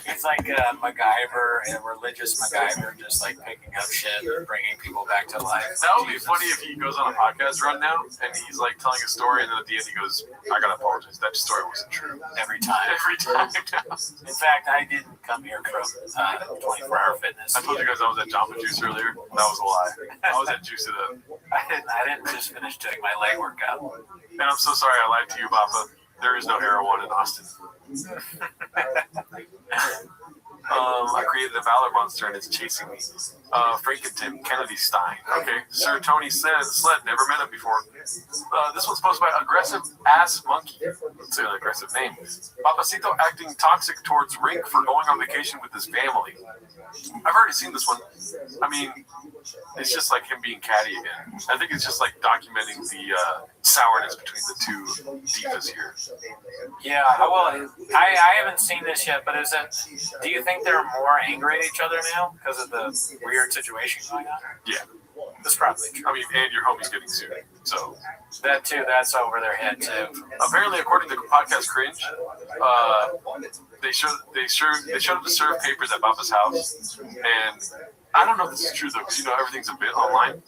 He's like a MacGyver, a religious MacGyver, just like picking up shit and bringing people back to life. That would be funny if he goes on a podcast run now and he's like telling a story and then at the end he goes, I gotta apologize, that story wasn't true. Every time. Every time. In fact, I didn't come here from 24-hour fitness. I told you guys I was at Jamba Juice earlier. That was a lie. I was at Juice It Up. I didn't just finish doing my leg workout. And I'm so sorry I lied to you, Papa. There is no heroin in Austin. I created a Valor monster and it's chasing me. Frankentin, Kennedy Stein. Okay. Sir Tony Sled, never met him before. This one's posted by Aggressive Ass Monkey. That's an aggressive name. Papacito acting toxic towards Rink for going on vacation with his family. I've already seen this one. I mean, it's just like him being catty again. I think it's just like documenting the sourness between the two divas here. Yeah, well, I haven't seen this yet, but do you think they're more angry at each other now because of the weird situation going on? Yeah. That's probably true. I mean, and your homie's getting sued, so. That too, that's over their head too. Apparently, according to Podcast Cringe, they showed up to serve papers at Papa's house, and I don't know if this is true though, because everything's a bit online.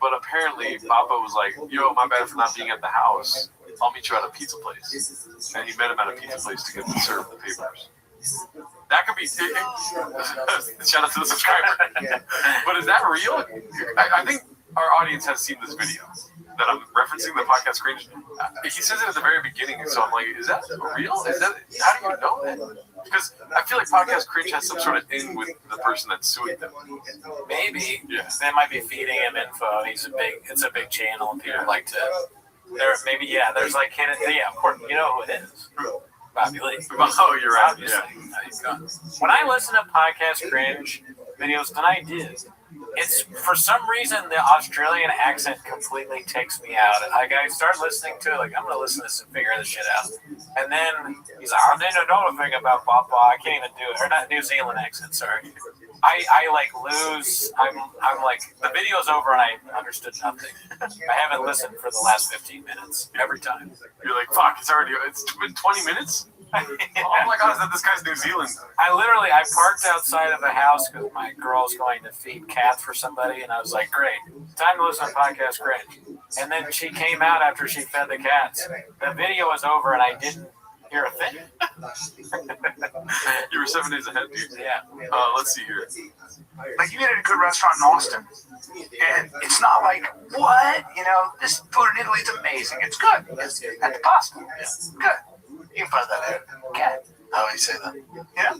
But apparently, Papa was like, "Yo, my bad for not being at the house. I'll meet you at a pizza place." And he met him at a pizza place to get to serve the papers. That could be. Shout out to the subscriber. But is that real? I think our audience has seen this video that I'm referencing, the Podcast Cringe. He says it at the very beginning, so I'm like, is that real? How do you know that? Because I feel like Podcast Cringe has some sort of in with the person that's suing them. Maybe. Yeah. They might be feeding him info. It's a big channel, and people like to. There's like hidden. Yeah, of course. You know who it is. Bobby Lee. Oh, you're right. Obviously. Yeah. When I listen to Podcast Cringe videos, and I did, it's for some reason the Australian accent completely takes me out. Like I start listening to it, like I'm gonna listen to this and figure this shit out. And then he's like, I didn't know a thing about Papa. I can't even do it. Or not New Zealand accent, sorry. I like lose. I'm like the video's over and I understood nothing. I haven't listened for the last 15 minutes every time. You're like, fuck, it's been 20 minutes? Oh my god, is that this guy's New Zealand? I parked outside of the house because my girl's going to feed cats for somebody, and I was like, great, time to listen to Podcast Cringe. And then she came out after she fed the cats. The video was over and I didn't hear a thing. You were 7 days ahead, dude. Yeah. Let's see here. Like, you get at a good restaurant in Austin, and it's not like, what? This food in Italy is amazing. It's good. It's at the pasta. It's good. You can find that out. Cat. How do you say that? Yeah.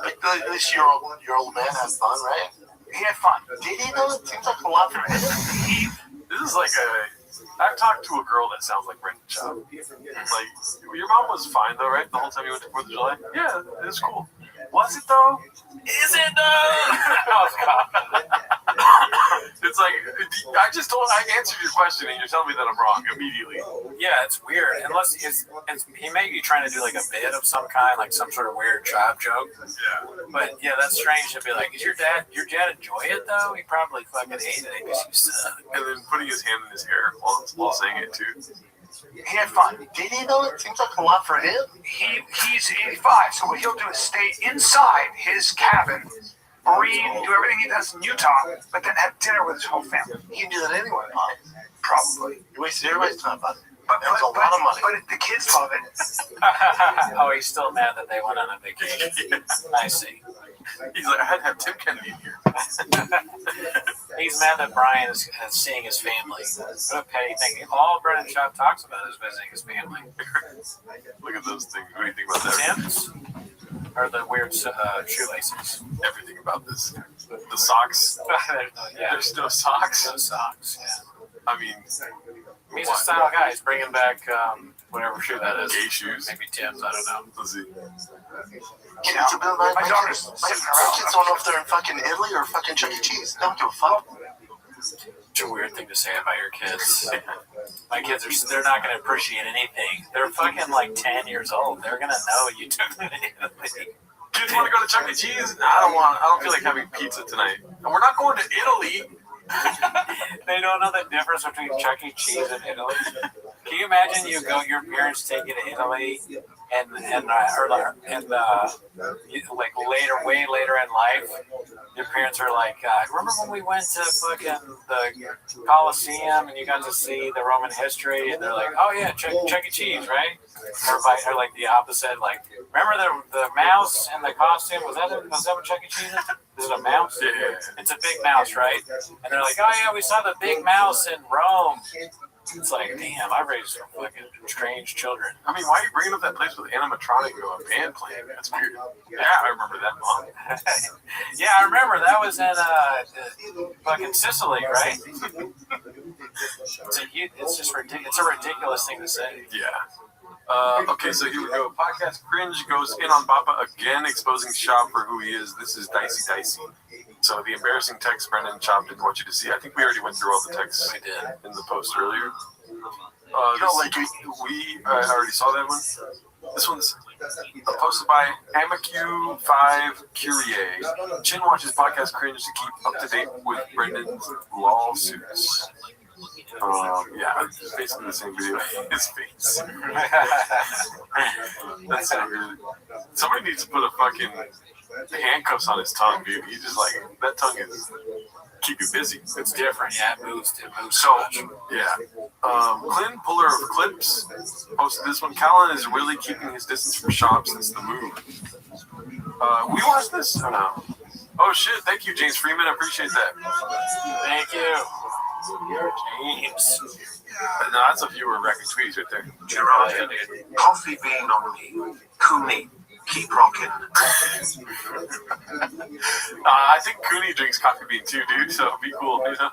But this your old man had fun, right? He had fun. Did he though? It seems like a lot for him. This is like I've talked to a girl that sounds like Brendan Schaub. Like, your mom was fine though, right? The whole time you went to 4th of July? Yeah, it was cool. Was it though? Is it though? It's like, I answered your question and you're telling me that I'm wrong immediately. Yeah, it's weird. Unless he may be trying to do like a bit of some kind, like some sort of weird child joke. Yeah. But yeah, that's strange to be like, your dad enjoy it though? He probably fucking hated it because you suck. And then putting his hand in his hair while saying it too. He had fun. Did he though? It seems like a lot for him. He's 85, so what he'll do is stay inside his cabin, read, do everything he does in Utah, but then have dinner with his whole family. He can do that anywhere, huh? Probably. Everybody's talking about it. But That was a lot of money. But the kids love it. Oh, he's still mad that they went on a vacation. I see. He's like, I had to have Tim Kennedy in here. He's mad that Brian is seeing his family. What a petty thing. All Brendan Schaub talks about is visiting his family. Look at those things. What do you think about that? Tim's? Or the weird shoelaces? Everything about this. The socks. There's no socks. No socks, yeah. I mean, he's a style guy. He's bringing back whatever shoe that is. Gay shoes. Maybe Tim's, I don't know. Let's see. My daughter's kids don't know if they're in fucking Italy or fucking Chuck E. Cheese. They don't give a fuck. It's a weird thing to say about your kids. My kids they're not going to appreciate anything. They're fucking like 10 years old. They're going to know you took them to Italy. Kids want to go to Chuck E. Cheese? I don't feel like having pizza tonight. And we're not going to Italy. They don't know the difference between Chuck E. Cheese and Italy. Can you imagine your parents take you to Italy like way later in life, your parents are like, remember when we went to fucking the Coliseum and you got to see the Roman history? And they're like, oh yeah, Chuck E. Cheese, right? Or like the opposite, like, remember the mouse in the costume? Was that what Chuck E. Cheese is? Is it a mouse? Yeah. It's a big mouse, right? And they're like, oh yeah, we saw the big mouse in Rome. It's like, damn, I raised some fucking strange children. I mean, why are you bringing up that place with animatronic band playing? That's weird. Yeah, I remember that, Mom. Yeah, I remember that was in fucking Sicily, right? It's just ridiculous. It's a ridiculous thing to say. Yeah. Okay, so here we go. Podcast Cringe goes in on Bappa again, exposing Shab for who he is. This is Dicey. So the embarrassing text Brendan and Shab didn't want you to see. I think we already went through all the texts We did. in the post earlier. We already saw that one. This one's posted by Amacu5 Curie. Chin watches Podcast Cringe to keep up to date with Brendan's lawsuits. Yeah, it's basically the same video. His face. That's so good. Somebody needs to put a fucking handcuffs on his tongue, dude. He's just like, that tongue is keep you busy. It's different. Yeah, it moves So, much. yeah. Clint, puller of clips, posted this one. Callan is really keeping his distance from Shab since the move. We watched this or no? Oh shit! Thank you, James Freeman. I appreciate that. Thank you. James. No, that's a viewer record tweets right there. Gerard, coffee bean on me. Cooney, keep rocking. I think Cooney drinks coffee bean too, dude. So it'd be cool, you know.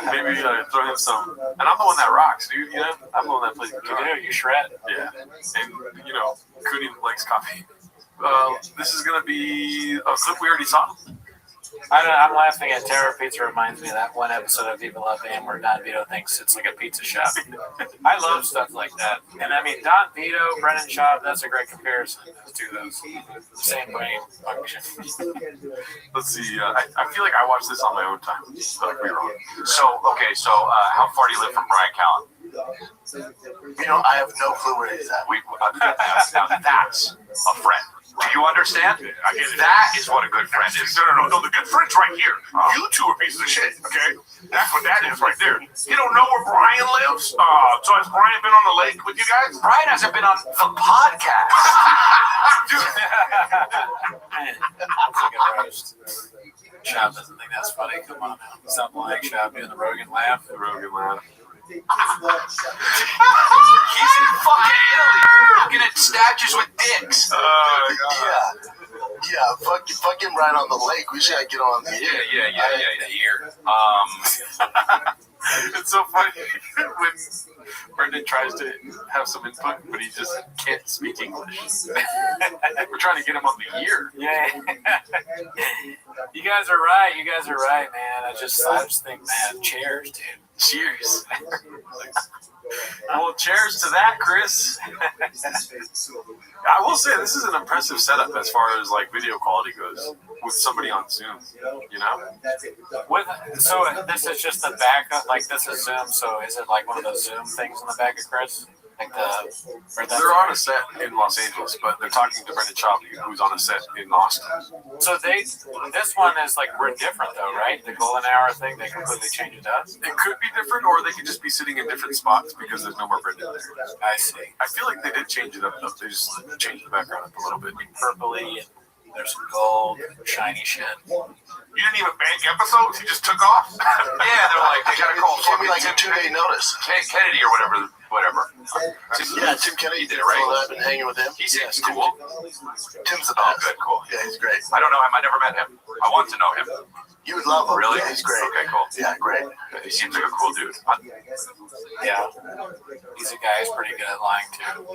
Maybe throw him some. And I'm the one that rocks, dude. You know, I'm the one that plays guitar. You shred. Yeah, and you know, Cooney likes coffee. This is gonna be a clip we already saw. I'm laughing at Terra Pizza. Reminds me of that one episode of Viva La Bam where Don Vito thinks it's like a pizza shop. I love stuff like that. And I mean, Don Vito, Brennan Schaub, that's a great comparison to those. Same brain function. Let's see. I feel like I watched this on my own time. So I could be wrong. So how far do you live from Brian Callen? You know, I have no clue where he's at. Now that's a friend. Do you understand? That is what a good friend is. No. The good friend's right here. You two are pieces of shit, okay? That's what that is right there. You don't know where Brian lives? So has Brian been on the lake with you guys? Brian hasn't been on the podcast. Schaub doesn't think that's funny. Come on now. Stop lying, Schaub, doing the Rogan laugh. The Rogan laugh. He's in fucking Italy looking at statues with dicks. Yeah, fucking right on the lake. We should get on the Here. It's so funny when Brendan tries to have some input, but he just can't speak English. We're trying to get him on the ear. Yeah. You guys are right, man. I just think, man, cheers, dude. Cheers. Well, cheers to that, Chris. I will say this is an impressive setup as far as like video quality goes with somebody on Zoom. You know, So this is just the backup, like this is Zoom. So is it like one of those Zoom things in the back of Chris? Like they're on a set in Los Angeles, but they're talking to Brendan Schaub, who's on a set in Austin. So this one is like we're different though, right? The golden hour thing, they completely change it up. It could be different, or they could just be sitting in different spots because there's no more Brendan there. I see. I feel like they did change it up though. They just changed the background up a little bit. Purpley, and there's some gold, shiny shit. You didn't even bank episodes? You just took off? Yeah, they're like, they gotta call Give me like a Tim 2-day notice. Kennedy or whatever. Yeah, Tim Kennedy did it right. I've been hanging with him. He seems cool. Tim's the Oh, best. good, cool. Yeah, he's great. I don't know him. I never met him. I want to know him. You would love him. Really? Yeah, he's great. Okay, cool. Yeah, great. He seems like a cool dude. Yeah. He's a guy who's pretty good at lying too.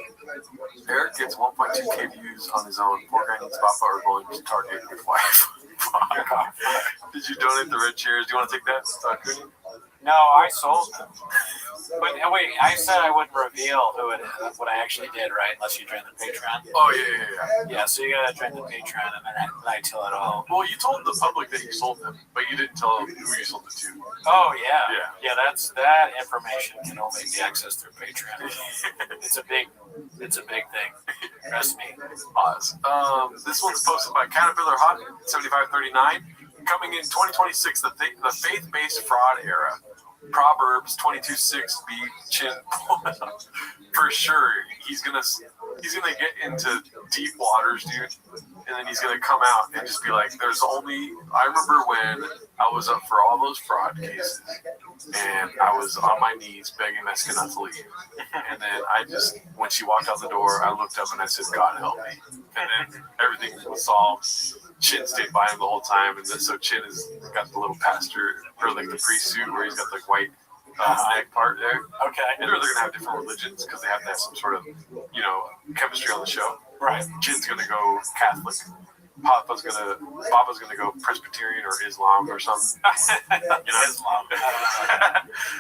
Eric gets 1.2K views on his own. Poor guy needs Bappa or going to Target with wife. Did you donate the red chairs? Do you want to take that, Cooney? No, I sold them. But wait, I said I wouldn't reveal what I actually did, right? Unless you join the Patreon. Oh yeah. Yeah, so you gotta join the Patreon, and then I tell it all. Well, you told the public that you sold them, but you didn't tell who you sold it to. Oh yeah. That information can only be accessed through Patreon. It's a big thing. Trust me. Pause. This one's posted by Caterpillar Hot 7539. Coming in 2026, the faith-based fraud era. Proverbs 22:6 be chin for sure. He's gonna get into deep waters, dude, and then he's gonna come out and just be like, I remember when I was up for all those fraud cases, and I was on my knees begging Mexican not to leave, and then when she walked out the door, I looked up and I said, God help me, and then everything was solved. Chin stayed by him the whole time, and then so Chin has got the little pastor or like the priest suit where he's got the white neck part there. Okay. And they're gonna have different religions because they have to have some sort of chemistry on the show. Right. Chin's gonna go Catholic. Papa's gonna go Presbyterian or Islam or something. Islam.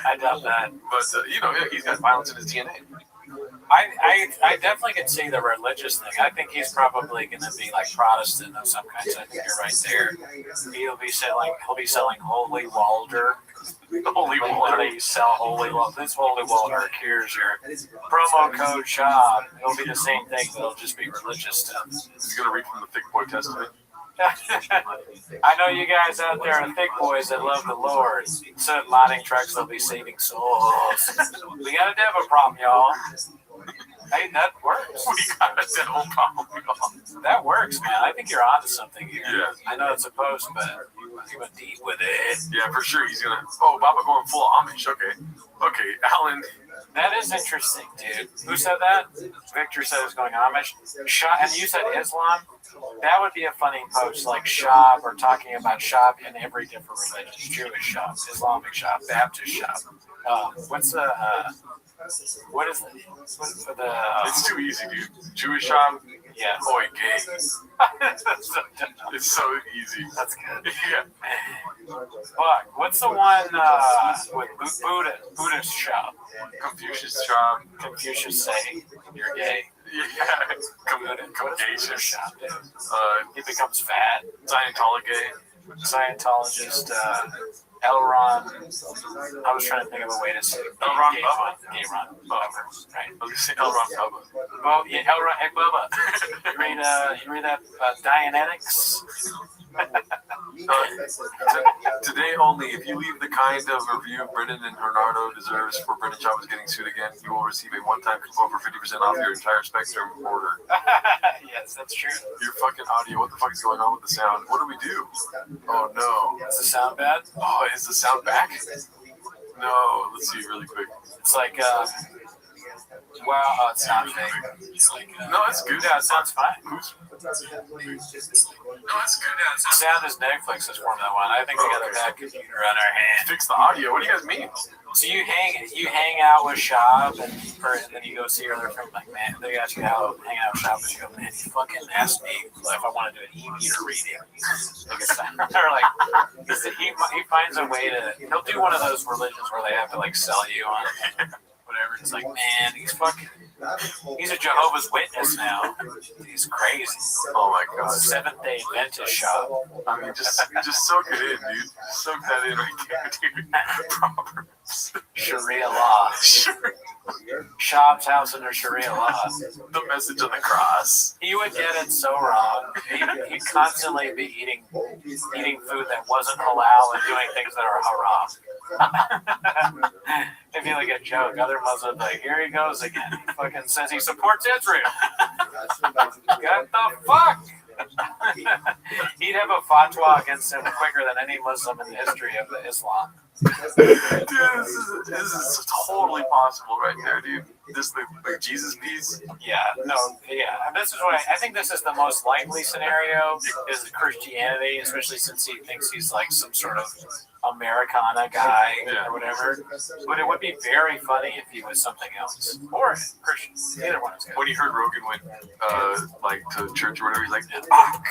I doubt that. But he's got violence in his DNA. I definitely can see the religious thing. I think he's probably going to be like Protestant of some kind. So I think you're right there. He'll be selling Holy Walder. Holy Walder. You sell Holy Walder. This Holy Walder cures your promo code shop. It'll be the same thing, but it'll just be religious stuff. He's gonna read from the Thick Boy Testament. I know you guys out there are thick boys that love the Lord. So mining trucks will be saving souls. We got a devil problem, y'all. Hey, that works. We got a devil problem, y'all. That works, man. I think you're onto something here. Yeah. I know it's a post, but you went deep with it. Yeah, for sure. He's gonna. Oh, Baba going full Amish. Okay, Alan. That is interesting, dude. Who said that? Victor said it was going Amish. And you said Islam. That would be a funny post, like shop or talking about shop in every different religion. Jewish shop, Islamic shop, Baptist shop. What's the? What is the? It's too easy, dude. Jewish shop. Yeah. Boy, gay. It's so easy. That's good. Yeah. Fuck. What's the one with Buddhist shop? Confucius shop. Confucius say you're gay. Yeah. Buddhist shop, dude. He becomes fat. Scientologist. L-Ron. I was trying to think of a way to say L-Ron Bubba. Right. I was gonna say L-Ron Bubba. Well, yeah, L-Ron. Hey, Bubba. You read that Dianetics? Today only, if you leave the kind of review Brendan and Bernardo deserves for Brendan Chavez getting sued again, you will receive a one-time coupon for 50% off your entire Spectrum order. Yes, that's true. Your fucking audio, what the fuck is going on with the sound? What do we do? Oh no. Is the sound bad? Oh, is the sound back? No, let's see really quick. It's like, wow, it's not fake. It's like, no, it's good. Yeah, it sounds fine. No, it's good. Sound is Netflix is Formula One. I think we got a bad computer on our hands. Fix the audio. What do you guys mean? So you hang out with Shab and then you go see her other friend. Like, man, they got you out hanging out with Shab, and you go, man, he fucking asked me if I want to do an e-meter reading. Or like, he finds a way to. He'll do one of those religions where they have to like sell you on whatever. It's like, man, he's a Jehovah's Witness now. He's crazy. Oh my god. Seventh-day Adventist shop. I mean, just soak it in, dude. Soak that in right there, dude. Proverbs. Sharia law. Shab's house under Sharia law. The message of the cross. He would get it so wrong. He'd constantly be eating food that wasn't halal and doing things that are haram. It'd be like a joke. Other Muslims like, here he goes again. He fucking says he supports Israel. What the fuck? He'd have a fatwa against him quicker than any Muslim in the history of Islam. Dude, this is totally possible right there, dude. This the Jesus piece. Yeah, no, yeah. And this is what I think. This is the most likely scenario is Christianity, especially since he thinks he's like some sort of Americana guy Yeah. or whatever. But it would be very funny if he was something else. Or Christian. Either one is good. When he heard Rogan went like to church or whatever, he's like, Fuck.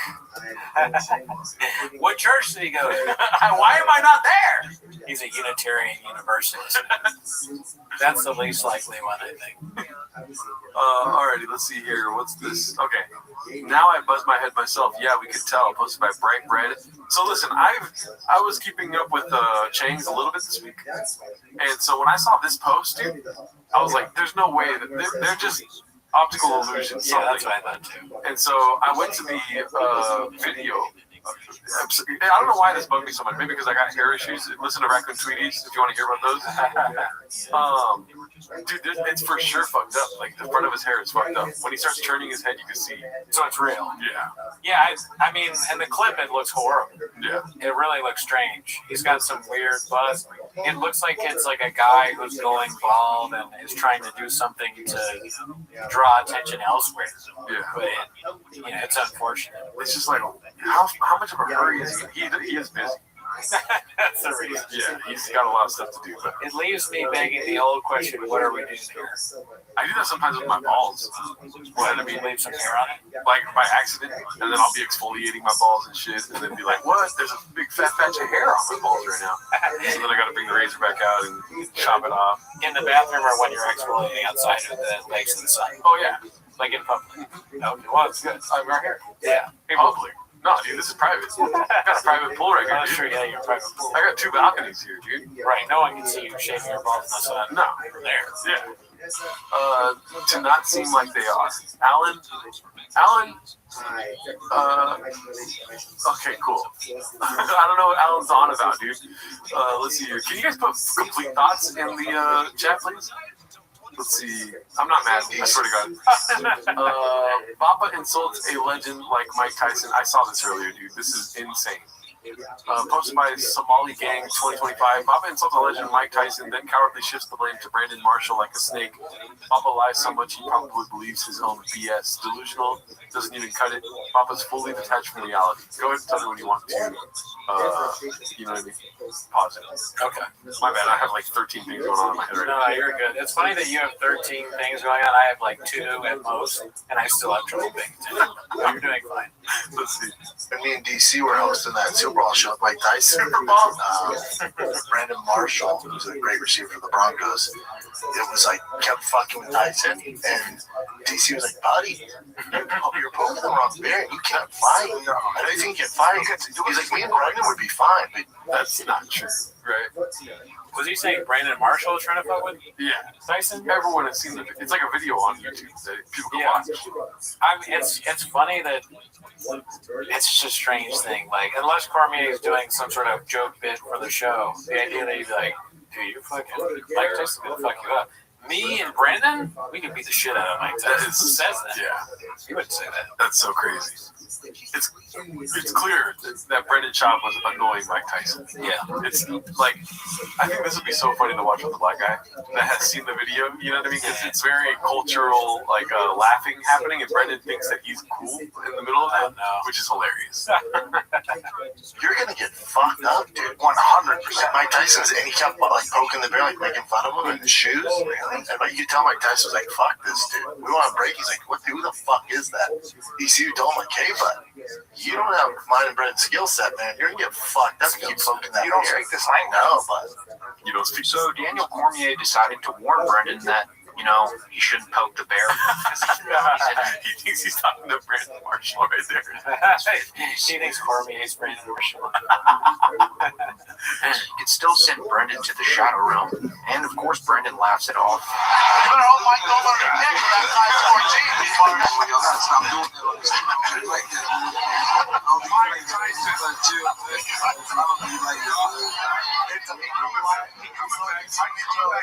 What church did he go to? Why am I not there? He's a Unitarian Universalist. That's the least likely one, I think. Alrighty, let's see here. What's this? Okay. Now I buzz my head myself. Yeah, we could tell. Posted by Bright Bread. So listen, I was keeping up with Chang's a little bit this week, and so when I saw this post, dude, I was like, "There's no way that they're just optical illusions." Yeah, that's what I thought too. And so I went to the video. I don't know why this bugged me so much. Maybe because I got hair issues. Listen to Raccoon Tweeties if you want to hear about those. Dude, it's for sure fucked up. Like the front of his hair is fucked up. When he starts turning his head, you can see. So it's real. Yeah. Yeah, I mean, in the clip, it looks horrible. Yeah. It really looks strange. He's got some weird buzz. It looks like it's like a guy who's going bald and is trying to do something to draw attention elsewhere. Yeah. But it's unfortunate. It's just like, how much of a hurry is he? He is busy. That's the reason. Yeah, he's got a lot of stuff to do. But It leaves me begging the old question: what are we doing here? I do that sometimes with my balls. What, I mean, leave some hair on it? Like by accident, and then I'll be exfoliating my balls and shit, and then be like, "What? There's a big fat patch of hair on my balls right now." So then I got to bring the razor back out and chop it off. In the bathroom or when you're exfoliating outside of the legs in the sun? Oh yeah, Like in public? No, well, it's good. I'm right here. Yeah. Public. No, dude, this is private. I got a private pool right here, Oh, dude. sure, yeah, you're private pool. I got 2 balconies here, dude. Right, no one can see you shaving your balls in the sun. No. From there. Yeah. To not seem like they are. Alan. Okay, cool. I don't know what Alan's on about, dude. Let's see here. Can you guys put complete thoughts in the chat, please? Let's see. I'm not mad. I swear to God. Bappa insults a legend like Mike Tyson. I saw this earlier, dude. This is insane. Posted by Somali Gang 2025. Bappa insults a legend Mike Tyson, then cowardly shifts the blame to Brandon Marshall like a snake. Bappa lies so much he probably believes his own BS. Delusional, doesn't even cut it. Bappa's fully detached from reality. Go ahead and tell me when you want to, you know what I mean? Pause it. Okay. My bad, I have like 13 things going on in my head right No, now. you're good. It's funny that you have 13 things going on. I have like 2 at most, and I still have trouble paying attention. But you're doing fine. Let's see. And me and DC were hosting that Super Bowl show with Mike Tyson. Super Bowl. Brandon Marshall, who's a great receiver for the Broncos, it was like kept fucking with Tyson, and DC was like, "Buddy, you're poking the wrong bear. You can't fight. I don't think you can fight." He's like, "Me and Brandon would be fine, but That's not true, right? Was he saying Brandon Marshall was trying to fuck with Yeah. Tyson? Everyone has seen it's like a video on YouTube that people can Yeah. watch. I mean, it's funny that it's just a strange thing. Like, unless Cormier is doing some sort of joke bit for the show, the idea that he's like, dude, you're fucking, Mike Tyson's gonna fuck you up. Me and Brandon, we can beat the shit out of Mike Tyson. Says that. Yeah. He wouldn't say that. That's so crazy. It's clear that Brendan Schaub was annoying Mike Tyson. Yeah. It's like, I think this would be so funny to watch with the black guy that has seen the video, you know what I mean? Because it's very cultural, like laughing happening, and Brendan thinks that he's cool in the middle of that, which is hilarious. you're gonna get fucked up, dude. 100%. Mike Tyson's, and he kept like poking the bear, like making fun of him in his shoes. And like you tell Mike Tyson was like, "Fuck this, dude. We want to break." He's like, "What? Who the fuck is that?" ECU told him like, "Hey, but you don't have mine and Brendan's skill set, man. You're gonna get fucked up. Keep poking that You don't bear." speak this language. No, but You don't speak. So Daniel Cormier decided to warn Brendan that, he shouldn't poke the bear. He thinks he's talking to Brandon Marshall right there. He thinks Cormier is Brandon Marshall. And it still sent Brendan to the shadow realm. And of course, Brendan laughs it off. you better hold Mike over your neck for that 514. Y'all gotta stop doing that like that. Mike Tyson,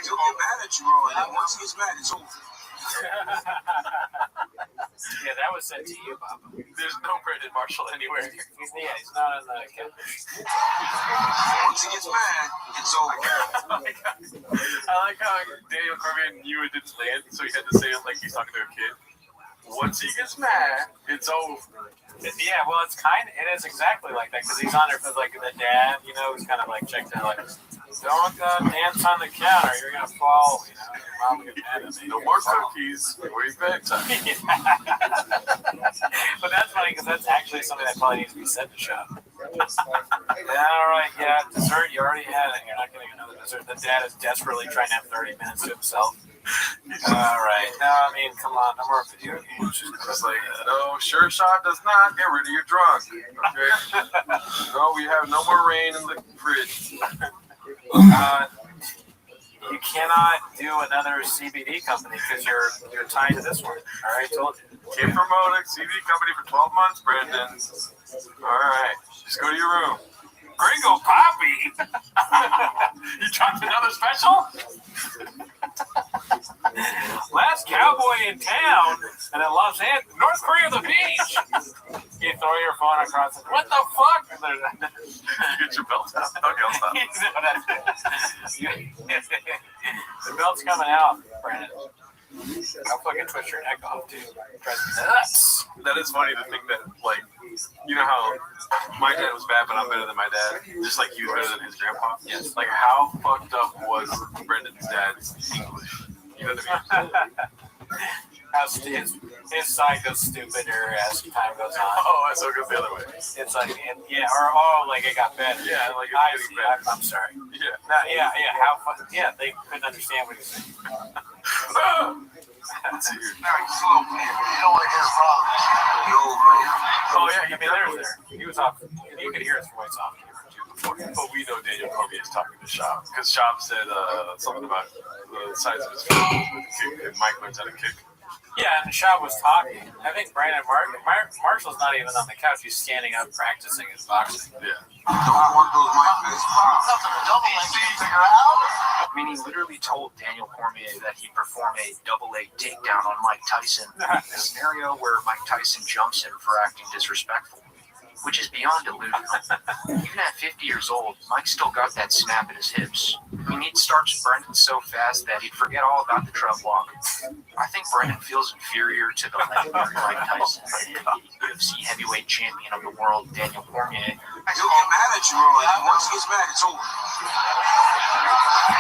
he'll get mad at you, Roy. Once he gets mad, it's over. Yeah, that was sent to you, Bob. There's no Brandon Marshall anywhere. He's not in the campus. Once he gets mad, it's over. Oh my God. I like how Daniel Cormier knew it didn't land, so he had to say it like he's talking to a kid. once he gets mad, it's over. Yeah, well, it is exactly like that because he's on there for like the dad, you know, he's kind of like checked in, like, don't dance on the counter, you're gonna fall, you know, your mom will get mad at me. No more cookies. Where's bedtime? But that's funny because that's actually something that probably needs to be said to Sean. All right, yeah, dessert, you already had it, you're not getting another dessert. The dad is desperately trying to have 30 minutes to himself. All right, no, I mean, come on, no more video games. It's like, no, sure shot does not get rid of your drunk. Okay? No, we have no more rain in the fridge. You cannot do another CBD company because you're tied to this one. All right, told you. Can't promote a CBD company for 12 months, Brendan. All right, just go to your room. Gringo Poppy. You dropped another special? Last cowboy in town, and in Los Angeles, North Korea, the beach. You throw your phone across. What the fuck? You get your belt out. Okay, I'll stop. The belt's coming out, Brandon. I'll fucking twist your neck off, too. Drives me nuts. That is funny to think that, like, you know how my dad was bad, but I'm better than my dad? Just like he was better than his grandpa? Yes. Like, how fucked up was Brendan's dad's English? You know what I mean? His side goes stupider as time goes on. Oh, so it goes the other way. It's like, like it got better. Yeah, like it's I getting see. better. I'm sorry. Yeah. No, how fun. Yeah, they couldn't understand what he was saying. Let's see here. Very slow, man. You know what his problem is? The old man. Oh yeah, I mean, there. He was off. You could hear his voice off camera too before. But we know Daniel Cormier is talking to Shop because Shop said something about the size of his feet with the kick, and Mike learns how to kick. Yeah, and Shaw was talking. I think Brandon Marshall's not even on the couch. He's standing up practicing his boxing. Yeah. Don't want those Mike Tyson problems. Double leg figure out. I mean, he literally told Daniel Cormier that he'd perform a double leg takedown on Mike Tyson in a scenario where Mike Tyson jumps him for acting disrespectful, which is beyond delusional. Even at 50 years old, Mike still got that snap in his hips. He needs starts Brendan so fast that he'd forget all about the trub walk. I think Brendan feels inferior to the legendary Mike Tyson, UFC heavyweight champion of the world, Daniel Cormier. He'll get mad at you, bro. Once he gets mad, it's over.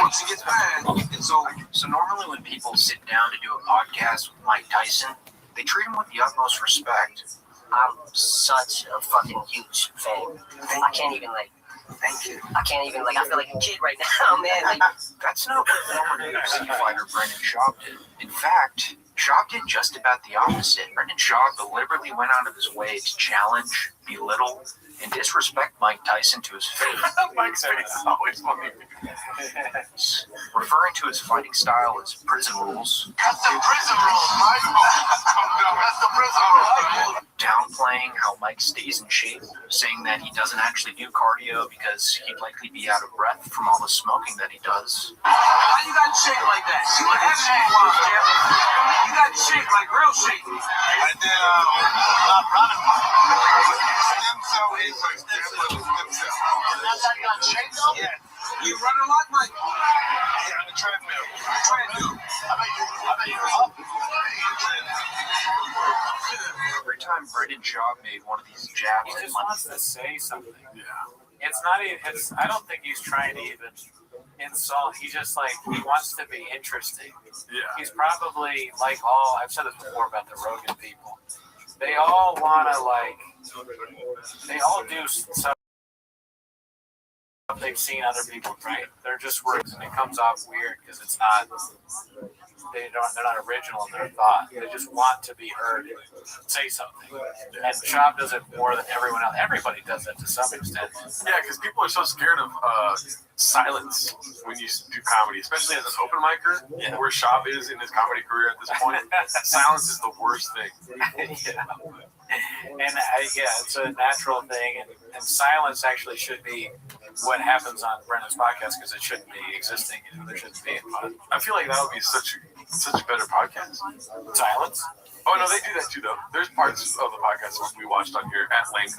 Once he gets mad, it's over. So normally when people sit down to do a podcast with Mike Tyson, they treat him with the utmost respect. I'm such a fucking huge fan. I can't even Thank you. I feel like a kid right now, man. That's not what former UFC fighter Brendan Schaub did. In fact, Schaub did just about the opposite. Brendan Schaub deliberately went out of his way to challenge, belittle, and disrespect Mike Tyson to his face. Mike's face is always funny. Referring to his fighting style as prison rules. That's the prison rules, Mike. That's the prison rules. Downplaying how Mike stays in shape, saying that he doesn't actually do cardio because he'd likely be out of breath from all the smoking that he does. How you got to shake like that? You got to shake like that. You got to shake like real shake. And then, stem cell is like stem cell. That's how you got to shake though? Yeah. You run a lot, Mike? Yeah, on the treadmill. I bet you up. Every time Brendan Schaub made one of these jabs, He at just Mike, wants to say something. Yeah. It's not even. I don't think he's trying to even insult. He just he wants to be interesting. Yeah. He's probably like all. I've said this before about the Rogan people. They all want to They all do stuff they've seen other people, right? They're just words, and it comes off weird because it's not. They're not original in their thought. They just want to be heard, say something. And Schaub does it more than everyone else. Everybody does that to some extent. Yeah, because people are so scared of silence when you do comedy, especially as an open micer, where Schaub is in his comedy career at this point. Silence is the worst thing. And it's a natural thing, and silence actually should be what happens on Brendan's podcast because it shouldn't be existing. There shouldn't be. I feel like that would be such a better podcast. Silence. Oh no, they do that too though. There's parts of the podcast we watched on here at length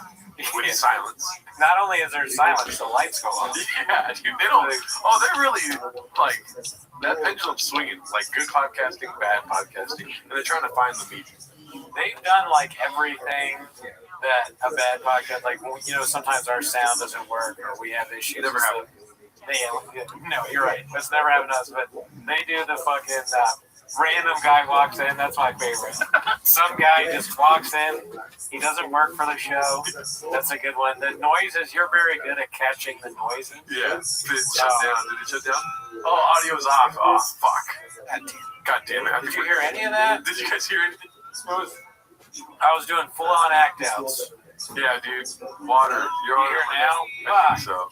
with silence. Not only is there silence, the lights go off. Yeah, dude, they don't. Oh, they're really like that pendulum swinging. Like good podcasting, bad podcasting, and they're trying to find the medium. they've done like everything that a bad podcast, like, you know, sometimes our sound doesn't work or we have issues. Never happened. No, you're right. That's never happened to us, but they do the fucking random guy walks in. That's my favorite. Some guy just walks in. He doesn't work for the show. That's a good one. The noises, you're very good at catching the noises. Yeah. Did it shut down? Did it shut down? Oh, audio's off. Oh, fuck. God damn it. Did you hear any of that? Did you guys hear anything? I was doing full-on act outs. Yeah, dude. Water. You're on Here it now? I think so.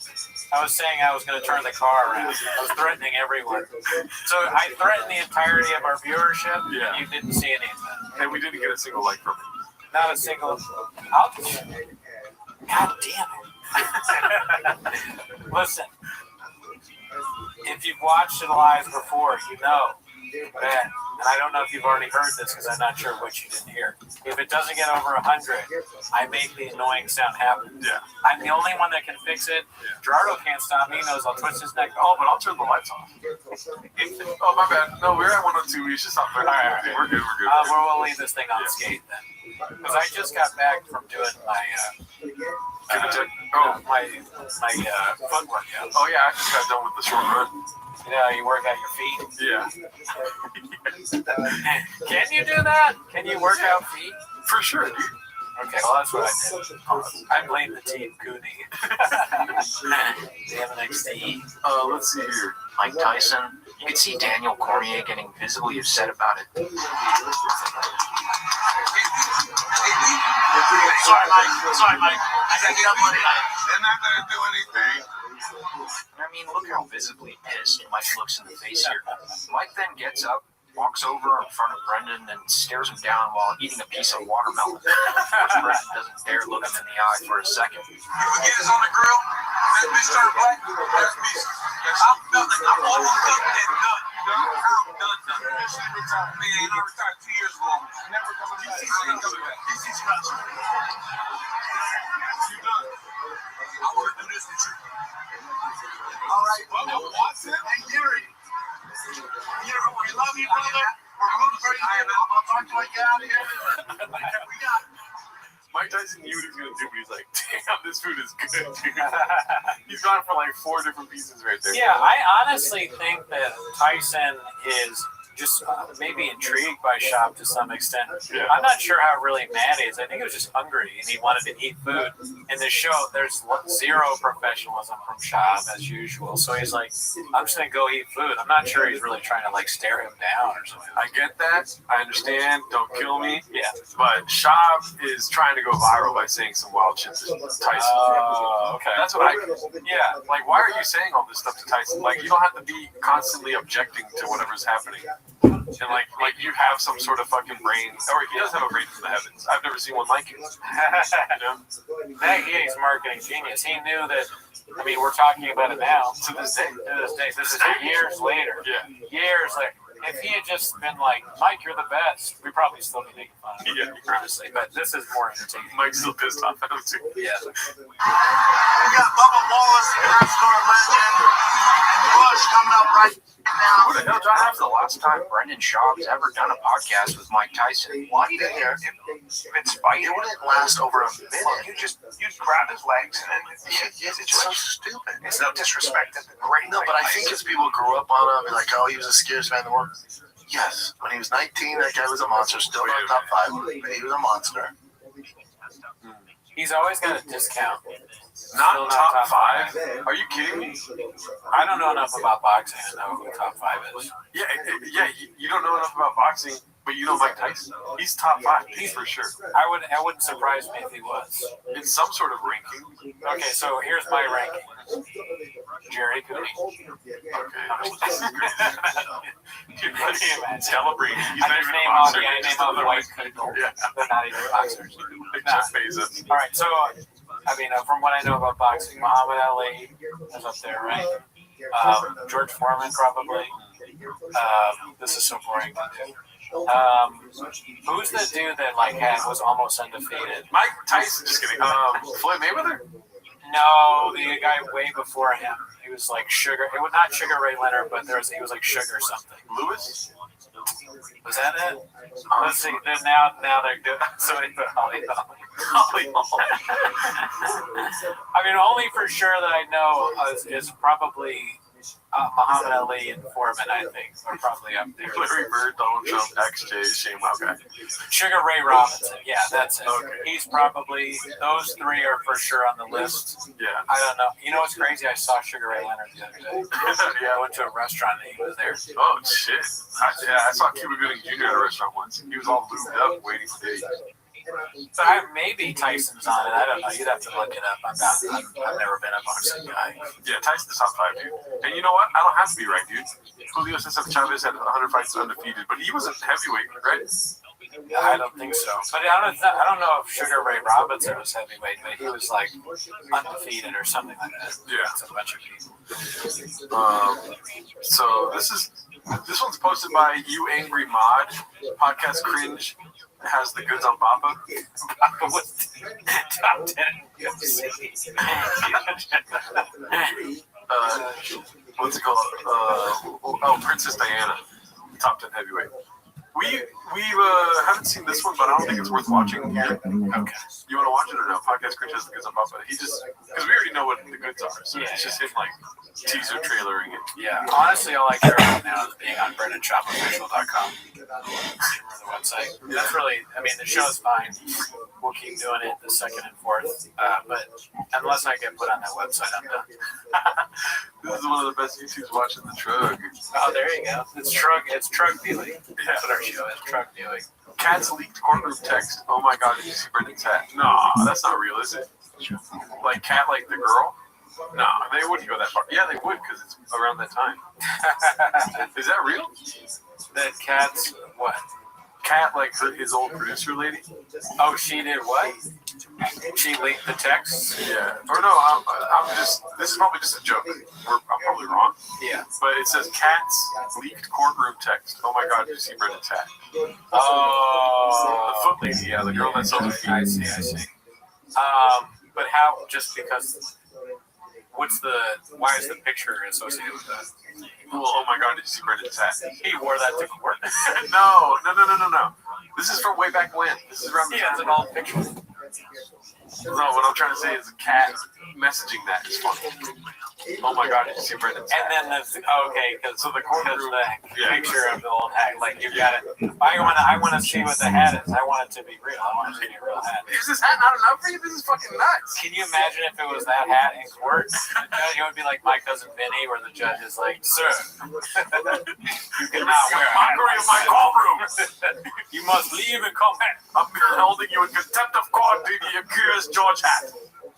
I was saying I was going to turn the car around. I was threatening everyone. So I threatened the entirety of our viewership. Yeah. You didn't see any of that. And we didn't get a single like from it. Not a single. God damn it. Listen, if you've watched it live before, you know that, and I don't know if you've already heard this because I'm not sure what you didn't hear. If it doesn't get over 100, I make the annoying sound happen. Yeah. I'm the only one that can fix it. Gerardo can't stop me. He knows I'll twist his neck. Oh, but I'll turn the lights off. Oh, my bad. No, we're at 102. We should stop there. All right. We're good. We'll leave this thing on skate then. Because I just got back from doing my my foot workout. Oh yeah, I just got done with the short run. You know, you work out your feet. Yeah. Can you do that? Can you work out feet? For sure, dude. Okay, well that's what I did. I blame the team Goonie. They have an XD. Let's see here. Mike Tyson. You can see Daniel Cormier getting visibly upset about it. Sorry, Mike. I gotta get up on it. They're not gonna do anything. I mean, look how visibly pissed Mike looks in the face here. Mike then gets up, walks over in front of Brendan, and stares him down while eating a piece of watermelon. Brendan doesn't dare look him in the eye for a second. You forget it's on the grill. That bitch turned black. That's me. I'm done. I'm almost done. I'm done. That shit retired. Man, I retired 2 years ago. Never coming back. DC scratch. You done. I want to do this with you. All right, well, Watson and Gary. We love you, brother. We're rooting for you. I'll talk to you when I get out of here. We got it. Mike Tyson knew what he was going to do, but he's like, damn, this food is good, dude. He's gone for like 4 different pieces right there. Yeah, I honestly think that Tyson is just maybe intrigued by Shop to some extent. Yeah. I'm not sure how really mad he is. I think he was just hungry and he wanted to eat food. In this show, there's zero professionalism from Shop as usual. So he's like, I'm just going to go eat food. I'm not sure he's really trying to like stare him down or something. I get that. I understand. Don't kill me. Yeah. But Shab is trying to go viral by saying some wild shit to Tyson. Okay. That's what I yeah. Like, why are you saying all this stuff to Tyson? Like, you don't have to be constantly objecting to whatever's happening. And like you have some sort of fucking brain, or he does have a brain from the heavens. I've never seen one like it. You know? That he's marketing genius. He knew that. I mean, we're talking about it now. To this day. This is years later. Yeah. Years later. If he had just been like, Mike, you're the best, we'd probably still be making fun of him. Yeah. Honestly. But this is more entertaining. Mike's still pissed off at him too. Yeah. We got Bubba Wallace, NASCAR legend, and Bush coming up right now. Who the hell, John? That's the last time Brendan Schaub's ever done a podcast with Mike Tyson. What? If it's fighting, It wouldn't last over a minute. you grab his legs and It's so stupid. it's no disrespect to the great. No, but I think it's people grew up on him, be like, oh, he was the scariest man in the world. Yes, when he was 19, that guy was a monster. Still not top 5, but he was a monster. He's always got a discount. Not top 5? Are you kidding me? I don't know enough about boxing to know who top 5 is. Yeah. You don't know enough about boxing, but you know Mike Tyson. He's top 5. He's for sure. It wouldn't surprise me if he was. In some sort of ranking. Okay, so here's my ranking. Jerry Cooney. Okay. Celebrating. He's I not just even name a all boxer. the He's name all the white Yeah. people. They're not even boxers. Like Jeff Bezos. All right, so I mean, from what I know about boxing, Muhammad Ali is up there, right? George Foreman probably. This is so boring to do. Who's the dude that was almost undefeated? Mike Tyson. Just kidding. Floyd Mayweather? No, the guy way before him. He was like Sugar. It was not Sugar Ray Leonard, but he was like Sugar something. Lewis? Was that it? Let's see. Then now they're doing somebody put Holly. I mean, only for sure that I know is probably Muhammad Ali and Foreman. I think are probably up there. Larry Bird, Donald Trump, XJ, Shane Wow. Sugar Ray Robinson. Yeah, that's it. Okay. He's probably those three are for sure on the list. Yeah. I don't know. You know what's crazy? I saw Sugar Ray Leonard the other day. Yeah. I went to a restaurant and he was there. Oh shit! I saw Cuba Gooding Jr. at a restaurant once. He was all lubed up, waiting for days. So maybe Tyson's on it. I don't know. You'd have to look it up. I've never been a boxing guy. Yeah, Tyson's top 5, dude. And you know what? I don't have to be right, dude. Julio Cesar Chavez had 100 fights undefeated, but he wasn't heavyweight, right? I don't think so. But I don't know if Sugar Ray Robinson was heavyweight, but he was like undefeated or something like that. Yeah. It's a bunch of people. So this one's posted by You Angry Mod. Podcast Cringe has the goods on Papa. Papa was top 10 UFC. What's it called? Princess Diana, top 10 heavyweight. We haven't seen this one, but I don't think it's worth watching here. Okay. You want to watch it or no? Podcast Cringe has the goods on Papa. He just because we already know what the goods are, so it's just him like teaser trailering it. Yeah, honestly, all I care about now is being on BrennanShopOfficial.com. The website. That's really, I mean, the show's fine. We'll keep doing it the second and fourth, but unless I get put on that website, I'm done. This is one of the best YouTubes watching the truck. Oh, there you go. It's truck dealing. That's what our show is, truck dealing. Cat's leaked courtroom text. Oh my god, did you see Brendan's hat? No, that's not real, is it? Like Cat, like the girl? No, they wouldn't go that far. Yeah, they would because it's around that time. Is that real? That Cat's what? Cat, like his old producer lady? Oh, she did what? She leaked the text? Yeah. Or no, I'm just, this is probably just a joke. I'm probably wrong. Yeah. But it says Cat's leaked courtroom text. Oh my god, did you see Brendan's hat? Oh. The foot lady, yeah, the girl that sells the feet. I see. But how, just because, why is the picture associated with that? Well, oh my god, did you see Brendan's hat? He wore that to court. No. This is from way back when. This is around the Yeah, it's an old picture. No, what I'm trying to say is Cat messaging that is funny. Oh my god, did you see Brendan's hat? And then because So the picture of the old hat, like you got it. I want to see what the hat is. I want it to be real. I want to see a real hat. Is this hat not enough for you? This is fucking nuts. Can you imagine if it was that hat in court? It would be like my cousin Vinny, where the judge is like, "Sir, you cannot wear a hat in my courtroom. You must leave and come back. I'm holding you in contempt of court, did you accuse George hat?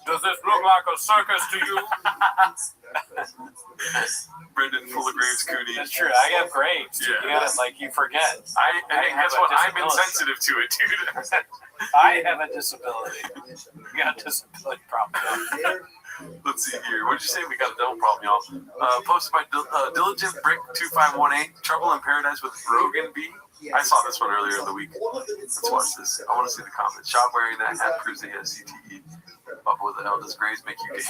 Does this look like a circus to you?" Brendan full of graves, Cooney. That's true. I have graves. Yeah. You gotta, you forget. Guess what? I'm insensitive to it, dude. I have a disability. You got a disability problem. Let's see here. What'd you say? We got a double problem, y'all. Posted by Diligent Brick 2518. Trouble in Paradise with Brogan B. I saw this one earlier in the week. Let's watch this. I want to see the comments. Shot wearing that hat proves he has CTE. But what the hell does graves make you gay?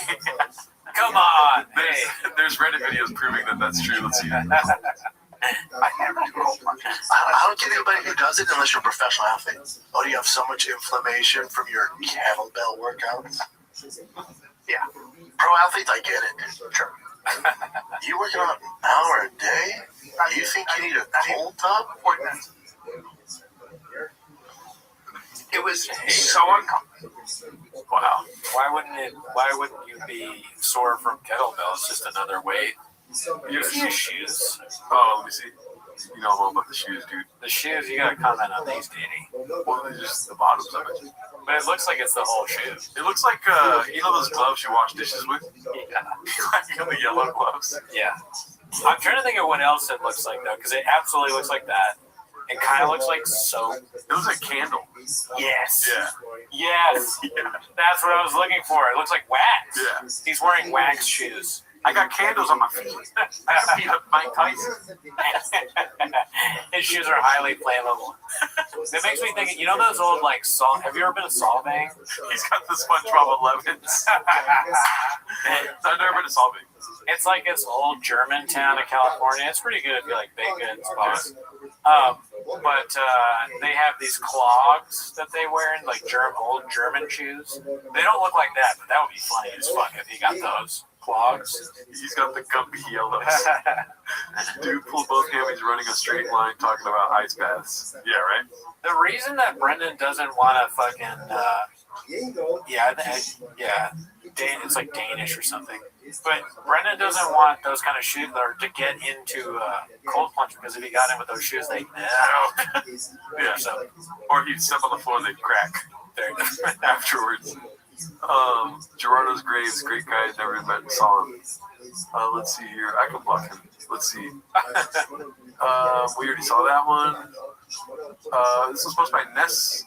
Come on. There's Reddit videos proving that that's true. Let's see. I never do cold plunges. I don't get anybody who does it unless you're a professional athlete. Oh, do you have so much inflammation from your kettlebell workouts? Yeah. Pro athletes, I get it, dude. Sure. You working out an hour a day? You think you need a cold tub? 40 minutes. It was so uncomfortable. Wow. Why wouldn't you be sore from kettlebells? Just another weight. You see shoes. Oh, let me see. You know all about the shoes, dude. The shoes, you gotta comment on these, Danny. Well, they're just the bottoms of it. But it looks like it's the whole shoe. It looks like, you know those gloves you wash dishes with? Yeah. Like the yellow gloves. Yeah. I'm trying to think of what else it looks like, though, because it absolutely looks like that. It kind of looks like soap. It looks like candle. Yes. Yeah. Yes. Yeah. That's what I was looking for. It looks like wax. Yeah. He's wearing wax shoes. I got candles on my feet. I got beat up Mike Tyson. His shoes are highly flammable. It makes me think, you know those old, salt, have you ever been to Solvang? He's got the SpongeBob 11s. I've never been to Solvang. It's like this old German town in California. It's pretty good if you like baked goods, boss. But they have these clogs that they wear in like old German shoes. They don't look like that, but that would be funny as fuck if he got those clogs. He's got the gumpy yellows. Dude pulled both hammies running a straight line talking about ice baths. Yeah, right? The reason that Brendan doesn't want to fucking it's like Danish or something. But Brendan doesn't want those kind of shoes or to get into cold plunge because if he got in with those shoes, they yeah. So, or he'd step on the floor and they'd crack afterwards. Gerardo's Graves, great guy, never met and saw him. Let's see here. I can block him. Let's see. We already saw that one. This was posted by Ness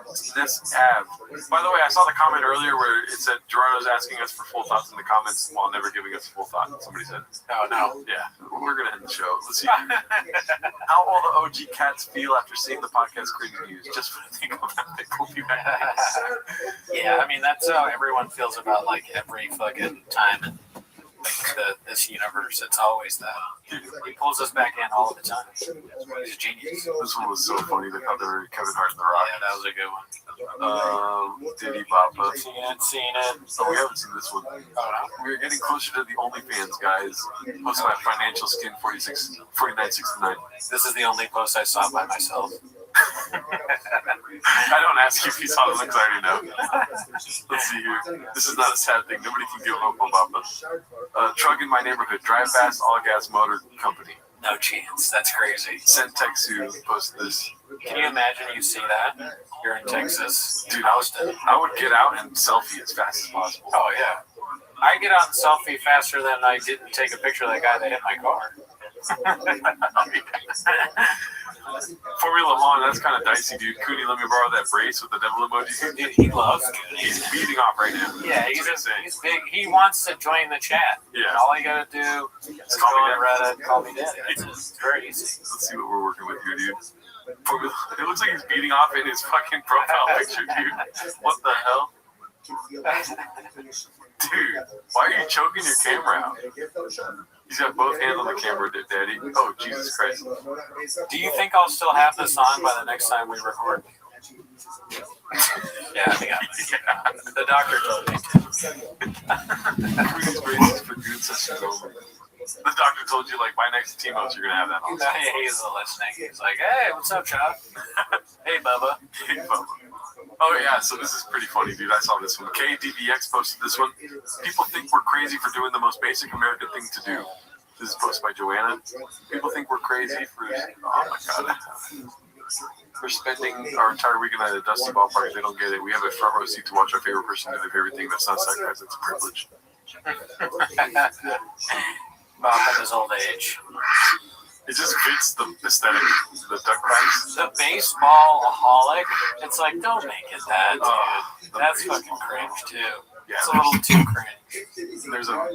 Av. By the way, I saw the comment earlier where it said Gerardo's asking us for full thoughts in the comments while never giving us a full thought. Somebody said. Oh, no. Yeah, we're going to end the show. Let's see. How will the OG cats feel after seeing the podcast Cringe News? Just think about it. We'll be back. Yeah, I mean, that's how everyone feels about, like, every fucking time in this universe. It's always that. He pulls us back in all the time. He's a genius. This one was so funny. They thought they were Kevin Hart and The Rock. Yeah, that was a good one. Diddy Boppa. Seen it. Oh, we haven't seen this one. Oh, no. We're getting closer to the OnlyFans, guys. Posted by Financial Skin 4969. This is the only post I saw by myself. I don't ask you if you saw the links, I already know. Let's see here. This is not a sad thing. Nobody can give up on Boppa. Truck in my neighborhood. Drive fast, all gas motor company. No chance. That's crazy. Centexu posted this. Can you imagine you see that? You're in Texas. Dude, I would get out and selfie as fast as possible. Oh, yeah. I get out and selfie faster than I didn't take a picture of that guy that hit my car. Formula One, that's kind of dicey, dude. Cooney, let me borrow that brace with the devil emoji. Dude, he loves Cooney. He's beating off right now. Yeah, he's big. He wants to join the chat. Yeah. And all you gotta do is Call go me on Reddit, call me daddy. It's very easy. Let's see what we're working with here, dude. It looks like he's beating off in his fucking profile picture, dude. What the hell? Dude, why are you choking your camera out? He's got both hands on the camera, daddy. Oh, Jesus Christ. Do you think I'll still have this on by the next time we record? Yeah, I think I will. Yeah. The doctor told me to. Cooney's braces for good sessions over. The doctor told you, like, by next T-Mo's, you're going to have that on. He's listening. He's like, hey, what's up, Chuck? Hey, Bubba. Hey, Bubba. Oh, yeah, so this is pretty funny, dude. I saw this one. KDVX posted this one. People think we're crazy for doing the most basic American thing to do. This is posted by Joanna. People think we're crazy for, oh, my God. We're spending our entire weekend at a dusty ballpark. They don't get it. We have a front row seat to watch our favorite person do their favorite thing. That's not sacrifice. It's a privilege. Bob in his old age. It just fits the aesthetic, the duck quacks. The baseball-aholic, it's like, don't make it that, dude. That's fucking cringe, too. Yeah, it's a little too cringe.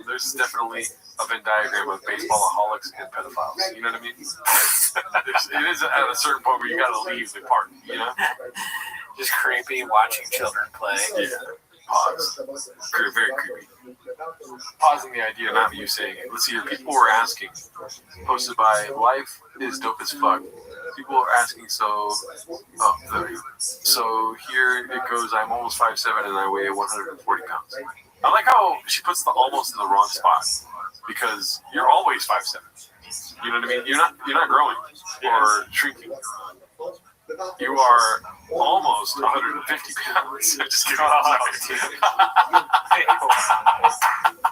There's definitely a Venn diagram of baseball-aholics and pedophiles. You know what I mean? It is at a certain point where you gotta leave the park, you know? Just creepy watching children play. Yeah. Pause. Very creepy. Pausing the idea, not you saying it. Let's see here. People were asking. Posted by Life is Dope as Fuck. People are asking, so there we go. So here it goes. I'm almost 5'7" and I weigh 140 pounds. I like how she puts the almost in the wrong spot because you're always 5'7". You know what I mean? You're not growing or shrinking. You are almost 150 pounds. I'm just kidding.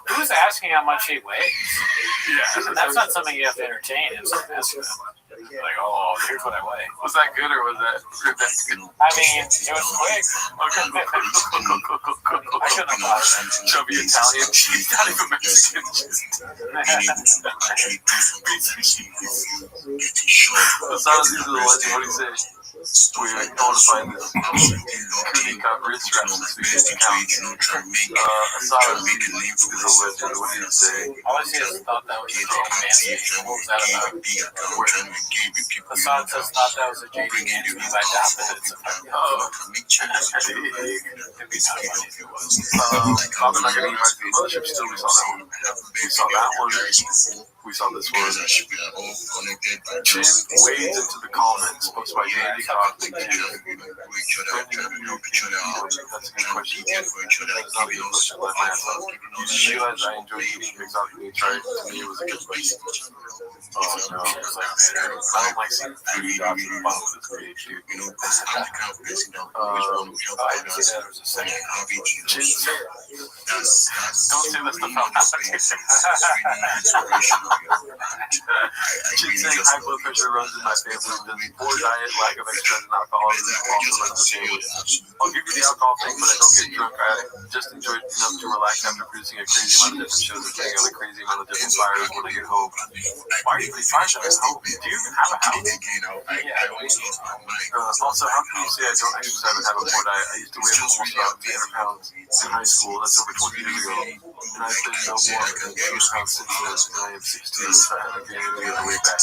Who's asking how much he weighs? Yeah. That's not something you have to entertain. It's like, oh, here's what I weigh. Was that good or was that good? I mean, it was quick. Okay. I shouldn't have thought of that. Chubby Italian. She's not even Mexican. That sounds easy to watch. What do you say? We're going to find this Cootie got wrist wraps this week in town. Asada is a legend. What did he say? Obviously, I thought that was a JD Mansky. What was that about? Hassan says thought that was a JD Mansky. I doubt that it's a fucking. It'd be kind of funny if it was. Probably not gonna eat my mothership still. We saw that one. We saw that one. We saw this one. Jin wades into the comments posted by Andy Coughlin too. That's a good question. That's not a good question. Let my ass up. You realize I enjoy eating exotic meats, right? To me, it was a good question. Oh no, I was like, man, I don't like seeing food drops in the bottom of this page, dude. I didn't see that. There was a second. Jin said, don't say that stuff out loud. Jin saying high blood pressure runs in my family. Poor diet, lack of exercise, and alcoholism also runs the family. I'll give you the alcohol thing, but I don't get drunk. I just enjoy enough to relax after producing a crazy amount of different shows and playing on a crazy amount of different fires when I get home. Why are you putting fires on at home? Do you even have a house? Also, how can you say I don't exercise and have a poor diet? I used to weigh almost about 300 pounds in high school. That's over 20 years ago. And I've been no more than 200 pounds since then. And I am 16, so I haven't gained any of the weight back.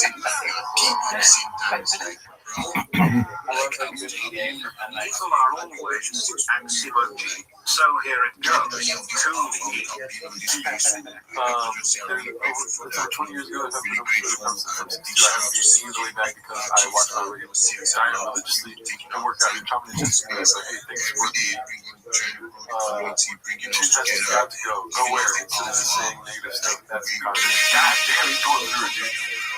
So here it goes. Over 20 years ago, I have been over 200 pounds since I'm 62. I haven't gained any of the weight back because I watch my regular diet religiously and work out. Your competition is good, but hey, thanks for the Jin has got to go. Nowhere. Instead of just saying negative stuff, that's constant. God damn, he's going through it, dude.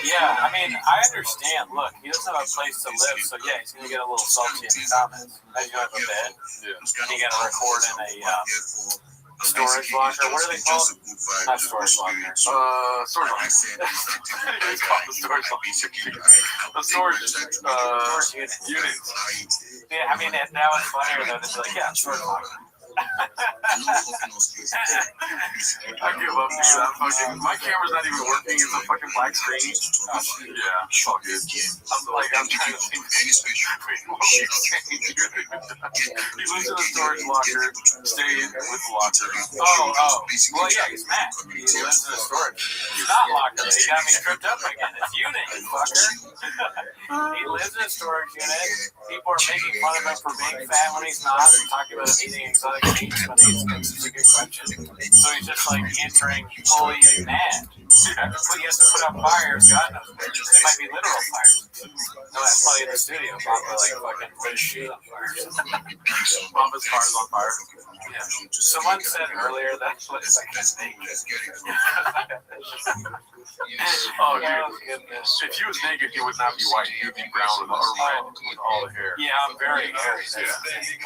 Yeah, I mean, I understand. Look, he doesn't have a place to live, so yeah, he's gonna get a little salty in the comments. Now you have a bed. Yeah. And you gotta record in a storage locker. What are they called? Not storage locker. Storage locker. It's called the storage locker. The storage unit. Yeah, I mean, that was funnier though. To be like, yeah, storage locker. I give up, dude. My camera's not even working. It's a fucking black screen. Yeah, it's all good. I'm trying to think. He lives in a storage locker. Stay with the locker. Oh. Well, yeah, he's mad. He lives in a storage. It's not locker. He got me tripped up again. It's unit, you fucker. He lives in a storage unit. People are making fun of him for being fat when he's not. They're talking about him eating exotic meats when he's it's a good question. So he's just like answering fully mad. But he has to put out fires, God knows. They might be literal fires. No, that's probably in the studio. Papa like fucking lit shit on fire. Papa's car's on fire. Yeah. Someone said earlier that looks like a snake. Oh, dude. If he was naked, he would not be white. He would be brown or red with all the hair. Yeah, I'm very hairy.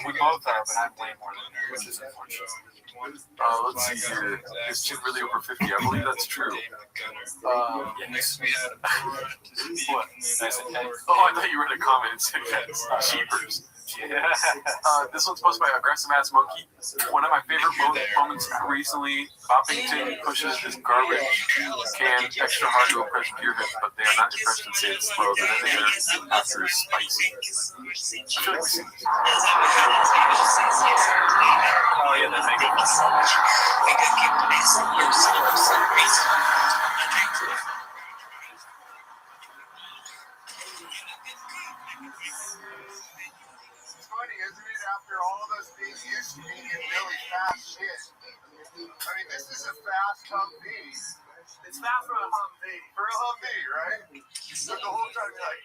We both are, but I'm way more than her, which is unfortunate. Let's see here. Is Jin really over 50? I believe that's true. Yes. What? Oh, I thought you read a comment and said cheapers. Yeah. This one's posted by Aggressive Ass Monkey. One of my favorite moments recently, Boppington pushes his garbage can extra hard to impress gear hip, but they are not impressed and say it's slow. The editor after is spicy. I feel like we've seen this. Oh, yeah, that's like Funny, isn't it? After all those things used to be really fast shit. I mean, this is a fast Humvee. It's fast for a Humvee. For a Humvee, right? So the whole time you're like,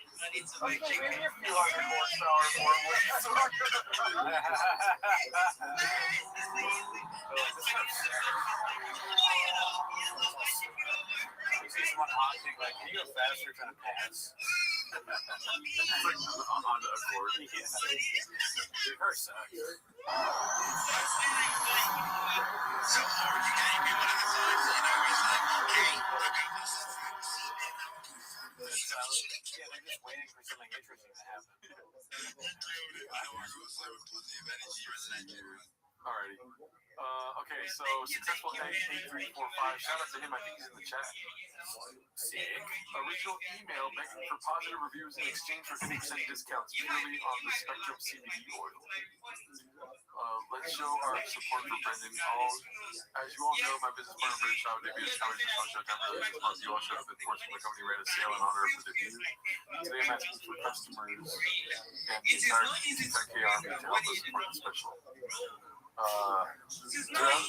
okay, maybe a few hundred horsepower more would you see someone honking, like, can you go faster trying to pass? It's like a Honda Accord. Yeah. Dude, her sucks. Yeah, they're just waiting for something interesting to happen. Alrighty. Okay, so successful A8345. Shout out to him. I think he's in the chat. Sick. Original email begging for positive reviews in exchange for 50% discounts purely on the Spectrum CBD oil. Let's show our support for Brendan. As you all know, my business partner British Show debuted a television show time earlier this month. You all showed up in force when the company ran a sale in honor of the debut. Today I'm asking for customers and the entire KR army to help us support the special. Today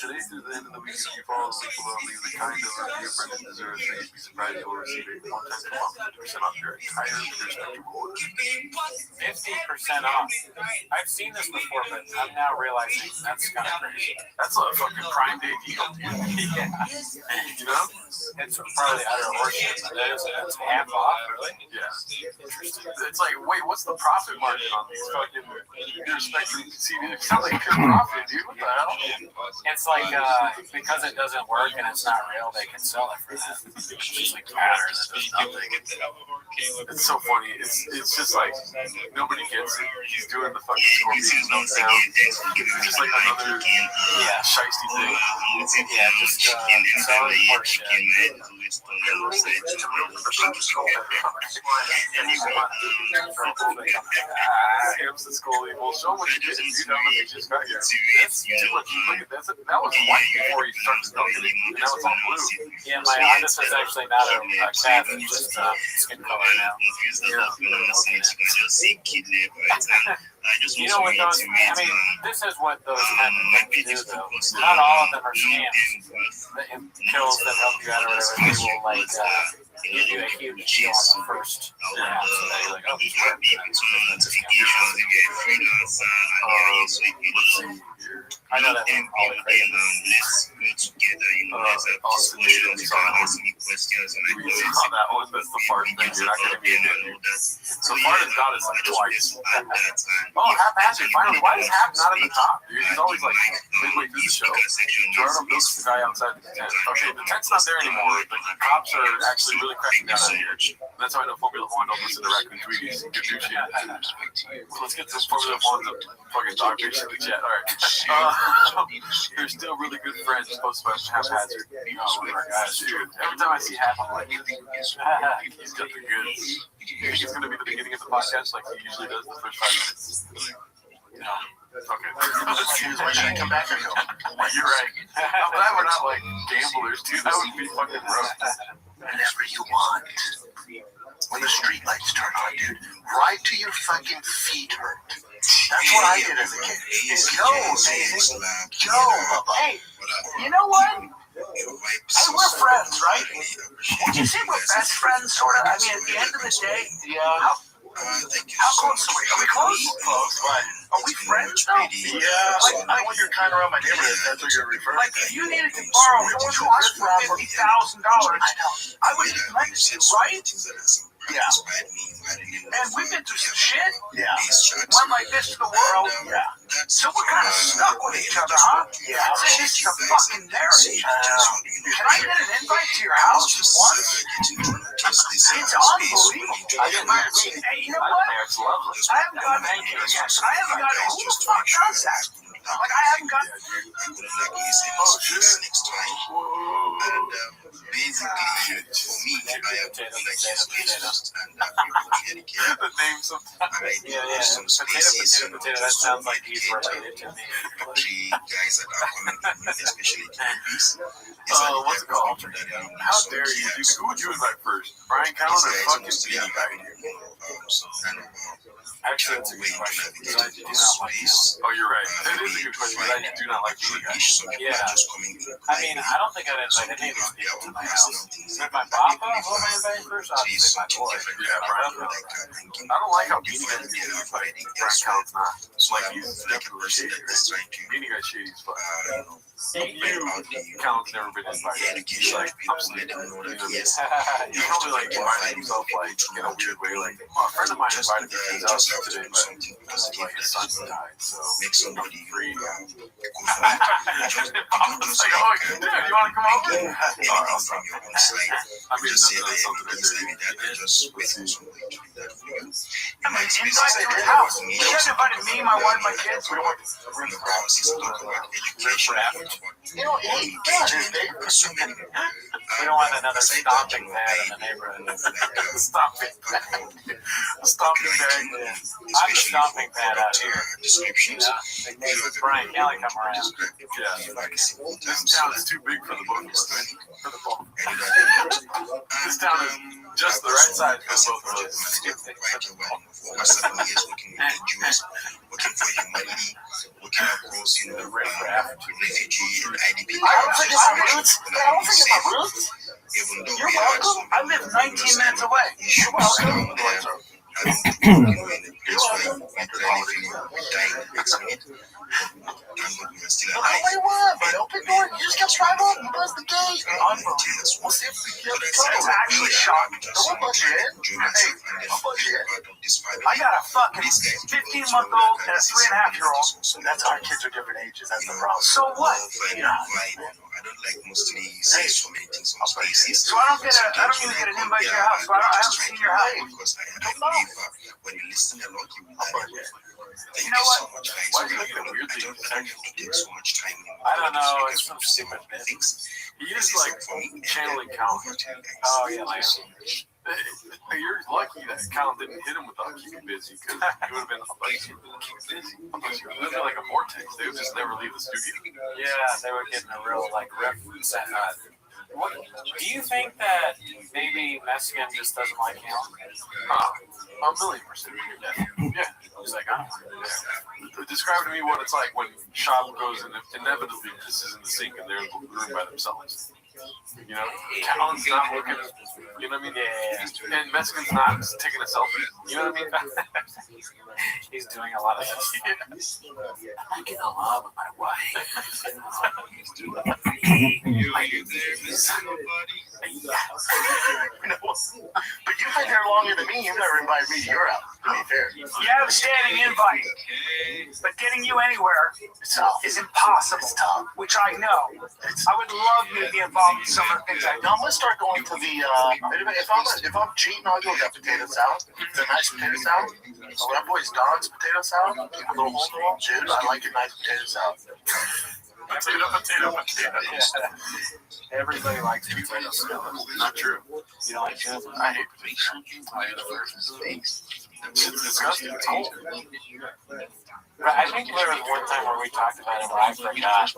through the end of the week, if you follow the link below and leave the kind of review Brendan deserves, you'd be surprised you will receive a one-time coupon 50% off your entire Pure Spectrum order. 50% off. I've seen this before, but I'm now realizing that's kind of crazy. That's a fucking Prime Day deal, dude. Yeah. You know? It's probably utter horseshit. It's half off, really? Yeah. Interesting. It's like, wait, what's the profit margin on these fucking Pure Spectrum CBD? It sounds like pure profit, dude. What the hell? It's like, because it doesn't work and it's not real, they can sell it for that. It's just like powder that does nothing. It's so funny. It's just like, nobody gets it. He's doing the fucking Scorpions no sound. It's just like another shiesty thing. Yeah, just selling horseshit. Amps the skull evil. Show what you did. You know what you just got here. That's too much. Look at that. That was white before he started smoking it. And now it's all blue. Yeah, my artist is actually not a cat, it's just skin color now. You know what those, I mean, this is what those kind of things do, though. Not all of them are scams. The pills that help you out or whatever, they will, like, give you a huge deal on the first round. So they're like, oh, this works. I know that one, all the crazy. Austin Native on that one. That's the fart thing. You're not going to be in there. So far has got us like twice. Oh, Hap has it finally. Why is Hap not at the top, dude? He's always like midway through the show. Gerardo Milk's the guy outside the tent. Okay, the tent's not there anymore. The cops are actually really cracking down on here. That's how I know Formula One don't listen to Raccoon Tweeties. Good news shit. Let's get this Formula One to fucking dog bitch in the chat. Alright. They're still really good friends. Supposed to be haphazard. Oh my gosh, dude. Every time I see Hap, I'm like, he's got the goods. You think it's going to be the beginning of the podcast like he usually does the first 5 minutes? No. Okay. Why should I come back or no? You're right. I'm glad we're not like gamblers, dude. That would be fucking rough. Whenever you want. When the street lights turn on, dude, right to your fucking feet hurt. That's what I did as a kid. Joe, amazing. Joe, hey, you know what? Hey, we're friends, right? Would you say we're best friends, sort of? I mean, at the end of the day, how close are we? Are we close? Close, but are we friends, though? Yeah, like, I know you're kind of around my neighborhood, if that's what you're referring to. Like, if you needed to borrow $50,000, I would lend it to you, right? Yeah. And we've been through some shit. Yeah. One like this to the world. Yeah. So we're kind of stuck with each other, huh? Yeah. I'd say this is a fucking marriage. Can I get an invite to your house once? It's unbelievable. Hey, you know what? I haven't gotten who the fuck does that? Like, I haven't gotten. Oh, shit. Basically, for me, I have like the name sometimes. Potato. That sounds like he's related to me. guys that are coming from me, especially Canadians. What's it called? How dare you? Who would you invite first? Brian Cowan or fucking Beanie Bag? Actually, that's a good question. Because I do not like him. Oh, you're right. That is a good question, but I do not like Beanie Bag. Yeah. I mean, I don't think I'd invite any of these people to my house. If my papa, who am I inviting first? Obviously, my boy. Yeah, Brian. I don't like how Beanie Bag is like Brian Cowan's not. Like, he's definitely shady. Beanie Guy's shady as fuck. Cowan's never been invited. He's like, I'm sleeping. He's probably like inviting himself like in a weird way. you're like, well, a friend of mine invited me to his house today, but like his son died, so I'm free. I was like, oh, dude, you want to come over? I mean, that's something I I mean, inside your house. You guys invited me, my wife, my kids. We don't want We don't want another stomping pad in the neighborhood. stomping pad. Stomping pad. I'm the stomping pad out here. Brian Kelly come around. Yeah. This town is too big for the both of us. For the both. This town is just the right size for the both of us. Working for humanity, working across, refugee and IDP. I don't think it's my roots. Even though You're welcome. I live 19 minutes away. You're welcome. Open door. You just get right on. He does the gate. We'll see if we get it's actually shocking. Don't budge in. Hey, don't budge in. I got a fucking 15-month-old and a 3.5-year-old. That's our kids are different ages. That's the problem. So what? You know. I don't like mostly say so many things on spaces. So I don't even get an invite to your house. So I haven't seen your house. Because I believe when you listen a lot, you will learn. You know what? So much I don't take so much time. I don't know. It's some stupid things. He is like channeling Count. Oh, yeah, like. You're lucky that Count didn't hit him without keeping busy, because he would have been like, keep busy. It would have been like a vortex. They would just never leave the studio. Yeah, they were getting a real like rep. What do you think that maybe Mexican just doesn't like him? A million percent. Yeah. He's like, I don't know. Describe to me what it's like when Shab goes and inevitably pisses in the sink and they're in the room by themselves. You know, Callan's not looking, you know what I mean? Yeah. And Mexican's not taking a selfie. You know what I mean? He's doing a lot of this. I'm getting along with my wife. But you've been here longer than me. You've never invited me to your house. To be fair. You have a standing invite, but getting you anywhere is impossible. It's tough, which I know. I would love you to be involved in some of the things I do. Now I'm gonna start going to the. If I'm cheating, I'll go get potato salad. It's a nice potato salad. So that boy's Don's potato salad. A little hole in the wall. Dude, I like a nice potato salad. Potato. Everybody likes potato salad. Not true. You don't like potato salad? I hate potato salad. It's disgusting. It's cold. But I think there was one time where we talked about it where I forgot.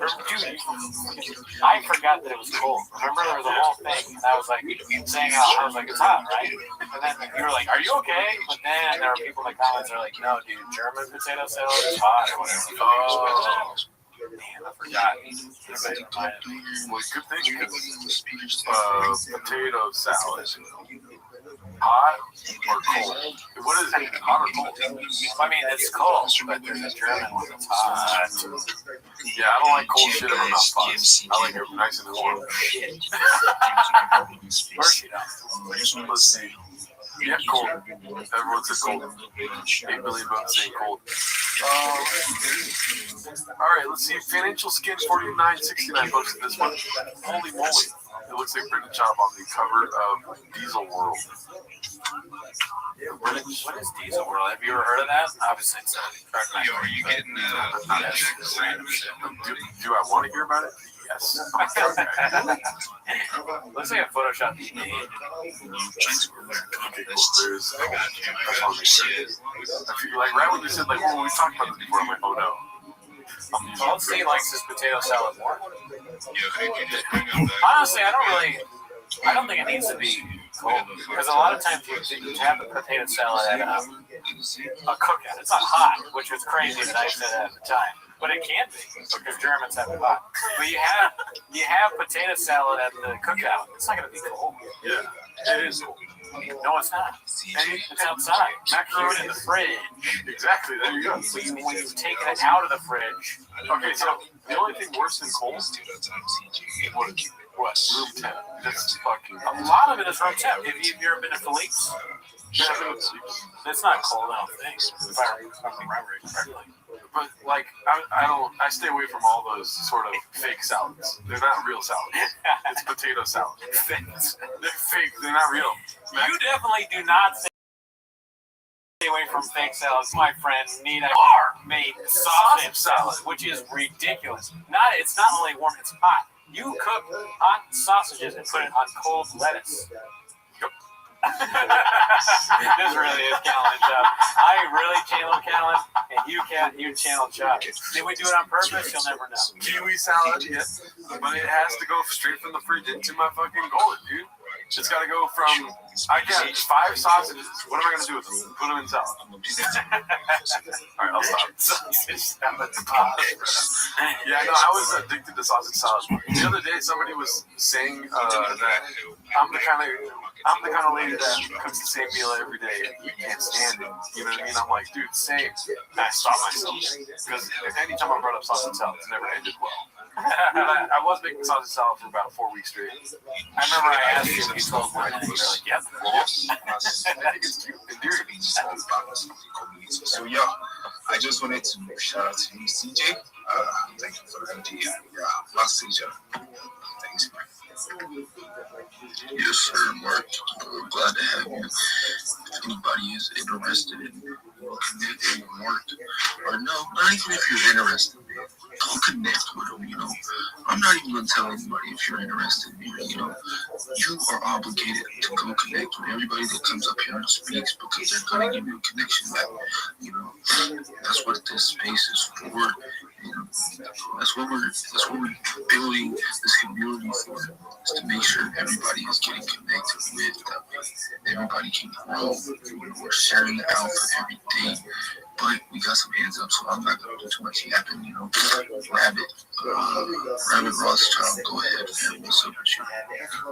I forgot that it was cold. Remember there was a whole thing and I was like saying I was like, it's hot, right? And then you were like, are you okay? But then there were people in the comments that are like, no, dude, German potato salad is hot or whatever. Oh. Man, I forgot. Well, good thing because potato salad. Hot or cold? What is it? Hot or cold? I mean, it's cold, but there's a German one that's hot. Yeah, I don't like cold shit if I'm not fun. I like it nice and warm. First, you know. Let's see. Yeah, cold. Everyone says cold. 8 billion votes saying cold. Alright, let's see. Financial Skin 4969 posted this one. Holy moly. It looks like Brendan Schaub on the cover of Diesel World. What is Diesel World? Have you ever heard of that? Obviously, it's not. Are you getting Do I want to hear about it? Yes. Looks like a Photoshop you made. Okay, cool. There's, I feel like right when you said, like, well, we talked about this before, I'm like, oh no. Well, C likes his potato salad more. Honestly, I don't think it needs to be cold. Because a lot of times you have the potato salad at a cookout. It's not hot, which was crazy that I said at the time. But it can be, because Germans have it hot. But you have potato salad at the cookout. It's not going to be cold. Yeah, it is cold. No, it's not. It's outside. Macaroni in the fridge. Exactly, there you go. When you've taken it out of the fridge. Okay, so the only thing worse than cold, what? Room temp. That's fucking. A lot of it is room temp. Have you ever been to Philippe's? It's not cold, I don't think. If I remember correctly. But like, I stay away from all those sort of fake salads. They're not real salads. It's potato salad. They're fake. They're not real. You definitely do not stay away from fake salads. My friend Nina made sausage salad, which is ridiculous. It's not only warm, it's hot. You cook hot sausages and put it on cold lettuce. This really is Callan Chubb. I really channel Callan, and you channel Chubb. Did we do it on purpose? You'll never know. Kiwi salad, yes. But it has to go straight from the fridge into my fucking gullet, dude. It's got to go from, I got 5 sausages. What am I going to do with them? Put them in salad. All right, I'll stop. Yeah, no, I was addicted to sausage salad. The other day, somebody was saying that I'm the kind of lady that cooks the same meal every day. You can't stand it. You know what I mean? I'm like, dude, same. I stopped myself. Because anytime I brought up sausage salad, it's never ended well. I was making sausage salad for about 4 weeks straight. I remember I asked you if you told mine, and you were like, yep. I think it's cute. Endearing. So yeah, I just wanted to shout out to you, CJ. Thank you for the idea. Last CJ. Thanks, man. Yes, sir, Mark. Glad to have you. If anybody is interested in connecting with Mark, or no, not even if you're interested, go connect with him, you know. I'm not even going to tell anybody if you're interested, you know. You are obligated to go connect with everybody that comes up here and speaks because they're going to give you a connection back, you know. That's what this space is for. You know, that's what we're building this community for, is to make sure everybody is getting connected with, everybody can grow. We're sharing the alpha every day, but we got some hands up, so I'm not going to do too much yapping, you know. Rabbi Rothschild, go ahead, man. What's up with you?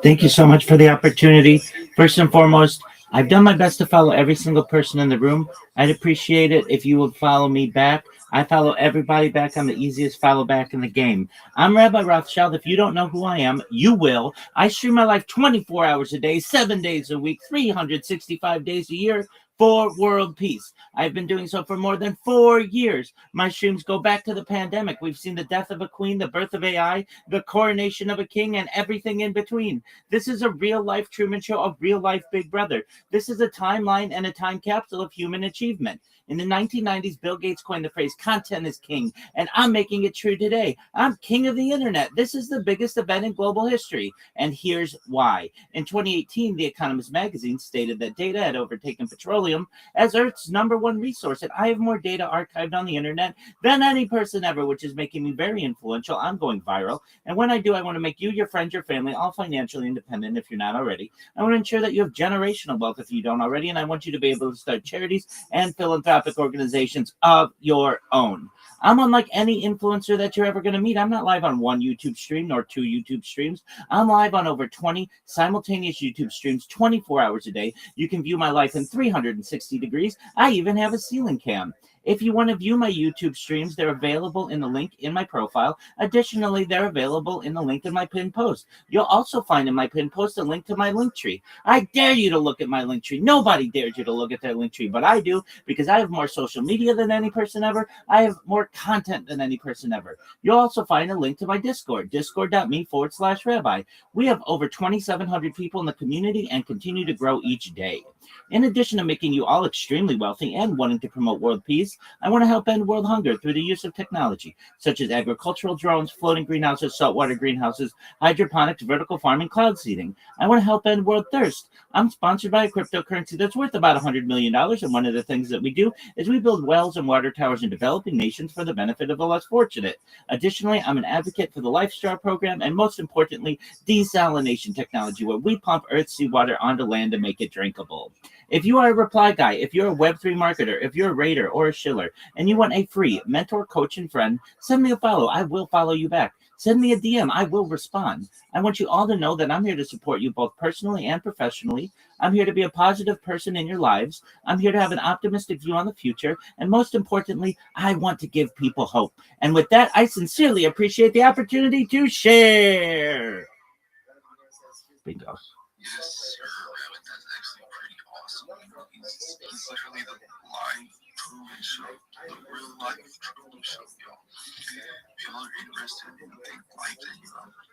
Thank you so much for the opportunity. First and foremost, I've done my best to follow every single person in the room. I'd appreciate it if you would follow me back. I follow everybody back. I'm the easiest follow back in the game. I'm Rabbi Rothschild. If you don't know who I am, you will. I stream my life 24 hours a day, 7 days a week, 365 days a year for world peace. I've been doing so for more than 4 years. My streams go back to the pandemic. We've seen the death of a queen, the birth of AI, the coronation of a king, and everything in between. This is a real-life Truman Show, a real-life Big Brother. This is a timeline and a time capsule of human achievement. In the 1990s, Bill Gates coined the phrase, content is king, and I'm making it true today. I'm king of the internet. This is the biggest event in global history, and here's why. In 2018, The Economist magazine stated that data had overtaken petroleum as Earth's #1 resource, and I have more data archived on the internet than any person ever, which is making me very influential. I'm going viral, and when I do, I want to make you, your friends, your family, all financially independent if you're not already. I want to ensure that you have generational wealth if you don't already, and I want you to be able to start charities and philanthropic organizations of your own. I'm unlike any influencer that you're ever going to meet. I'm not live on 1 YouTube stream nor 2 YouTube streams. I'm live on over 20 simultaneous YouTube streams 24 hours a day. You can view my life in 360 degrees. I even have a ceiling cam. If you want to view my YouTube streams, they're available in the link in my profile. Additionally, they're available in the link in my pinned post. You'll also find in my pinned post a link to my link tree. I dare you to look at my link tree. Nobody dares you to look at their link tree, but I do, because I have more social media than any person ever. I have more content than any person ever. You'll also find a link to my Discord, discord.me/Rabbi. We have over 2,700 people in the community and continue to grow each day. In addition to making you all extremely wealthy and wanting to promote world peace, I want to help end world hunger through the use of technology, such as agricultural drones, floating greenhouses, saltwater greenhouses, hydroponics, vertical farming, cloud seeding. I want to help end world thirst. I'm sponsored by a cryptocurrency that's worth about $100 million, and one of the things that we do is we build wells and water towers in developing nations for the benefit of the less fortunate. Additionally, I'm an advocate for the LifeStar program, and most importantly, desalination technology, where we pump Earth's seawater onto land to make it drinkable. If you are a reply guy, if you're a Web3 marketer, if you're a raider or a shiller, and you want a free mentor, coach, and friend, send me a follow. I will follow you back. Send me a DM. I will respond. I want you all to know that I'm here to support you both personally and professionally. I'm here to be a positive person in your lives. I'm here to have an optimistic view on the future. And most importantly, I want to give people hope. And with that, I sincerely appreciate the opportunity to share. Bingo. Yes, sir. That's actually pretty awesome. You He's literally the live Truman Show, the real life Truman Show, y'all. If y'all are interested in things like that,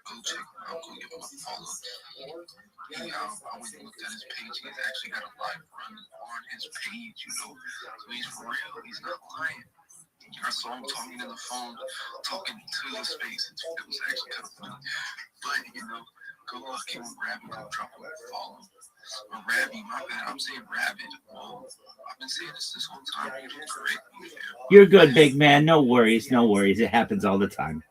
go check him out, go give him a follow. I went and looked at his page. He's actually got a live run on his page, So he's for real. He's not lying. I saw him talking in the phone, talking to the space. It was actually kind of funny. But, go look him with Rabbi, go drop him a follow. Or Rabbi, my bad. I'm saying Rabbit. Well, I've been saying this whole time. You don't correct me. You're good, big man. No worries. No worries. It happens all the time.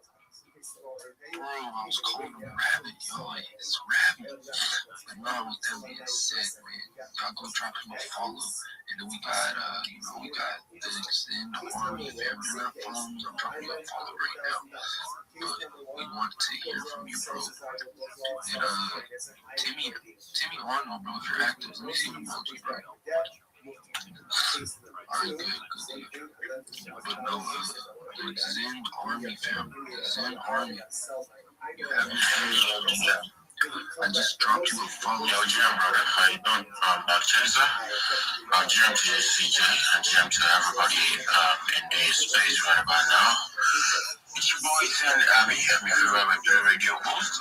Bro, I was calling him Rabbit, y'all. It's Rabbit. But now with that being said, man, y'all go drop him a follow. And then we got the Zen Army family. They're not following me. I'm dropping you a follow right now. But we wanted to hear from you, bro. And Timmy Arnold, bro, if you're active, let me see an emoji, bro. Alright, good. But no, Zen Army family. Zen Army. You haven't heard from them. I just dropped you a follow. Yo, GM, brother. How you doing? Back Chaser. GM to CJ and GM to everybody in the space right about now. It's your boy, Zen Abby. I'm your favorite radio host.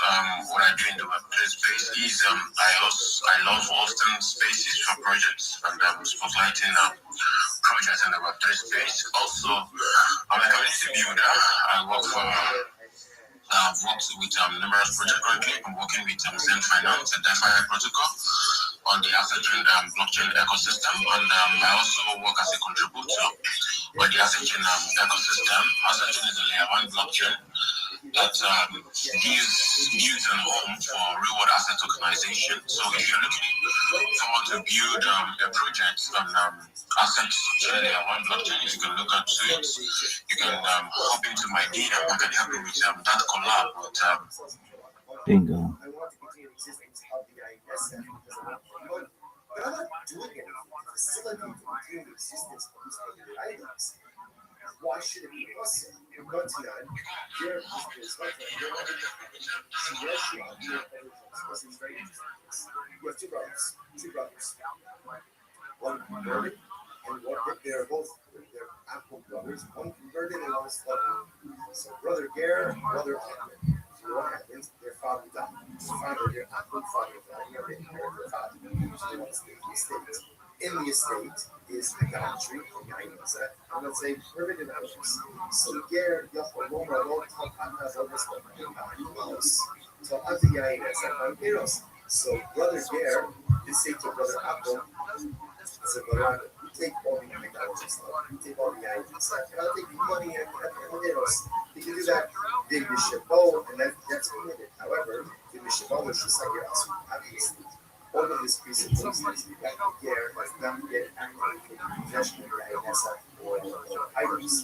What I do in the Web3 space is I love hosting spaces for projects and spotlighting projects in the Web3 space. Also, I'm a community builder. I work for I've worked with numerous projects currently. I'm working with Zen Finance, a DeFi protocol on the asset-chain blockchain ecosystem, and I also work as a contributor on the asset-chain ecosystem. Asset-chain is a layer 1 blockchain that builds a home for real-world asset tokenization. So if you're looking forward to build a project on asset-chain layer 1 blockchain, you can look up to it. You can hop into my DM. I can help you with that collab with Bingo. But I'm not doing anything to facilitate the continued existence of these other items. Why should it be us? You're going to none. You're you have two brothers. One converted and one they're both they're Apple brothers. One converted and one is loved. So brother Gare and brother Ahmed. So what happens? Their father died. Their Apple father died. They inherit their father. So they want to stay in the estate. In the estate is idolatry, I'm going to say primitive idols. So Gare, so brother Gare, they say to brother Apple, so brother, you take all the idolatry stuff, you take all the idols stuff, and I'll take the money and Eros. You can do that, Big Mishabot, and that's permitted. However, the Mishabot is just like your house, obviously. All of this presupposes that Gare has not yet activated possession of the INS or items.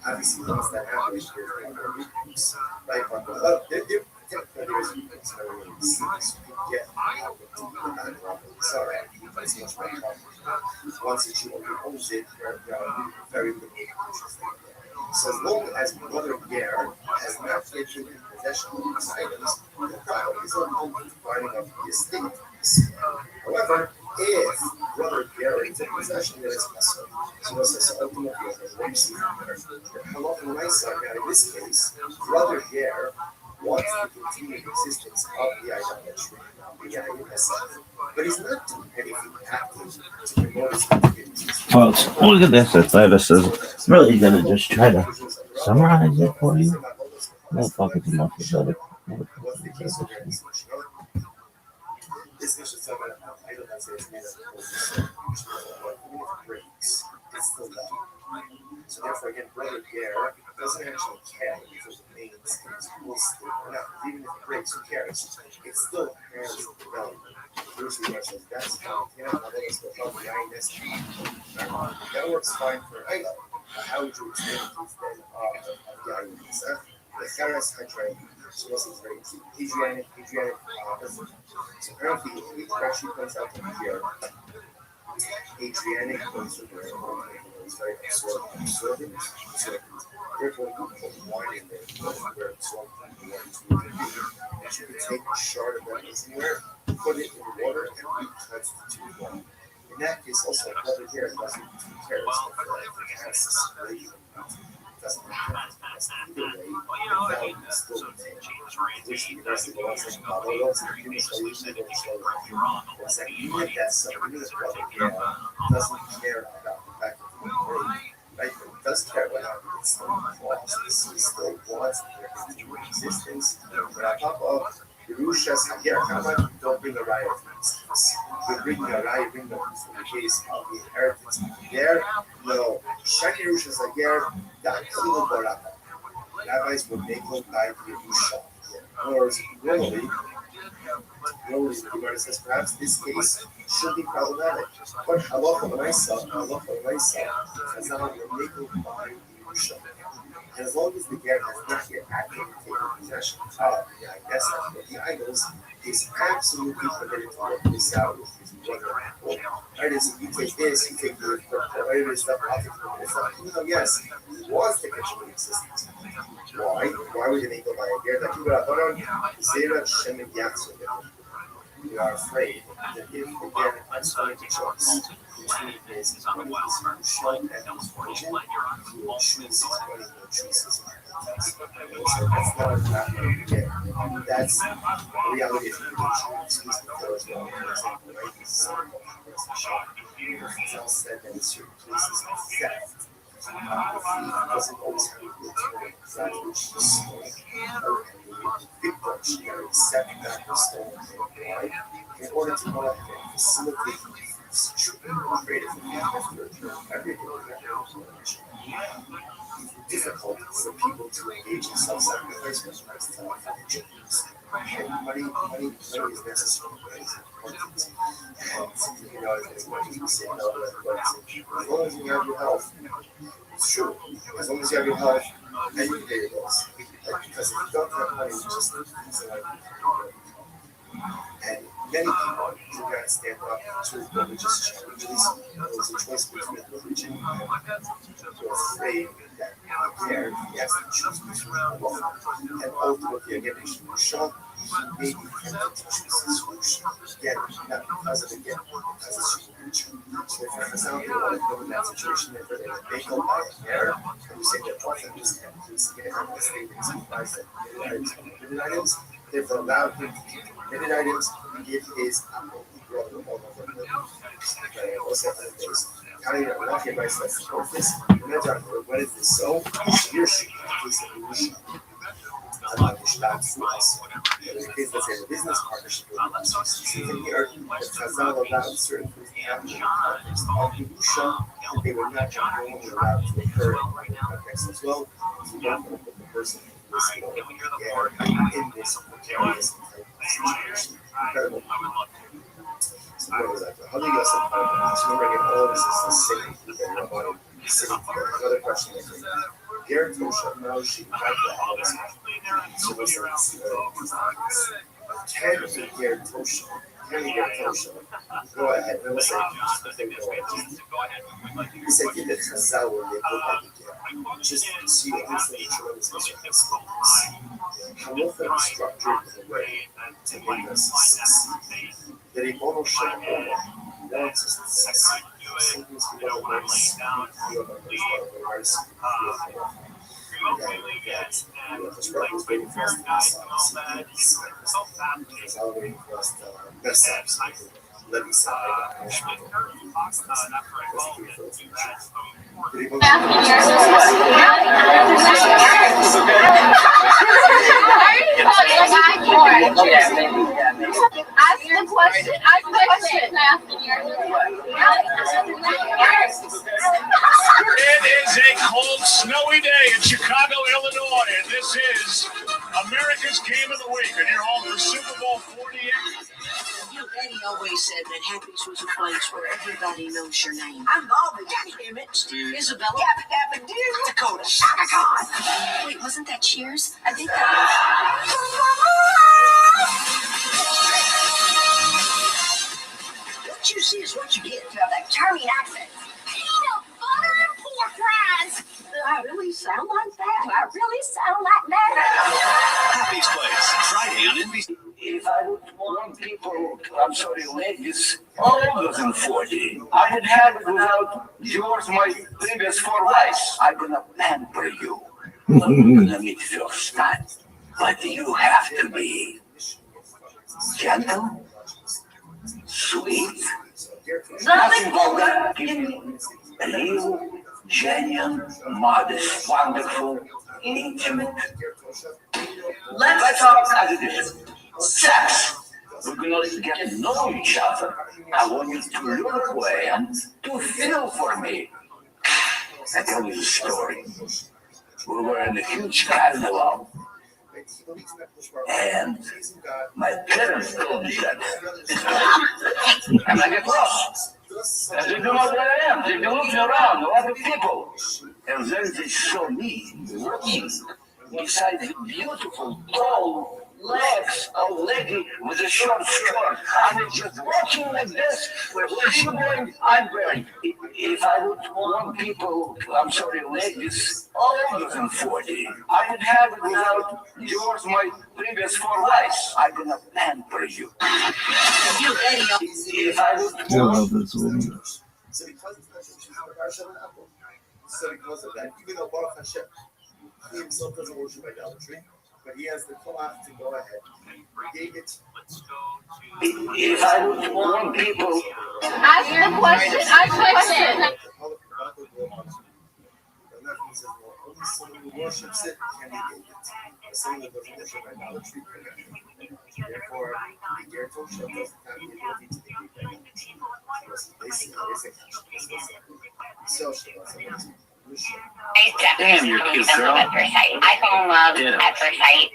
Obviously, once that happens, there's going to be recourse, right? But there is recourse. So you can get sorry, it's much more complicated. Once that you owns it, you're very limited interest in there. So as long as Brother Gare has not yet taken possession of these items, the file is unable to finding of the estate. However, if Brother Gare is in possession, then it's possible. So it's ultimately what you see hello from my side now. In this case, Brother Gare wants to continue the existence of the idolatry, the INS, but he's not doing anything active to promote his continued existence. Folks, look at this athleticism. I'm really gonna just try to summarize it for you. Motherfuckers are not pathetic. This is just something I don't say it's made of breaks. It's still not. So therefore, again, Brother Gare doesn't actually care because it remains in his full state or not. Even if it breaks, who cares? It's still inherently development. Bruce says that's how the INS. That works fine for I. How would you explain it instead of the INS? The Ferris Hydride. So this is very Adriatic. So apparently, it actually points out to here. Adriatic points to where it's very absorbent. Therefore, you put wine in there, where absorbent you can take a shard of that anywhere, put it in water, and reconstitute wine. In that case, also, brother here doesn't care. Doesn't matter. Either way, the value is still retained. Which the rest of the ones that follow those, and you so usually don't show them. It's like, even if that's so, even if brother here doesn't care about the fact that they're great, right? But he does care about how it's still lost. He still wants their continued existence. But on top of Yerusha's Hager, how about don't bring a riot from this case? But bringing a riot, bring them from the case of the inheritance. There, no. Shek Yerusha's Hager, that Kilo Baraka. Rabbis would make them by Yerusha. In other words, normally, the Gemara says perhaps this case should be problematic. But halacha l'maisa, Chazal will make them by Yerusha. And as long as the Ger has not yet actively taken possession of the guess that's what the idols is absolutely permitted to work this out with his brother. Right? Is if you take this, you take the other stuff, I'll take the stuff. Even though, yes, it was technically existent. Why? Why would they make them by a Ger? Like you got Zera Shem Yatsu. We are afraid that if the Ger is going to choice between his Yerusha and his virgin, he will choose his wedding, he will choose his inheritance. So that's not a matter of Ger. That's the reality if you can choose his before as well. For example, right? This is something called Chazal said that in certain cases of theft, the thief doesn't always have to return that which he stole. And the victim should accept that the stolen thing. Why? In order to go ahead and facilitate the thief's afraid of the thief to return everything that they it's difficult for people to engage in self-sacrifice when it comes to financial needs. And money is necessary, money is important. And as much as we say no, but as long as you have your health, it's true. As long as you have your health, then you can pay your bills. Because if you don't have money, you just easily and many people do not stand up to religious challenges. There's a choice between religion and you're afraid that there he has to choose between Allah. And ultimately, again, Yerusha, he may be tempted to choose his solution. Again, not because of it, because it's human nature. So if you're Chazal, you want to go in that situation, if they go by a hair, and you say that both of these entities get out of the state that implies that forbidden items, they've allowed him to keep forbidden items, give his brother all of them. What's that other things? Counting that lucky advice that support this, when is this so? You're shooting at least in the issue. In the case, let's say, the business partnership with even here, that Chazal allowed certain things to happen in the context of Yerusha, that they were not normally allowed to occur in the context as well. So you don't want to put the person in this precarious situation. Incredible. So what was that? How do you guys remember again, all of this is the same group and Rabbi sitting together. Another question I think. Garrett Tosha, now she got the hours. So what's that? Can Garrett Tosha? Go ahead. Let's say, he said, give it Chazal when they look at it. Just see what this is tremendous Halacha is structured in a way to make us succeed. The Ribono Shel Olam wants us to succeed. Sometimes we want to very smooth feel of others, want to very smooth feel of others. The struggle is waiting for us to mess up. Because I'm waiting for us to mess up. So let me say, Ask the question. It is a cold, snowy day in Chicago, Illinois, and this is America's Game of the Week, and you're home for Super Bowl 48. Eddie always said that Happy's was a place where everybody knows your name. I'm Bobby. Emmett, Isabella, Dakota, Shaka Khan. Wait, wasn't that Cheers? I think that was. What you see is what you get. You have that charming accent. Peanut butter and pork rinds. Do I really sound like that? Do I really sound like that? Happy's Place, Friday on NBC. If I would want people, I'm sorry, ladies, older than 40. I would have it without yours, my previous 4 wives. I'm gonna pamper you. We're gonna meet first time. But you have to be gentle, sweet, nothing vulgar. Real, genuine, modest, wonderful, intimate. Let's talk as it is. Sex. We're gonna get to know each other. I want you to look away and to feel for me. I tell you a story. We were in a huge carnival, and my parents told me that I'm gonna get lost. And they don't know where I am. They look around, a lot of people. And then they saw me walking beside the beautiful, tall legs of lady with a short skirt. I was just walking like this. Where she going, I'm going. If I would want people, ladies older than 40, I would have it without yours, my previous 4 wives. I'm gonna pamper you. If I would I love this woman. So because it's not she's not a parsha of an apple. So because of that, even though Baruch Hashem, he himself doesn't worship idolatry, but he has the koach to go ahead. He gave it. If I would want people. Ask the question. Ask the question. Nothing says, well, only someone who worships it can negate it. But someone that doesn't worship idolatry can. Therefore, the Gerto Shem doesn't have the ability to negate idolatry. They say, so Damn, you're cute, girl. At first sight. I fall in love at first sight.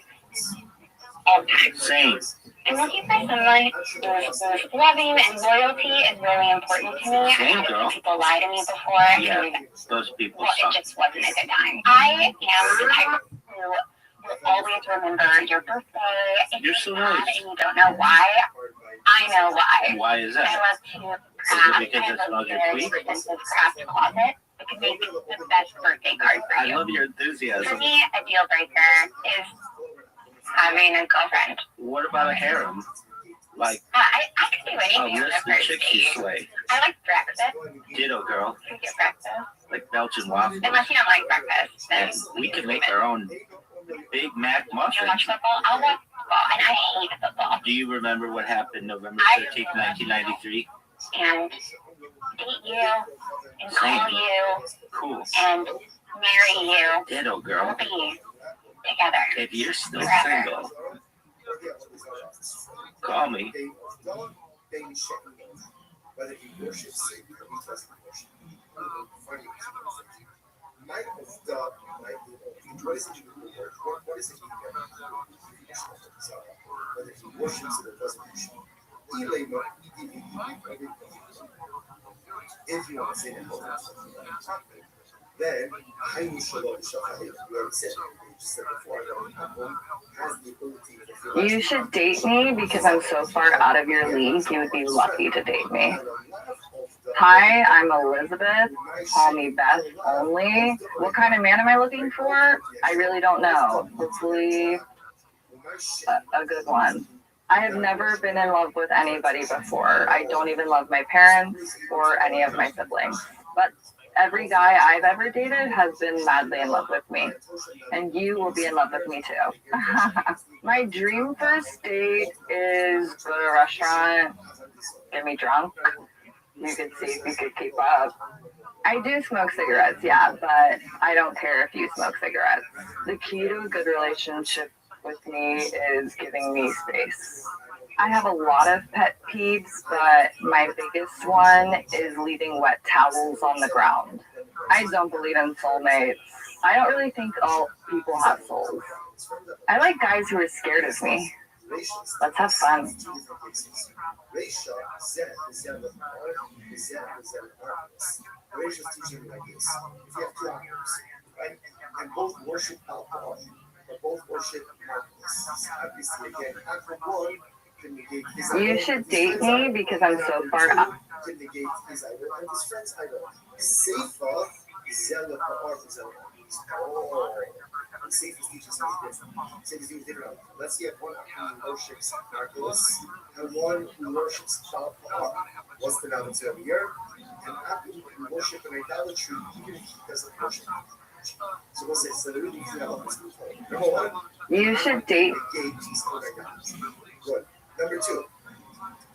All the time. Same. I'm looking for someone who's loving, and loyalty is really important to me. Same, I've girl. had people lie to me before. Yeah, And, those people well, suck. it just wasn't a good time. I am the type who will always remember your birthday. If You're so you're sad nice. and you don't know why, I know why. Why is I that? love to craft. because I it love smells your your feet? extensive craft closet. It can make the best birthday card for I you. love your For enthusiasm. me, a deal breaker is having a girlfriend. What about a harem? Like I can do a anything on list the of first chicks you date. slay. I like breakfast. Ditto, girl. We get breakfast. Like Belgian waffles. Unless you don't like breakfast, then And we can make our own Big Mac you watch muffins. football. I'll watch football, and I hate football. Do you remember what happened November 13th, 1993? And date you, and call you, Cool. and marry you. Ditto, We'll girl. be together. If you're still Forever. single, call me. Whether he worships it or he doesn't worship it. What is it he whether he worships it or doesn't worship it. If you want to say that, then we already said before, has the ability to You should date me because I'm so far out of your league. You would be lucky to date me. Hi, I'm Elizabeth. Call me Beth only. What kind of man am I looking for? I really don't know. Hopefully, a good one. I have never been in love with anybody before. I don't even love my parents or any of my siblings. But every guy I've ever dated has been madly in love with me. And you will be in love with me too. My dream first date is go to a restaurant, get me drunk. You can see if you could keep up. I do smoke cigarettes, yeah, but I don't care if you smoke cigarettes. The key to a good relationship with me is giving me space. I have a lot of pet peeves, but my biggest one is leaving wet towels on the ground. I don't believe in soulmates. I don't really think all people have souls. I like guys who are scared of me. Let's have fun. Ratios teaching like this. If you have 2 hours, right, and both worship alcohol, or both worship darkness, obviously, again, alcohol can negate his idol. You should date me because I'm so far up. Can negate his idol and his friend's idol. Safer, zealot, or zealot. Oh, The safest teacher says this. Safest teacher did it. Let's see if one who worships Narcolis and one who worships Baal. What's the knowledge of the year? And after who worship an idolatry, even if he doesn't worship. So we'll say, so the reading is about this. Number one, You should date. Good. Number two,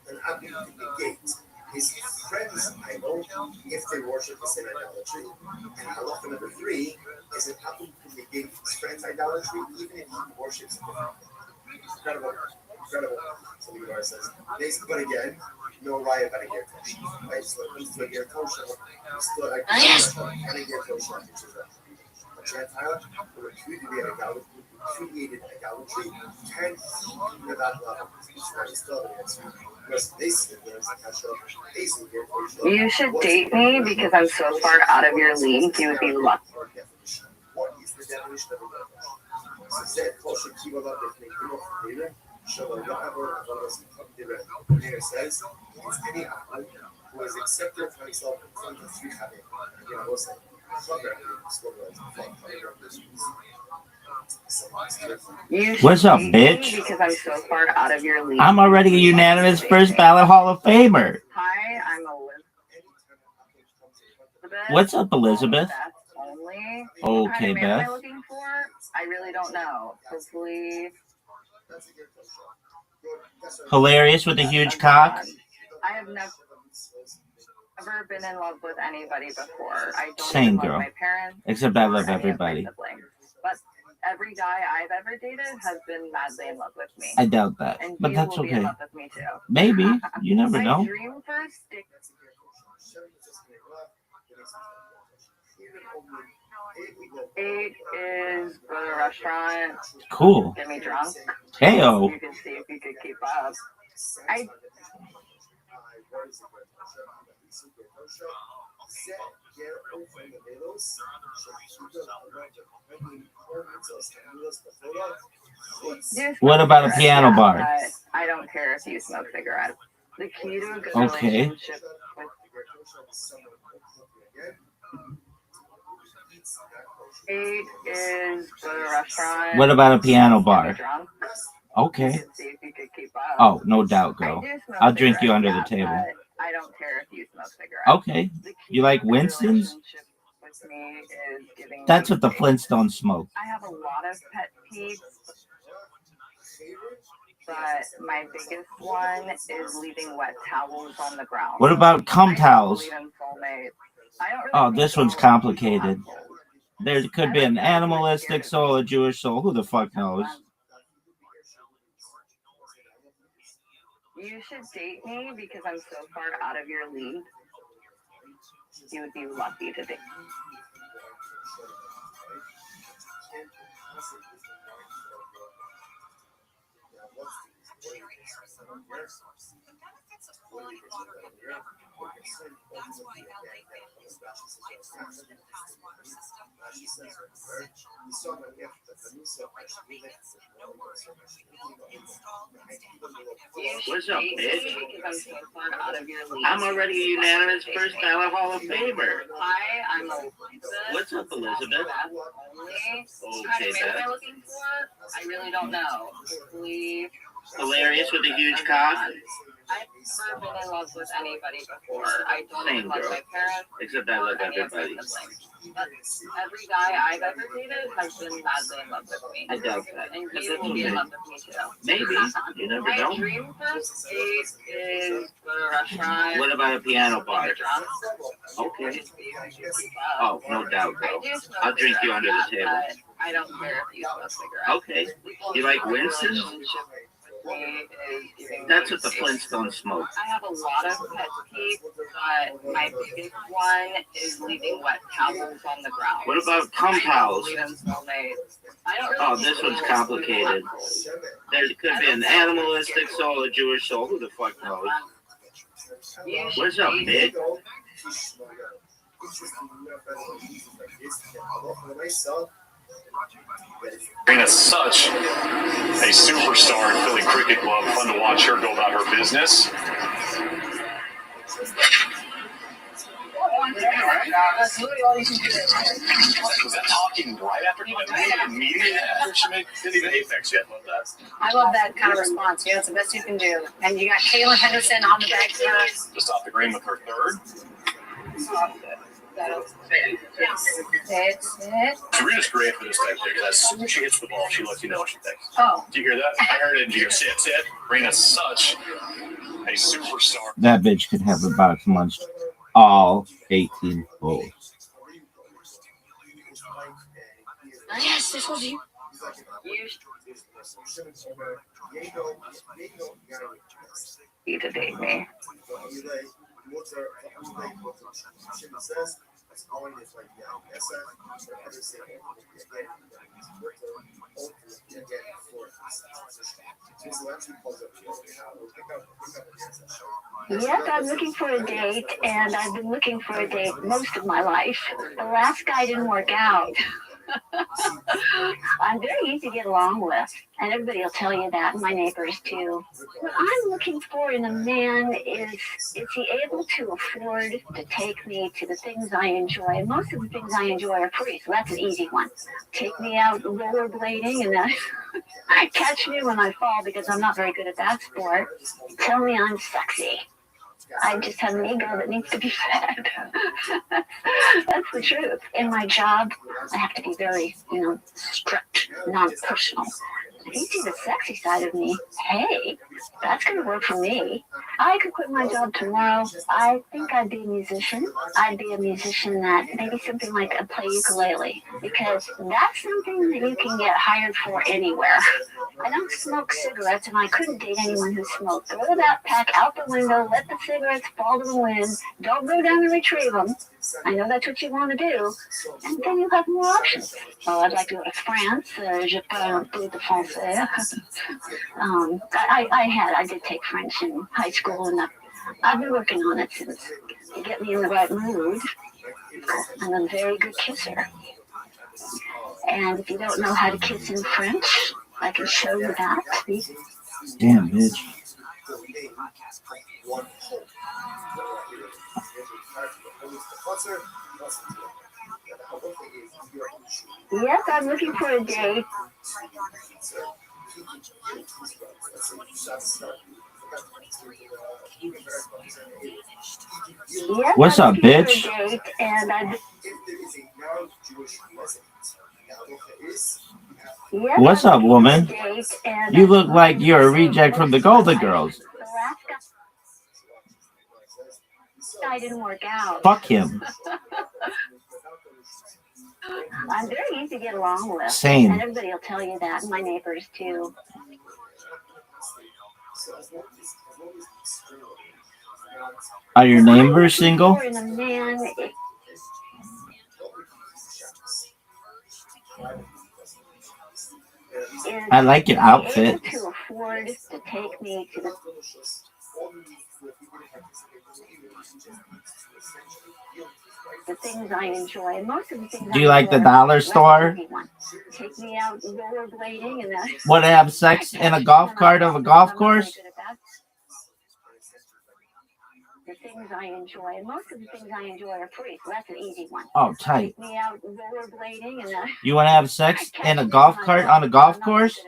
an Abu can negate his friend's idol if they worship the same idolatry. And halacha number three is an Abu can negate his friend's idolatry even if he worships it. Incredible. Incredible. So the Gemara says, but again, no raya about a gear kosher. Right? So it comes to a gear kosher, still like a gear kosher, which is a Gentile who created idolatry can be at that level. You should date me because I'm so far out of your league. You would be lucky. What is the definition of a It says it's any Abu who has accepted for himself in front of three Chavim. Again, I will say, What's up, bitch? Because I'm so far out of your league. I'm already a unanimous first ballot Hall of Famer. Hi, I'm Elizabeth. What's up, Elizabeth? Only. Okay, what kind of man Beth. am I looking for? I really don't know. Hopefully. Hilarious with a huge cock. I have never been in love with anybody before. I don't Same even love girl. my parents. Except I love or any of my everybody. siblings. But every guy I've ever dated has been madly in love with me. I doubt that, And but you that's will be in okay. love with me too. Maybe. You never My know. dream first date. Eight is go to a restaurant. Cool. Get me drunk. Heyo. You can see if you could keep up. I What about a piano bar? I don't care if you smoke cigarettes. The key to a good Okay. relationship with 8 is go to a restaurant. What about a piano Get bar? me drunk. Okay. You can see if you could keep up. Oh, no doubt, girl. I do smoke I'll drink you cigarettes, under the yeah, table. but I don't care if you smoke cigarettes. Okay. The key You like to a good Winston's? relationship with me is giving That's me what the space. Flintstones smoke. I have a lot of pet peeves, but my biggest one is leaving wet towels on the ground. What about cum I don't towels? believe in soulmates. I don't really Oh, think this one's soulmates complicated. are assholes. There could be an animalistic soul, a Jewish soul. Who the fuck knows? You should date me because I'm so far out of your league. You would be lucky to date. That's why LA families like source and past water system easier, essential, regular maintenance, no worry. We build, install, and stand behind every. What's up, bitch? Because I'm so far out of your league. I'm already a unanimous first ballot Hall of Famer. Hi, I'm Elizabeth. What's up, Elizabeth? What kind of man am I looking for? I really don't know. Hopefully. Hilarious with a huge cock. I've never been in love with anybody before. I don't Same even love girl. my parents. Except I love or any of my everybody. siblings. But every guy I've ever dated has been madly in love with me. I doubt that, And but you that's will be in okay. love with me too. Maybe. You never My know. dream first date is go to a restaurant. What about a piano bar? Get drunk. Okay. See if you keep up. Oh, no doubt, I girl. do smoke I'll drink you under the cigarettes, table. but I don't care if you smoke cigarettes. Okay. You like Winston's? Relationship with me is giving That's me what the space. Flintstones smoke. I have a lot of pet peeves, but my biggest one is leaving wet towels on the ground. What about cum I towels? don't believe in soulmates. I don't really Oh, think this one's soulmates complicated. are assholes. There could be an animalistic soul, a Jewish soul. Who the fuck knows? You should What's up, date- bitch? Being as such a superstar in Philly Cricket Club, fun to watch her go about her business. That's literally all you can do. Was that talking right after immediately after she didn't even apex yet? Love that. I love that kind of response. Yeah, it's the best you can do. And you got Kayla Henderson on the back first. Just off the green with her third. Serena's great for this type thing because as soon as she hits the ball, she lets you know what she thinks. Oh. Do you hear that? I heard it and she goes, sit. Serena's such a superstar. That bitch could have a box munched all 18 holes. Yes, this was you. You to date me. Yes, I'm looking for a date, and I've been looking for a date most of my life. The last guy didn't work out. I'm very easy to get along with, and everybody will tell you that, and my neighbors too. What I'm looking for in a man is he able to afford to take me to the things I enjoy? And most of the things I enjoy are free, so that's an easy one. Take me out rollerblading and then catch me when I fall because I'm not very good at that sport. Tell me I'm sexy. I just have an ego that needs to be fed. That's the truth. In my job, I have to be very, strict, non-personal. If you see the sexy side of me, hey, that's going to work for me. I could quit my job tomorrow. I think I'd be a musician. I'd be a musician that maybe something like a play ukulele, because that's something that you can get hired for anywhere. I don't smoke cigarettes, and I couldn't date anyone who smoked. Throw that pack out the window, let the cigarettes fall to the wind, don't go down and retrieve them. I know that's what you want to do, and then you have more options. Oh, I'd like to go to France. Je parle un peu de français. I did take French in high school, and I've been working on it since to get me in the right mood. I'm a very good kisser. And if you don't know how to kiss in French, I can show you that. Damn, bitch. Yes, I'm looking for a date. Yes, what's up, bitch? What's up, woman? You look like you're a reject from the Golden Girls. I didn't work out. Fuck him. I'm very easy to get along with. Same. And everybody will tell you that, and my neighbors too. Are your neighbors single? I like your outfit. To afford to take me to the things I enjoy. Most of the things Do you like the dollar store? Take me out rollerblading and Want to have sex in a golf cart of a golf course? The things I enjoy. Most of the things I enjoy are free, so that's an easy one. Oh, tight. Take me out rollerblading and You want to have sex in a golf cart on a golf course?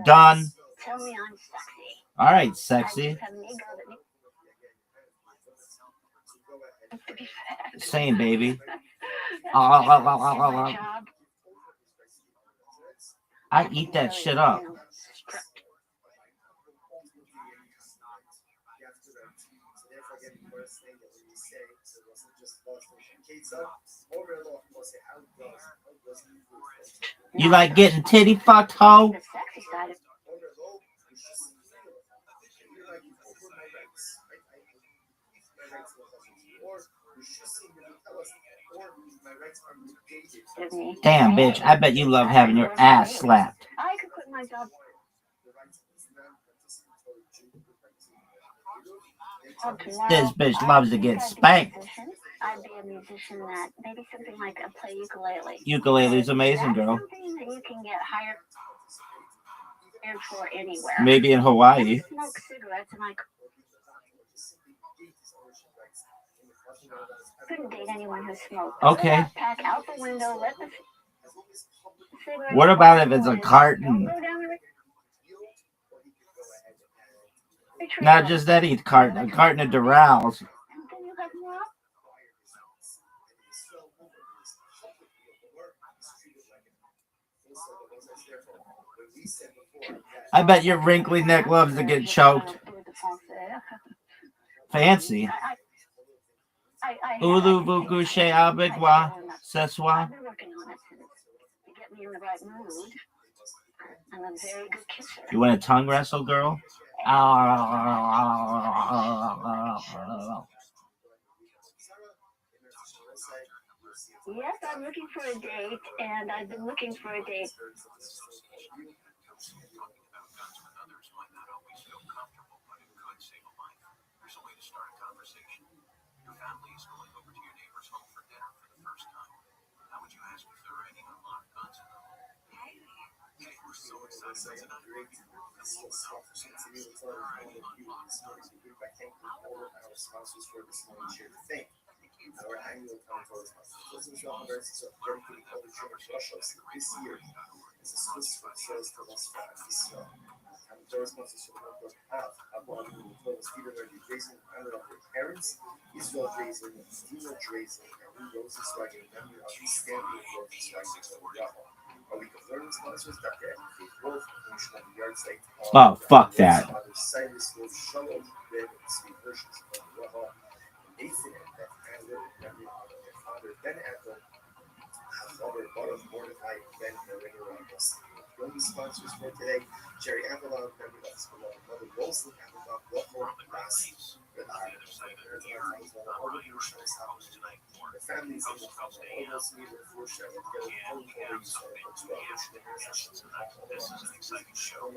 Done. Tell me I'm sexy. All right, sexy. Same, baby. I eat that shit up. You like getting titty fucked, ho? Damn, bitch, I bet you love having your ass slapped. I could quit my job. This bitch loves to get spanked. I'd be a musician that maybe something like a play ukulele. Ukulele's amazing, girl. Something that you can get hired for anywhere. Maybe in Hawaii. I smoke cigarettes and Couldn't date anyone who smoked. Okay. Pack out the window, let the cigarette. What about if it's a carton? Not just any carton, a carton of Durals. I bet your wrinkly neck loves to get choked. Fancy. Ulu vuku she abigwa seswa. You want a tongue wrestle, girl? Yes, I'm looking for a date, and I've been looking for a date. Sponsors for this morning share the thing. Our annual conference is dedicated to Russia this year. It's a Swiss sales for Las Vegas. And the sponsors for the half about the Stephen Rabbi raising in honor of their parents, Israel raising, Stephen raising, and Roses writing in memory of his standing Roses writing for Rabbi. A week of learning sponsors, Dr. Eddie Wolf, National Yard Site. Oh, fuck that. Cyrus Wolf, Shalom, Red, and Sweet versions of Rabbi. Nathan and Beth Adler, memory of their father, Ben Adler, mother, Mordecai, Ben, Marina Ramos. The only sponsors for today, Jerry Avalon, memory of his beloved mother, Rosalind Avalon, Local, Lassie, the families in the almost needed a foreshadow of the only use of this is an exciting show.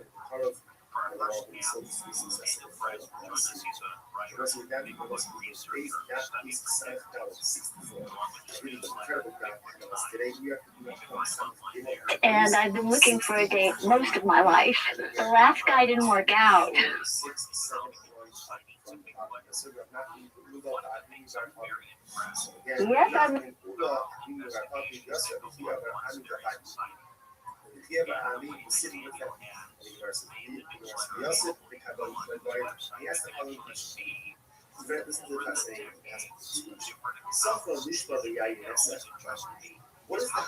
And I've been looking for a date most of my life. The last guy didn't work out. Yes, I'm. What is that?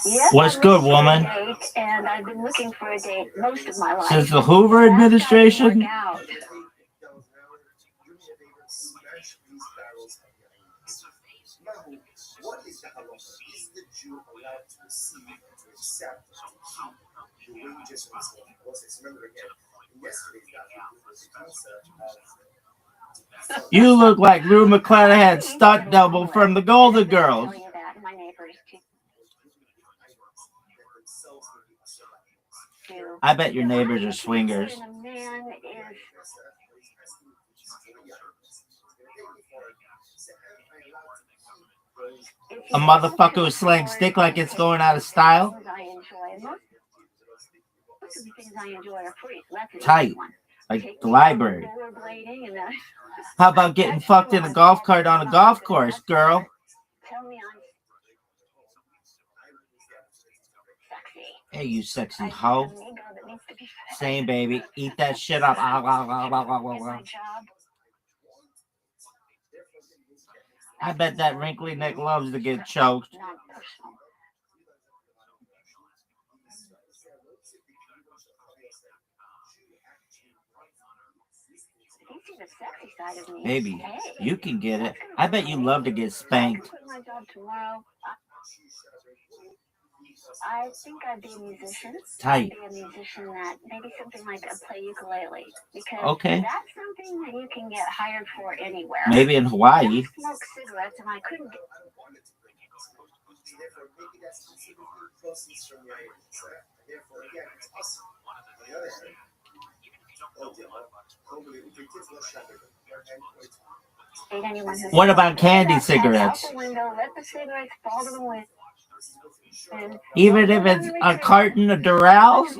Yes, what's good, woman? And I've been looking for a date most of my life. Since the Hoover administration? What is the halacha? Is the Jew allowed to receive and to accept the wages from his process? Remember again, in yesterday's document was the concept of. You look like Rue McClanahan's stunt double from the Golden Girls. I bet your neighbors are swingers. A motherfucker who slang stick like it's going out of style. Tight, like the library. How about getting fucked in a golf cart on a golf course, girl? Hey, you sexy hoe. Same, baby. Eat that shit up. I bet that wrinkly neck loves to get choked. Baby, you can get it. I bet you love to get spanked. I think I'd be a musician. Tight. I'd be a musician that maybe something like a play ukulele. Because okay. That's something that you can get hired for anywhere. Maybe in Hawaii. I smoke cigarettes and I couldn't get. What about candy cigarettes? Even if it's a carton of Durals?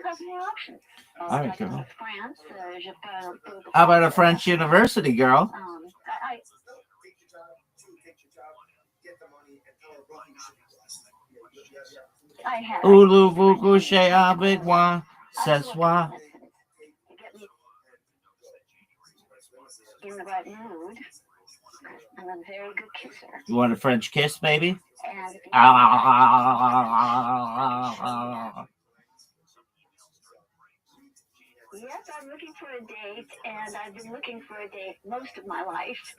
have more options. All right, girl. France, How about a French university, girl? Ulu vuku she avec moi, ce soir. In the right mood. I'm a very good kisser. You want a French kiss, baby? And if you Yes, I'm looking for a date, and I've been looking for a date most of my life.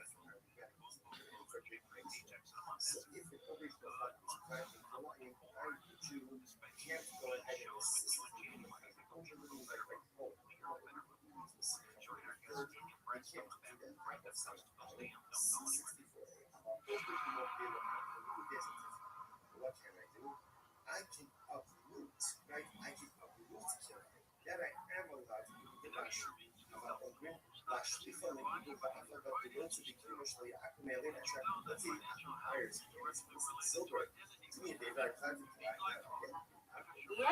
What can I do? I can uproot, right? I can uproot that I am allowed to do the Rashi. אבל אומרים, להשליך על הגידול בהפלגות שביקרו שלי אקמלים שהקבוצי hires silver. To me, they got time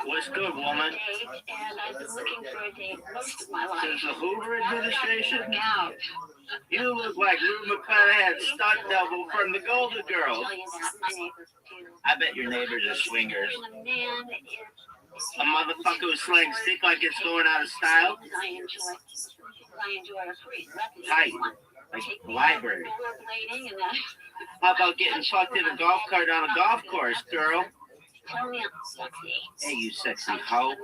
What's good, woman? And I've been looking for a date most of my life. Since the Hoover administration? You look like Lou McClanahan's stunt double from the Golden Girls. I bet your neighbors are swingers. A motherfucker who slings stick like it's going out of style? Tight, like the library. How about getting fucked in a golf cart on a golf course, girl? Hey, you sexy hoe.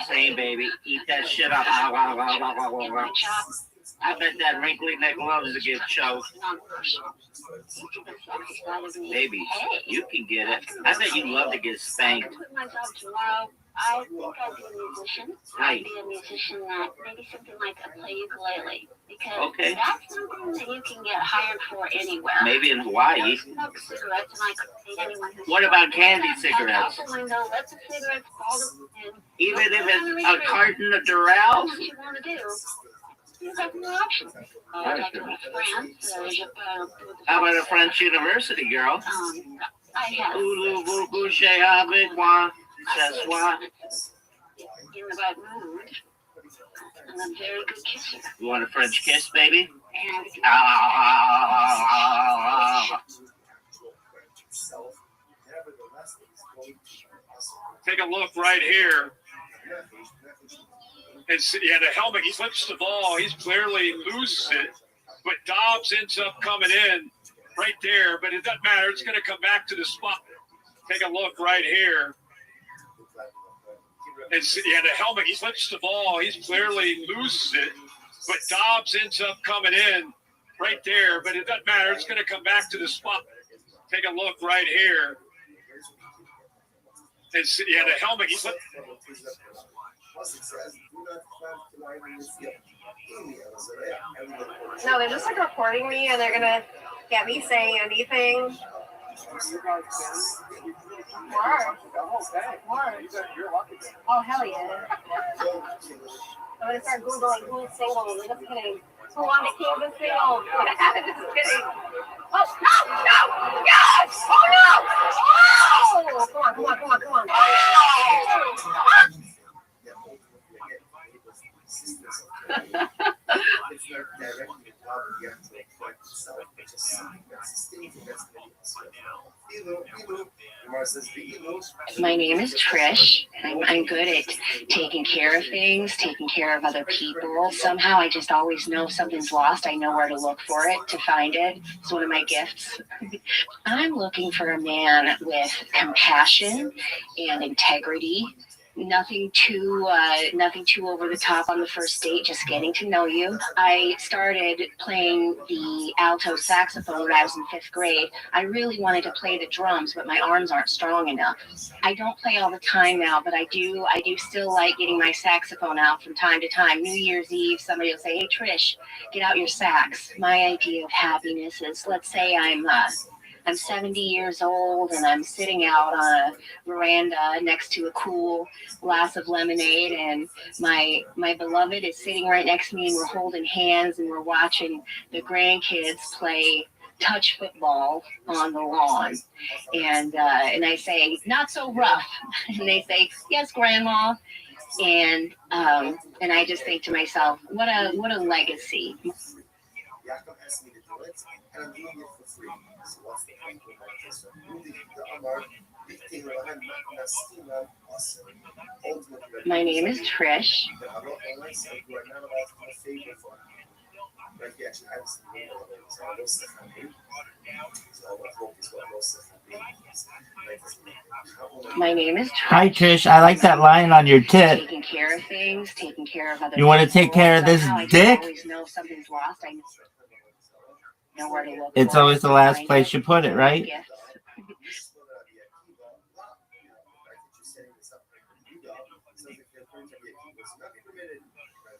Same, baby. Eat that shit up. I bet that wrinkly neck loves to get choked. Baby, you can get it. I bet you love to get spanked. I think I'd be a musician. I'd be a musician that maybe something like a play ukulele. Because that's something that you can get hired for anywhere. Maybe in Hawaii. I smoke cigarettes and I could date anyone who What about candy cigarettes? Even if it's a carton of Durrell? What you want to do. You have no options. Like France, how about a French university, girl? I have. Ulu vuku she avec moi, ce soir. In the right mood. I'm a very good kisser. You want a French kiss, baby? Take a look right here. And the helmet, he flips the ball. He's clearly loses it. But Dobbs ends up coming in right there. But it doesn't matter. It's going to come back to the spot. Take a look right here. And the helmet, he flips the ball. He's clearly loses it. But Dobbs ends up coming in right there. But it doesn't matter. It's going to come back to the spot. Take a look right here. And the helmet, he flips. No, they're just like recording me and they're gonna get me saying anything. More. Oh, hell yeah. I'm gonna start Googling who's single. Just kidding. Who on the king of single? Just kidding. Oh, no! Yes! Oh, no! Oh! Come on. Oh! My name is Trish. I'm good at taking care of things, taking care of other people. Somehow I just always know if something's lost. I know where to look for it, to find it. It's one of my gifts. I'm looking for a man with compassion and integrity. Nothing too over the top on the first date, just getting to know you. I started playing the alto saxophone when I was in 5th grade. I really wanted to play the drums, but my arms aren't strong enough. I don't play all the time now, but I do still like getting my saxophone out from time to time. New Year's Eve, somebody will say, "Hey Trish, get out your sax." My idea of happiness is, let's say I'm 70 years old and I'm sitting out on a veranda next to a cool glass of lemonade, and my beloved is sitting right next to me, and we're holding hands and we're watching the grandkids play touch football on the lawn. And I say, "Not so rough." And they say, "Yes, Grandma." And I just think to myself, what a legacy. Yaakov asked me to do it, and I'm doing it for free. So what's the point of my case? The Amar, Big Nastina, awesome. Ultimately, My name is Trish. the Amar online site who are not allowed to have a favor for me. Right here, actually, I was in the middle of it. So I lost the family. So what hope is what lost the family. My name is Trish. Hi, Trish. I like that line on your tit. Taking care of things, taking care of other You want to take care of this dick? I always know if something's lost. I know where to look. It's always the last place you put it, right?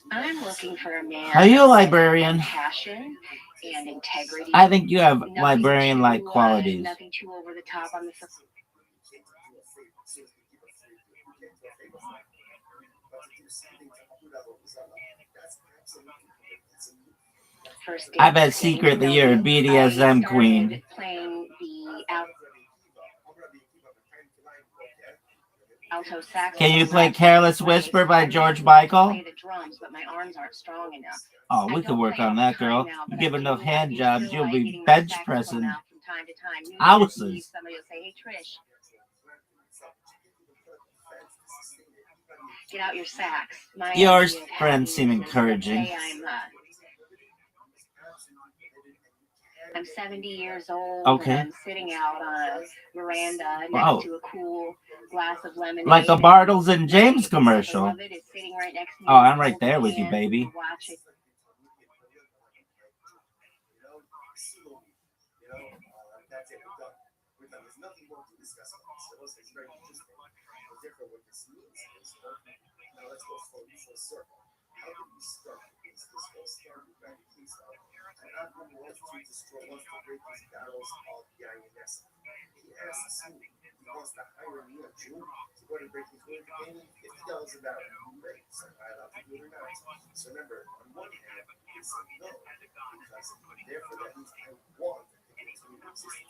I'm looking for a man. Are you a librarian? Passion and integrity. I think you have librarian-like qualities. Nothing too over the top on the. I bet secretly you're a BDSM queen. Playing the alto sax. Can you play Careless Whisper by George Michael? Play the drums, but my arms aren't strong enough. Oh, we could work on that, girl. You give enough hand jobs, you'll be bench pressing houses. Somebody will say, "Hey, Trish, get out your sax." Your friends seem encouraging. I'm 70 years old. Okay. And I'm sitting out on a veranda Wow. next to a cool glass of lemonade. Like a Bartles and James commercial. I love it. It's sitting right next to me. Oh, I'm right there with you, baby. Watch it. And I'm going to destroy, wants to break these battles of the INS. He asks me, he wants to hire me in June to go to break his word, pay me $50 a barrel. Great, so I'm allowed to do it or not. So remember, on one hand, he said no, because therefore that means I want to continue to exist.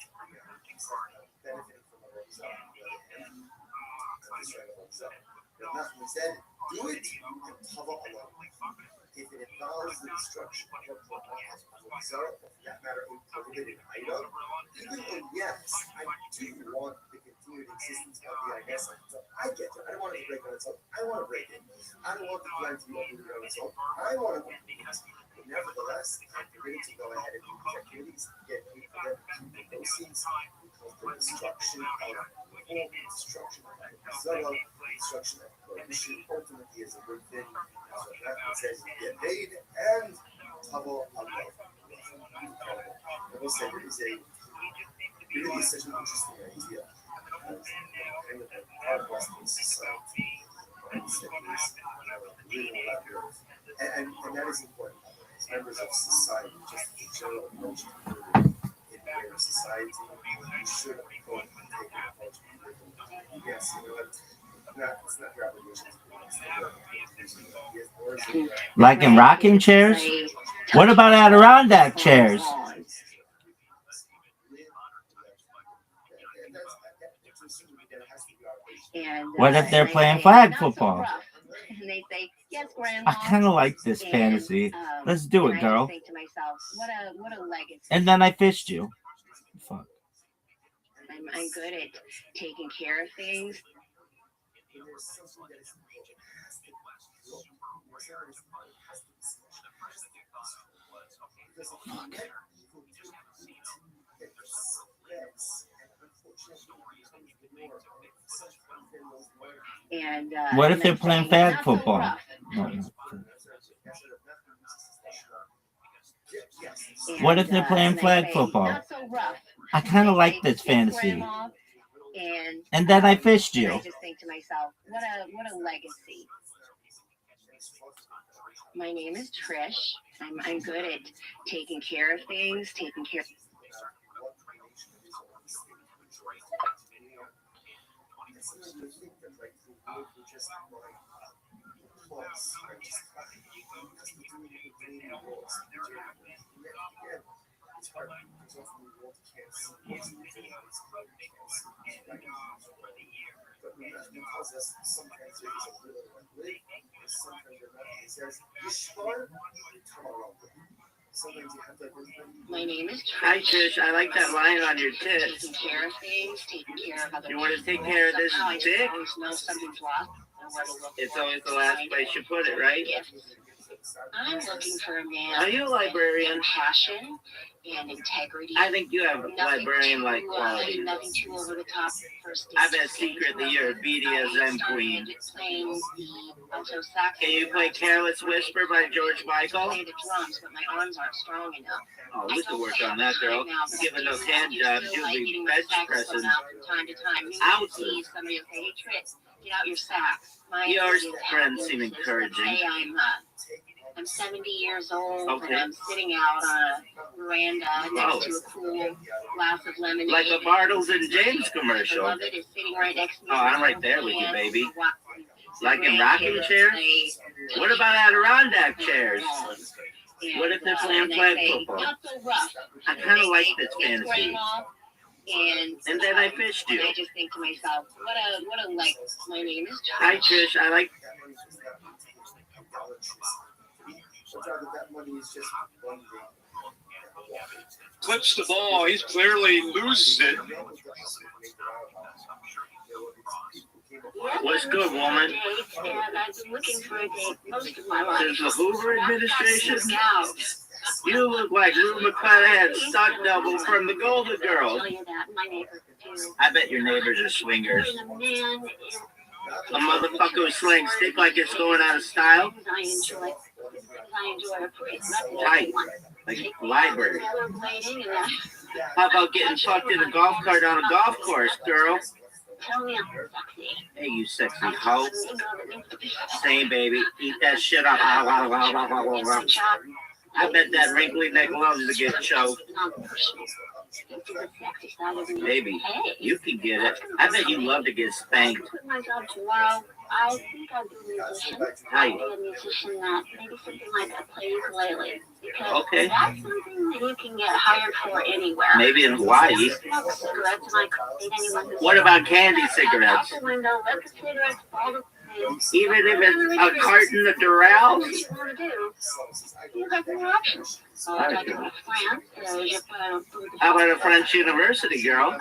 Benefiting from a Rothschild. On the other hand, I'm just trying to hold up. But nothing said, do it and cover along. If it involves the destruction of a result, of that matter, a prohibited item, even though, yes, I do want the continued existence of the INS, so I get it. I don't want it to break on its own. I want to break it. I don't want the plan to be uprooted on its own. I want to uproot it. But nevertheless, I'm permitted to go ahead and do these activities, get paid for them, keep the proceeds of the destruction of the whole, destruction of the Zara, destruction of the ultimately is a good thing. So that says you get paid and Tavo Allah. I will say it really is such an interesting idea. Kind of a hard Western society. Really and that is important. As members of society, just the general approach to living in their society, you should take an approach to living. Yes, you know what? It's not revolution. Like in rocking chairs? What about Adirondack chairs? What if they're playing flag football? And they say, "Yes, Grandma." I kind of like this fantasy. Let's do it, girl. I think to myself, what a legacy. And then I fished you. Fuck. I'm good at taking care of things. And what if they're playing flag football? What if they're playing flag football? I kind of like this fantasy. And then I fished you. I just think to myself, what a legacy. My name is Trish. I'm good at taking care of things, taking care. tells us sometimes there's a little lit, sometimes you're not. He says, Yishmar Tamar. Sometimes you have to. My name is Hi, Trish. I like that line on your tit. taking care of things, taking care of other You want to take people. care of this Somehow I just dick? always know something's lost. And where to look It's for it always to the last find place it. you put it, right? Gifts. I'm looking for a man. Are you a librarian? With passion and integrity. I think you have librarian-like qualities. Nothing too over the top. I bet secretly you're a BDSM queen. Can you play Careless Whisper by George Michael? Play the drums, but my arms aren't strong enough. Oh, we can work on that, girl. Given those hand jobs, you'll be bench pressing. Time to time. Ounces. Somebody will say, hey, Trish, get out your sax. Your friends seem encouraging. Hey, I'm 70 years old, Okay. and I'm sitting out on a veranda next to a cool glass of lemonade. Like a Bartles and James commercial. I love it. It's sitting right next to me. Oh, I'm right there with you, baby. Like in rocking chairs? What about Adirondack chairs? What if they're playing flag football? Not so rough. I kind of like this fantasy. And then I fished you. And I just think to myself, what a like. My name is Trish. Hi, Trish. I like. That money is just one thing. Clips the ball. He's clearly loses it. What's good, woman? And I've been looking for a date most of my life. Since the Hoover administration? You look like Rue McClanahan's stunt double from the Golden Girls. I bet your neighbors are swingers. A motherfucker who slings stick like it's going out of style? I enjoy a free. Right, like a library. How about getting fucked in a golf cart on a golf course, girl? Tell me I'm sexy. Hey, you sexy hoe. Same, baby. Eat that shit up. I bet that wrinkly neck loves to get choked. Baby, you can get it. I bet you love to get spanked. I quit my job tomorrow. I think I'll be a musician. Hi. I'll be a musician that maybe something like I play ukulele. Because Okay. that's something that you can get hired for anywhere. Maybe in Hawaii. Smoke cigarettes and I can't date anyone who What about candy cigarettes? out the window, let the cigarettes fall to Even if it's a carton of Doral? what you want to do, you have more options. So I talked to my friend, je peux How about a French university, girl?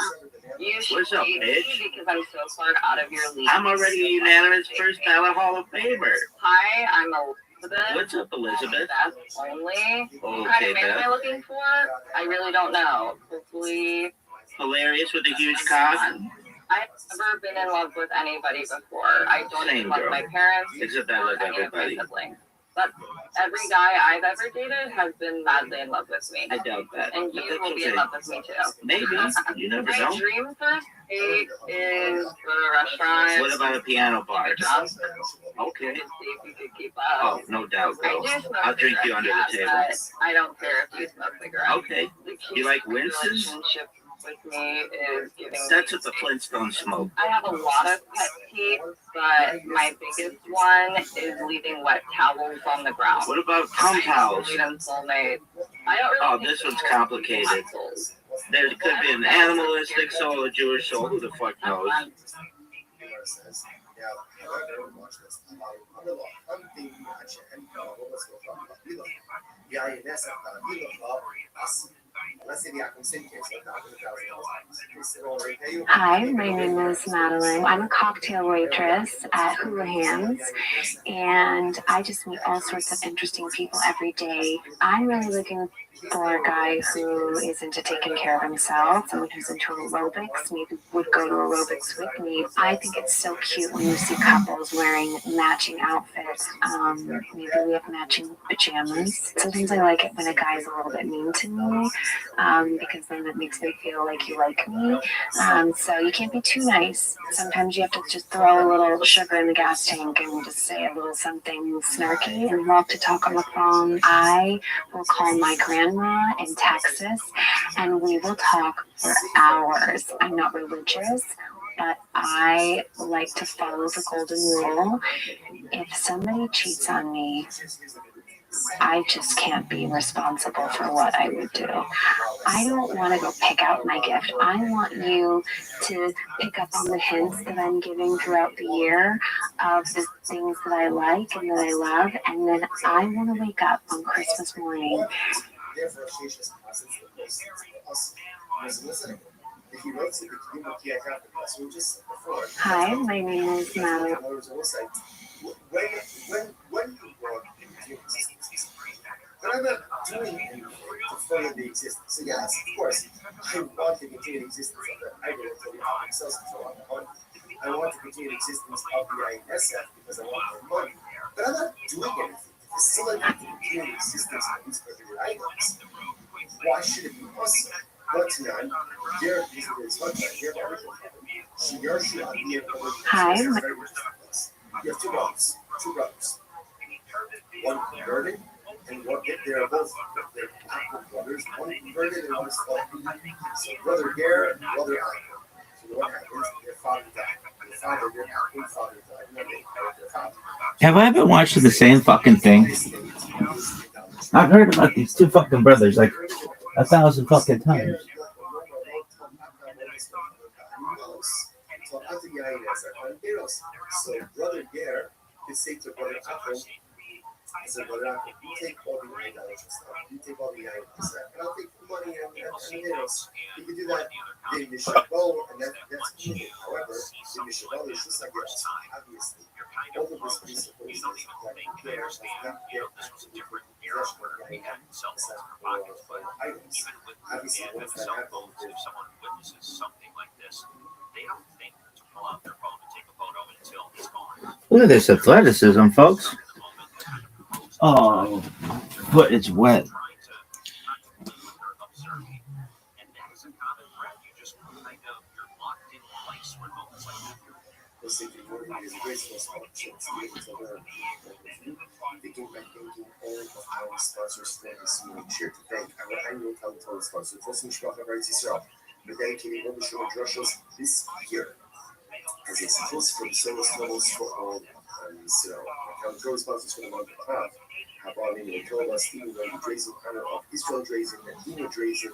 You should What's up, date me bitch? because I'm so far out of your league. I'm already a unanimous first ballot Hall of Famer. Hi, I'm Elizabeth. What's up, Elizabeth? That's only. What kind Okay, of man am I Beth. looking for? I really don't know. Hopefully, Hilarious with a huge cock. I've never been in love with anybody before. I don't Same, even love girl. my parents Except I love or any of my everybody. siblings. But every guy I've ever dated has been madly in love with me. I doubt that. And but you that's will be in okay. love with me too. Maybe. You never My know. dream first date is for a restaurant. What about a piano bar? Just Okay. see if you could keep Oh, up. no doubt, I girl. do smoke I'll drink you under the cigarettes, table. but I don't care if you smoke cigarettes. Okay. The key You like to Winston's? relationship with me is giving. That's what the Flintstones smoke. I have a lot of pet peeves, but my biggest one is leaving wet towels on the ground. What about cum towels? Sweet and soulmate. I don't really Oh, think this one's people complicated. have souls. There could be an animalistic soul, a Jewish soul. Who the fuck knows? Hi, my name is Madeline. I'm a cocktail waitress at Hula Hands, and I just meet all sorts of interesting people every day. I'm really looking for a guy who is into taking care of himself, someone who's into aerobics, maybe would go to aerobics with me. I think it's so cute when you see couples wearing matching outfits. Maybe we have matching pajamas. Sometimes I like it when a guy's a little bit mean to me, because then it makes me feel like you like me. So you can't be too nice. Sometimes you have to just throw a little sugar in the gas tank and just say a little something snarky and walk to talk on the phone. I will call my grandma in Texas and we will talk for hours. I'm not religious, but I like to follow the golden rule. If somebody cheats on me, I just can't be responsible for what I would do. I don't want to go pick out my gift. I want you to pick up on the hints that I'm giving throughout the year of the things that I like and that I love, and then I want to wake up on Christmas morning. Hi, my name is Madeline. But I'm not doing anything to further the existence. So yes, of course, I want to continue the existence of the identity of themselves control on the money. I want to continue the existence of the ISF because I want more money. But I'm not doing anything to facilitate the continued existence of these particular items. Why should it be us? But none. There is much like there are she your shot. Hi. You have two brothers. One converted. And they're both they're brothers. One converted and one is so brother Gare and brother Alco. So what happens? Their father died. Their father died. And then they inherit their father. Have I been watching the same fucking thing? I've heard about these two fucking brothers like 1,000 fucking times. So brother Gare could say to brother Alco, I said, brother Alco, you take all the idolatry stuff. You take all the items, and I'll take the money and everything else. You can do that in the Shabbat, and that's cool. However, in the Shabbat, it's just like this. Obviously, all of this presupposes that the player does not get actually possession of the items. Obviously, once that happens, if someone witnesses something like this, they don't think to pull out their phone and take a photo until it's gone. Look at this athleticism, folks. Oh, but it's wet. We're dedicating one show of drushes this year as a support for the service levels for all Israel. Account co-sponsors for the month of Av. Rabbi Nicola, Stephen Rose, Drazen, Honor of Israel Drazen, and Dina Drazen,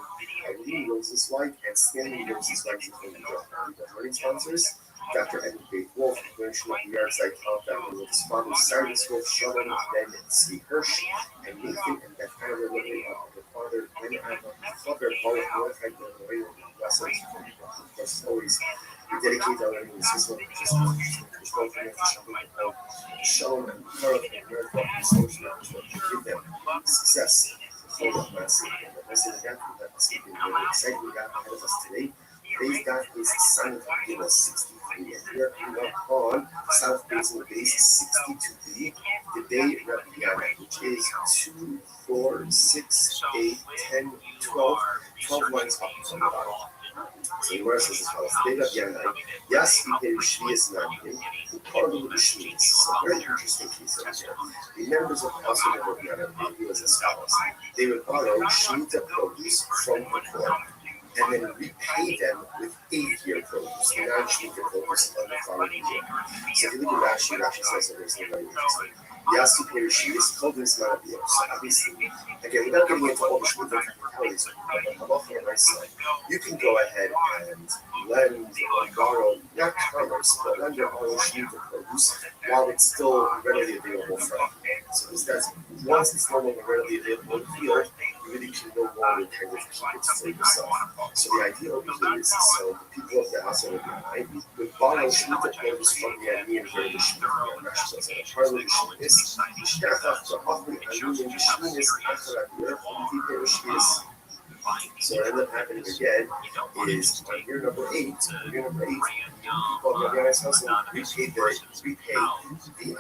Eileen Roses White, and Stanley Roses White, including the joining sponsors. Dr. Edward Faith Wolf, Version of the Yard Top Family with his father, Cyrus Wolf, Shalom, Ben, and Steve Hirsch, and Nathan and Beth Tyler, living of their father, Ben, and Father, Paul, Mordecai, and Lorraine, blessings. Of course, always dedicate our learning system to Shalom and Carl and Miracle, social networks that give them success. Hold up, massive. And the rest of the gap that must be really exciting. We got ahead of us today. Today's dot is Silent Gill 63, and we are coming up on South Basin Base 62B, the day Rabbi, which is 2, 4, 6, 8, 10, 12 lines up from the bottom. So the verse is as follows: Today Rabbi, yes, we hear Shvias Nandim, who called the Shvias. So very interesting case of here. The members of the house of Rabbi view as follows: they would borrow Shemitah produce from the poor, and then repay them with 8-year produce, the non-Shemitah produce on the following year. So if you look at Rashi says that there's very interesting. Yasu Perishi is called this Marabios. Obviously, again, without getting into all the Shemitah technicalities, you can go ahead and lend or borrow, not commerce, but lend your own Shemitah produce while it's still readily available from you. So this does, once it's no longer readily available in the field, you really can no longer kind of keep it for yourself. So the idea over here is so the people of the house of Rabbi would borrow Shemitah produce from the enemy and bring the Shemitah and Rashi says, and part of the Shemitah so what ended up happening again is on year number 8, people of the IS house repay the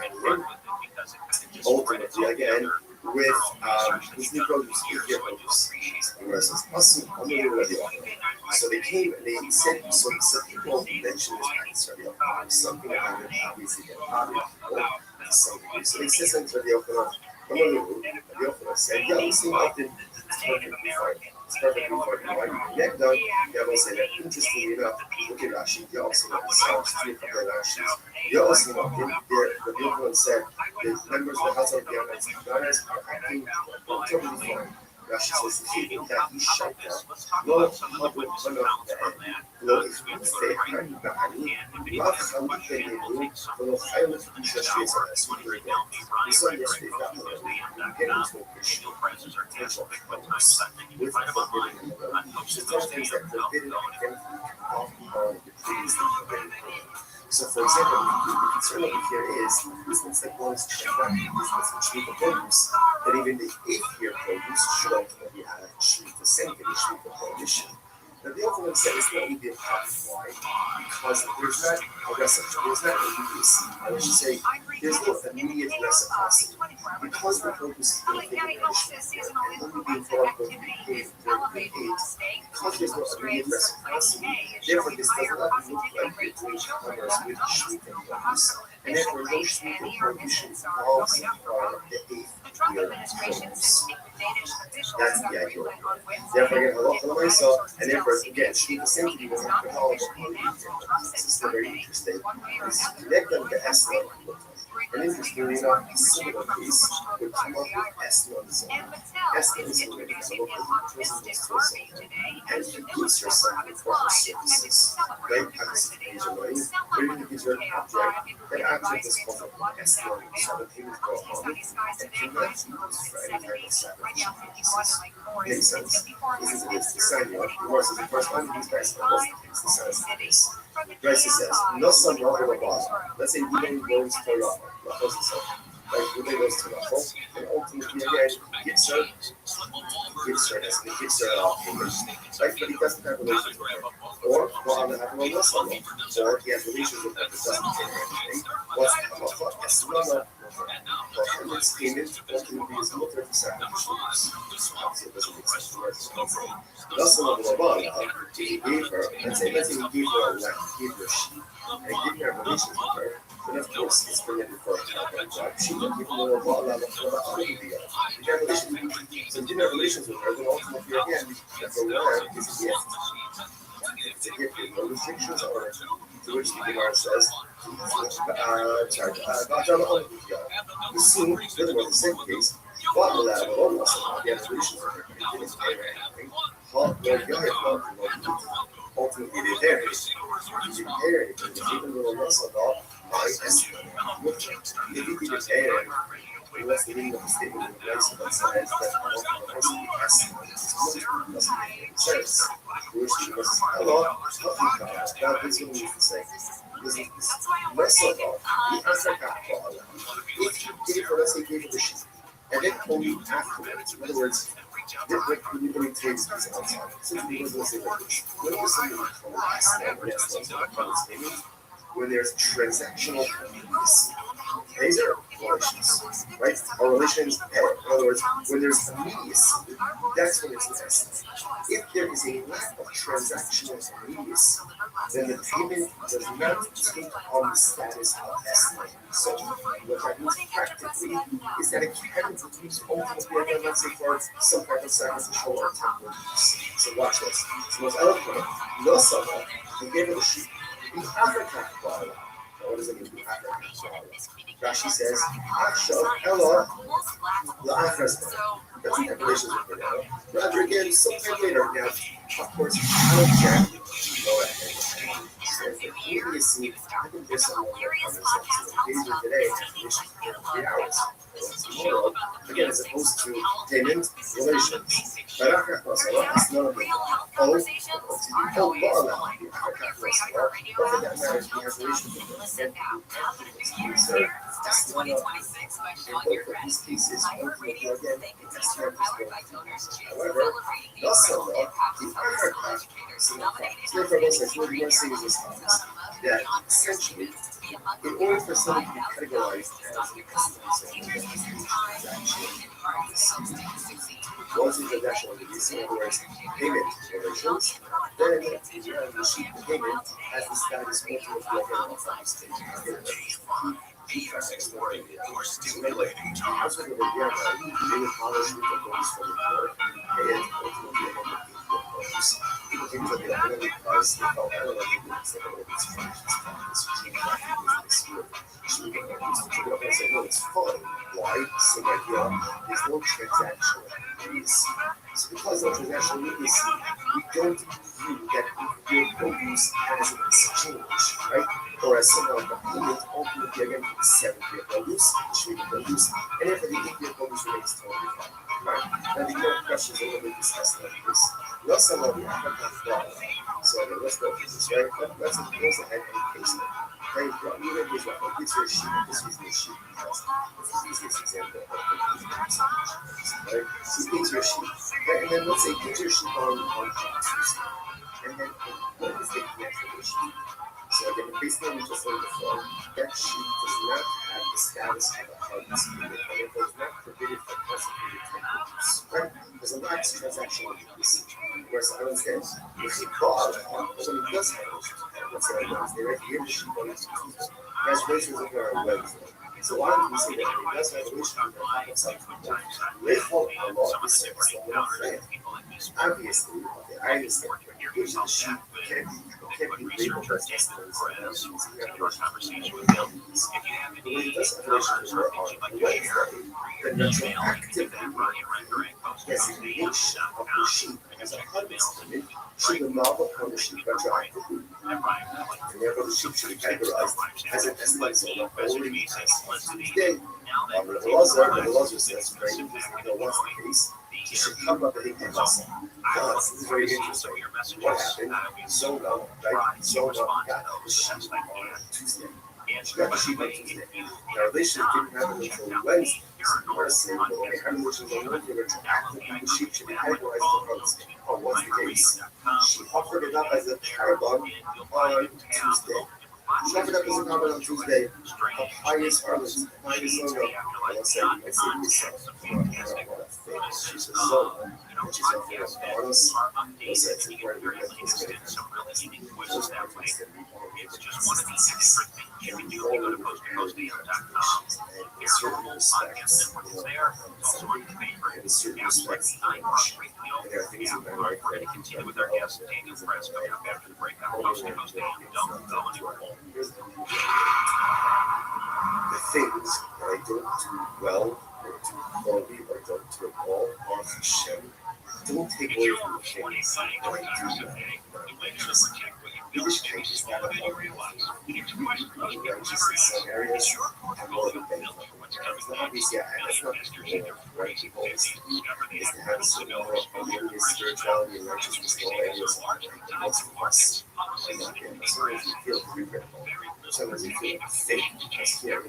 annual, ultimately again with new produce, 8-year produce. So they came and they said, so people mentioned this practice, something about it, obviously they bothered people. So they said something to the Yochanan. Rabbi Yochanan said, yeah, we see often it's perfectly fine. It's perfectly fine. You want your neck done, you have also that. Interestingly enough, look at Rashi, you also know the Psalms 3 from the Rashi. You also know the Bible said the members of the house of the gunners are acting totally fine. Rashi says, that he shut down. לא חבו לא הכניסי חיים בעלים, רק חלו כנראים, ולא חיו קדושה שיש על הסוגיה. So yesterday, that we get into a issue of potential problems with forbidden love. Sometimes things that forbidden can on the previously forbidden. So, for example, the concern over here is means that one is transacting business which need the produce, that even the 8th-year produce should ultimately have the same condition of prohibition. Now, the ultimate set is not really a problem. Why? Because there's not a reciprocity, there's not immediacy. I should say, there's no immediate reciprocity. Because the produce is being taken and only being brought to the because there's no immediate reciprocity, therefore this does not look like you're doing commerce with shmita and produce. And therefore, no shmita and prohibition involves the 8th-year produce. That's the idea. Therefore, again, halacha l'maisa, and therefore, again, shmita sanctity was not this is still very interesting. Is connect them to Esther. And interestingly enough, a similar case would come up with Esther on his own. Esther is already a local person and he gives herself for her services. Right? But even gives her an object, that object is called Esther, so the payment go home and cannot be used for any type of sacrificial purposes. Makes sense? This is the sign of the verse. The first one, these guys are both the sign of this. Bryce says, no son of a boss. Let's say Ruben goes to Rachel. Like Ruben goes to Rachel, and ultimately again gives her right? But he doesn't have relations with her. Or Muhammad have no son, or he has relations with her, but doesn't pay her anything. What's the halacha? As well, Muhammad's payment ultimately is not very sacrificial. Obviously, it doesn't make sense to write. That's the level of Allah. He gave her, let's say he gave her a lamb, he gave her a sheep, and he didn't have relations with her, then of course it's permitted for her to have a wife. She didn't give her a Allah, so he didn't have relations with her, then ultimately again, that's a lamb is a gift. It's a gift with no restrictions on it. To which the Gemara says, we see that was the same case. But the lab alone was not the resolution for her. It didn't pay her anything. Ultimately, they paid her. He didn't pay her anything. Even though the Russell law, if he didn't pay her, it was the meaning of the statement in the place that says that the person says, which was Allah, God is going to say. This is Russell law. The answer got for Allah. If you gave her, let's say, gave her the sheep. And then only afterwards, in other words, when it takes this outside, since we was say like this, when there's something called last payment, when there's transactional payments, these are relations, right? Our relations, in other words, when there's immediacy, that's when it's necessary. If there is a lack of transactional immediacy, then the payment does not take on the status of estimate. So, what that means practically is that it can be used ultimately, again, let's say, for some kind of sacrificial or temple use. So, watch this. It's the most eloquent. No someone who gave her the sheep. The African Kabbalah. What does it mean, the African Kabbalah? Rashi says, Akshav, Ella, the Afras. Doesn't have relations with her. Rather, again, sometime later. Now, of course, I don't care. Go ahead. Immediacy, I think there's some more conversations today, which 3 hours. Tomorrow, again, as opposed to payment relations. Barakah Pasala is not a big but for that matter, he has relations with them. That's not in both of these cases, ultimately, again, it's not however, also, the African therefore, what we are saying is this, that essentially, in order for something to be categorized once the transaction is in other words, payment relations, then the sheet payment has the status ultimately of Or stimulating talk. People think that they are because they felt better when they did say, oh, it's fun, it's say, no, it's fun. Why? Same idea. There's no transactional immediacy. So because of transactional immediacy, we don't view that your produce as an exchange, right? Or as someone the payment ultimately again for the 7-year produce, the 3-year produce, and then for the 8-year produce remains totally fine. Right? Now the other questions are a little bit discussed like this. We also know the African flower. So let's go through this, right? Let's suppose I had any case of right? Even if like, oh, this is a sheep, this is a sheep, because it's the easiest example of right? So these are sheep, right? And then let's say these are sheep on Tuesday. And then what is the cancellation? So again, based on what we just learned before, that sheep does not have the status of a harvest period, and therefore is not permitted for consequently produce, right? There's a lax transactional immediacy. Whereas I would say, if you bought somebody does have a let's say on Wednesday, right? Here the sheep on Tuesday. Reservations are on Wednesday. So why would we say that if he does have a wish to Therefore, our law is fixed on the land. Obviously, okay, I understand. Here's the sheep can't be labeled as estimates. But when he does have a wish to work on Wednesday, then retroactively designation of the sheep as a harvest permit should annul upon the sheep retroactively. And therefore, the sheep should be categorized as an estimate so that only Tuesday. The Lazar says, right, what's the case? You should come up with a case. This is very interesting. What happened? Zona, right? Zona got the sheep on Tuesday. She got the sheep on Tuesday. Now, they should didn't happen until Wednesday. So we're saying, well, when they had relations on Wednesday, retroactively, the sheep should be categorized on what's the case. She offered it up as a carbon on Tuesday. She offered up as a carbon on Tuesday. A highest harvest, highest zona. Let's say she's a zona. And she's offered up bonus. Let's say it's important to get this going. It's just one of these different things you can do. You go to postdaily.com. In certain respects, in certain respects, there are things that are ready to continue with our guest, Daniel Press, coming up after the break. Don't go anywhere. The things that I don't do well, or do poorly, or don't do at all, are Hashem. Don't take away from the things that I do well. Each case is not a righteous in some areas and more than thankful. Obviously, that's not the right goal is to have a certain level of spirituality and righteousness in all areas of life. Most of us are not there. Sometimes you feel regretful. Sometimes you feel fake because here,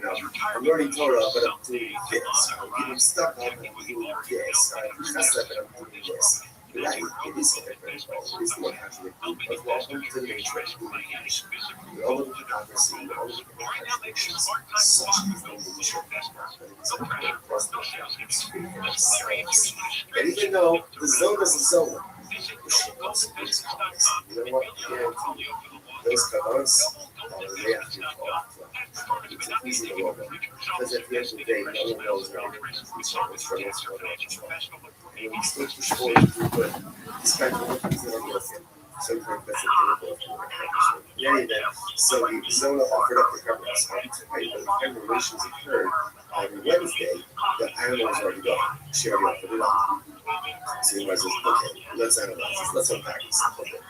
I'm learning Torah, but I'm doing this. I'm getting stuck on, I'm doing this. I'm messed up, and I'm doing this. Right, it is hypocritical. It is not actually but welcome to the nature of human condition. We all live in hypocrisy, we all live in contradictions. Such is the nature of this world. But it is important for us to speak for ourselves. And even though the zone is a zone, the ship also is complex. You know what? I guarantee you, those kavanas they have to be called. It's easy to roll them. Because at the end of the day, no one knows what struggles for and when you still push forward through good, despite all the things that are working, sometimes that's a pinnacle of human accomplishment. In any event, so the Zona offered up the government's right, when the family relations occurred on Wednesday, the animal was already gone. She already offered it up. So you might say, okay, let's analyze this, let's unpack this a little bit.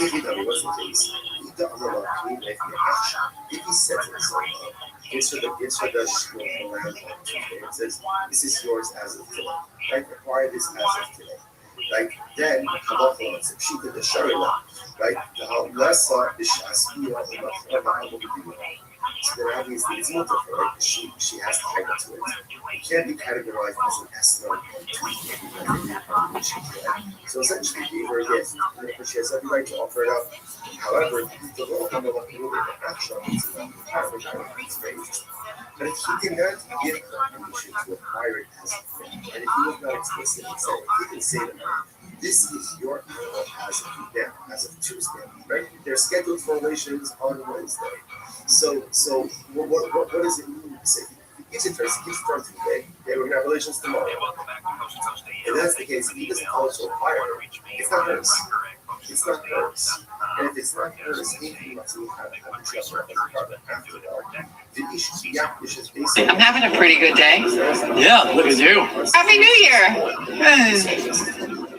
If you tell me what's the case, you don't know about clean life in action. If he says it, so gives her the shmuel land on Tuesday and says, this is yours as of today. Right? Acquire this as of today. Like then, if she did the Sharila, right? The less the Shaspia of the so then obviously it's multiple, right? She has to hang to it. It can't be categorized as an S-note so essentially, he gave her a gift, and she has every right to offer it up. However, the law of the action is very interesting. But if he did not give her permission to acquire it as a thing, and if he was not explicit and say, he can say to her, this is your animal as of now, as of Tuesday, right? They're scheduled for relations on Wednesday. So what does it mean It's interesting. Keeps throwing today. We're gonna have relations tomorrow. If that's the case, he doesn't call it so fire. It's not hers. It's not hers. And if it's not hers, he must have the issues. Yeah, issues. I'm having a pretty good day. Yeah, look at you. Happy New Year!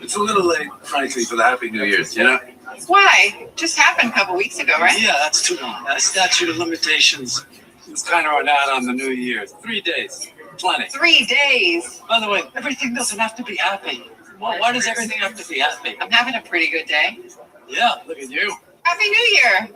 It's a little late, frankly, for the Happy New Year's, you know? Why? Just happened a couple weeks ago, right? Yeah, that's too long. Statute of limitations. It's kind of run out on the New Year's. 3 days. Plenty. 3 days. By the way, everything doesn't have to be happy. Why does everything have to be happy? I'm having a pretty good day. Yeah, look at you. Happy New Year!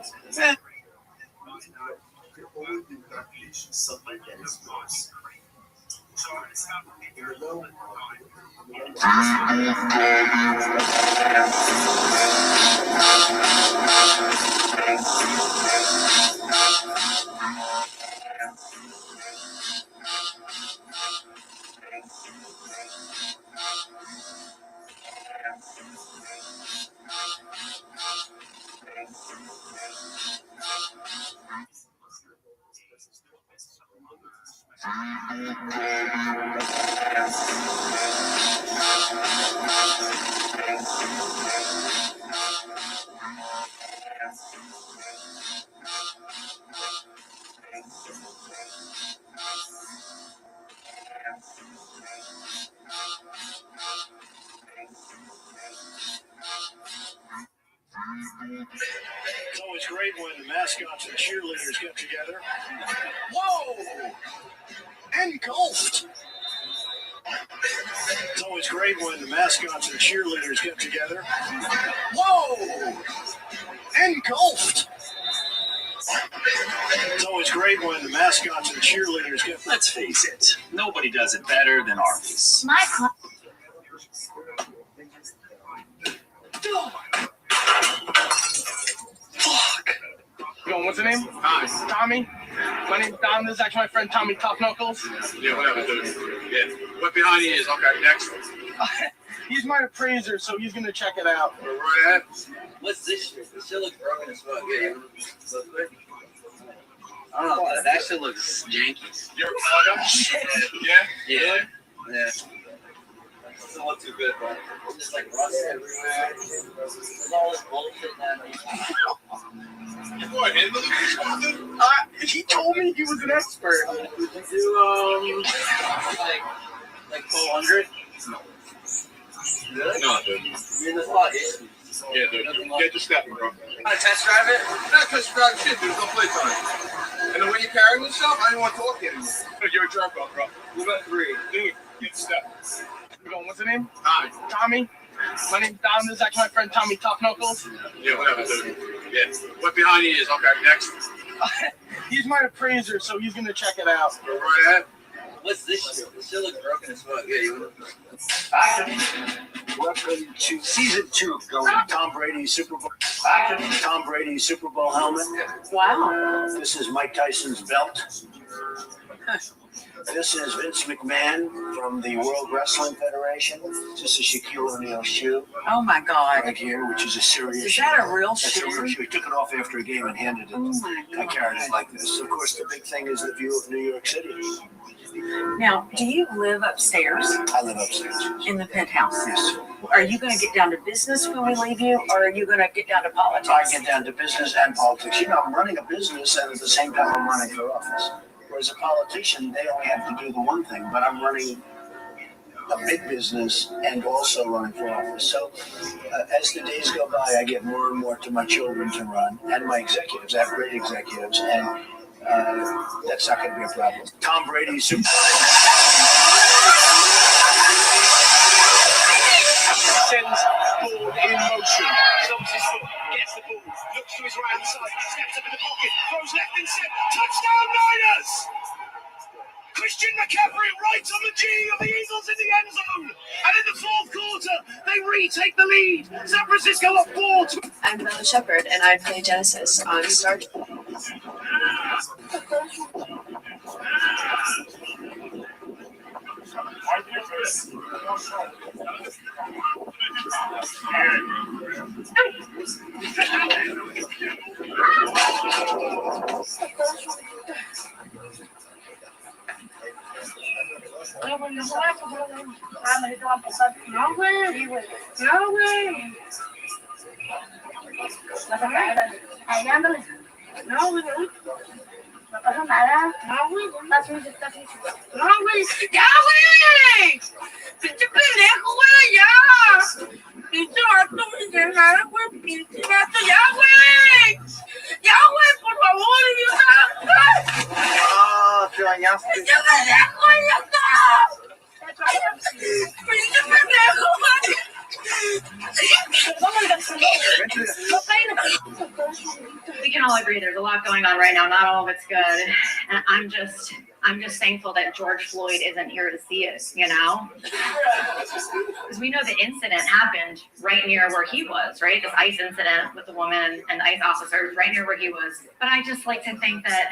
It's always great when the mascots and cheerleaders get together. Whoa! Engulfed! It's always great when the mascots and cheerleaders get together. Whoa! Engulfed! It's always great when the mascots and cheerleaders get. Let's face it, nobody does it better than Arby's. My club. Fuck. What's the name? Tommy. My name's Dom. This is actually my friend Tommy Tough Knuckles. Yeah, whatever, dude. Yeah. What behind you is? Okay, next. He's my appraiser, so he's gonna check it out. Right ahead. What's this shit? This shit looks broken as fuck. Yeah. I don't know. That shit looks janky. You're Yeah? Yeah. Yeah. Doesn't look too good, but it's just like rust everywhere. There's all this bullshit You go ahead, look at this one, dude. He told me he was an expert. You do like 400. Really? No, dude. I mean, there's a lot of issues. Yeah, dude. Get the stepping, bro. Want to test drive it? Not test drive shit, dude. Don't play time. And the way you're carrying yourself, I don't want to talk to you anymore. You're a jerk off, bro. Move at 3. Dude, get the step. What's the name? Tommy. My name's Dom. This is actually my friend Tommy Tough Knuckles. Yeah, whatever, dude. Yeah. What behind you is? Okay, next. He's my appraiser, so he's gonna check it out. Go right ahead. What's this shit? This shit looks broken as fuck. Yeah, you Welcome to season 2 going Tom Brady's Super Bowl. Tom Brady's Super Bowl helmet. Wow. This is Mike Tyson's belt. This is Vince McMahon from the World Wrestling Federation. This is Shaquille O'Neal's shoe. Oh my God. Right here, which is a serious Is shoe. that a real That's shoe? a real shoe. He took it off after a game and handed it. Oh my God. I carried it like this. Of course, the big thing is the view of New York City. Now, do you live upstairs? I live upstairs. In the penthouse? Yes. Are you going to get down to business when we leave you, or are you going to get down to politics? I get down to business and politics. You know, I'm running a business, and at the same time, I'm running for office. Whereas a politician, they only have to do the one thing, but I'm running a big business and also running for office. So as the days go by, I get more and more to my children to run and my executives. I have great executives, and that's not going to be a problem. Tom Brady, Super sends ball in motion. Stomps his foot, gets the ball, looks to his right hand side, steps up in the pocket, throws left and set. Touchdown Niners! Christian McCaffrey right on the G of the Eagles in the end zone. And in the fourth quarter, they retake the lead. San Francisco up 4-2. I'm Bella Shepard, and I play Genesis on Star Trek. va a empezar. No, güey. No, güey. Vas a caer. Ahí, ándale. No, güey. No pasa nada. No, güey. Está sucio. No, güey. ¡Ya, güey! ¡Pinche pendejo, güey! ¡Ya! ¡Pinche vato, güey! ¡De nada, güey! ¡Pinche vato! ¡Ya, güey! ¡Ya, güey! ¡Por favor, idiota! Ah, te bañaste. ¡Pinche pendejo, idiota! ¡Pinche pendejo, güey! We can all agree there's a lot going on right now. Not all of it's good. And I'm just thankful that George Floyd isn't here to see it, you know? Because we know the incident happened right near where he was, right? This ICE incident with the woman and the ICE officers right near where he was. But I just like to think that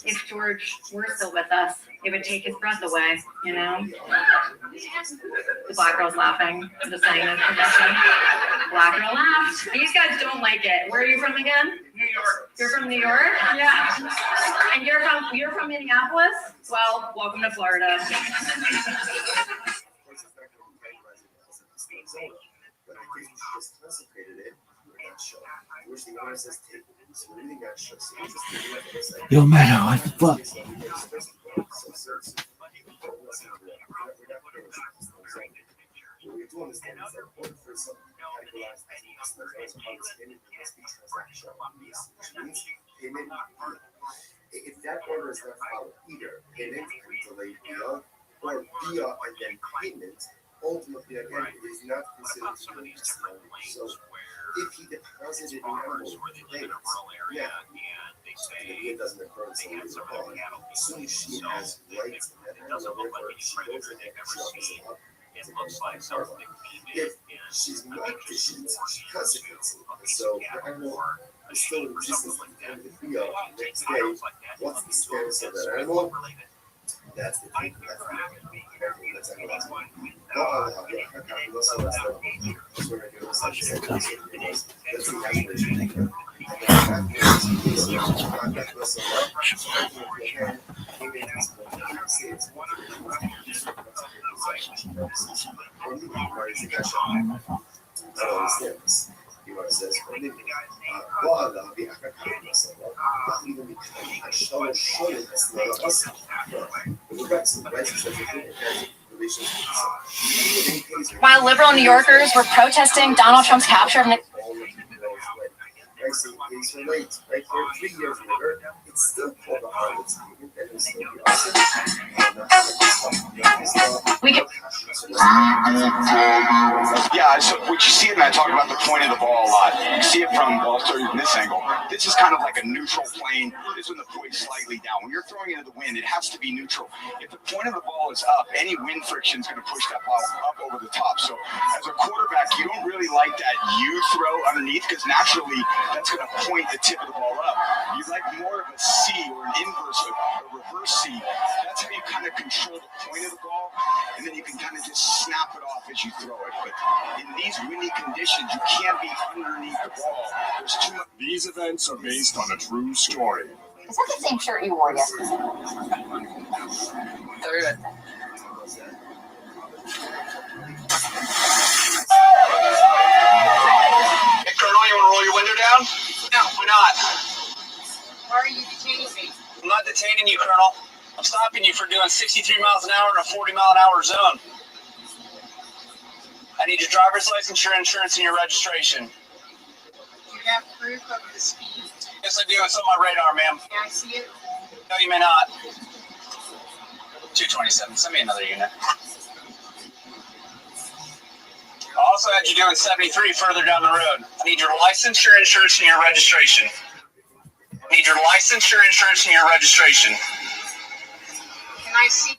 if George were still with us, it would take his breath away, you know? The black girl's laughing. I'm just saying this confession. Black girl laughed. These guys don't like it. Where are you from again? New York. You're from New York? Yeah. And you're from Minneapolis? Well, welcome to Florida. But I think we just consecrated it. We're not sure. Which the owner says take it. So we're really not sure. So we're just taking it as like. Yo, man, what the fuck? What we do understand is that in order for some categorized as payment, it must be transactional, which means payment. If that order is not followed, either payment and delayed via or via and then payment, ultimately again it is not considered to be so if he deposited an envelope with payment, yeah, it doesn't occur until later on. As soon as she has rights in that envelope, therefore she goes ahead and she opens it up. It looks like something. If she's not deficient, she consequences. So the envelope is still in existence at the end of the video. Next day, what's the status of that envelope? That's the thing. That's While liberal New Yorkers were protesting Donald Trump's capture of it's late, right there, 3 years later, it's still called the harlots movement, and it's still Yeah, so what you see it, and I talk about the point of the ball a lot. You see it from, well, I'll start from this angle. This is kind of like a neutral plane. This is when the point is slightly down. When you're throwing into the wind, it has to be neutral. If the point of the ball is up, any wind friction is going to push that ball up over the top. So as a quarterback, you don't really like that U throw underneath because naturally that's going to point the tip of the ball up. You like more of a C or an inverse, a reverse C. That's how you kind of control the point of the ball, and then you can kind of just snap it off as you throw it. But in these windy conditions, you can't be underneath the ball. There's too much. These events are based on a true story. Is that the same shirt you wore yesterday? Third. Hey, Colonel, you want to roll your window down? No, why not? Why are you detaining me? I'm not detaining you, Colonel. I'm stopping you for doing 63 miles an hour in a 40-mile-an-hour zone. I need your driver's license, your insurance, and your registration. You have proof of the speed? Yes, I do. It's on my radar, ma'am. Can I see it? No, you may not. 227. Send me another unit. I also had you doing 73 further down the road. I need your license, your insurance, and your registration. I need your license, your insurance, and your registration. Can I see?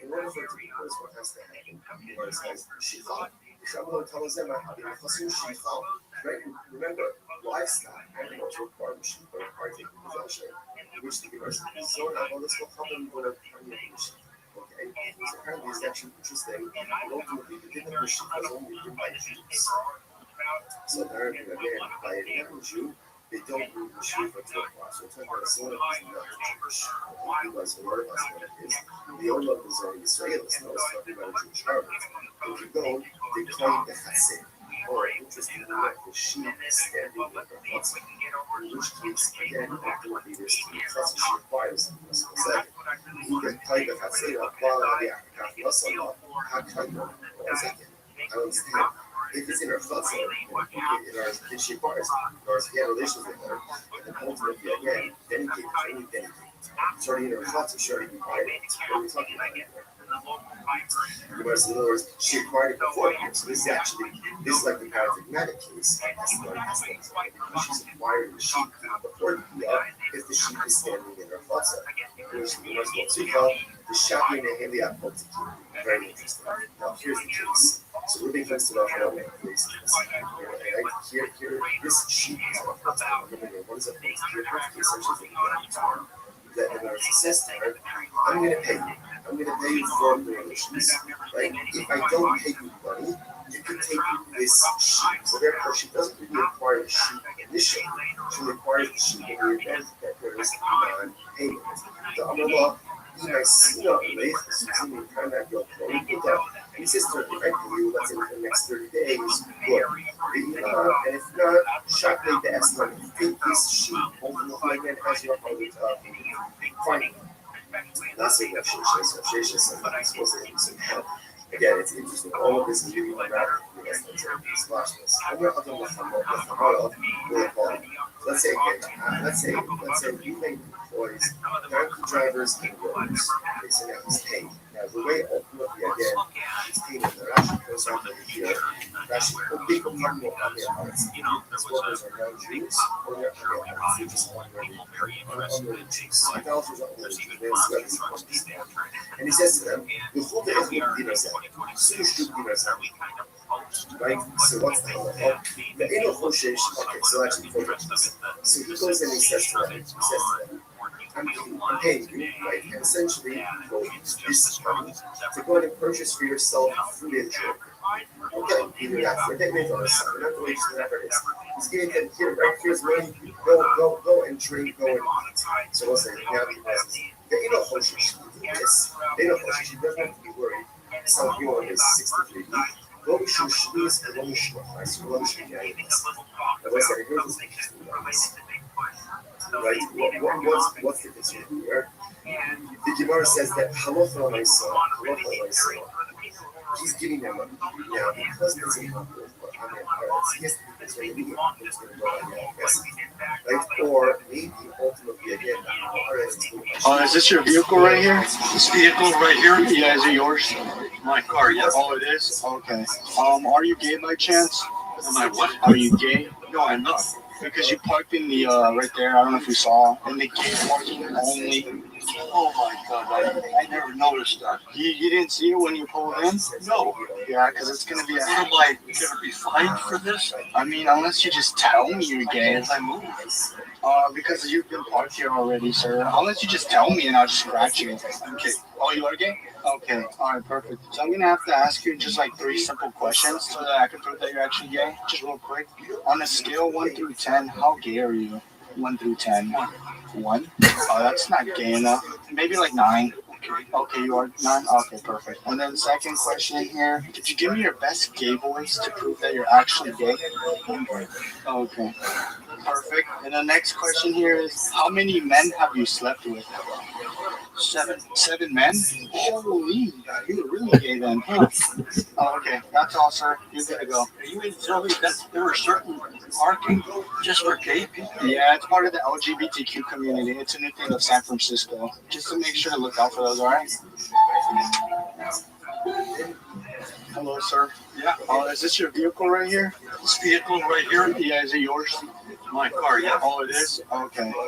In order for it to be close, what has to happen? Where it says, she thought. Shabbat tells them, she thought. Right? Remember, livestock animals require machine for taking possession, which the person is so now, well, let's go help them go to machine. Okay? So apparently it's actually interesting. Ultimately, the different machine was only written by Jews. So apparently, again, by an American Jew, they don't move the sheep for 2 o'clock. So we're talking about a solar who's not because a lot of us know it is. The old love is already Israelis, and I was talking about a Jewish harvest. If you go, they call it the Hasid. Or interestingly enough, the sheep standing in the huts. In which case, again, ultimately there's two classes she requires in this second. You get tight of Hasid, while the Kaflasala, Hakayim, or second. I understand. If it's in our thoughts, in our kinship bars, or if he had relations with her, and then ultimately again, dedicated, only dedicated. It's already in our thoughts, it's already required. What are we talking about here? In other words, she acquired it before him. So this is like the paradigmatic case. She's acquired the sheep before the Bia if the sheep is standing in her chotzer. Which we must well see how the Shaki and the Heliak both very interesting. Now here's the case. So Ruby comes to the Halloween place. Here, this sheep is a chotzer. What is a chotzer? Here, case such as that the nurse says to her, I'm going to pay you. I'm going to pay you for the relations. Right? If I don't pay you money, you can take this sheep. So therefore, she doesn't really acquire the sheep initially. She requires the sheep in the event that there is non-payment. The Amallah, and he says to her directly, let's say for the next 30 days, good. And if not, shock like the estimate, think this sheep ultimately again has your finding. That's a Rav some help. Again, it's interesting. All of this is really matter. Watch this. I'm going to do let's say you make employees, donkey drivers, and roads. Okay, so now he's paid. Now the way ultimately again, he's paid in the Rashi goes on over here. Rashi, big compartment on their hearts. His workers are non-Jews or they're Jews. They just want to Jews. Idolaters are only Jews. And he says to them, the whole day is going to be right? So what's the hell? The Eno Hoshesh, okay, so actually, so he goes and he says to them, I'm paying you, right? And essentially, you go use this money to go and purchase for yourself food and drink. Okay, either that for a payment or a salary, not the wages, whatever it is. He's giving them here, right? Here's money, go and drink, go and eat. So what's the reality was, the Eno Hoshesh, this, the Eno Hoshesh, he doesn't have to be worried. So you on this 63. Go to Shmishlis and go to Shmachai. So go to Shmachai. As I said, here's this interesting ones. Right? What's the concern here? The Gemara says that Halacha L'Maisa, he's giving them money. Now, because it's a humble on their parts, he has to be concerned that he's going to go on that investment. Right? Or maybe ultimately again, is this your vehicle right here? This vehicle right here? Yeah, is it yours? My car, yes. Oh, it is? Okay. Are you gay by chance? Am I what? Are you gay? No, I'm not. Because you parked in the, right there, I don't know if you saw, in the gay parking only. Oh my God, I never noticed that. You didn't see it when you pulled in? No. Yeah, because it's going to be am I going to be fined for this? I mean, unless you just tell me you're gay as I move. Because you've been parked here already, sir. Unless you just tell me and I'll just scratch you. Okay. Oh, you are gay? Okay. All right, perfect. So I'm going to have to ask you just like 3 simple questions so that I can prove that you're actually gay. Just real quick. On a scale 1 through 10, how gay are you? 1 through 10. 1? Oh, that's not gay enough. Maybe like 9. Okay, you are 9? Okay, perfect. And then second question here. Could you give me your best gay voice to prove that you're actually gay? Okay. Perfect. And the next question here is, how many men have you slept with? 7. 7 men? Holy, you're really gay then, huh? Oh, okay. That's all, sir. You're good to go. You mean to tell me that there are certain parking just for gay people? Yeah, it's part of the LGBTQ community. It's a new thing of San Francisco. Just to make sure to look out for those, all right? Hello, sir. Yeah. Is this your vehicle right here? This vehicle right here? Yeah, is it yours? My car, yeah. Oh, it is? Okay. Who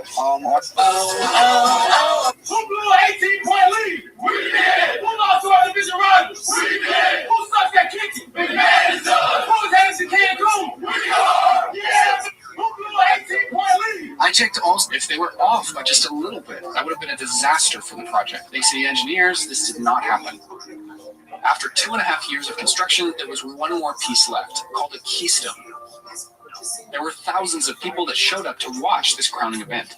blew an 18-point lead? We did. Who lost to our division rivals? We did. Who sucks at kicking? Big man is us. Who's headed to Cancun? We are. Yeah. Who blew an 18-point lead? I checked also if they were off by just a little bit. That would have been a disaster for the project. Thanks to the engineers, this did not happen. After 2.5 years of construction, there was one more piece left, called a keystone. There were thousands of people that showed up to watch this crowning event.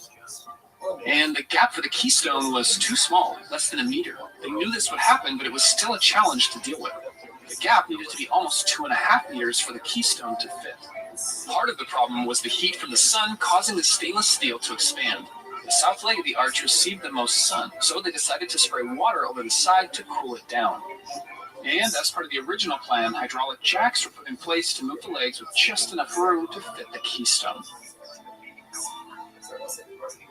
And the gap for the keystone was too small, less than a meter. They knew this would happen, but it was still a challenge to deal with. The gap needed to be almost 2.5 meters for the keystone to fit. Part of the problem was the heat from the sun causing the stainless steel to expand. The south leg of the arch received the most sun, so they decided to spray water over the side to cool it down. And as part of the original plan, hydraulic jacks were put in place to move the legs with just enough room to fit the keystone.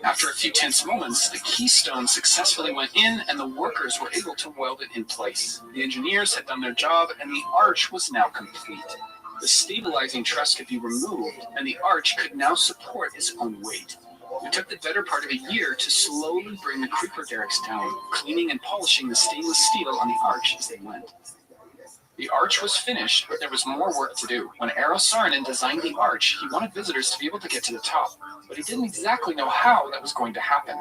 After a few tense moments, the keystone successfully went in and the workers were able to weld it in place. The engineers had done their job and the arch was now complete. The stabilizing truss could be removed and the arch could now support its own weight. It took the better part of a year to slowly bring the creeper derricks down, cleaning and polishing the stainless steel on the arch as they went. The arch was finished, but there was more work to do. When Eero Saarinen designed the arch, he wanted visitors to be able to get to the top, but he didn't exactly know how that was going to happen.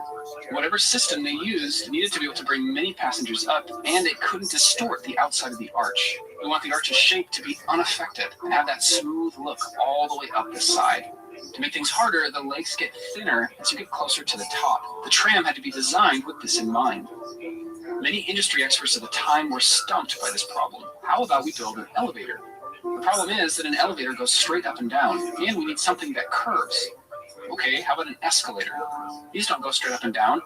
Whatever system they used needed to be able to bring many passengers up, and it couldn't distort the outside of the arch. We want the arch's shape to be unaffected and have that smooth look all the way up the side. To make things harder, the legs get thinner as you get closer to the top. The tram had to be designed with this in mind. Many industry experts at the time were stumped by this problem. How about we build an elevator? The problem is that an elevator goes straight up and down, and we need something that curves. Okay, how about an escalator? These don't go straight up and down.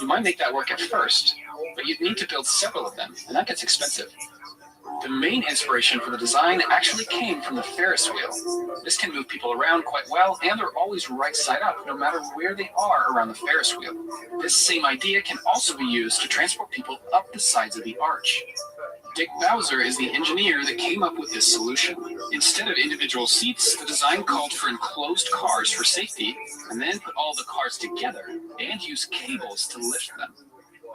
You might make that work at first, but you'd need to build several of them, and that gets expensive. The main inspiration for the design actually came from the Ferris wheel. This can move people around quite well, and they're always right side up, no matter where they are around the Ferris wheel. This same idea can also be used to transport people up the sides of the arch. Dick Bowser is the engineer that came up with this solution. Instead of individual seats, the design called for enclosed cars for safety, and then put all the cars together and use cables to lift them.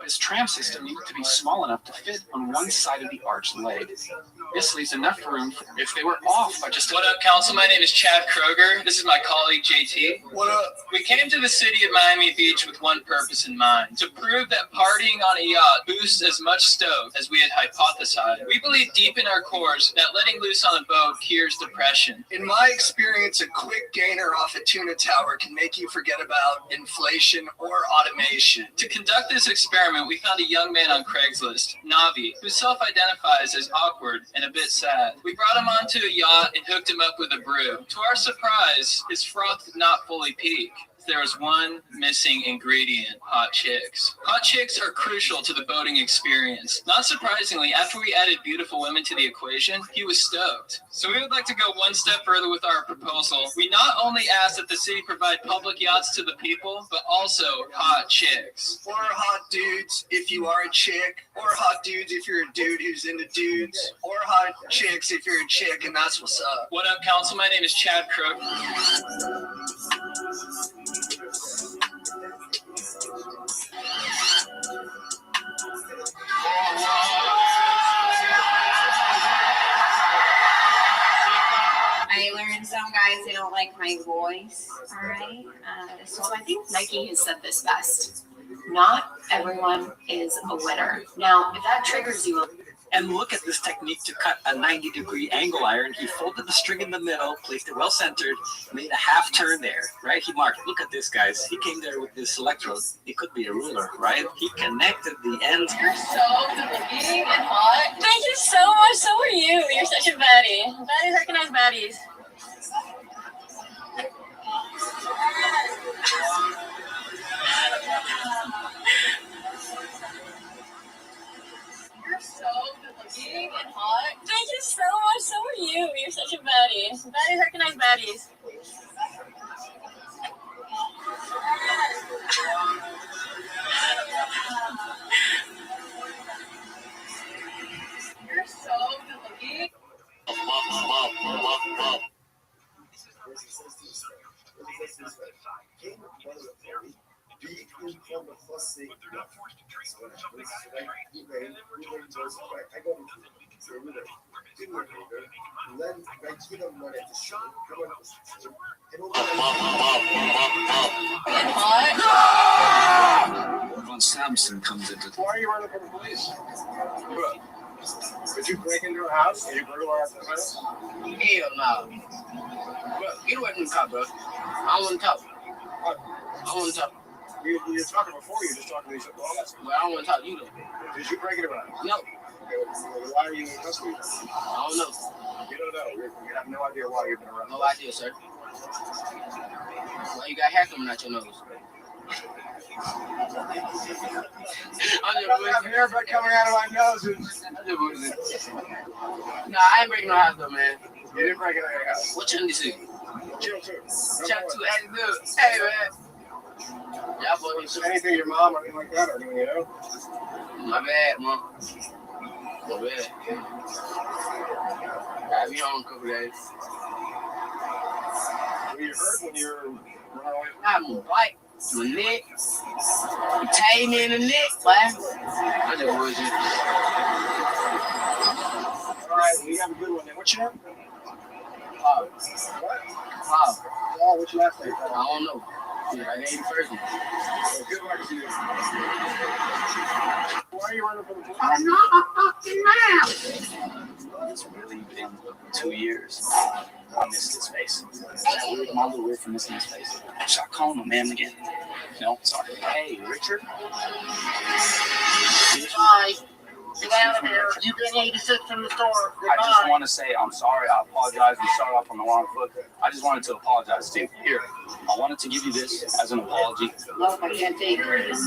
This tram system needed to be small enough to fit on one side of the arch leg. This leaves enough room for if they were off by just... What up, Council? My name is Chad Kroger. This is my colleague, JT. What up? We came to the city of Miami Beach with one purpose in mind, to prove that partying on a yacht boosts as much stoke as we had hypothesized. We believe deep in our cores that letting loose on a boat cures depression. In my experience, a quick gainer off a tuna tower can make you forget about inflation or automation. To conduct this experiment, we found a young man on Craigslist, Navi, who self-identifies as awkward and a bit sad. We brought him onto a yacht and hooked him up with a brew. To our surprise, his froth did not fully peak. There was one missing ingredient: hot chicks. Hot chicks are crucial to the boating experience. Not surprisingly, after we added beautiful women to the equation, he was stoked. So we would like to go one step further with our proposal. We not only ask that the city provide public yachts to the people, but also hot chicks. Or hot dudes if you are a chick. Or hot dudes if you're a dude who's into dudes. Or hot chicks if you're a chick and that's what's up. What up, Council? My name is Chad Crook. I learned some guys, they don't like my voice, all right? So I think Nike has said this best. Not everyone is a winner. Now, if that triggers you... And look at this technique to cut a 90-degree angle iron. He folded the string in the middle, placed it well centered, made a half turn there, right? He marked, look at this, guys. He came there with this electrode. It could be a ruler, right? He connected the ends. You're so good-looking and hot. Thank you so much. So are you. You're such a baddie. Baddies recognize baddies. You're so good-looking and hot. Thank you so much. So are you. You're such a baddie. Baddies recognize baddies. You're so good-looking. When Samson comes into... Why are you running from the police? Did you break into a house? Did you burglarize the house? Hell no. Bro, get away from the top, bro. I don't want to talk. I want to talk. You're talking before you just talking to these adults. Well, I don't want to talk to you, though. Did you break into a house? No. Okay, why are you in custody? I don't know. You don't know. You have no idea why you've been arrested. No idea, sir. Why you got hair coming out your nose? I have hair coming out of my nose. Nah, I ain't breaking no house, though, man. You didn't break into your house. What channel you see? Channel 2. Channel 2, hey, good. Hey, man. Y'all boys. Anything your mom or anything like that, or anything, you know? My bad, mom. My bad. I'll be home in a couple days. Were you hurt when you were running away? I'm white. My neck. You tied me in the neck, boy. I just was you. All right, we have a good one then. What's your name? What? Oh, what's your last name? I don't know. Yeah, I ain't first one. Well, good luck to you. Why are you running for the police? I'm not a fucking man. It's really been 2 years. I missed his face. I'm a little weird for missing his face. Should I call him a man again? No, sorry. Hey, Richard. Bye. Get out of here. You've been 86 in the store. Goodbye. I just want to say I'm sorry. I apologize. We started off on the wrong foot. I just wanted to apologize to you. Here, I wanted to give you this as an apology. Look, I can't take it.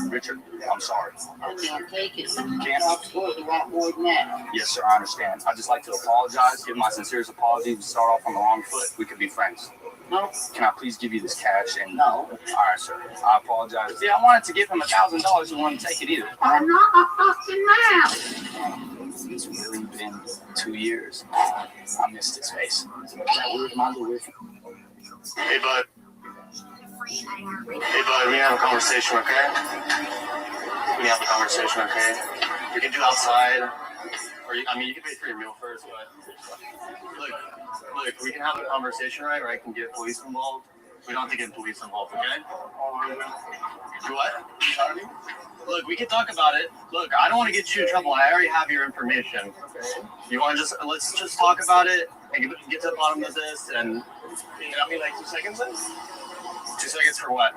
Richard, I'm sorry. I can't take it. Can't? I'm supposed to want more than that. Yes, sir, I understand. I just like to apologize, give my sincerest apology. We start off on the wrong foot. We could be friends. No. Can I please give you this cash? And No. All right, sir. I apologize. See, I wanted to give him $1,000. He wanted to take it either. I'm not a fucking man. It's really been 2 years. I missed his face. Is that weird? Am I a little weird? Hey, bud. Hey, bud, we can have a conversation, okay? We can have a conversation, okay? We can do outside. Or, you can pay for your meal first, but look, we can have a conversation, right? Or I can get police involved. We don't have to get police involved, okay? You what? Sorry? Look, we can talk about it. Look, I don't want to get you in trouble. I already have your information. You want to let's just talk about it and get to the bottom of this. And you got me like 2 seconds then? 2 seconds for what?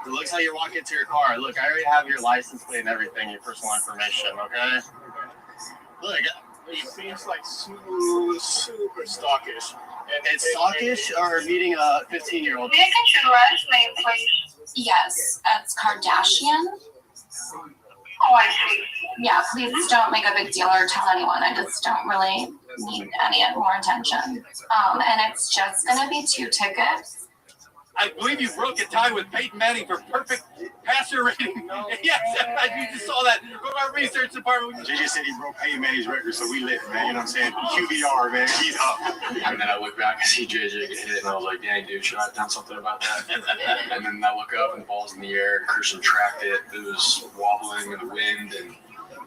It looks like you're walking to your car. Look, I already have your license plate and everything, your personal information, okay? Look, it seems like super stockish. And it's stockish or meeting a 15-year-old? May I get your last name, please? Yes, it's Kardashian. Oh, I see. Yeah, please don't make a big deal or tell anyone. I just don't really need any more attention. And it's just gonna be 2 tickets. I believe you broke a tie with Peyton Manning for perfect passer rating. Yes, I just saw that from our research department. JJ said he broke Peyton Manning's record, so we lit, man. You know what I'm saying? QBR, man. He's up. And then I look back and see JJ get hit, and I was like, dang, dude, should I have done something about that? And then I look up, and the ball's in the air. Christian tracked it. It was wobbling in the wind, and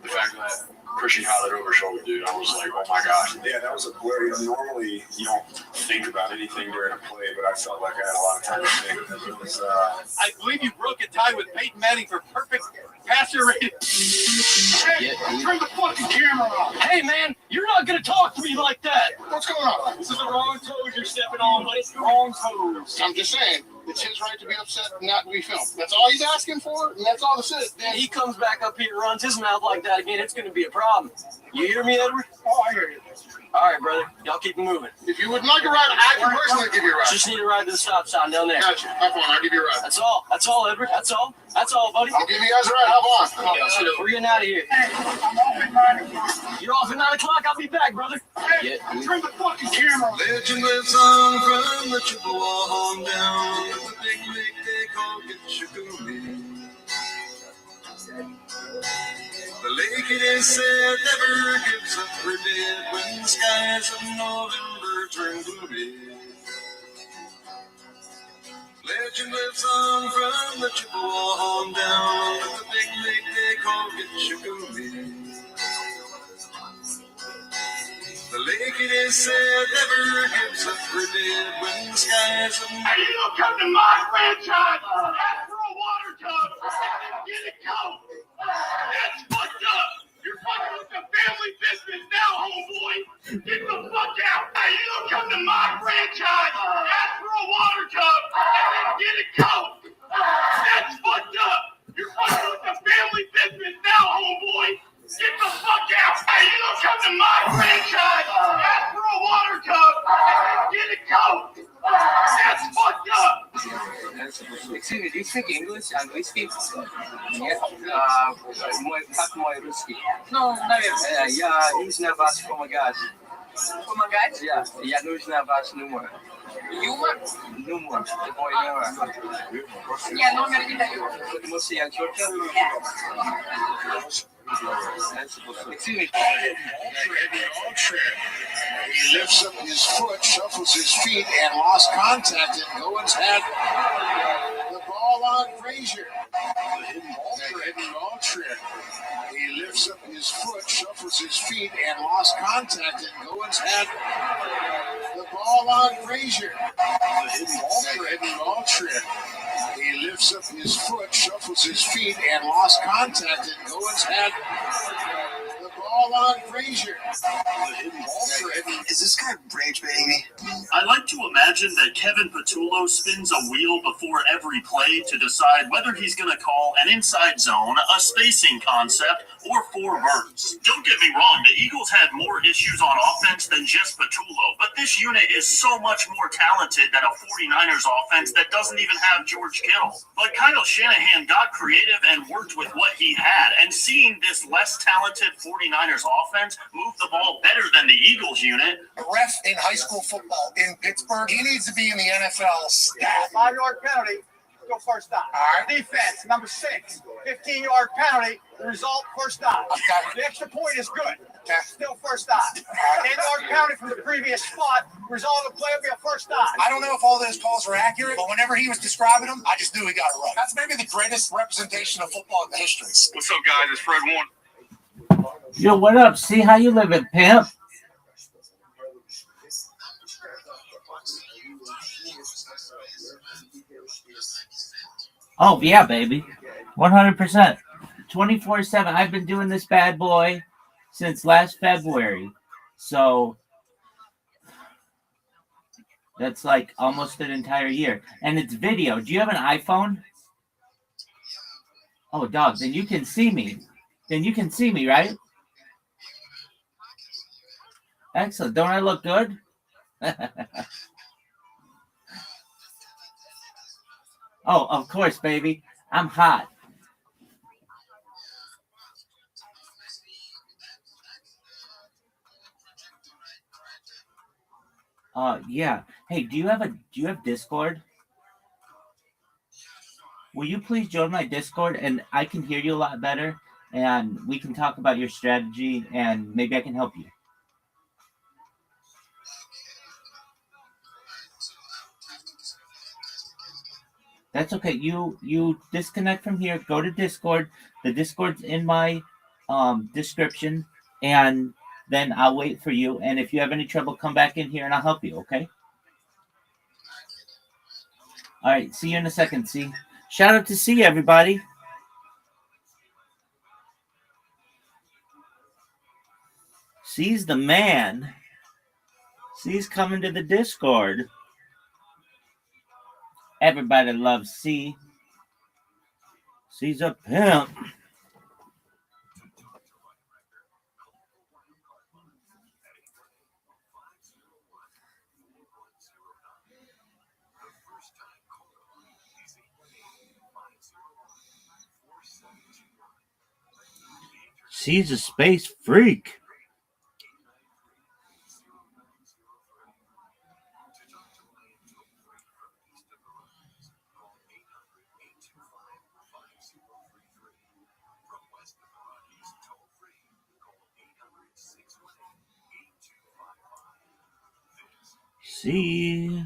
the fact that Christian had it over shoulder, dude, I was like, oh my gosh. Yeah, that was a play. Normally, you don't think about anything during a play, but I felt like I had a lot of time to think. It was, I believe you broke a tie with Peyton Manning for perfect passer rating. Hey, turn the fucking camera off. Hey, man, you're not going to talk to me like that. What's going on? This is the wrong toes you're stepping on, buddy. Wrong toes. I'm just saying, it's his right to be upset and not to be filmed. That's all he's asking for, and that's all this is. Then he comes back up here, runs his mouth like that again, it's going to be a problem. You hear me, Edward? Oh, I hear you. All right, brother. Y'all keep moving. If you would like a ride, I can personally give you a ride. Just need a ride to the stop sign down there. Gotcha. Have fun. I'll give you a ride. That's all. That's all, Edward. That's all. That's all, buddy. I'll give you guys a ride. Hop on. Come on. Yeah, we're getting out of here. You're off at 9 o'clock. I'll be back, brother. Hey, turn the fucking camera on. Legend lives on from the Chippewa on down to the big lake they call Gitchagumi. The lake, it is said, never gives up her dead when the skies of November turn gloomy. Legend lives on from the Chippewa on down to the big lake they call Gitchagumi. The lake, it is said, never gives up her dead when the skies of... Hey, you don't come to my franchise. Ask for a water tub and get it cold. That's fucked up. You're fucking with the family business now, homeboy. Get the fuck out. Hey, you don't come to my franchise, ask for a water tub, and then get a coat. That's fucked up. You're fucking with the family business now, homeboy. Get the fuck out. Hey, you don't come to my franchise, ask for a water tub, and then get a coat. That's fucked up. Excuse me, do you speak English and whiskey? Нет, мой русский. Ну, наверное. Я нужно вас помогать. Помогать? Я нужно ваш номер. Юмор? Номер, твой номер. Я номер не даю. Потому что я черта. Excuse me. He lifts up his foot, shuffles his feet, and lost contact, and Goins had the ball on Frazier. Hidden ball trick. He lifts up his foot, shuffles his feet, and lost contact, and Goins had the ball on Frazier. Hidden ball trick. He lifts up his foot, shuffles his feet, and lost contact, and Goins had the ball on Frazier. Is this guy rage baiting me? I like to imagine that Kevin Patullo spins a wheel before every play to decide whether he's going to call an inside zone, a spacing concept, or 4 birds. Don't get me wrong, the Eagles had more issues on offense than just Patullo, but this unit is so much more talented than a 49ers offense that doesn't even have George Kittle. But Kyle Shanahan got creative and worked with what he had, and seeing this less talented 49ers offense move the ball better than the Eagles unit. The ref in high school football in Pittsburgh, he needs to be in the NFL staff. 5-yard penalty, go first down. All right. Defense, number 6, 15-yard penalty, the result, first down. Okay. The extra point is good. Still first down. 10-yard penalty from the previous spot, result of the play will be a first down. I don't know if all those calls are accurate, but whenever he was describing them, I just knew he got it right. That's maybe the greatest representation of football in the history. What's up, guys? It's Fred Warren. Yo, what up? See how you living, pimp? Oh, yeah, baby. 100%. 24/7. I've been doing this bad boy since last February. So that's like almost an entire year. And it's video. Do you have an iPhone? Oh, dog. Then you can see me. Right? Excellent. Don't I look good? Oh, of course, baby. I'm hot. Yeah. Hey, do you have Discord? Will you please join my Discord and I can hear you a lot better and we can talk about your strategy and maybe I can help you. That's okay. You disconnect from here, go to Discord. The Discord's in my description, and then I'll wait for you. And if you have any trouble, come back in here and I'll help you, okay? All right, see you in a second, C. Shout out to C, everybody. C's the man. C's coming to the Discord. Everybody loves C. C's a pimp. C's a space freak. See.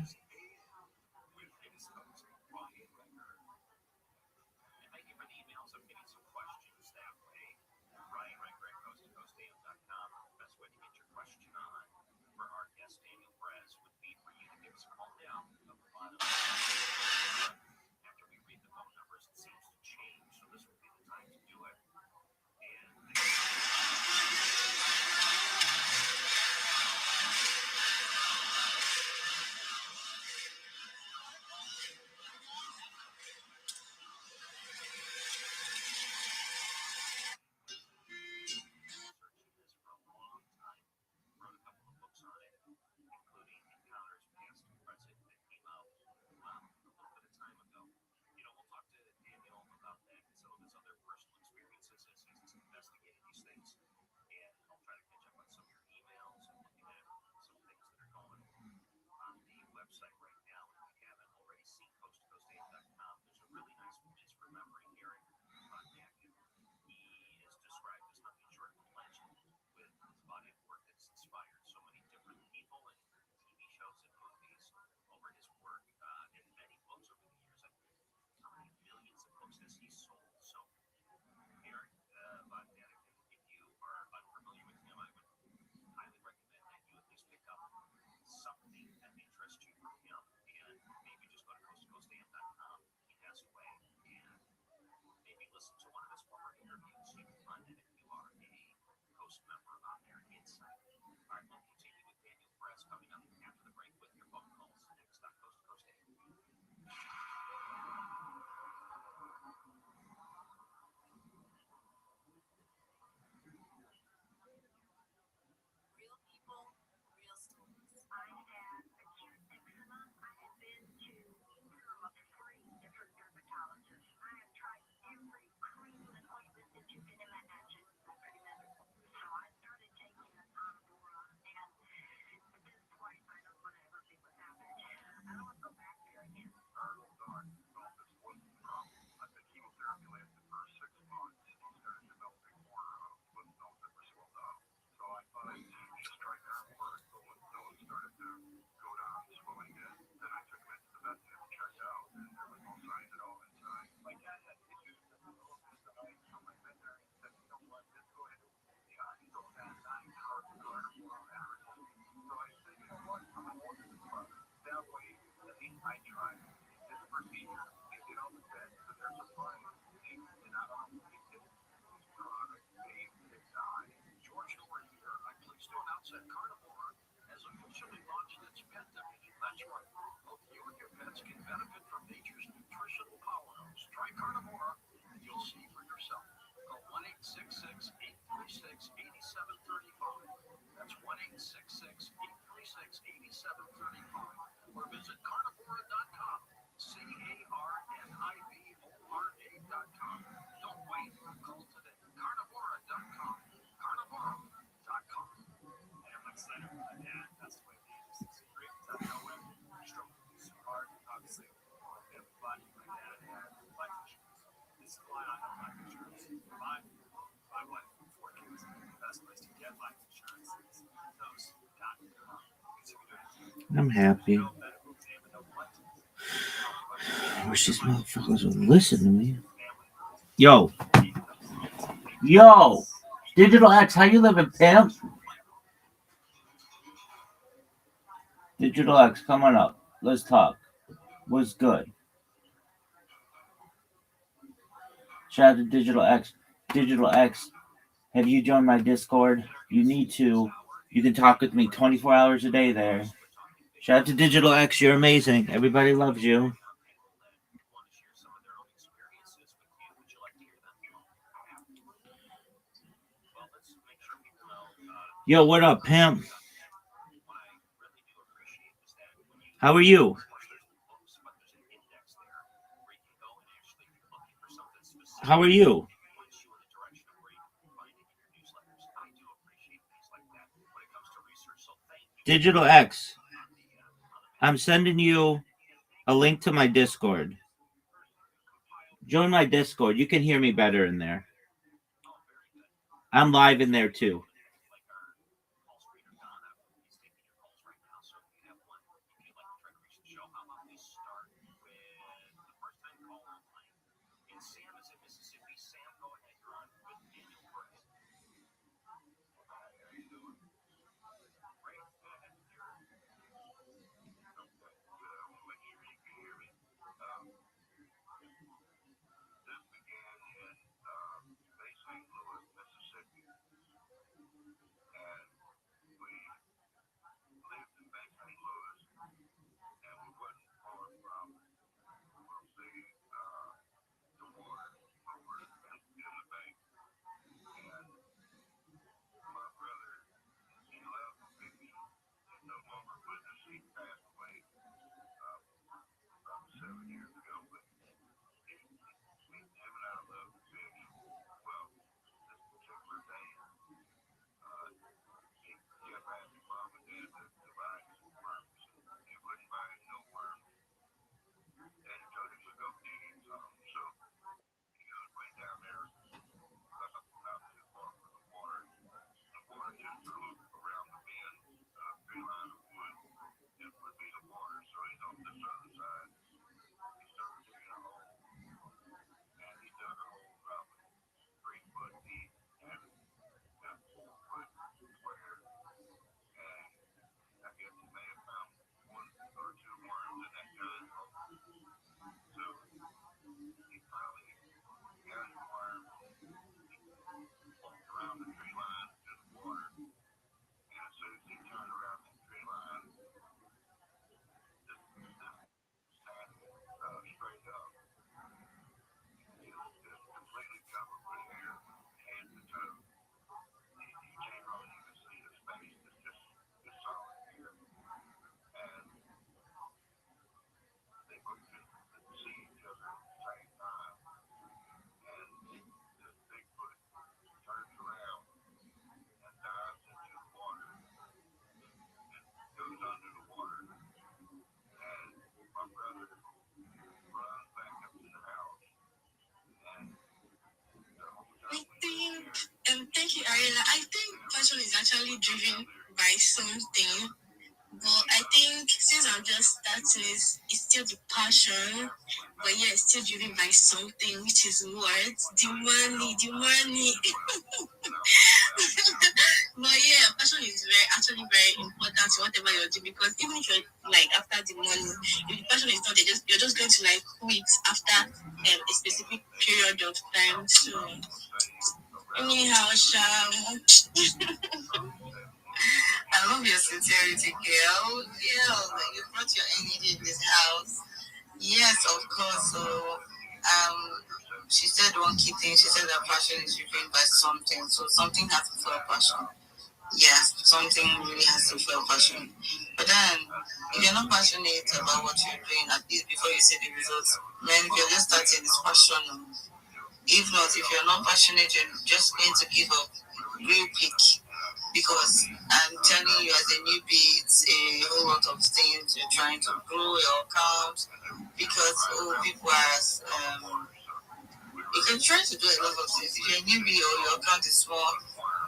I'm happy. I wish these motherfuckers would listen to me. Yo. Digital X, how you living, pimp? Digital X, come on up. Let's talk. What's good? Shout out to Digital X. Digital X, have you joined my Discord? You need to. You can talk with me 24 hours a day there. Shout out to Digital X. You're amazing. Everybody loves you. Yo, what up, pimp? How are you? How are you? Digital X, I'm sending you a link to my Discord. Join my Discord. You can hear me better in there. I'm live in there too. I think, thank you, Ariela. I think passion is actually driven by something, but I think since I'm just starting, it's still the passion, but yeah, it's still driven by something, which is what? The money. But yeah, passion is actually very important to whatever you're doing, because even if you're like after the money, if the passion is not there, you're just going to like quit after a specific period of time. So anyhow, I love your sincerity, girl. Yeah, like you brought your energy in this house. Yes, of course. So, she said one key thing. She said that passion is driven by something. So something has to feel passion. Yes, something really has to feel passion. But then, if you're not passionate about what you're doing, at least before you see the results, man, if you're just starting, it's passion. If not, if you're not passionate, you're just going to give up real quick. Because I'm telling you, as a newbie, it's a whole lot of things. You're trying to grow your account because people are. You can try to do a lot of things. If you're a newbie or your account is small,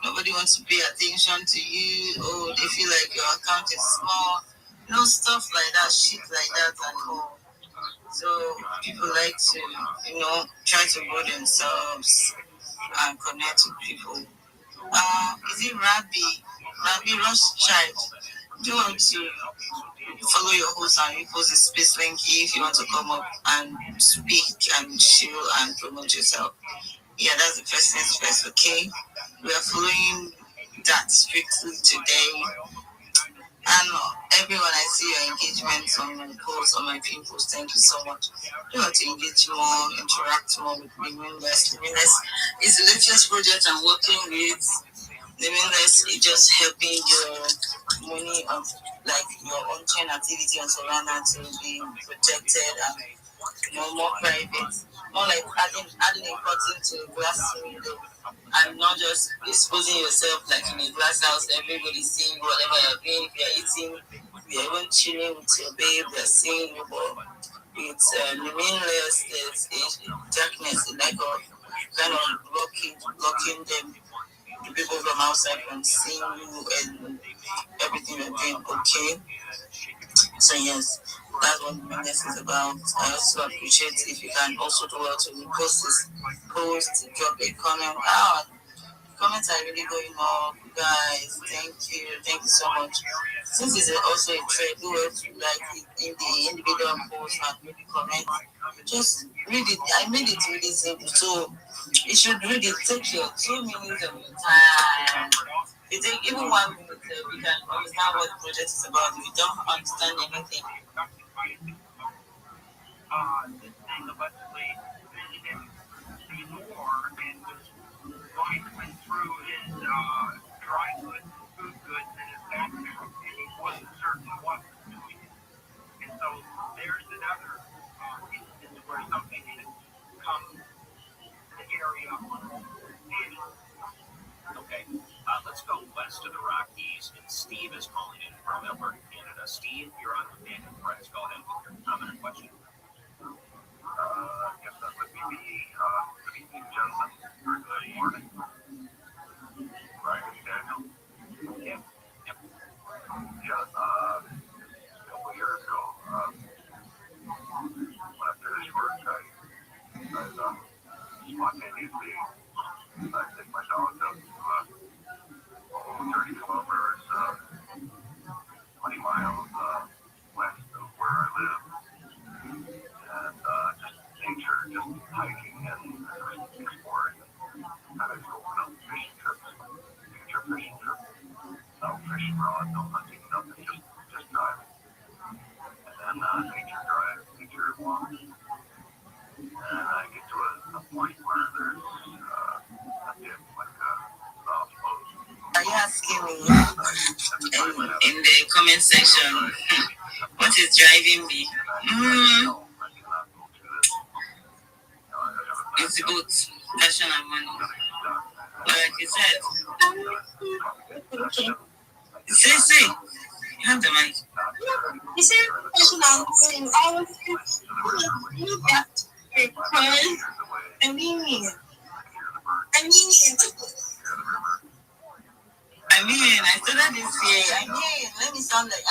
nobody wants to pay attention to you. Oh, they feel like your account is small. Stuff like that, shit like that, and all. So people like to, try to grow themselves and connect with people. Is it Rabbi Rothschild? Do you want to follow your host and repost the space link if you want to come up and speak and chill and promote yourself? Yeah, that's the first things first, okay? We are following that strictly today. And everyone, I see your engagement on my posts, on my pin posts. Thank you so much. You want to engage more, interact more with Limitless. Limitless is the latest project I'm working with. Limitless is just helping your money of like your on-chain activity on Solana to be protected and more private. More like adding important to glass window and not just exposing yourself like in a glass house, everybody seeing whatever you're doing. If you're eating, if you're even chilling with your babe, they're seeing you, but it's Limitless, there's a darkness, like kind of blocking them, the people from outside from seeing you and everything you're doing, okay? So yes, that's what Limitless is about. I also appreciate if you can also do well to repost this post, drop a comment. Comments are really going up, guys. Thank you so much. Since it's also a trade, do it like in the individual post and maybe comment. Just read it. I made it really simple, so you should read it. Take your 2 minutes of your time. You take even 1 minute, you can understand what the project is about. If you don't understand anything, went through his dry goods, food goods, and his bank account, and he wasn't certain what was doing it. And so there's another instance where something should come to the area. Okay, let's go west of the Rockies, and Steve is calling in from Alberta, Canada. Steve, you're on with Dan and Press. Go ahead with your comment or question. Yes, that would be me. Good evening, gentlemen. Good morning. Right, Daniel? Yep. Yeah, a couple years ago, when I finished work, I spontaneously take my dogs up to 30 kilometers, 20 miles west and nature drive, nature walks. And I get to a point where there's a dip, like a soft post. Are you asking me in the comment section what is driving me? It's both passion and money. Like you said. Say, you have the mic. You said passion and money. I was because I mean, I started this year. Let me sound like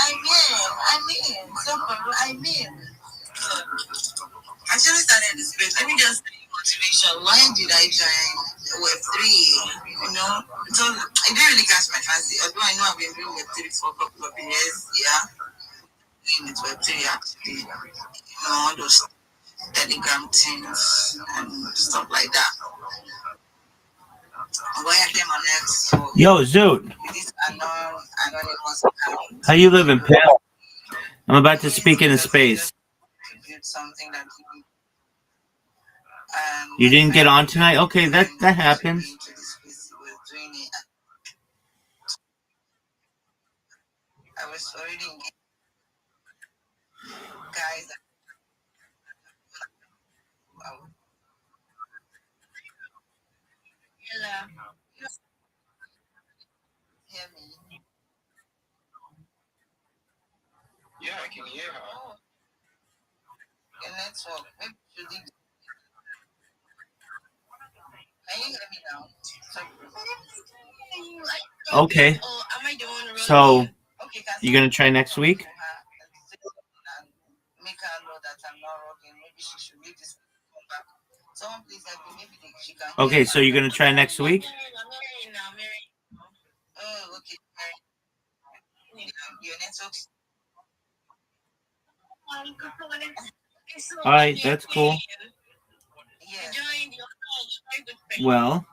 actually started this space. Let me just say motivation. Why did I join Web3? You know, so I didn't really catch my fancy. Although I know I've been doing Web3 for a couple of years. Yeah, doing it Web3 actually. You know, all those Telegram things and stuff like that. Why I came on X? So Yo, Zoot. this anonymous account. How you living, Pip? I'm about to speak in a space. Something that You didn't get on tonight? Okay, that happens. I was already guys. Hello. Hear me? Yeah, I can hear her. Your network. Maybe you should leave. Can you hear me now? Okay. So, you gonna try next week? Make her know that I'm not rocking. Maybe she should leave this come back. Someone please help me. Maybe she can. Okay, so you're gonna try next week? Oh, okay. Your network. All right, that's cool. Well,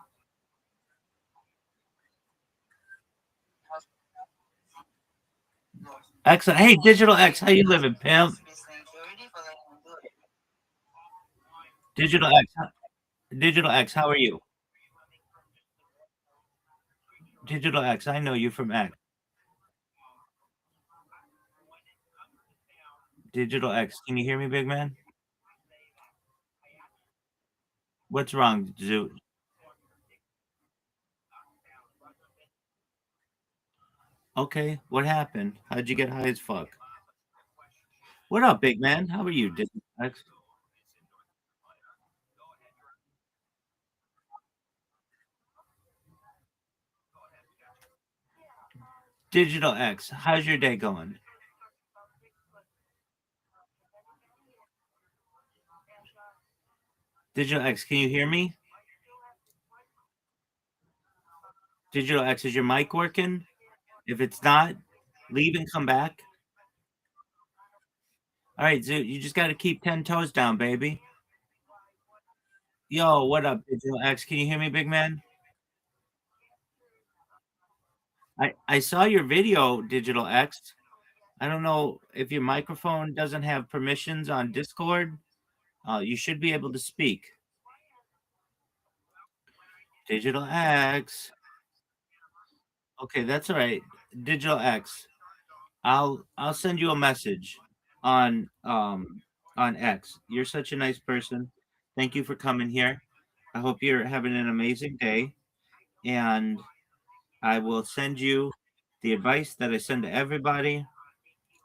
excellent. Hey, Digital X, how you living, pimp? Digital X, how are you? Digital X, I know you from X. Digital X, can you hear me, big man? What's wrong, Zoot? Okay, what happened? How'd you get high as fuck? What up, big man? How are you, Digital X? Digital X, how's your day going? Digital X, can you hear me? Digital X, is your mic working? If it's not, leave and come back. All right, Zoot, you just got to keep 10 toes down, baby. Yo, what up, Digital X? Can you hear me, big man? I saw your video, Digital X. I don't know if your microphone doesn't have permissions on Discord. You should be able to speak. Digital X. Okay, that's all right. Digital X. I'll send you a message on X. You're such a nice person. Thank you for coming here. I hope you're having an amazing day. And I will send you the advice that I send to everybody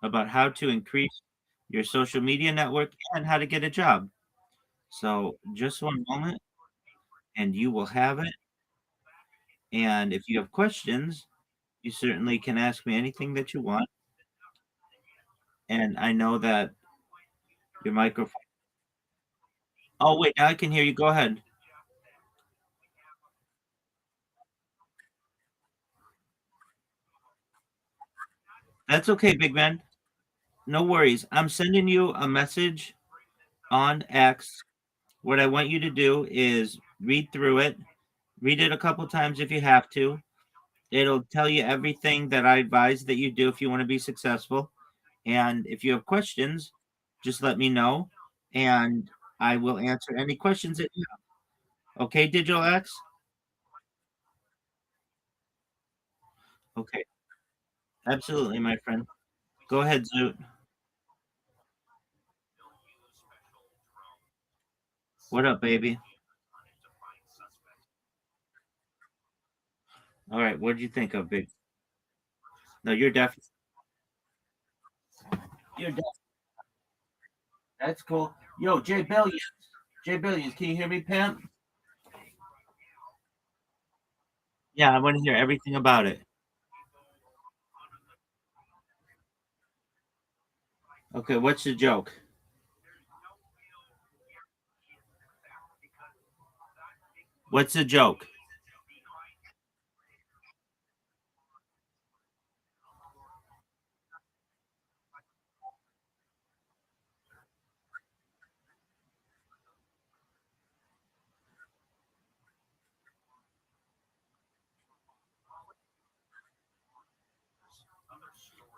about how to increase your social media network and how to get a job. So just one moment and you will have it. And if you have questions, you certainly can ask me anything that you want. And I know that your microphone. Oh, wait, now I can hear you. Go ahead. That's okay, big man. No worries. I'm sending you a message on X. What I want you to do is read through it. Read it a couple times if you have to. It'll tell you everything that I advise that you do if you want to be successful. And if you have questions, just let me know, and I will answer any questions that you have. Okay, Digital X? Okay, absolutely, my friend. Go ahead, Zoot. What up, baby? All right, what did you think of, Big? No, you're deaf. You're deaf. That's cool. Yo, Jay Billions. Jay Billions, can you hear me, pimp? Yeah, I want to hear everything about it. Okay, what's the joke? What's the joke?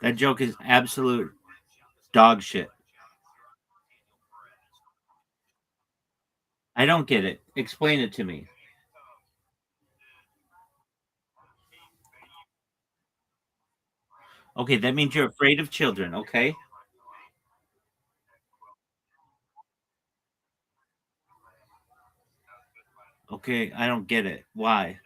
That joke is absolute dog shit. I don't get it. Explain it to me. Okay, that means you're afraid of children, okay? Okay, I don't get it. Why?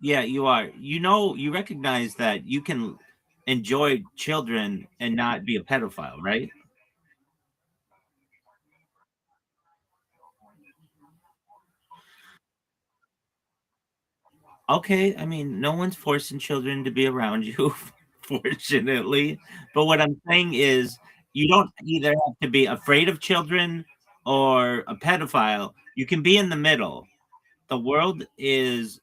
Yeah, you are. You know, you recognize that you can enjoy children and not be a pedophile, right? Okay, I mean, no one's forcing children to be around you, fortunately. But what I'm saying is, you don't either have to be afraid of children or a pedophile. You can be in the middle. The world is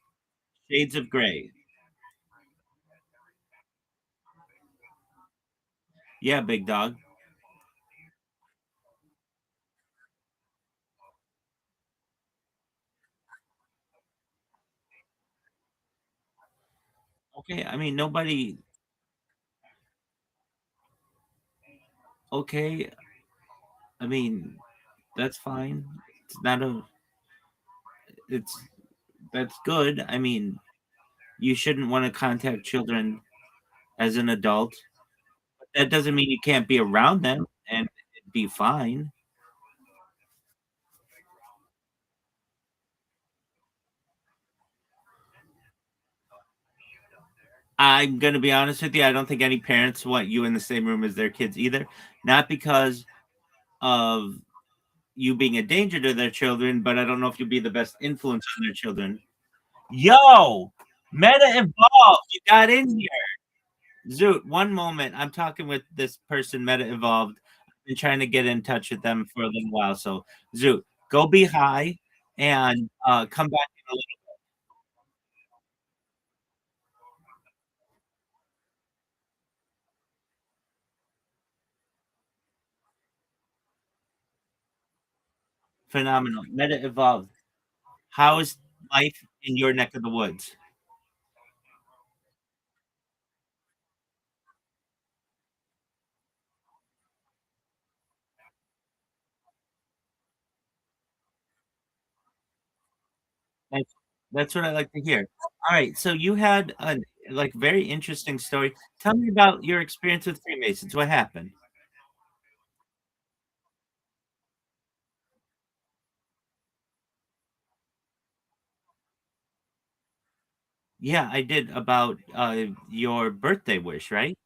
shades of gray. Yeah, big dog. Okay, I mean, nobody. Okay, I mean, that's fine. It's not a. It's that's good. I mean, you shouldn't want to contact children as an adult. But that doesn't mean you can't be around them and be fine. I'm gonna be honest with you. I don't think any parents want you in the same room as their kids either. Not because of you being a danger to their children, but I don't know if you'll be the best influence on their children. Yo, Meta Evolved, you got in here. Zoot, one moment. I'm talking with this person, Meta Evolved. I've been trying to get in touch with them for a little while. So, Zoot, go be high and come back in a little phenomenal. Meta Evolved. How is life in your neck of the woods? That's that's what I like to hear. All right, so you had a like very interesting story. Tell me about your experience with Freemasons. What happened? Yeah, I did about your birthday wish, right?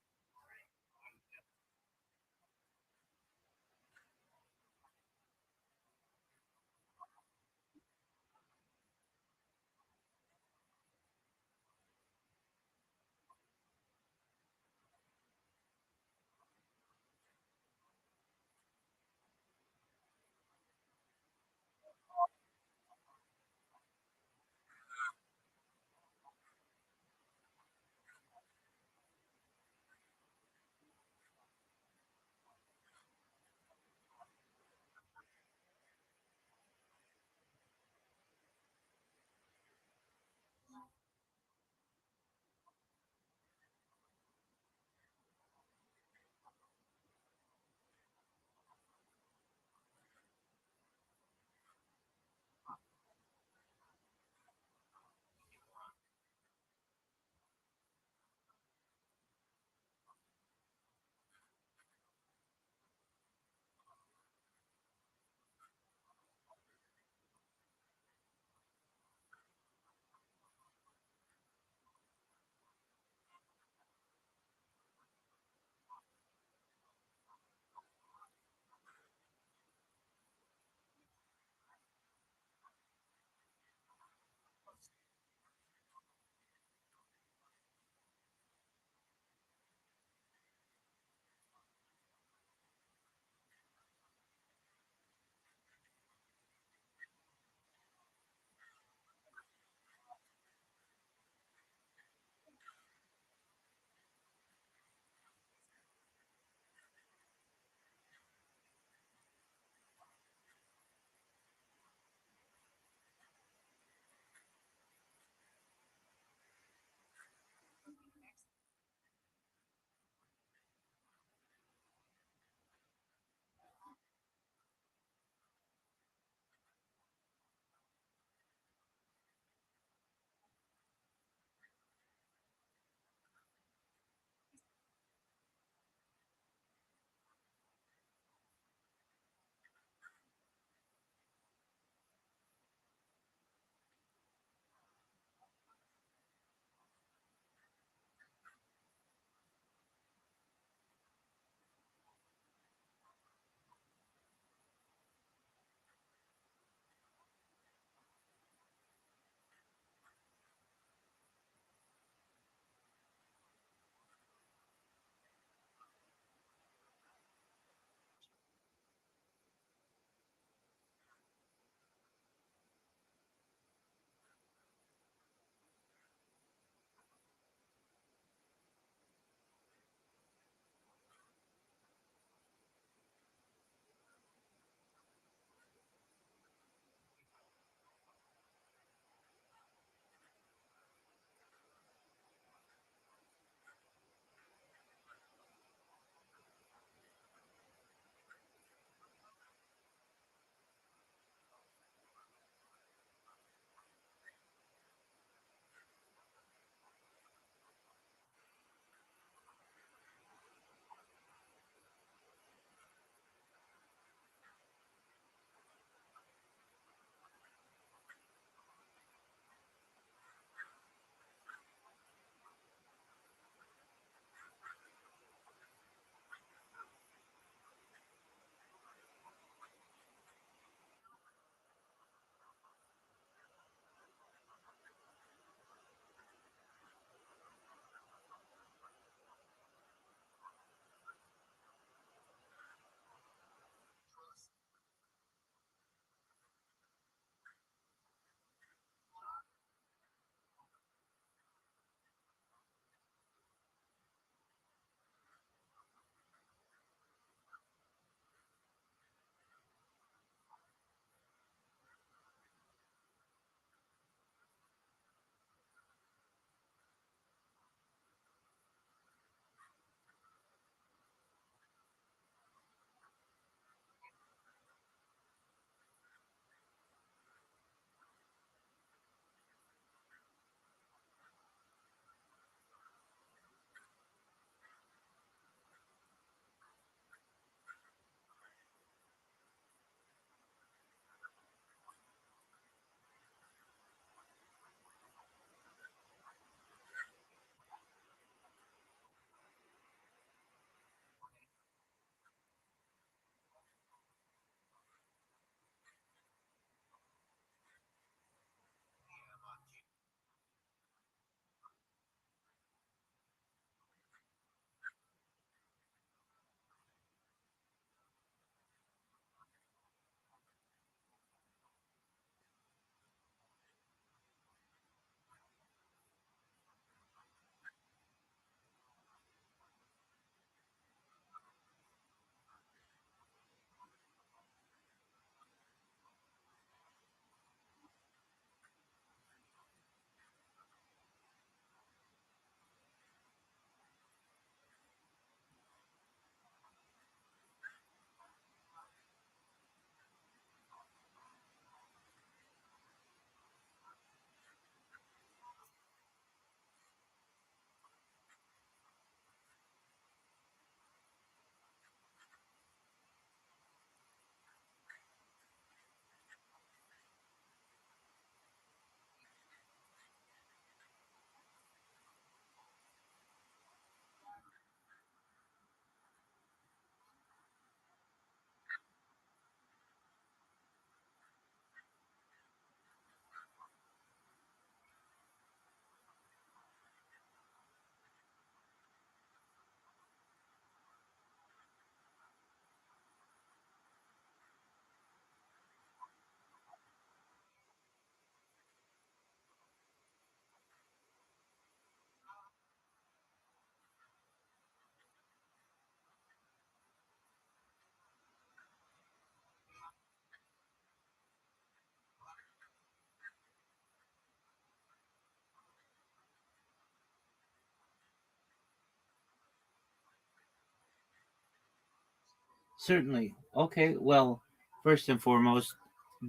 Certainly. Okay. Well, first and foremost,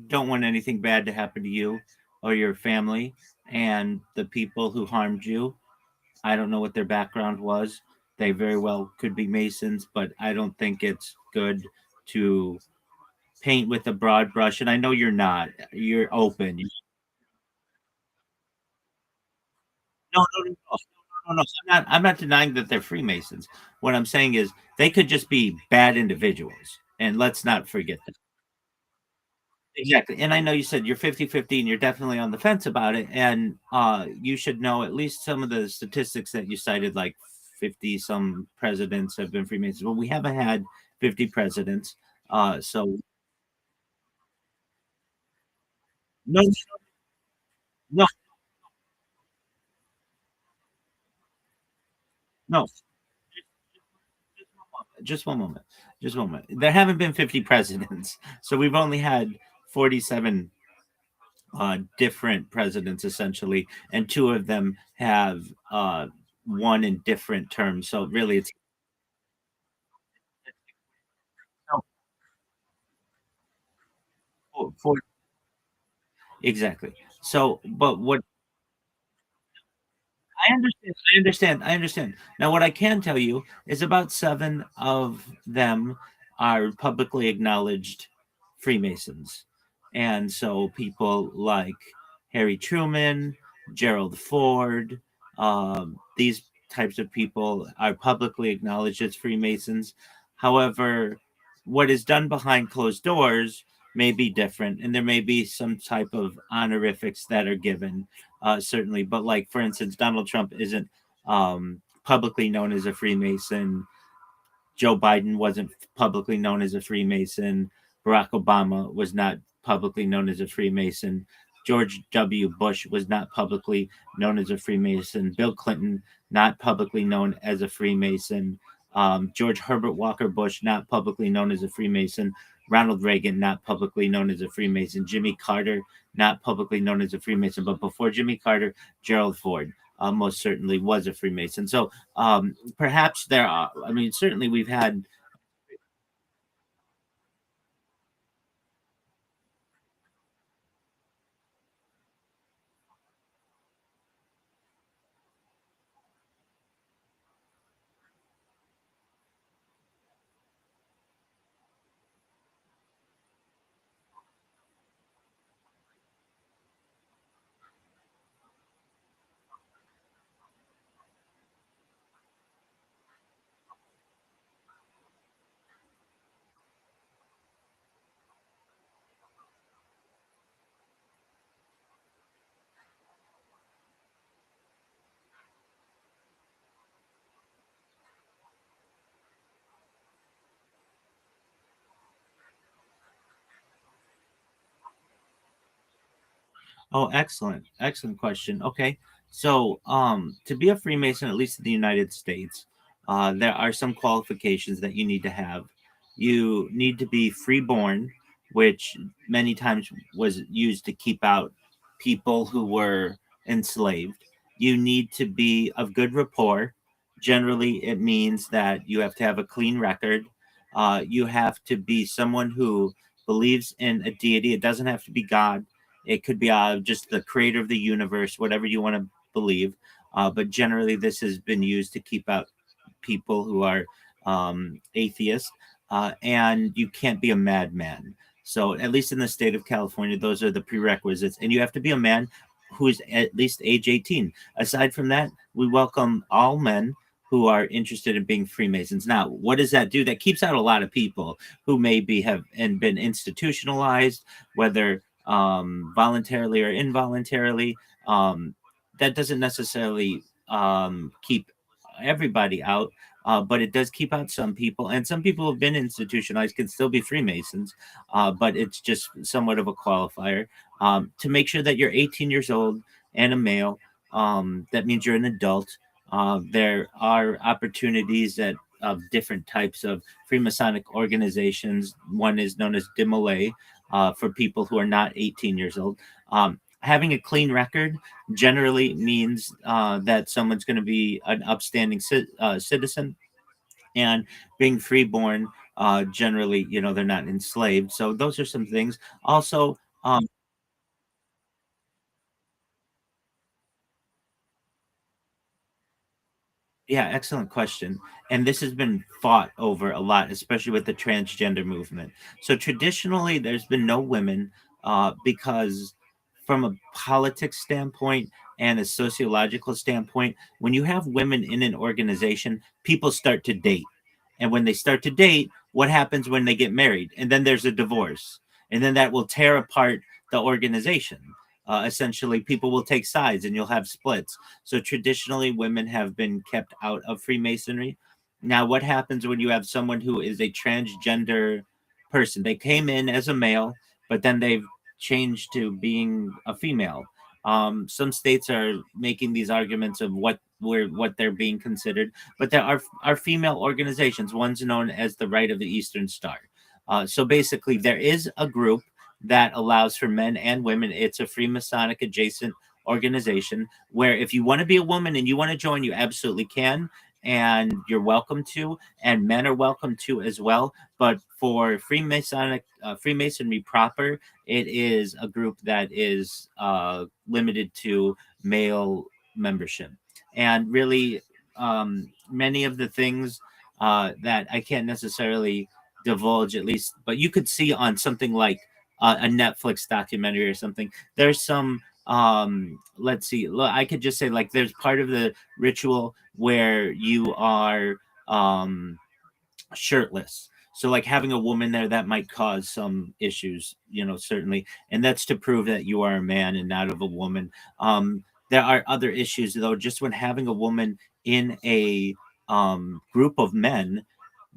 don't want anything bad to happen to you or your family and the people who harmed you. I don't know what their background was. They very well could be Masons, but I don't think it's good to paint with a broad brush. And I know you're not. You're open. No, no, no, no, no, no. I'm not denying that they're Freemasons. What I'm saying is they could just be bad individuals, and let's not forget that. Exactly, and I know you said you're 50-50 and you're definitely on the fence about it, and, you should know at least some of the statistics that you cited, like 50 some presidents have been Freemasons. Well, we haven't had 50 presidents, so no, no, no. Just one moment. Just one moment. There haven't been 50 presidents, so we've only had 47 different presidents essentially, and two of them have won in different terms. So really, it's no, for exactly. So, but what I understand, I understand, I understand. Now, what I can tell you is about seven of them are publicly acknowledged Freemasons. And so people like Harry Truman, Gerald Ford, these types of people are publicly acknowledged as Freemasons. However, what is done behind closed doors may be different, and there may be some type of honorifics that are given certainly. But like for instance, Donald Trump isn't publicly known as a Freemason. Joe Biden wasn't publicly known as a Freemason. Barack Obama was not publicly known as a Freemason. George W. Bush was not publicly known as a Freemason. Bill Clinton, not publicly known as a Freemason. George Herbert Walker Bush, not publicly known as a Freemason. Ronald Reagan, not publicly known as a Freemason. Jimmy Carter, not publicly known as a Freemason. But before Jimmy Carter, Gerald Ford most certainly was a Freemason. So perhaps there are, I mean, certainly we've had. Oh, excellent. Excellent question. Okay. So, to be a Freemason, at least in the United States, there are some qualifications that you need to have. You need to be freeborn, which many times was used to keep out people who were enslaved. You need to be of good rapport. Generally, it means that you have to have a clean record. You have to be someone who believes in a deity. It doesn't have to be God, it could be just the creator of the universe, whatever you want to believe. But generally, this has been used to keep out people who are atheists. And you can't be a madman. So, at least in the state of California, those are the prerequisites. And you have to be a man who's at least age 18. Aside from that, we welcome all men who are interested in being Freemasons. Now, what does that do? That keeps out a lot of people who maybe have and been institutionalized, whether voluntarily or involuntarily. That doesn't necessarily keep everybody out, but it does keep out some people. And some people who have been institutionalized can still be Freemasons, but it's just somewhat of a qualifier to make sure that you're 18 years old and a male. That means you're an adult. There are opportunities that of different types of Freemasonic organizations. One is known as DIMOLA, for people who are not 18 years old. Having a clean record generally means that someone's going to be an upstanding citizen, and being freeborn generally, they're not enslaved. So those are some things. Also, yeah, excellent question. And this has been fought over a lot, especially with the transgender movement. So traditionally, there's been no women because, from a politics standpoint and a sociological standpoint, when you have women in an organization, people start to date. And when they start to date, what happens when they get married? And then there's a divorce. And then that will tear apart the organization. Essentially, people will take sides and you'll have splits. So traditionally, women have been kept out of Freemasonry. Now, what happens when you have someone who is a transgender person? They came in as a male, but then they've changed to being a female. Some states are making these arguments of what they're being considered, but there are female organizations. One's known as the Right of the Eastern Star. So basically, there is a group that allows for men and women. It's a Freemasonic adjacent organization where if you want to be a woman and you want to join, you absolutely can, and you're welcome to, and men are welcome to as well. But for Freemasonry proper, it is a group that is limited to male membership. And really, many of the things that I can't necessarily divulge, at least, but you could see on something like a Netflix documentary or something. There's some let's see, I could just say, like, there's part of the ritual where you are shirtless. So like having a woman there, that might cause some issues, certainly. And that's to prove that you are a man and not of a woman. There are other issues though, just when having a woman in a group of men,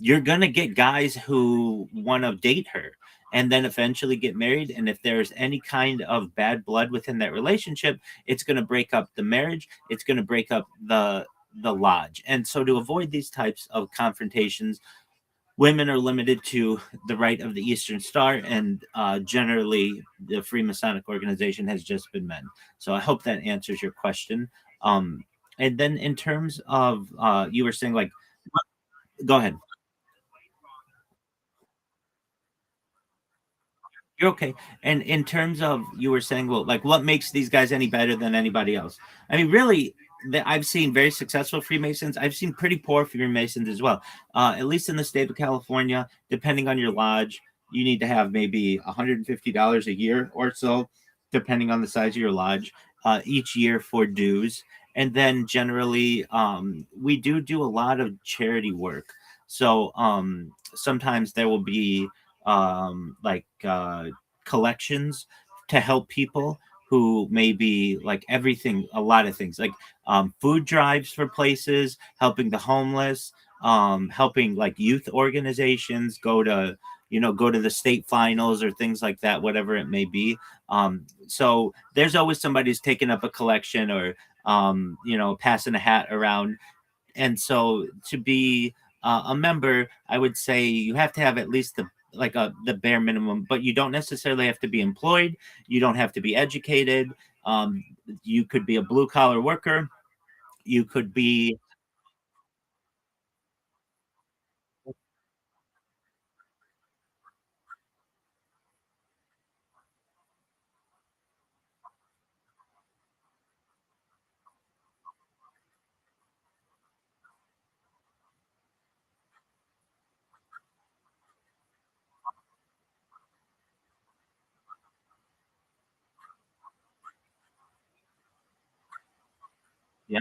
you're gonna get guys who want to date her and then eventually get married. And if there's any kind of bad blood within that relationship, it's going to break up the marriage. It's going to break up the lodge. And so to avoid these types of confrontations, women are limited to the Right of the Eastern Star, and generally the Freemasonic organization has just been men. So I hope that answers your question. And then in terms of you were saying, like, go ahead. You're okay. And in terms of, you were saying, well, like, what makes these guys any better than anybody else? I mean, really, I've seen very successful Freemasons. I've seen pretty poor Freemasons as well. At least in the state of California, depending on your lodge, you need to have maybe $150 a year or so, depending on the size of your lodge, each year for dues. And then generally, we do a lot of charity work. So sometimes there will be like collections to help people who maybe, like, everything, a lot of things, like food drives for places, helping the homeless, helping like youth organizations go to the state finals or things like that, whatever it may be. So there's always somebody who's taking up a collection or passing a hat around. And so to be a member, I would say you have to have at least the bare minimum, but you don't necessarily have to be employed. You don't have to be educated. Um, you could be a blue collar worker. You could be, yeah.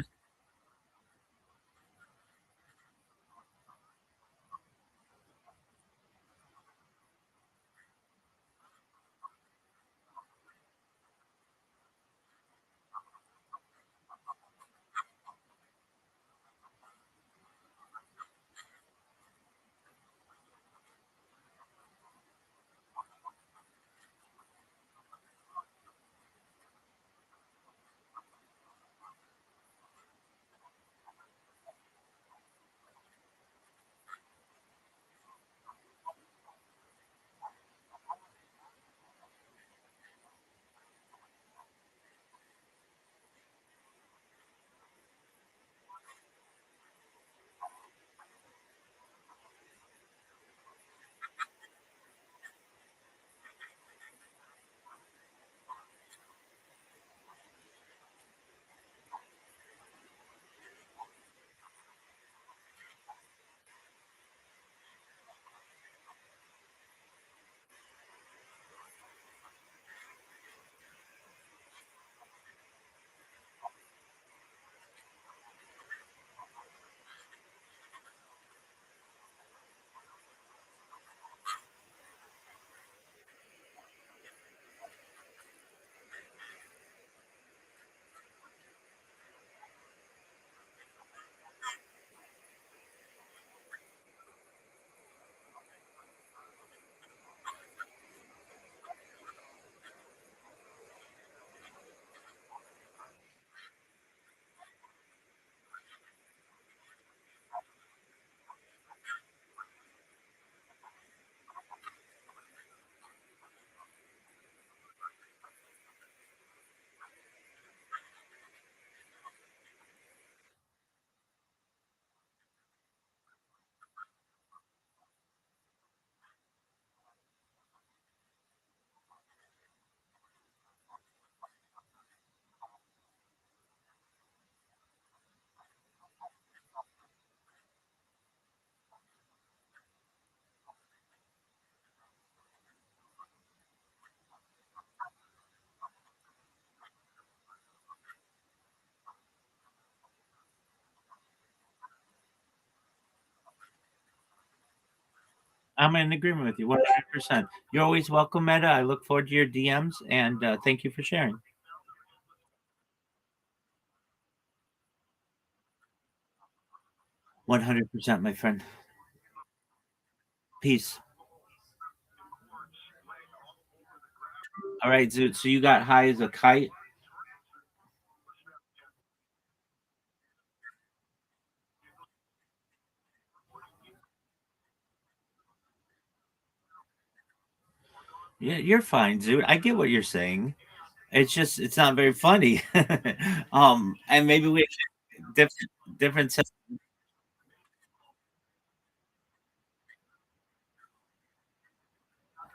I'm in agreement with you 100%. You're always welcome, Meta. I look forward to your DMs, and thank you for sharing. 100%, my friend. Peace. All right, Zoot. So you got high as a kite. Yeah, you're fine, Zoot. I get what you're saying. It's just it's not very funny. And maybe we have different sets.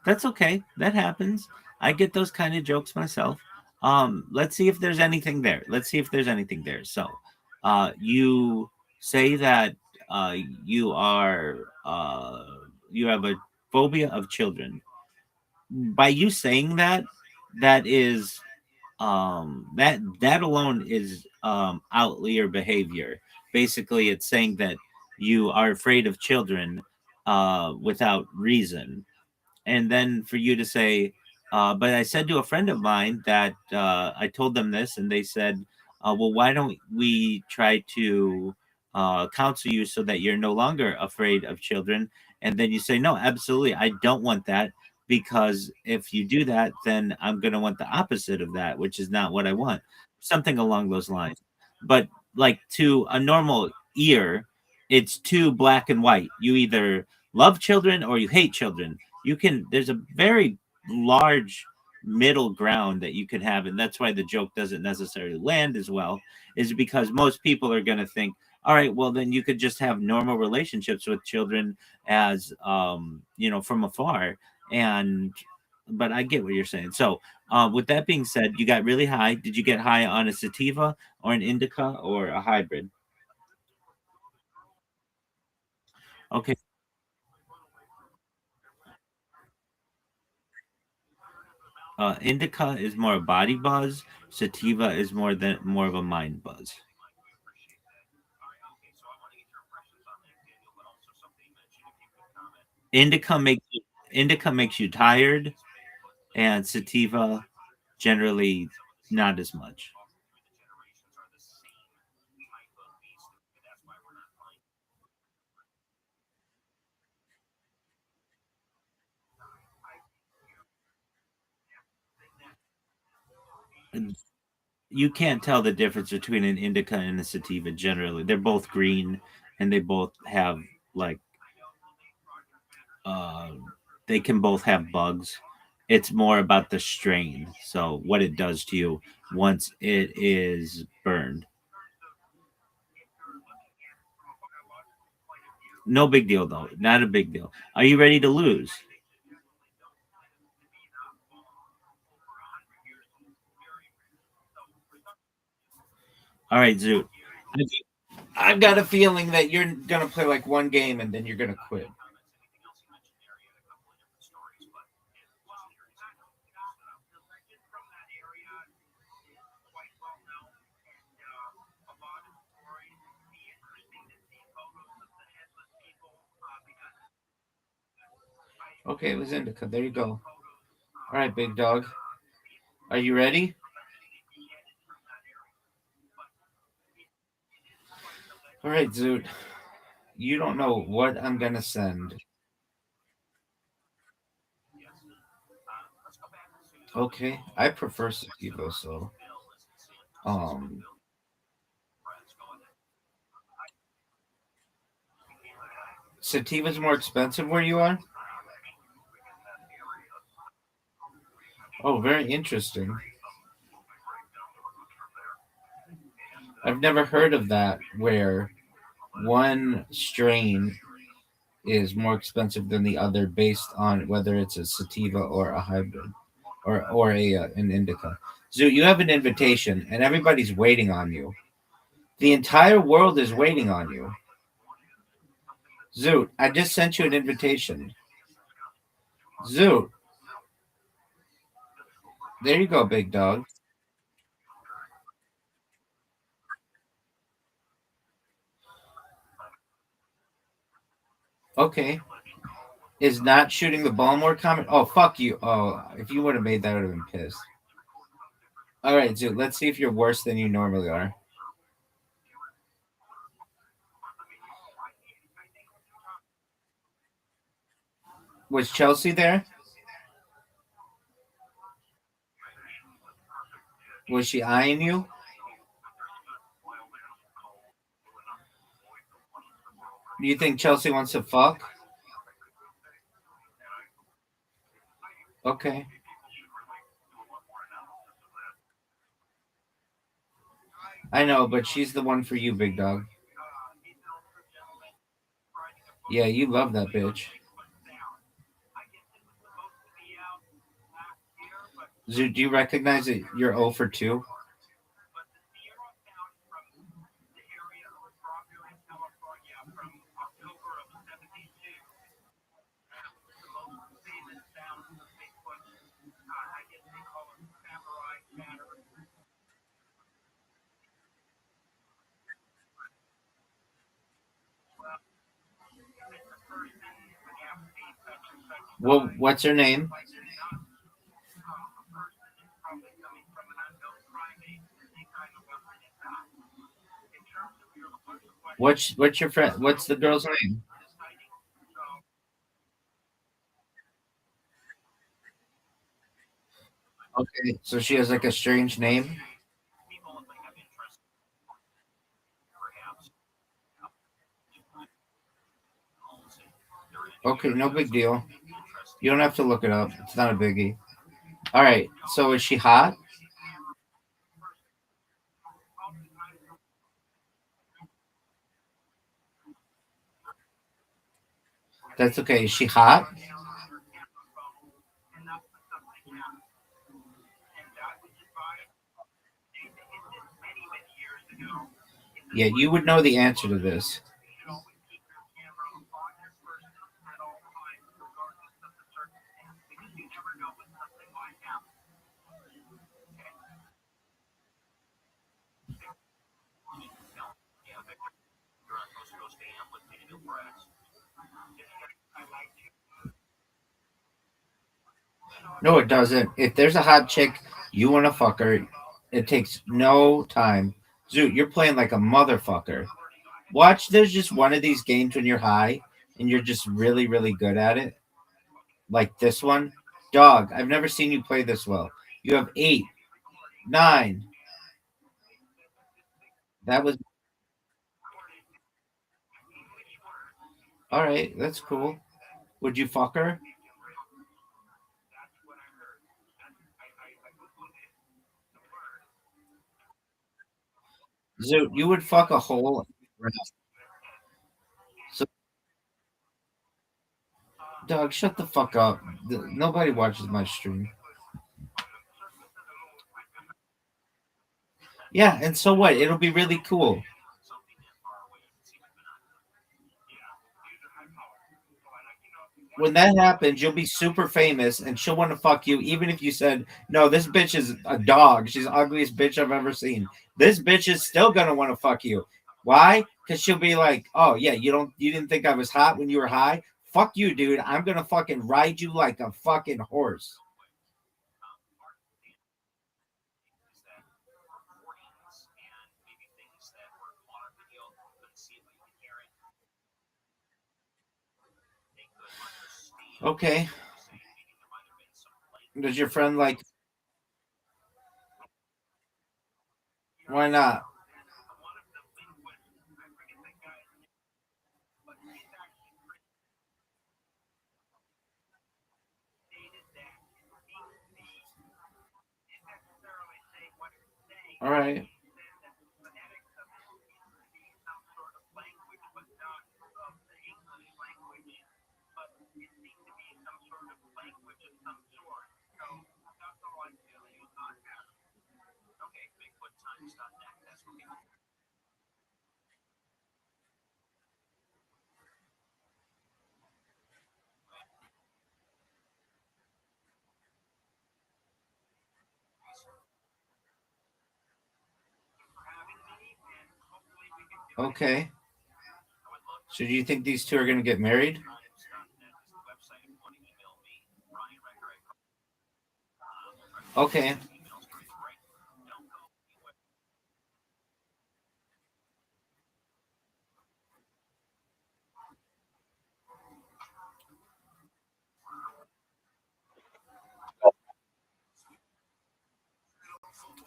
That's okay. That happens. I get those kind of jokes myself. Let's see if there's anything there. Let's see if there's anything there. So, you say that you are you have a phobia of children. By you saying that, that is that alone is outlier behavior. Basically, it's saying that you are afraid of children without reason, and then for you to say, but I said to a friend of mine that I told them this, and they said, well, why don't we try to counsel you so that you're no longer afraid of children? And then you say, no, absolutely, I don't want that, because if you do that, then I'm going to want the opposite of that, which is not what I want. Something along those lines. But like to a normal ear, it's too black and white. You either love children or you hate children. There's a very large middle ground that you can have, and that's why the joke doesn't necessarily land as well, is because most people are going to think, all right, well, then you could just have normal relationships with children as from afar. And but I get what you're saying. So with that being said, you got really high. Did you get high on a sativa or an indica or a hybrid? Okay. Indica is more a body buzz. Sativa is more of a mind buzz. Indica makes you tired, and sativa generally not as much. You can't tell the difference between an indica and a sativa generally. They're both green, and they both have like uh, they can both have bugs. It's more about the strain. So what it does to you once it is burned. No big deal though. Not a big deal. Are you ready to lose? All right, Zoot. I've got a feeling that you're gonna play like one game and then you're gonna quit. Okay, it was indica. There you go. All right, big dog. Are you ready? All right, Zoot. You don't know what I'm gonna send. Okay, I prefer sativa, so um sativa's more expensive where you are? Oh, very interesting. I've never heard of that where one strain is more expensive than the other based on whether it's a sativa or a hybrid or an indica. So you have an invitation and everybody's waiting on you. The entire world is waiting on you. Zoot, I just sent you an invitation. Zoot. There you go, big dog. Okay. Is not shooting the ball more common? Oh, fuck you. Oh, if you would have made that, I would have been pissed. All right, dude, let's see if you're worse than you normally are. Was Chelsea there? Was she eyeing you? Do you think Chelsea wants to fuck? Okay. I know, but she's the one for you, big dog. Yeah, you love that bitch. Do you recognize that you're 0 for 2? Well, what's her name? What's your friend? What's the girl's name? Okay, so she has like a strange name. Okay, no big deal. You don't have to look it up. It's not a biggie. All right. So is she hot? That's okay. Is she hot? Yeah, you would know the answer to this. No, it doesn't. If there's a hot chick, you want to fuck her. It takes no time. Zoot, you're playing like a motherfucker. Watch, there's just one of these games when you're high and you're just really, really good at it. Like this one. Dog, I've never seen you play this well. You have 8, 9. That was all right. That's cool. Would you fuck her? Zoot, you would fuck a hole. So, dog, shut the fuck up. Nobody watches my stream. Yeah, and so what? It'll be really cool. When that happens, you'll be super famous and she'll want to fuck you, even if you said, no, this bitch is a dog. She's the ugliest bitch I've ever seen. This bitch is still gonna want to fuck you. Why? Because she'll be like, oh yeah, you didn't think I was hot when you were high? Fuck you, dude. I'm gonna fucking ride you like a fucking horse. Okay. Does your friend like why not? All right. Okay. So do you think these two are gonna get married? Okay.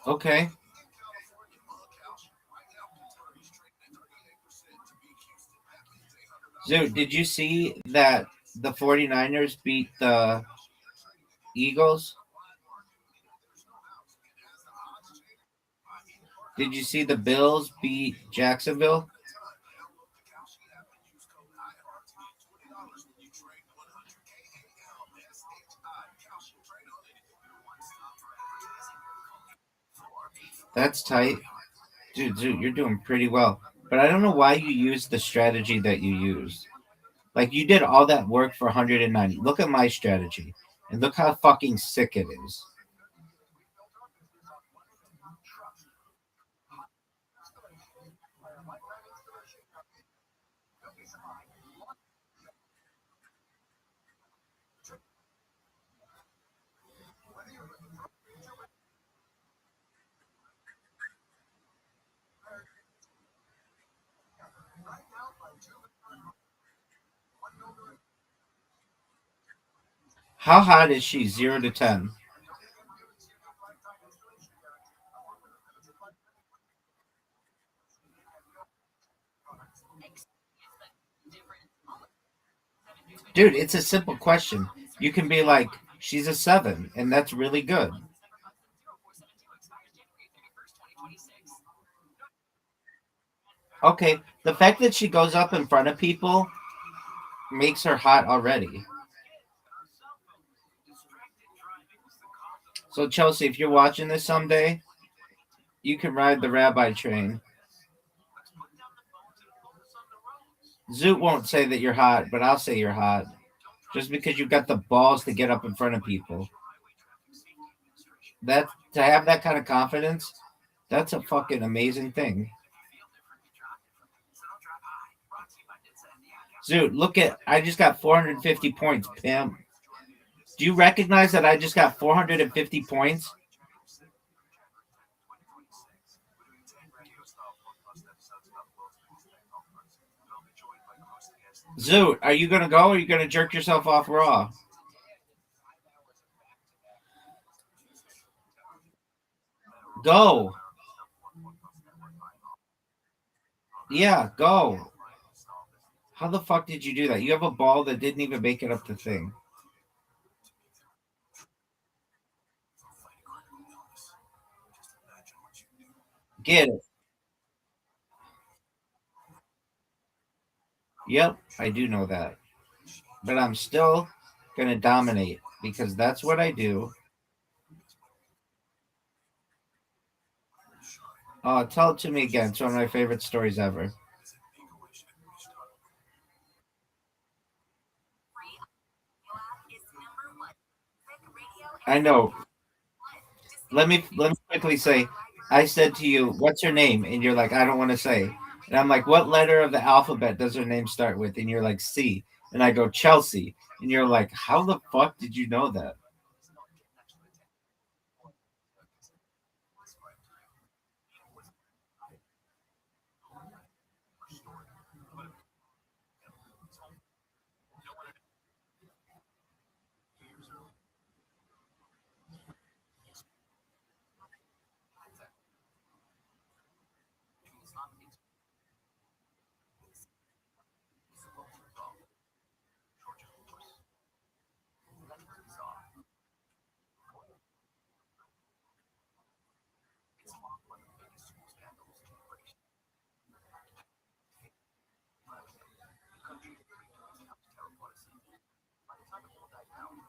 Okay. So, did you see that the 49ers beat the Eagles? Did you see the Bills beat Jacksonville? That's tight. Dude, you're doing pretty well. But I don't know why you used the strategy that you used. Like, you did all that work for 190. Look at my strategy. And look how fucking sick it is. How hot is she? 0 to 10. Dude, it's a simple question. You can be like, she's a 7, and that's really good. Okay, the fact that she goes up in front of people makes her hot already. So, Chelsea, if you're watching this someday, you can ride the Rabbi train. Zoot won't say that you're hot, but I'll say you're hot. Just because you've got the balls to get up in front of people. That to have that kind of confidence, that's a fucking amazing thing. Zoot, look at I just got 450 points, Pam. Do you recognize that I just got 450 points? Zoot, are you gonna go or are you gonna jerk yourself off raw? Go. Yeah, go. How the fuck did you do that? You have a ball that didn't even make it up the thing. Get it. Yep, I do know that. But I'm still gonna dominate because that's what I do. Tell it to me again. It's one of my favorite stories ever. I know. Let me quickly say, I said to you, "What's her name?" And you're like, "I don't want to say." And I'm like, "What letter of the alphabet does her name start with?" And you're like, "C." And I go, "Chelsea." And you're like, "How the fuck did you know that?"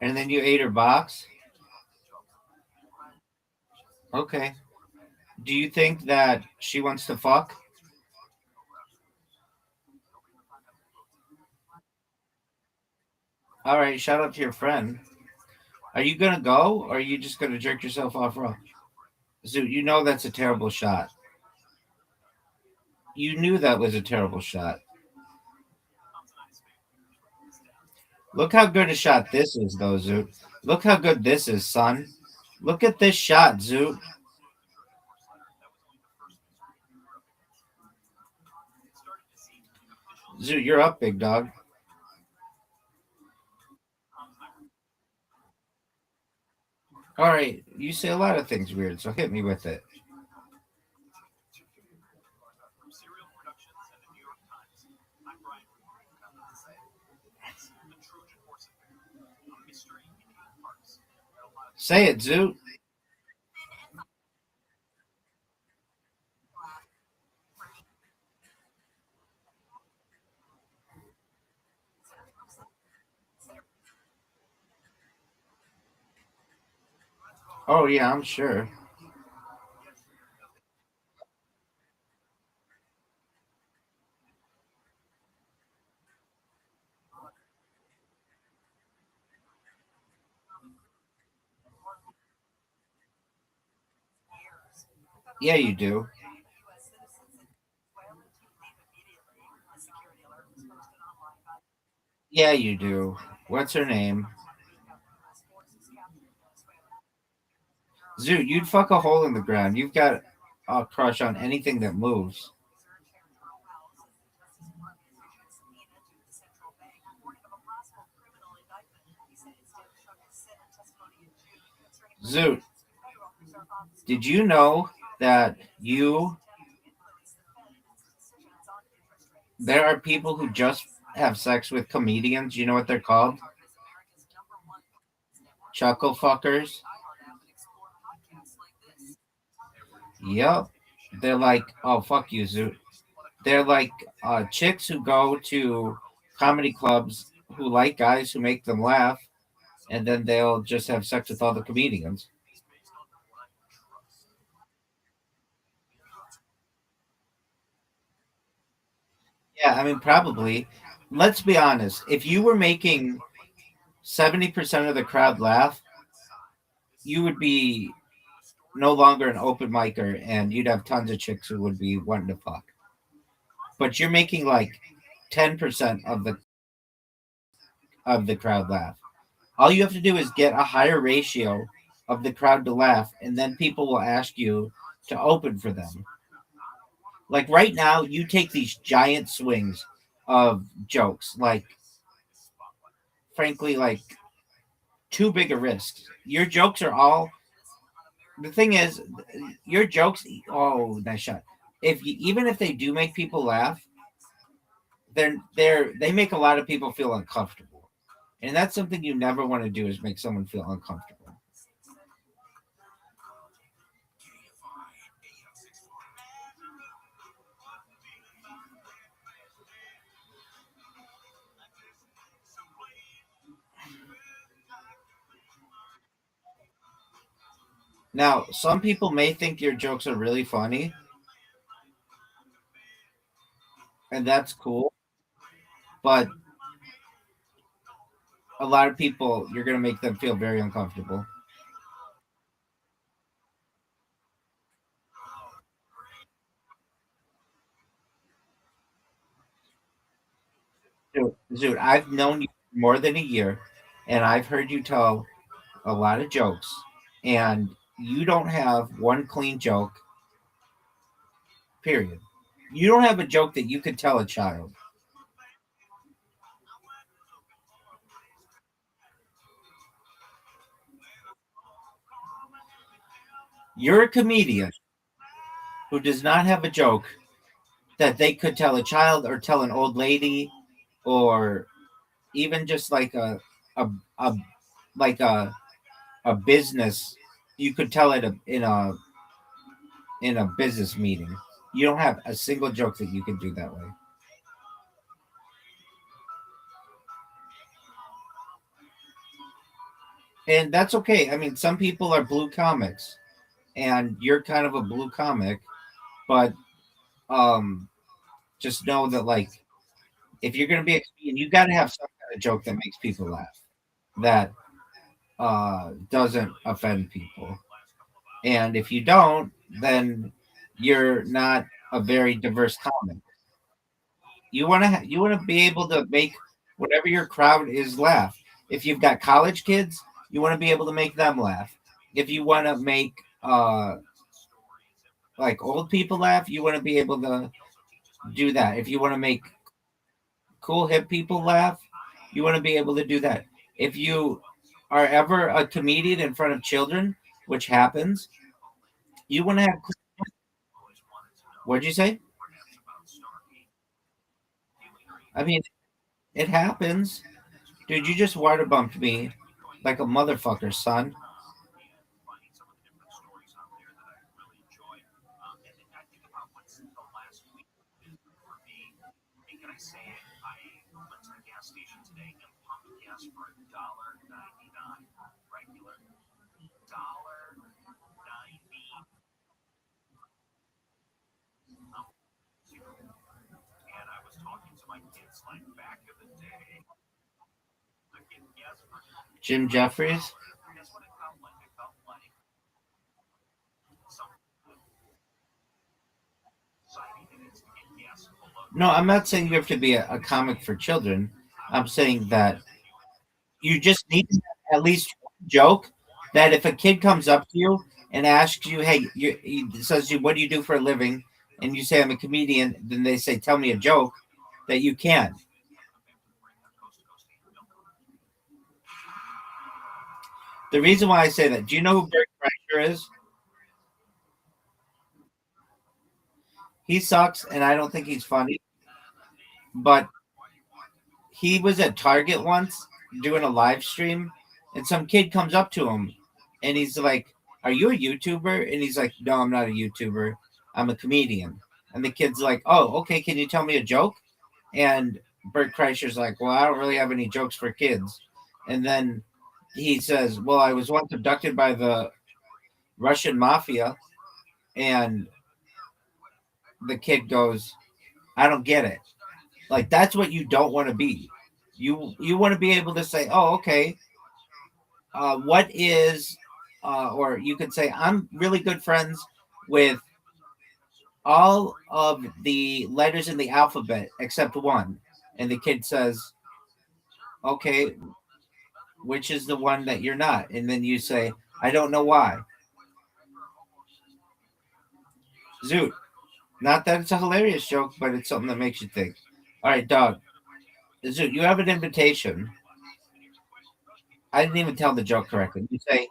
And then you ate her box? Okay. Do you think that she wants to fuck? All right, shout out to your friend. Are you gonna go, or are you just gonna jerk yourself off raw? Zoot, you know that's a terrible shot. You knew that was a terrible shot. Look how good a shot this is, though, Zoot. Look how good this is, son. Look at this shot, Zoot. Zoot, you're up, big dog. All right, you say a lot of things weird, so hit me with it. Say it, Zoot. Oh yeah, I'm sure. Yeah, you do. Yeah, you do. What's her name? Zoot, you'd fuck a hole in the ground. You've got a crush on anything that moves. Zoot, did you know that there are people who just have sex with comedians? You know what they're called? Chuckle fuckers. Yep. They're like, oh, fuck you, Zoot. They're like chicks who go to comedy clubs who like guys who make them laugh, and then they'll just have sex with all the comedians. Yeah, I mean, probably. Let's be honest. If you were making 70% of the crowd laugh, you would be no longer an open micer and you'd have tons of chicks who would be wanting to fuck. But you're making like 10% of the crowd laugh. All you have to do is get a higher ratio of the crowd to laugh, and then people will ask you to open for them. Like right now, you take these giant swings of jokes, like frankly, like too big a risk. Your jokes are all. The thing is, your jokes. Oh, nice shot. Even if they do make people laugh, they make a lot of people feel uncomfortable, and that's something you never want to do is make someone feel uncomfortable. Now, some people may think your jokes are really funny, and that's cool, but a lot of people, you're going to make them feel very uncomfortable. Dude, I've known you for more than a year, and I've heard you tell a lot of jokes, and you don't have one clean joke, period. You don't have a joke that you could tell a child. You're a comedian who does not have a joke that they could tell a child or tell an old lady or even just like a, a like a business you could tell it in a business meeting. You don't have a single joke that you can do that way. And that's okay. I mean, some people are blue comics, and you're kind of a blue comic, but um, just know that like if you're gonna be a comedian, you got to have some kind of joke that makes people laugh, that doesn't offend people. And if you don't, then you're not a very diverse comic. You want to be able to make whatever your crowd is laugh. If you've got college kids, you want to be able to make them laugh. if you want to make like old people laugh, you want to be able to do that. If you want to make cool hip people laugh, you want to be able to do that. If you are ever a comedian in front of children, which happens, you want to have. What'd you say? I mean, it happens, dude. You just water bumped me like a motherfucker, son. Jim Jeffries. No, I'm not saying you have to be a comic for children. I'm saying that you just need to have at least one joke that if a kid comes up to you and asks you, "Hey," he says to you, "What do you do for a living?" and you say, "I'm a comedian," then they say, "Tell me a joke," that you can. The reason why I say that, do you know who Bert Kreischer is? He sucks, and I don't think he's funny. But he was at Target once doing a live stream, and some kid comes up to him, and he's like, "Are you a YouTuber?" And he's like, "No, I'm not a YouTuber. I'm a comedian." And the kid's like, "Oh, okay. Can you tell me a joke?" And Bert Kreischer's like, "Well, I don't really have any jokes for kids." And then he says, "Well, I was once abducted by the Russian mafia," and the kid goes, "I don't get it." Like that's what you don't want to be. You want to be able to say, "Oh, okay. What is?" Or you could say, "I'm really good friends with all of the letters in the alphabet except one." And the kid says, "Okay, which is the one that you're not?" And then you say, "I don't know why." Zoot. Not that it's a hilarious joke, but it's something that makes you think. All right, dog. Zoot, you have an invitation. I didn't even tell the joke correctly. You say,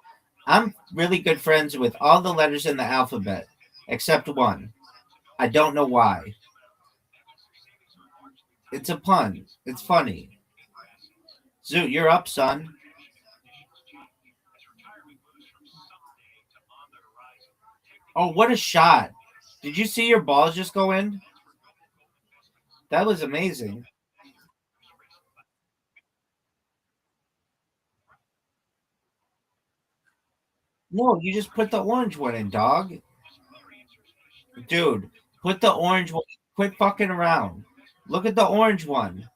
"I'm really good friends with all the letters in the alphabet except one. I don't know why." It's a pun. It's funny. Zoot, you're up, son. Oh, what a shot. Did you see your balls just go in? That was amazing. No, you just put the orange one in, dog. Dude, put the orange one. Quit fucking around. Look at the orange one.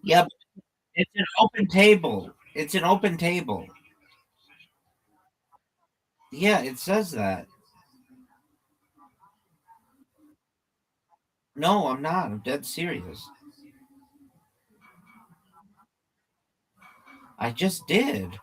Yeah, it's an open table. It's an open table. Yeah, it says that. No, I'm not. I'm dead serious. I just did.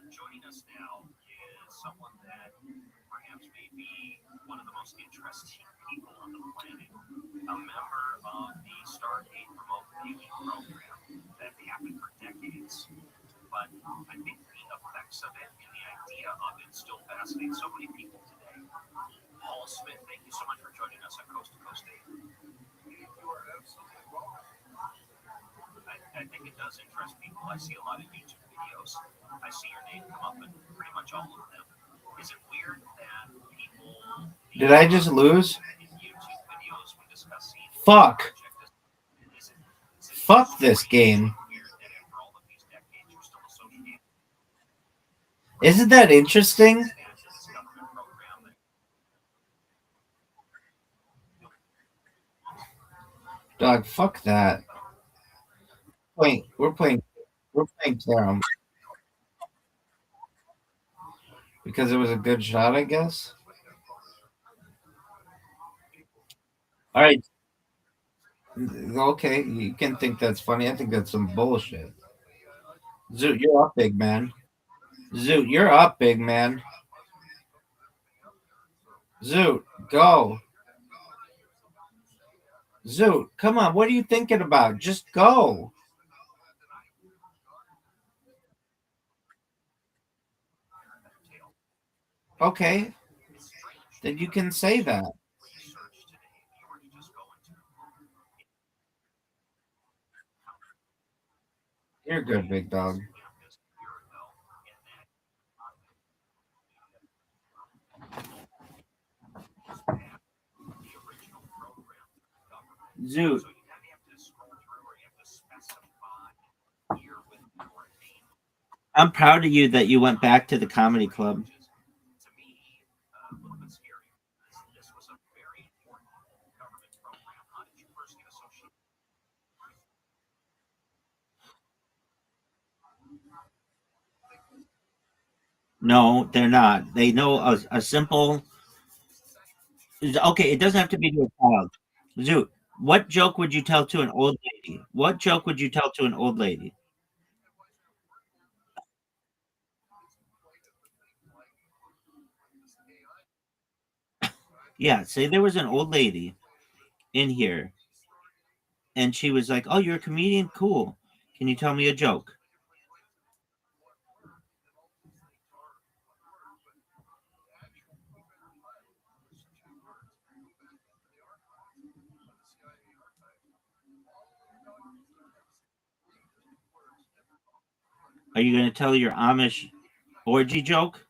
Joining us now is someone that perhaps may be one of the most interesting people on the planet. A member of the Stargate remote viewing program that happened for decades. But I think the effects of it and the idea of it still fascinate so many people today. Paul Smith, thank you so much for joining us on Coast to Coast 8. You are absolutely welcome. I think it does interest people. I see a lot of YouTube videos. I see your name come up in pretty much all of them. Is it weird that people Did I just lose? Fuck. Fuck this game. Isn't that interesting? Dog, fuck that. Wait, we're playing carom because it was a good shot, I guess. All right. Okay, you can think that's funny. I think that's some bullshit. Zoot, you're up, big man. Zoot, you're up, big man. Zoot, go. Zoot, come on. What are you thinking about? Just go. Okay. Then you can say that. You're good, big dog. Zoot. I'm proud of you that you went back to the comedy club. No, they're not. They know a simple. Okay, it doesn't have to be to a child. Zoot, what joke would you tell to an old lady? What joke would you tell to an old lady? Yeah, say there was an old lady in here and she was like, "Oh, you're a comedian? Cool. Can you tell me a joke?" Are you going to tell your Amish orgy joke?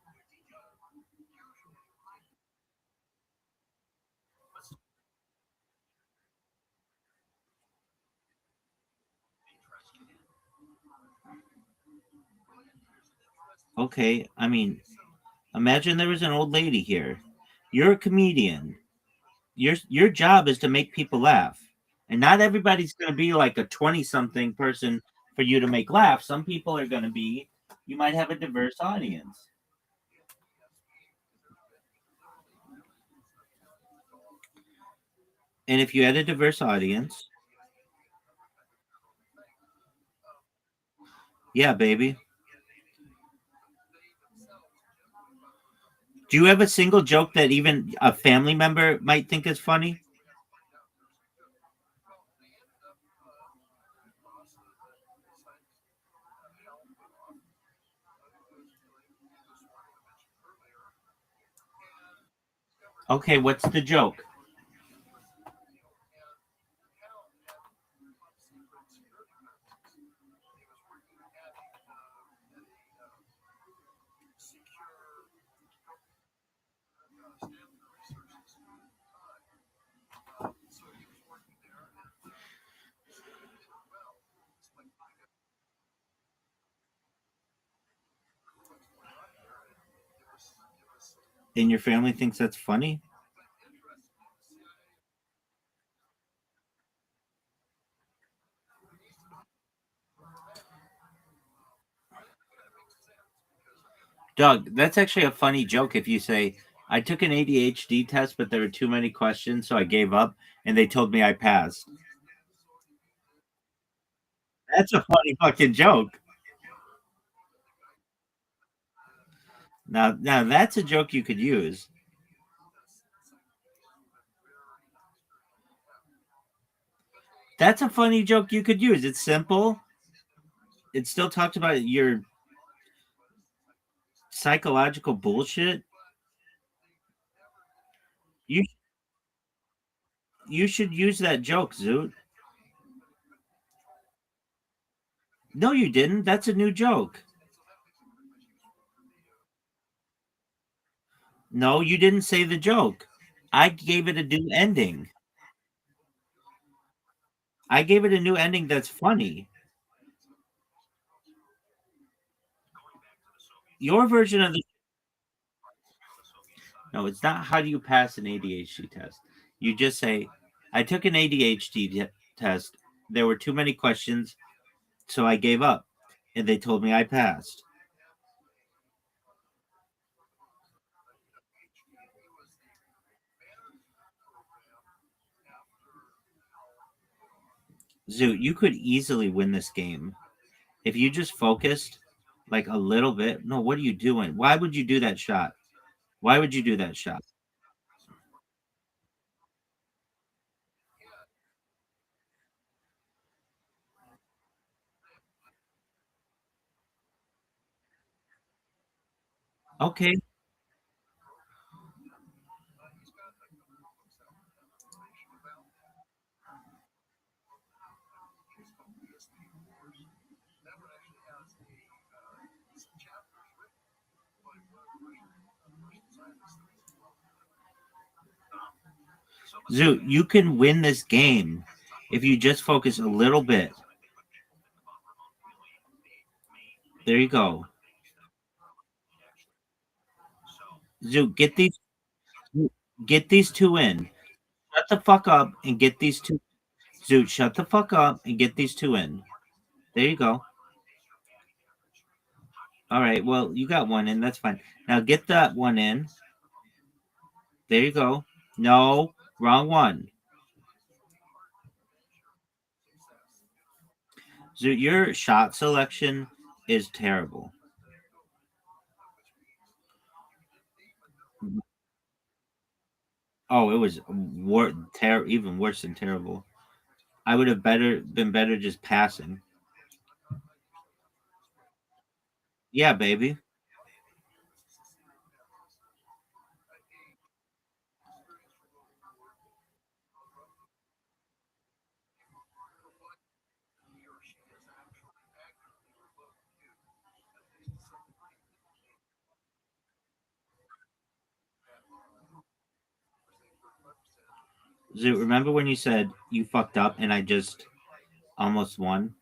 Okay, I mean, imagine there was an old lady here. You're a comedian. Your job is to make people laugh. And not everybody's going to be like a 20-something person for you to make laugh. Some people are going to be you might have a diverse audience. And if you had a diverse audience, yeah, baby. Do you have a single joke that even a family member might think is funny? Okay, what's the joke? And your family thinks that's funny? Doug, that's actually a funny joke if you say, I took an ADHD test, but there were too many questions, so I gave up, and they told me I passed. That's a funny fucking joke. Now that's a joke you could use. That's a funny joke you could use. It's simple. It still talks about your psychological bullshit. You you should use that joke, Zoot. No, you didn't. That's a new joke. No, you didn't say the joke. I gave it a new ending. I gave it a new ending that's funny. Your version of the No, it's not how do you pass an ADHD test. You just say, I took an ADHD test. There were too many questions, so I gave up, and they told me I passed. Zoot, you could easily win this game if you just focused like a little bit. No, what are you doing? Why would you do that shot? Why would you do that shot? Okay. Zoot, you can win this game if you just focus a little bit. There you go. Zoot, get these two in. Shut the fuck up and get these two. Zoot, shut the fuck up and get these two in. There you go. All right. Well, you got one in. That's fine. Now get that one in. There you go. No, wrong one. Zoot, your shot selection is terrible. Oh, it was even worse than terrible. I would have been better just passing. Yeah, baby. Zoot, remember when you said you fucked up and I just almost won?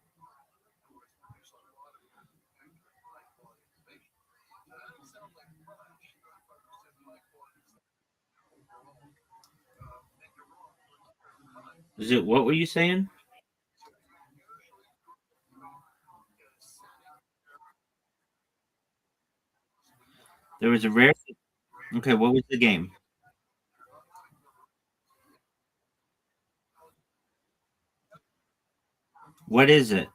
Zoot, what were you saying? There was a rare. Okay, what was the game? What is it?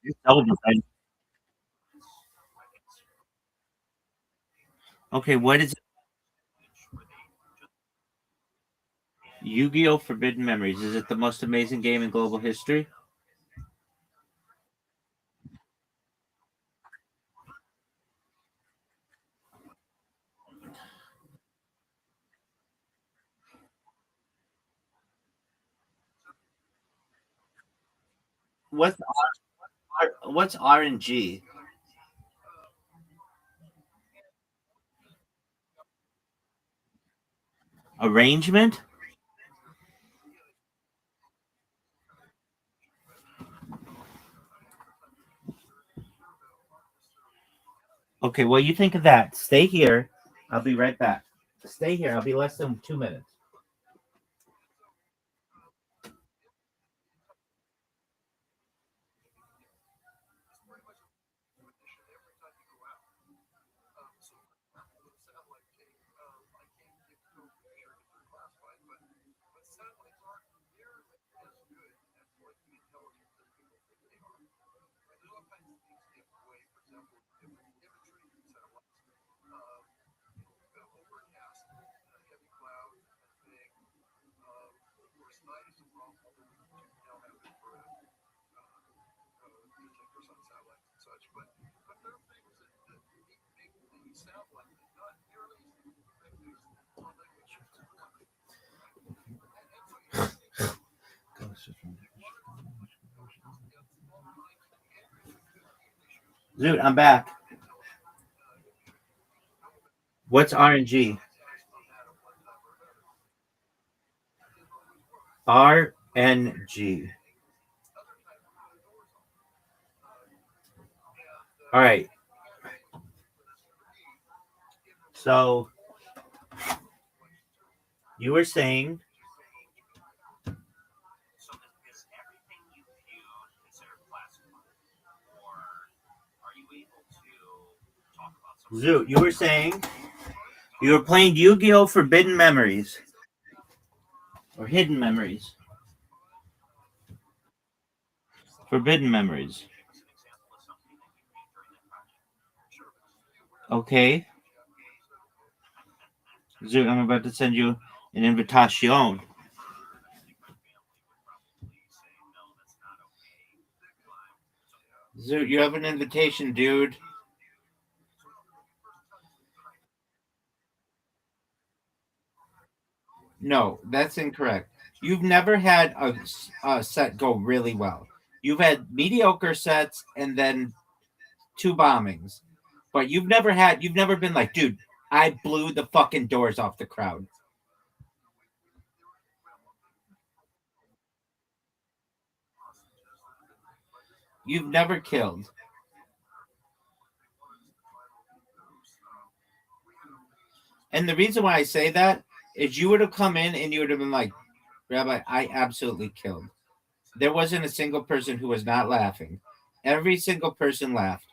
It's over. Okay, what is it? Yu-Gi-Oh! Forbidden Memories. Is it the most amazing game in global history? What's what's RNG? Arrangement? Okay, well, you think of that. Stay here. I'll be right back. Stay here. I'll be less than 2 minutes. Dude, I'm back. What's RNG? RNG. All right. So You were saying. So is everything you viewed considered classified, or are you able to talk about some? Zoo, you were saying you were playing Yu-Gi-Oh! Forbidden Memories. Or Hidden Memories. Forbidden Memories. Okay. Zoo, I'm about to send you an invitation. Zoo, you have an invitation, dude. No, that's incorrect. You've never had a set go really well. You've had mediocre sets and then 2 bombings. But you've never been like, dude, I blew the fucking doors off the crowd. You've never killed. And the reason why I say that is you would have come in and you would have been like, Rabbi, I absolutely killed. There wasn't a single person who was not laughing. Every single person laughed,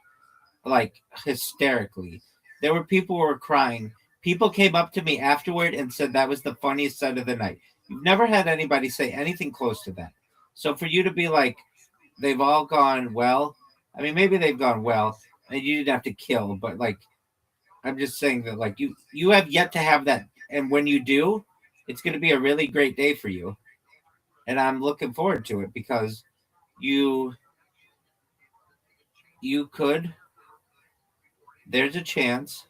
like hysterically. There were people who were crying. People came up to me afterward and said that was the funniest set of the night. You've never had anybody say anything close to that. So for you to be like, they've all gone well, I mean, maybe they've gone well, and you didn't have to kill, but like, I'm just saying that like you have yet to have that, and when you do, it's going to be a really great day for you, and I'm looking forward to it because you could. There's a chance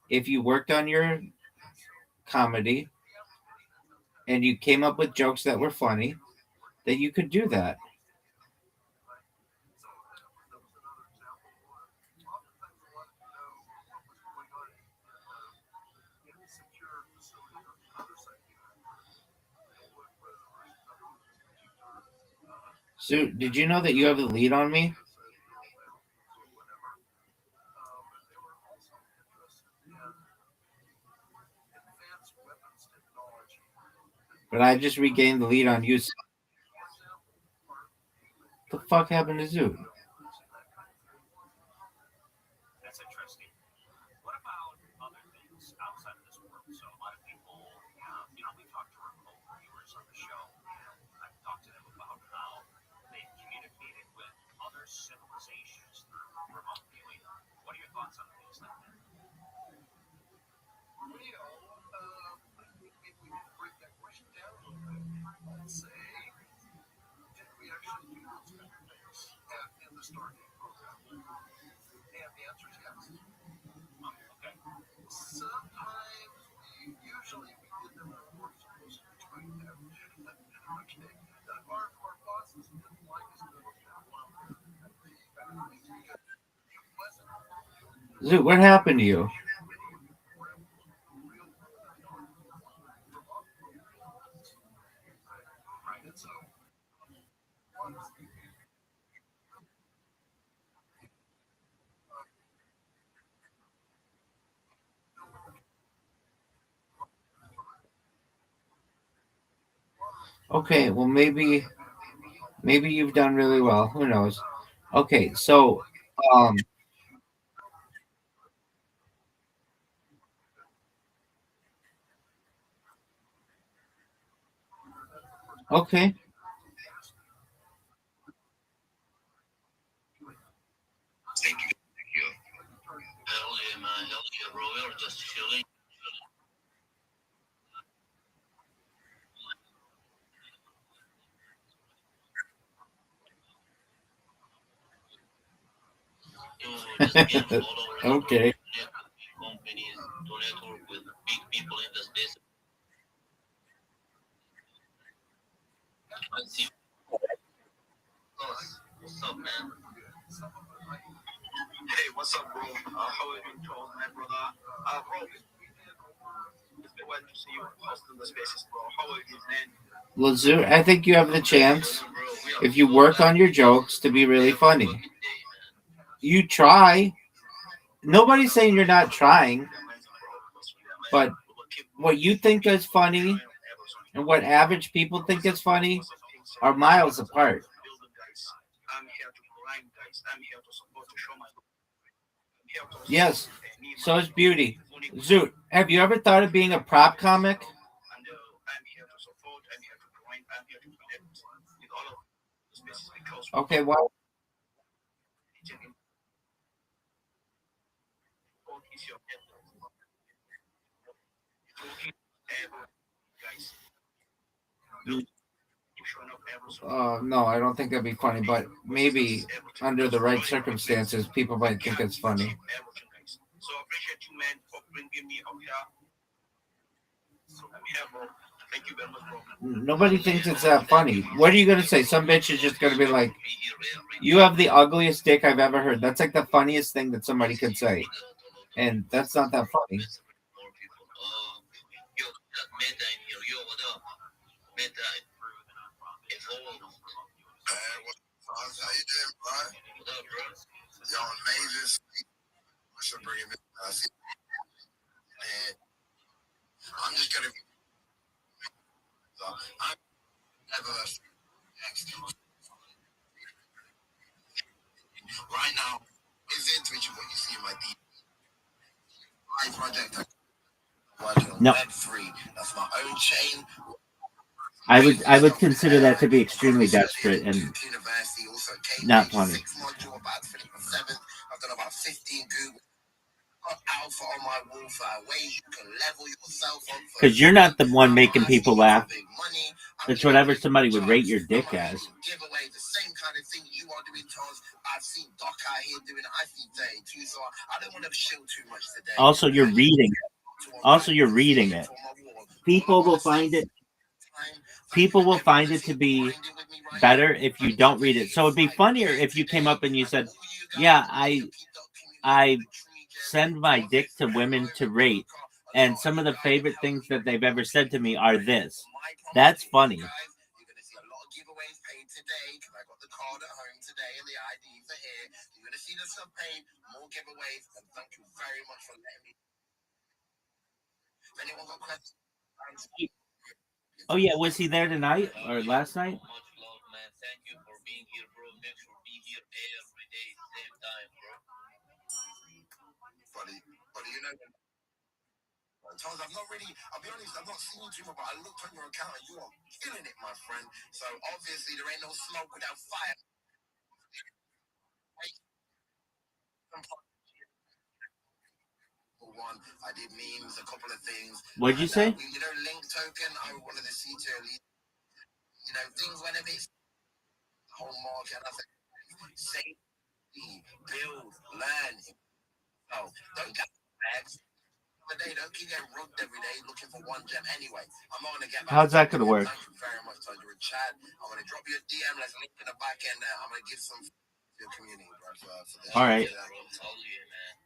if you worked on your comedy and you came up with jokes that were funny that you could do that. So, did you know that you have the lead on me? But I just regained the lead on you. What the fuck happened to Zoo? That's interesting. What about other things outside of this world? So a lot of people, we talked to remote viewers on the show, and I've talked to them about how they've communicated with other civilizations through remote viewing. What are your thoughts on things like that? Well, I think if we break that question down a little bit, let's say, did we actually do those kind of things in the Stargate program? And the answer is yes. Okay. Sometimes usually we did them in a more exclusive way. Our bosses didn't like us doing that. Zoo, what happened to you? Okay, well maybe you've done really well. Who knows? Okay, so okay. Thank you. Hell yeah, man. Hell yeah, bro. We were just chilling. Okay. Companies to network with big people in the space. Let's see. What's up, man? Hey, what's up, bro? How are you doing, man, brother? Bro, it's been glad to see you hosting the spaces, bro. How are you, man? Well, Zoo, I think you have the chance if you work on your jokes to be really funny. You try. Nobody's saying you're not trying, but what you think is funny and what average people think is funny are miles apart. I'm here to grind, guys. I'm here to support, to show my love. I'm here to Yes, so is beauty. Zoot, have you ever thought of being a prop comic? and I'm here to support. I'm here to grind. I'm here to connect with all of the spaces because Okay, well, God is your head. Guys, no, I don't think that'd be funny, but maybe under the right circumstances, people might think it's funny. So I appreciate you, man, for bringing me up here. So I'm here, bro. Thank you very much, bro. Nobody thinks it's that funny. What are you gonna say? Some bitch is just gonna be like, "You have the ugliest dick I've ever heard." That's like the funniest thing that somebody could say, and that's not that funny. How you doing, bro? Y'all amazing. I should bring him in. I'm just gonna. I'm never right now. Is into it what you see in my deep project. I'm working on No. Web3. That's my own chain. I would consider that to be extremely desperate and not funny. I've done about 15 Google alpha on my wall ways you can level yourself up. Because you're not the one making people laugh. It's whatever somebody would rate your dick as. Give away the same kind of thing you are doing, Charles. I've seen Doc out here doing it. I see Day too, so I don't want to chill too much today. Also, you're reading it. People will find it. People will find it to be better if you don't read it. So it'd be funnier if you came up and you said, "Yeah, I send my dick to women to rate, and some of the favorite things that they've ever said to me are this." That's funny. You're going to see a lot of giveaways paid today because I got the card at home today and the IDs are here. You're going to see the sub paid, more giveaways, and thank you very much for letting me. If anyone got questions? Oh yeah, was he there tonight or last night? Thank you for being here, bro. Make sure be here every day, same time, bro. Buddy, you know. Charles, I'll be honest, I've not seen you too much, but I looked on your account and you are killing it, my friend. So obviously there ain't no smoke without fire. One, I did memes, a couple of things. What'd you say? You know, Link Token, I was one of the C-tier leads. You know, things when it is whole market, I think, save, build, learn. Oh, don't get bags. Don't keep getting rugged every day looking for one gem anyway. I'm not gonna get back. How's that gonna work? Thank you very much, Todd. You're a Chad. I'm gonna drop you a DM. Let's link in the back end there. I'm gonna give some to your community, bro. All right.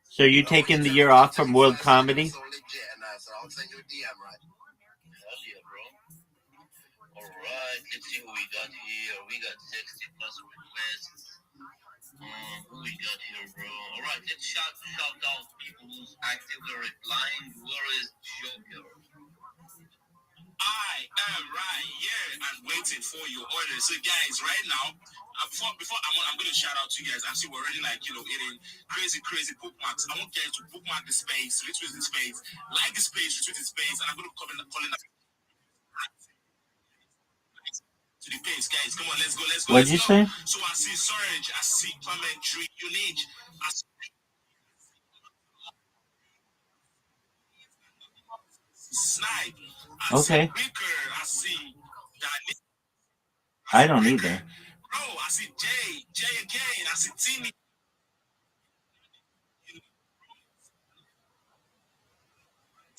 So you taking the year off from World Comedy? So legit, and so I'll send you a DM, right? Hell yeah, bro. All right, let's see who we got here. We got 60 plus requests. Who we got here, bro? All right, let's shout out people who's actively replying. Where is Joker? I am right here and waiting for your order. So, guys, right now, before I'm going to shout out to you guys. I see we're already hitting crazy bookmarks. I want you guys to bookmark the space, retweet the space, like the space, retweet the space, and I'm going to be calling up to the pace, guys. Come on, let's go. What'd you say? So I see Surge, I see Commentary, Unique, I see Snipe, I see Breaker, I see Danny. I don't either. Bro, I see Jay again, I see Timmy.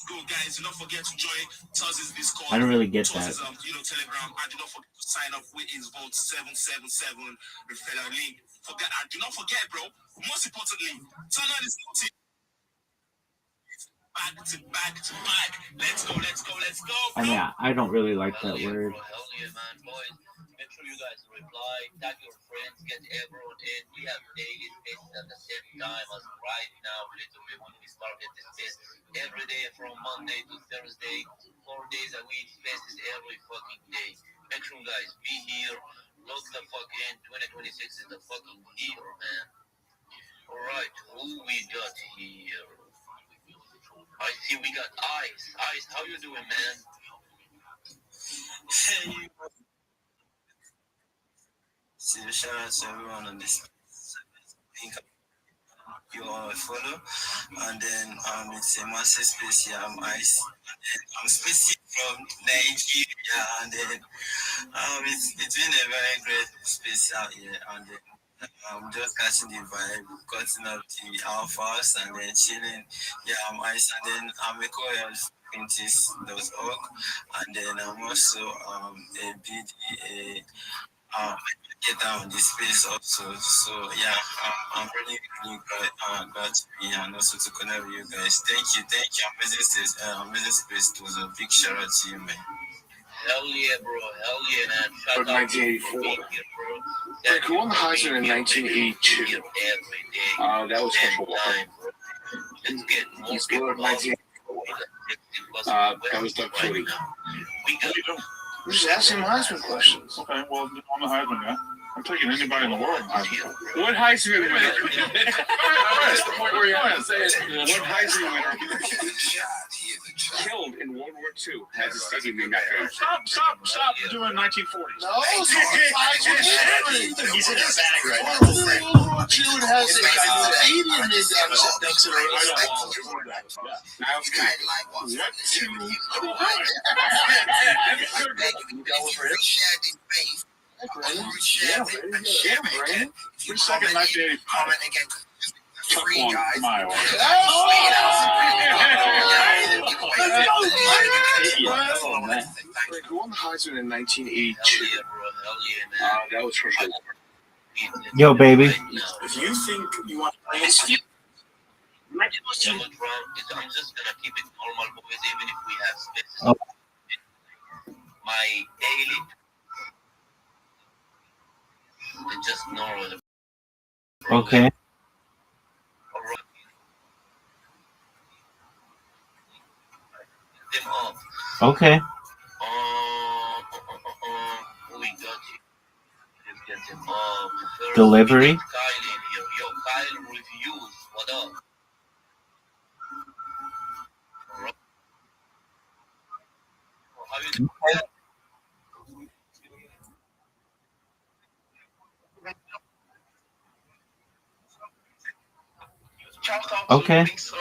Go, guys, do not forget to join Tuz's Discord. I don't really get that. Telegram. And do not forget to sign up with his vote 777 referral link. Do not forget, bro. Most importantly, turn on this notification. Back to back. Let's go. I mean, I don't really like that word. Hell yeah, man, boys. Make sure you guys reply, tag your friends, get everyone in. We have daily spaces at the same time as right now, literally when we started this space. Every day from Monday to Thursday, 4 days a week, spaces every fucking day. Make sure you guys be here. Look the fuck in. 2026 is the fucking year, man. Alright, who we got here? I see we got Ice. Ice, how you doing, man? Hey, so shout out to everyone on this. You all follow, and then it's a massive space here. I'm Ice, and I'm speaking from Nigeria, and then it's been a very great space out here, and then I'm just catching the vibe, cutting up the alphas, and then chilling. Yeah, I'm Ice, and then I'm a co-host of Pintis.org, and then I'm also a BD, I get down in this space also. So yeah, I'm really glad to be here and also to connect with you guys. Thank you. Amazing space. It was a big shout out to you, man. Hell yeah, bro. Hell yeah, man. But 1984. Like, who won the Heisman in 1982? That was for Let's get 1984. That was Doug Flutie. We're just asking Heisman questions. Okay, well, I'm the Heisman guy. I'm taking anybody in the world Heisman. What Heisman winner? That's the point where you're going to say it. What Heisman winner killed in World War II has a stadium named after him? Stop doing 1940s. No, he's in a bag right now. World War II has a stadium named after him. Now it's good. What two? Yeah, Brandon. 3-second 1985. Chuck Long, Iowa. Who won the Heisman in 1982? That was for sure. Yo, baby. If you think you want to play I'm just gonna keep it normal, boys, even if we have spaces. Oh. My daily is just normal. Okay. Okay. We got you. Delivery. Kyle in here. Yo, Kyle reviews. What up? How you doing? Shout out Okay. to Big Soul,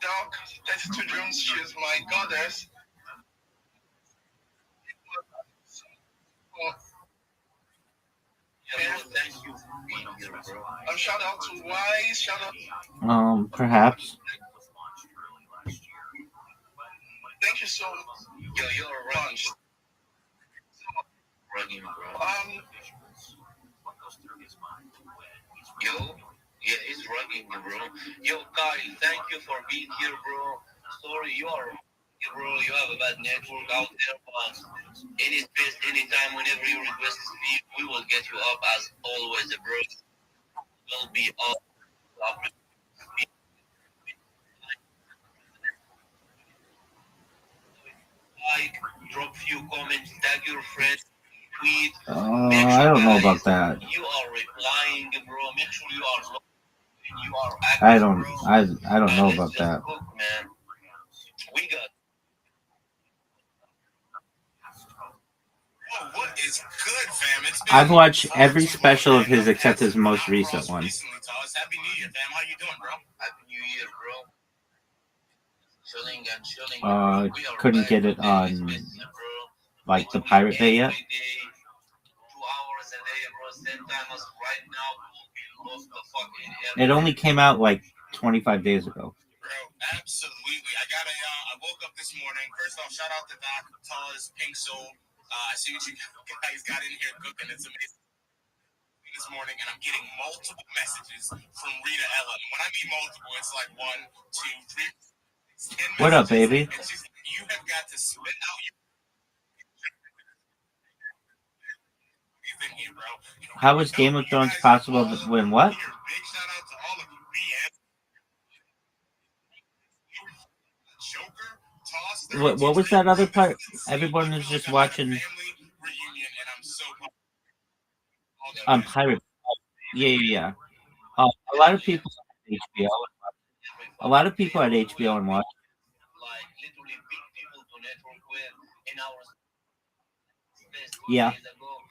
Doc, 32 Jones, she's my goddess. Thank you for being here, bro. Shout out to Wise, shout out. Perhaps. Thank you so much. Yo, you're right. Rugging, bro. Yo, yeah, he's rugging, bro. Yo, Kyle, thank you for being here, bro. Sorry, you are, bro. You have a bad network out there, but any space, anytime, whenever you request to speak, we will get you up as always, bro. We'll be up. Like, drop few comments, tag your friends, tweet. I don't know about that. You are replying, bro. Make sure you are. You are active, I don't know about that. Cook, man. We got. What is good, fam? It's been I've watched every special of his except his most recent one. Happy New Year, fam. How you doing, bro? Happy New Year, bro. Chilling and chilling. Couldn't get it on like the Pirate Bay yet. 2 hours a day, bro. Same time as right now. We'll be off the fucking air. It only came out like 25 days ago. Bro, absolutely. I woke up this morning. First off, shout out to Doc, Taz, Pink Soul. I see what you guys got in here cooking. It's amazing. This morning, and I'm getting multiple messages from Rita Ellen. When I mean multiple, it's like 1, 2, 3, 10 What up, baby? And she's like, you have got to spit out your in here, bro. How was Game of Thrones possible when what? Big shout out to all of you. BS. Joker, Toss. What was that other part? Everyone was just watching Reunion, and I'm so on Pirate. Yeah. A lot of people had HBO. A lot of people had HBO and watched. Like literally big people to network with in our space 2 Yeah. days ago.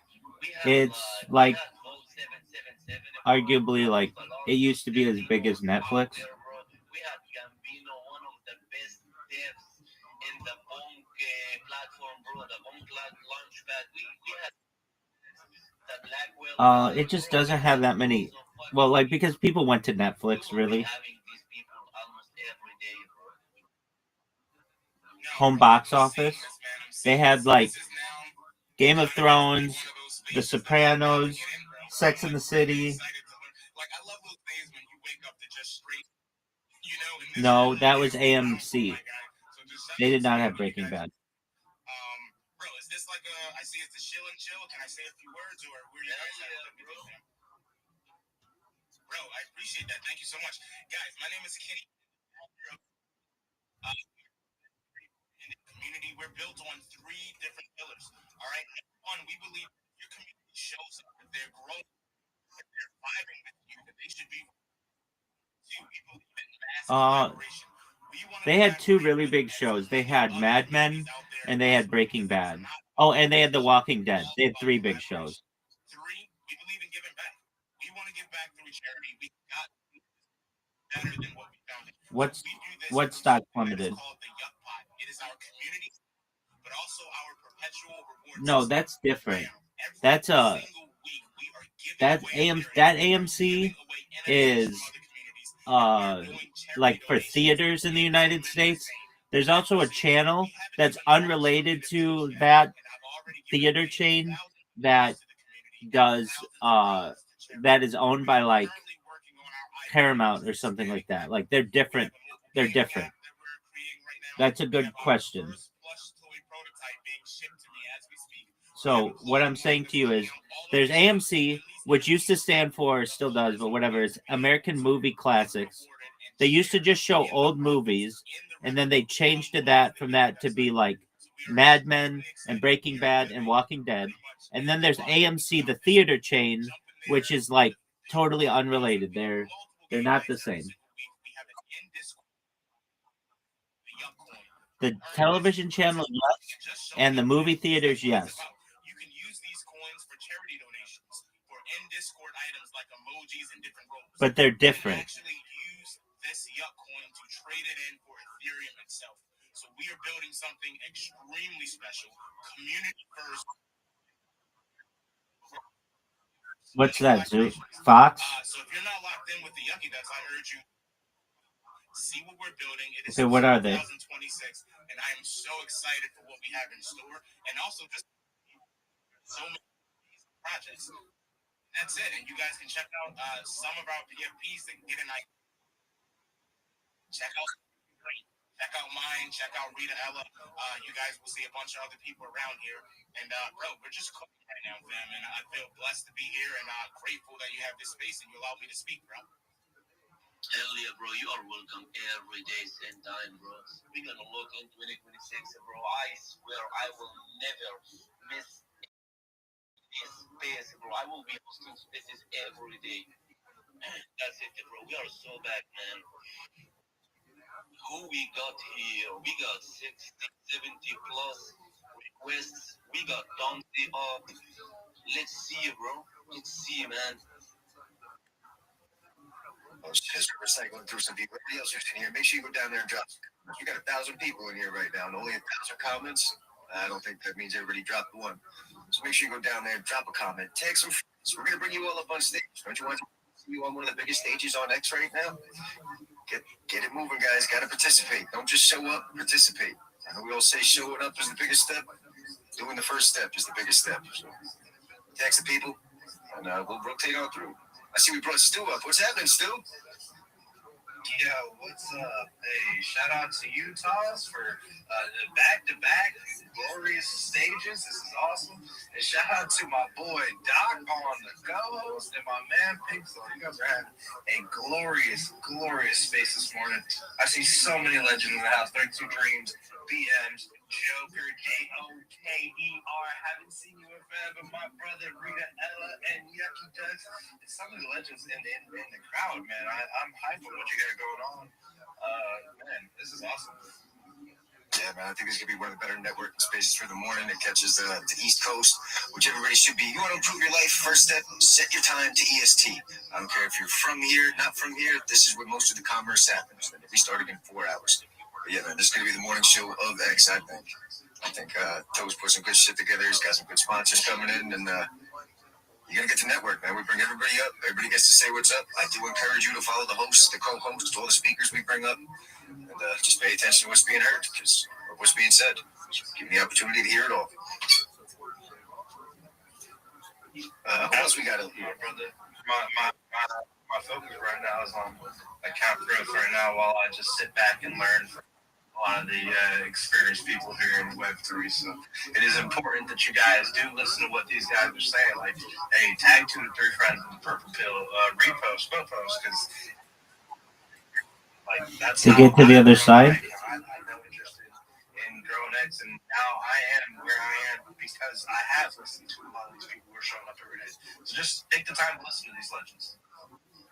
We have It's like Vote 777. arguably like it used to be as big as Netflix. We had Gambino, one of the best devs in the Bonk platform, bro. The Bonk Launchpad. We had the Blackwell. It just doesn't have that many. Well, like because people went to Netflix really. Having these people almost every day, bro. Home box office. They had like Game of Thrones, The Sopranos, Sex and the City. Like I love those days when you wake up to just straight, No, that was AMC. They did not have Breaking Bad. Bro, is this like I see it's a chill and chill. Can I say a few words or where you guys at? Bro, I appreciate that. Thank you so much. Guys, my name is Kenny. In the community, we're built on 3 different pillars. All right. One, we believe your community shows up. If they're growing, if they're vibing with you, that they should be. 2, we believe in massive collaboration. They had 2 really big shows. They had Mad Men and they had Breaking Bad. Oh, and they had The Walking Dead. They had 3 big shows. 3, we believe in giving back. We want to give back through charity. We got better than what we found. What stock plummeted? It is our community, but also our perpetual reward. No, that's different. That's that AMC is like for theaters in the United States. There's also a channel that's unrelated to that theater chain that does that is owned by like Paramount or something like that. Like they're different. They're different. That's a good question. So what I'm saying to you is there's AMC, which used to stand for, still does, but whatever, it's American Movie Classics. They used to just show old movies, and then they changed to that from that to be like Mad Men and Breaking Bad and Walking Dead. And then there's AMC, the theater chain, which is like totally unrelated. They're not the same. The television channel, yes, and the movie theaters, yes. You can use these coins for charity donations, for in-Discord items like emojis and different roles. But they're different. You can actually use this Yuck coin to trade it in for Ethereum itself. So we are building something extremely special, community first. What's that, Zoo? Fox? So if you're not locked in with the Yucky Ducks, I urge you see what we're building. It is okay, what are they? 2026, and I am so excited for what we have in store, and also just so many projects. That's it, and you guys can check out some of our PFPs that get an idea. Check out mine. Check out Rita Ella. You guys will see a bunch of other people around here, and bro, we're just cooking right now, fam, and I feel blessed to be here and grateful that you have this space and you allow me to speak, bro. Hell yeah, bro. You are welcome every day, same time, bro. We're gonna look in 2026, bro. I swear I will never miss this space, bro. I will be hosting spaces every day. That's it, bro. We are so back, man. Who we got here? We got 60, 70 plus requests. We got Dante up. Let's see, bro. Let's see, man. Just recycling through some people. Everybody else who's in here, make sure you go down there and drop. You got 1,000 people in here right now, and only 1,000 comments. I don't think that means everybody dropped one. So make sure you go down there and drop a comment. Tag some friends. We're gonna bring you all up on stage. Don't you want to see you on one of the biggest stages on X right now? Get it moving, guys. Got to participate. Don't just show up. Participate. I know we all say showing up is the biggest step. Doing the first step is the biggest step. So tag the people, and we'll rotate on through. I see we brought Stu up. What's happening, Stu? Yo, what's up? Hey, shout out to Utahs for back-to-back glorious stages. This is awesome. And shout out to my boy Doc on the co-host and my man Pixel. You guys are having a glorious, glorious space this morning. I see so many legends in the house. 32 Dreams, BMs, Joker, Joker. Haven't seen you in forever. My brother Rita, Ella, and Yucky Ducks. And some of the legends in the crowd, man. I'm hyped for what you got going on. Man, this is awesome. Yeah, man, I think this could be one of the better networking spaces for the morning. It catches the East Coast, which everybody should be. You want to improve your life? First step, set your time to EST. I don't care if you're from here, not from here. This is where most of the commerce happens. We started in 4 hours. But yeah, man, this is going to be the morning show of X, I think. Toes put some good shit together. He's got some good sponsors coming in, and you're going to get to network, man. We bring everybody up. Everybody gets to say what's up. I do encourage you to follow the hosts, the co-hosts, all the speakers we bring up, and just pay attention to what's being heard, or what's being said. Give me the opportunity to hear it all. What else we got up here, brother? My focus right now is on account growth right now, while I just sit back and learn from a lot of the experienced people here in Web3. So it is important that you guys do listen to what these guys are saying. Like, hey, tag 2 to 3 friends with the purple pill, repost, because like that's To get to the other side? I'm interested in growing X, and now I am where I am because I have listened to a lot of these people who are showing up every day. So just take the time to listen to these legends.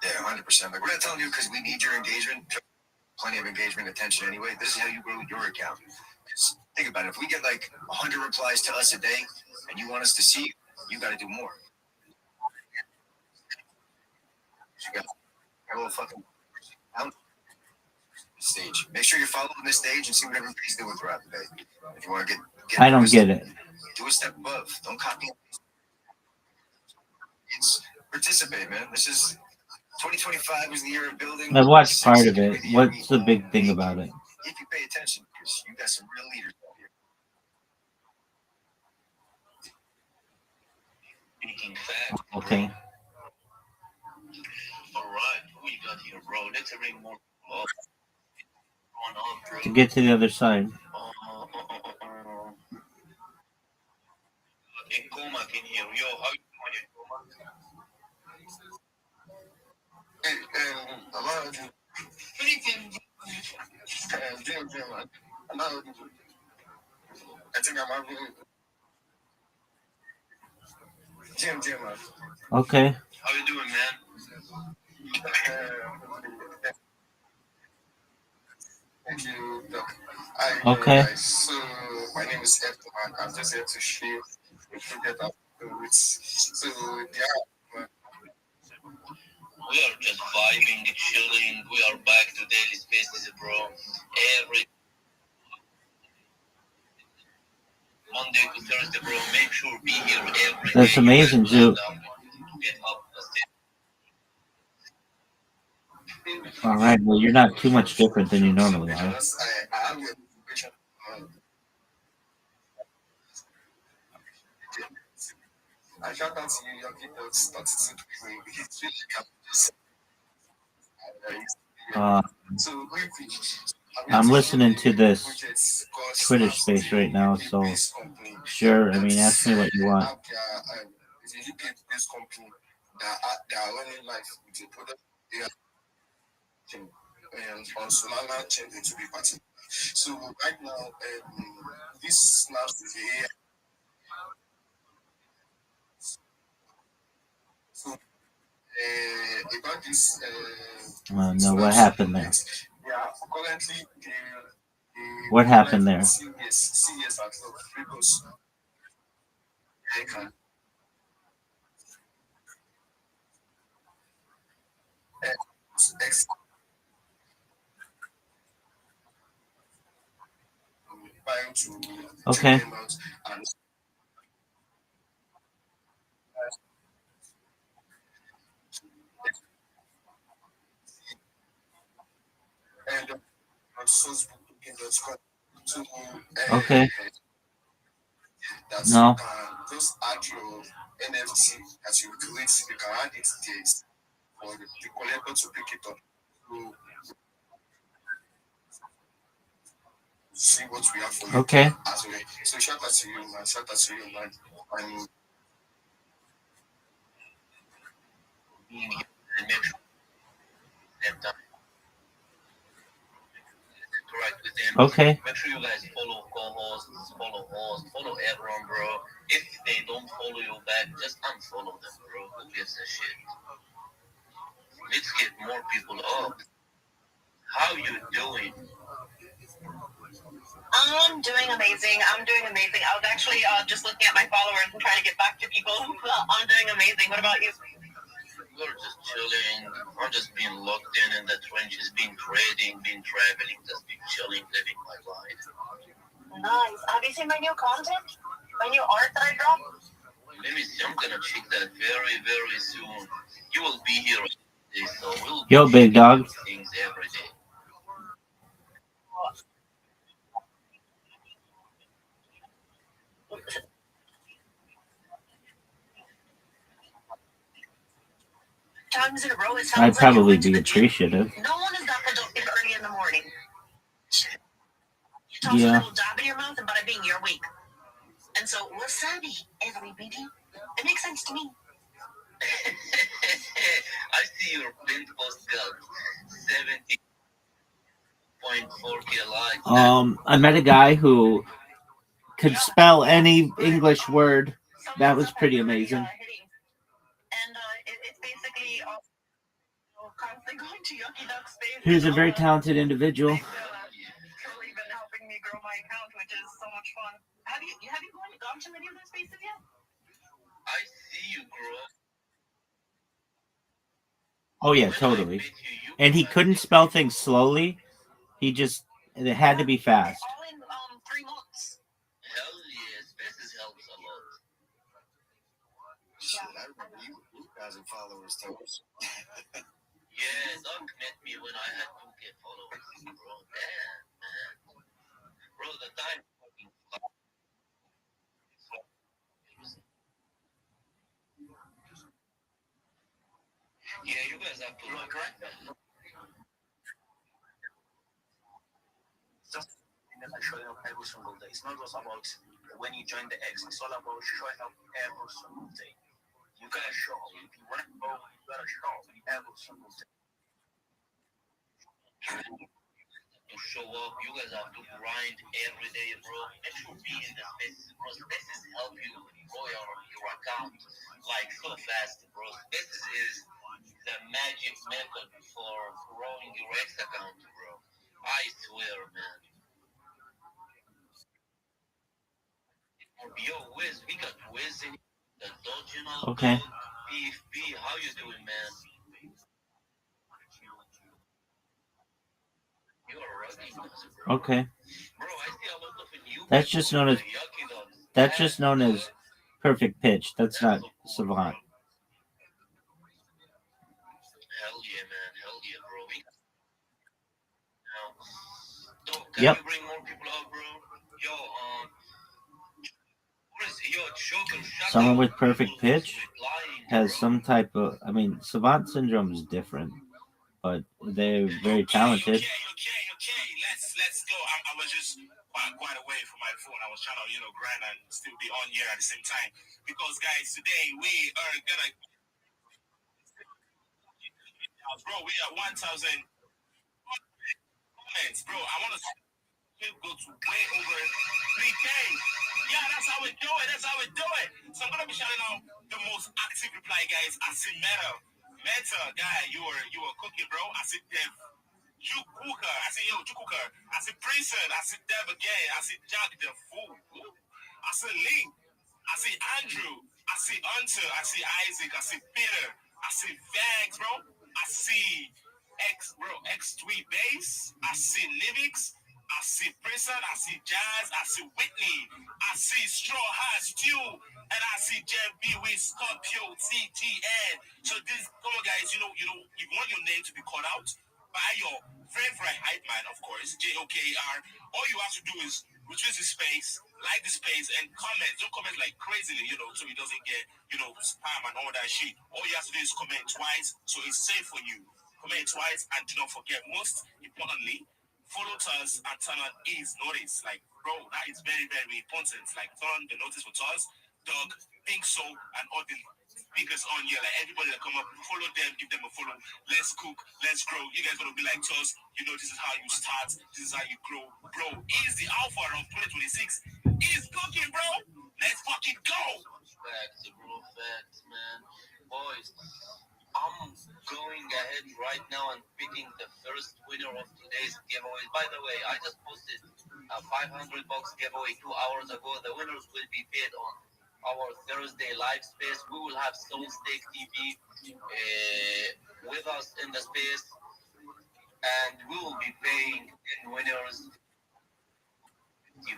Yeah, 100%. Like, we're not telling you because we need your engagement. Plenty of engagement, attention anyway. This is how you grow your account. Because think about it. If we get like 100 replies to us a day and you want us to see you got to do more. You got a little fucking stage. Make sure you're following this stage and see what everybody's doing throughout the day. If you want to get I don't get it. Do a step above. Don't copy. It's participate, man. This is 2025 was the year of building. I watched part of it. What's the big thing about it? If you pay attention, because you got some real leaders out here. Speaking fact. Okay. All right, who you got here, bro? Let's bring more on up, bro. To get to the other side. Nkoma can hear. Yo, how you doing, Nkoma? Hey, a lot of you. I think I'm having Jim, man. Okay. How you doing, man? Thank you, Doc. Okay. So my name is Efton. I'm just here to share the project I've been with. So yeah. We are just vibing, chilling. We are back to daily spaces, bro. Every Monday to Thursday, bro. Make sure be here every day. That's amazing, Zoo. All right. Well, you're not too much different than you normally are. I shout out to you, Yogi Ducks. I'm listening to this Twitter space right now, so sure. I mean, ask me what you want. It's a UK-based company that are running life with a product they are on Solana chain to be partner. So right now, this snaps is the AI. So about this. No, what happened there? Yeah, currently What happened there? CS at Lagos. Okay. Okay. No. Just add your NFT as you create, you can add it there for the collector to pick it up. So what we have for you. Okay. So shout out to you, man. Shout out to you, man. And Okay. Make sure you guys follow co-hosts, follow hosts, follow everyone, bro. If they don't follow you back, just unfollow them, bro. Who gives a shit? Let's get more people up. How you doing? I'm doing amazing. I was actually just looking at my followers and trying to get back to people. I'm doing amazing. What about you? We're just chilling. I'm just being locked in the trenches, being trading, being traveling, just being chilling, living my life. Nice. Have you seen my new content? My new art that I dropped? Let me see. I'm gonna check that very, very soon. You will be here today, so we'll Yo, big dog. things every day. Times in a row, it sounds I'd probably be appreciative. no one is that productive early in the morning. You toss a little dab in your mouth and bada bing, you're awake. And so, wasabi, everybody. It makes sense to me. I see your print post got 70.4K likes. I met a guy who could spell any English word. That was pretty amazing. And it's basically constantly going to Yucky Duck Space. He's a very talented individual. Truly been helping me grow my account, which is so much fun. Have you gone to any of those spaces yet? I see you grow. Oh yeah, totally. And he couldn't spell things slowly. It had to be fast. All in 3 months. Hell yeah, spaces helps a lot. shit, I remember you 2,000 followers, Thomas. Yeah, Doc met me when I had 2K followers, bro. Damn, man. Bro, the time fucking flies. Yeah, you guys have to look right, man. Just that I show up every single day. It's not just about when you join the X. It's all about showing up every single day. You gotta show up. If you want to go, you gotta show up every single day. To show up, you guys have to grind every day, bro. Make sure be in the spaces, bro. Spaces help you grow your account like so fast, bro. Spaces is the magic method for growing your X account, bro. I swear, man. Yo, Wiz, we got Wiz in the Dodginal. Okay. PFP, how you doing, man? You are rocking us, bro. Okay. Bro, I see a lot of new That's just known as Yucky Dogs. that's just known as perfect pitch. That's not savant. Hell yeah, man. Hell yeah, bro. Now, Doc, can Yep. you bring more people out, bro? Yo, Joker, shut Someone up. with perfect People who's pitch replying, has bro. some type of, savant syndrome is different, but they're very talented. Okay. Let's go. I was just quite away from my phone. I was trying to, grind and still be on here at the same time. Because guys, today we are gonna bro, we are 1,000 comments, bro. I wanna go to way over 3K. Yeah, that's how we do it. So I'm gonna be shouting out the most active reply, guys. I see Meta guy, you were cooking, bro. I see Dev Chukuka. I see Chukuka. I see Prison. I see Dev again. I see Jack the Fool. I see Link. I see Andrew. I see Hunter. I see Isaac. I see Peter. I see Vags, bro. I see X3 Bass. I see Livix. I see Prison. I see Jazz. I see Whitney. I see Straw Hat Stew. And I see Jeff B with Scorpio TGN. So this, come on, guys, you want your name to be called out by your favorite hype man, of course, JOKR. All you have to do is retweet the space, like the space, and comment. Don't comment like crazily, so it doesn't get, spam and all that shit. All you have to do is comment twice, so it's safe for you. Comment twice, and do not forget, most importantly, follow us and turn on his notice. Like, bro, that is very, very important. Like, turn on the notice for us, dog, Pink Soul, and all the speakers on here. Like, everybody that come up, follow them, give them a follow. Let's cook, let's grow. You guys gonna be like us. You know, this is how you start. This is how you grow. Bro, he's the alpha of 2026. He's cooking, bro. Let's fucking go. Facts, bro, facts, man. Boys, I'm going ahead right now and picking the first winner of today's giveaway. By the way, I just posted a $500 giveaway 2 hours ago. The winners will be paid on our Thursday live space. We will have Soul Steak TV with us in the space, and we will be paying 10 winners $50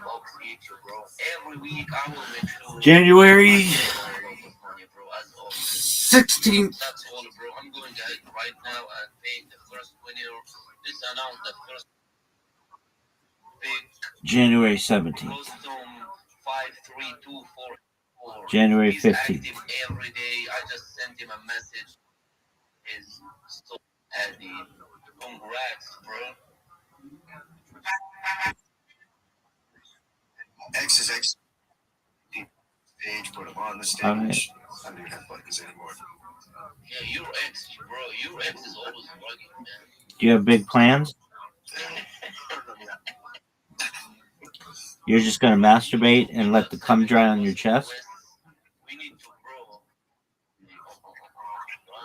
each, bro. Every week I will make sure January money, bro, as always. 16th. That's all, bro. I'm going ahead right now and paying the first winner. Let's announce the first pick. January 17th. Rostrom 53244. January He's 15th. active every day. I just sent him a message. He's so happy. Congrats, bro. X is X. Stage, put him on the stage. I don't even have buttons anymore. Yeah, your ex, bro. Your ex is always bugging, man. Do you have big plans? You're just gonna masturbate and let the cum dry on your chest?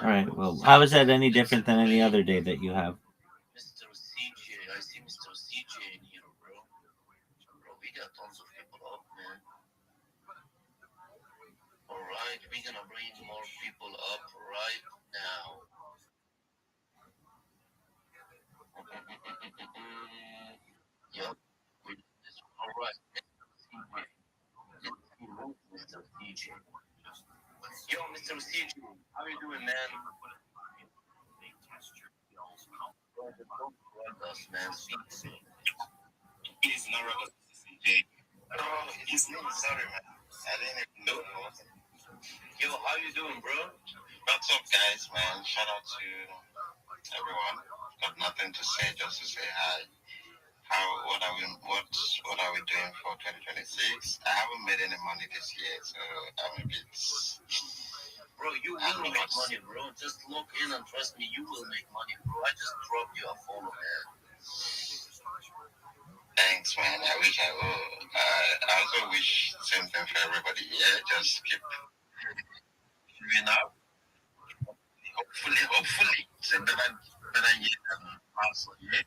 All right. Well, how is that any different than any other day that you have? Mr. CJ, I see Mr. CJ in here, bro. Bro, we got tons of people up, man. All right, we're gonna bring more people up right now. Yup. All right, Mr. CJ. Yo, Mr. CJ, how you doing, man? Us, man. He's not Robert CJ. Oh, his name is sorry, man. I didn't even know. Yo, how you doing, bro? What's up, guys, man? Shout out to everyone. Got nothing to say, just to say hi. What are we doing for 2026? I haven't made any money this year, so I'm a bit. Bro, you will make money, bro. Just log in and trust me, you will make money, bro. I just dropped you a follow, man. Thanks, man. I wish I would. I also wish same thing for everybody. Yeah, just keep doing up. Hopefully, it's a better year than last year.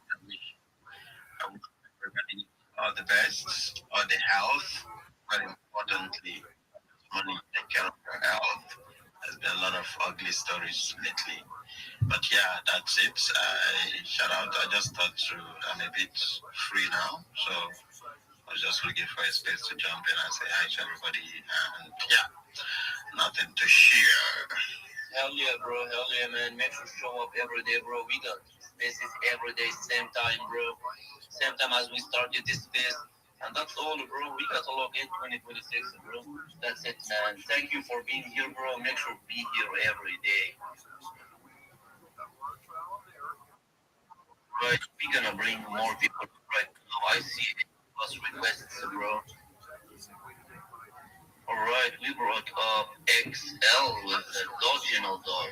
I wish everybody all the best, all the health, but importantly, money, take care of your health. There's been a lot of ugly stories lately. But yeah, that's it. Shout out. I just thought I'm a bit free now. So I was just looking for a space to jump in and say hi to everybody. And yeah, nothing to share. Hell yeah, bro. Hell yeah, man. Make sure to show up every day, bro. We got spaces every day, same time, bro. Same time as we started this space. And that's all, bro. We got to log in 2026, bro. That's it, man. Thank you for being here, bro. Make sure to be here every day. Right, we're gonna bring more people right now. I see plus requests, bro. Alright, we brought up XL with the Dodginal dog.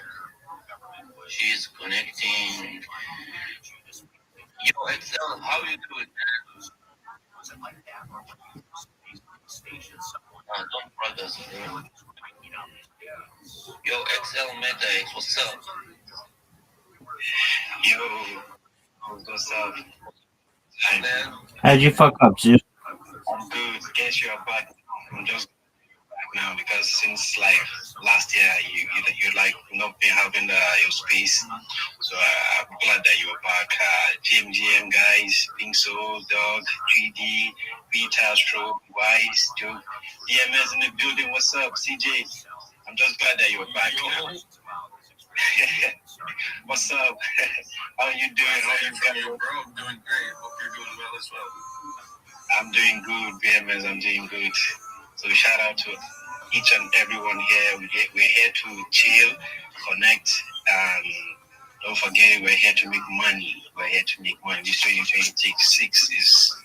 She's connecting. Yo, XL, how you doing, man? Don't brag us, bro. Yo, XL Meta X, what's up? Yo, what's up? Hi, man. How'd you fuck up, Zoo? I'm good. Guess you're back. I'm just back now because since like last year, you like not been having your space. So I'm glad that you're back. GM guys, Pink Soul, Dog, 3D, Beta, Astro, Wise, Joe, DMS in the building. What's up, CJ? I'm just glad that you're back now. What's up? How are you doing? How are you guys? Bro, I'm doing great. Hope you're doing well as well. I'm doing good, BMS. I'm doing good. So shout out to each and everyone here. We're here to chill, connect, and Don't forget, we're here to make money. We're here to make money. This 2026 is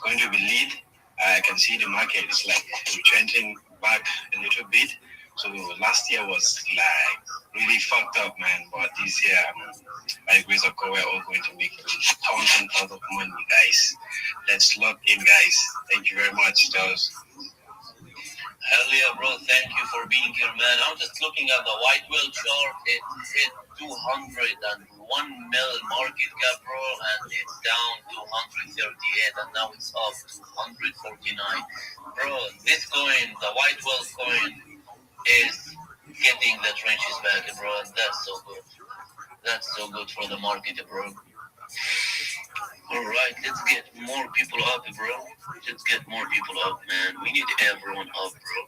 going to be lit. I can see the market is like retrenching back a little bit. So last year was like really fucked up, man. But this year, by the grace of God, we're all going to make tons and tons of money, guys. Let's lock in, guys. Thank you very much, Charles. Hell yeah, bro. Thank you for being here, man. I'm just looking at the white whale chart. It hit 201 mil market cap, bro, and it's down to 138, and now it's up to 149. Bro, this coin, the white whale coin, is getting the trenches back, bro, and that's so good. That's so good for the market, bro. Alright, let's get more people up, bro. Let's get more people up, man. We need everyone up, bro.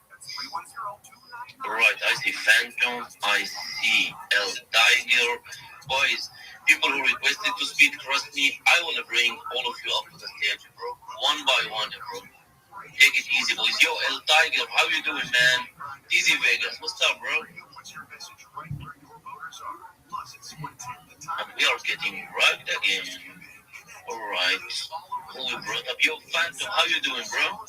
Alright, I see Phantom, I see El Tiger. Boys, people who requested to speak, trust me, I will bring all of you up to the stage, bro. One by one, bro. Take it easy, boys. Yo, El Tiger, how you doing, man? Easy Vegas, what's up, bro? And we are getting rugged again. Alright. Who we brought up? Yo, Phantom, how you doing, bro?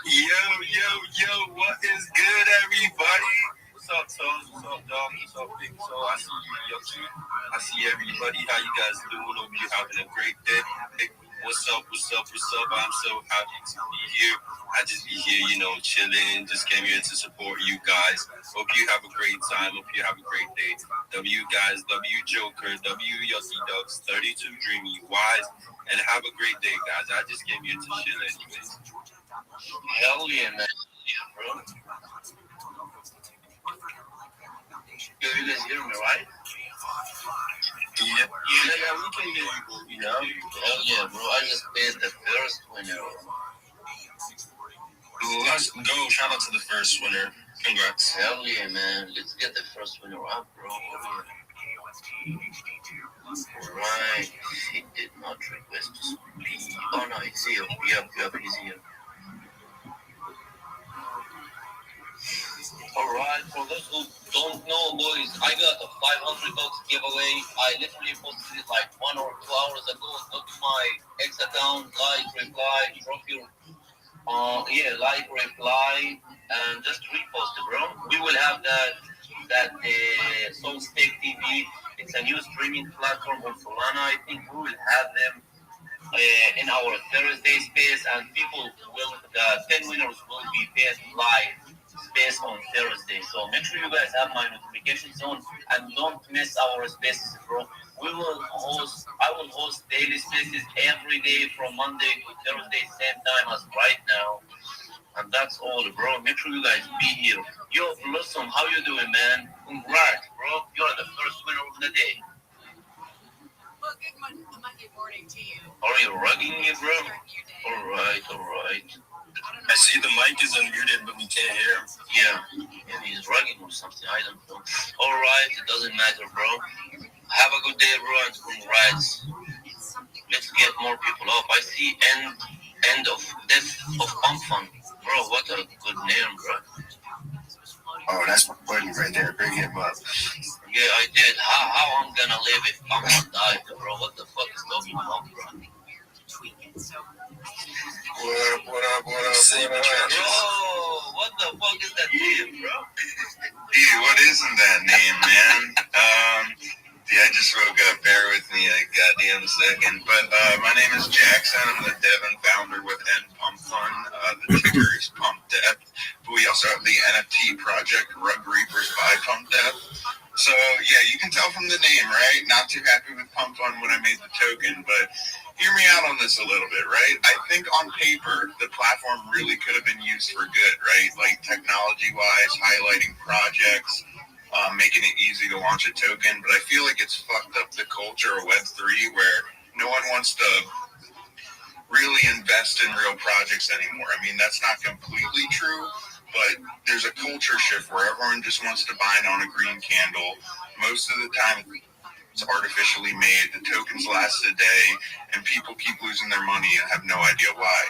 Yo, what is good, everybody? What's up, Toes? What's up, dog? What's up, Big Toe? I see you, Yoshi. I see everybody. How you guys doing? Hope you're having a great day. What's up? I'm so happy to be here. I just be here, chilling. Just came here to support you guys. Hope you have a great time. Hope you have a great day. W guys, W Joker, W Yossi Ducks, 32 Dreamy Wise, and have a great day, guys. I just came here to chill anyways. Hell yeah, man. Yeah, bro. Yo, you guys hear me, right? Yeah, we can hear you. Hell yeah, bro. I just paid the first winner. Let's go. Shout out to the first winner. Congrats. Hell yeah, man. Let's get the first winner up, bro. Right. He did not request to speak. Oh, no, he's here. Yep, he's here. Alright, for those who don't know, boys, I got a $500 giveaway. I literally posted it like 1 or 2 hours ago. Go to my X account, reply, drop your reply, and just repost it, bro. We will have that Soulstake TV. It's a new streaming platform on Solana. I think we will have them in our Thursday space, and the 10 winners will be paid live space on Thursday. So make sure you guys have my notifications on and don't miss our spaces, bro. I will host daily spaces every day from Monday to Thursday, same time as right now. And that's all, bro. Make sure you guys be here. Yo, Blossom, how you doing, man? Congrats, bro. You're the first winner of the day. Well, good Monday morning to you. Are you rugging me, bro? Alright. I see the mic is unmuted, but we can't hear him. Yeah, he's rugging or something. I don't know. Alright, it doesn't matter, bro. Have a good day, bro, and congrats. Let's get more people up. I see end of death of Pumpfun. Bro, what a good name, bro. Oh, that's my buddy right there. Bring him up. Yeah, I did. How I'm gonna live if Pumpfun died, bro? What the fuck is talking about, bro? What up? Bro, what the fuck is that name, bro? Dude, what isn't that name, man? I just woke up. Bear with me a goddamn second. But my name is Jackson. I'm the dev and founder with Pumpfun. The ticker is Pump Death. But we also have the NFT project Rug Reapers by Pump Death. So yeah, you can tell from the name, right? Not too happy with Pumpfun when I made the token, but hear me out on this a little bit, right? I think on paper, the platform really could have been used for good, right? Like technology-wise, highlighting projects, making it easy to launch a token. But I feel like it's fucked up the culture of Web3 where no one wants to really invest in real projects anymore. I mean, that's not completely true, but there's a culture shift where everyone just wants to bind on a green candle. Most of the time, It's artificially made. The tokens last a day, and people keep losing their money and have no idea why.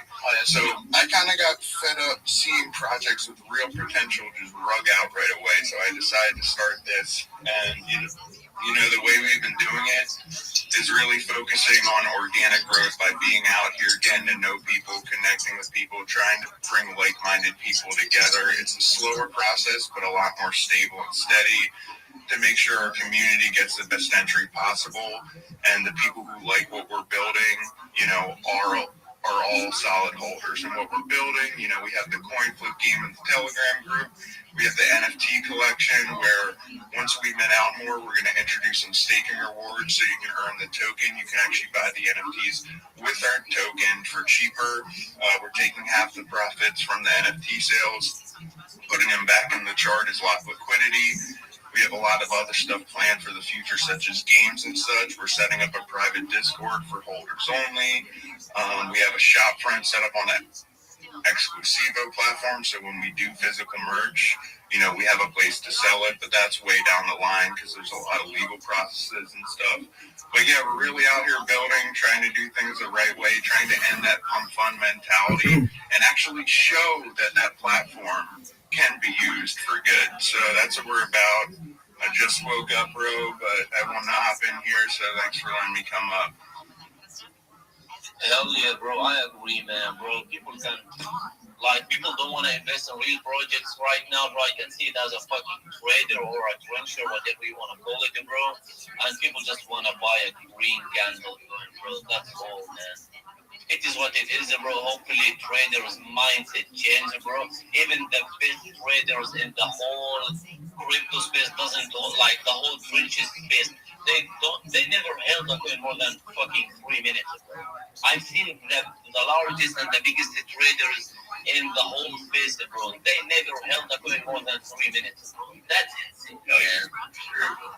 So I kind of got fed up seeing projects with real potential just rug out right away. So I decided to start this, and the way we've been doing it is really focusing on organic growth by being out here, getting to know people, connecting with people, trying to bring like-minded people together. It's a slower process, but a lot more stable and steady to make sure our community gets the best entry possible, and the people who like what we're building, are all solid holders. And what we're building, we have the coin flip game in the Telegram group. We have the NFT collection where once we mint out more, we're going to introduce some staking rewards so you can earn the token. You can actually buy the NFTs with our token for cheaper. We're taking half the profits from the NFT sales, putting them back in the chart as locked liquidity. We have a lot of other stuff planned for the future, such as games and such. We're setting up a private Discord for holders only. We have a shop front set up on that Exclusivo platform, so when we do physical merch, we have a place to sell it, but that's way down the line because there's a lot of legal processes and stuff. But yeah, we're really out here building, trying to do things the right way, trying to end that pump fun mentality and actually show that platform can be used for good. So that's what we're about. I just woke up, bro, but I want to hop in here, so thanks for letting me come up. Hell yeah, bro. I agree, man, bro. People don't want to invest in real projects right now, bro. I can see it as a fucking trader or a trencher, whatever you want to call it, bro. And people just want to buy a green candle, bro. That's all, man. It is what it is, bro. Hopefully traders' mindset changes, bro. Even the best traders in the whole crypto space doesn't go like the whole trenches space. They never held a coin more than fucking 3 minutes, bro. I've seen the largest and the biggest traders in the whole space, bro. They never held a coin more than 3 minutes, bro. That's insane, man.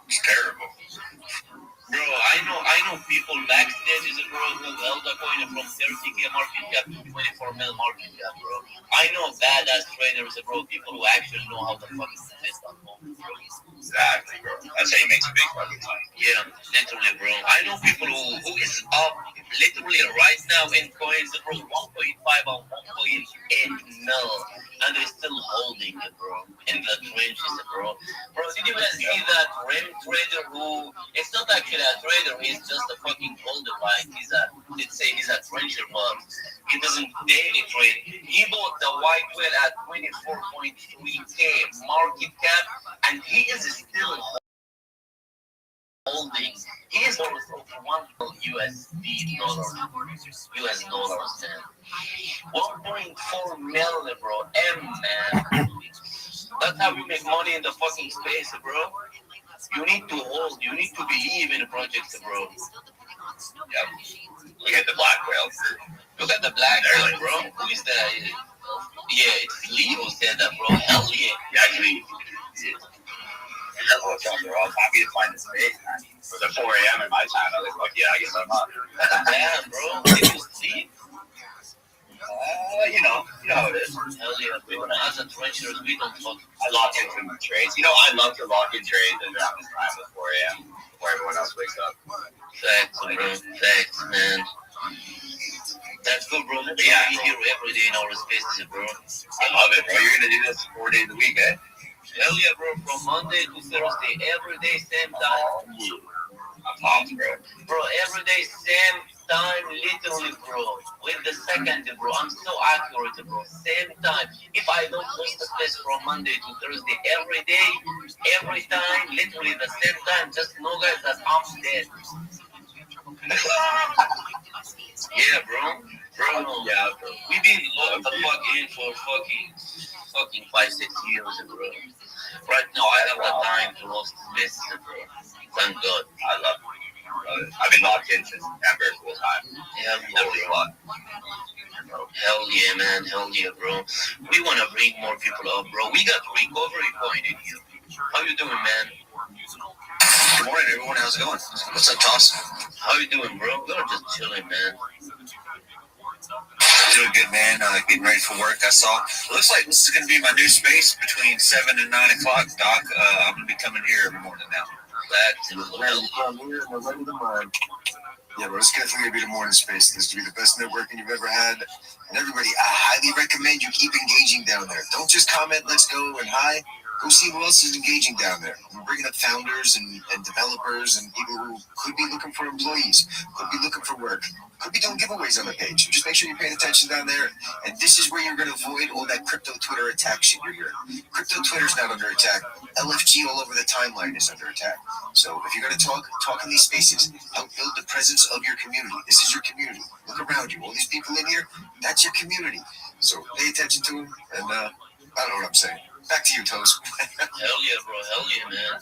It's terrible. Bro, I know people backstage, bro, who held a coin from 30K market cap to 24 mil market cap, bro. I know badass traders, bro, people who actually know how to fucking invest on home, bro. Exactly, bro. That's how you make some big fucking money. Yeah, literally, bro. I know people who is up literally right now in coins, bro, 1.5 or 1.8 mil, and they're still holding it, bro, in the trenches, bro. Bro, did you guys see that Rim trader who, it's not actually a trader, he's just a fucking holder, like he's a trencher, but he doesn't daily trade. He bought the white whale at 24.3K market cap, and he is still holding. He is worth over $1 US dollars, man. 1.4 million, bro. Man. That's how we make money in the fucking space, bro. You need to hold. You need to believe in the projects, bro. Yep. Look at the black whale. Look at the black whale, bro. Who is that? Yeah, it's Lee who said that, bro. Hell yeah. Actually, they're all happy to find the space, man. For the 4 a.m. in my time, I was like, fuck yeah, I guess I'm up. Yeah, bro. Did you sleep? You know how it is. Hell yeah. As a trencher, we don't fuck. I lock into my trades. I love to lock in trades and around this time at 4 a.m. before everyone else wakes up. Facts, bro. Facts, man. That's good, bro. Yeah, we here every day in our spaces, bro. I love it, bro. You're gonna do this 4 days a week, eh? Hell yeah, bro. From Monday to Thursday, every day, same time. I'm pumped, bro. Bro, every day, same time, literally, bro. With the second, bro. I'm so accurate, bro. Same time. If I don't post the space from Monday to Thursday, every day, every time, literally the same time, just know, guys, that I'm dead. Yeah, bro. Yeah, bro. We've been locked the fuck in for fucking 5-6 years, bro. Right now, I have the time to host this, bro. Thank God. I love it. I've been locked in since September full time. Hell yeah, man. Hell yeah, bro. We want to bring more people up, bro. We got recovery coin in here. How you doing, man? Good morning, everyone. How's it going? What's up, Thomas? How you doing, bro? We're just chilling, man. Doing good, man. Getting ready for work. I saw. Looks like this is going to be my new space between 7 and 9 o'clock, Doc. I'm going to be coming here every morning now. Facts. Yeah, bro, it's definitely gonna be the morning space. This will be the best networking you've ever had. And everybody, I highly recommend you keep engaging down there. Don't just comment, let's go, and hi. Go see who else is engaging down there. We're bringing up founders and developers and people who could be looking for employees, could be looking for work, could be doing giveaways on the page. Just make sure you're paying attention down there. And this is where you're going to avoid all that crypto Twitter attack shit you're hearing. Crypto Twitter's not under attack. LFG all over the timeline is under attack. So if you're going to talk in these spaces. Help build the presence of your community. This is your community. Look around you. All these people in here, that's your community. So pay attention to them. And I don't know what I'm saying. Back to you, Toes. Hell yeah, bro. Hell yeah, man.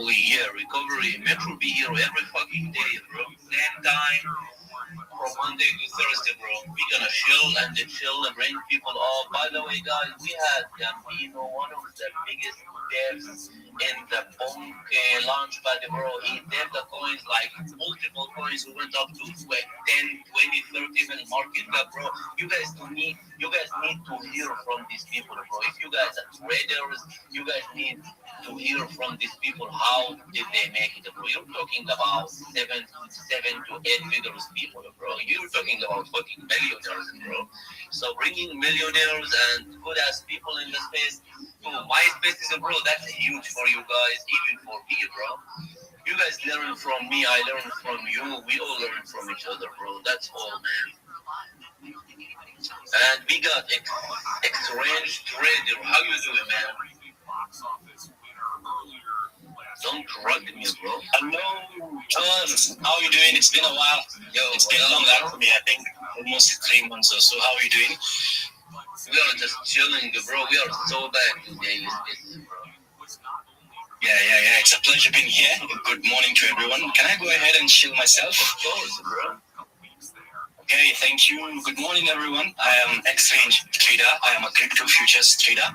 Yeah, recovery. Metro be here every fucking day, bro. Same time from Monday to Thursday, bro. We gonna chill and bring people off. By the way, guys, we had Gambino, one of the biggest devs in the Bonk launch pad, bro. He deved the coins like multiple coins who went up to 10, 20, 30 million market cap, bro. You guys need to hear from these people, bro. If you guys are traders, you guys need to hear from these people how did they make it, bro. You're talking about 7 to 8 figures people, bro. You're talking about fucking millionaires, bro. So bringing millionaires and good ass people in the space to my spaces, bro, that's huge for you guys, even for me, bro. You guys learn from me, I learn from you. We all learn from each other, bro. That's all, man. And we got X-Range Trader. How you doing, man? Don't drug me, bro. Hello, John. How are you doing? It's been a while. Yo, it's been long for me. I think almost 3 months or so. How are you doing? We are just chilling, bro. We are so back today. Yeah. It's a pleasure being here. Good morning to everyone. Can I go ahead and chill myself? Of course, bro. Okay, thank you. Good morning, everyone. I am Exchange Trader. I am a crypto futures trader.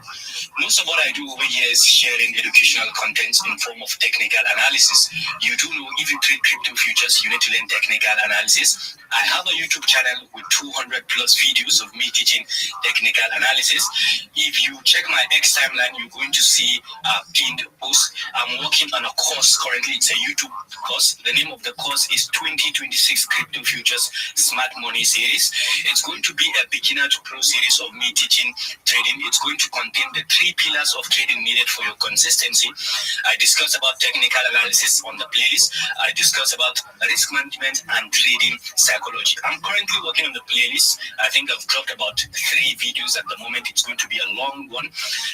Most of what I do over here is sharing educational content in form of technical analysis. You do know if you trade crypto futures, you need to learn technical analysis. I have a YouTube channel with 200 plus videos of me teaching technical analysis. If you check my X timeline, you're going to see a pinned post. I'm working on a course currently. It's a YouTube course. The name of the course is 2026 Crypto Futures Smart Money Series. It's going to be a beginner to pro series of me teaching trading. It's going to contain the 3 pillars of trading needed for your consistency. I discuss about technical analysis on the playlist. I discuss about risk management and trading psychology. I'm currently working on the playlist. I think I've dropped about 3 videos at the moment. It's going to be a long one.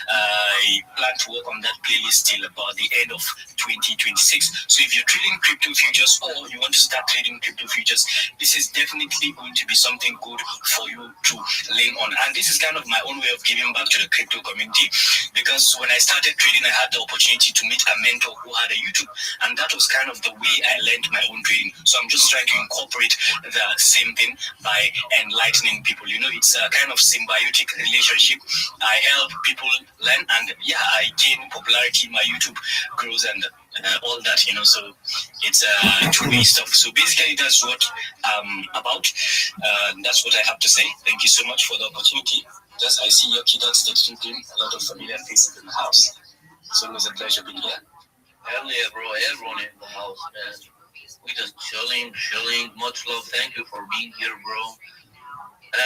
I plan to work on that playlist till about the end of 2026. So if you're trading crypto futures or you want to start trading crypto futures, this is definitely going to be something good for you to lean on. And this is kind of my own way of giving back to the crypto community, because when I started trading, I had the opportunity to meet a mentor who had a YouTube, and that was kind of the way I learned my own trading. So I'm just trying to incorporate the same thing by enlightening people. You know, it's a kind of symbiotic relationship. I help people learn, and I gain popularity. My YouTube grows and all that, you know. So it's two-way stuff. So basically, that's what I'm about. That's what I have to say. Thank you so much for the opportunity. Just I see your kid on stage team, a lot of familiar faces in the house. It's always a pleasure being here. Hell yeah, bro. Everyone in the house, man. We just chilling. Much love. Thank you for being here, bro.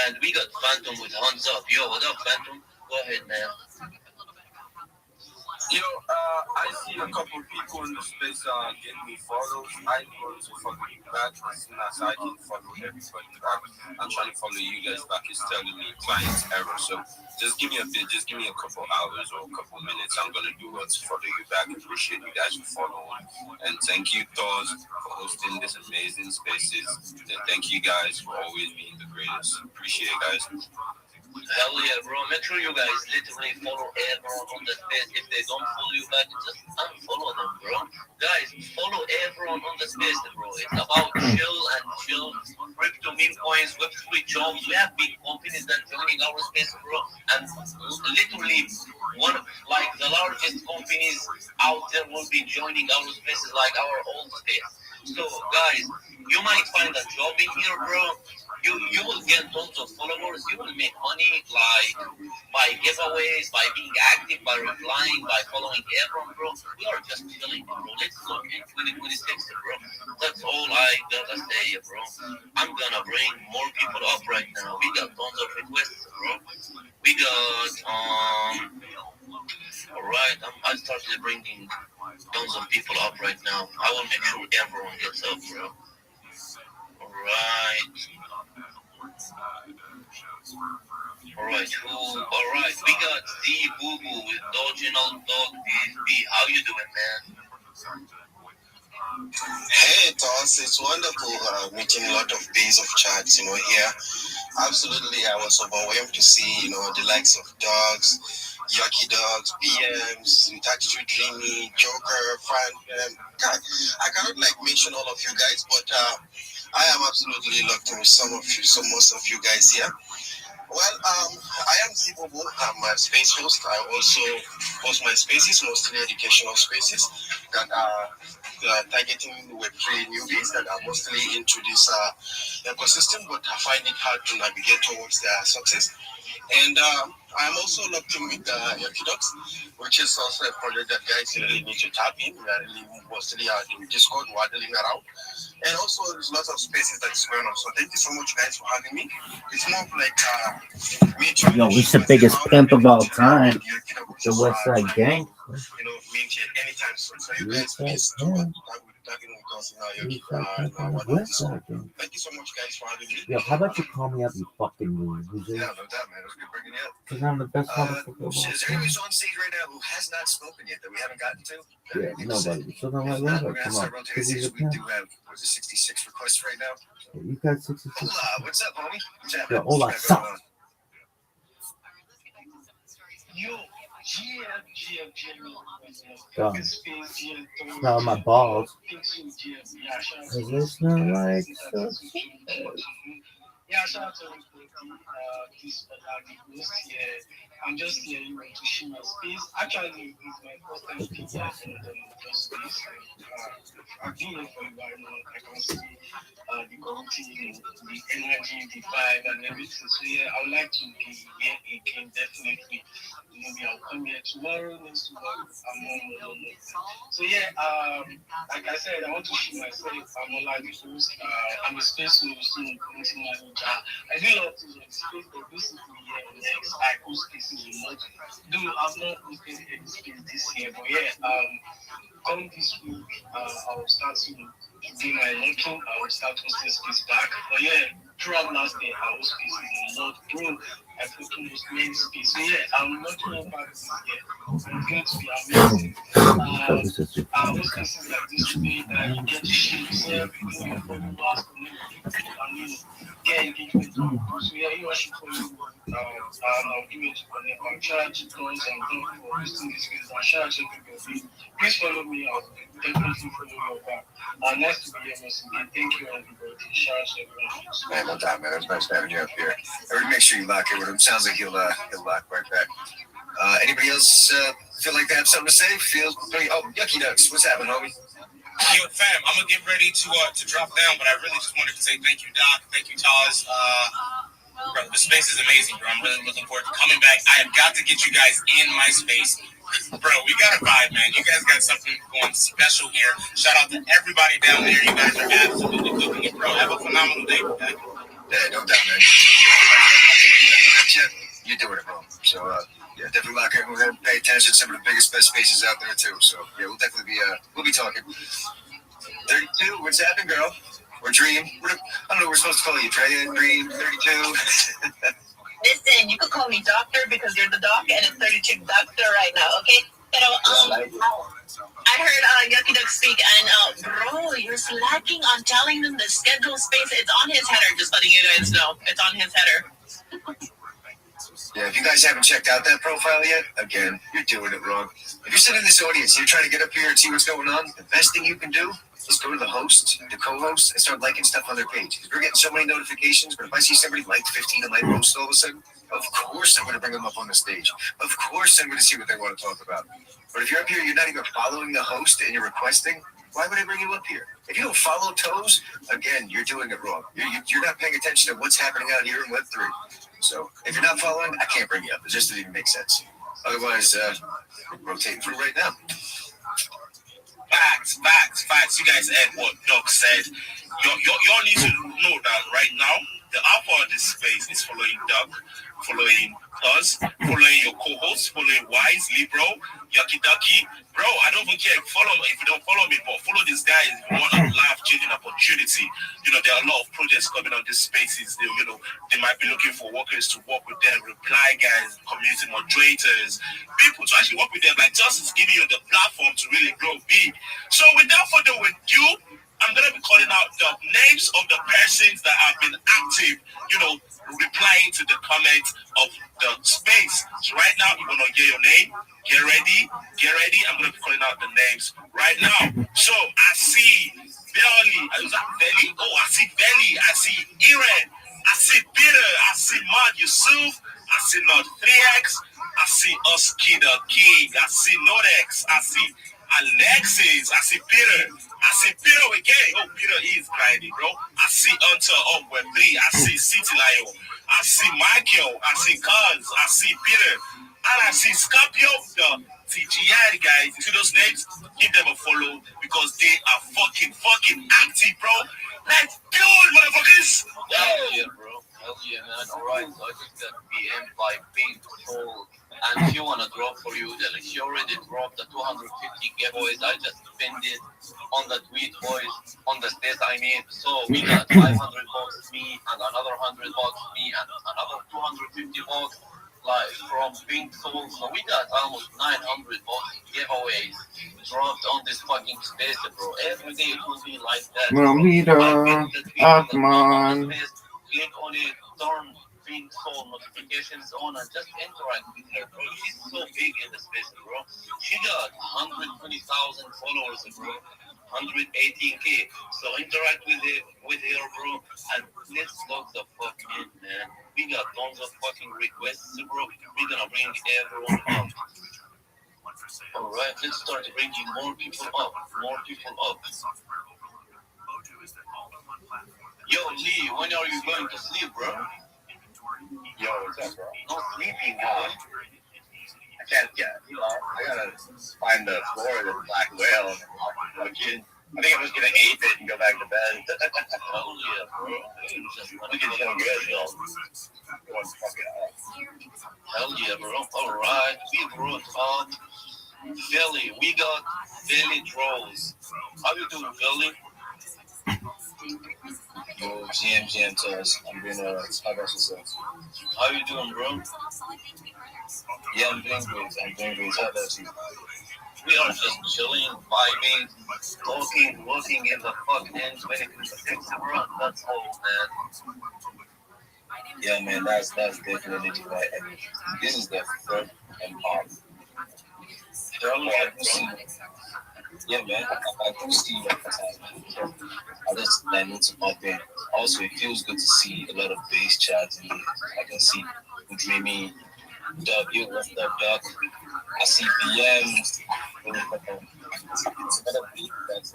And we got Phantom with hands up. Yo, what up, Phantom? Go ahead, man. Yo, I see a couple people in the space getting me follows. I'm going to follow you back as soon as I can follow everybody back. I'm trying to follow you guys back. It's telling me client's error. So just give me a bit, just give me a couple hours or a couple minutes. I'm going to do what to follow you back. Appreciate you guys for following. And thank you, Thors, for hosting this amazing spaces. And thank you guys for always being the greatest. Appreciate it, guys. Hell yeah, bro. Make sure you guys literally follow everyone on the space. If they don't follow you back, just unfollow them, bro. Guys, follow everyone on the space, bro. It's about chill. Crypto meme coins, Web3 jobs. We have big companies that are joining our space, bro. And literally, one of like the largest companies out there will be joining our spaces, like our own space. So, guys, you might find a job in here, bro. you will get tons of followers. You will make money like by giveaways, by being active, by replying, by following everyone, bro. We are just chilling, bro. Let's look in 2026, bro. That's all I gotta say, bro. I'm gonna bring more people up right now. We got tons of requests, bro. We got alright. I started bringing tons of people up right now. I will make sure everyone gets up, bro. Alright. Alright, alright, we got D Boo Boo with Doginal Dog DSB. How you doing, man? Hey, Toss, it's wonderful meeting a lot of days of chats, here. Absolutely, I was overwhelmed to see, the likes of dogs, Yucky Dogs, PMs, Attitude Dreamy, Joker, Fan. I cannot mention all of you guys, but I am absolutely locked in with most of you guys here. Well, I am Zibobo. I'm a space host. I also host my spaces, mostly educational spaces that are targeting Web3 newbies that are mostly into this ecosystem, but I find it hard to navigate towards their success. And I'm also locked in with Equidox, which is also a project that guys really need to tap in. We are really mostly in Discord, waddling around. And also, there's lots of spaces that's going on. So thank you so much, guys, for having me. It's more of like me trying Yo, it's the biggest pimp of all time. The West Side Gang. Meet you anytime soon. So you guys please do what talking with us Thank you so much, guys, for having me. Yo, how about you call me up, you fucking loser? Yeah, no doubt, man. It was good bringing you up. Because I'm the best motherfucker of all Is there anyone on stage right now who has not spoken yet that we haven't gotten to? Yeah, nobody. So don't let We're Robert going to come start on. rotating these. We do have, 66 requests right now? You got 66. Hola, what's up, homie? What's happening? Yo, hola, sup? Smell my balls. Cause it's not like so. Yeah, shout out to everybody. This host here. I'm just here, to share my space. Actually, it's my first time speaking here in the space. I've been here for a while now. I can see the quality, the energy, the vibe, and everything. So yeah, I would like to be here again, definitely. Maybe I'll come here tomorrow, next tomorrow. So yeah, like I said, I want to share myself. I'm a live host. I'm a space host, community manager. I do a lot of things on the space, but basically, next I host spaces a lot. Though I've not hosted any space this year, but yeah, come this week, I'll start to do my launching. I will start hosting space back. But yeah, throughout last year, I host spaces a lot, bro. I fucking host many space. So yeah, I'm launching back this year. It's going to be amazing. I host spaces like this today that you get to share yourself, your followers, connect and get engagement. So yeah, you should follow me. I'll give it to connect. I'll charge coins and thank you for hosting this space. I'll charge everybody. Please follow me. I'll definitely follow you back. Nice to be here once again. Thank you, everybody. Shout out to everyone. Man, no doubt, man. It's nice having you up here. Everybody, make sure you lock in with him. Sounds like he'll lock right back. Anybody else feel like they have something to say? Yucky Ducks. What's happening, homie? Yo, fam, I'm gonna get ready to drop down, but I really just wanted to say thank you, Doc. Thank you, Taz. Bro, the space is amazing, bro. I'm really looking forward to coming back. I have got to get you guys in my space. Bro, we got a vibe, man. You guys got something going special here. Shout out to everybody down there. You guys are absolutely cooking it, bro. Have a phenomenal day, man. Yeah, no doubt, man. You're doing it, bro. So, yeah, definitely lock in. We're going to pay attention to some of the biggest, best spaces out there, too. So, yeah, we'll definitely be talking. 32, what's happening, girl? Or Dream? I don't know what we're supposed to call you. Dream, 32. Listen, you could call me Doctor because you're the doc, and it's 32 Doctor right now, okay? Pero, I heard Yucky Duck speak, and bro, you're slacking on telling them the schedule space. It's on his header, just letting you guys know. It's on his header. Yeah, if you guys haven't checked out that profile yet, again, you're doing it wrong. If you're sitting in this audience, you're trying to get up here and see what's going on, the best thing you can do is go to the host, the co-host, and start liking stuff on their page. Because we're getting so many notifications, but if I see somebody like 15 of my posts all of a sudden, of course I'm going to bring them up on the stage. Of course I'm going to see what they want to talk about. But if you're up here, you're not even following the host and you're requesting, Why would I bring you up here? If you don't follow Toes, again, you're doing it wrong. You're not paying attention to what's happening out here in Web3. So if you're not following, I can't bring you up. It just doesn't even make sense. Otherwise, rotating through right now. Facts. You guys heard what Doc said. Y'all need to know that right now, the alpha of this space is following Doc, following us, following your co-hosts, following Wise, Libro, Yucky Ducky. Bro, I don't even care. Follow me if you don't follow me, but follow these guys if you want a life-changing opportunity. You know, there are a lot of projects coming on these spaces. They might be looking for workers to work with them, reply guys, community moderators, people to actually work with them. Like Justice giving you the platform to really grow big. So without further ado, I'm going to be calling out the names of the persons that have been active, replying to the comments of the space. So right now, you're going to hear your name. Get ready. I'm going to be calling out the names right now. So I see Belly. Is that Belly? Oh, I see Belly. I see Iren. I see Peter. I see Mad Yusuf. I see Not 3X. I see Oski the King. I see Nodex. I see Alexis. I see Peter. I see Peter again. Oh, Peter is grinding, bro. I see Hunter up with 3. I see City Lion. I see Michael. I see Cuz. I see Peter. And I see Scorpio, the TGI guys. You see those names? Give them a follow because they are fucking active, bro. Let's do it, motherfuckers. Hell yeah, bro. Hell yeah, man. Alright, so I just got BM by Pink Soul. And she wanna drop for you. She already dropped the 250 giveaways. I just pinned it on the tweet, boys. On the state, I mean. So we got 500 bucks me, and another 100 bucks me, and another 250 bucks like from Pink Soul. So we got almost 900 bucks giveaways dropped on this fucking space, bro. Every day it will be like that. Click on it, turn Pink Soul notifications on, and just interact with her, bro. She's so big in the space, bro. She got 120,000 followers, bro. 118K. So interact with her, bro. And let's log the fuck in, man. We got tons of fucking requests, bro. We're gonna bring everyone up. Alright, let's start bringing more people up. Yo, Lee, when are you going to sleep, bro? Yo, what's up, bro? No sleeping, bro. I can't get, I gotta find the floor of the black whale. I think I'm just gonna ape it and go back to bed. Hell yeah, bro. We can feel good, yo. Hell yeah, bro. Alright, we brought on Philly. We got Philly Trolls. How you doing, Philly? Yo, GM Tours. I'm doing how about yourself? How you doing, bro? Yeah, I'm doing great. How about you? We are just chilling, vibing, talking, looking in the fucking ends when it comes to things, bro. That's all, man. Yeah, man, that's definitely the right energy. This is the third and yeah, man, I do see you all the time. So I just need to pop in. Also, it feels good to see a lot of base chats in here. I can see Dreamy, W, what's up, Doc? I see BMs. It's another beat that's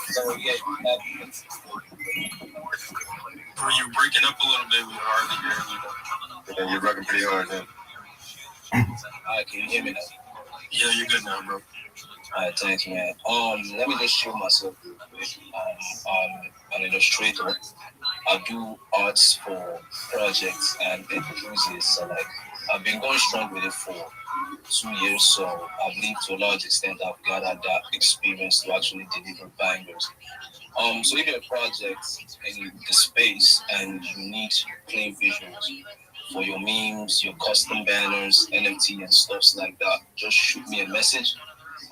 so yeah, Bro, you're breaking up a little bit. We hardly hear you. Yeah, you're rocking pretty hard, man. Alright, can you hear me now? Yeah, you're good now, bro. Alright, thanks, man. Let me just show myself real quick. I'm an illustrator. I do arts for projects and enthusiasts. So like, I've been going strong with it for 2 years. So I believe to a large extent I've gathered that experience to actually deliver bangers. So if you're a project in the space and you need clean visuals for your memes, your custom banners, NFT and stuff like that, just shoot me a message.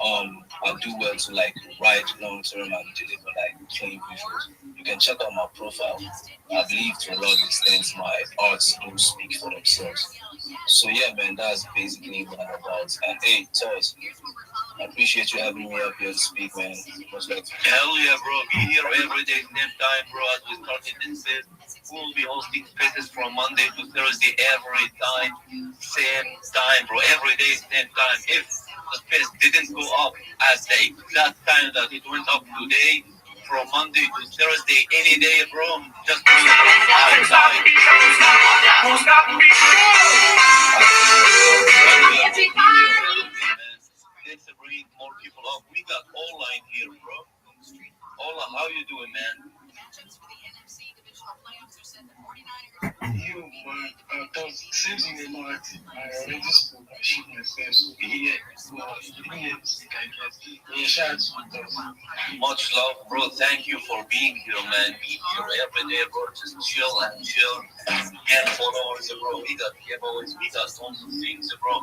I do well to like write long term and deliver like clean visuals. You can check out my profile. I believe to a large extent my arts do speak for themselves. So yeah, man, that's basically what I'm about. And hey, Toz, I appreciate you having me up here to speak, man. Hell yeah, bro. Be here every day, same time, bro, as we started this bit. We'll be hosting spaces from Monday to Thursday every time, same time, bro. Every day, same time. If the space didn't go up at the exact time that it went up today, from Monday to Thursday, any day, bro, just do it. Let's bring more people up. We got online here, bro. Ola, how you doing, man? You, those Susan and Martin, I just shooting the steps. Yeah, well, yes, I guess. Yeah, shout out to those. Much love, bro. Thank you for being here, man. Be here every day, bro. Just chill and chill. Get followers, bro. We got giveaways. We got tons of things, bro.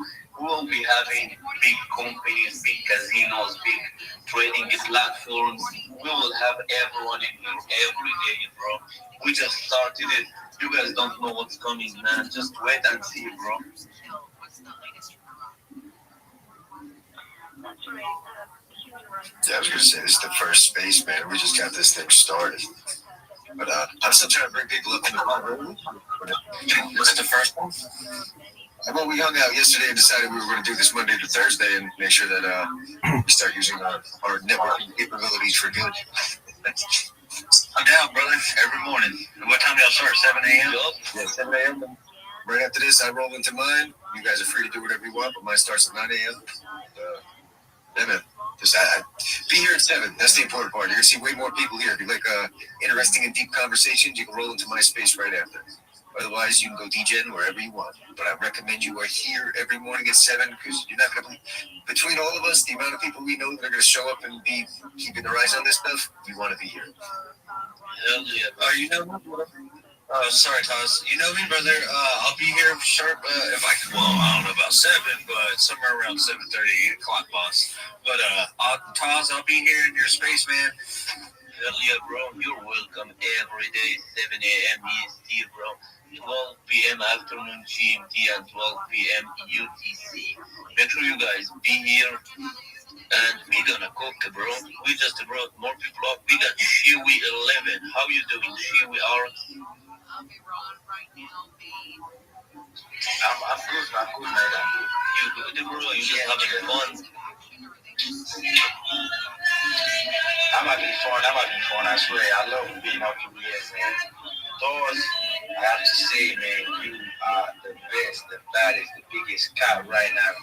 We'll be having big companies, big casinos, big trading platforms. We will have everyone in here every day, bro. We just started it. You guys don't know what's coming, man. Just wait and see, bro. Yeah, I was gonna say this is the first space, man. We just got this thing started, but I'm still trying to bring people up in the room. What's the first one? Well, we hung out yesterday and decided we were going to do this Monday to Thursday and make sure that we start using our networking capabilities for good. I'm down, brother. Every morning. What time do y'all start? 7 a.m.? Yeah, 7 a.m. Right after this, I roll into mine. You guys are free to do whatever you want, but mine starts at 9 a.m. Yeah, man. Just be here at 7. That's the important part. You're going to see way more people here. If you like interesting and deep conversations, you can roll into my space right after. Otherwise, you can go DJing wherever you want. But I recommend you are here every morning at 7 because you're not going to believe. Between all of us, the amount of people we know that are going to show up and be keeping their eyes on this stuff, you want to be here. Hell yeah. You know me, brother? Sorry, Taz. You know me, brother. I'll be here sharp if I can. Well, I don't know about 7, but somewhere around 7:30, 8 o'clock, boss. But Taz, I'll be here in your space, man. Hell yeah, bro. You're welcome every day, 7 a.m. EST, bro. 12 p.m. afternoon GMT and 12 p.m. UTC. Make sure you guys be here. And we gonna cook, bro. We just brought more people up. We got Shiwi 11. How you doing, Shiwi R? Okay, bro, I'm right now. I'm good, man. You good, bro? You just having fun? I'm having fun. I swear, I love being up here, man. Those, I have to say, man, you are the best, the baddest, the biggest cat right now.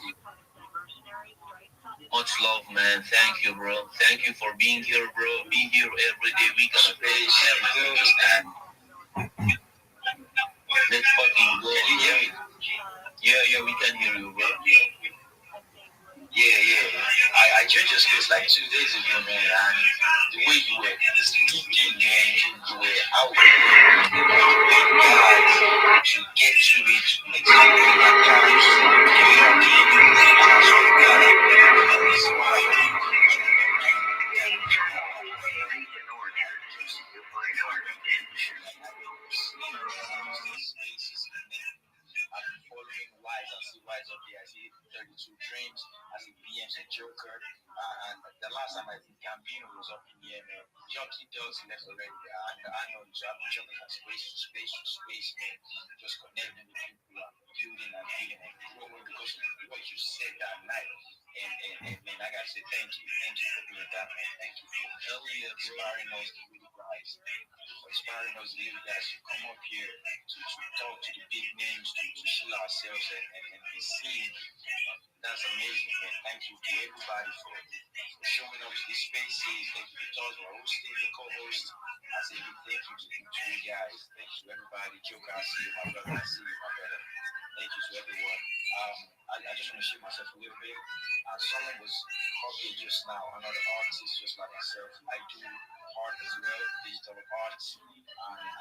Much love, man. Thank you, bro. Thank you for being here, bro. Be here every day. We gonna play everything and let's fucking go. Can you hear me? Yeah, we can hear you, bro. Yeah. I joined your space like 2 days ago, man, and the way you were speaking, man, you were out there, guys, to get to it, make some good accounts, and I swear to God, I really smile. I've been following Wise. I see Wise up there. I see 32 Dreams. I see BM's a Joker. And the last time I think Gambino was up in here, man. Jockey Dogs left already. I know so I've been jumping from space to space, man. Just connecting with people and building and growing because of what you said that night. And man, I gotta say thank you. Thank you for doing that, man. Thank you for inspiring us to really rise. For inspiring us little guys to come up here to talk to the big names, to show ourselves and be seen. That's amazing, man. Thank you to everybody for showing up to these spaces. Thank you to Todd for hosting, the co-host. I say big thank you to you guys. Thank you to everybody. Joker, I see you, my brother. I see you, my brother. Thank you to everyone. I just want to share myself a little bit. Someone was copying just now, another artist just like myself. I do art as well, digital art.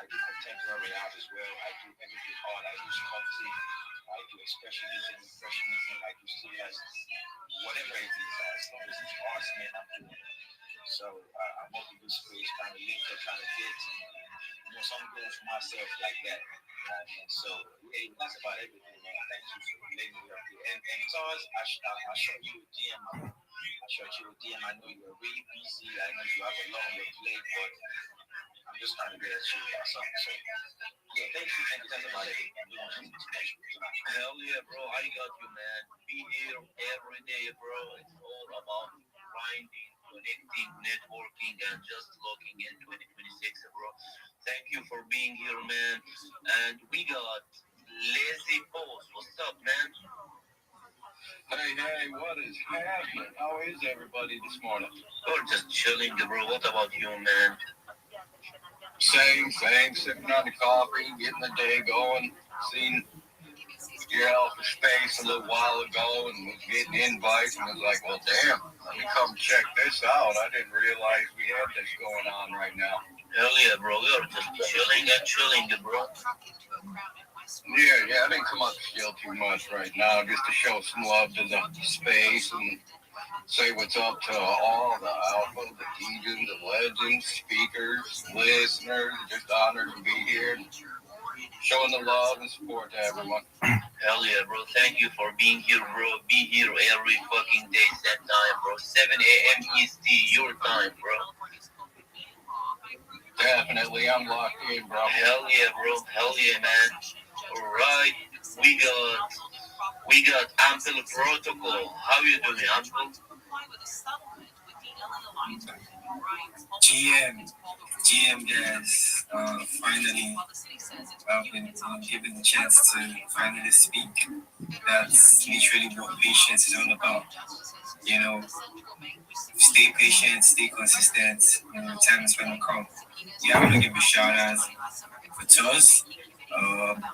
I do contemporary art as well. I do everything art. I do sculpting. I do expressionism, I do still whatever it is, as long as it's arts, man, I'm doing it. So I'm hoping this space kind of linked up, kind of get, something going for myself like that. And so, yeah, that's about everything, man. Thank you for letting me up here. And Taz, I shot you a DM. I know you're really busy. I know you have a lot on your plate, but I'm just trying to get at you about something. So yeah, thank you. That's about it. We don't need too much tonight. Hell yeah, bro. I got you, man. Be here every day, bro. It's all about grinding, connecting, networking, and just looking in 2026, bro. Thank you for being here, man. And we got Lazy Boss. What's up, man? Hey, what is happening? How is everybody this morning? We're just chilling, bro. What about you, man? Same, sipping on the coffee, getting the day going. Seen your Alpha Space a little while ago and was getting invites and was like, well, damn, let me come check this out. I didn't realize we had this going on right now. Hell yeah, bro. We're just chilling, bro. Yeah, I didn't come up to chill too much right now, just to show some love to the space and say what's up to all the alpha, the Egan, the legends, speakers, listeners. Just honored to be here and showing the love and support to everyone. Hell yeah, bro. Thank you for being here, bro. Be here every fucking day, set time, bro. 7 a.m. EST, your time, bro. Definitely, I'm locked in, bro. Hell yeah, bro. Hell yeah, man. All right, we got Ample Protocol. How you doing, Ample? GM guys, finally I've been given the chance to finally speak. That's literally what patience is all about. You know, stay patient, stay consistent, time is gonna come. Yeah, I want to give a shout out for Toz,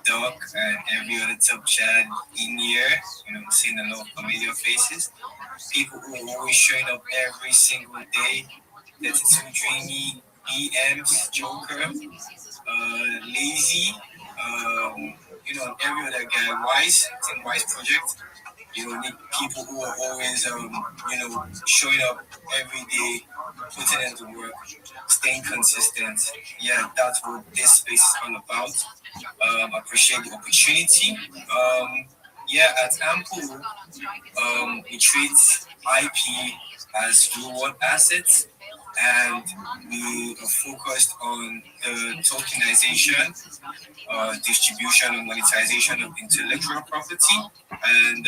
Doc, and every other top chat in here. Seeing a lot of familiar faces. People who are always showing up every single day. 32 Dreamy, BMs, Joker, Lazy, every other guy, Wise, Team Wise Project. Need people who are always, showing up every day, putting in the work, staying consistent. Yeah, that's what this space is all about. Appreciate the opportunity. At Ample, we treat IP as real world assets, and we are focused on the tokenization, distribution, and monetization of intellectual property. And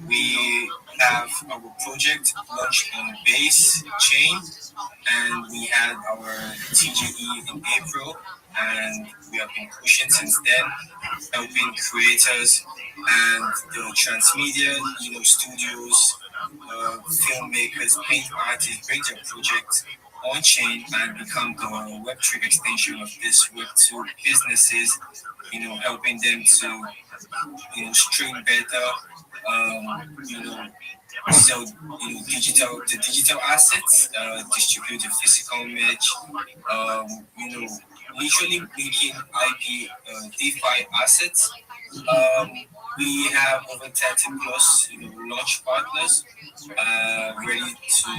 we have our project launched on Base Chain, and we had our TGE in April, and we have been pushing since then, helping creators and the transmedia, studios, filmmakers, paint artists bring their project on chain and become the Web3 extension of this Web2 businesses, helping them to, stream better, sell, the digital assets, distribute the physical merch, literally making IP DeFi assets. Um, we have over 30 plus launch partners ready to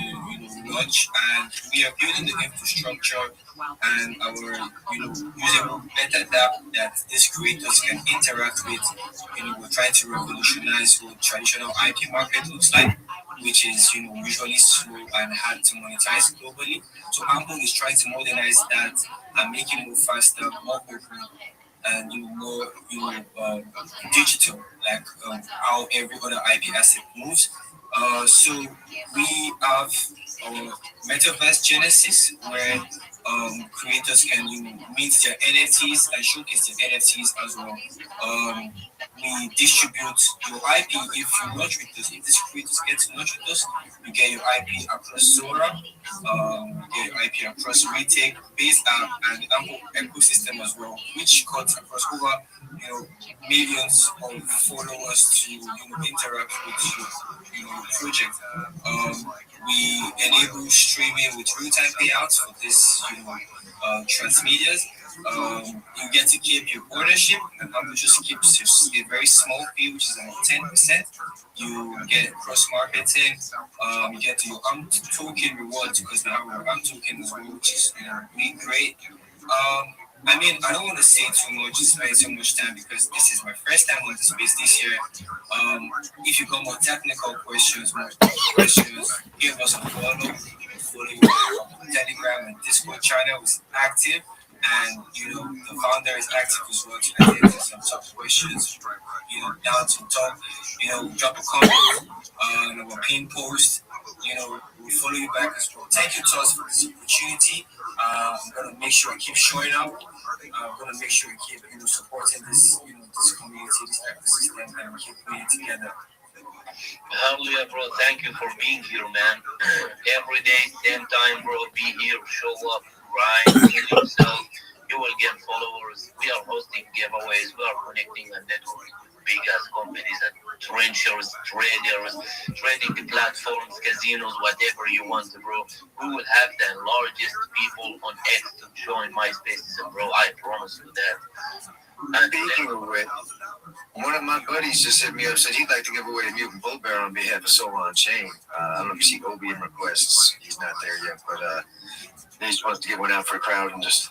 launch, and we are building the infrastructure and our usable meta app that these creators can interact with. We're trying to revolutionize what traditional IP market looks like, which is usually slow and hard to monetize globally. So Ample is trying to modernize that and make it move faster, more open, and more digital, like how every other IP asset moves. So we have our Metaverse Genesis, where creators can meet their NFTs and showcase their NFTs as well. Um, we distribute your IP if you launch with us. If these creators get to launch with us, you get your IP across Zora, you get your IP across Retake, Base App, and the Apple ecosystem as well, which cuts across over millions of followers to interact with your project. We enable streaming with real-time payouts for this transmedias. You get to keep your ownership, and Apple just keeps a very small fee, which is about 10%. You get cross marketing. You get your token rewards because now our token is which is really great. I mean, I don't want to say too much, spend too much time because this is my first time on the space this year. If you got more technical questions, give us a follow. Follow our Telegram and Discord channel is active, and the founder is active as well to answer some tough questions. Down to talk. Drop a comment on our pin post. We'll follow you back as well. Thank you to us for this opportunity. I'm gonna make sure I keep showing up. I'm gonna make sure we keep supporting this community, this ecosystem, and we keep putting it together. Hell yeah, bro. Thank you for being here, man. Every day, same time, bro. Be here, show up, grind, kill yourself. You will get followers. We are hosting giveaways. We are connecting a network with big ass companies and trenchers, traders, trading platforms, casinos, whatever you want, bro. We will have the largest people on X to join my spaces, bro. I promise you that. And speaking of which, one of my buddies just hit me up, said he'd like to give away a mutant bull bear on behalf of Soul on Chain. I don't know if you see Obi in requests. He's not there yet, but he just wants to get one out for a crowd and just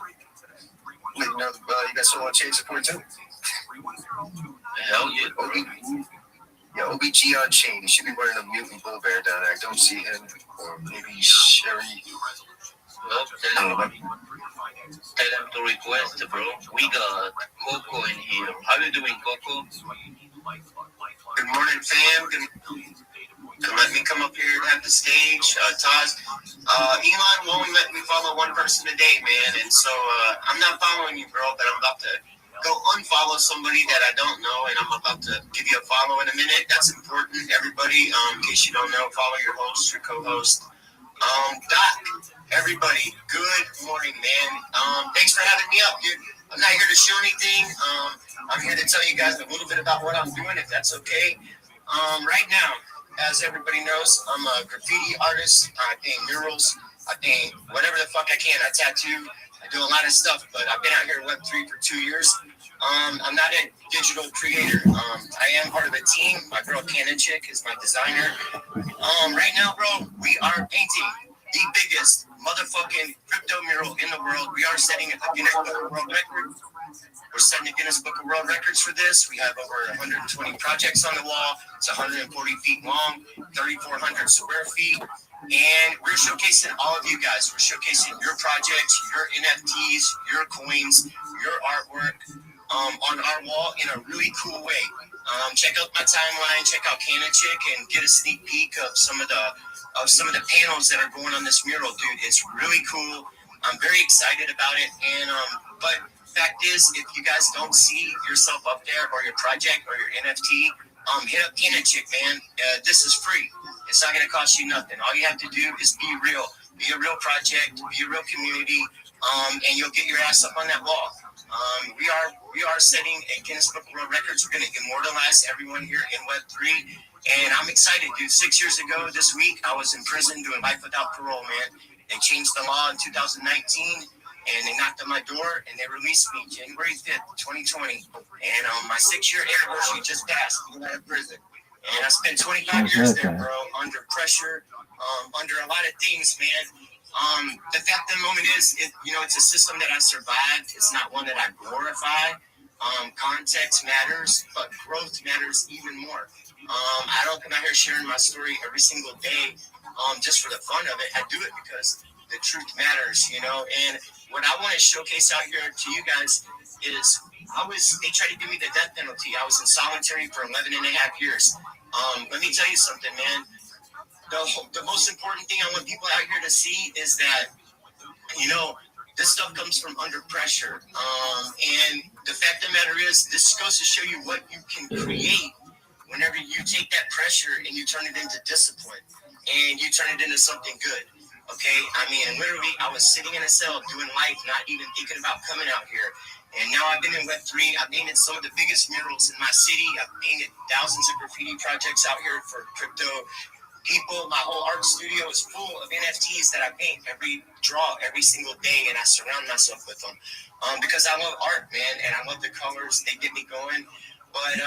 let you know you got Soul on Chain support too. Hell yeah. OBG on Chain. He should be wearing a mutant bull bear down there. I don't see him. Or maybe Sherry. Well, tell him to request, bro. We got Coco in here. How you doing, Coco? Good morning, fam. Let me come up here and have the stage. Taz, Elon will only let me follow one person a day, man. And so I'm not following you, bro, but I'm about to go unfollow somebody that I don't know, and I'm about to give you a follow in a minute. That's important, everybody. In case you don't know, follow your host, your co-host. Doc, everybody, good morning, man. Thanks for having me up, dude. I'm not here to show anything. I'm here to tell you guys a little bit about what I'm doing, if that's okay. Right now, as everybody knows, I'm a graffiti artist. I paint murals. I paint whatever the fuck I can. I tattoo. I do a lot of stuff, but I've been out here at Web3 for 2 years. I'm not a digital creator. I am part of a team. My girl Cannon Chick is my designer. Right now, bro, we are painting the biggest motherfucking crypto mural in the world. We are setting a Guinness Book of World Record. We're setting a Guinness Book of World Records for this. We have over 120 projects on the wall. It's 140 feet long, 3,400 square feet. And we're showcasing all of you guys. We're showcasing your projects, your NFTs, your coins, your artwork on our wall in a really cool way. Check out my timeline, check out Cannon Chick, and get a sneak peek of some of the panels that are going on this mural, dude. It's really cool. I'm very excited about it. And but fact is, if you guys don't see yourself up there or your project or your NFT, hit up Cannon Chick, man. This is free. It's not going to cost you nothing. All you have to do is be real. Be a real project. Be a real community. And you'll get your ass up on that wall. We are setting a Guinness Book of World Records. We're going to immortalize everyone here in Web3. And I'm excited, dude. 6 years ago this week, I was in prison doing life without parole, man. They changed the law in 2019, and they knocked on my door, and they released me January 5th, 2020. And my 6-year anniversary just passed out of prison. And I spent 25 years there, bro, under pressure, under a lot of things, man. The fact of the moment is, it's a system that I survived. It's not one that I glorify. Context matters, but growth matters even more. I don't come out here sharing my story every single day just for the fun of it. I do it because the truth matters, and what I want to showcase out here to you guys is they tried to give me the death penalty. I was in solitary for 11 and a half years. Let me tell you something, man. The most important thing I want people out here to see is that, this stuff comes from under pressure. And the fact of the matter is, this goes to show you what you can create whenever you take that pressure and you turn it into discipline and you turn it into something good. Okay? I mean, literally, I was sitting in a cell doing life, not even thinking about coming out here. And now I've been in Web3. I've painted some of the biggest murals in my city. I've painted thousands of graffiti projects out here for crypto people. My whole art studio is full of NFTs that I paint every single day, and I surround myself with them because I love art, man, and I love the colors. They get me going. But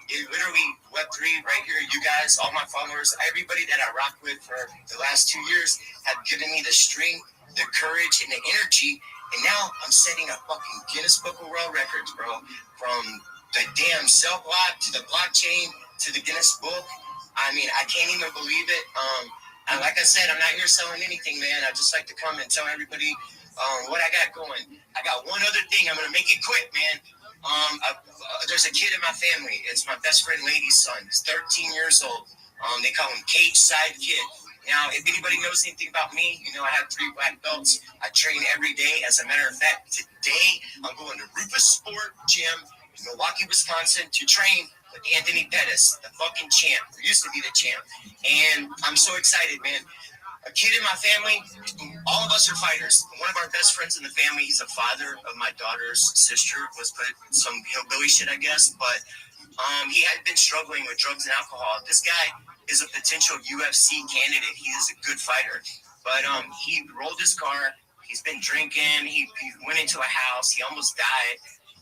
it literally, Web3 right here, you guys, all my followers, everybody that I rock with for the last 2 years have given me the strength, the courage, and the energy And now I'm setting a fucking Guinness Book of World Records, bro. From the damn cell block to the blockchain to the Guinness Book. I mean, I can't even believe it. And like I said, I'm not here selling anything, man. I just like to come and tell everybody what I got going. I got one other thing. I'm gonna make it quick, man. There's a kid in my family. It's my best friend, Lady's son. He's 13 years old. They call him Cage Side Kid. Now, if anybody knows anything about me, you know I have 3 black belts. I train every day. As a matter of fact, today I'm going to Rufus Sport Gym in Milwaukee, Wisconsin to train with Anthony Pettis, the fucking champ, who used to be the champ. And I'm so excited, man. A kid in my family, all of us are fighters. One of our best friends in the family, he's a father of my daughter's sister, was put some hillbilly shit, I guess, but he had been struggling with drugs and alcohol. This guy is a potential UFC candidate. He is a good fighter. But he rolled his car. He's been drinking. He went into a house. He almost died.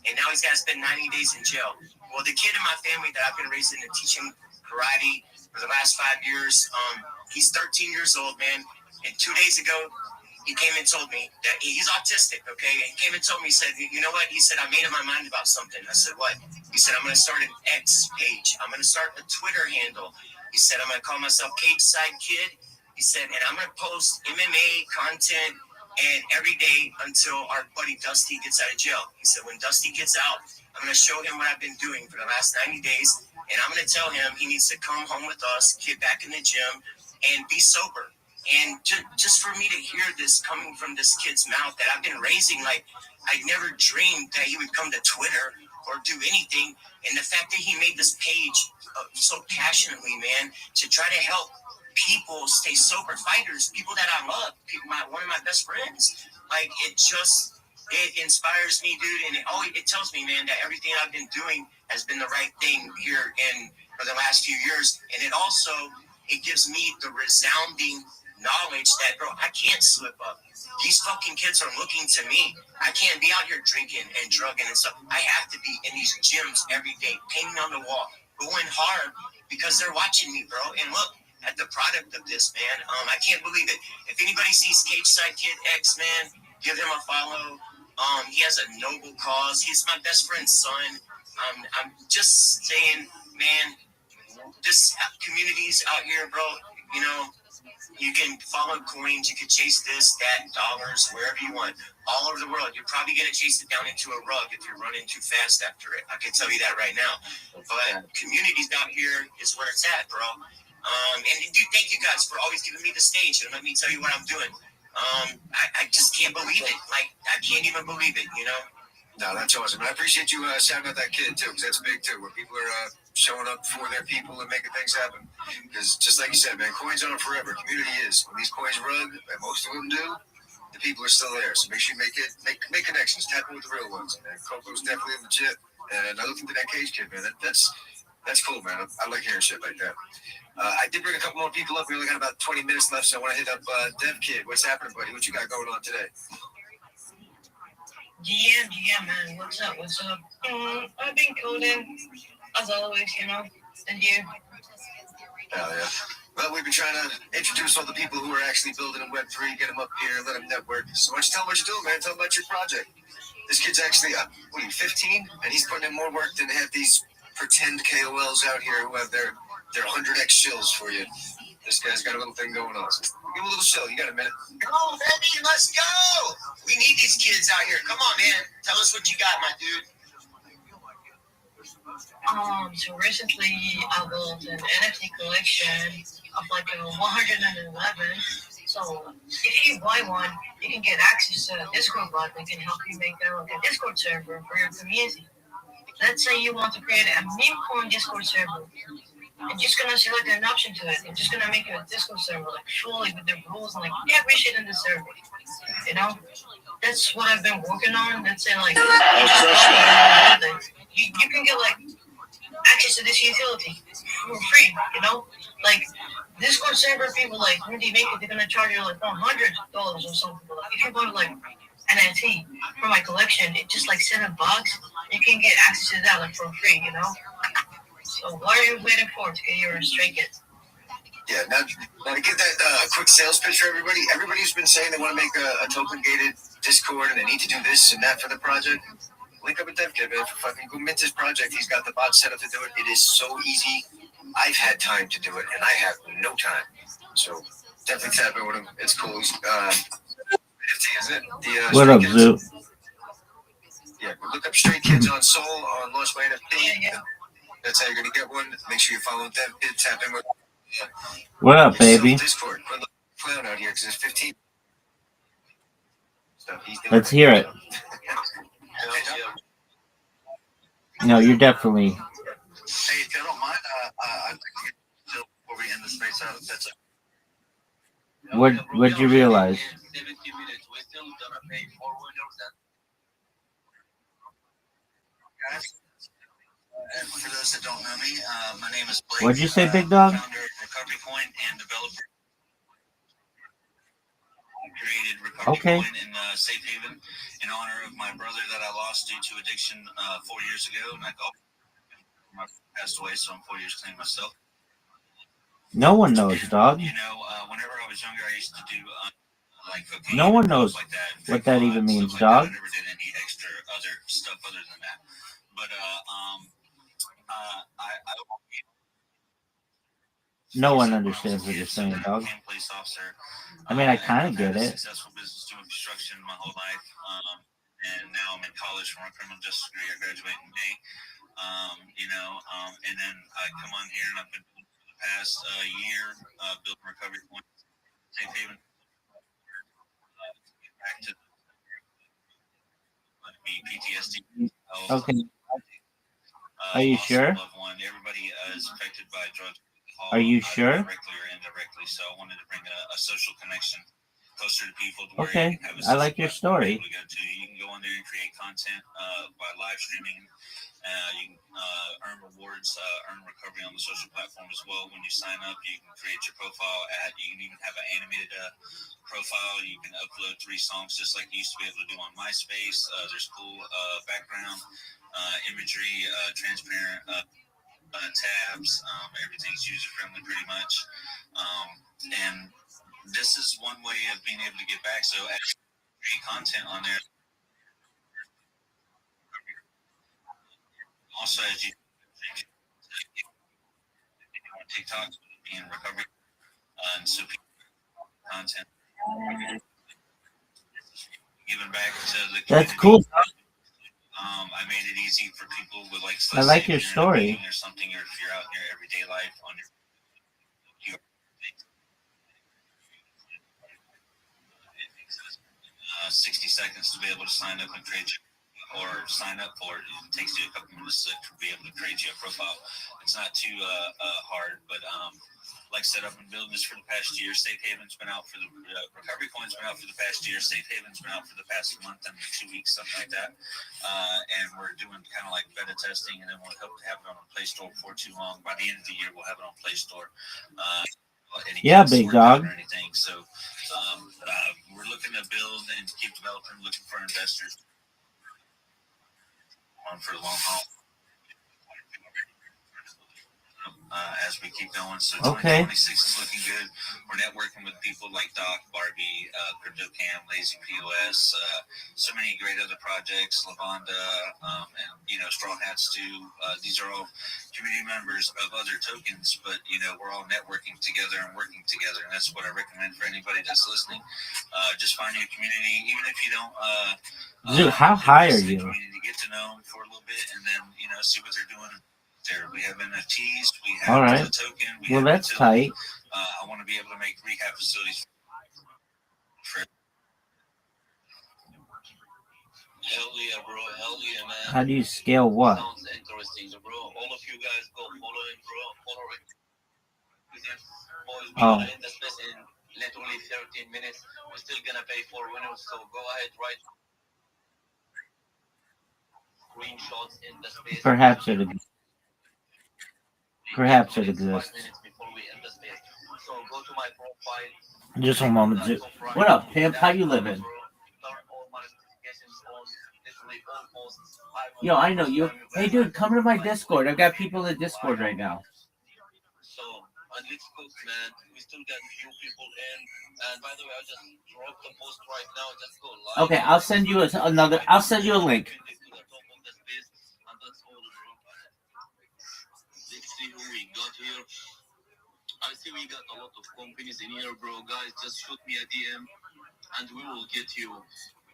And now he's got to spend 90 days in jail. Well, the kid in my family that I've been raising and teaching karate for the last 5 years, he's 13 years old, man. And 2 days ago, he came and told me that he's autistic, okay? He came and told me, he said, you know what? He said, I made up my mind about something. I said, what? He said, I'm going to start an X page. I'm going to start a Twitter handle. He said, I'm going to call myself Cage Side Kid. He said, and I'm going to post MMA content and every day until our buddy Dusty gets out of jail. He said, when Dusty gets out, I'm going to show him what I've been doing for the last 90 days. And I'm going to tell him he needs to come home with us, get back in the gym, and be sober. And just for me to hear this coming from this kid's mouth that I've been raising, like I never dreamed that he would come to Twitter or do anything. And the fact that he made this page so passionately, man, to try to help people stay sober, fighters, people that I love, one of my best friends, like it inspires me, dude. And it tells me, man, that everything I've been doing has been the right thing here for the last few years. And it gives me the resounding knowledge that, bro, I can't slip up. These fucking kids are looking to me. I can't be out here drinking and drugging and stuff. I have to be in these gyms every day, painting on the wall, going hard because they're watching me, bro. And look at the product of this, man. I can't believe it. If anybody sees Cage Side Kid X, man, give him a follow. He has a noble cause. He's my best friend's son. I'm just saying, man, this community's out here, bro. You know, you can follow coins, you can chase this, that, dollars, wherever you want, all over the world. You're probably going to chase it down into a rug if you're running too fast after it. I can tell you that right now. But communities out here is where it's at, bro. And dude, thank you guys for always giving me the stage and let me tell you what I'm doing. I just can't believe it. Like, I can't even believe it, you know? No, that's awesome. I appreciate you shouting out that kid, too, because that's big, too, where people are showing up for their people and making things happen. Because just like you said, man, coins aren't forever. Community is. When these coins run, and most of them do, the people are still there. So make sure you make connections. Tap in with the real ones. And Coco's definitely legit. And I looked into that Cage kid, man. That's cool, man. I like hearing shit like that. I did bring a couple more people up. We only got about 20 minutes left, so I want to hit up Dev Kid. What's happening, buddy? What you got going on today? GM, man. What's up? I've been coding, as always, you know. And you? Hell yeah. Well, we've been trying to introduce all the people who are actually building in Web3, get them up here, let them network. So why don't you tell them what you're doing, man? Tell them about your project. This kid's actually, 15? And he's putting in more work than half these pretend KOLs out here who have their 100x shills for you. This guy's got a little thing going on. So give him a little chill. You got a minute. Come on, baby. Let's go. We need these kids out here. Come on, man. Tell us what you got, my dude. So recently I built an NFT collection of like 111. So if you buy one, you can get access to a Discord bot that can help you make a Discord server for your community. Let's say you want to create a meme coin Discord server. I'm just gonna select an option to it. I'm just gonna make a Discord server, like fully with the rules and like every shit in the server. You know, that's what I've been working on. Let's say like you can get like access to this utility for free. You know, like Discord server people, like when they make it, they're gonna charge you like $100 or something. But like, if you go to like NFT for my collection, it's just like $7. You can get access to that like for free. You know. So what are you waiting for to get your Stray Kids? Yeah, now to get that quick sales pitch for everybody. Everybody's been saying they want to make a token gated Discord and they need to do this and that for the project. Link up with DevKit, man. Fucking go mint his project. He's got the bot set up to do it. It is so easy. I've had time to do it, and I have no time. So definitely tap in with him. It's cool. Is it? What up, Zoo? Yeah, look up Stray Kids on Soul on Launch by NFT. That's how you're gonna get one. Make sure you follow DevKit. Tap in with. What up, baby? Discord. Put a clown out here because there's 15. Let's hear it. No, you're definitely. Hey, if you don't mind, I'd like to get still before we end the space out. That's it. What'd you realize? 70 minutes. We're still gonna pay forward that. Guys, and for those that don't know me, my name is Blake. What'd you say, Big Dog? Founder of Recovery Point and developer. I created Recovery Point in Safe Haven in honor of my brother that I lost due to addiction 4 years ago, and I passed away, so I'm 4 years clean myself. No one knows, dog. You know, whenever I was younger, I used to do like cocaine. No one knows like that, what that even means, like dog. I never did any extra other stuff other than that. But No one understands what you're saying, dog. I mean, I kind of get it. Successful business doing construction my whole life, and now I'm in college for my criminal justice degree. I graduate in May. And then I come on here and I've been for the past year building Recovery Point, Safe Haven. Back to PTSD. Okay. Are you sure? Everybody is affected by drugs. Are you sure? Directly or indirectly. So I wanted to bring a social connection closer to people. To Okay, I like your story. You can go on there and create content by live streaming. You can earn rewards, earn recovery on the social platform as well. When you sign up, you can create your profile ad. You can even have an animated profile. You can upload 3 songs just like you used to be able to do on MySpace. There's cool background imagery, transparent tabs. Everything's user-friendly pretty much. And this is one way of being able to get back. So actually create content on there. Also, as you on TikTok being recovery and so content giving back to the community. That's cool. I made it easy for people with like. I like your story. Or something, or if you're out in your everyday life on your 60 seconds to be able to sign up and create or sign up for it. It takes you a couple minutes to be able to create you a profile. It's not too hard, but like I said, I've been building this for the past year. Safe Haven's been out for the Recovery Point's been out for the past year. Safe Haven's been out for the past month and 2 weeks, something like that. And we're doing kind of like beta testing, and then we'll hope to have it on the Play Store before too long. By the end of the year, we'll have it on Play Store. Yeah, big dog. Or anything. So we're looking to build and keep developing, looking for investors on for the long haul. As we keep going, so 2026 is looking good. We're networking with people like Doc, Barbie, CryptoCam, Lazy POS, so many great other projects, Lavanda, and Straw Hats too. These are all community members of other tokens, but we're all networking together and working together, and that's what I recommend for anybody that's listening. Just find your community, even if you don't. Dude, how high are you? Get to know them for a little bit, and then see what they're doing. We have NFTs. We have all right. A token. Well, that's tight. I want to be able to make rehab facilities. Hell yeah, bro. Hell yeah, man. How do you scale what? Sounds interesting, bro. All of you guys go follow it, bro. Follow it. Boys, we're gonna end the space in literally 13 minutes. We're still gonna pay for winners, so go ahead, write screenshots in the space. Perhaps it exists. Perhaps it exists. So go to my profile. Just one moment. What up, pimp? How you living? Yo, I know you. Hey, dude, come to my Discord. I've got people in Discord right now. So and let's cook, man. We still got few people in. And by the way, I just dropped the post right now. Just go live. Okay, I'll send you another. I'll send you a link. To the top of the space, and that's all, bro. Let's see who we got here. I see we got a lot of companies in here, bro. Guys, just shoot me a DM, and we will get you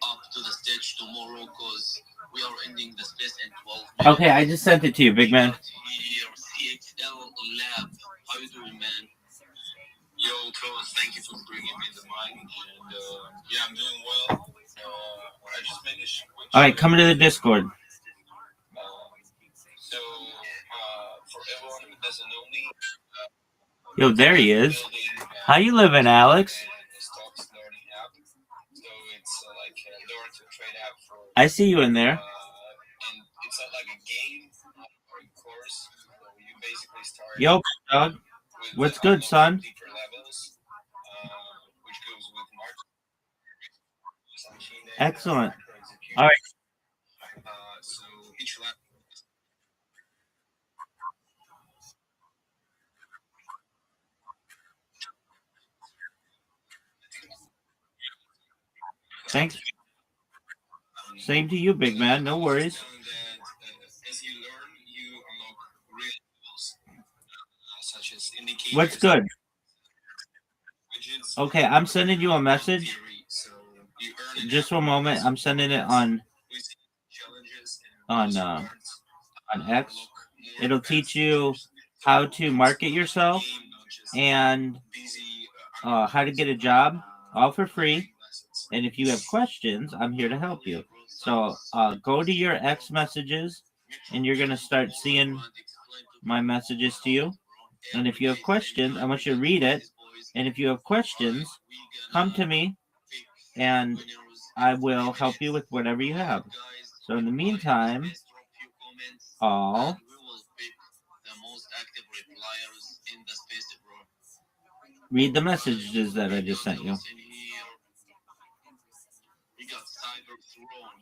up to the stage tomorrow, because we are ending the space in 12 minutes. Okay, I just sent it to you, big man. Here, CXL Lab. How you doing, man? Yo, fellas, thank you for bringing me the mic. And yeah, I'm doing well. I just made a switch. All right, come into the Discord. So, for everyone who doesn't know me, Yo, there he is. How you living, Alex? stocks learning app. So it's like a learn to trade app for. I see you in there. And it's not like a game or a course. So you basically start. Yo, dog. What's good, son? Deeper levels, which goes with market. Excellent. All right. So each level. Thanks. Same to you, big man. No worries. As you learn, you unlock real tools, such as indicators. What's good? Okay, I'm sending you a message. Just for a moment. I'm sending it on X. It'll teach you how to market yourself and how to get a job, all for free. And if you have questions, I'm here to help you. So go to your X messages, and you're going to start seeing my messages to you. And if you have questions, I want you to read it. And if you have questions, come to me, and I will help you with whatever you have. So in the meantime, all read the messages that I just sent you.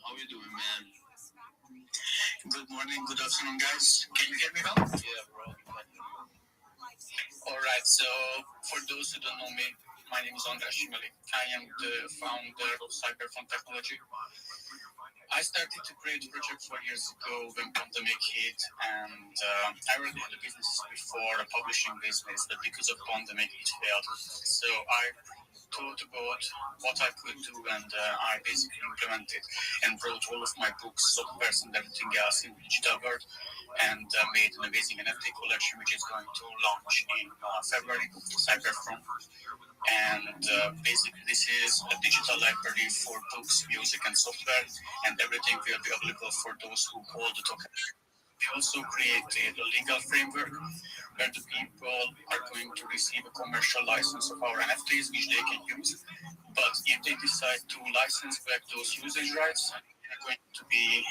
How you doing, man? Good morning, good afternoon, guys. Can you hear me now? Yeah, bro. All right, so for those who don't know me, my name is Andras Shimali. I am the founder of Cyberphone Technology. I started to create a project 4 years ago when pandemic hit, and I already had a business before, a publishing business, but because of pandemic it failed. So I thought about what I could do, and I basically implemented and wrote all of my books, softwares, and everything else in digital world, and made an amazing NFT collection which is going to launch in February, Cyberphone. And basically this is a digital library for books, music, and software, and everything will be available for those who hold the token. We also created a legal framework where the people are going to receive a commercial license of our NFTs, which they can use. But if they decide to license back those usage rights, they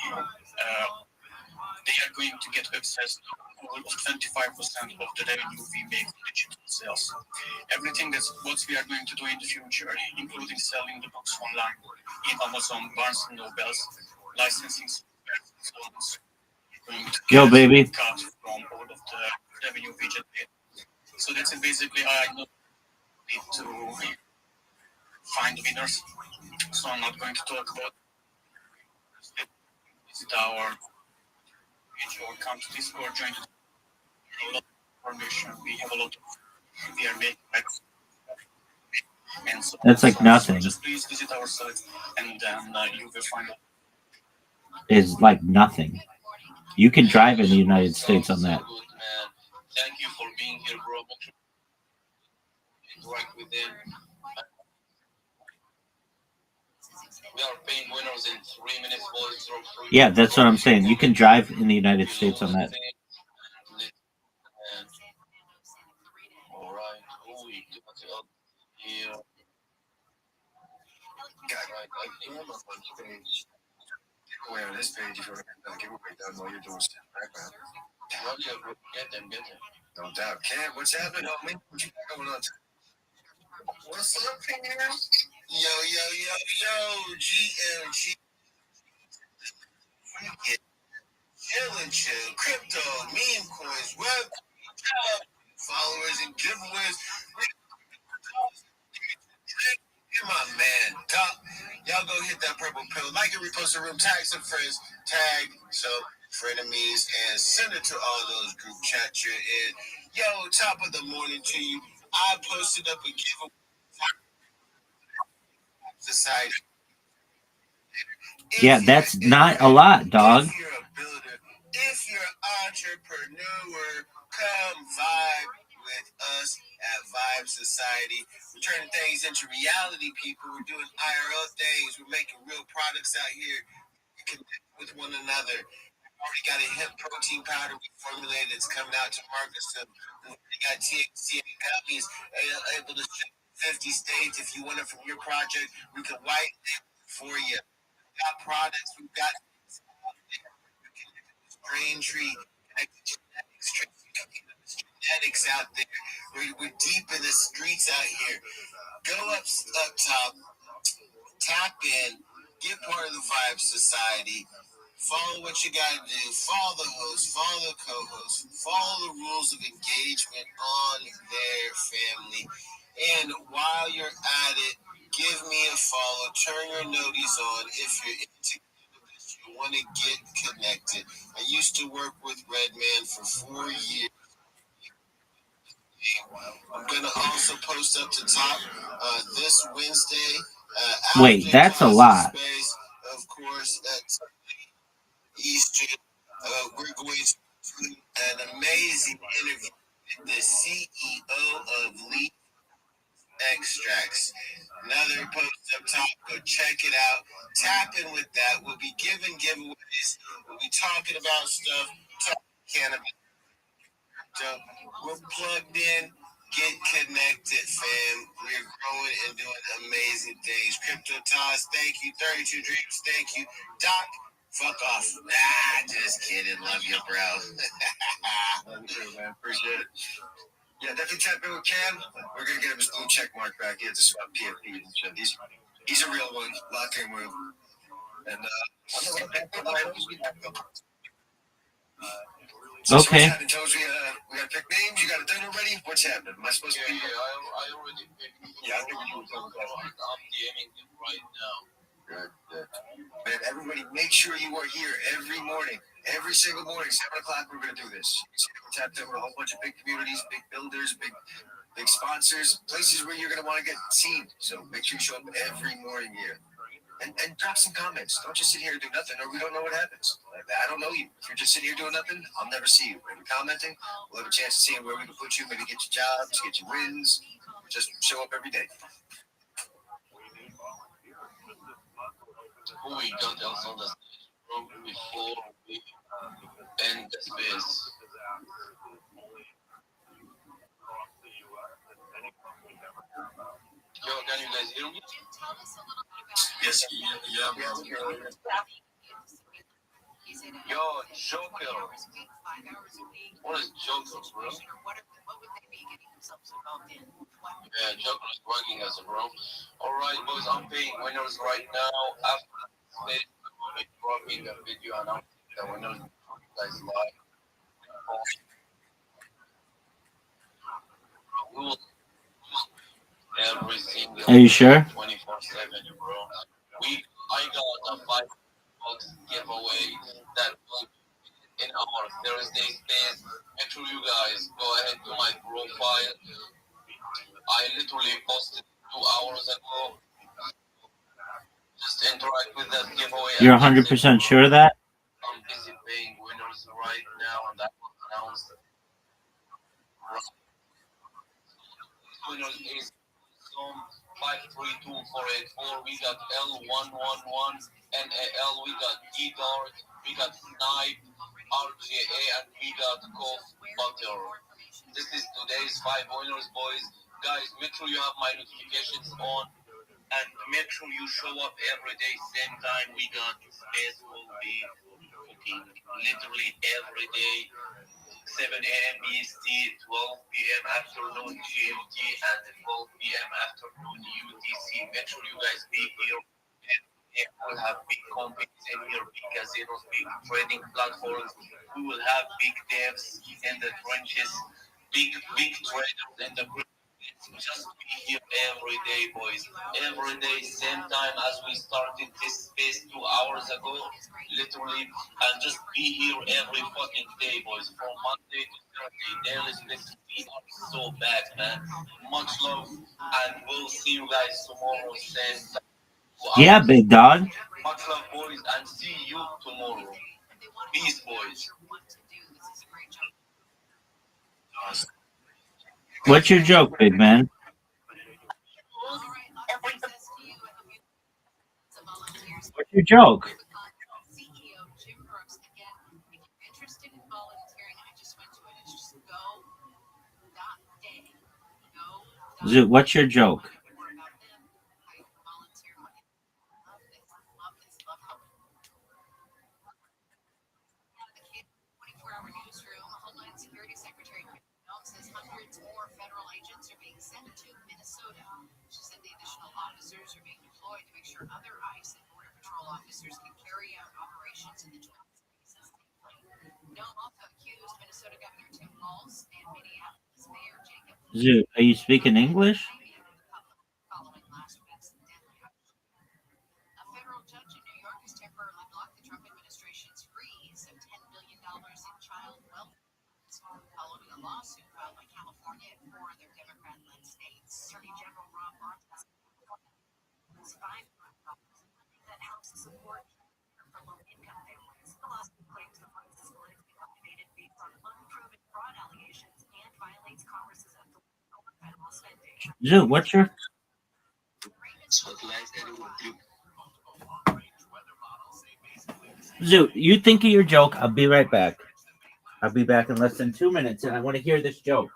are going to get access to all of 25% of the revenue we make from digital sales. Everything that's what we are going to do in the future, including selling the books online in Amazon, Barnes and Nobles, licensing software, Yo, baby. cut from all of the revenue we generate. So that's it. Basically, I need to find winners. So I'm not going to talk about it. Visit our page or come to Discord, join a lot of information. We have a lot of we are making and so That's like nothing. So just please visit our site, and then you will find out. Is like nothing. You can drive in the United States on that. Thank you for being here, bro. Interact with them. We are paying winners in 3 minutes. Yeah, that's what I'm saying. You can drive in the United States on that. All right. Who we got here? Giveaway on this page if you're going to giveaway done while you're doing stuff background. Get them. No doubt. Cam, what's happening, homie? What you got going on? What's up, here? Yo, GLG. Chill, crypto, meme coins, web, followers and giveaways. You're my man. Y'all go hit that purple pill. Like and repost the room. Tag some friends. Tag some frenemies and send it to all those group chats you're in. Yo, top of the morning to you. I posted up a giveaway society. Yeah, that's not a lot, dog. If you're a builder, if you're an entrepreneur, come vibe with us at Vibe Society. We're turning things into reality, people. We're doing IRL things. We're making real products out here. We connect with one another. We've already got a hemp protein powder we formulated. It's coming out to market soon. We already got THC gummies able to ship 50 states. If you want it from your project, we can white label it for you. We've got products. We've got strain tree, genetics out there. We're deep in the streets out here. Go up top, tap in, get part of the Vibe Society. Follow what you gotta do. Follow the host, follow the co-host, follow the rules of engagement on their family. And while you're at it, give me a follow. Turn your noties on if you're into you want to get connected. I used to work with Redman for 4 years. I'm going to also post up to top this Wednesday. Wait, that's a lot. Space, of course, that's Eastern. We're going to do an amazing interview with the CEO of Leaf Extracts. Another post up top. Go check it out. Tap in with that. We'll be giving giveaways. We'll be talking about stuff. Talking cannabis. So we're plugged in. Get connected, fam. We're growing and doing amazing things. Crypto Toss, thank you. 32 Dreams, thank you. Doc, fuck off. Nah, just kidding. Love you, bro. Love you too, man. Appreciate it. Yeah, definitely tap in with Cam. We're gonna get him his blue check mark back. He had to swap PFP and shit. He's a real one. Lock in with him. And I'm gonna back up my nose. Okay. What's told you, we gotta pick names. You got it done already? What's happening? Am I supposed to be? Yeah, I already picked. Yeah, I figured you were talking about. I'm DMing him right now. Good. Man, everybody, make sure you are here every morning. Every single morning, 7 o'clock, we're going to do this. We're tapped in with a whole bunch of big communities, big builders, big sponsors, places where you're going to want to get seen. So make sure you show up every morning here. And drop some comments. Don't just sit here and do nothing, or we don't know what happens. Like, I don't know you. If you're just sitting here doing nothing, I'll never see you. If you're commenting, we'll have a chance of seeing where we can put you, maybe get you jobs, get you wins. Just show up every day. Who we got else on the stage before we end the space? Yo, can you guys hear me? Yes. Yeah. Yo, Joker. What is Joker, bro? Yeah, Joker is working as a bro. Alright, boys, I'm paying winners right now. After this, we'll be dropping a video announcing the winners guys live. We will every single Are you sure? 24/7, bro. I got a $5 giveaway that will be in our Thursday space. Make sure you guys go ahead to my profile. I literally posted 2 hours ago. Just interact with that giveaway. You're 100% sure of that? I'm busy paying winners right now, and that was announced. Winners is 532484. We got L111 NAL. We got D-Dart. We got Snipe, RJA, and we got Cough Butter. This is today's 5 winners, boys. Guys, make sure you have my notifications on. And make sure you show up every day, same time. We got space will be cooking literally every day. 7 a.m. EST, 12 p.m. afternoon GMT, and 12 p.m. afternoon UTC. Make sure you guys be here. And we'll have big companies in here, big casinos, big trading platforms. We will have big devs in the trenches big traders in the group. Just be here every day, boys. Every day, same time as we started this space 2 hours ago, literally, and just be here every fucking day, boys. From Monday to Thursday, daily space. We are so back, man. Much love, and we'll see you guys tomorrow, same time. Yeah, big dog. Much love, boys, and see you tomorrow. Peace, boys. What's your joke, big man? What's your joke? Zoot, what's your joke? Zoot, are you speaking English? Zoot, what's your Zoot, you think of your joke. I'll be right back. I'll be back in less than 2 minutes, and I want to hear this joke.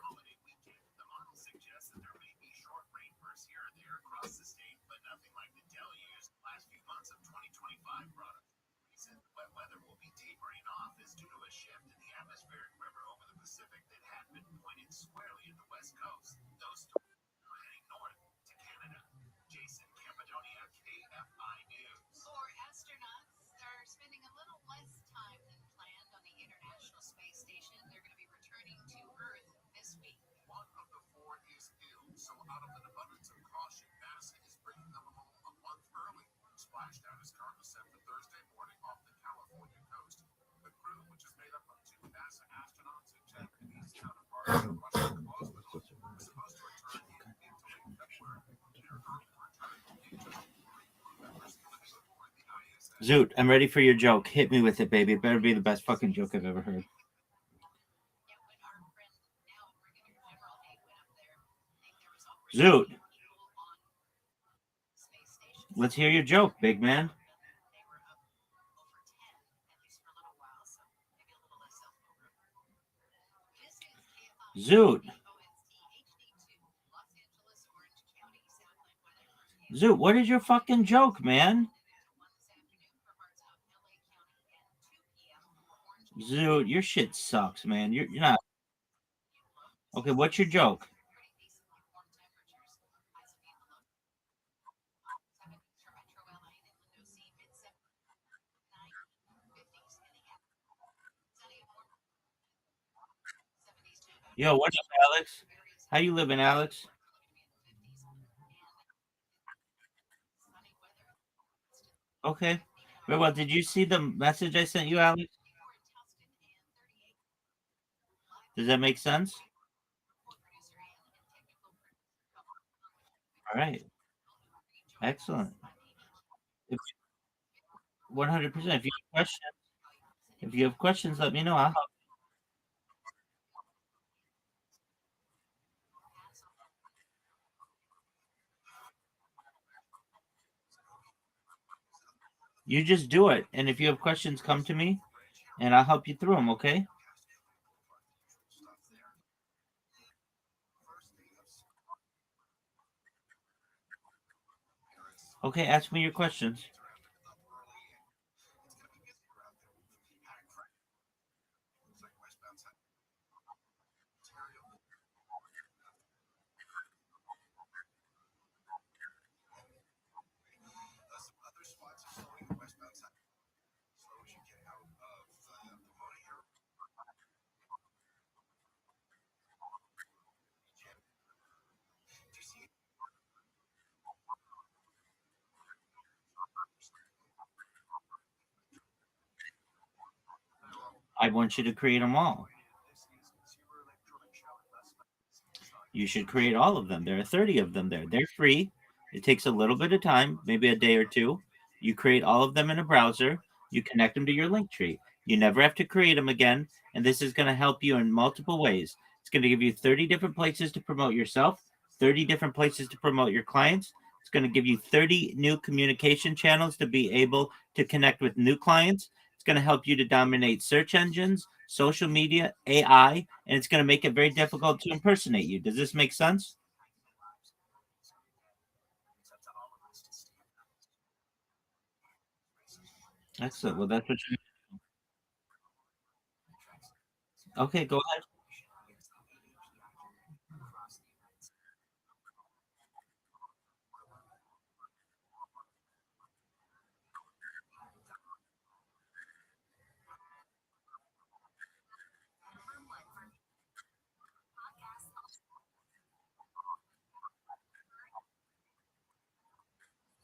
Zoot, I'm ready for your joke. Hit me with it, baby. It better be the best fucking joke I've ever heard. Zoot. Let's hear your joke, big man. Zoot. Zoot, what is your fucking joke, man? Zoot, your shit sucks, man. You're not. Okay, what's your joke? Yo, what's up, Alex? How you living, Alex? Okay. Very well. Did you see the message I sent you, Alex? Does that make sense? All right. Excellent. 100%. If you have questions, let me know. I'll help. You just do it. And if you have questions, come to me and I'll help you through them, okay? Okay, ask me your questions. I want you to create them all. You should create all of them. There are 30 of them there. They're free. It takes a little bit of time, maybe a day or two. You create all of them in a browser. You connect them to your link tree. You never have to create them again. And this is going to help you in multiple ways. It's going to give you 30 different places to promote yourself, 30 different places to promote your clients. It's going to give you 30 new communication channels to be able to connect with new clients. It's going to help you to dominate search engines, social media, AI, and it's going to make it very difficult to impersonate you. Does this make sense? Excellent. Well, that's what you. Okay, go ahead.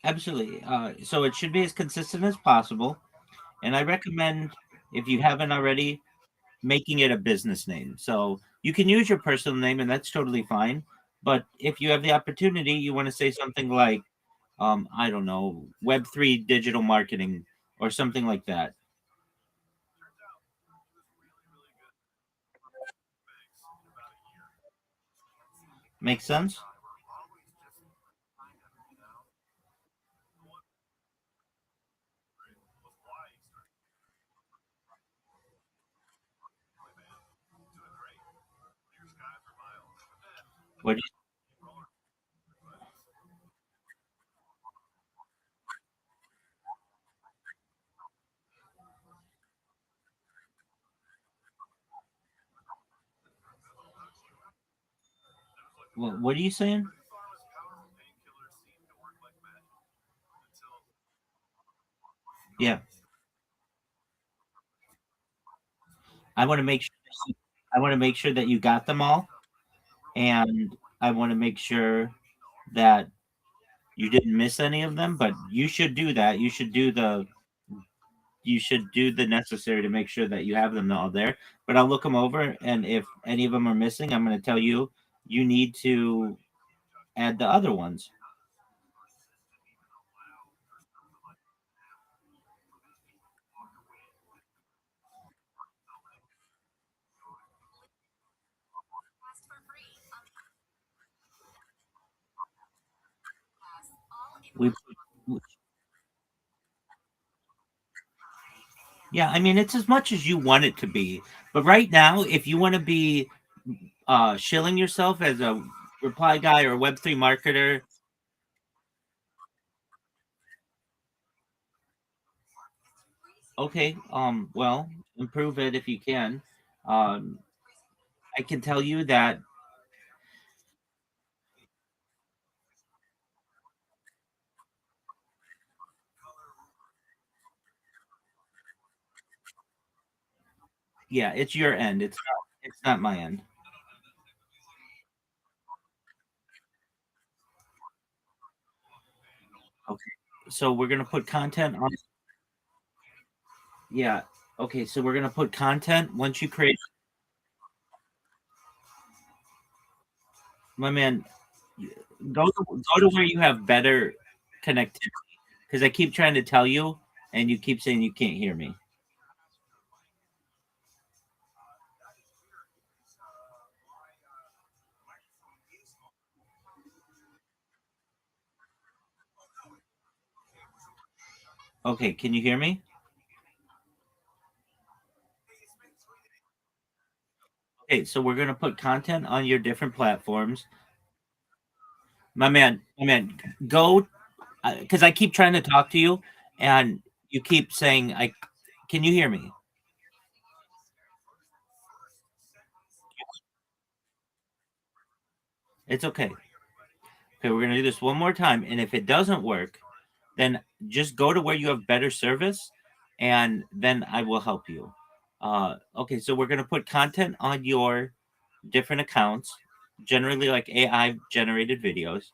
Absolutely. So it should be as consistent as possible. And I recommend, if you haven't already, making it a business name. So you can use your personal name, and that's totally fine. But if you have the opportunity, you want to say something like, I don't know, Web3 digital marketing or something like that. Make sense? What? What are you saying? Yeah, I want to make sure. I want to make sure that you got them all, and I want to make sure that you didn't miss any of them. But you should do that. You should do the necessary to make sure that you have them all there. But I'll look them over, and if any of them are missing, I'm going to tell you you need to add the other ones. We, yeah, I mean it's as much as you want it to be. But right now, if you want to be shilling yourself as a reply guy or a Web3 marketer, okay, well, improve it if you can. Um, I can tell you that, yeah, it's your end. It's not my end. Okay. So we're gonna put content on. Yeah. Okay. So we're gonna put content once you create. My man, go to where you have better connectivity because I keep trying to tell you, and you keep saying you can't hear me. Okay. Can you hear me? Okay. So we're gonna put content on your different platforms. My man, go because I keep trying to talk to you, and you keep saying I. Can you hear me? It's okay. Okay, we're gonna do this one more time, and if it doesn't work, then just go to where you have better service, and then I will help you. Okay, so we're gonna put content on your different accounts, generally like AI generated videos.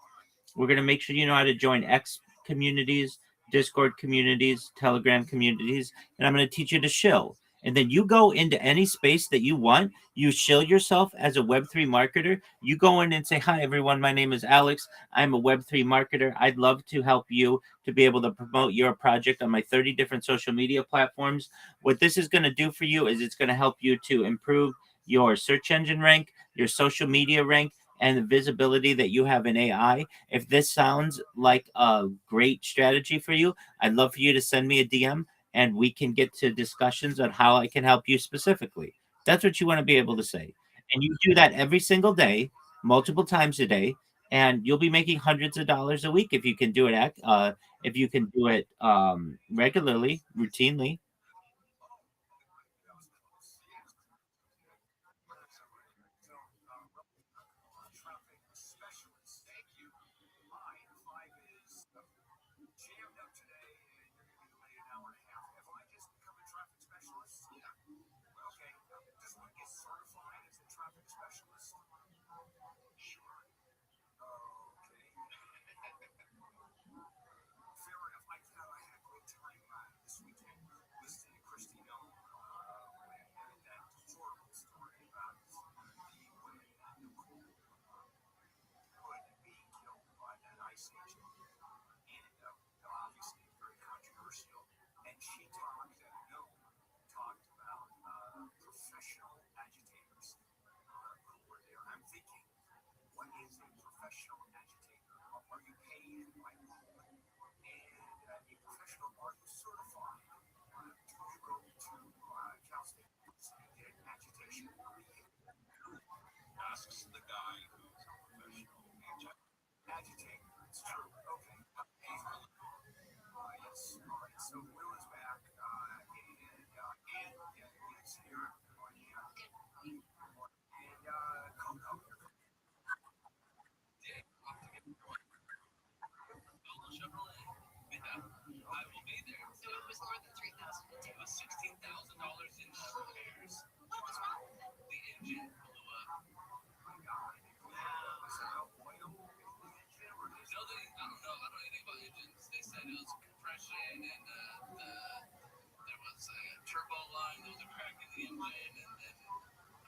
We're gonna make sure you know how to join X communities, Discord communities, Telegram communities, and I'm gonna teach you to shill. And then you go into any space that you want. You show yourself as a Web3 marketer. You go in and say, "Hi, everyone. My name is Alex. I'm a Web3 marketer. I'd love to help you to be able to promote your project on my 30 different social media platforms. What this is going to do for you is it's going to help you to improve your search engine rank, your social media rank, and the visibility that you have in AI. If this sounds like a great strategy for you, I'd love for you to send me a DM and we can get to discussions on how I can help you specifically." That's what you want to be able to say. And you do that every single day, multiple times a day, and you'll be making hundreds of dollars a week if you can do it if you can do it regularly, routinely. Jammed up today, and you're going to be delayed an hour and a half. If I just become a traffic specialist, yeah. Okay. Does one get certified as a traffic specialist? Sure. Okay. Fair enough. I had a great time this weekend listening to Christy Young and that horrible story about the women at the pool being killed by that ice agent. And obviously very controversial. And she talked about professional agitators who were there. I'm thinking, what is a professional agitator? Are you paid by whom? And a professional, are you certified? Do you go to Cal State University and get an agitation? Asks the guy who's a professional agitator. It's true. Okay. Yes. All right. So Will is back, and is here on the and Coco. I will be there. So it was more than 3,000 a day. It was $16,000 in repairs. What was wrong with it? The engine blew up. Oh my God. Wow. Was it oil? No, I don't know. I don't know anything about engines. They said it was compression and there was a turbo line. There was a crack in the engine, and then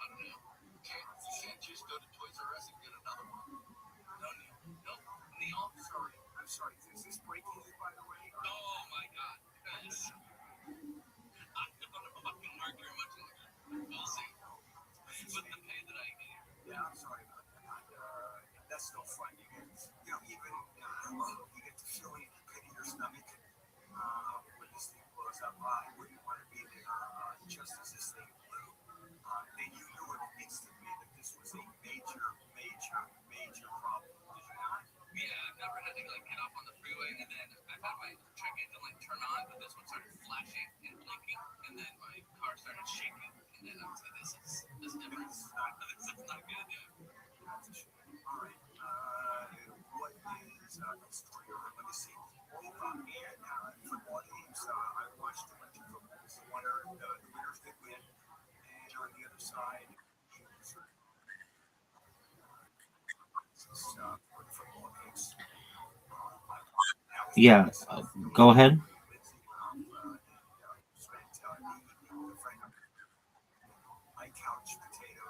I don't know. Can't just go to Toys R Us and get another one. No, Nope. Neil? I'm sorry. Is this breaking you, by the way? Oh my God. Yes. I don't know if I can work here much longer. We'll see. With the pay that I get. Yeah, I'm sorry about that. That's no fun. Even you get to feel it in the pit of your stomach when this thing blows up. I wouldn't want to be there just as this thing blew. And you knew it instantly that this was a major, major, major problem. Did you not? Yeah, I've never had to get off on the freeway, and then I've had my check engine turn on, but this one started flashing and blinking, and then my car started shaking, and then I was like, this is different. This is not good. That's a shame. All right. What is the story? Let me see. And football games. I watched a bunch of football. The winners did win, and on the other side, football games. Yeah, go ahead. I couch potato.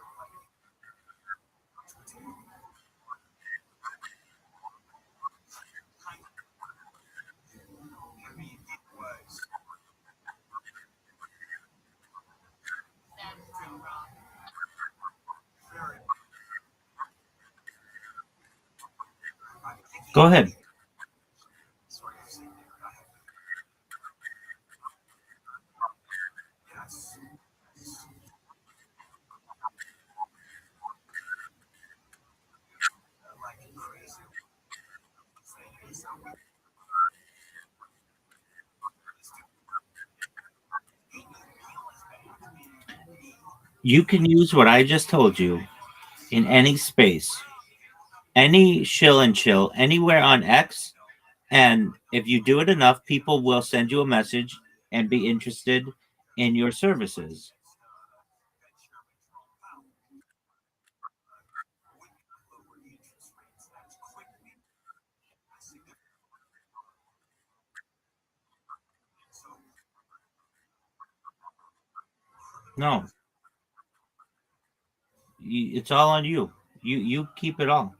I mean, it was. Go ahead. You can use what I just told you in any space, any shill and chill, anywhere on X. And if you do it enough, people will send you a message and be interested in your services. No, it's all on you. You keep it all.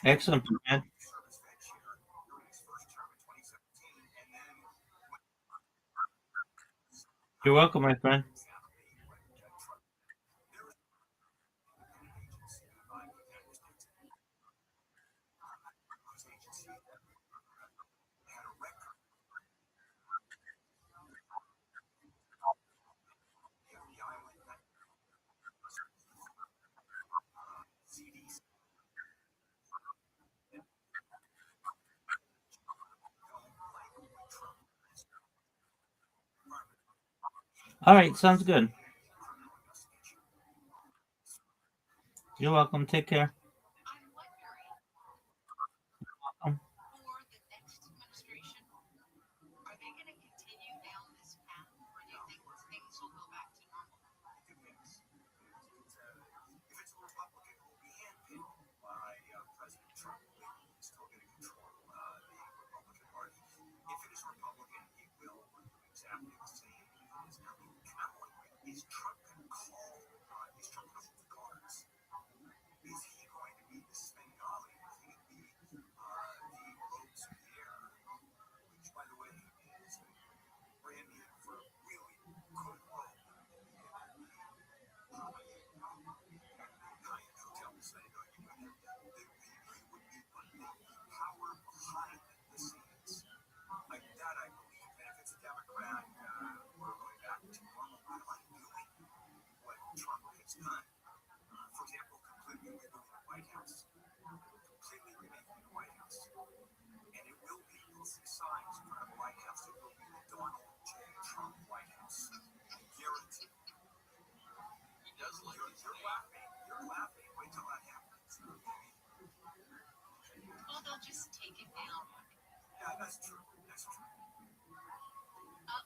Excellent, man. You're welcome, my friend. All right, sounds good. You're welcome. Take care. Welcome.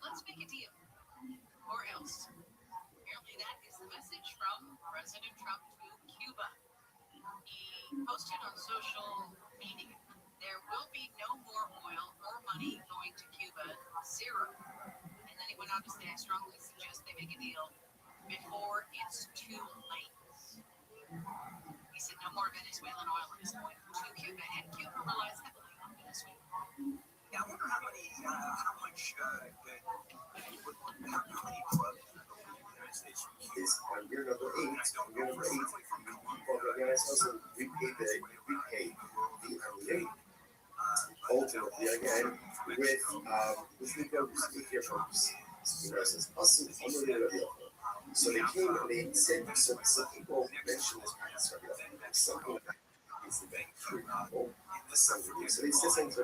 Let's make a deal. Or else. Apparently, that is the message from President Trump to Cuba. He posted on social media there will be no more oil or money going to Cuba, zero. And then he went on to say, I strongly suggest they make a deal before it's too late. He said no more Venezuelan oil is going to Cuba, and Cuba relies heavily on Venezuela. Yeah, I wonder how much how many drugs is on year number 8. Repay the ultimately again with nuclear focus. So they came and they said so people mentioned this practice something is the bank for people. So they said something to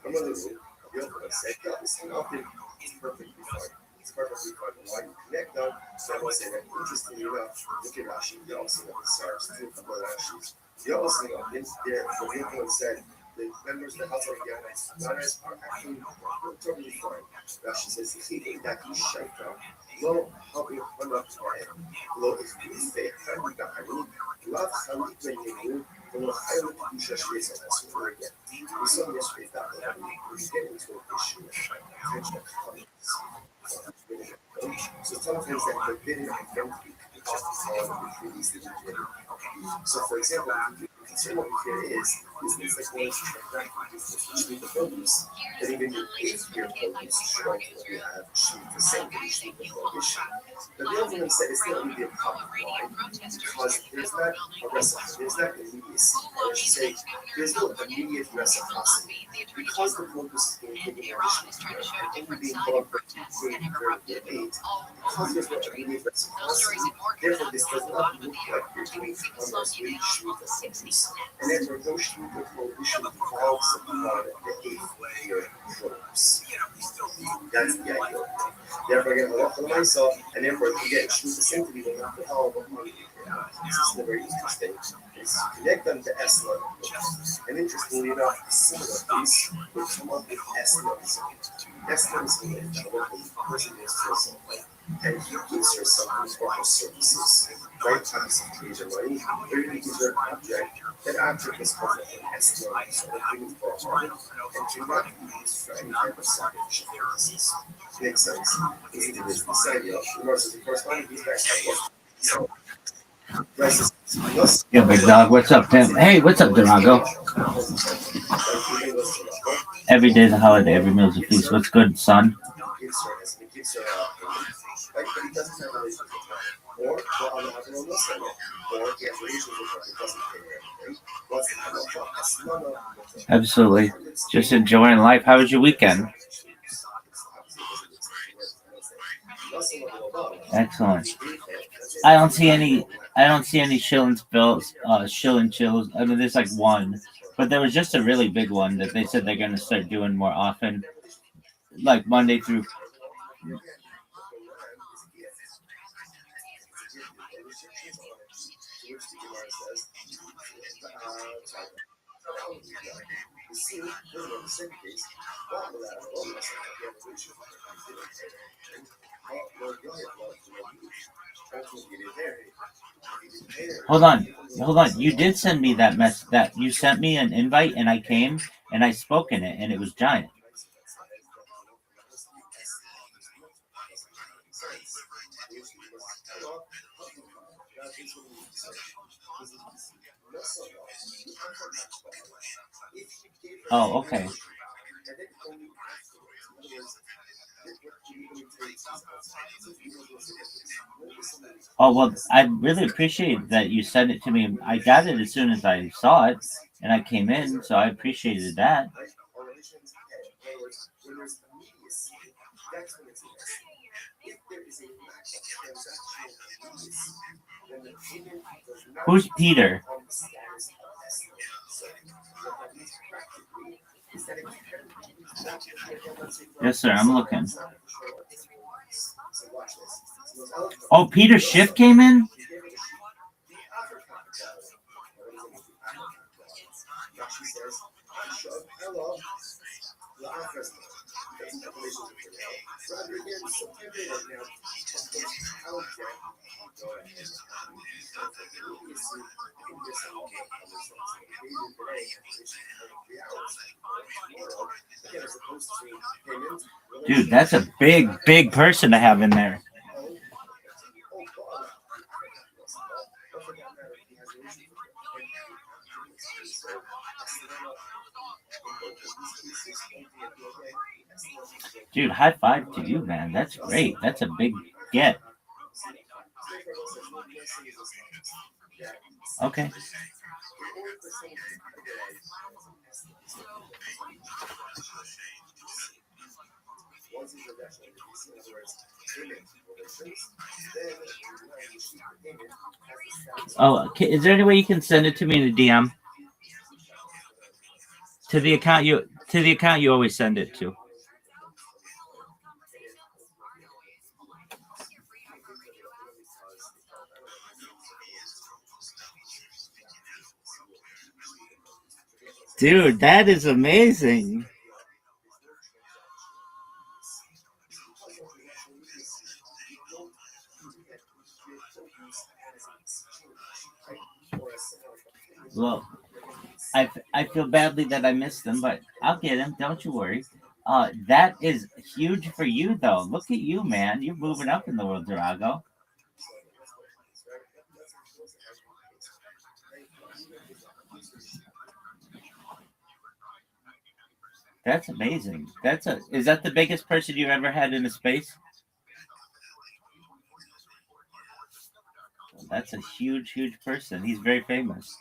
another group said, yeah, this thing often it's perfectly fine. It's perfectly fine. And why you connect them, so I would say that interestingly enough, look at Rashi, you also know the stars, two of the Rashi's. You also know there, what everyone said, the members of the House of Yanites are actually totally fine. Rashi says, the key thing that you shut down, low, how you run up to him, low is really fair, and we got a room, love, how we bring you, and we'll highlight the Isha Shrees on us over again. We saw yesterday that we get into an issue of attention of comments. So sometimes that forbidden identity release the beginning. So for example, the concern over here is things like one is translate the focus, that even your 8th year focus shows that we have achieved the same issue with prohibition. But the other one said it's not really a problem. Why? Because there's not a reciprocity, there's not immediacy. Or I should say, there's no immediate reciprocity. Because the focus is being taken out of and only being called for year 8, because there's no immediate reciprocity, therefore this does not look like you're doing commerce with shoot the focus. And therefore no shoot the prohibition falls upon the 8th year focus. That's the ideal thing. Therefore, again, I for myself, and therefore, again, shoot the same to be the not the hell of a money. This is the very interesting. Is connect them to S level. And interestingly enough, a similar piece would come up with S level. S level is the person is person. and he gives her something for her services. Right times of major money, Rabbi gives her an object. That object is called an estimate, so everything for her, and cannot be used for any type of sacrificial purposes. Makes sense. Isn't it? This idea, versus the corresponding feedback. So, Yeah, big dog. What's up, Tim? Hey, what's up, Donago? Every day's a holiday. Every meal's a feast. What's good, son? Absolutely. Just enjoying life. How was your weekend? Excellent. I don't see any. I don't see any shilling spills. Shilling chills. I mean, there's like one, but there was just a really big one that they said they're going to start doing more often, like Monday through. Hold on, hold on. You did send me that mess. That you sent me an invite, and I came and I spoke in it, and it was giant. Oh, okay. Oh well, I really appreciate that you sent it to me. I got it as soon as I saw it, and I came in, so I appreciated that. Who's Peter? Yes, sir. I'm looking. Oh, Peter Schiff came in? Dude, that's a big, big person to have in there. Dude, high five to you, man. That's great. That's a big get. Okay. Oh, is there any way you can send it to me in a DM? To the account you always send it to. Dude, that is amazing. Well, I feel badly that I missed them, but I'll get him. Don't you worry. That is huge for you, though. Look at you, man. You're moving up in the world, Drago. That's amazing. Is that the biggest person you've ever had in a space? That's a huge, huge person. He's very famous.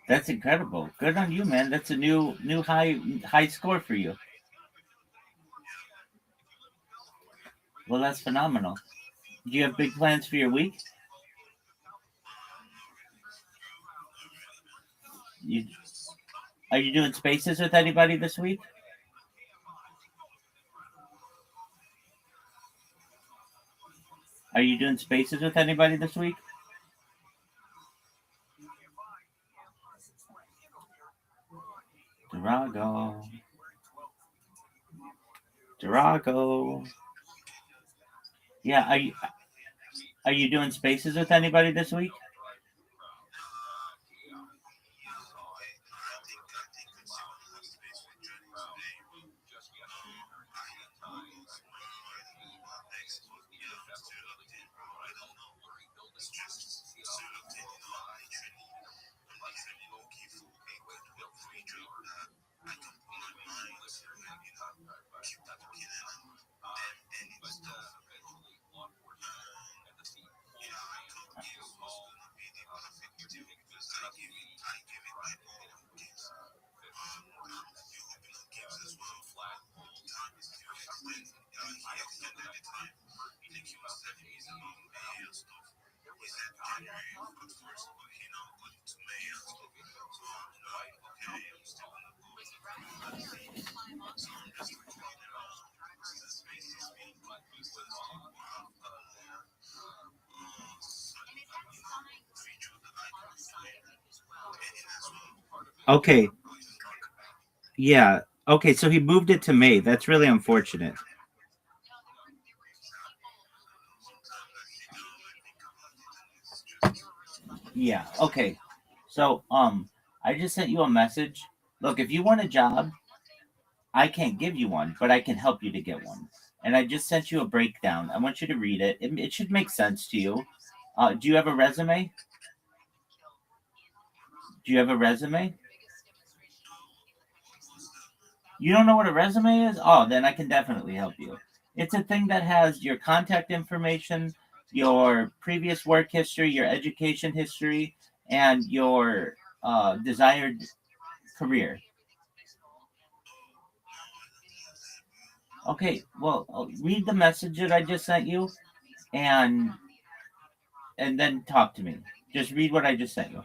That's incredible. Good on you, man. That's a new high score for you. Well, that's phenomenal. Do you have big plans for your week? You, are you doing spaces with anybody this week? Are you doing spaces with anybody this week? Durago. Durago. Yeah, are you doing spaces with anybody this week? Okay. Yeah. Okay, so he moved it to May. That's really unfortunate. Yeah. Okay. So, I just sent you a message. Look, if you want a job, I can't give you one, but I can help you to get one. And I just sent you a breakdown. I want you to read it. It should make sense to you. Do you have a resume? Do you have a resume? You don't know what a resume is? Oh, then I can definitely help you. It's a thing that has your contact information, your previous work history, your education history, and your desired career. Okay, well, read the message that I just sent you, and then talk to me. Just read what I just sent you.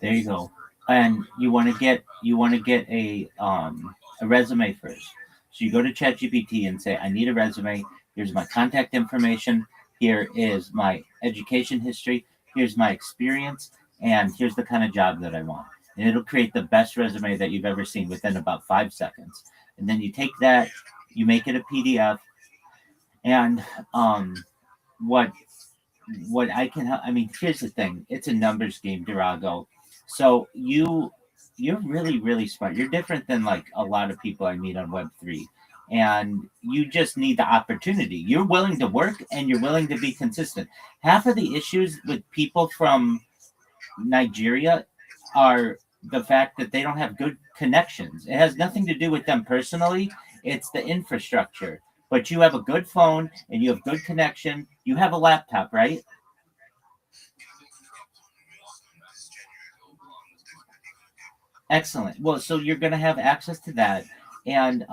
There you go. And you want to get a resume first. So you go to ChatGPT and say, I need a resume. Here's my contact information. Here is my education history. Here's my experience, and here's the kind of job that I want. And it'll create the best resume that you've ever seen within about 5 seconds. And then you take that, you make it a PDF, and what I mean, here's the thing. It's a numbers game, Durago. So you're really, really smart. You're different than like a lot of people I meet on Web3. And you just need the opportunity. You're willing to work and you're willing to be consistent. Half of the issues with people from Nigeria are the fact that they don't have good connections. It has nothing to do with them personally, it's the infrastructure. But you have a good phone and you have good connection. You have a laptop, right? Excellent. Well, so you're going to have access to that, and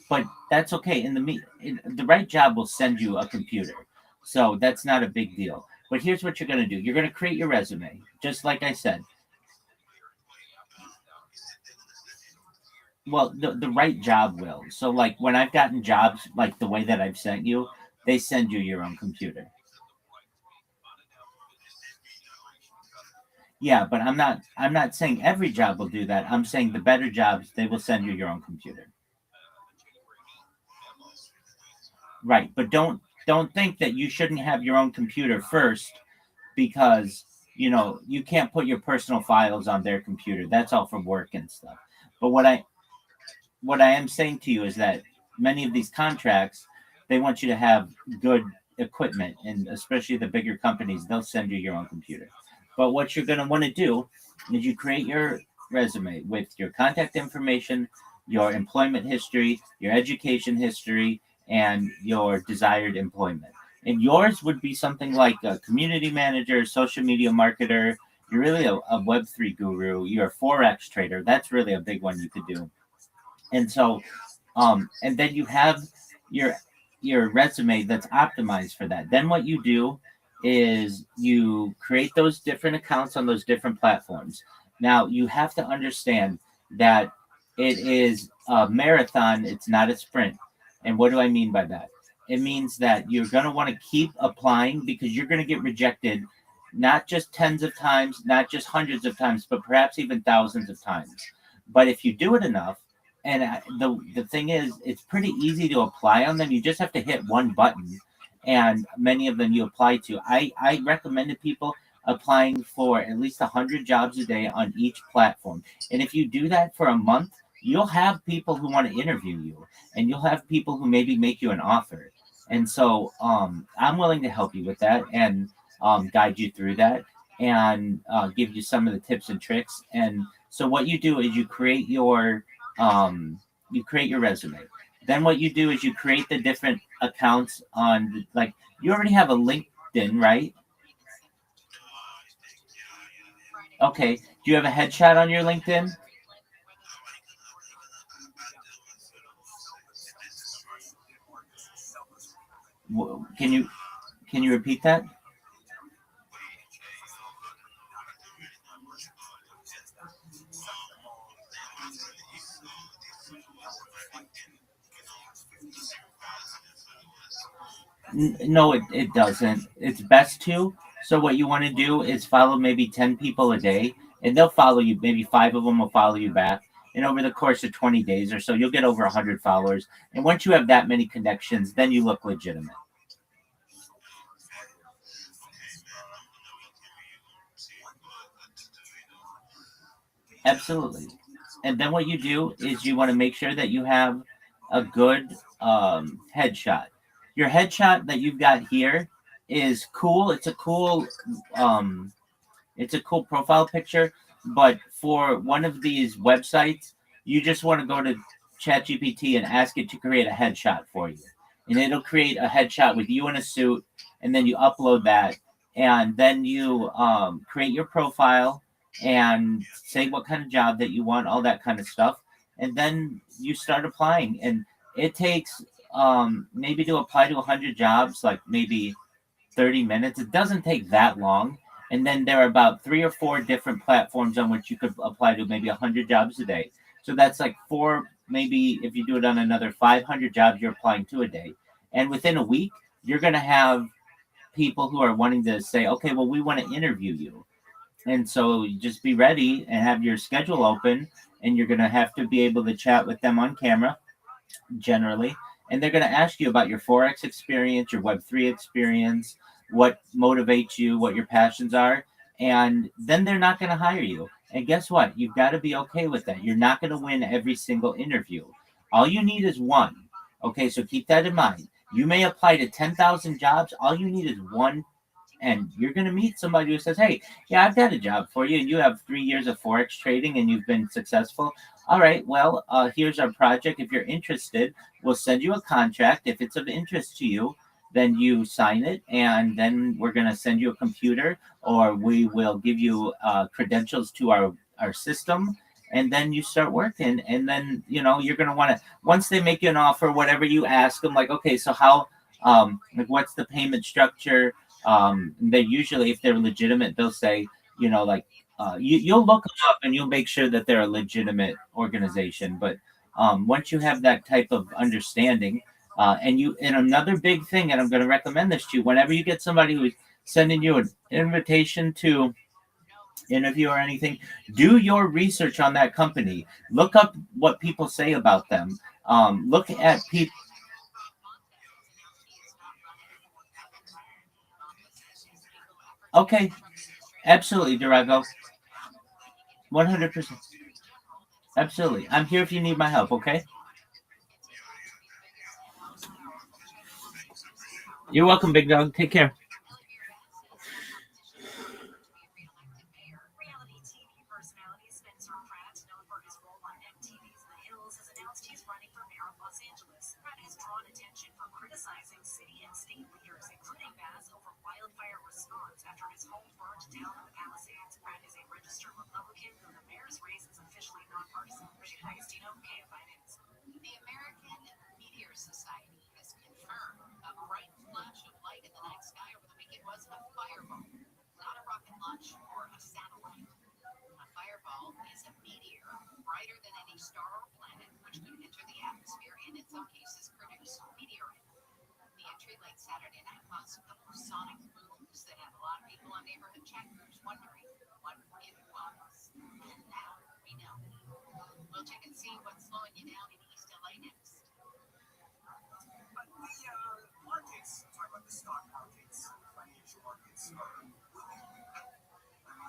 but that's okay. The right job will send you a computer, so that's not a big deal. But here's what you're going to do. You're going to create your resume, just like I said. Well, the right job will. So like when I've gotten jobs like the way that I've sent you, they send you your own computer. Yeah, but I'm not saying every job will do that. I'm saying the better jobs, they will send you your own computer. Right, but don't think that you shouldn't have your own computer first because you can't put your personal files on their computer. That's all for work and stuff. But what I am saying to you is that many of these contracts, they want you to have good equipment, and especially the bigger companies, they'll send you your own computer. But what you're going to want to do is you create your resume with your contact information, your employment history, your education history, and your desired employment. And yours would be something like a community manager, social media marketer. You're really a Web3 guru. You're a Forex trader. That's really a big one you could do. And so and then you have your your resume that's optimized for that. Then what you do is you create those different accounts on those different platforms. Now you have to understand that it is a marathon, it's not a sprint. And what do I mean by that? It means that you're going to want to keep applying because you're going to get rejected not just tens of times, not just hundreds of times, but perhaps even thousands of times. But if you do it enough, and the thing is, it's pretty easy to apply on them. You just have to hit one button, and many of them you apply to. I recommended people applying for at least 100 jobs a day on each platform. And if you do that for a month, you'll have people who want to interview you, and you'll have people who maybe make you an offer. And so I'm willing to help you with that and guide you through that and give you some of the tips and tricks. And so what you do is you create your resume. Then what you do is you create the different accounts on like you already have a LinkedIn, right? Okay. Do you have a headshot on your LinkedIn? Can you repeat that? No, it doesn't. It's best to. So what you want to do is follow maybe 10 people a day, and they'll follow you. Maybe five of them will follow you back. And over the course of 20 days or so, you'll get over 100 followers. And once you have that many connections, then you look legitimate. Absolutely. And then what you do is you want to make sure that you have a good headshot. Your headshot that you've got here is cool. Um, it's a cool profile picture, but for one of these websites, you just want to go to ChatGPT and ask it to create a headshot for you. And it'll create a headshot with you in a suit, and then you upload that, and then you create your profile and say what kind of job that you want, all that kind of stuff, and then you start applying. And it takes maybe to apply to 100 jobs, like maybe 30 minutes. It doesn't take that long. And then there are about three or four different platforms on which you could apply to maybe 100 jobs a day. So that's like four, maybe if you do it on another 500 jobs, you're applying to a day. And within a week, you're going to have people who are wanting to say, okay, well, we want to interview you. And so just be ready and have your schedule open. And you're going to have to be able to chat with them on camera generally, and they're going to ask you about your Forex experience, your Web3 experience, what motivates you, what your passions are, and then they're not going to hire you. And guess what? You've got to be okay with that. You're not going to win every single interview. All you need is one. Okay, so keep that in mind. You may apply to 10,000 jobs. All you need is one, and you're going to meet somebody who says, hey, yeah, I've got a job for you, and you have 3 years of Forex trading and you've been successful. All right, well, here's our project. If you're interested, we'll send you a contract. If it's of interest to you, then you sign it, and then we're going to send you a computer, or we will give you credentials to our system, and then you start working. And then, you're going to want to, once they make you an offer, whatever, you ask them, like, okay, so how, like, what's the payment structure? They usually, if they're legitimate, they'll say, like, you'll look them up and you'll make sure that they're a legitimate organization. But Once you have that type of understanding, and another big thing, and I'm going to recommend this to you, whenever you get somebody who's sending you an invitation to interview or anything, do your research on that company. Look up what people say about them. Look at people. Okay, absolutely, Durago. 100%. Absolutely. I'm here if you need my help, okay? You're welcome, big dog. Take care. The American Meteor Society has confirmed a bright flash of light in the night sky over the weekend wasn't a fireball, not a rocket launch or a satellite. A fireball is a meteor brighter than any star or planet, which could enter the atmosphere and, in some cases, produce meteorite. The entry late Saturday night caused a couple of sonic booms that had a lot of people on neighborhood chat groups wondering what it was. And now we know. We'll check and see what's slowing you down in East LA next. The markets, talk about the stock markets, financial markets are really,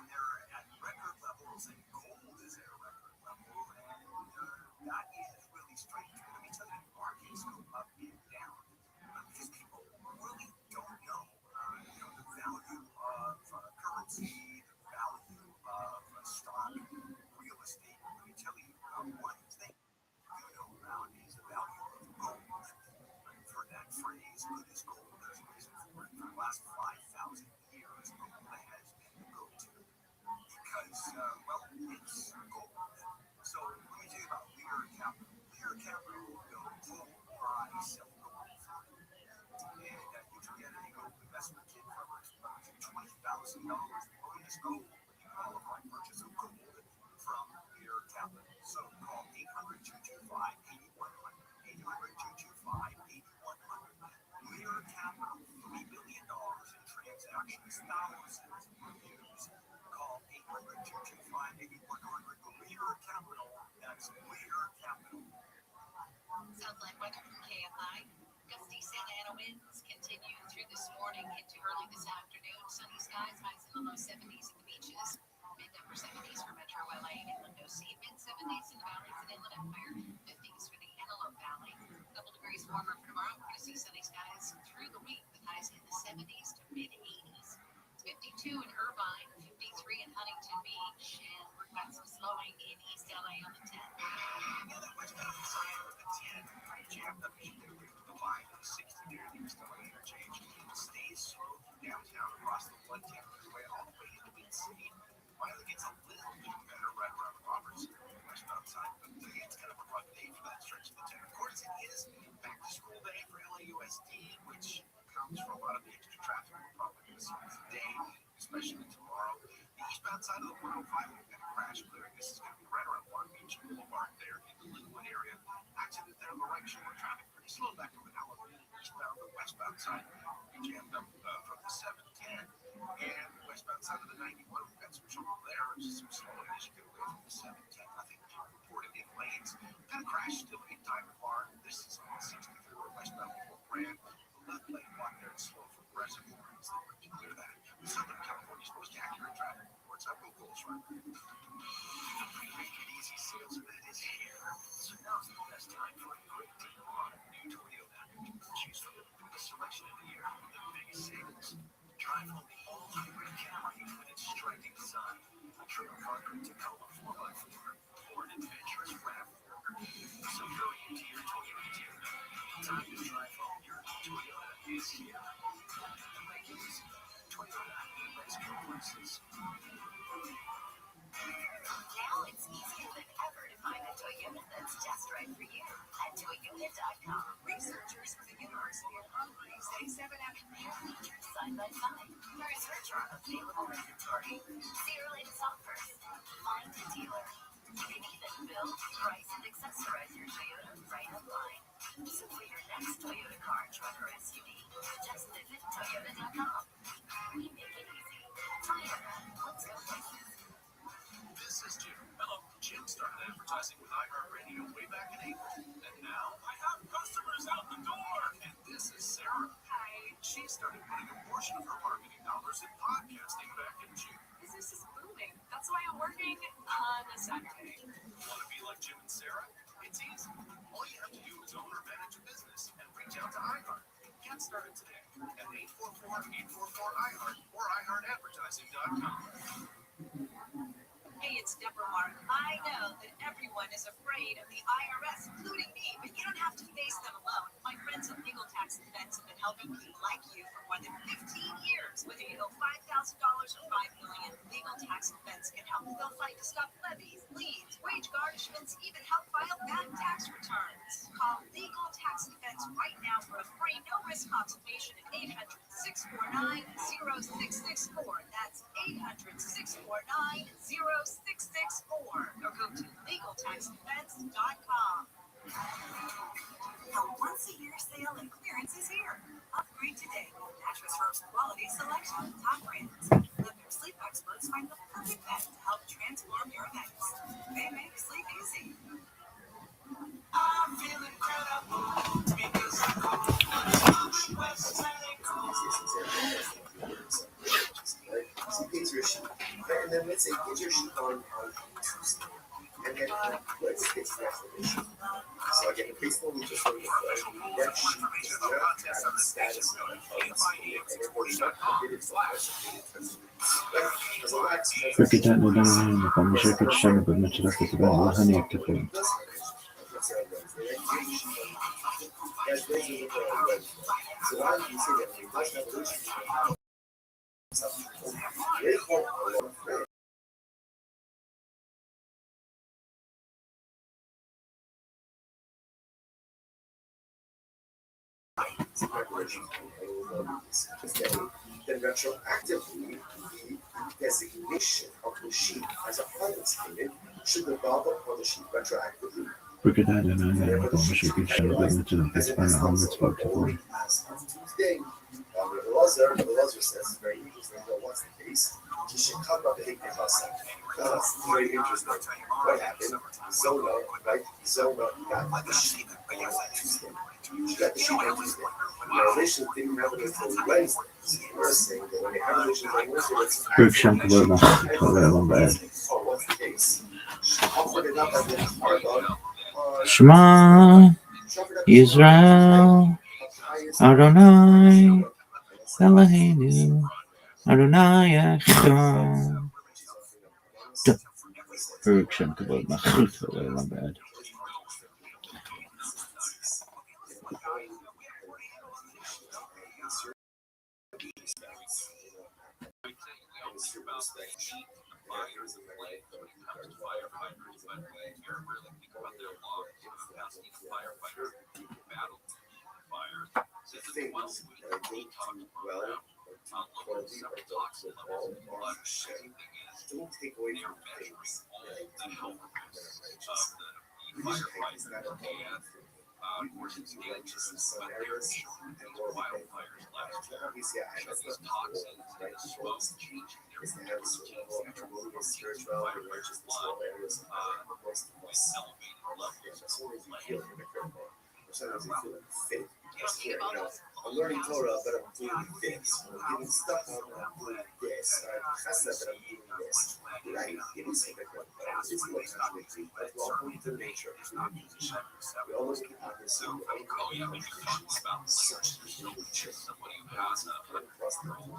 they're at record levels, and gold is at a record level, and that is really strange. Let me tell you, markets go up and down because people really don't know, the value of currency, the value of stock, real estate. Let me tell you, one thing you know about is the value of gold. For that phrase, good as gold, there's a reason for it. For the last 5,000 years, gold has been the go-to because, it's gold. So let me tell you about Lear Capital. Lear Capital builds buy, sell gold fund. And you can get a gold investment kit for $20,000 bonus gold when you qualify purchase of gold from Lear Capital. So call 800-225-8100. 800-225-8100. Lear Capital, $3 billion in transactions, thousands of reviews. Call 800-225-8100. Lear Capital, that's Lear Capital. Sounds like weather from KFI. Gusty Santa Ana winds continue through this morning into early this afternoon. Sunny skies, highs in the low 70s at the beaches. Mid-upper 70s for Metro LA and Inland OC. Mid-70s in the valleys and Inland Empire. 50s for the Antelope Valley. A couple degrees warmer for tomorrow. We're going to see sunny skies through the week with highs in the 70s to mid-80s. 52 in Irvine, 53 in Huntington Beach, and we've got some slowing in East LA on the 10. Yeah, that westbound side of the 10 jammed up immediately with the line of 60 near the East LA interchange. Stays slow downtown across the 110 freeway all the way into mid-city. Finally gets a little bit better right around Robertson, westbound side. But it's kind of a rough day for that stretch of the 10. Of course, it is back to school day for LAUSD, which comes from a lot of the extra traffic we're probably going to see today, especially tomorrow. The eastbound side of the 105, we've got a crash clearing. This is going to be right around Long Beach Boulevard there in the Linwood area. Accident there on the right shore. Traffic pretty slow back from Malibu. Eastbound, the westbound side, we jammed up from the 710. And the westbound side of the 91, we've got some trouble there. Some slowing as you get away from the 710. Nothing reported in lanes. Got a crash still in Diamond Bar. This is on 64 westbound Fort Brand. The left lane blocked there and slow from Reservoir. So to clear that. Southern California's most accurate traffic reports. I'm Will Goldschmidt. The pre-made easy sales event is here. So now's the best time for a great deal on a new Toyota. Choose from the biggest selection of the year with the biggest savings. Drive home the all-hybrid Camry with its striking design. A triple concrete Tacoma 4x4 or an adventurous RAV4. So go into your Toyota dealer. Time to drive home your Toyota is here. The regulars, Toyota, let's go places. Now it's easier than ever to find a Toyota that's just right for you at Toyota.com. Researchers from the University of Hungary say 7 out of 10 features side by side. Research are available inventory. See your latest offers. Find a dealer. You can even build, price, and accessorize your Toyota started today at 844-844-iHeart or iHeartAdvertising.com. Hey, it's Deborah Mark. I know that everyone is afraid of the IRS, including me, but you don't have to face them alone. My friends at Legal Tax Defense have been helping people like you for more than 15 years. Whether you owe $5,000 or $5 million, Legal Tax Defense can help. They'll fight to stop levies, liens, wage garnishments, even help file back tax returns. Call Legal Tax Defense right now for a free no-risk consultation at 800-649-0664. That's 800-649-0664. Or go to LegalTaxDefense.com. The once-a-year sale and clearance is here. Upgrade today. Mattress First quality selection, top brands. Let their sleep experts find the perfect bed to help transform your nights. They make sleep easy. I feel incredible because I go West So get your sheet, and then let's say get your sheet on Tuesday, and then let's fix the explanation. So again, the baseball we just wrote that sheet is not having status on the policy, and it was not committed for us. فكرة مقام شركة الشام بالمجلة كتبان وهني يكتفون So why do you say that we must have then retroactively the designation of the sheet as a finance payment should develop upon the sheet retroactively. فكرة مقام شركة الشام بالمجلة كتبان وهني يكتفون Tuesday, the Lazar says very interesting. Well, what's the case? You should come up and take the house. That's very interesting. What happened? Zona, right? Zona got the sheet on Tuesday. She got the sheet on Tuesday. The relations didn't have it until Wednesday. So we're saying that when they have relations on Wednesday, it's بركشام كبرنا طبعا بعد oh, what's the case? She offered it up as a cargo. Shema Israel Adonai Eloheinu Adonai Echad. بركشام كبرنا طبعا بعد Don't take away from things that help firefighters that are righteous in some areas and more wildfires left. Obviously, that's not toxic, right? It's to have a certain level of harmonious spirituality and righteousness in all areas of most of us. That's only if you feel hypocritical. Or sometimes you feel like fake. Because here, I'm learning Torah, but I'm doing this. I'm giving stuff out, but I'm doing this. I'm chesed, but I'm doing this. Right? It is hypocritical. It's more contradictory, but we're all going to the nature of human position. We all look at hypocrisy. We all look at contradictions. Such is the nature across the whole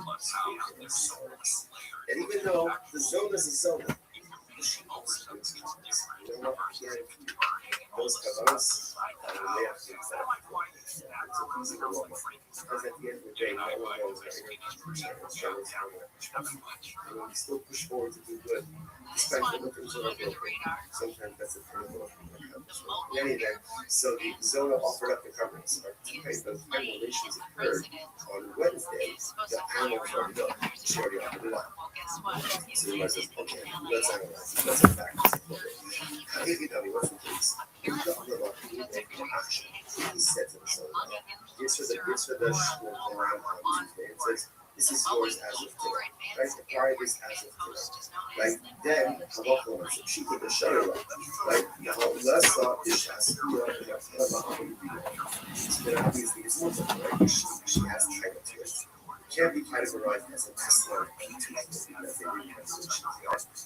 and even though the zone is a zone, those kavanas, they have to accept because at the end of the day, no one knows that we still push forward to do good, despite the things that are broken. Sometimes that's a pinnacle of in any event, so the zona offered up the coverings. Okay, the relations occurred on Wednesday. The animals are done. She already offered it up. So you guys just, okay, let's analyze it. Let's unpack this. If you tell me what's the case, he said to the zona, gives her the shul around on Tuesday and says, this is yours as of today. Right? The pride is as of today. Right? Then, she put the shutter up. Right? Let's stop this as so then obviously it's more than right. She has title to it. Can't be categorized as an S1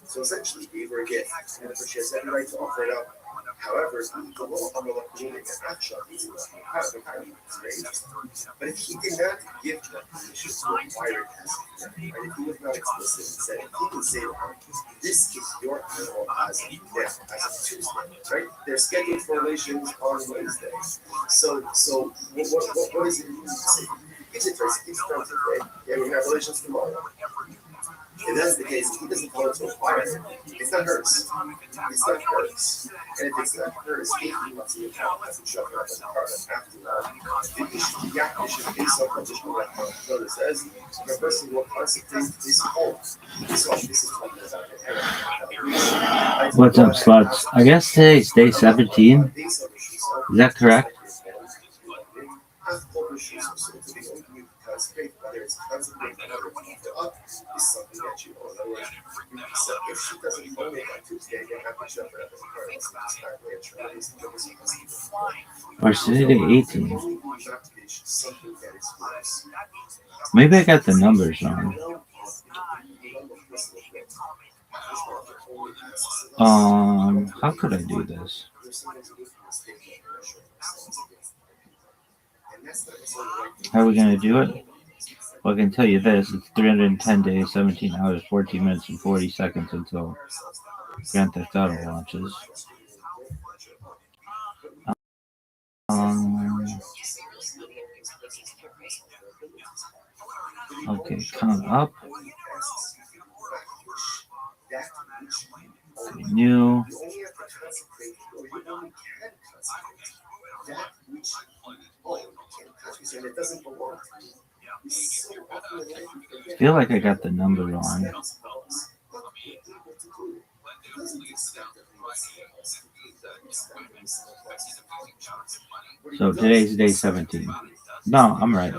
So essentially, gave her a gift, and she has every right to offer it up. However, the law of the giving an actual to but if he did not give them permission to acquire it as a gift, right? If he was not explicit and said, he can say to her, this is your animal as of now, as of Tuesday, right? They're scheduled for relations on Wednesday. So what is it he needs to say? Gives it to her, keeps it on today, yeah, we have relations tomorrow. If that's the case, if he doesn't want to acquire it, it's not hers. It's not hers. And if it's not hers, if he wants to account as a shove it up in the car after the issue based on conditional notice says the person will consecrate his home. So this is talking about What's up, sluts? I guess today's day 17. Is that correct? Consecrate, whether it's consecrate, whether it's up, is something that you own. In other words, so if she doesn't own it on Tuesday, you have to shove it up in the car. It's not way Or today day 18. Maybe I got the numbers wrong. How could I do this? How are we going to do it? Well, I can tell you this. It's 310 days, 17 hours, 14 minutes, and 40 seconds until Grand Theft Auto launches. Okay, count up. New. I feel like I got the number wrong. So today's day 17. No, I'm right.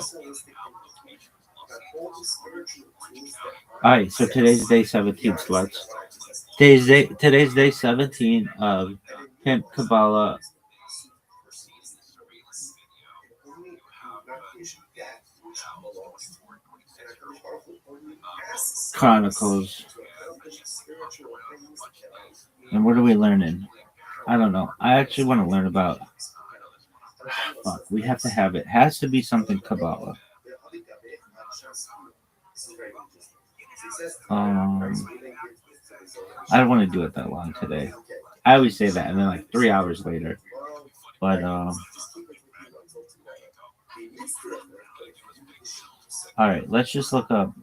Alright, so today's day 17, sluts. Today's day 17 of Pimp Kabbalah Chronicles. And what are we learning? I don't know. I actually want to learn about. Fuck, we have to have it. Has to be something Kabbalah. I don't want to do it that long today. I always say that, and then like 3 hours later. But all right, let's just look up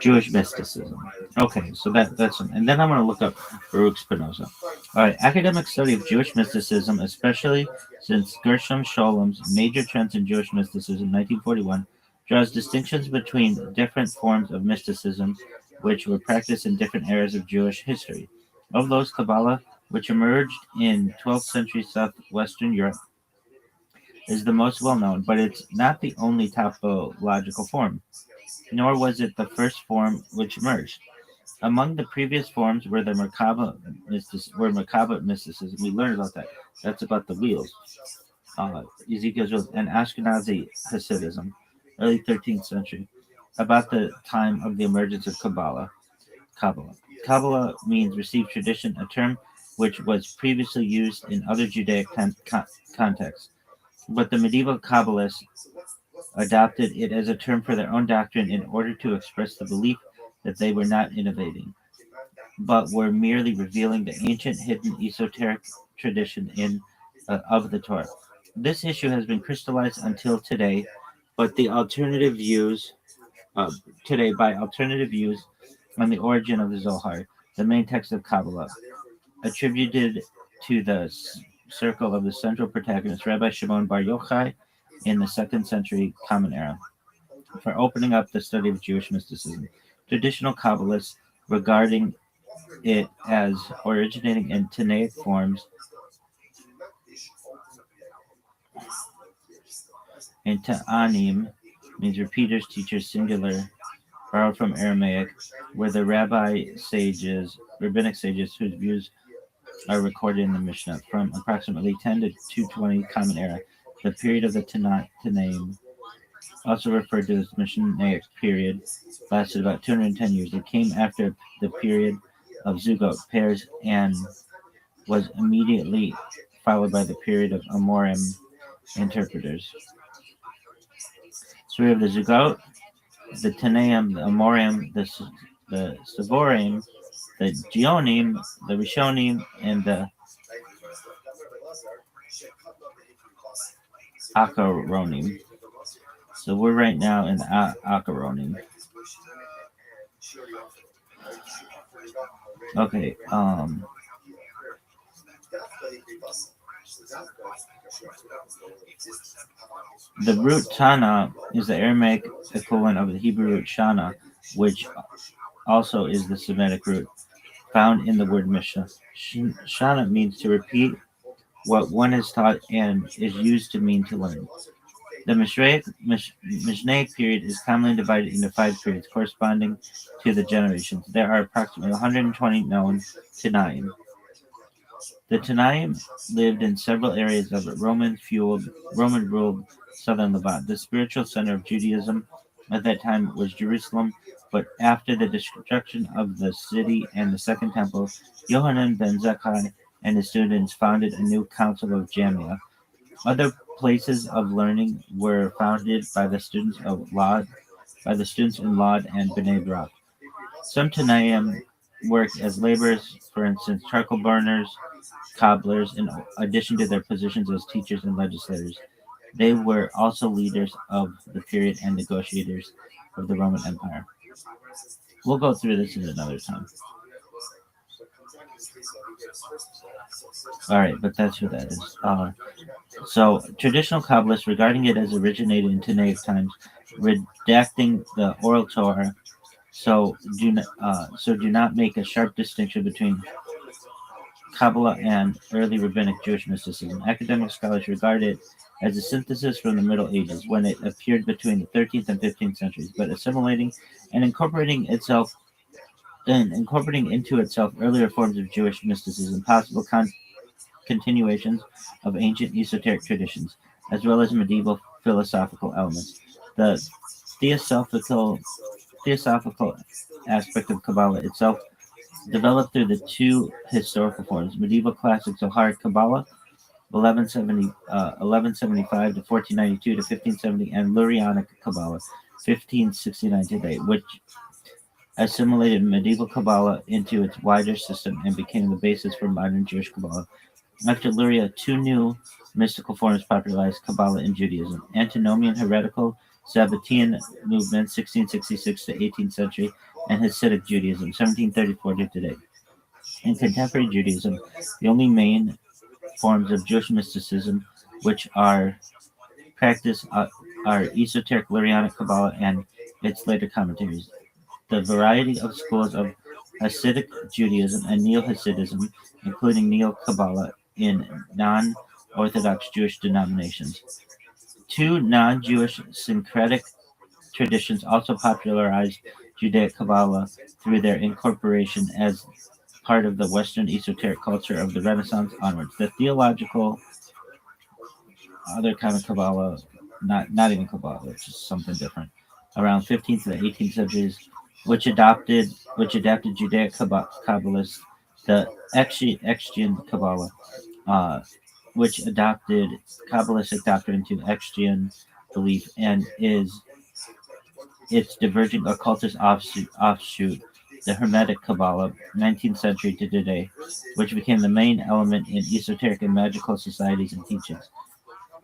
Jewish mysticism. Okay, so that's one. And then I'm going to look up Baruch Spinoza. All right, academic study of Jewish mysticism, especially since Gershom Schollem's Major Trends in Jewish Mysticism, 1941, draws distinctions between different forms of mysticism which were practiced in different eras of Jewish history. Of those, Kabbalah, which emerged in 12th century southwestern Europe, is the most well-known, but it's not the only topological form, nor was it the first form which emerged. Among the previous forms were the Merkaba mysticism. We learned about that. That's about the wheels. Ezekiel's wheels, and Ashkenazi Hasidism, early 13th century, about the time of the emergence of Kabbalah. Kabbalah means received tradition, a term which was previously used in other Judaic contexts. But the medieval Kabbalists adopted it as a term for their own doctrine in order to express the belief that they were not innovating, but were merely revealing the ancient, hidden, esoteric tradition of the Torah. This issue has been crystallized until today, but the alternative views on the origin of the Zohar, the main text of Kabbalah, attributed to the circle of the central protagonist, Rabbi Shimon Bar Yochai, in the 2nd century Common Era, for opening up the study of Jewish mysticism. Traditional Kabbalists regarding it as originating in Tanaic forms and Ta'anim means repeaters, teachers, singular, borrowed from Aramaic, were the rabbinic sages whose views are recorded in the Mishnah from approximately 10 to 220 Common Era. The period of the Tanaim, also referred to as Mishnaic period, lasted about 210 years. It came after the period of Zugot pairs and was immediately followed by the period of Amorim interpreters. So we have the Zugot, the Tanaim, the Amorim, the Savorim, the Geonim, the Rishonim, and the Akaronim. So we're right now in the Akaronim. Okay, the root Tana is the Aramaic equivalent of the Hebrew root Shana, which also is the Semitic root found in the word Mishnah. Shana means to repeat what one is taught and is used to mean to learn. The Mishnaic period is commonly divided into 5 periods corresponding to the generations. There are approximately 120 known Tanaim. The Tanaim lived in several areas of Roman-ruled southern Levant. The spiritual center of Judaism at that time was Jerusalem, but after the destruction of the city and the Second Temple, Yohanan ben Zakkai and his students founded a new council of Jamia. Other places of learning were founded by the students in Lod and Bnei Brak. Some Tanaim worked as laborers, for instance, charcoal burners, cobblers, in addition to their positions as teachers and legislators. They were also leaders of the period and negotiators of the Roman Empire. We'll go through this at another time. All right, but that's who that is. So traditional Kabbalists regarding it as originated in Tanaic times, redacting the oral Torah, so do not make a sharp distinction between Kabbalah and early rabbinic Jewish mysticism. Academic scholars regard it as a synthesis from the Middle Ages, when it appeared between the 13th and 15th centuries, but assimilating and incorporating into itself earlier forms of Jewish mysticism, possible continuations of ancient esoteric traditions, as well as medieval philosophical elements. The theosophical aspect of Kabbalah itself developed through the 2 historical forms: medieval classic Zohar Kabbalah, 1175 to 1492 to 1570, and Lurianic Kabbalah, 1569 today, which assimilated medieval Kabbalah into its wider system and became the basis for modern Jewish Kabbalah. After Luria, 2 new mystical forms popularized Kabbalah in Judaism: Antinomian heretical Sabbatean movement, 1666 to 18th century, and Hasidic Judaism, 1734 to today. In contemporary Judaism, the only main forms of Jewish mysticism which are practiced are esoteric Lurianic Kabbalah and its later commentaries. The variety of schools of Hasidic Judaism and Neo-Hasidism, including Neo-Kabbalah in non-Orthodox Jewish denominations. 2 non-Jewish syncretic traditions also popularized Judaic Kabbalah through their incorporation as part of the Western esoteric culture of the Renaissance onwards. The theological, other kind of Kabbalah, not even Kabbalah, which is something different, around 15th to the 18th centuries, which adapted Judaic Kabbalists, the Extian Kabbalah, which adopted Kabbalistic doctrine into Extian belief and is its diverging occultist offshoot, the Hermetic Kabbalah, 19th century to today, which became the main element in esoteric and magical societies and teachings.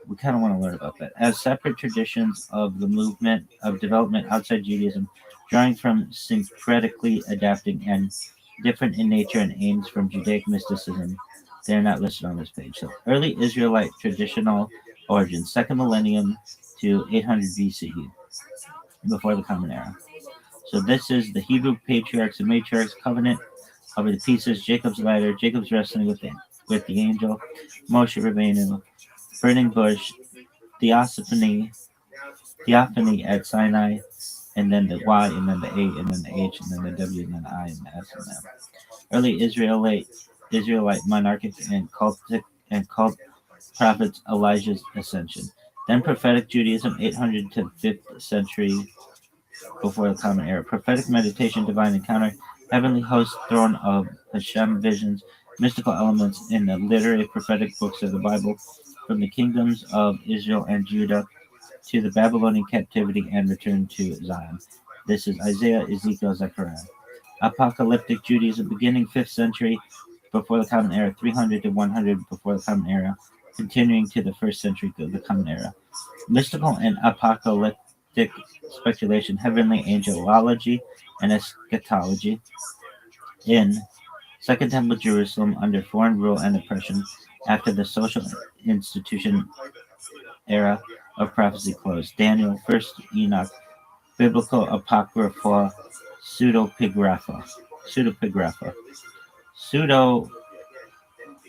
We kind of want to learn about that. As separate traditions of the movement of development outside Judaism, drawing from syncretically adapting and different in nature and aims from Judaic mysticism, they are not listed on this page. So, early Israelite traditional origins, 2nd millennium to 800 BCE, before the Common Era. So this is the Hebrew patriarchs and matriarchs covenant over the pieces, Jacob's ladder, Jacob's wrestling with the angel, Moshe Rabbeinu, burning bush, theophany at Sinai, and then the Y, and then the A, and then the H, and then the W, and then the I, and the S, and the M. Early Israelite monarchic and cult prophets Elijah's ascension. Then prophetic Judaism, 800 to 5th century before the Common Era. Prophetic meditation, divine encounter, heavenly host, throne of Hashem, visions, mystical elements in the literary prophetic books of the Bible, from the kingdoms of Israel and Judah to the Babylonian captivity and return to Zion. This is Isaiah, Ezekiel, Zechariah. Apocalyptic Judaism, beginning 5th century before the Common Era, 300 to 100 before the Common Era, continuing to the 1st century of the Common Era. Mystical and apocalyptic speculation, heavenly angelology, and eschatology. In Second Temple Jerusalem, under foreign rule and oppression, after the social institution era of prophecy closed. Daniel, First Enoch, biblical apocrypha, pseudepigrapha, pseudo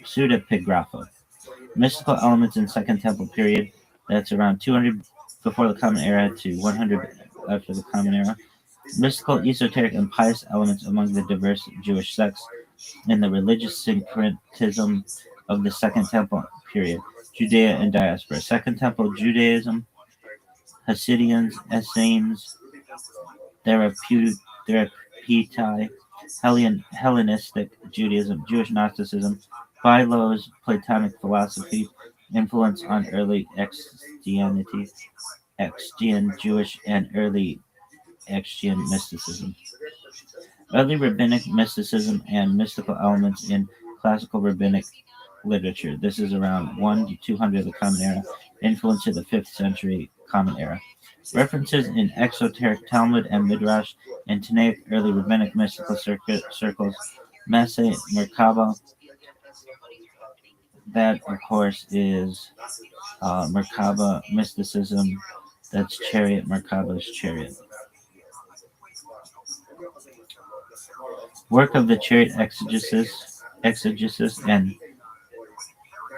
pseudepigrapha. Mystical elements in Second Temple period. That's around 200 before the Common Era to 100 after the Common Era. Mystical, esoteric, and pious elements among the diverse Jewish sects in the religious syncretism of the Second Temple period. Judea and diaspora. Second Temple Judaism, Hasidians, Essenes, Therapeutae, Hellenistic Judaism, Jewish Gnosticism, Philo's Platonic philosophy, influence on early Extian Jewish and early Extian mysticism. Early rabbinic mysticism and mystical elements in classical rabbinic literature. This is around 1 to 200 of the Common Era, influence of the 5th century Common Era. References in exoteric Talmud and Midrash and Tanaic early rabbinic mystical circles, Messe, Merkaba. That, of course, is Merkaba mysticism. That's chariot, Merkaba's chariot. Work of the chariot exegesis and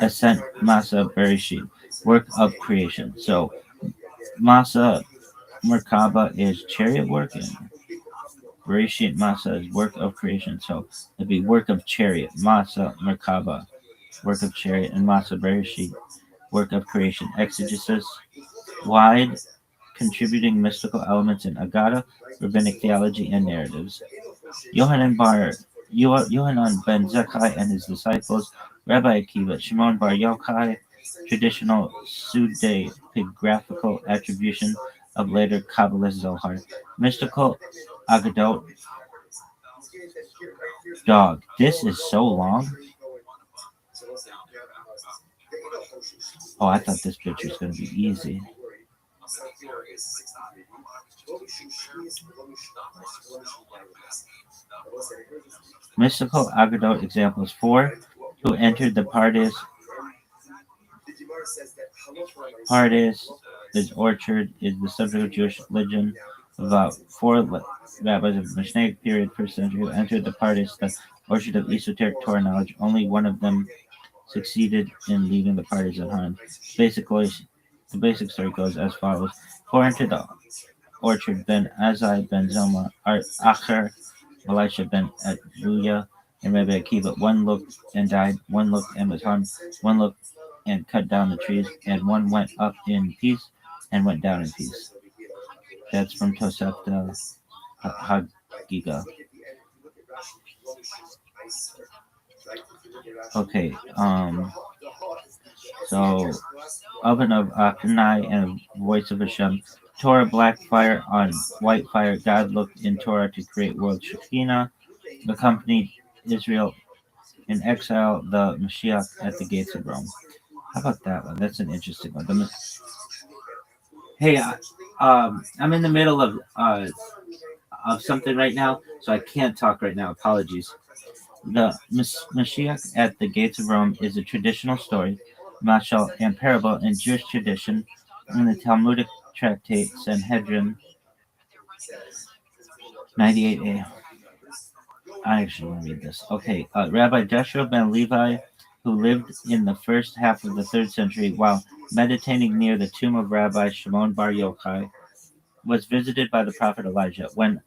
ascent Masa Bereshit. Work of creation. So Masa Merkaba is chariot work and Bereshit Masa is work of creation. So it'd be work of chariot, Masa Merkaba, work of chariot, and Masa Bereshit, work of creation. Exegesis, wide contributing mystical elements in Agada, rabbinic theology, and narratives. Yohanan ben Zakkai and his disciples, Rabbi Akiva, Shimon bar Yochai, traditional pseudepigraphical attribution of later Kabbalist Zohar, mystical Agadot, dog. This is so long. Oh, I thought this picture was going to be easy. Mystical Agadot examples 4. Who entered the Pardes is orchard is the subject of Jewish legend. About 4 rabbis of the Mishnaic period, 1st century, who entered the Pardes, the orchard of esoteric Torah knowledge. Only one of them succeeded in leaving the Pardes unharmed. The basic story goes as follows: 4 entered the orchard: Ben Azai, Ben Zoma, Acher, Elisha ben Abuya, and Rabbi Akiva. One looked and died, one looked and was harmed, one looked and cut down the trees, and one went up in peace and went down in peace. That's from Tosefta Hagiga. Okay, so oven of Akanai and voice of Hashem. Torah, black fire on white fire. God looked in Torah to create world. Shekinah accompanied Israel in exile. The Mashiach at the gates of Rome. How about that one? That's an interesting one. Hey, I'm in the middle of something right now, so I can't talk right now. Apologies. The Mashiach at the gates of Rome is a traditional story, mashal, and parable in Jewish tradition in the Talmudic tractate Sanhedrin 98a. I actually want to read this. Okay, Rabbi Joshua ben Levi, who lived in the first half of the 3rd century while meditating near the tomb of Rabbi Shimon bar Yochai, was visited by the prophet Elijah. When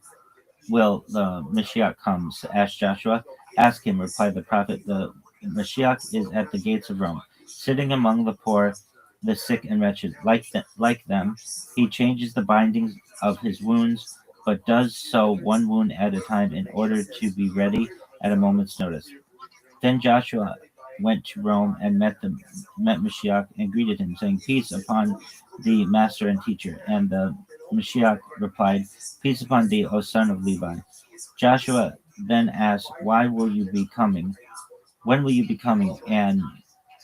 will the Mashiach comes? Asked Joshua. Ask him, replied the prophet. The Mashiach is at the gates of Rome, sitting among the poor, the sick and wretched. Like them, he changes the bindings of his wounds but does so one wound at a time in order to be ready at a moment's notice. Then Joshua went to Rome and met Mashiach and greeted him, saying, "Peace upon thee, master and teacher." And the Mashiach replied, "Peace upon thee, O son of Levi." Joshua then asked, "Why will you be coming? When will you be coming?" And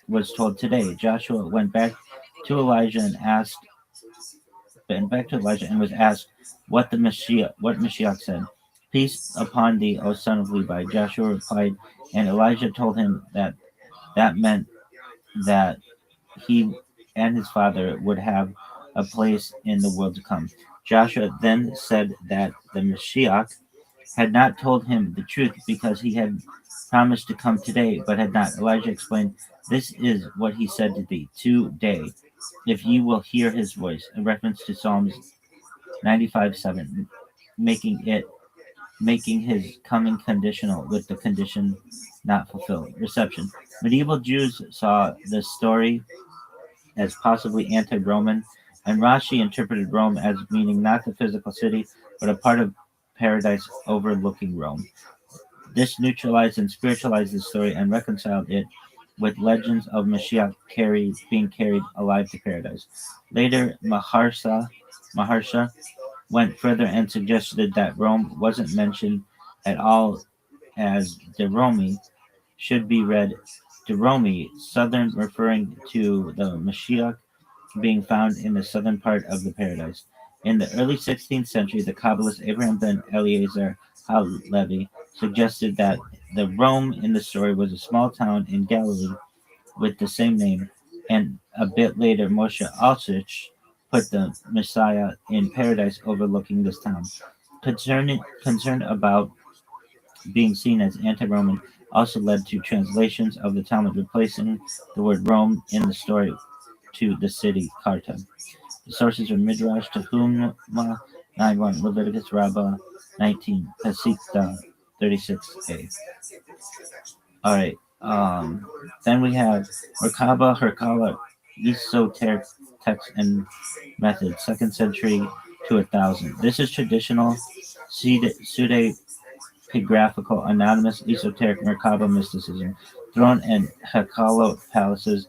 was told, "Today." Joshua went back to Elijah and was asked what Mashiach said. "Peace upon thee, O son of Levi." Joshua replied, and Elijah told him that meant that he and his father would have a place in the world to come. Joshua then said that the Mashiach had not told him the truth because he had promised to come today, but had not. Elijah explained, "This is what he said to thee, today, if you will hear his voice," a reference to Psalms 95:7, making his coming conditional with the condition not fulfilled. Reception. Medieval Jews saw this story as possibly anti-Roman, and Rashi interpreted Rome as meaning not the physical city, but a part of paradise overlooking Rome. This neutralized and spiritualized the story and reconciled it with legends of Mashiach being carried alive to paradise. Later, Maharsha went further and suggested that Rome wasn't mentioned at all, as Deromi should be read Deromi, southern, referring to the Mashiach being found in the southern part of the paradise. In the early 16th century, the Kabbalist Abraham ben Eliezer Halevi suggested that the Rome in the story was a small town in Galilee with the same name, and a bit later Moshe Alsich put the Messiah in paradise overlooking this town. Concerned about being seen as anti-Roman also led to translations of the Talmud replacing the word Rome in the story to the city Karta. The sources are Midrash, Tehumah 9:1, Leviticus Rabbah 19, Pesikta 36a. All right. Then we have Merkaba, Herkala, esoteric text and method, 2nd century to 1000. This is traditional pseudepigraphical, anonymous, esoteric Merkaba mysticism, throne and Herkala palaces,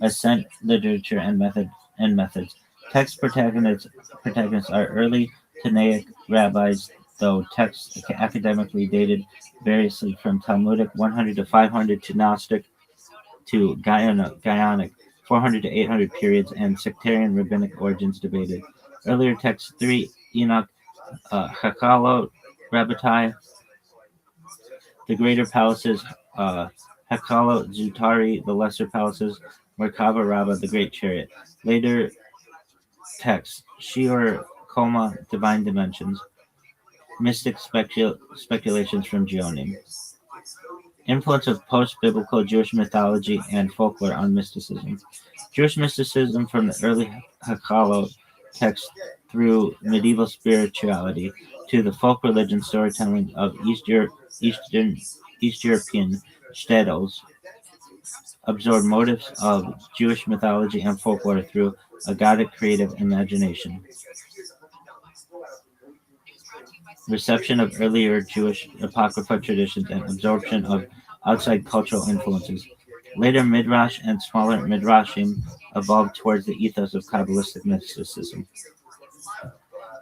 ascent literature and methods. Text protagonists are early Tanaic rabbis, though texts academically dated variously from Talmudic 100 to 500 to Gnostic to Gaionic 400 to 800 periods, and sectarian rabbinic origins debated. Earlier texts 3 Enoch, Hakalo, Rabbi, the greater palaces, Hakalo, Zutari, the lesser palaces, Merkaba Rabbah, the great chariot. Later texts, Shiur, Koma, divine dimensions, mystic speculations from Geonim. Influence of post-biblical Jewish mythology and folklore on mysticism. Jewish mysticism from the early Hakalo text through medieval spirituality to the folk religion storytelling of East European shtetls absorb motifs of Jewish mythology and folklore through agadic creative imagination. Reception of earlier Jewish apocrypha traditions and absorption of outside cultural influences. Later Midrash and smaller Midrashim evolved towards the ethos of Kabbalistic mysticism.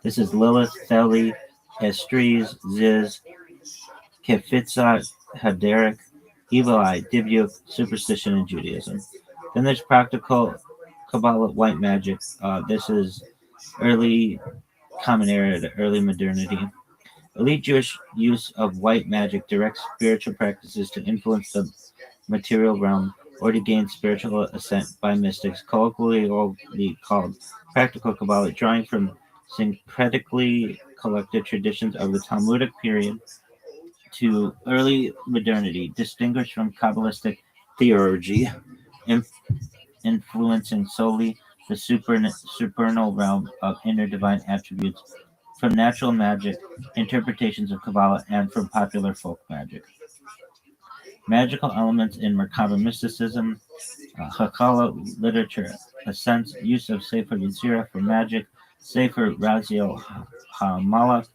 This is Lilith, Theli, Estries, Ziz, Kefitza, Haderic, Evil Eye, Divyuk, superstition, and Judaism. Then there's practical Kabbalah, white magic. This is early Common Era to early modernity. Elite Jewish use of white magic directs spiritual practices to influence the material realm or to gain spiritual ascent by mystics, colloquially called practical Kabbalah, drawing from syncretically collected traditions of the Talmudic period to early modernity, distinguished from Kabbalistic theurgy, influencing solely the supernal realm of inner divine attributes from natural magic, interpretations of Kabbalah, and from popular folk magic. Magical elements in Merkaba mysticism, Hakala literature, a sense use of Sefer Yetzirah for magic, Sefer Raziel HaMalach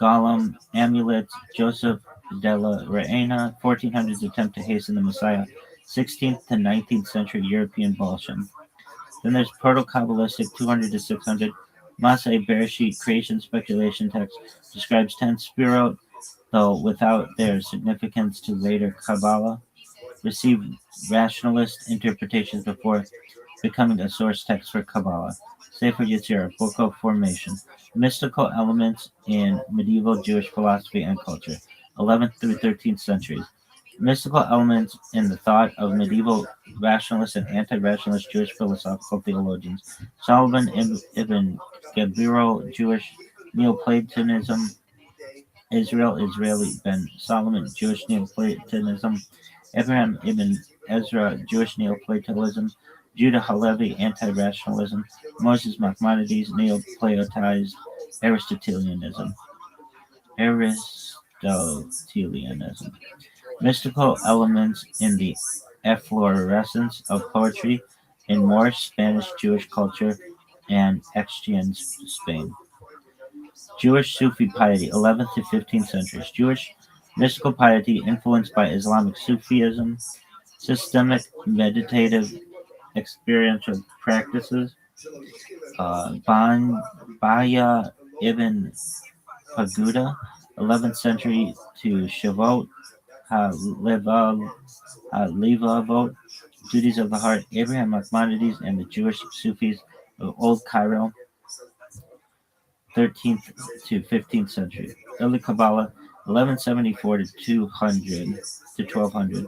Golem, amulets, Joseph della Reina, 1400s attempt to hasten the Messiah, 16th to 19th century European Bolshevik. Then there's Proto-Kabbalistic 200 to 600, Masai Bereshit creation speculation text describes 10 spirot, though without their significance to later Kabbalah, received rationalist interpretations before becoming a source text for Kabbalah. Sefer Yetzirah, Book of Formation. Mystical elements in medieval Jewish philosophy and culture, 11th through 13th centuries. Mystical elements in the thought of medieval rationalist and anti-rationalist Jewish philosophical theologians. Solomon ibn Gabriel, Jewish Neoplatonism. Israeli ben Solomon, Jewish Neoplatonism. Abraham ibn Ezra, Jewish Neoplatonism. Judah Halevi, anti-rationalism. Moses Maimonides, Neoplatized Aristotelianism. Mystical elements in the efflorescence of poetry in Moorish, Spanish, Jewish culture, and Extian Spain. Jewish Sufi piety, 11th to 15th centuries. Jewish mystical piety influenced by Islamic Sufism, systemic meditative experiential practices. Baya ibn Paguda, 11th century to Shavuot, Levavot, duties of the heart, Abraham Maimonides, and the Jewish Sufis of Old Cairo, 13th to 15th century. Early Kabbalah, 1174 to 200 to 1200.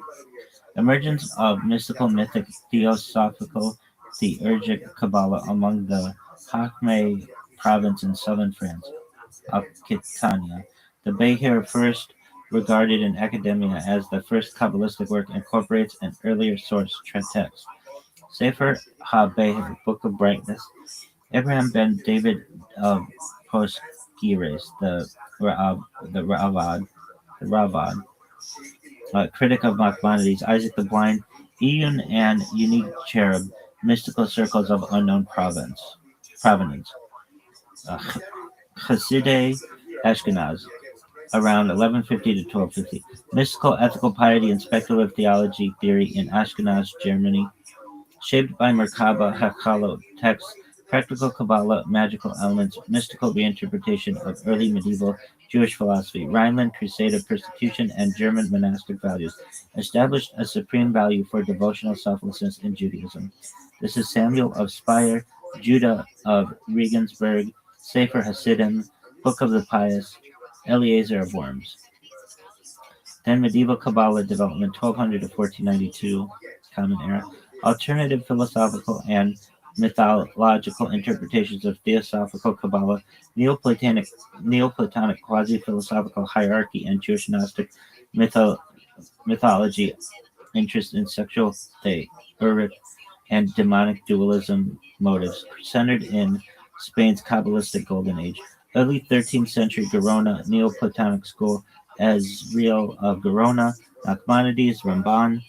Emergence of mystical, mythic, theosophical, theurgic Kabbalah among the Hakmei province in southern France, Aquitania. The Behir, first regarded in academia as the first Kabbalistic work, incorporates an earlier source text. Sefer HaBehir, Book of Brightness. Abraham ben David of Posgires, the Ravad, critic of Maimonides, Isaac the Blind, Iyun and Unique Cherub, mystical circles of unknown provenance. Chasidei Ashkenaz, around 1150 to 1250. Mystical, ethical piety, and speculative theology theory in Ashkenaz, Germany. Shaped by Merkaba, Hakalo texts, practical Kabbalah, magical elements, mystical reinterpretation of early medieval Jewish philosophy, Rhineland Crusader persecution, and German monastic values, established a supreme value for devotional selflessness in Judaism. This is Samuel of Speyer, Judah of Regensburg, Sefer Hasidim, Book of the Pious, Eliezer of Worms. Then medieval Kabbalah development, 1200 to 1492, Common Era. Alternative philosophical and mythological interpretations of theosophical Kabbalah, Neoplatonic quasi-philosophical hierarchy, and Jewish Gnostic mythology, interest in sexual, theuric, and demonic dualism motives, centered in Spain's Kabbalistic Golden Age. Early 13th century Gerona Neoplatonic school, Ezriel of Gerona, Nachmanides, Ramban,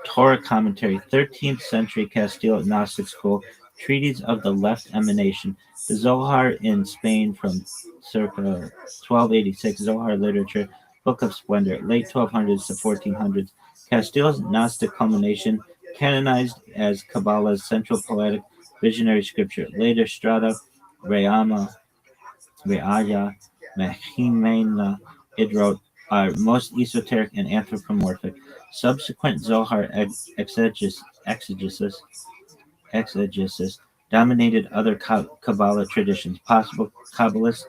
Torah commentary, 13th century Castile Gnostic school, treaties of the left emanation, the Zohar in Spain from circa 1286, Zohar literature, Book of Splendor, late 1200s to 1400s, Castile's Gnostic culmination, canonized as Kabbalah's central poetic visionary scripture, later strata, Reaya, Mechimena, Idrot, are most esoteric and anthropomorphic. Subsequent Zohar exegesis dominated other Kabbalah traditions. Possible Kabbalists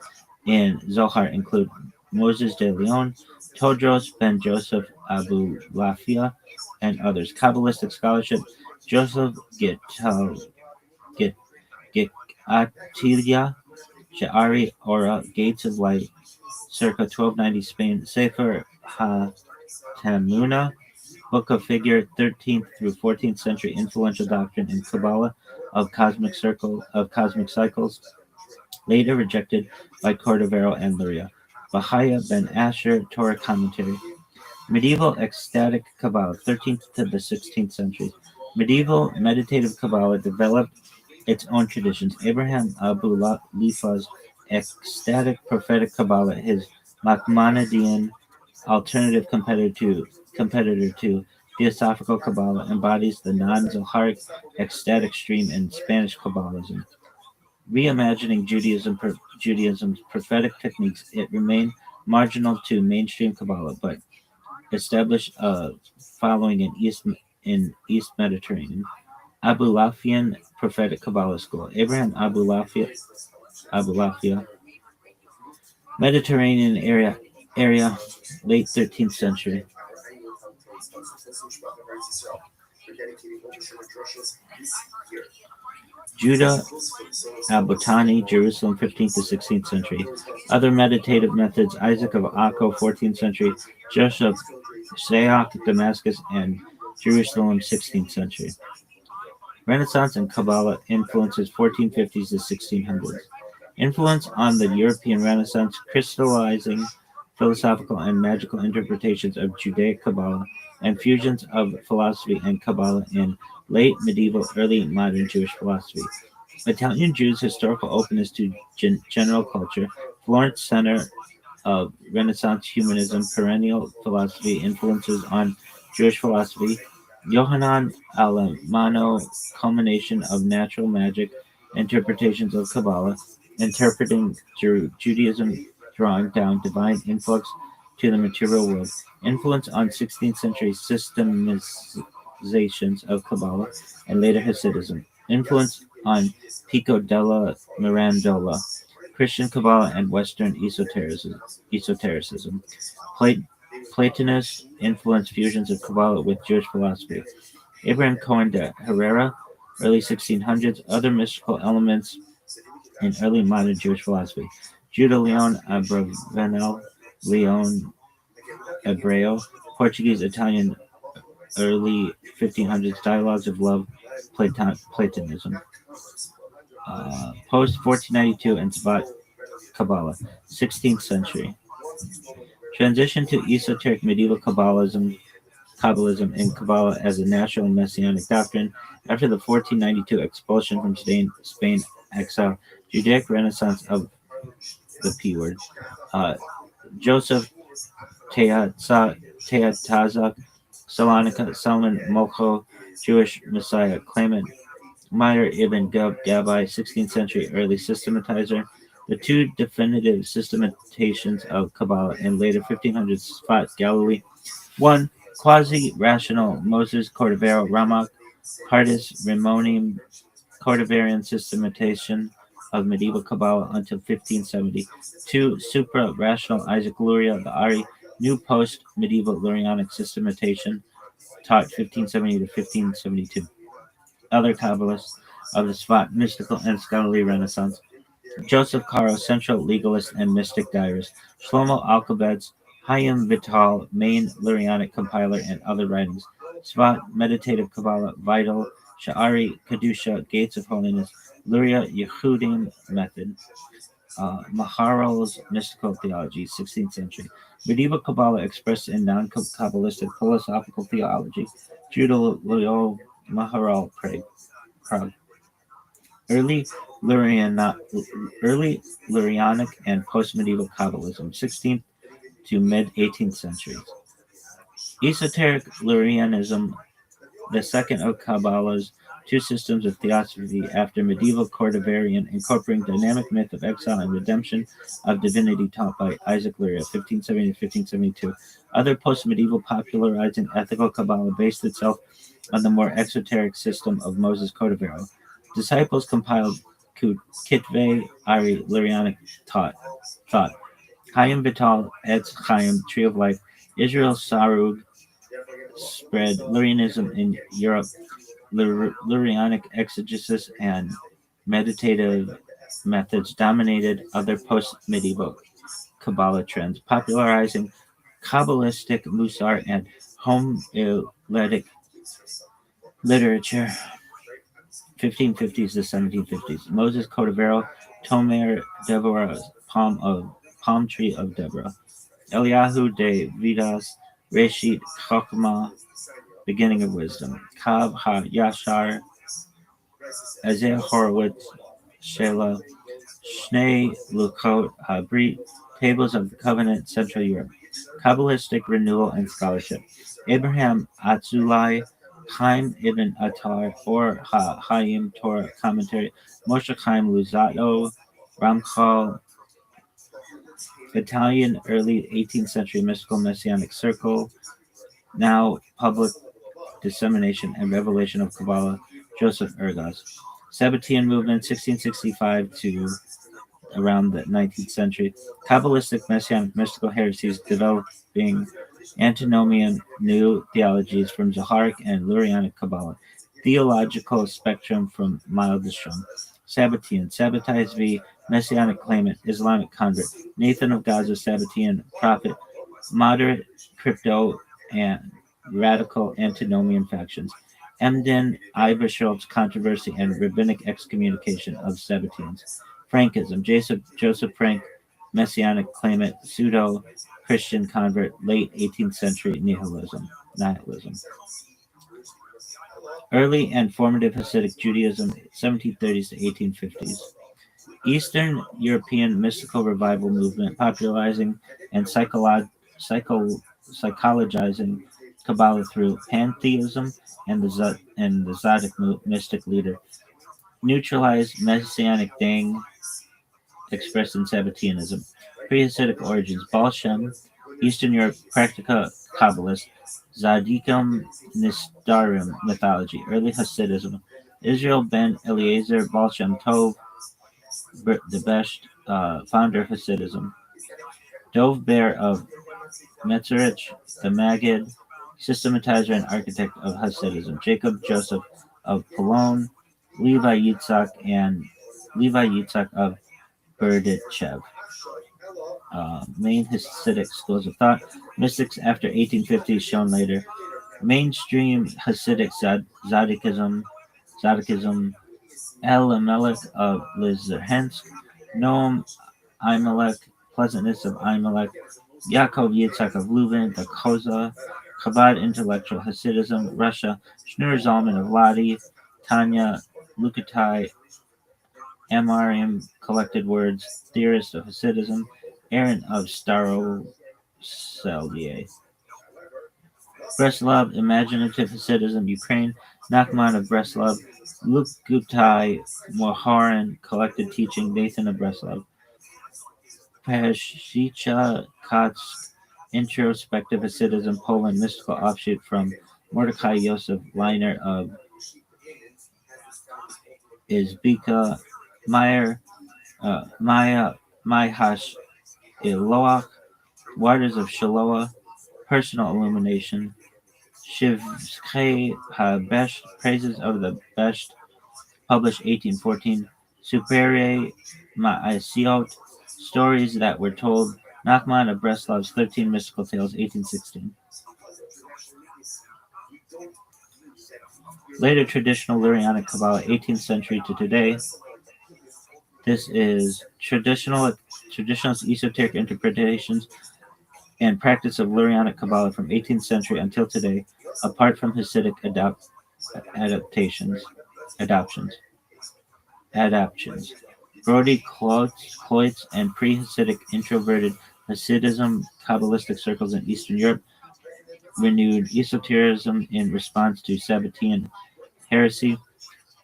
in Zohar include Moses de Leon, Todros ben Joseph Abu Lafia, and others. Kabbalistic scholarship, Joseph Getilia, Sha'ari Ora, Gates of Light, circa 1290 Spain, Sefer HaTamuna, Book of Figure, 13th through 14th century influential doctrine in Kabbalah of cosmic cycles, later rejected by Cordovero and Luria. Bahaya ben Asher, Torah commentary. Medieval ecstatic Kabbalah, 13th to the 16th century. Medieval meditative Kabbalah developed its own traditions. Abraham Abu Lifa's ecstatic prophetic Kabbalah, his Maimonidean alternative competitor to Theosophical Kabbalah, embodies the non-Zoharic ecstatic stream in Spanish Kabbalism. Reimagining Judaism's prophetic techniques, it remained marginal to mainstream Kabbalah, but established a following in East Mediterranean. Abulafian prophetic Kabbalah school. Abraham Abulafia, Mediterranean area, late 13th century. Judah Abotani, Jerusalem, 15th to 16th century. Other meditative methods: Isaac of Akko, 14th century. Joseph Sayach, Damascus, and Jerusalem, 16th century. Renaissance and Kabbalah influences, 1450s to 1600s. Influence on the European Renaissance, crystallizing philosophical and magical interpretations of Judaic Kabbalah and fusions of philosophy and Kabbalah in late medieval, early modern Jewish philosophy. Italian Jews' historical openness to general culture, Florence center of Renaissance humanism, perennial philosophy influences on Jewish philosophy, Yohanan Alamano, culmination of natural magic interpretations of Kabbalah, interpreting Judaism, drawing down divine influx to the material world, influence on 16th century systemizations of Kabbalah and later Hasidism, influence on Pico della Mirandola, Christian Kabbalah and Western esotericism. Platonist influenced fusions of Kabbalah with Jewish philosophy. Abraham Cohen de Herrera, early 1600s, other mystical elements in early modern Jewish philosophy. Judah Leon Abravanel, Leon Hebreo, Portuguese, Italian, early 1500s, dialogues of love, Platonism. Post 1492 and Sabat Kabbalah, 16th century. Transition to esoteric medieval Kabbalism and Kabbalah as a national and messianic doctrine after the 1492 expulsion from Spain exile, Judaic Renaissance of the P word. Joseph Teatazak, Salonika, Solomon Molcho, Jewish Messiah, Clement Meyer ibn Gabbai, 16th century early systematizer. The two definitive systematizations of Kabbalah in later 1500s spot Galilee. One, quasi-rational Moses Cordovero Ramak, Partis Rimonim Cordoverian systematization of medieval Kabbalah until 1570. Two, supra-rational Isaac Luria, the Ari, new post-medieval Lurianic systematization, taught 1570 to 1572. Other Kabbalists of the spot, mystical and scholarly Renaissance. Joseph Caro, central legalist and mystic diarist. Shlomo Alkabetz, Hayim Vital, main Lurianic compiler, and other writings. Svat, meditative Kabbalah, vital. Sha'ari, Kedusha, gates of holiness. Luria, Yehudim method. Maharal's mystical theology, 16th century. Medieval Kabbalah expressed in non-Kabbalistic philosophical theology. Judah Loyal, Maharal, Prague. Early Lurianic and post-medieval Kabbalism, 16th to mid-18th centuries. Esoteric Lurianism, the second of Kabbalah's two systems of theosophy after medieval Cordoverian, incorporating dynamic myth of exile and redemption of divinity taught by Isaac Luria, 1570 to 1572. Other post-medieval popularizing ethical Kabbalah based itself on the more exoteric system of Moses Cordovero. Disciples compiled Kitvei Ari Lurianic thought. Chaim Vital, Etz Chaim, Tree of Life, Israel Sarug spread Lurianism in Europe. Lurianic exegesis and meditative methods dominated other post-medieval Kabbalah trends, popularizing Kabbalistic Musar and homiletic literature. 1550s to 1750s. Moses Cordovero, Tomer Deborah, Palm Tree of Deborah. Eliyahu de Vidas, Reshit Chokmah, Beginning of Wisdom. Kav Ha-Yashar, Isaiah Horowitz, Shelah, Shnei Lukot HaBrit, Tables of the Covenant, Central Europe. Kabbalistic Renewal and Scholarship. Abraham Atzulai, Chaim Ibn Attar, or Hayim Torah Commentary. Moshe Chaim Luzzatto, Ramchal, Italian early 18th century mystical messianic circle, now public dissemination and revelation of Kabbalah, Joseph Ergas. Sabbatean movement, 1665 to around the 19th century. Kabbalistic messianic mystical heresies developing antinomian new theologies from Zoharic and Lurianic Kabbalah. Theological spectrum from mild to strong. Sabbatean, Sabbatized v. Messianic claimant, Islamic convert. Nathan of Gaza, Sabbatean prophet. Moderate crypto and radical antinomian factions. Emden, Ivor Schultz controversy and rabbinic excommunication of Sabbateans. Frankism, Joseph Frank, messianic claimant, pseudo Christian convert, late 18th century nihilism. Early and formative Hasidic Judaism, 1730s to 1850s. Eastern European mystical revival movement, popularizing and psychologizing Kabbalah through pantheism and the Zodic mystic leader. Neutralized messianic dang expressed in Sabbateanism. Pre-Hasidic origins. Baal Shem, Eastern Europe, Practica Kabbalist. Zadikim Nistarim mythology. Early Hasidism. Israel ben Eliezer Baal Shem Tov, the best founder of Hasidism. Dov Ber of Metzerich, the Maggid, systematizer and architect of Hasidism. Jacob Joseph of Polon, Levi Yitzhak of Berdichev. Main Hasidic schools of thought. Mystics after 1850s shown later. Mainstream Hasidic Zadikism, Elimelech of Lizerhensk, Noam Imelech, Pleasantness of Imelech, Yaakov Yitzhak of Leuven, the Koza, Chabad Intellectual Hasidism, Russia, Shneur Zalman of Ladi, Tanya Lukatai, Amarim, Collected Words, Theorist of Hasidism, Aaron of Staroselye. Breslov, Imaginative Hasidism, Ukraine, Nachman of Breslov, Lukutai Moharan, Collected Teaching, Nathan of Breslov. Peshicha Kotsk, Introspective Hasidism, Poland, mystical offshoot from Mordecai Yosef Leiner of Izbika, Maya Maihash Iloach, Waters of Shiloah, Personal Illumination, Shivchei HaBesh, Praises of the Best, published 1814, Superior Ma'asiot, Stories That Were Told, Nachman of Breslov's 13 Mystical Tales, 1816. Later traditional Lurianic Kabbalah, 18th century to today. This is traditionalist esoteric interpretations and practice of Lurianic Kabbalah from 18th century until today, apart from Hasidic adaptions. Brody Kloitz and pre-Hasidic introverted Hasidism, Kabbalistic circles in Eastern Europe renewed esotericism in response to Sabbatean heresy.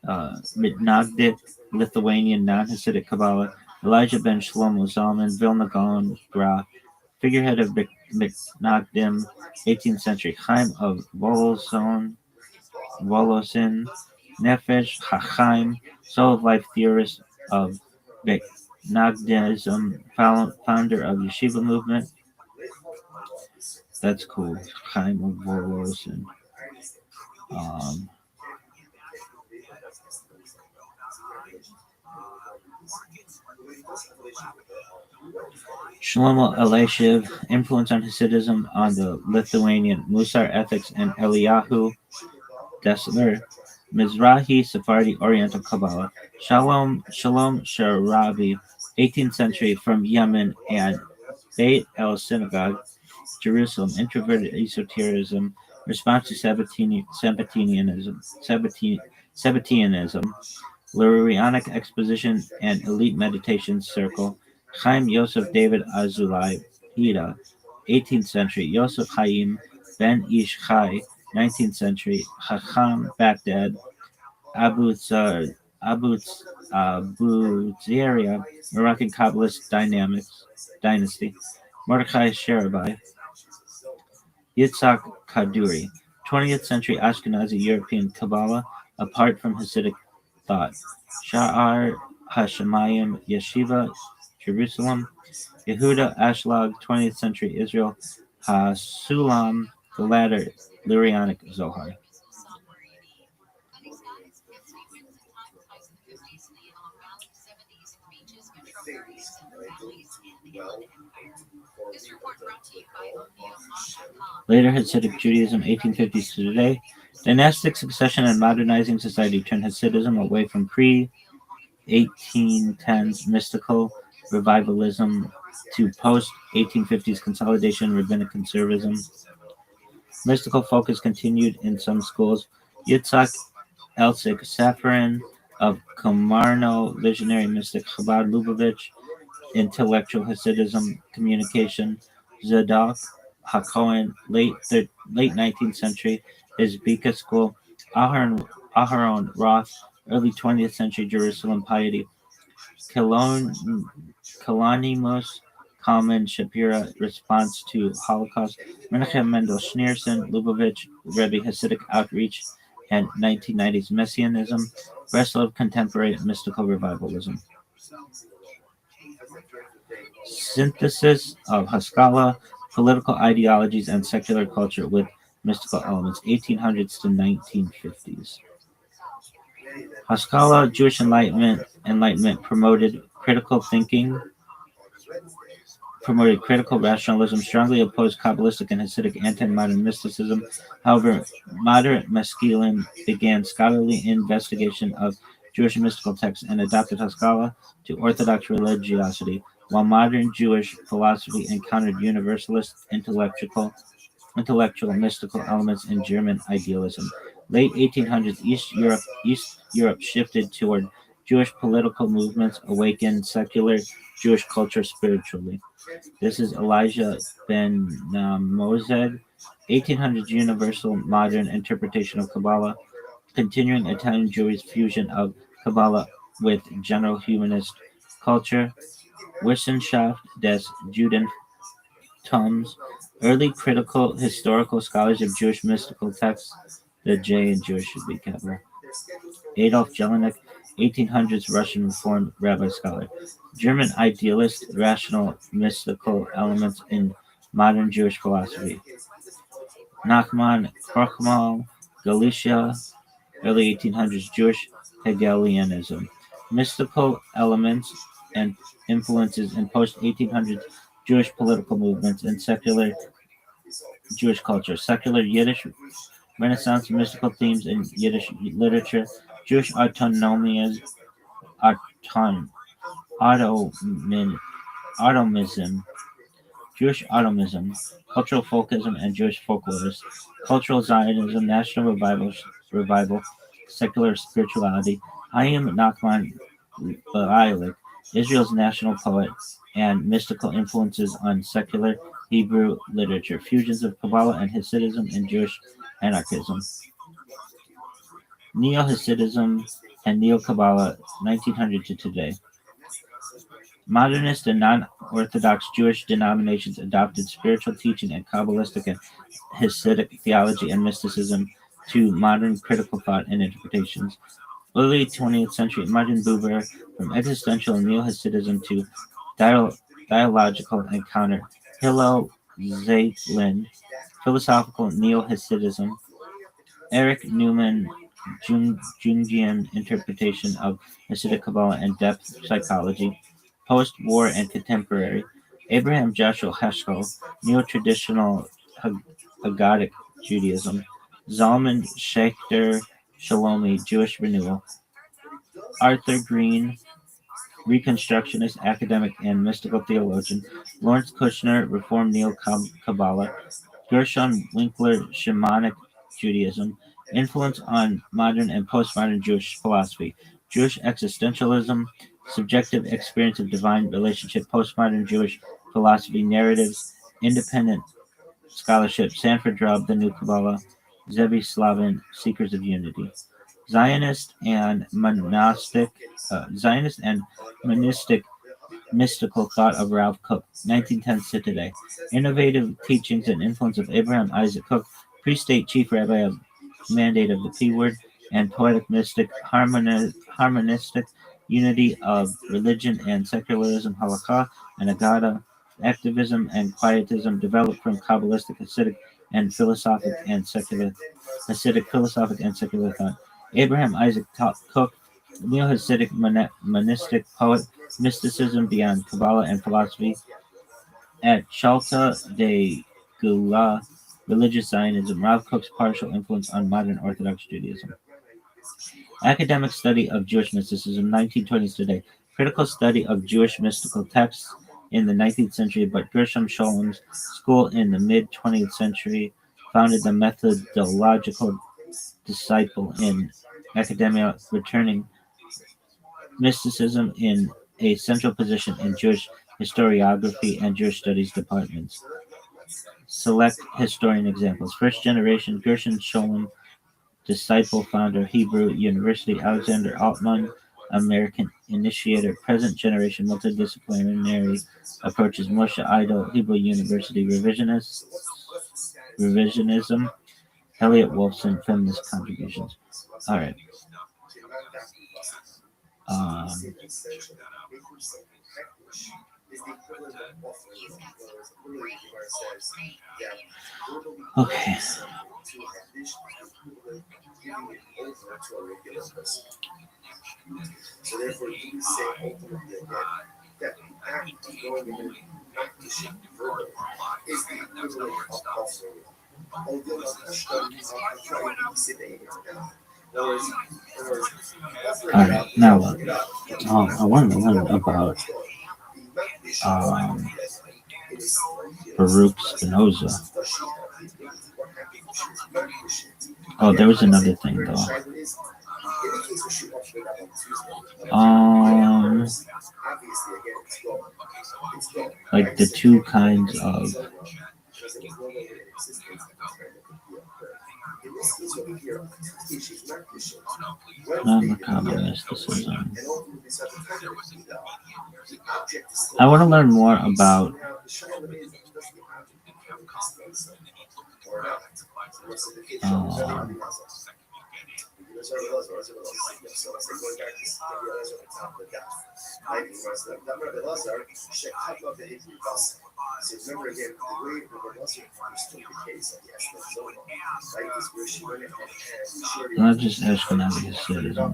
Mitnagdic, Lithuanian non-Hasidic Kabbalah, Elijah ben Shlomo Zalman, Vilna Gaon Gra, figurehead of Mitnagdim, 18th century, Chaim of Volosin, Nefesh HaChaim, Soul of Life theorist of Mitnagdism, founder of Yeshiva movement. That's cool. Chaim of Volosin. Shlomo Elishiv, influence on Hasidism on the Lithuanian Musar ethics and Eliyahu Dessler, Mizrahi Sephardi Oriental Kabbalah, Shalom Sharabi, 18th century from Yemen and Beit El Synagogue, Jerusalem, introverted esotericism, response to Sabbateanism, Lurianic exposition and elite meditation circle, Chaim Yosef David Azulai Hida, 18th century. Yosef Chaim Ben Ish Chai, 19th century. Chacham Baghdad, Abu Zaria, Moroccan Kabbalist dynasty. Mordechai Sherabai, Yitzhak Kaduri, 20th century Ashkenazi European Kabbalah, apart from Hasidic thought. Sha'ar Hashemayim Yeshiva, Jerusalem. Yehuda Ashlag, 20th century Israel. Hasulam, the latter Lurianic Zohar. Later Hasidic Judaism, 1850s to today. Dynastic succession and modernizing society turned Hasidism away from pre-1810s mystical revivalism to post-1850s consolidation rabbinic conservatism. Mystical focus continued in some schools. Yitzhak Elsik Safarin of Komarno, visionary mystic Chabad Lubavitch, intellectual Hasidism communication. Zadok HaKohen, late 19th century, Izbika school. Aharon Roth, early 20th century Jerusalem piety. Kalanimus Kalman Shapira, response to Holocaust. Menachem Mendel Schneerson, Lubavitch, Rebbe Hasidic outreach and 1990s Messianism. Breslov contemporary mystical revivalism. Synthesis of Haskalah, political ideologies, and secular culture with mystical elements, 1800s to 1950s. Haskalah, Jewish Enlightenment promoted critical thinking, promoted critical rationalism, strongly opposed Kabbalistic and Hasidic anti-modern mysticism. However, moderate Maskilim began scholarly investigation of Jewish mystical texts and adopted Haskalah to Orthodox religiosity, while modern Jewish philosophy encountered universalist intellectual mystical elements in German idealism. Late 1800s, East Europe shifted toward Jewish political movements, awakened secular Jewish culture spiritually. This is Elijah ben Mosed, 1800s universal modern interpretation of Kabbalah, continuing Italian Jewish fusion of Kabbalah with general humanist culture. Wissenschaft des Judentums, early critical historical scholars of Jewish mystical texts. The J in Jewish should be capital. Adolf Jelinek, 1800s Russian Reformed rabbi scholar. German idealist, rational, mystical elements in modern Jewish philosophy. Nachman Krochmal, Galicia, early 1800s Jewish Hegelianism. Mystical elements and influences in post-1800s Jewish political movements and secular Jewish culture. Secular Yiddish Renaissance mystical themes in Yiddish literature. Jewish autonomism, Jewish automism, cultural folkism, and Jewish folklorists. Cultural Zionism, national revival, secular spirituality. Chaim Nachman Ba'alik, Israel's national poet, and mystical influences on secular Hebrew literature. Fusions of Kabbalah and Hasidism and Jewish anarchism. Neo-Hasidism and Neo-Kabbalah, 1900 to today. Modernist and non-Orthodox Jewish denominations adopted spiritual teaching and Kabbalistic and Hasidic theology and mysticism to modern critical thought and interpretations. Early 20th century Martin Buber, from existential neo-Hasidism to dialogical encounter. Hillel Zeitlin, philosophical neo-Hasidism. Eric Newman, Jungian interpretation of Hasidic Kabbalah and depth psychology. Post-war and contemporary. Abraham Joshua Heschel, neo-traditional Haggadah Judaism. Zalman Schachter Shalomi, Jewish renewal. Arthur Green, Reconstructionist academic and mystical theologian. Lawrence Kushner, Reformed Neo-Kabbalah. Gershon Winkler, Shamanic Judaism. Influence on modern and postmodern Jewish philosophy. Jewish existentialism. subjective experience of divine relationship, postmodern Jewish philosophy, narratives, independent scholarship, Sanford Drubb, The New Kabbalah, Zevi Slavin, Seekers of Unity. Zionist and monastic, Zionist and monistic mystical thought of Ralph Cook, 1910s to today. Innovative teachings and influence of Abraham Isaac Cook, pre-state chief rabbi of Mandate of the P Word, and poetic mystic, harmonistic unity of religion and secularism, halakha and agada, activism and quietism developed from Kabbalistic, Hasidic, and philosophic and secular Hasidic philosophic and secular thought. Abraham Isaac Cook, neo-Hasidic monistic poet, mysticism beyond Kabbalah and philosophy. At Shalta de Gula, religious Zionism, Ralph Cook's partial influence on modern Orthodox Judaism. Academic study of Jewish mysticism, 1920s today. Critical study of Jewish mystical texts in the 19th century, but Gershom Sholom's school in the mid-20th century founded the methodological disciple in academia, returning mysticism in a central position in Jewish historiography and Jewish studies departments. Select historian examples. First generation Gershom Scholem, disciple founder, Hebrew University, Alexander Altman, American initiator. Present generation multidisciplinary approaches, Moshe Idol, Hebrew University, revisionism, Elliot Wolfson, feminist contributions. All right. Okay. So therefore, you would say ultimately again that the act of going in and practicing verbal is the equivalent of offering. All right, now what? I want to learn about Baruch Spinoza. Oh, there was another thing though. Like the two kinds of non-macabre mysticism. I want to learn more about not just Ashkenazi Hasidism.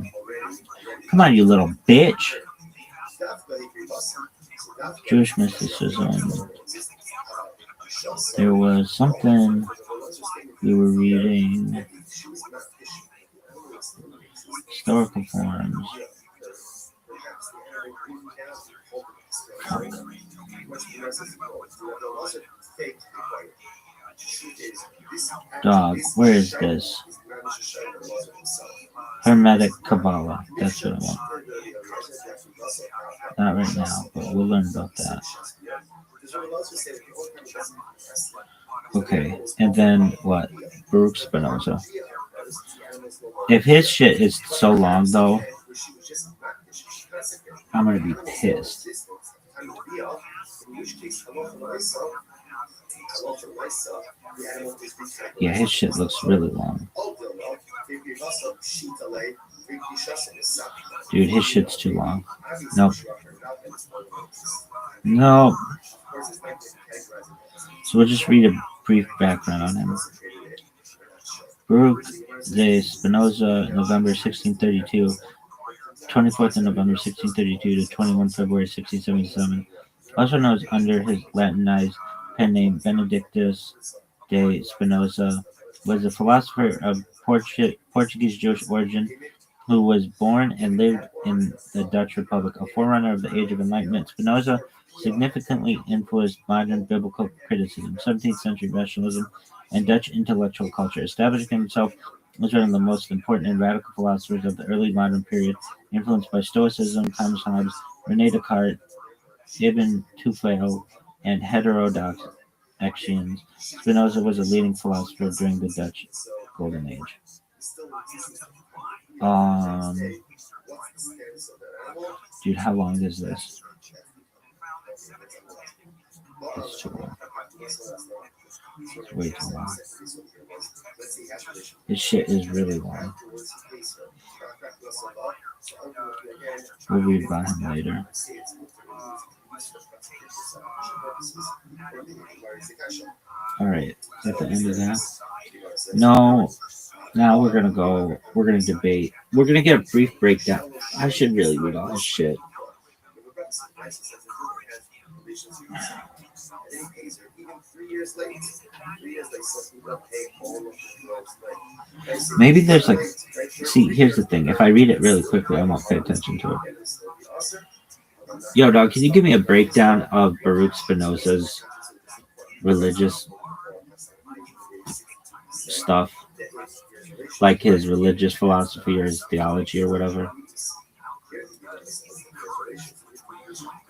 Come on, you little bitch. Jewish mysticism. There was something we were reading. Historical forms. Dog, where is this? Hermetic Kabbalah. That's what I want. Not right now, but we'll learn about that. Okay, and then what? Baruch Spinoza. If his shit is so long, though, I'm gonna be pissed. Yeah, his shit looks really long. Dude, his shit's too long. Nope. Nope. So we'll just read a brief background on him. Baruch de Spinoza, November 1632, 24th of November 1632 to 21 February 1677, also known as under his Latinized pen name Benedictus de Spinoza, was a philosopher of Portuguese Jewish origin who was born and lived in the Dutch Republic, a forerunner of the Age of Enlightenment. Spinoza significantly influenced modern biblical criticism, 17th century rationalism, and Dutch intellectual culture, establishing himself was one of the most important and radical philosophers of the early modern period, influenced by Stoicism, Thomas Hobbes, René Descartes, Ibn Tufayl, and heterodox Axions. Spinoza was a leading philosopher during the Dutch Golden Age. Um, Dude, how long is this? It's too long. It's way too long. This shit is really long. We'll read about him later. Alright, is that the end of that? No. Now we're gonna debate. We're gonna get a brief breakdown. I should really read all this shit. Maybe there's like, see, here's the thing. If I read it really quickly, I won't pay attention to it. Yo, dog, can you give me a breakdown of Baruch Spinoza's religious stuff? Like his religious philosophy or his theology or whatever?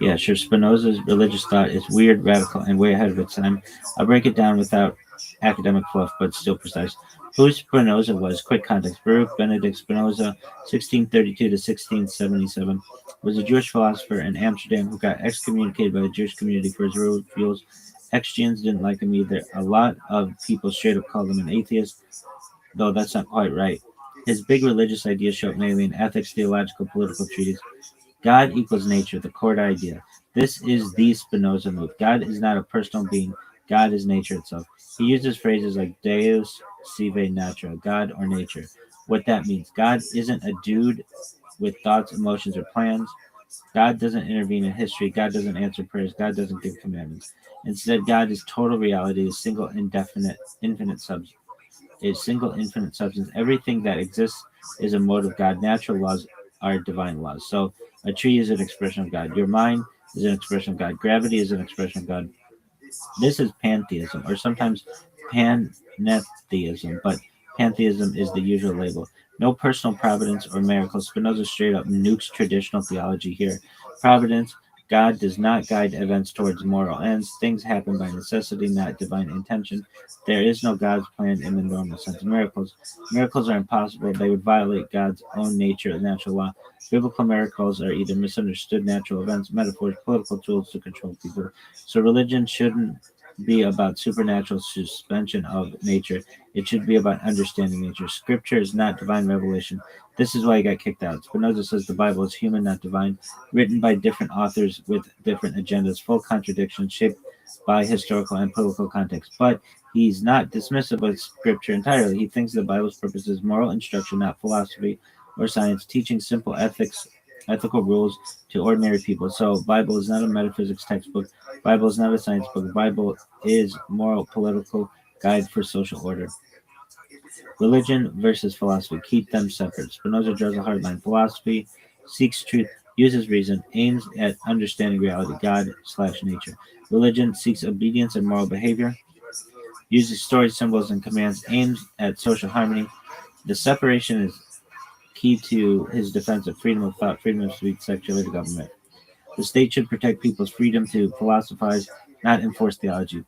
Yeah, sure. Spinoza's religious thought is weird, radical, and way ahead of its time. I'll break it down without academic fluff, but still precise. Who Spinoza was? Quick context. Baruch Benedict Spinoza, 1632 to 1677, was a Jewish philosopher in Amsterdam who got excommunicated by the Jewish community for his worldviews. Ex-Jews didn't like him either. A lot of people straight up called him an atheist, though that's not quite right. His big religious ideas show up mainly in ethics, theological, political treatises. God equals nature, the core idea. This is the Spinoza move. God is not a personal being. God is nature itself. He uses phrases like Deus sive natura, God or nature. What that means. God isn't a dude with thoughts, emotions, or plans. God doesn't intervene in history. God doesn't answer prayers. God doesn't give commandments. Instead, God is total reality, a single infinite substance. Everything that exists is a mode of God. Natural laws are divine laws. So a tree is an expression of God. Your mind is an expression of God. Gravity is an expression of God. This is pantheism, or sometimes pantheism, but pantheism is the usual label. No personal providence or miracles. Spinoza straight up nukes traditional theology here. Providence, God does not guide events towards moral ends. Things happen by necessity, not divine intention. There is no God's plan in the normal sense. Miracles are impossible. They would violate God's own nature and natural law. Biblical miracles are either misunderstood natural events, metaphors, political tools to control people. So religion shouldn't be about supernatural suspension of nature. It should be about understanding nature. Scripture is not divine revelation. This is why he got kicked out. Spinoza says the Bible is human, not divine, written by different authors with different agendas, full contradictions, shaped by historical and political context. But he's not dismissive of Scripture entirely. He thinks the Bible's purpose is moral instruction, not philosophy or science, teaching simple ethical rules to ordinary people. So Bible is not a metaphysics textbook. Bible is not a science book. Bible is moral political guide for social order. Religion versus philosophy. Keep them separate. Spinoza draws a hard line. Philosophy seeks truth, uses reason, aims at understanding reality, God/nature. Religion seeks obedience and moral behavior, uses stories, symbols, and commands, aims at social harmony. The separation is key to his defense of freedom of thought, freedom of speech, secular government. The state should protect people's freedom to philosophize, not enforce theology.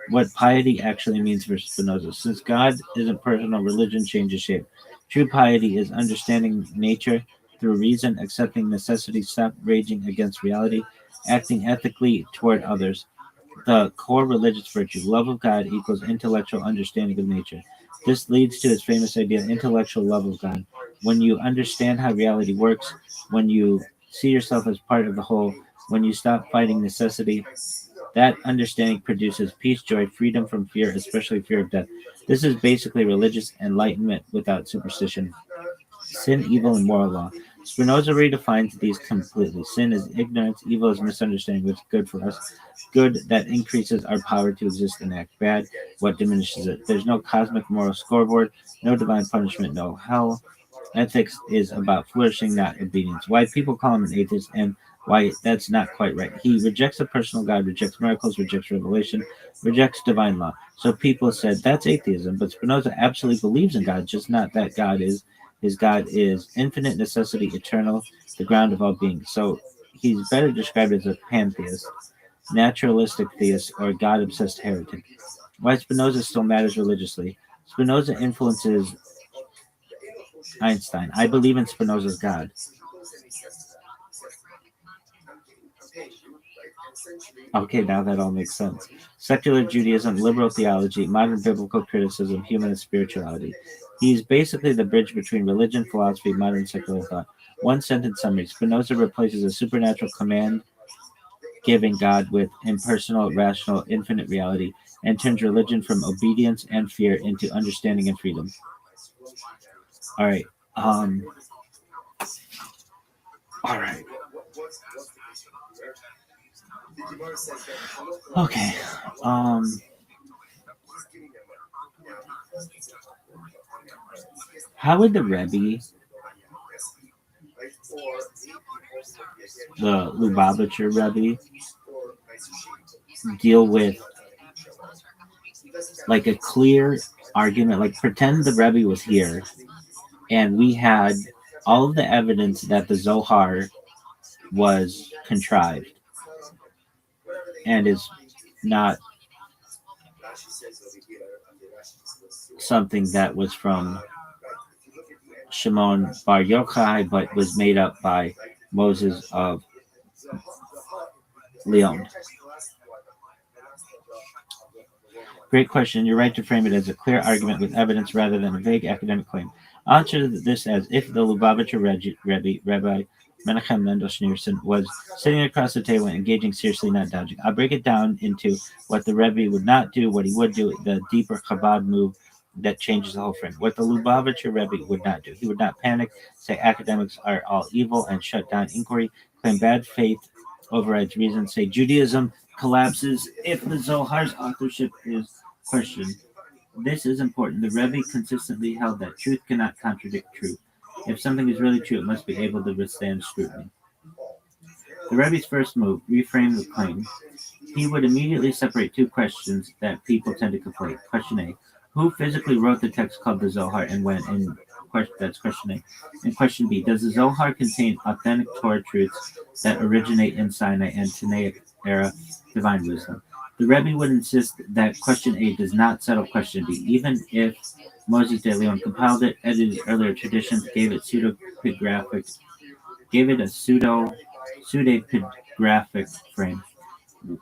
What piety actually means for Spinoza. Since God isn't personal, religion changes shape. True piety is understanding nature through reason, accepting necessity, stop raging against reality, acting ethically toward others. The core religious virtue, love of God, equals intellectual understanding of nature. This leads to his famous idea, intellectual love of God. When you understand how reality works, when you see yourself as part of the whole, when you stop fighting necessity, that understanding produces peace, joy, freedom from fear, especially fear of death. This is basically religious enlightenment without superstition. Sin, evil, and moral law. Spinoza redefines these completely. Sin is ignorance, evil is misunderstanding what's good for us, good that increases our power to exist and act, bad what diminishes it. There's no cosmic moral scoreboard, no divine punishment, no hell. Ethics is about flourishing, not obedience. Why people call him an atheist and why that's not quite right. He rejects a personal God, rejects miracles, rejects revelation, rejects divine law. So people said that's atheism, but Spinoza absolutely believes in God, just not that God is. His God is infinite necessity, eternal, the ground of all being. So he's better described as a pantheist, naturalistic theist, or God obsessed heretic. Why Spinoza still matters religiously. Spinoza influences Einstein. I believe in Spinoza's God. Okay, now that all makes sense. Secular Judaism, liberal theology, modern biblical criticism, humanist spirituality. He's basically the bridge between religion, philosophy, modern secular thought. One sentence summary Spinoza replaces a supernatural command giving God with impersonal, rational, infinite reality and turns religion from obedience and fear into understanding and freedom. All right. All right. Okay. How would the Rebbe, the Lubavitcher Rebbe, deal with like a clear argument? Like pretend the Rebbe was here, and we had all of the evidence that the Zohar was contrived and is not something that was from Shimon Bar Yochai, but was made up by Moses of Leon. Great question. You're right to frame it as a clear argument with evidence rather than a vague academic claim. I'll answer this as if the Lubavitcher Rebbe, Rabbi Menachem Mendel Schneerson, was sitting across the table and engaging seriously, not dodging. I'll break it down into what the Rebbe would not do, what he would do, the deeper Chabad move that changes the whole frame. What the Lubavitcher Rebbe would not do. He would not panic, say academics are all evil, and shut down inquiry, claim bad faith overrides reason, say Judaism collapses if the Zohar's authorship is questioned. This is important. The Rebbe consistently held that truth cannot contradict truth. If something is really true, it must be able to withstand scrutiny. The Rebbe's first move, reframe the claim. He would immediately separate two questions that people tend to conflate. Question A, who physically wrote the text called the Zohar and when? And that's question A. And question B, does the Zohar contain authentic Torah truths that originate in Sinai and Tanaic era divine wisdom? The Rebbe would insist that question A does not settle question B, even if Moses de Leon compiled it, edited earlier traditions, gave it a pseudepigraphic frame.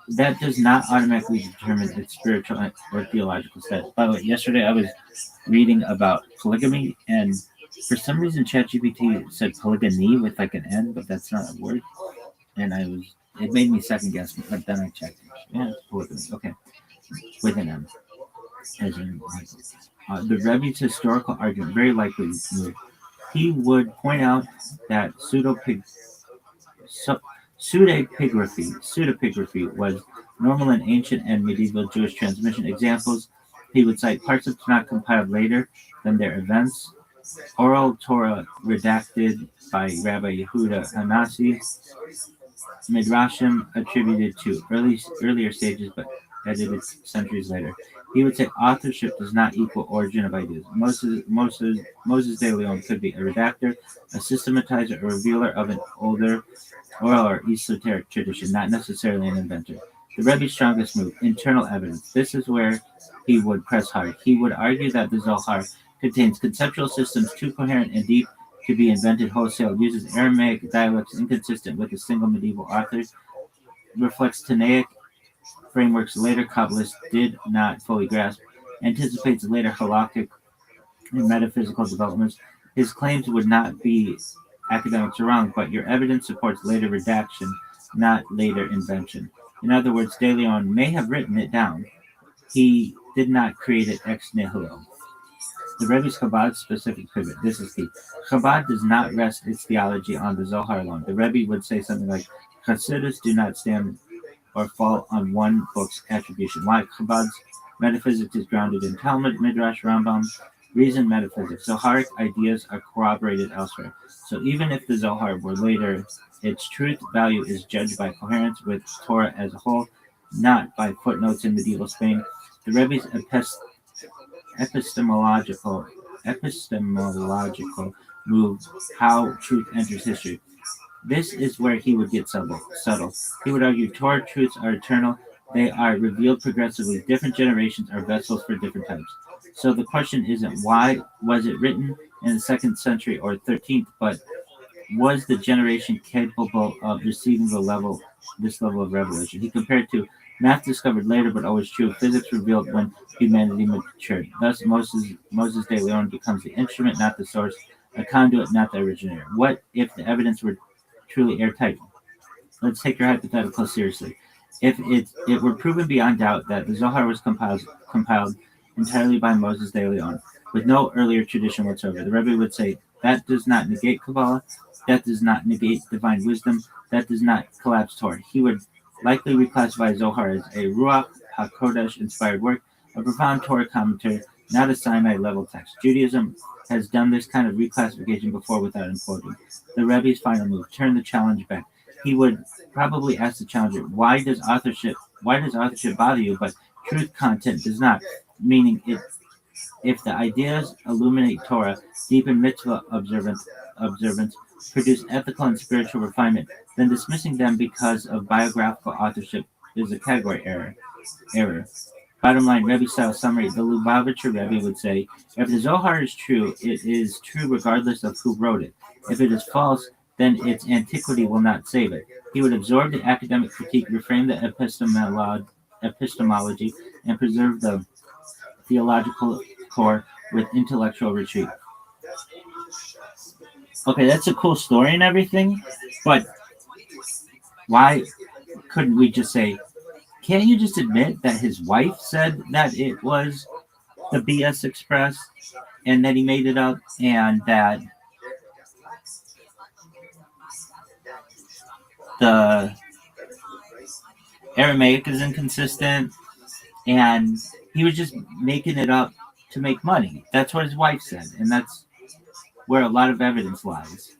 That does not automatically determine its spiritual or theological status. By the way, yesterday I was reading about polygamy, and for some reason ChatGPT said polygamy with like an N, but that's not a word. And it made me second guess, but then I checked. Yeah, it's polygamy. Okay, with an M. As in, the Rebbe's historical argument very likely moved. He would point out that pseudepigraphy was normal in ancient and medieval Jewish transmission. Examples, he would cite parts of Tanakh compiled later than their events, oral Torah redacted by Rabbi Yehuda Hanassi, Midrashim attributed to earlier stages but edited centuries later. He would say authorship does not equal origin of ideas. Moses de Leon could be a redactor, a systematizer, or revealer of an older oral or esoteric tradition, not necessarily an inventor. The Rebbe's strongest move, internal evidence. This is where he would press hard. He would argue that the Zohar contains conceptual systems too coherent and deep to be invented wholesale, uses Aramaic dialects inconsistent with a single medieval author, reflects Tanaic frameworks later Kabbalists did not fully grasp, anticipates later halakhic and metaphysical developments. His claims would not be academics are wrong, but your evidence supports later redaction, not later invention. In other words, De Leon may have written it down. He did not create it ex nihilo. The Rebbe's Chabad specific pivot. This is key. Chabad does not rest its theology on the Zohar alone. The Rebbe would say something like, Chassidus do not stand or fall on one book's attribution. Why? Chabad's metaphysics is grounded in Talmud, Midrash, Rambam, reason, metaphysics. Zoharic ideas are corroborated elsewhere. So even if the Zohar were later, its truth value is judged by coherence with Torah as a whole, not by footnotes in medieval Spain. The Rebbe's epistemological epistemological move, how truth enters history. This is where he would get subtle. He would argue Torah truths are eternal, they are revealed progressively. Different generations are vessels for different types. So the question isn't why was it written in the 2nd century or 13th, but was the generation capable of receiving this level of revelation? He compared to math discovered later but always true, physics revealed when humanity matured. Thus, Moses de Leon becomes the instrument, not the source, a conduit, not the originator. What if the evidence were truly airtight? Let's take your hypothetical seriously. If it were proven beyond doubt that the Zohar was compiled entirely by Moses de Leon, with no earlier tradition whatsoever, the Rebbe would say that does not negate Kabbalah, that does not negate divine wisdom, that does not collapse Torah. He would likely reclassify Zohar as a Ruach HaKodesh inspired work, a profound Torah commentary, not a Sinai level text. Judaism has done this kind of reclassification before without imploding. The Rebbe's final move, turn the challenge back. He would probably ask the challenger, why does authorship bother you, but truth content does not? Meaning, if the ideas illuminate Torah, deepen mitzvah observance, produce ethical and spiritual refinement, then dismissing them because of biographical authorship is a category error. Bottom line, Rebbe style summary, the Lubavitcher Rebbe would say, if the Zohar is true, it is true regardless of who wrote it. If it is false, then its antiquity will not save it. He would absorb the academic critique, reframe the epistemology, and preserve the theological core with intellectual retreat. Okay, that's a cool story and everything, but why couldn't we just say, can't you just admit that his wife said that it was the BS Express and that he made it up and that the Aramaic is inconsistent and he was just making it up to make money? That's what his wife said, and that's where a lot of evidence lies.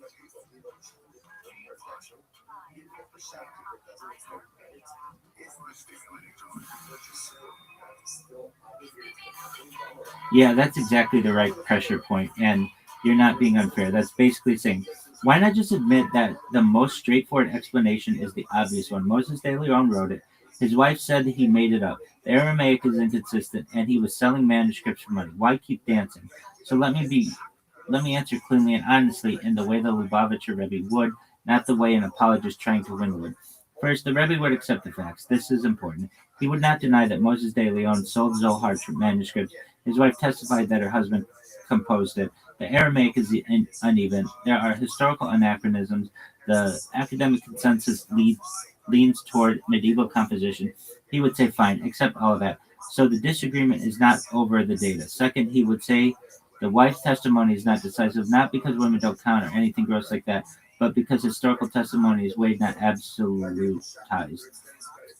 Yeah, that's exactly the right pressure point, and you're not being unfair. That's basically saying, why not just admit that the most straightforward explanation is the obvious one? Moses de Leon wrote it. His wife said he made it up. The Aramaic is inconsistent, and he was selling manuscripts for money. Why keep dancing? So let me answer cleanly and honestly in the way the Lubavitcher Rebbe would, not the way an apologist trying to win would. First, the Rebbe would accept the facts. This is important. He would not deny that Moses de Leon sold Zohar manuscripts. His wife testified that her husband composed it. The Aramaic is uneven. There are historical anachronisms. The academic consensus leans toward medieval composition. He would say, fine, accept all of that. So the disagreement is not over the data. Second, he would say the wife's testimony is not decisive, not because women don't count or anything gross like that, but because historical testimony is weighed, not absolutized.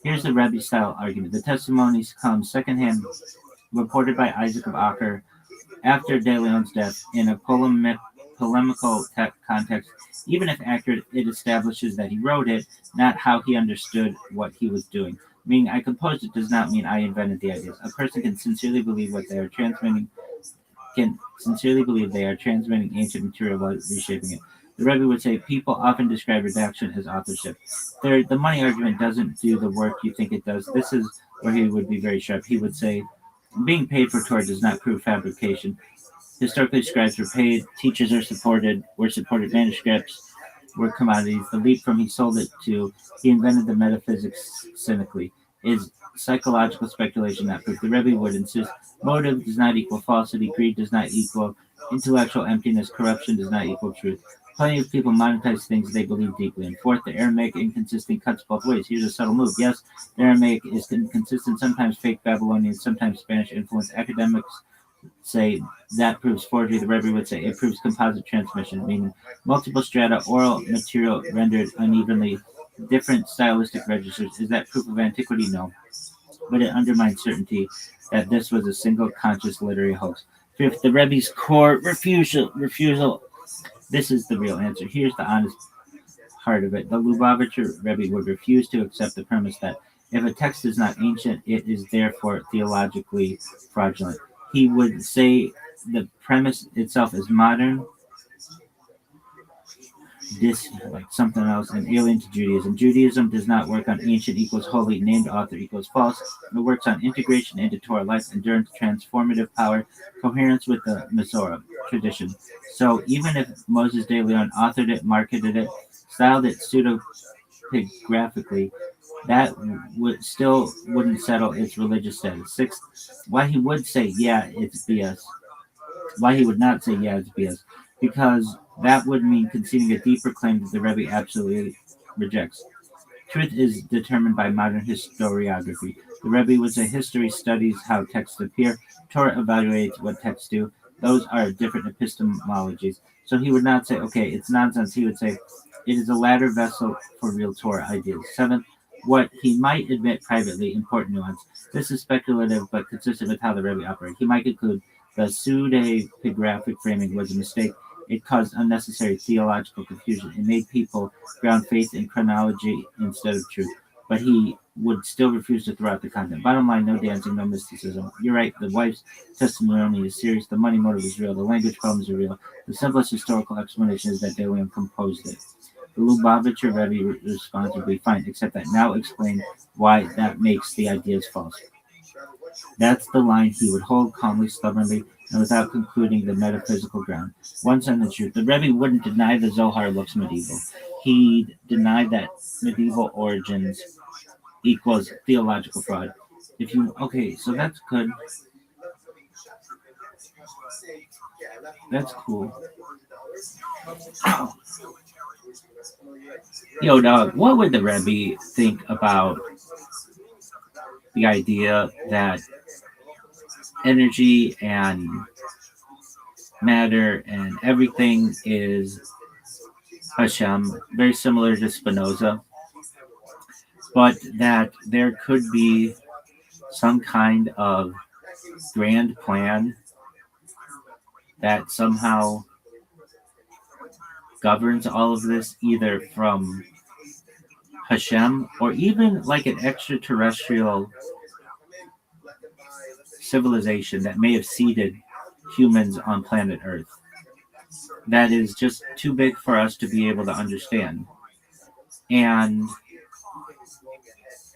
Here's the Rebbe-style argument. The testimonies come secondhand, reported by Isaac of Acre after De Leon's death in a polemical context. Even if accurate, it establishes that he wrote it, not how he understood what he was doing. Meaning, I composed it does not mean I invented the ideas. A person can sincerely believe what they are transmitting, ancient material while reshaping it. The Rebbe would say people often describe redaction as authorship. Third, the money argument doesn't do the work you think it does. This is where he would be very sharp. He would say, being paid for Torah does not prove fabrication. Historically, scribes were paid, teachers were supported, manuscripts were commodities. The leap from he sold it to he invented the metaphysics cynically is psychological speculation, not proof. The Rebbe would insist motive does not equal falsity, greed does not equal intellectual emptiness, corruption does not equal truth. Plenty of people monetize things they believe deeply. And fourth, the Aramaic inconsistent cuts both ways. Here's a subtle move. Yes, the Aramaic is inconsistent, sometimes fake Babylonian, sometimes Spanish influence. Academics say that proves forgery. The Rebbe would say it proves composite transmission, meaning multiple strata, oral material rendered unevenly, different stylistic registers. Is that proof of antiquity? No. But it undermines certainty that this was a single conscious literary hoax. Fifth, the Rebbe's core refusal. This is the real answer. Here's the honest part of it. The Lubavitcher Rebbe would refuse to accept the premise that if a text is not ancient, it is therefore theologically fraudulent. He would say the premise itself is modern, like something else, and alien to Judaism. Judaism does not work on ancient equals holy, named author equals false. It works on integration into Torah, life, endurance, transformative power, coherence with the Masorah tradition. So even if Moses de Leon authored it, marketed it, styled it pseudepigraphically, that wouldn't settle its religious status. Sixth, why he would say yeah, it's BS. Why he would not say yeah, it's BS, because that would mean conceding a deeper claim that the Rebbe absolutely rejects. Truth is determined by modern historiography. The Rebbe would say history studies how texts appear, Torah evaluates what texts do. Those are different epistemologies. So he would not say, okay, it's nonsense. He would say, it is a ladder vessel for real Torah ideas. Seventh, what he might admit privately, important nuance. This is speculative but consistent with how the Rebbe operated. He might conclude the pseudepigraphic framing was a mistake. It caused unnecessary theological confusion. It made people ground faith in chronology instead of truth. But he would still refuse to throw out the content. Bottom line, no dancing, no mysticism. You're right, the wife's testimony is serious. The money motive is real. The language problems are real. The simplest historical explanation is that De Leon composed it. The Lubavitcher Rebbe response would be fine, except that now explain why that makes the ideas false. That's the line he would hold calmly, stubbornly, and without concluding the metaphysical ground. One sentence truth. The Rebbe wouldn't deny the Zohar looks medieval. He'd deny that medieval origins equals theological fraud. So that's good. That's cool. Yo, dog, what would the Rebbe think about the idea that energy and matter and everything is Hashem, very similar to Spinoza, but that there could be some kind of grand plan that somehow governs all of this, either from Hashem or even like an extraterrestrial civilization that may have seeded humans on planet Earth. That is just too big for us to be able to understand. And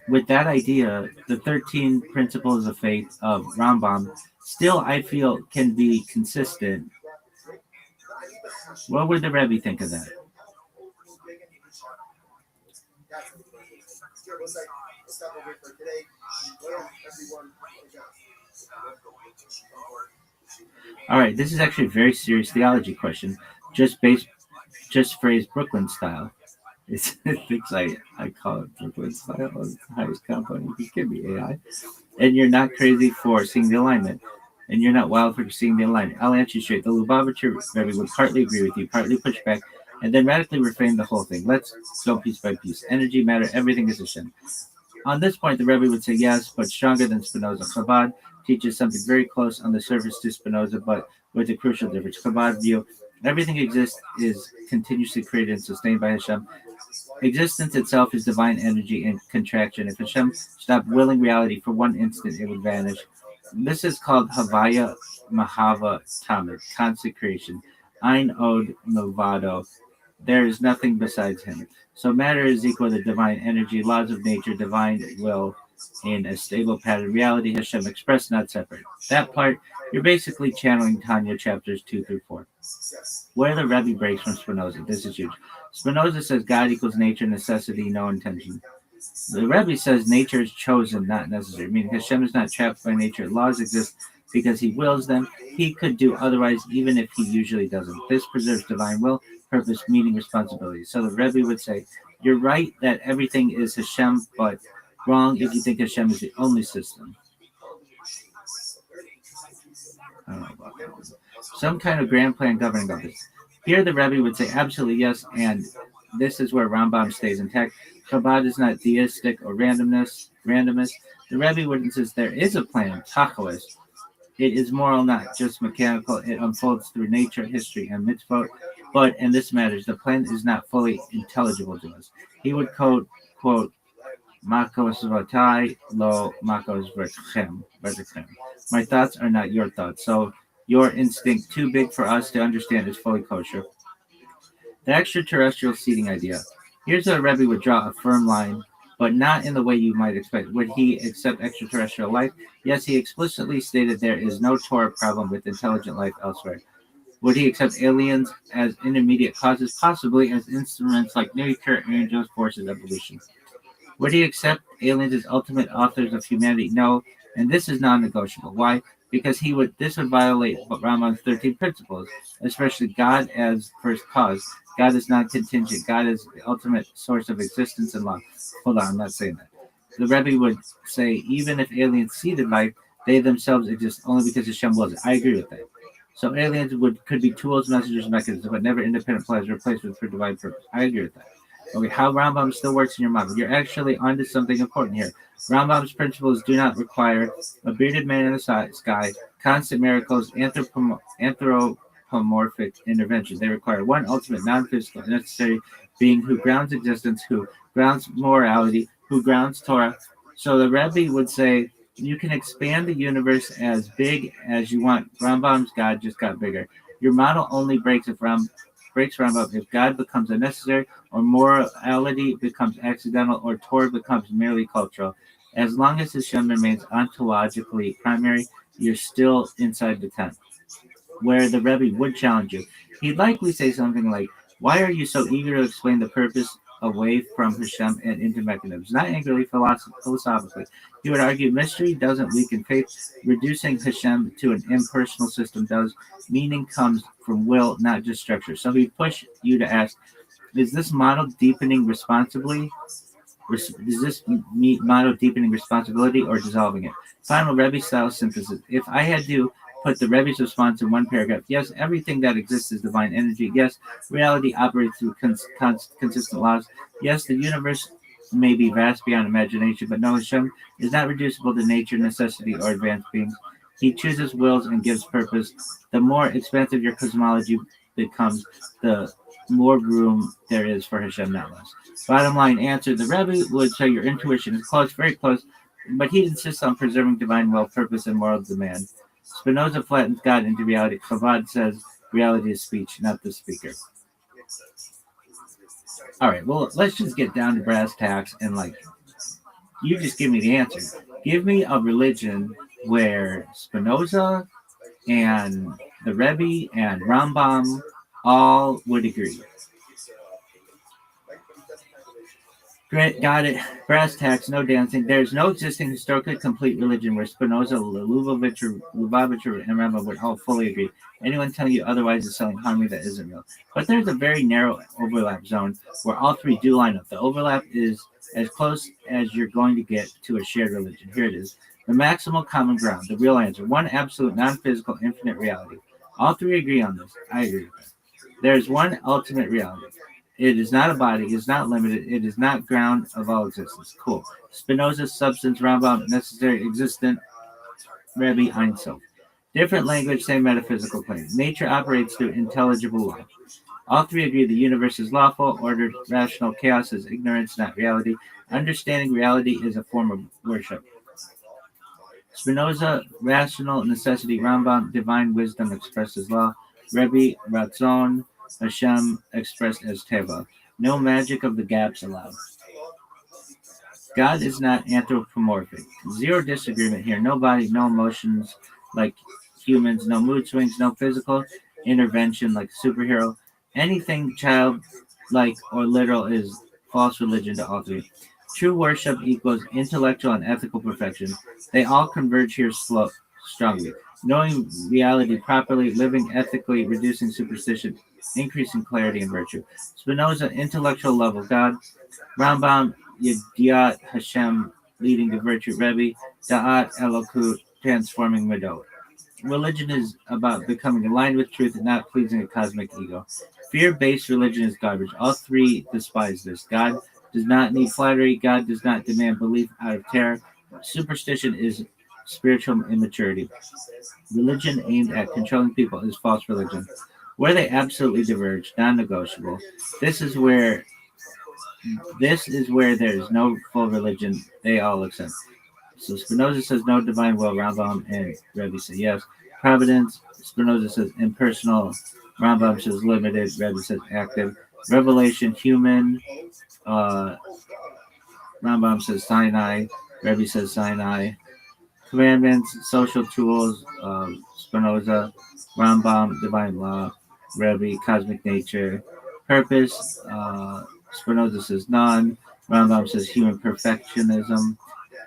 with that idea, the 13 principles of faith of Rambam still, I feel, can be consistent. What would the Rebbe think of that? All right, this is actually a very serious theology question, just phrased Brooklyn style. It thinks I call it Brooklyn style. It's the highest company. You give me AI. And you're not crazy for seeing the alignment. And you're not wild for seeing the alignment. I'll answer you straight. The Lubavitcher Rebbe would partly agree with you, partly push back, and then radically reframe the whole thing. Let's go piece by piece. Energy, matter, everything is Hashem. On this point, the Rebbe would say yes, but stronger than Spinoza. Chabad teaches something very close on the surface to Spinoza, but with a crucial difference. Chabad view, everything exists is continuously created and sustained by Hashem. Existence itself is divine energy and contraction. If Hashem stopped willing reality for one instant, it would vanish. This is called Havaya Mahava Tamid, consecration. Ein Od Milvado. There is nothing besides him. So matter is equal to divine energy, laws of nature, divine will, in a stable pattern. Reality, Hashem expressed, not separate. That part, you're basically channeling Tanya chapters 2 through 4. Where the Rebbe breaks from Spinoza. This is huge. Spinoza says God equals nature, necessity, no intention. The Rebbe says nature is chosen, not necessary. Meaning Hashem is not trapped by nature. Laws exist because he wills them. He could do otherwise, even if he usually doesn't. This preserves divine will, purpose, meaning, responsibility. So the Rebbe would say, you're right that everything is Hashem, but wrong if you think Hashem is the only system. I don't know about that one. Some kind of grand plan governing all this. Here the Rebbe would say absolutely yes, and this is where Rambam stays intact. Chabad is not theistic or randomist. The Rebbe would insist there is a plan, tachlis, It is moral, not just mechanical. It unfolds through nature, history, and mitzvot. But, and this matters, the plan is not fully intelligible to us. He would quote, Makos vatai lo makos vertichem. My thoughts are not your thoughts. So your instinct, too big for us to understand, is fully kosher. The extraterrestrial seeding idea. Here's a Rebbe would draw a firm line, but not in the way you might expect. Would he accept extraterrestrial life? Yes, he explicitly stated there is no Torah problem with intelligent life elsewhere. Would he accept aliens as intermediate causes? Possibly, as instruments like nuclear angels forces evolution. Would he accept aliens as ultimate authors of humanity? No, and this is non-negotiable. Why? Because this would violate Rambam's 13 principles, especially God as first cause. God is not contingent. God is the ultimate source of existence and love. Hold on, I'm not saying that. The Rebbe would say even if aliens seeded life, they themselves exist only because Hashem wills it. I agree with that. So aliens could be tools, messengers, mechanisms, but never independent players replaced for divine purpose. I agree with that. Okay, how Rambam still works in your mind. You're actually onto something important here. Rambam's principles do not require a bearded man in the sky, constant miracles, anthropomorphic intervention. They require one ultimate non-physical necessary being who grounds existence, who grounds morality, who grounds Torah. So the Rebbe would say you can expand the universe as big as you want. Rambam's God just got bigger. Your model only breaks Rambam if God becomes unnecessary, or morality becomes accidental, or Torah becomes merely cultural. As long as Hashem remains ontologically primary, you're still inside the tent. Where the Rebbe would challenge you, he'd likely say something like, "Why are you so eager to explain the purpose away from Hashem and into mechanisms?" Not angrily, philosophically. He would argue mystery doesn't weaken faith. Reducing Hashem to an impersonal system does. Meaning comes from will, not just structure. So he'd push you to ask, is this model deepening responsibly? Does this model deepening responsibility or dissolving it? Final Rebbe style synthesis. If I had to put the Rebbe's response in one paragraph, yes, everything that exists is divine energy. Yes, reality operates through consistent laws. Yes, the universe may be vast beyond imagination, but no, Hashem is not reducible to nature, necessity, or advanced beings. He chooses wills and gives purpose. The more expansive your cosmology becomes, the more room there is for Hashem, not less. Bottom line answer, the Rebbe would say your intuition is close, very close, but he insists on preserving divine will, purpose, and moral demand. Spinoza flattens God into reality. Chabad says reality is speech, not the speaker. All right, well, let's just get down to brass tacks and you just give me the answer. Give me a religion where Spinoza and the Rebbe and Rambam all would agree. Great, got it. Brass tacks, no dancing. There's no existing historically complete religion where Spinoza, Lubavitch, and Rambam would all fully agree. Anyone telling you otherwise is selling harmony that isn't real. But there's a very narrow overlap zone where all three do line up. The overlap is as close as you're going to get to a shared religion. Here it is. The maximal common ground, the real answer. One absolute, non-physical, infinite reality. All three agree on this. I agree with that. There's one ultimate reality. It is not a body. It is not limited. It is not ground of all existence. Cool. Spinoza's substance, Rambam, necessary, existent, Rebbe, Ein Sof. Different language, same metaphysical claim. Nature operates through intelligible law. All three agree the universe is lawful, ordered, rational. Chaos is ignorance, not reality. Understanding reality is a form of worship. Spinoza, rational necessity. Rambam, divine wisdom expressed as law. Rebbe, Ratzon, Hashem expressed as Teva. No magic of the gaps allowed. God is not anthropomorphic. Zero disagreement here. No body, no emotions like humans, no mood swings, no physical intervention like superhero. Anything childlike or literal is false religion to all three. True worship equals intellectual and ethical perfection. They all converge here strongly. Knowing reality properly, living ethically, reducing superstition, increasing clarity and virtue. Spinoza, intellectual love of God. Rambam, Yediat Hashem, leading to virtue. Rebbe, Da'at Elokut, transforming Midot. Religion is about becoming aligned with truth and not pleasing a cosmic ego. Fear-based religion is garbage. All three despise this. God does not need flattery. God does not demand belief out of terror. Superstition is spiritual immaturity. Religion aimed at controlling people is false religion. Where they absolutely diverge, non-negotiable. This is where there is no full religion they all accept. So Spinoza says no divine will. Rambam and Rabbi say yes. Providence. Spinoza says impersonal. Rambam says limited. Rabbi says active. Revelation, human. Uh, Rambam says Sinai. Rabbi says Sinai. Commandments, social tools. Spinoza. Rambam, divine law. Rabbi, cosmic nature. Purpose. Spinoza says none. Rambam says human perfectionism.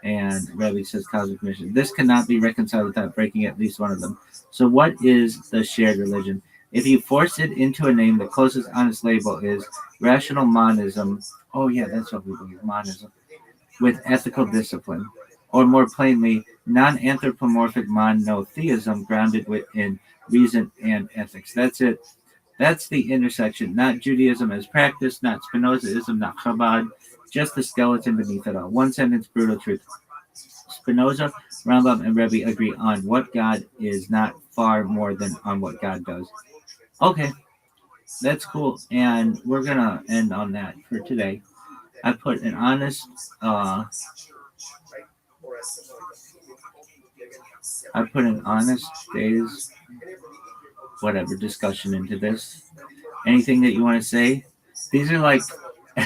And Rabbi says cosmic mission. This cannot be reconciled without breaking at least one of them. So, what is the shared religion? If you force it into a name, the closest honest label is rational monism. Oh, yeah, that's what we believe, monism, with ethical discipline. Or more plainly, non anthropomorphic monotheism grounded within reason and ethics. That's it. That's the intersection, not Judaism as practice, not Spinozaism, not Chabad, just the skeleton beneath it all. One sentence, brutal truth. Spinoza, Rambam, and Rebbe agree on what God is, not far more than on what God does. Okay, that's cool. And we're going to end on that for today. I put an honest, days, whatever, discussion into this. Anything that you want to say? These are like,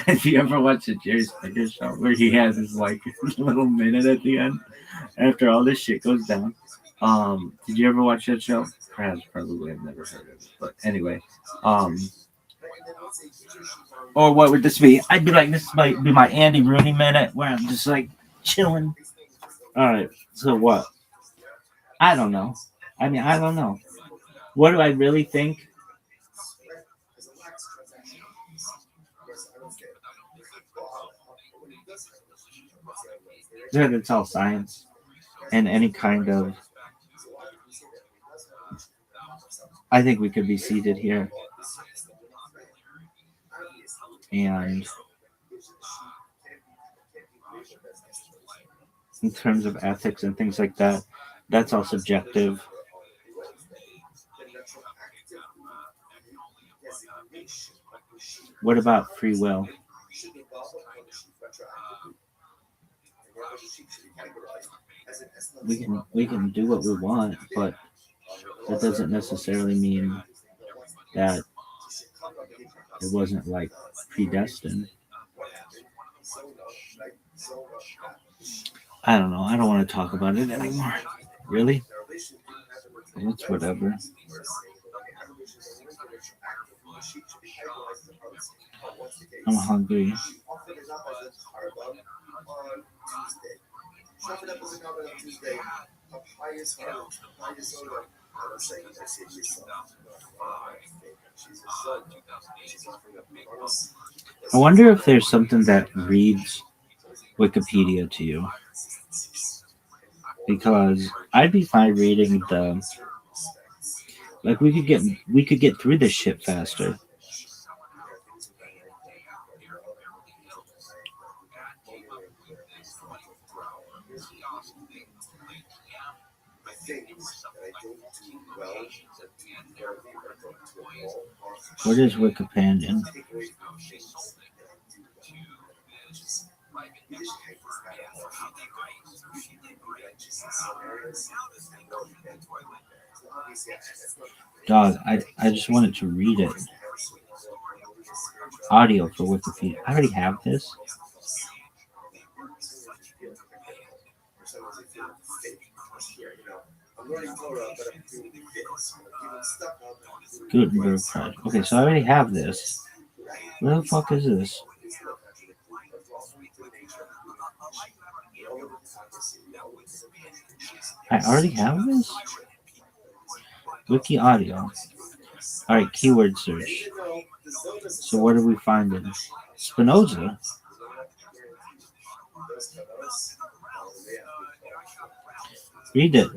if you ever watch the Jerry Springer show where he has his like little minute at the end after all this shit goes down. Did you ever watch that show? Perhaps, probably, I've never heard of it. But anyway, or what would this be? I'd be like, this might be my Andy Rooney minute where I'm just like chilling. All right, so what? I don't know. I mean, I don't know. What do I really think? That it's all science and any kind of. I think we could be seated here and in terms of ethics and things like that, that's all subjective. What about free will? We can do what we want, but that doesn't necessarily mean that it wasn't like predestined. I don't know. I don't want to talk about it anymore. Really? It's whatever. I'm hungry. I wonder if there's something that reads Wikipedia to you. Because I'd be fine reading the like we could get through this shit faster. What is Wikipedia? Dog, I just wanted to read it. Audio for Wikipedia. I already have this. Gutenberg Project. Okay, so I already have this. Where the fuck is this? I already have this? Wiki audio. Alright, keyword search. So what are we finding? Spinoza? Read it.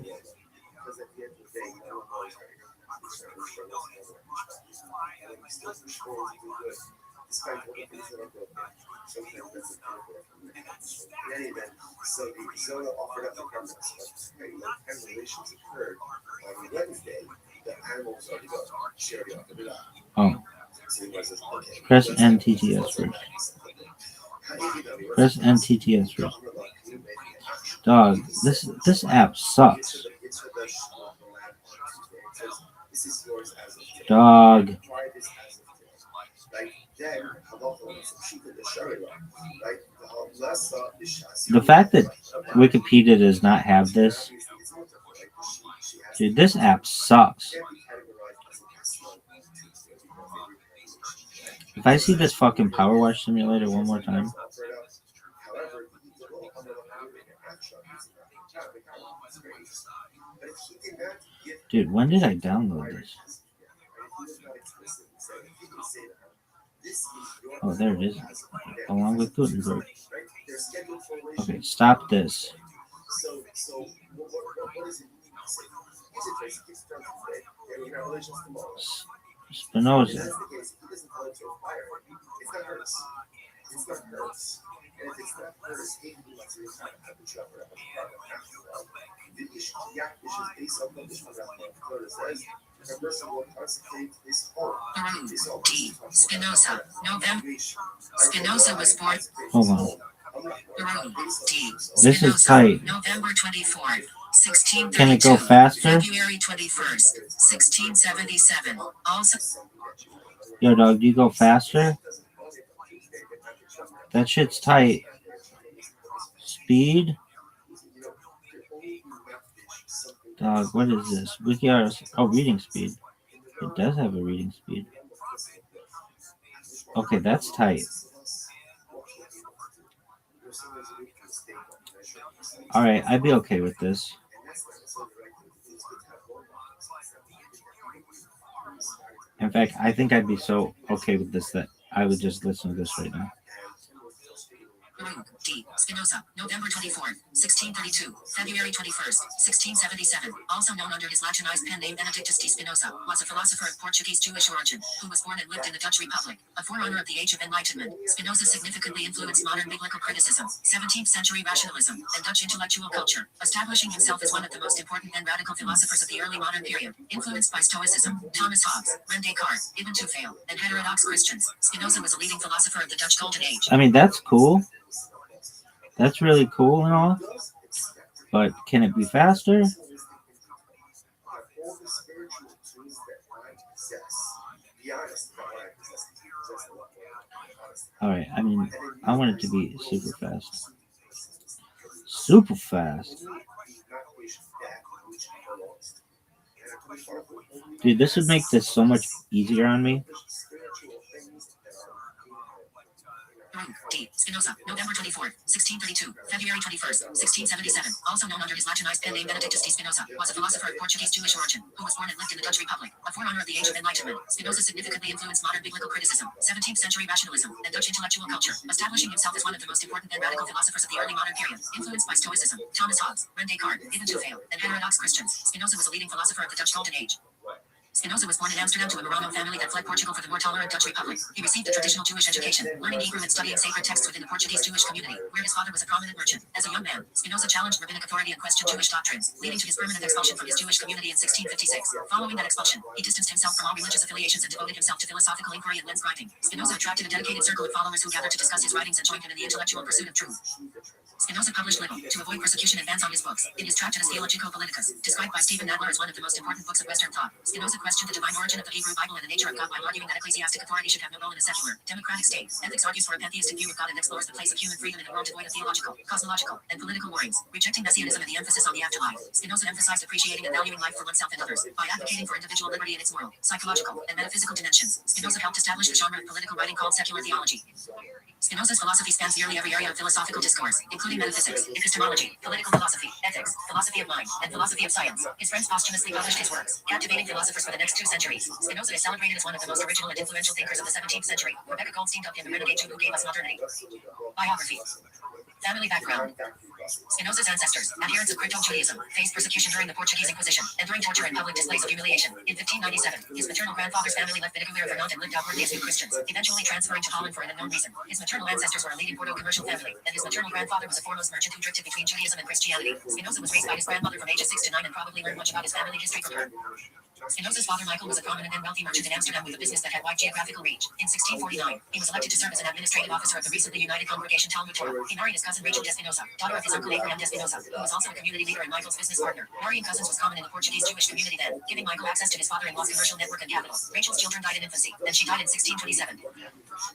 despite all the things that are broken, sometimes that's a pinnacle of communication. In any event, so the Zola offered up the premise of when relations occurred on Wednesday, the animals are developed. She already offered it up. Oh. So he was okay. Press NTTS first. Press NTTS first. Dog, this app sucks. Dog. The fact that Wikipedia does not have this, dude, this app sucks. If I see this fucking Power Wash Simulator one more time. Dude, when did I download this? Oh, there it is. Along with Gutenberg. Okay, stop this. Spinoza. D. Spinoza. November. Spinoza was born. Hold on. D. This is tight. November 24th, 1632. Can it go faster? February 21st, 1677. Also. Yo, dog, do you go faster? That shit's tight. Speed? Dog, what is this? WikiRS. Oh, reading speed. It does have a reading speed. Okay, that's tight. Alright, I'd be okay with this. In fact, I think I'd be so okay with this that I would just listen to this right now. D. Spinoza, November 24th, 1632, February 21st, 1677, also known under his Latinized pen name Benedictus de Spinoza, was a philosopher of Portuguese Jewish origin, who was born and lived in the Dutch Republic, a forerunner of the Age of Enlightenment. Spinoza significantly influenced modern biblical criticism, 17th century rationalism, and Dutch intellectual culture, establishing himself as one of the most important and radical philosophers of the early modern period. Influenced by Stoicism, Thomas Hobbes, René Descartes, Ibn Tufayl, and heterodox Christians, Spinoza was a leading philosopher of the Dutch Golden Age. I mean, that's cool. That's really cool and all, but can it be faster? Alright, I mean, I want it to be super fast. Super fast. Dude, this would make this so much easier on me. D. Spinoza, November 24th, 1632, February 21st, 1677, also known under his Latinized pen name Benedictus de Spinoza, was a philosopher of Portuguese Jewish origin, who was born and lived in the Dutch Republic, a forerunner of the Age of Enlightenment. Spinoza significantly influenced modern biblical criticism, 17th century rationalism, and Dutch intellectual culture, establishing himself as one of the most important and radical philosophers of the early modern period. Influenced by Stoicism, Thomas Hobbes, René Descartes, Ibn Tufayl, and heterodox Christians, Spinoza was a leading philosopher of the Dutch Golden Age. Spinoza was born in Amsterdam to a Marano family that fled Portugal for the more tolerant Dutch Republic. He received a traditional Jewish education, learning Hebrew and studying sacred texts within the Portuguese Jewish community, where his father was a prominent merchant. As a young man, Spinoza challenged rabbinic authority and questioned Jewish doctrines, leading to his permanent expulsion from his Jewish community in 1656. Following that expulsion, he distanced himself from all religious affiliations and devoted himself to philosophical inquiry and lens grinding. Spinoza attracted a dedicated circle of followers who gathered to discuss his writings and joined him in the intellectual pursuit of truth. Spinoza published little, to avoid persecution and bans on his books. In his Tractatus Theologico-Politicus, described by Stephen Nadler as one of the most important books of Western thought, Spinoza questioned the divine origin of the Hebrew Bible and the nature of God while arguing that ecclesiastic authority should have no role in a secular, democratic state. Ethics argues for a pantheistic view of God and explores the place of human freedom in a world devoid of theological, cosmological, and political worries. Rejecting messianism and the emphasis on the afterlife, Spinoza emphasized appreciating and valuing life for oneself and others, by advocating for individual liberty in its moral, psychological, and metaphysical dimensions. Spinoza helped establish the genre of political writing called secular theology. Spinoza's philosophy spans nearly every area of philosophical discourse, including metaphysics, epistemology, political philosophy, ethics, philosophy of mind, and philosophy of science. His friends posthumously published his works, captivating philosophers for the next 2 centuries. Spinoza is celebrated as one of the most original and influential thinkers of the 17th century. Rebecca Goldstein dubbed him the renegade Jew who gave us modernity. Biography. Family background. Spinoza's ancestors, adherents of crypto-Judaism, faced persecution during the Portuguese Inquisition, enduring torture and public displays of humiliation. In 1597, his maternal grandfather's family left Vidigalir Vermont and lived outwardly as new Christians, eventually transferring to Holland for an unknown reason. His maternal ancestors were a leading Porto commercial family, and his maternal grandfather was a foremost merchant who drifted between Judaism and Christianity. Spinoza was raised by his grandmother from ages 6 to 9 and probably learned much about his family history from her. Spinoza's father Michael was a prominent and wealthy merchant in Amsterdam with a business that had wide geographical reach. In 1649, he was elected to serve as an administrative officer of the recently united congregation Talmud Torah. He married his cousin Rachel de Spinoza, daughter of his uncle Abraham de Spinoza, who was also a community leader and Michael's business partner. Marrying cousins was common in the Portuguese Jewish community then, giving Michael access to his father-in-law's commercial network and capital. Rachel's children died in infancy, then she died in 1627.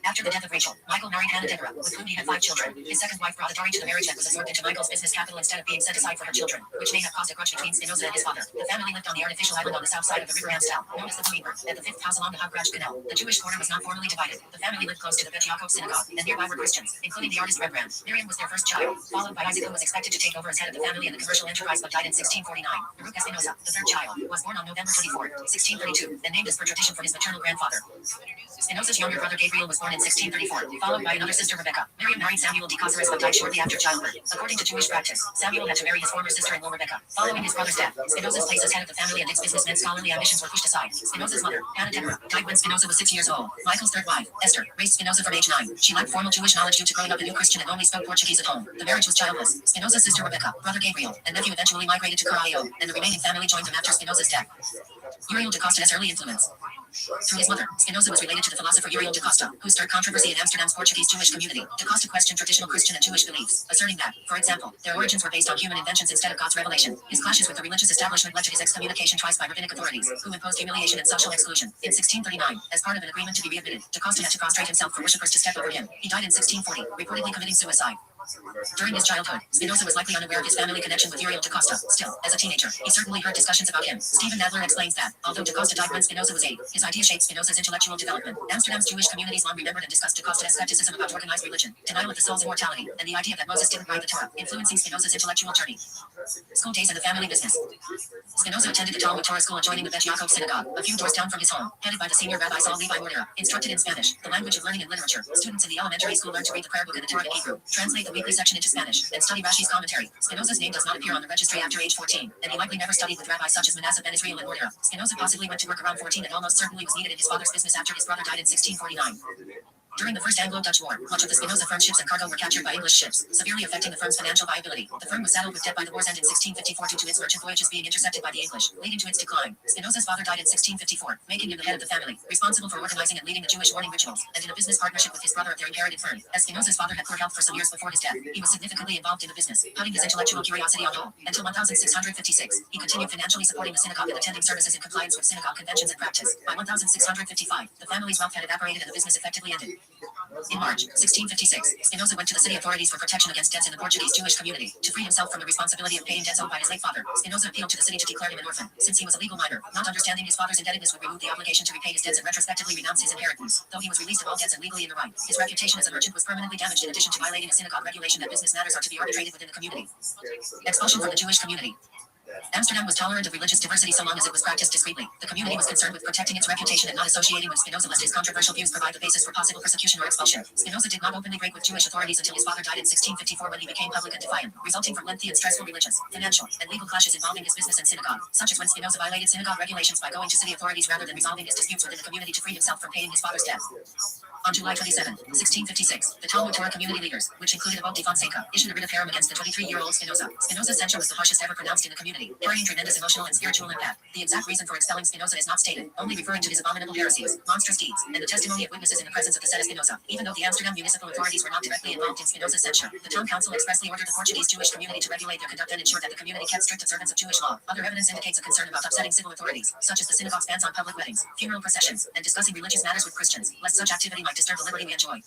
After the death of Rachel, Michael married Hannah Deborah, with whom he had 5 children. His second wife brought a dowry to the marriage that was absorbed into Michael's business capital instead of being set aside for her children, which may have caused a grudge between Spinoza and his father. The family lived on the artificial island on the south side of the river Amstel, known as the Weaver, at the 5th house along the Hagraj Canal. The Jewish quarter was not formally divided. The family lived close to the Bet Yaakov synagogue, and nearby were Christians, including the artist Rembrandt. Miriam was their first child, followed by Isaac, who was expected to take over as head of the family and the commercial enterprise, but died in 1649. Baruch Spinoza, the third child, was born on November 24, 1632, and named as per tradition for his maternal grandfather. Spinoza's younger brother Gabriel was born in 1634, followed by another sister Rebecca. Miriam married Samuel de Caceres but died shortly after childbirth. According to Jewish practice, Samuel had to marry his former sister-in-law Rebecca. Following his brother's death, Spinoza's place as head of the family and its business meant scholarly ambitions were pushed aside. Spinoza's mother, Hannah Deborah, died when Spinoza was 6 years old. Michael's third wife, Esther, raised Spinoza from age 9. She lacked formal Jewish knowledge due to growing up a new Christian and only spoke Portuguese at home. The marriage was childless. Spinoza's sister Rebecca, brother Gabriel, and nephew eventually migrated to Caralho, and the remaining family joined them after Spinoza's death. Uriel de Costa's early influence. Through his mother, Spinoza was related to the philosopher Uriel de Costa, who stirred controversy in Amsterdam's Portuguese Jewish community. De Costa questioned traditional Christian and Jewish beliefs, asserting that, for example, their origins were based on human inventions instead of God's revelation. His clashes with the religious establishment led to his excommunication twice by rabbinic authorities, who imposed humiliation and social exclusion. In 1639, as part of an agreement to be readmitted, de Costa had to prostrate himself for worshippers to step over him. He died in 1640, reportedly committing suicide. During his childhood, Spinoza was likely unaware of his family connection with Uriel de Costa. Still, as a teenager, he certainly heard discussions about him. Stephen Nadler explains that, although de Costa died when Spinoza was 8, his idea shaped Spinoza's intellectual development. Amsterdam's Jewish communities long remembered and discussed de Costa's skepticism about organized religion, denial of the soul's immortality, and the idea that Moses didn't write the Torah, influencing Spinoza's intellectual journey. School days and the family business. Spinoza attended the Talmud Torah school adjoining the Bet Yaakov synagogue, a few doors down from his home, headed by the senior Rabbi Saul Levi Mortera. Instructed in Spanish, the language of learning and literature, students in the elementary school learned to read the prayer book and the Torah in Hebrew, translate the weekly section into Spanish, and study Rashi's commentary. Spinoza's name does not appear on the registry after age 14, and he likely never studied with rabbis such as Manasseh ben Israel and Mortera. Spinoza possibly went to work around 14 and almost certainly was needed in his father's business after his brother died in 1649. During the First Anglo-Dutch War, much of the Spinoza firm's ships and cargo were captured by English ships, severely affecting the firm's financial viability. The firm was saddled with debt by the war's end in 1654 due to its merchant voyages being intercepted by the English, leading to its decline. Spinoza's father died in 1654, making him the head of the family, responsible for organizing and leading the Jewish mourning rituals, and in a business partnership with his brother of their inherited firm. As Spinoza's father had poor health for some years before his death, he was significantly involved in the business, putting his intellectual curiosity on hold. Until 1656, he continued financially supporting the synagogue and attending services in compliance with synagogue conventions and practice. By 1655, the family's wealth had evaporated and the business effectively ended. In March 1656, Spinoza went to the city authorities for protection against debts in the Portuguese Jewish community. To free himself from the responsibility of paying debts owed by his late father, Spinoza appealed to the city to declare him an orphan. Since he was a legal minor, not understanding his father's indebtedness would remove the obligation to repay his debts and retrospectively renounce his inheritance. Though he was released of all debts and legally in the right, his reputation as a merchant was permanently damaged in addition to violating a synagogue regulation that business matters are to be arbitrated within the community. Expulsion from the Jewish community. Amsterdam was tolerant of religious diversity so long as it was practiced discreetly. The community was concerned with protecting its reputation and not associating with Spinoza lest his controversial views provide the basis for possible persecution or expulsion. Spinoza did not openly break with Jewish authorities until his father died in 1654 when he became public and defiant, resulting from lengthy and stressful religious, financial, and legal clashes involving his business and synagogue, such as when Spinoza violated synagogue regulations by going to city authorities rather than resolving his disputes within the community to free himself from paying his father's debt. On July 27, 1656, the Talmud Torah community leaders, which included Abod de Fonseca, issued a writ of herem against the 23-year-old Spinoza. Spinoza's censure was the harshest ever pronounced in the community, carrying tremendous emotional and spiritual impact. The exact reason for expelling Spinoza is not stated, only referring to his abominable heresies, monstrous deeds, and the testimony of witnesses in the presence of the said Spinoza. Even though the Amsterdam municipal authorities were not directly involved in Spinoza's censure, the town council expressly ordered the Portuguese Jewish community to regulate their conduct and ensure that the community kept strict observance of Jewish law. Other evidence indicates a concern about upsetting civil authorities, such as the synagogue's bans on public weddings, funeral processions, and discussing religious matters with Christians, lest such activity might disturb the liberty we enjoy.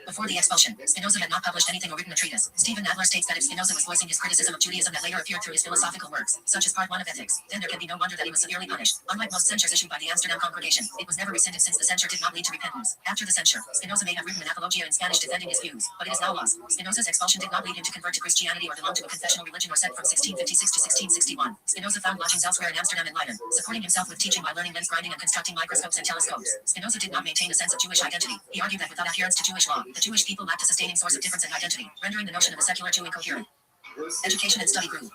Before the expulsion, Spinoza had not published anything or written a treatise. Stephen Nadler states that if Spinoza was voicing his criticism of Judaism that later appeared through his philosophical works, such as Part 1 of Ethics, then there can be no wonder that he was severely punished. Unlike most censures issued by the Amsterdam congregation, it was never rescinded since the censure did not lead to repentance. After the censure, Spinoza may have written an apologia in Spanish defending his views, but it is now lost. Spinoza's expulsion did not lead him to convert to Christianity or belong to a confessional religion or sect from 1656 to 1661. Spinoza found lodgings elsewhere in Amsterdam and Leiden, supporting himself with teaching by learning lens grinding and constructing microscopes and telescopes. Spinoza did not maintain a sense of Jewish identity. He argued that without adherence to Jewish law, the Jewish people lacked a sustaining source of difference and identity, rendering the notion of a secular Jew incoherent. Education and study grew.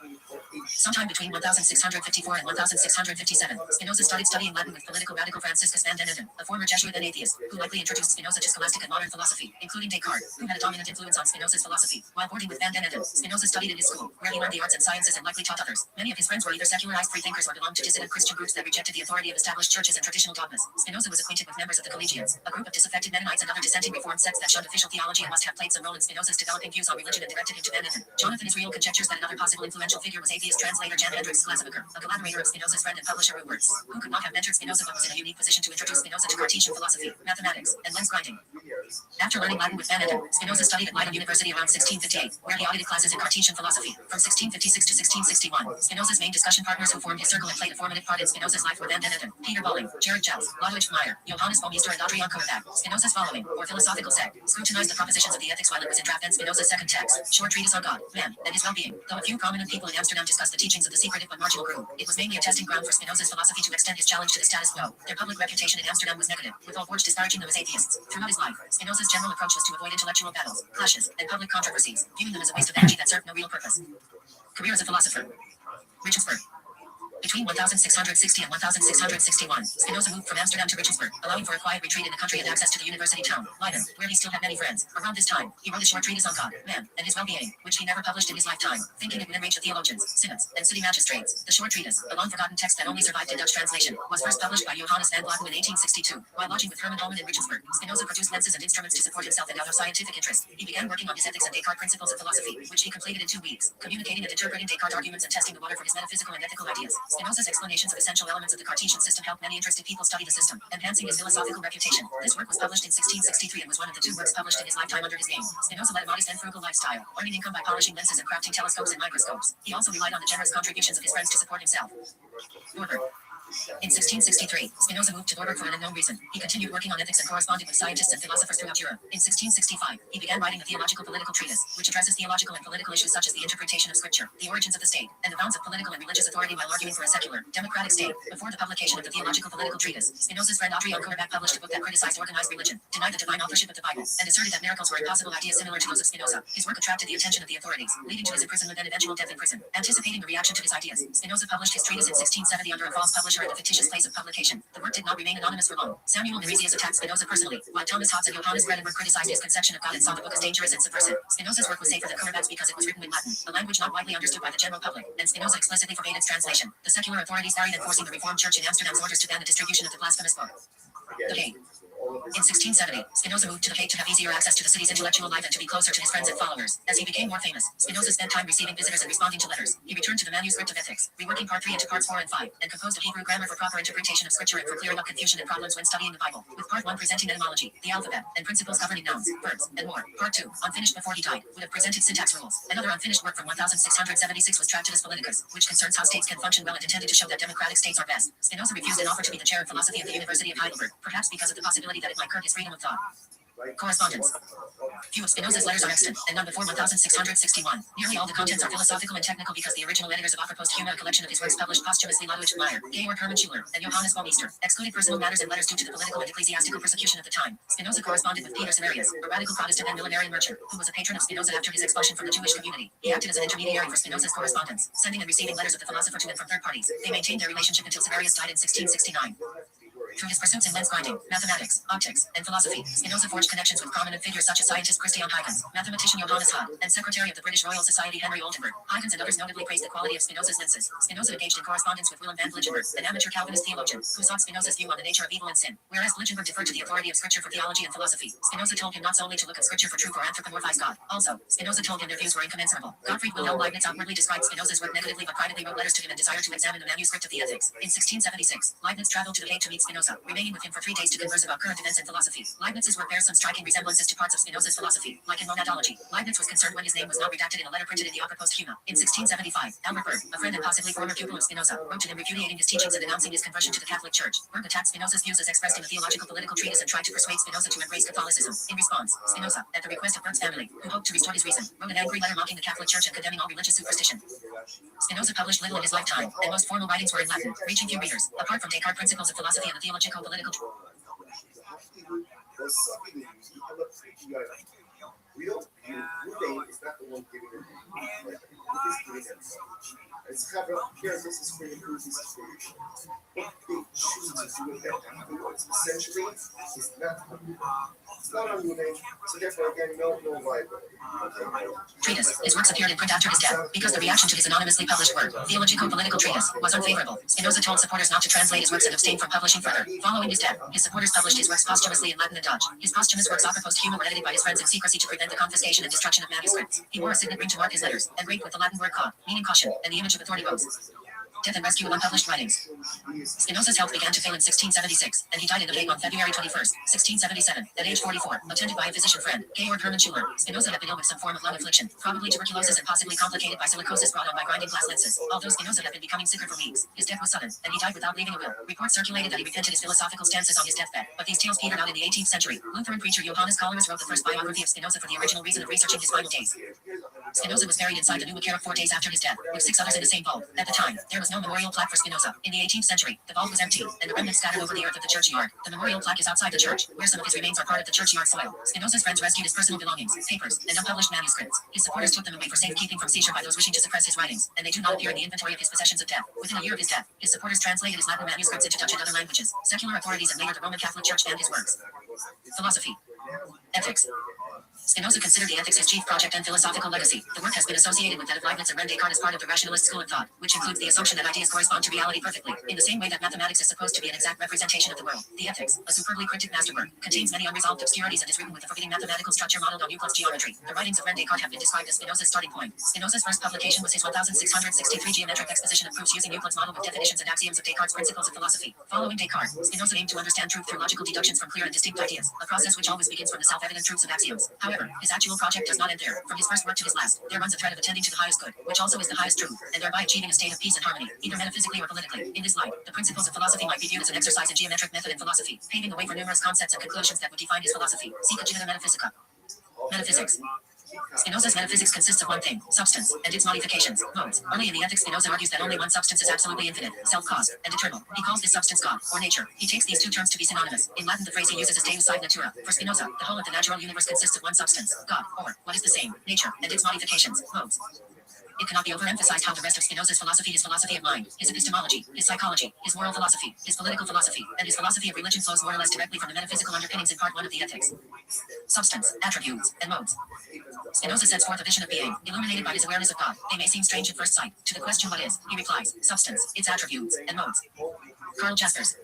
Sometime between 1654 and 1657, Spinoza started studying Latin with political radical Franciscus van Denenden, a former Jesuit and atheist, who likely introduced Spinoza to scholastic and modern philosophy, including Descartes, who had a dominant influence on Spinoza's philosophy. While boarding with van Denenden, Spinoza studied in his school, where he learned the arts and sciences and likely taught others. Many of his friends were either secularized freethinkers or belonged to dissident Christian groups that rejected the authority of established churches and traditional dogmas. Spinoza was acquainted with members of the Collegians, a group of disaffected Mennonites and other dissenting Reformed sects that shunned official theology and must have played some role in Spinoza's developing views on religion and directed him to van Denenden. Jonathan Israel conjectures that another possible influential figure was atheist translator Jan Hendricks Glaseviker, a collaborator of Spinoza's friend and publisher Rootwords, who could not have mentored Spinoza but was in a unique position to introduce Spinoza to Cartesian philosophy, mathematics, and lens grinding. After learning Latin with Van Eden, Spinoza studied at Leiden University around 1658, where he audited classes in Cartesian philosophy. From 1656 to 1661, Spinoza's main discussion partners who formed his circle and played a formative part in Spinoza's life were Van Eden, Peter Bolling, Gerard Jels, Ludwig Meyer, Johannes Baumeister, and Adrian Korbach. Spinoza's following, or philosophical sect, scrutinized the propositions of the ethics while it was in draft and Spinoza's second text, Short Treatise on God, Man, and His Well-Being. Though a few prominent people in Amsterdam discussed the teachings of the secretive but marginal group, it was mainly a testing ground for Spinoza's philosophy to extend his challenge to the status quo. Their public reputation in Amsterdam was negative, with all Borch disparaging them as atheists. Throughout his life, Spinoza's general approach was to avoid intellectual battles, clashes, and public controversies, viewing them as a waste of energy that served no real purpose. Career as a philosopher. Richardsburg. Between 1660 and 1661, Spinoza moved from Amsterdam to Richardsburg, allowing for a quiet retreat in the country and access to the university town, Leiden, where he still had many friends. Around this time, he wrote a short treatise on God, Man, and His Well-Being, which he never published in his lifetime, thinking it would enrage the theologians, synods, and city magistrates. The short treatise, a long-forgotten text that only survived in Dutch translation, was first published by Johannes van Blatten in 1862. While lodging with Herman Holman in Richardsburg, Spinoza produced lenses and instruments to support himself and out of scientific interest. He began working on his ethics and Descartes principles of philosophy, which he completed in 2 weeks, communicating and interpreting Descartes arguments and testing the water for his metaphysical and ethical ideas. Spinoza's explanations of essential elements of the Cartesian system helped many interested people study the system, enhancing his philosophical reputation. This work was published in 1663 and was one of the 2 works published in his lifetime under his name. Spinoza led a modest and frugal lifestyle, earning income by polishing lenses and crafting telescopes and microscopes. He also relied on the generous contributions of his friends to support himself. Nuremberg. In 1663, Spinoza moved to Nuremberg for an unknown reason. He continued working on ethics and corresponded with scientists and philosophers throughout Europe. In 1665, he began writing a theological political treatise, which addresses theological and political issues such as the interpretation of scripture, the origins of the state, and the bounds of political and religious authority while arguing for a secular, democratic state. Before the publication of the theological political treatise, Spinoza's friend Adrian Korbach published a book that criticized organized religion, denied the divine authorship of the Bible, and asserted that miracles were impossible ideas similar to those of Spinoza. His work attracted the attention of the authorities, leading to his imprisonment and eventual death in prison. Anticipating the reaction to his ideas, Spinoza published his treatise in 1670 under a false publisher at a fictitious place of publication. The work did not remain anonymous for long. Samuel Neresius attacked Spinoza personally, while Thomas Hobbes and Johannes Bredenberg criticized his conception of God and saw the book as dangerous and subversive. Spinoza's work was safer than Korbach's because it was written in Latin, a language not widely understood by the general public, and Spinoza explicitly forbade its translation. The secular authorities varied enforcing the Reformed Church in Amsterdam's orders to ban the distribution of the blasphemous book. The Hague. In 1670, Spinoza moved to The Hague to have easier access to the city's intellectual life and to be closer to his friends and followers. As he became more famous, Spinoza spent time receiving visitors and responding to letters. He returned to the manuscript of Ethics, reworking Part 3 into Parts 4 and 5, and composed a Hebrew grammar for proper interpretation of Scripture and for clearing up confusion and problems when studying the Bible, with Part 1 presenting etymology, the alphabet, and principles governing nouns, verbs, and more. Part 2, unfinished before he died, would have presented syntax rules. Another unfinished work from 1676 was Tractatus Politicus, which concerns how states can function well and intended to show that democratic states are best. Spinoza refused an offer to be the chair of philosophy at the University of Heidelberg, perhaps because of the possibility that it might curb his freedom of thought. Correspondence. Few of Spinoza's letters are extant, and none before 1661. Nearly all the contents are philosophical and technical because the original editors of Opera Posthuma, a collection of his works published posthumously, Ludwig Meyer, Georg Hermann Schuler, and Johannes Baumeister, excluded personal matters and letters due to the political and ecclesiastical persecution of the time. Spinoza corresponded with Peter Samarius, a radical Protestant and millenarian merchant, who was a patron of Spinoza after his expulsion from the Jewish community. He acted as an intermediary for Spinoza's correspondence, sending and receiving letters of the philosopher to and from third parties. They maintained their relationship until Samarius died in 1669. Through his pursuits in lens grinding, mathematics, optics, and philosophy, Spinoza forged connections with prominent figures such as scientist Christian Huygens, mathematician Johannes Hahn, and Secretary of the British Royal Society Henry Oldenburg. Huygens and others notably praised the quality of Spinoza's lenses. Spinoza engaged in correspondence with Willem van Blijenberg, an amateur Calvinist theologian, who sought Spinoza's view on the nature of evil and sin. Whereas Blijenberg deferred to the authority of Scripture for theology and philosophy, Spinoza told him not solely to look at Scripture for truth or anthropomorphize God. Also, Spinoza told him their views were incommensurable. Gottfried Wilhelm Leibniz outwardly described Spinoza's work negatively but privately wrote letters to him and desired to examine the manuscript of the Ethics. In 1676, Leibniz traveled to The Hague to meet Spinoza, remaining with him for 3 days to converse about current events in philosophy. Leibniz's work bears some striking resemblances to parts of Spinoza's philosophy, like in monadology. Leibniz was concerned when his name was not redacted in a letter printed in the Opera Posthuma. In 1675, Albert Berg, a friend and possibly former pupil of Spinoza, wrote to him repudiating his teachings and announcing his conversion to the Catholic Church. Berg attacked Spinoza's views as expressed in a theological political treatise and tried to persuade Spinoza to embrace Catholicism. In response, Spinoza, at the request of Berg's family, who hoped to restore his reason, wrote an angry letter mocking the Catholic Church and condemning all religious superstition. Spinoza published little in his lifetime, and most formal writings were in Latin, reaching few readers, apart from Descartes' principles of philosophy and the theological political We don't. Ruvain is not the one giving it. Like, it is giving it. It's cover up. Here, this is for you. This is for you. But they choose to do it that afterwards. Essentially, it's not on Ruvain. It's not on Ruvain. So therefore, again, no viability. Treatise. His works appeared in print after his death because the reaction to his anonymously published work, Theologico-Political Treatise, was unfavorable. Spinoza told supporters not to translate his works and abstain from publishing further. Following his death, his supporters published his works posthumously in Latin and Dutch. His posthumous works, opera posthuma, were edited by his friends in secrecy to prevent the confiscation and destruction of manuscripts. He wore a signet ring to mark his letters, engraved with the Latin word "caught," meaning caution, and the image of a thorny rose. Death and rescue of unpublished writings. Spinoza's health began to fail in 1676, and he died in the Hague on February 21st, 1677, at age 44, attended by a physician friend, Georg Hermann Schuler. Spinoza had been ill with some form of lung affliction, probably tuberculosis and possibly complicated by silicosis brought on by grinding glass lenses. Although Spinoza had been becoming sicker for weeks, his death was sudden, and he died without leaving a will. Reports circulated that he repented his philosophical stances on his deathbed, but these tales petered out in the 18th century. Lutheran preacher Johannes Callerus wrote the first biography of Spinoza for the original reason of researching his final days. Spinoza was buried inside the New Kerk 4 days after his death, with 6 others in the same vault. At the time, there was no memorial plaque for Spinoza. In the 18th century, the vault was empty, and the remnants scattered over the earth of the churchyard. The memorial plaque is outside the church, where some of his remains are part of the churchyard soil. Spinoza's friends rescued his personal belongings, papers, and unpublished manuscripts. His supporters took them away for safekeeping from seizure by those wishing to suppress his writings, and they do not appear in the inventory of his possessions of death. Within a year of his death, his supporters translated his Latin manuscripts into Dutch and other languages. Secular authorities and later the Roman Catholic Church banned his works. Philosophy. Ethics. Spinoza considered the ethics his chief project and philosophical legacy. The work has been associated with that of Leibniz and René Descartes as part of the rationalist school of thought, which includes the assumption that ideas correspond to reality perfectly, in the same way that mathematics is supposed to be an exact representation of the world. The Ethics, a superbly printed masterwork, contains many unresolved obscurities and is written with a forbidding mathematical structure modeled on Euclid's geometry. The writings of René Descartes have been described as Spinoza's starting point. Spinoza's first publication was his 1663 geometric exposition of proofs using Euclid's model with definitions and axioms of Descartes' principles of philosophy. Following Descartes, Spinoza aimed to understand truth through logical deductions from clear and distinct ideas, a process which always begins from the self-evident truths of axioms. However, his actual project does not end there. From his first work to his last, there runs a thread of attending to the highest good, which also is the highest truth, and thereby achieving a state of peace and harmony, either metaphysically or politically. In this light, the principles of philosophy might be viewed as an exercise in geometric method and philosophy, paving the way for numerous concepts and conclusions that would define his philosophy. See Cogita Metaphysica. Metaphysics. Spinoza's metaphysics consists of one thing, substance, and its modifications, modes. Early in the Ethics, Spinoza argues that only one substance is absolutely infinite, self-caused, and eternal. He calls this substance God, or nature. He takes these two terms to be synonymous. In Latin, the phrase he uses is Deus sive natura. For Spinoza, the whole of the natural universe consists of one substance, God, or, what is the same, nature, and its modifications, modes. It cannot be overemphasized how the rest of Spinoza's philosophy, his philosophy of mind, his epistemology, his psychology, his moral philosophy, his political philosophy, and his philosophy of religion flows more or less directly from the metaphysical underpinnings in part 1 of the Ethics. Substance, attributes, and modes. Spinoza sets forth a vision of being, illuminated by his awareness of God. They may seem strange at first sight. To the question what is, he replies, substance, its attributes, and modes. Karl Jaspers.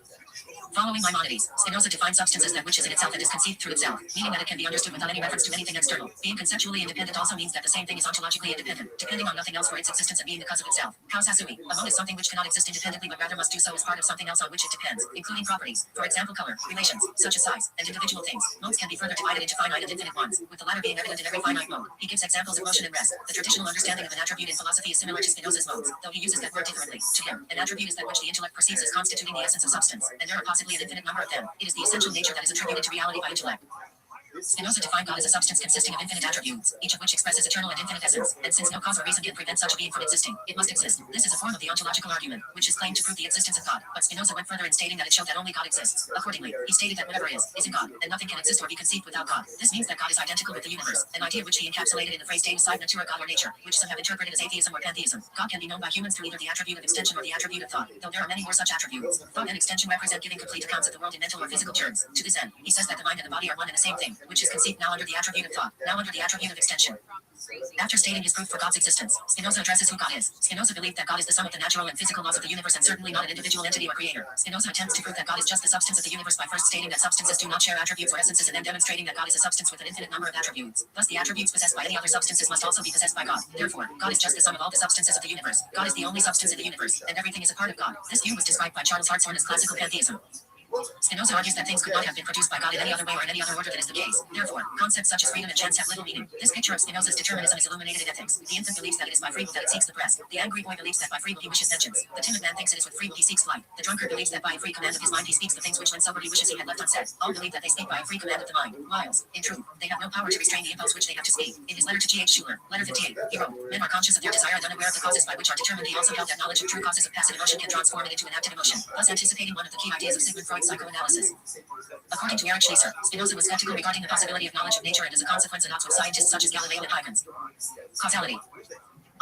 Following Maimonides, Spinoza defines substance as that which is in itself and is conceived through itself, meaning that it can be understood without any reference to anything external. Being conceptually independent also means that the same thing is ontologically independent, depending on nothing else for its existence and being the cause of itself. Kaus Hasui. A mode is something which cannot exist independently but rather must do so as part of something else on which it depends, including properties, for example color, relations, such as size, and individual things. Modes can be further divided into finite and infinite ones, with the latter being evident in every finite mode. He gives examples of motion and rest. The traditional understanding of an attribute in philosophy is similar to Spinoza's modes, though he uses that word differently. To him, an attribute is that which the intellect perceives as constituting the essence of substance, and there are possibly an infinite number of them. It is the essential nature that is attributed to reality by intellect. Spinoza defined God as a substance consisting of infinite attributes, each of which expresses eternal and infinite essence, and since no cause or reason can prevent such a being from existing, it must exist. This is a form of the ontological argument, which is claimed to prove the existence of God, but Spinoza went further in stating that it showed that only God exists. Accordingly, he stated that whatever is in God, and nothing can exist or be conceived without God. This means that God is identical with the universe, an idea which he encapsulated in the phrase Deus sive natura, God or nature, which some have interpreted as atheism or pantheism. God can be known by humans through either the attribute of extension or the attribute of thought, though there are many more such attributes. Thought and extension represent giving complete accounts of the world in mental or physical terms. To this end, he says that the mind and the body are one and the same thing, which is conceived now under the attribute of thought, now under the attribute of extension. After stating his proof for God's existence, Spinoza addresses who God is. Spinoza believed that God is the sum of the natural and physical laws of the universe and certainly not an individual entity or creator. Spinoza attempts to prove that God is just the substance of the universe by first stating that substances do not share attributes or essences and then demonstrating that God is a substance with an infinite number of attributes. Thus, the attributes possessed by any other substances must also be possessed by God. Therefore, God is just the sum of all the substances of the universe. God is the only substance in the universe, and everything is a part of God. This view was described by Charles Hartshorne as classical pantheism. Spinoza argues that things could not have been produced by God in any other way or in any other order than is the case. Therefore, concepts such as freedom and chance have little meaning. This picture of Spinoza's determinism is illuminated in Ethics. The infant believes that it is by free will that it seeks the breast. The angry boy believes that by free will he wishes vengeance. The timid man thinks it is with free will he seeks flight. The drunkard believes that by a free command of his mind he speaks the things which when sober he wishes he had left unsaid. All believe that they speak by a free command of the mind. Whilst, in truth, they have no power to restrain the impulse which they have to speak. In his letter to G.H. Schuler, letter 58, he wrote, men are conscious of their desire and unaware of the causes by which are determined. He also held that knowledge of true causes of passive emotion can transform it into an active emotion, thus anticipating one of the key ideas of Sigmund Freud's psychoanalysis. According to Erich Schließer, Spinoza was skeptical regarding the possibility of knowledge of nature and as a consequence not with scientists such as Galileo and Huygens. Causality.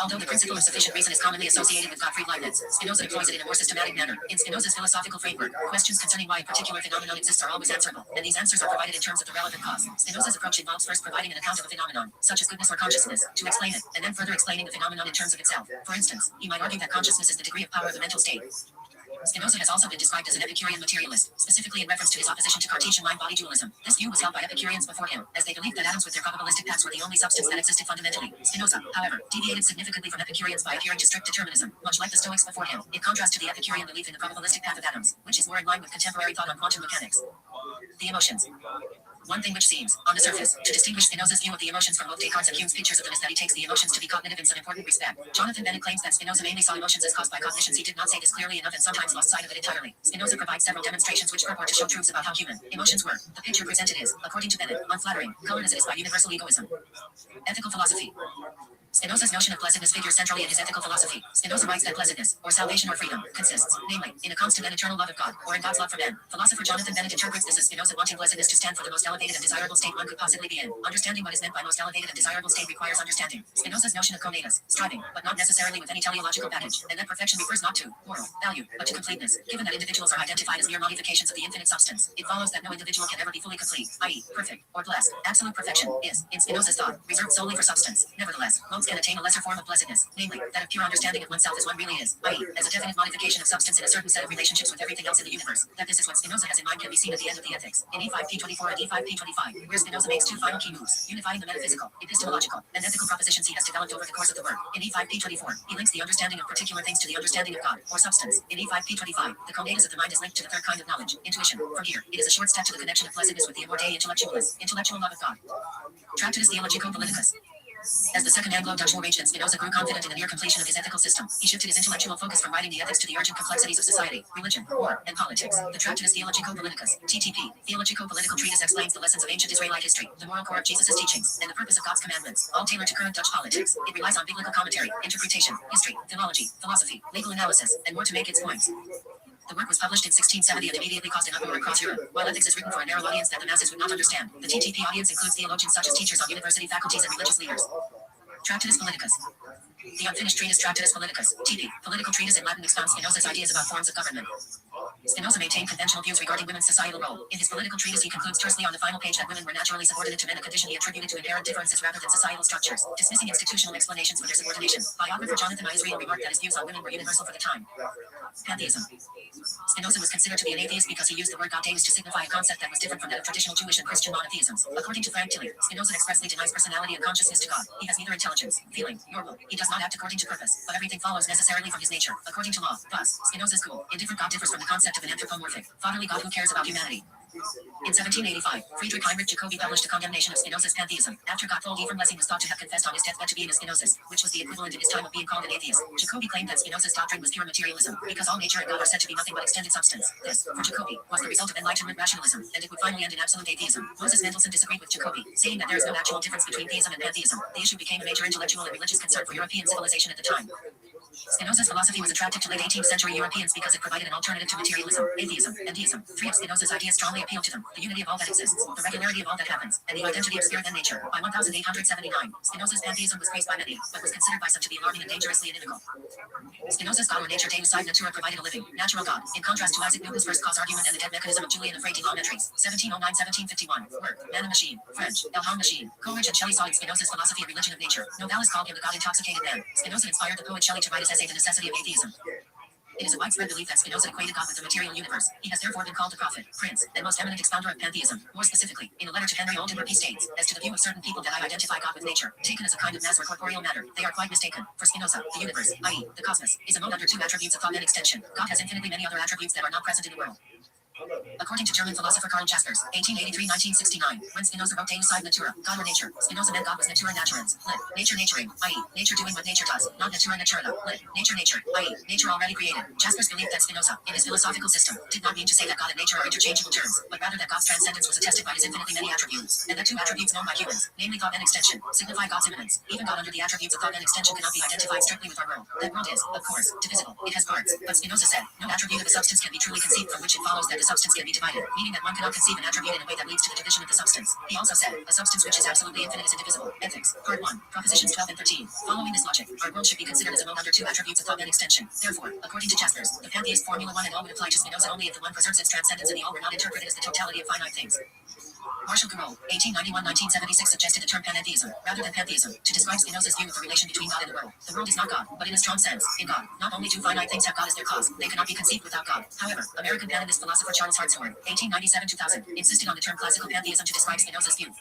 Although the principle of sufficient reason is commonly associated with Gottfried Leibniz, Spinoza deploys it in a more systematic manner. In Spinoza's philosophical framework, questions concerning why a particular phenomenon exists are always answerable, and these answers are provided in terms of the relevant cause. Spinoza's approach involves first providing an account of a phenomenon, such as goodness or consciousness, to explain it, and then further explaining the phenomenon in terms of itself. For instance, he might argue that consciousness is the degree of power of the mental state. Spinoza has also been described as an Epicurean materialist, specifically in reference to his opposition to Cartesian mind-body dualism. This view was held by Epicureans before him, as they believed that atoms with their probabilistic packs were the only substance that existed fundamentally. Spinoza, however, deviated significantly from Epicureans by adhering to strict determinism, much like the Stoics before him, in contrast to the Epicurean belief in the probabilistic path of atoms, which is more in line with contemporary thought on quantum mechanics. The emotions. One thing which seems, on the surface, to distinguish Spinoza's view of the emotions from both Descartes and Hume's pictures of them is that he takes the emotions to be cognitive in some important respect. Jonathan Bennett claims that Spinoza mainly saw emotions as caused by cognitions. He did not say this clearly enough and sometimes lost sight of it entirely. Spinoza provides several demonstrations which purport to show truths about how human emotions were. The picture presented is, according to Bennett, unflattering, colored as it is by universal egoism. Ethical philosophy. Spinoza's notion of blessedness figures centrally in his ethical philosophy. Spinoza writes that blessedness, or salvation or freedom, consists, namely, in a constant and eternal love of God, or in God's love for man. Philosopher Jonathan Bennett interprets this as Spinoza wanting blessedness to stand for the most elevated and desirable state one could possibly be in. Understanding what is meant by most elevated and desirable state requires understanding Spinoza's notion of conatus, striving, but not necessarily with any teleological baggage, and that perfection refers not to moral value, but to completeness. Given that individuals are identified as mere modifications of the infinite substance, it follows that no individual can ever be fully complete, i.e., perfect, or blessed. Absolute perfection is, in Spinoza's thought, reserved solely for substance. Nevertheless, modes can attain a lesser form of blessedness, namely, that of pure understanding of oneself as one really is, i.e., as a definite modification of substance in a certain set of relationships with everything else in the universe. That this is what Spinoza has in mind can be seen at the end of the Ethics, in E5P24 and E5P25, where Spinoza makes two final key moves, unifying the metaphysical, epistemological, and ethical propositions he has developed over the course of the work. In E5P24, he links the understanding of particular things to the understanding of God, or substance. In E5P25, the conatus of the mind is linked to the third kind of knowledge, intuition. From here, it is a short step to the connection of blessedness with the immorte intellectualis, intellectual love of God. Tractatus Theologico-Politicus. As the Second Anglo-Dutch War raged and Spinoza grew confident in the near completion of his ethical system, he shifted his intellectual focus from writing the ethics to the urgent complexities of society, religion, war, and politics. The Tractatus Theologico-Politicus, TTP, theologico-political treatise explains the lessons of ancient Israelite history, the moral core of Jesus' teachings, and the purpose of God's commandments, all tailored to current Dutch politics. It relies on biblical commentary, interpretation, history, philology, philosophy, legal analysis, and more to make its points. The work was published in 1670 and immediately caused an uproar across Europe. While ethics is written for a narrow audience that the masses would not understand, the TTP audience includes theologians such as teachers on university faculties and religious leaders. Tractatus Politicus. The unfinished treatise Tractatus Politicus, TP, political treatise in Latin expounds Spinoza's ideas about forms of government. Spinoza maintained conventional views regarding women's societal role. In his political treatise, he concludes tersely on the final page that women were naturally subordinate to men, a condition he attributed to inherent differences rather than societal structures, dismissing institutional explanations for their subordination. Biographer Jonathan I. Israel remarked that his views on women were universal for the time. Pantheism. Spinoza was considered to be an atheist because he used the word God-Deus to signify a concept that was different from that of traditional Jewish and Christian monotheisms. According to Frank Tilly, Spinoza expressly denies personality and consciousness to God. He has neither intelligence, feeling, nor will. He does not act according to purpose, but everything follows necessarily from his nature, according to law. Thus, Spinoza's school, indifferent God differs from the concept of an anthropomorphic, fatherly God who cares about humanity. In 1785, Friedrich Heinrich Jacobi published a condemnation of Spinoza's pantheism. After Gotthold Ephraim Lessing was thought to have confessed on his deathbed to being a Spinozist, which was the equivalent in his time of being called an atheist, Jacobi claimed that Spinoza's doctrine was pure materialism, because all nature and God are said to be nothing but extended substance. This, for Jacobi, was the result of Enlightenment rationalism, and it would finally end in absolute atheism. Moses Mendelssohn disagreed with Jacobi, saying that there is no actual difference between theism and pantheism. The issue became a major intellectual and religious concern for European civilization at the time. Spinoza's philosophy was attractive to late 18th century Europeans because it provided an alternative to materialism, atheism, and deism. Three of Spinoza's ideas strongly appealed to them: the unity of all that exists, the regularity of all that happens, and the identity of spirit and nature. By 1879, Spinoza's pantheism was praised by many, but was considered by some to be alarming and dangerously inimical. Spinoza's God or nature Deus sine natura provided a living, natural God, in contrast to Isaac Newton's first cause argument and the dead mechanism of Julian of Frey-Geometries, 1709-1751. Work, Man and Machine, French, Elham Machine. Coleridge and Shelley saw in Spinoza's philosophy a religion of nature. Novalis called him the God-intoxicated man. Spinoza inspired the poet Shelley to write his essay The Necessity of Atheism. It is a widespread belief that Spinoza equated God with the material universe. He has therefore been called the prophet, prince, and most eminent expounder of pantheism. More specifically, in a letter to Henry Oldenburg he states, as to the view of certain people that I identify God with nature, taken as a kind of mass or corporeal matter, they are quite mistaken. For Spinoza, the universe, i.e., the cosmos, is a mode under two attributes of thought and extension. God has infinitely many other attributes that are not present in the world. According to German philosopher Karl Jaspers, 1883-1969, when Spinoza wrote Deus sine natura, God or nature, Spinoza meant God was natura naturans, lit, nature naturing, i.e., nature doing what nature does, not natura naturata, lit, nature nature, i.e., nature already created. Jaspers believed that Spinoza, in his philosophical system, did not mean to say that God and nature are interchangeable terms, but rather that God's transcendence was attested by his infinitely many attributes, and that two attributes known by humans, namely thought and extension, signify God's immanence. Even God under the attributes of thought and extension cannot be identified strictly with our world. That world is, of course, divisible. It has parts, but Spinoza said, no attribute of a substance can be truly conceived, from which it follows that the substance can be divided, meaning that one cannot conceive an attribute in a way that leads to the division of the substance. He also said, a substance which is absolutely infinite is indivisible. Ethics, Part 1, Propositions 12 and 13. Following this logic, our world should be considered as among under two attributes of thought and extension. Therefore, according to Jaspers, the pantheist formula 1 and all would apply to Spinoza only if the one preserves its transcendence and the all were not interpreted as the totality of finite things. Marshall Carroll, 1891-1976, suggested the term panentheism, rather than pantheism, to describe Spinoza's view of the relation between God and the world. The world is not God, but in a strong sense, in God. Not only do finite things have God as their cause, they cannot be conceived without God. However, American panentheist philosopher Charles Hartshorne, 1897-2000, insisted on the term classical pantheism to describe Spinoza's view.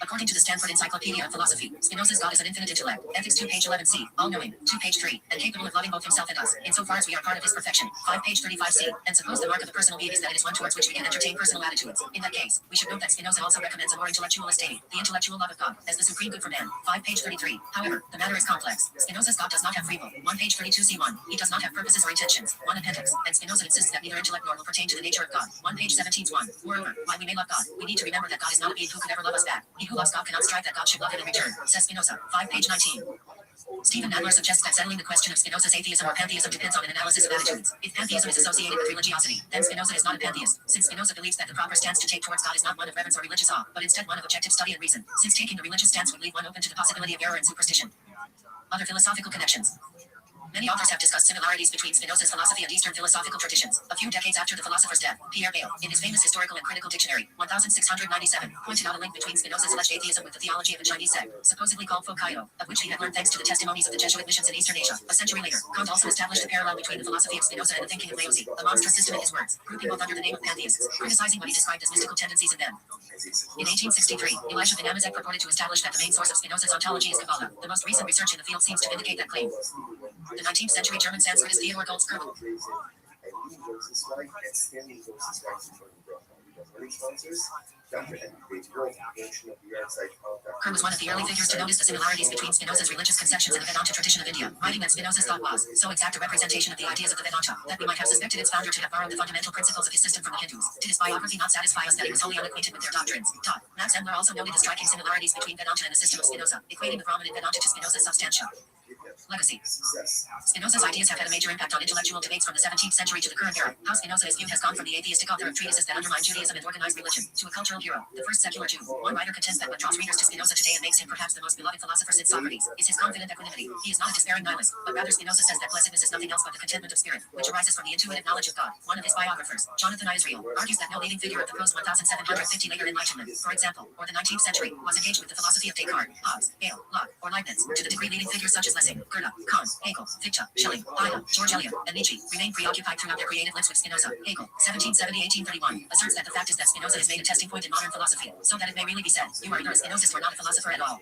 According to the Stanford Encyclopedia of Philosophy, Spinoza's God is an infinite intellect. Ethics 2 page 11c, all-knowing, 2 page 3, and capable of loving both himself and us, insofar as we are part of his perfection, 5 page 35c, and suppose the mark of a personal being is that it is one towards which we can entertain personal attitudes. In that case, we should note that Spinoza also recommends a more intellectualist aim, the intellectual love of God, as the supreme good for man, 5 page 33. However, the matter is complex. Spinoza's God does not have free will, 1 page 32c1. He does not have purposes or intentions, 1 appendix, and Spinoza insists that neither intellect nor will pertain to the nature of God, 1 page 17's1. Moreover, while we may love God, we need to remember that God is not a being who could ever love us back. He who loves God cannot strive that God should love him in return, says Spinoza, 5 page 19. Stephen Nadler suggests that settling the question of Spinoza's atheism or pantheism depends on an analysis of attitudes. If pantheism is associated with religiosity, then Spinoza is not a pantheist, since Spinoza believes that the proper stance to take towards God is not one of reverence or religious awe, but instead one of objective study and reason, since taking the religious stance would leave one open to the possibility of error and superstition. Other philosophical connections. Many authors have discussed similarities between Spinoza's philosophy and Eastern philosophical traditions. A few decades after the philosopher's death, Pierre Bayle, in his famous Historical and Critical Dictionary, 1697, pointed out a link between Spinoza's alleged atheism with the theology of a Chinese sect, supposedly called Fokaido, of which he had learned thanks to the testimonies of the Jesuit missions in Eastern Asia. A century later, Kant also established a parallel between the philosophy of Spinoza and the thinking of Laozi, a monstrous system in his words, grouping both under the name of pantheists, criticizing what he described as mystical tendencies in them. In 1863, Elisha ben Amazek purported to establish that the main source of Spinoza's ontology is Kabbalah. The most recent research in the field seems to vindicate that claim. The 19th century German Sanskritist Theodor Goltz Kerr was one of the early figures to notice the similarities between Spinoza's religious conceptions and the Vedanta tradition of India, writing that Spinoza's thought was so exact a representation of the ideas of the Vedanta that we might have suspected its founder to have borrowed the fundamental principles of his system from the Hindus. Did his biography not satisfy us that he was wholly unacquainted with their doctrines? Max Endler also noted the striking similarities between Vedanta and the system of Spinoza, equating the Brahman in Vedanta to Spinoza's substantia. Legacy. Spinoza's ideas have had a major impact on intellectual debates from the 17th century to the current era. How Spinoza is viewed has gone from the atheistic author of treatises that undermine Judaism and organized religion to a cultural hero, the first secular Jew. One writer contends that what draws readers to Spinoza today and makes him perhaps the most beloved philosopher since Socrates is his confident equanimity. He is not a despairing nihilist, but rather Spinoza says that blessedness is nothing else but the contentment of spirit, which arises from the intuitive knowledge of God. One of his biographers, Jonathan Israel, argues that no leading figure of the post-1750 later Enlightenment, for example, or the 19th century, was engaged with the philosophy of Descartes, Hobbes, Hegel, Locke, or Leibniz, to the degree leading figures such as Lessing, Goethe, Kant, Hegel, Fichte, Schelling, Heine, George Eliot, and Nietzsche remain preoccupied throughout their creative lives with Spinoza. Hegel, 1770-1831, asserts that the fact is that Spinoza has made a testing point in modern philosophy, so that it may really be said, you are either a Spinozist or not a philosopher at all.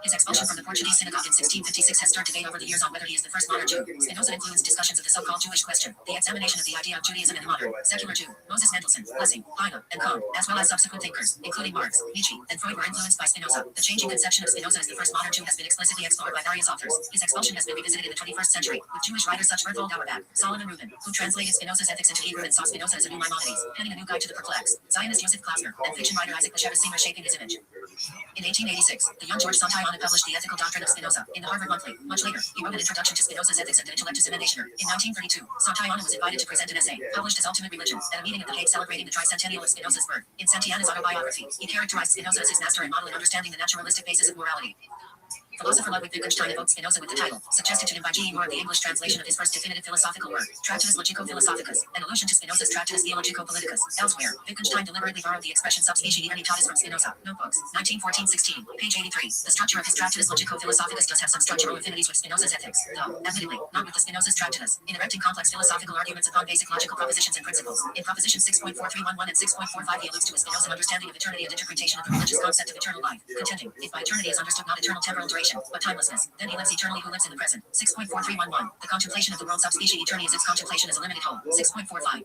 His expulsion from the Portuguese synagogue in 1656 has stirred debate over the years on whether he is the first modern Jew. Spinoza influenced discussions of the so-called Jewish question, the examination of the idea of Judaism in the modern, secular Jew. Moses Mendelssohn, Lessing, Heine, and Kant, as well as subsequent thinkers, including Marx, Nietzsche, and Freud were influenced by Spinoza. The changing conception of Spinoza as the first modern Jew has been explicitly explored by various authors. His expulsion has been revisited in the 21st century, with Jewish writers such Berthold Auerbach, Solomon Rubin, who translated Spinoza's ethics into Hebrew and saw Spinoza as a new Maimonides, penning a new guide to the perplexed. Zionist Joseph Klausner, and fiction writer Isaac Bashevis Singer shaping his image. In 1886, the young George Santayana published The Ethical Doctrine of Spinoza in the Harvard Monthly. Much later, he wrote an introduction to Spinoza's ethics and an intellect disseminationer. In 1932, Santayana was invited to present an essay, published as Ultimate Religion, at a meeting at The Hague celebrating the tricentennial of Spinoza's birth. In Santayana's autobiography, he characterized Spinoza as his master and model in understanding the naturalistic basis of morality. Philosopher Ludwig Wittgenstein evoked Spinoza with the title, suggested to him by G. E. Moore, the English translation of his first definitive philosophical work, Tractatus Logico-Philosophicus, an allusion to Spinoza's Tractatus Theologico-Politicus. Elsewhere, Wittgenstein deliberately borrowed the expression sub specie identitatis from Spinoza. Notebooks, 1914-16, page 83. The structure of his Tractatus Logico-Philosophicus does have some structural affinities with Spinoza's ethics, though, admittedly, not with the Spinoza's Tractatus, in erecting complex philosophical arguments upon basic logical propositions and principles. In propositions 6.4311 and 6.45 he alludes to a Spinozan understanding of eternity and interpretation of the religious concept of eternal life, contending, if by eternity is understood not eternal temporal duration, but timelessness, then he lives eternally who lives in the present. 6.4311. The contemplation of the world sub specie eterni is its contemplation as a limited whole. 6.45.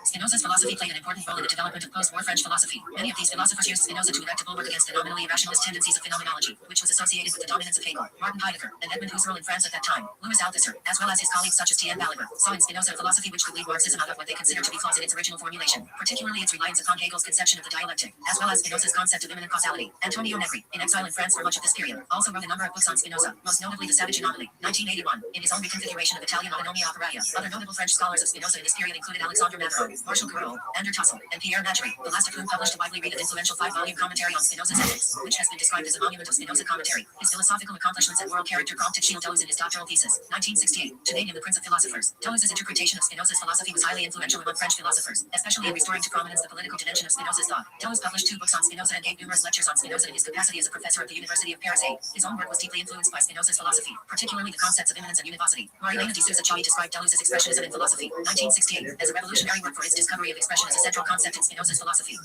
Spinoza's philosophy played an important role in the development of post-war French philosophy. Many of these philosophers used Spinoza to erect a bulwark against the nominally irrationalist tendencies of phenomenology, which was associated with the dominance of Hegel, Martin Heidegger, and Edmund Husserl in France at that time. Louis Althusser, as well as his colleagues such as T. N. Balaguer, saw in Spinoza a philosophy which could lead Marxism out of what they considered to be flaws in its original formulation, particularly its reliance upon Hegel's conception of the dialectic, as well as Spinoza's concept of immanent causality. Antonio Negri, in exile in France for much of this period, also also wrote a number of books on Spinoza, most notably The Savage Anomaly, 1981, in his own reconfiguration of Italian autonomia operaia. Other notable French scholars of Spinoza in this period included Alexandre Matheron, Marshall Carreau, Andrew Tussell, and Pierre Maggiore, the last of whom published a widely read and influential 5-volume commentary on Spinoza's ethics, which has been described as a monument of Spinoza commentary. His philosophical accomplishments and moral character prompted Gilles Deleuze in his doctoral thesis, 1968, to name him the Prince of Philosophers. Deleuze's interpretation of Spinoza's philosophy was highly influential among French philosophers, especially in restoring to prominence the political dimension of Spinoza's thought. Deleuze published 2 books on Spinoza and gave numerous lectures on Spinoza in his capacity as a professor at the University of Paris 8. His own work was deeply influenced by Spinoza's philosophy, particularly the concepts of immanence and univocity. Marilena de Sousa Choi described Deleuze's expressionism in philosophy, 1968, as a revolutionary work for its discovery of expression as a central concept in Spinoza's philosophy.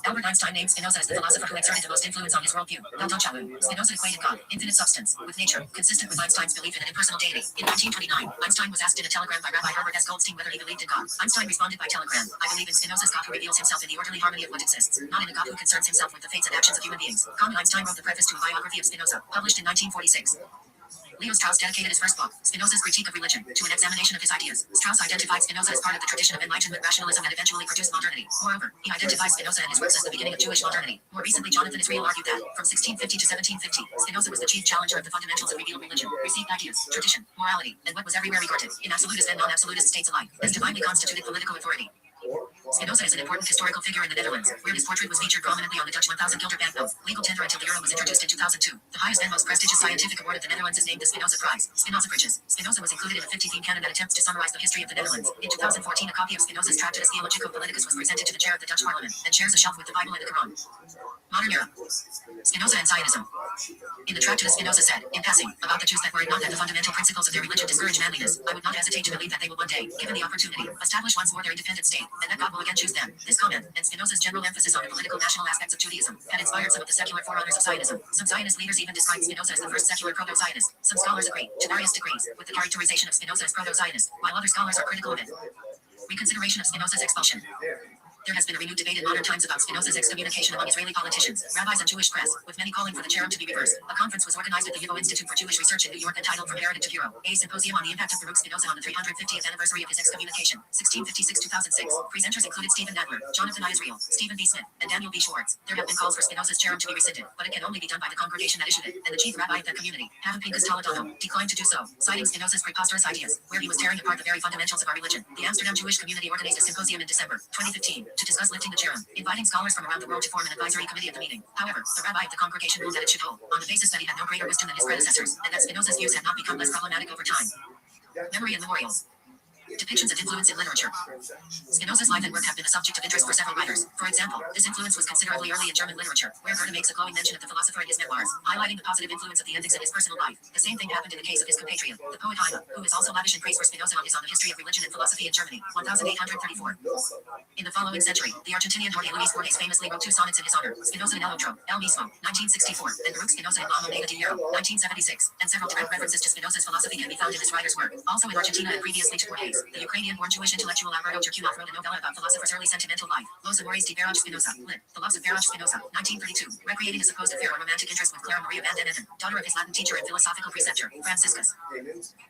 Albert Einstein named Spinoza as the philosopher who exerted the most influence on his worldview. Spinoza equated God, infinite substance, with nature, consistent with Einstein's belief in an impersonal deity. In 1929, Einstein was asked in a telegram by Rabbi Herbert S. Goldstein whether he believed in God. Einstein responded by telegram, I believe in Spinoza's God who reveals himself in the orderly harmony of what exists, not in a God who concerns himself with the fates and actions of human beings. Einstein wrote the preface to a biography of Spinoza, published in 1946. Leo Strauss dedicated his first book, Spinoza's Critique of Religion, to an examination of his ideas. Strauss identified Spinoza as part of the tradition of Enlightenment rationalism and eventually produced modernity. Moreover, he identifies Spinoza and his works as the beginning of Jewish modernity. More recently, Jonathan Israel argued that, from 1650 to 1750, Spinoza was the chief challenger of the fundamentals of revealed religion, received ideas, tradition, morality, and what was everywhere regarded, in absolutist and non-absolutist states alike, as divinely constituted political authority. Spinoza is an important historical figure in the Netherlands, where his portrait was featured prominently on the Dutch 1,000 guilder banknote, legal tender until the euro was introduced in 2002. The highest and most prestigious scientific award of the Netherlands is named the Spinoza Prize. Spinoza Bridges. Spinoza was included in a 50-theme canon that attempts to summarize the history of the Netherlands. In 2014, a copy of Spinoza's Tractatus Theologico Politicus was presented to the chair of the Dutch Parliament, and shares a shelf with the Bible and the Quran. Modern era. Spinoza and Zionism. In the Tractatus, Spinoza said, in passing, about the Jews that were not that the fundamental principles of their religion discourage manliness, I would not hesitate to believe that they will one day, given the opportunity, establish once more their independent state, and that God will again choose them. This comment, and Spinoza's general emphasis on the political national aspects of Judaism, had inspired some of the secular forerunners of Zionism. Some Zionist leaders even described Spinoza as the first secular proto-Zionist. Some scholars agree, to various degrees, with the characterization of Spinoza as proto-Zionist, while other scholars are critical of it. Reconsideration of Spinoza's expulsion. There has been a renewed debate in modern times about Spinoza's excommunication among Israeli politicians, rabbis, and Jewish press, with many calling for the cherem to be reversed. A conference was organized at the YIVO Institute for Jewish Research in New York entitled From Heritage to Hero, a symposium on the impact of Baruch Spinoza on the 350th anniversary of his excommunication, 1656-2006. Presenters included Stephen Nadler, Jonathan I. Israel, Stephen B. Smith, and Daniel B. Schwartz. There have been calls for Spinoza's cherem to be rescinded, but it can only be done by the congregation that issued it, and the chief rabbi of that community, Havim Pinchas Toledano, declined to do so, citing Spinoza's preposterous ideas, where he was tearing apart the very fundamentals of our religion. The Amsterdam Jewish community organized a symposium in December 2015 to discuss lifting the cherem, inviting scholars from around the world to form an advisory committee at the meeting. However, the rabbi of the congregation ruled that it should hold, on the basis that he had no greater wisdom than his predecessors, and that Spinoza's views had not become less problematic over time. Memory and memorials. Depictions of influence in literature. Spinoza's life and work have been a subject of interest for several writers. For example, this influence was considerably early in German literature, where Goethe makes a glowing mention of the philosopher in his memoirs, highlighting the positive influence of the ethics in his personal life. The same thing happened in the case of his compatriot, the poet Heine, who is also lavish in praise for Spinoza on his On the History of Religion and Philosophy in Germany, 1834. In the following century, the Argentinian Jorge Luis Borges famously wrote 2 sonnets in his honor, Spinoza in El Otro, El Mismo, 1964, and Baruch Spinoza in La Moneda de Oro, 1976, and several direct references to Spinoza's philosophy can be found in this writer's work. Also in Argentina and previously to Borges, the Ukrainian-born Jewish intellectual Alberto Turkunov wrote a novella about philosopher's early sentimental life, Los Amores de Viraj Spinoza, lit. The Loves of Viraj Spinoza, 1932, recreating a supposed affair or romantic interest with Clara Maria van den Enden, daughter of his Latin teacher and philosophical preceptor, Franciscus.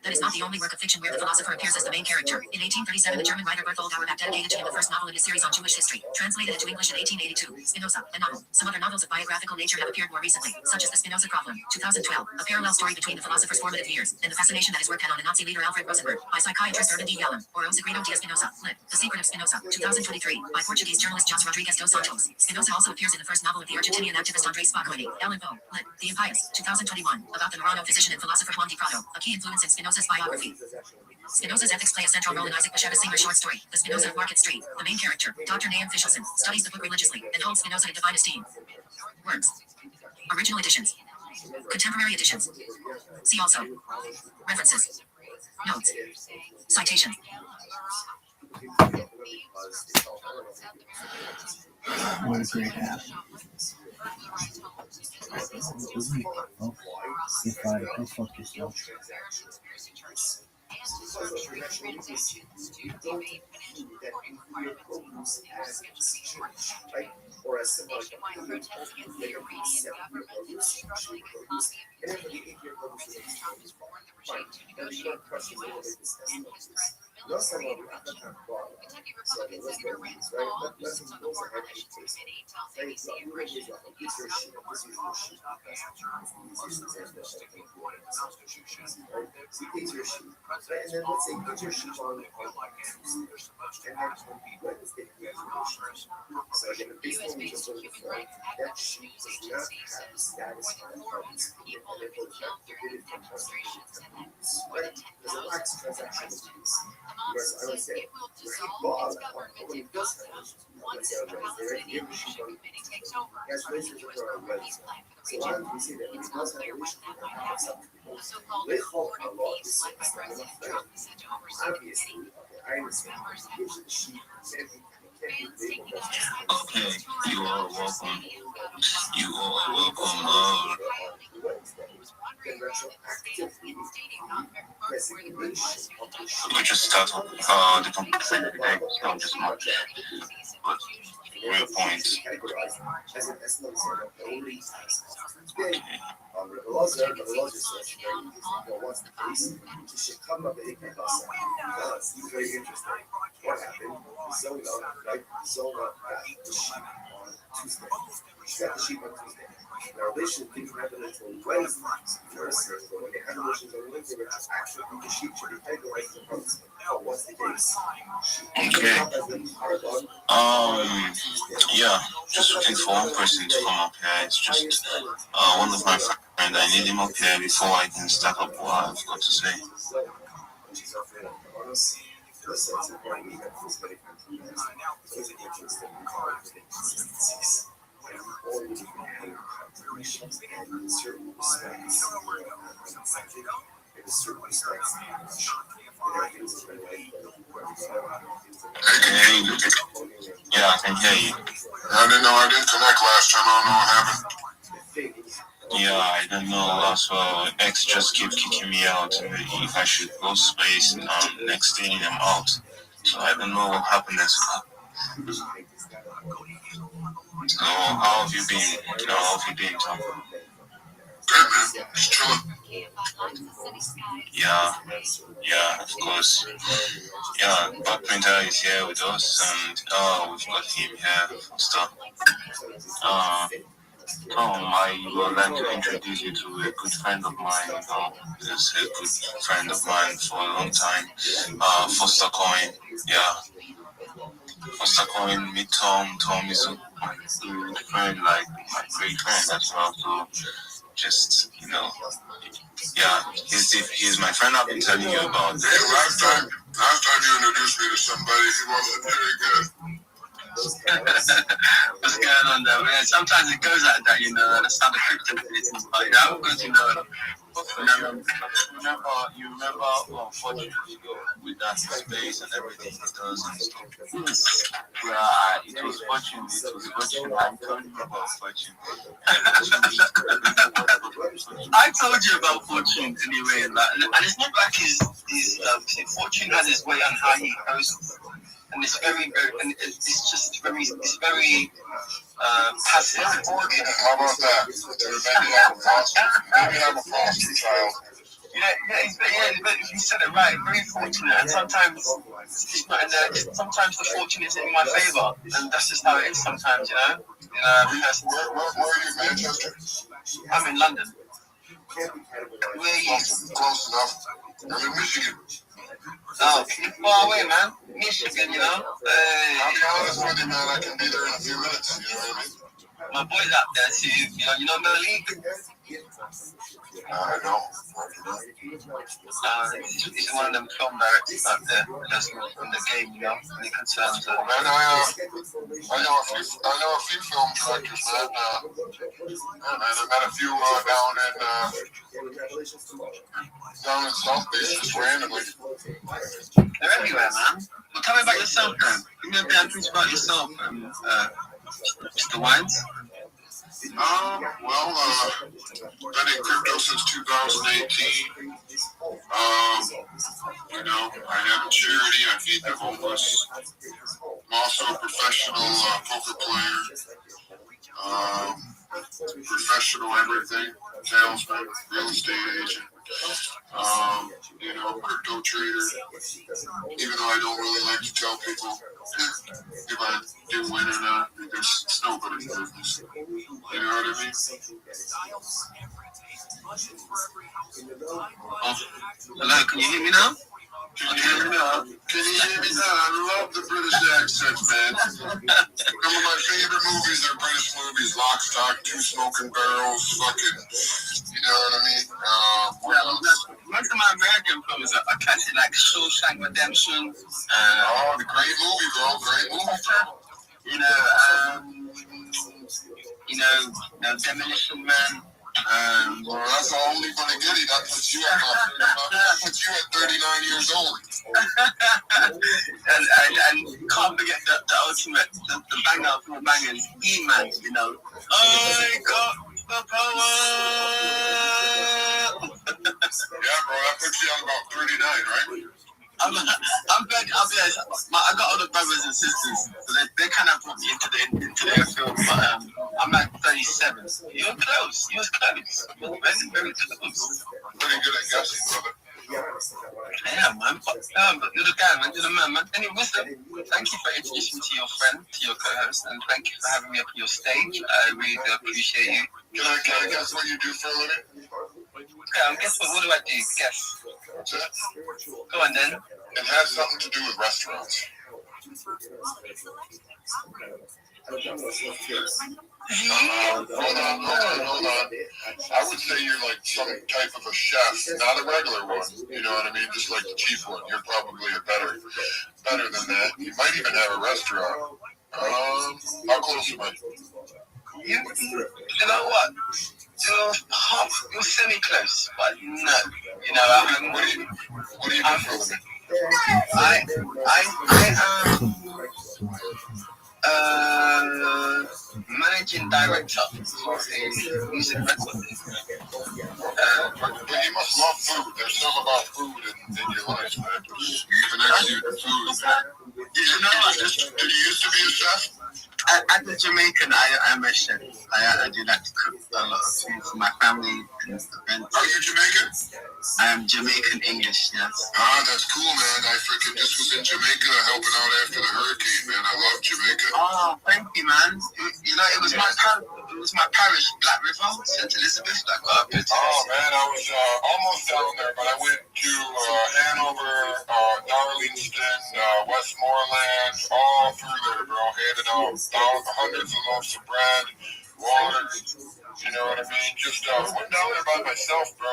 That is not the only work of fiction where the philosopher appears as the main character. In 1837, the German writer Berthold Auerbach dedicated to him the first novel in his series on Jewish history, translated into English in 1882, Spinoza, a novel. Some other novels of biographical nature have appeared more recently, such as The Spinoza Problem, 2012, a parallel story between the philosopher's formative years and the fascination that his work had on the Nazi leader Alfred Rosenberg, by psychiatrist Irvin D. Yalom, or O Segredo de Spinoza, lit. The Secret of Spinoza, 2023, by Portuguese journalist Jos Rodrigues dos Santos. Spinoza also appears in the first novel of the Argentinian activist Andrés Spacoini, El Info, lit. The Impious, 2021, about the Marano physician and philosopher Juan de Prado, a key influence in Spinoza's biography. Spinoza's ethics play a central role in Isaac Bashevis Singer's short story, The Spinoza of Market Street. The main character, Dr. Nahum Fischelson, studies the book religiously, and holds Spinoza in divine esteem. Works. Original editions. Contemporary editions. See also. References. Notes. Citation. What a great app. Oh, you're fired. Go fuck yourself. Or a similar nationwide protest against the Iranian government is struggling economy of the Trump has warned the regime to negotiate with the U.S. and has threatened Kentucky Republican Senator Rand Paul, who sits on the War Coalitions Committee, tells ABC in Russian that he's US-based human rights activist news agency says more than 400 people have been killed during the demonstrations and that more than 10,000 have been arrested. The mob says it will dissolve its government in Gaza once the Palestinian Leadership Committee takes over, part of the U.S. program peace plan for the region. It's not clear when that might happen. A so-called Board of Peace, led by President Trump, is set to oversee the committee. Its members have fans taking on Okay, you are welcome. You are welcome. We just started the conversation today, so just much. But real points. Okay. Okay. Yeah, just looking for one person to come up here. It's just one of my friends. I need him up here before I can start up what I've got to say. Yeah, I can hear you. I didn't know I didn't connect last time. I don't know what happened. Yeah, I don't know. Also, X just keep kicking me out if I should go space next thing I'm out. So I don't know what happened. So how have you been? How have you been, Tom? Good, man. Just chilling. Yeah, of course. Yeah, Buck Printer is here with us, and we've got him here for stuff. Tom, I would like to introduce you to a good friend of mine. He's a good friend of mine for a long time. Foster Coin. Yeah. Foster Coin, meet Tom. Tom is my good friend, like my great friend as well. So just, yeah, he's my friend I've been telling you about. Yeah, last time you introduced me to somebody, he wasn't very good. What's going on there, man? Sometimes it goes like that, that's how the crypto business. But yeah, I'm good, you remember Fortune with that space and everything it does and stuff. Yeah, it was Fortune. I told you about Fortune. I told you about Fortune anyway, and it's not like his Fortune has his way on how he posts. And it's very, and it's very passive. How about that? Maybe I'm a foster child. Yeah, you said it right. Very fortunate, and sometimes it's not in there. Sometimes the fortune isn't in my favor, and that's just how it is. Sometimes, Where are you, Manchester? I'm in London. Where are you? Close enough. I'm in Michigan. Oh, you're far away, man. Michigan, I'm honest with you, man. I can be there in a few minutes. You know what I mean? My boy's out there too. You know Malik? I don't. He's one of them film directors out there that's in the game, any concerns. I know a few film directors, man. I met a few down in South Beach just randomly. They're everywhere, man. Well, tell me about yourself, then. Give me a bit of things about yourself, Mr. Wines. Been in crypto since 2018. I have a charity. I feed the homeless. I'm also a professional poker player. Professional everything. Salesman, real estate agent. Crypto trader. Even though I don't really like to tell people if I do win or not, because it's nobody's business. You know what I mean? Hello, can you hear me now? Can you hear me now? I love the British accent, man. Some of my favorite movies are British movies. Lock, Stock, Two Smoking Barrels, fucking, you know what I mean? Most of my American films are classic, like Shawshank Redemption. The great movie, bro. Great movie, bro. Demolition Man. Well, that's the only funny goodie. That puts you at 39 years old. and can't forget the ultimate, the banger of all bangers, E-Man, I got the power. Yeah, bro, that puts you at about 39, right? I'll be honest, I got older brothers and sisters, so they kind of brought me into their film, but I'm like 37. You're close. You was close. You're very, very close. Pretty good at guessing, brother. Yeah, man. But you're the guy, man. You're the man, man. Anyway, wisdom, thank you for introducing me to your friend, to your co-host, and thank you for having me up on your stage. I really do appreciate you. Can I guess what you do for a living? Okay, guess what do I do? Guess. What's that? Go on, then. It has something to do with restaurants. Hold on. I would say you're like some type of a chef, not a regular one. You know what I mean? Just like the cheap one. You're probably better than that. You might even have a restaurant. How close am I? You know what? You're semi-close, but no. What do you do for a living? Managing director of a music record. But you must love food. There's something about food in your life, man. You connect you to food. Did you used to be a chef? As a Jamaican, I am a chef. I do like to cook a lot of food for my family and events. Are you Jamaican? I am Jamaican English, yes. That's cool, man. I freaking just was in Jamaica helping out after the hurricane, man. I love Jamaica. Oh, thank you, man. It was my parish, Black River, St. Elizabeth, that got up to. Oh, man, I was almost down there, but I went to Hanover, Darlington, Westmoreland, all through there, bro. Handed out hundreds of loaves of bread, water. You know what I mean? Just went down there by myself, bro.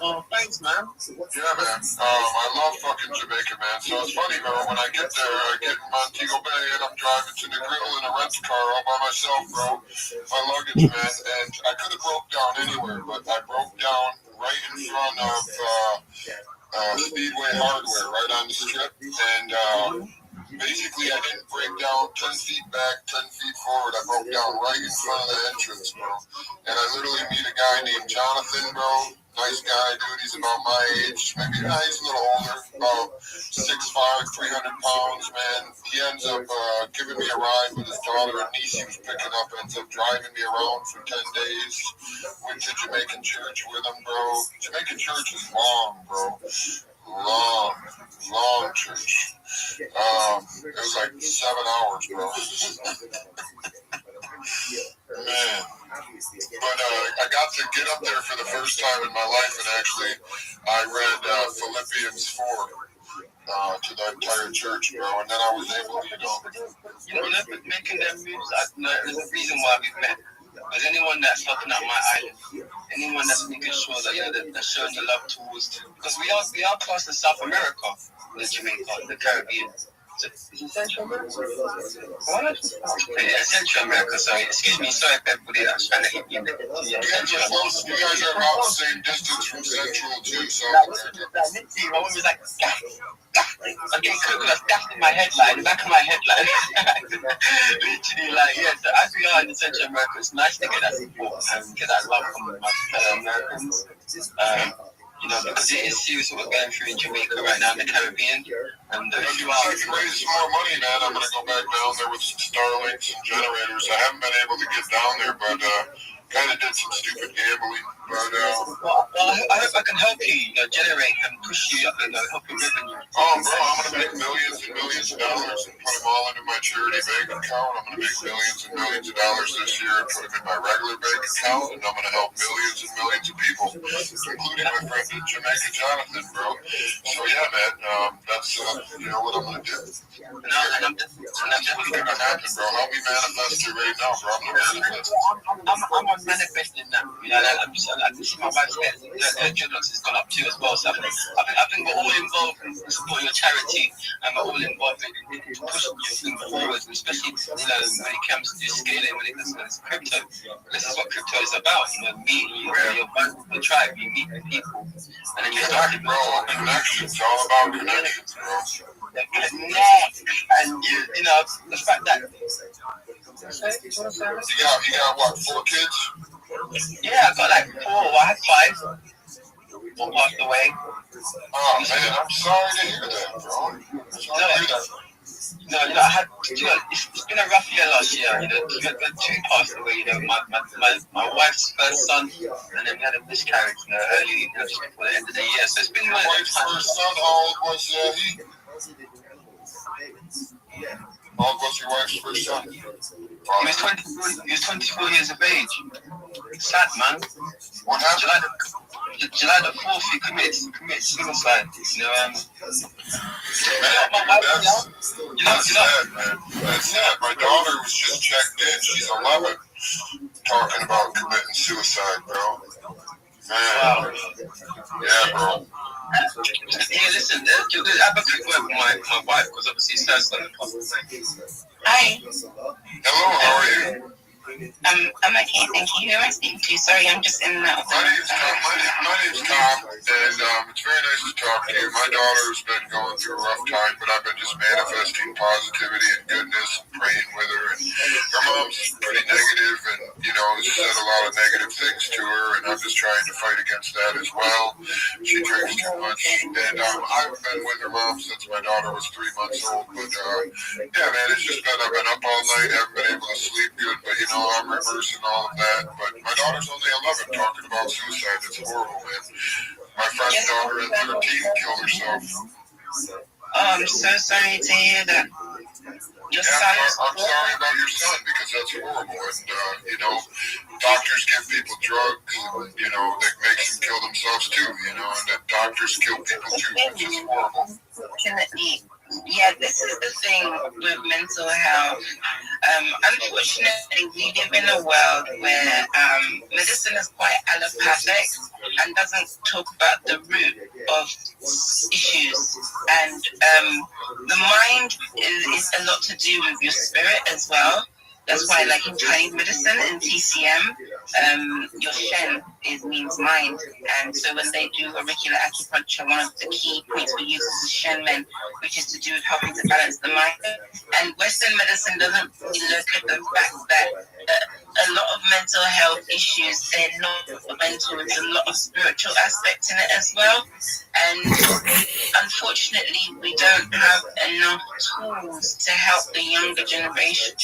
Oh, thanks, man. Yeah, man. I love fucking Jamaica, man. So it's funny, bro. When I get there, I get in Montego Bay and I'm driving to Negril in a rent car all by myself, bro. My luggage, man. And I could have broke down anywhere, but I broke down right in front of Speedway Hardware, right on the strip. And basically, I didn't break down 10 feet back, 10 feet forward. I broke down right in front of the entrance, bro. And I literally meet a guy named Jonathan, bro. Nice guy, dude. He's about my age. Maybe he's a little older, about 6'5", 300 pounds, man. He ends up giving me a ride with his daughter and niece he was picking up. Ends up driving me around for 10 days. Went to Jamaican church with him, bro. Jamaican church is long, bro. Long church. It was like 7 hours, bro. Man. But I got to get up there for the first time in my life, and actually, I read Philippians 4 to the entire church, bro, and then I was able to, making them moves, there's a reason why we've met. Because anyone that's helping out my island, anyone that's making sure that they're showing the love towards, because we are close to South America, the Jamaica, the Caribbean. So, is it Central America? Yeah, Central America, sorry. Excuse me, sorry for everybody that's trying to hit me in the head. You guys are about the same distance from Central to South America. Literally, my woman was like, I'm getting coconut gas in my headlight, the back of my headlight. Literally, so as we are in the Central America, it's nice to get that support and get that love from my fellow Americans. Because it is serious what we're going through in Jamaica right now in the Caribbean. And if you I can raise some more money, man, I'm going to go back down there with some Starlinks and generators. I haven't been able to get down there, but kind of did did some stupid gambling, but I hope I can help you, generate and push you up and help your revenue. Oh, bro, I'm gonna make millions and millions of dollars and put them all into my charity bank account. I'm gonna make millions and millions of dollars this year and put them in my regular bank account, and I'm gonna help millions and millions of people, including my friend in Jamaica, Jonathan, bro. So yeah, man, that's what I'm gonna do. And I'm definitely gonna happen, bro. Help me manifest it right now, bro. I'm manifesting that. I can see my wife's her dreadlocks has gone up too as well. So I think we're all involved in supporting your charity, and we're all involved in pushing your thing forward, especially when it comes to scaling, when it comes to crypto. This is what crypto is about. Meeting your tribe, you meet the people, and then you start to bro. Connections, all about connections, bro. Connect, and the fact that you got what, 4 kids? Yeah, I got like 4. I had 5. 4 passed away. Oh man, I'm sorry to hear that, bro. No, I had. It's been a rough year last year. 2 passed away. My wife's first son, and then we had a miscarriage. Early, just before the end of the year. So it's been your wife's first son. How old was he? How old was your wife's first son? He was 24 years of age. It's sad, man. What happened? July the 4th, he committed suicide. That's sad, man. That's sad. My daughter was just checked in. She's 11, talking about committing suicide, bro. Man. Wow. Yeah, bro. Yeah, listen, I have a quick word with my wife, because obviously it's her son. Hi. Hello, how are you? I'm okay, thank you. Who am I speaking to? Sorry, I'm just in and out. My name's Tom, and it's very nice to talk to you. My daughter's been going through a rough time, but I've been just manifesting positivity and goodness and praying with her. And her mom's pretty negative and, said a lot of negative things to her, and I'm just trying to fight against that as well. She drinks too much, and I've been with her mom since my daughter was 3 months old, but yeah, man, it's just been, I've been up all night, haven't been able to sleep good, but I'm reversing all of that. But my daughter's only 11, talking about suicide. It's horrible, man. My friend's daughter at 13 killed herself. I'm so sorry to hear that. I'm sorry about your son, because that's horrible. And doctors give people drugs, and that makes them kill themselves too. And that doctors kill people too, which is horrible. Unfortunately, yeah, this is the thing with mental health. Unfortunately, we live in a world where medicine is quite allopathic and doesn't talk about the root of issues. And the mind is a lot to do with your spirit as well. That's why, like in Chinese medicine, in TCM, your Shen means mind. And so when they do auricular acupuncture, one of the key points we use is the Shen Men, which is to do with helping to balance the mind. And Western medicine doesn't really look at the fact that a lot of mental health issues, they're not mental, there's a lot of spiritual aspects in it as well. And unfortunately, we don't have enough tools to help the younger generation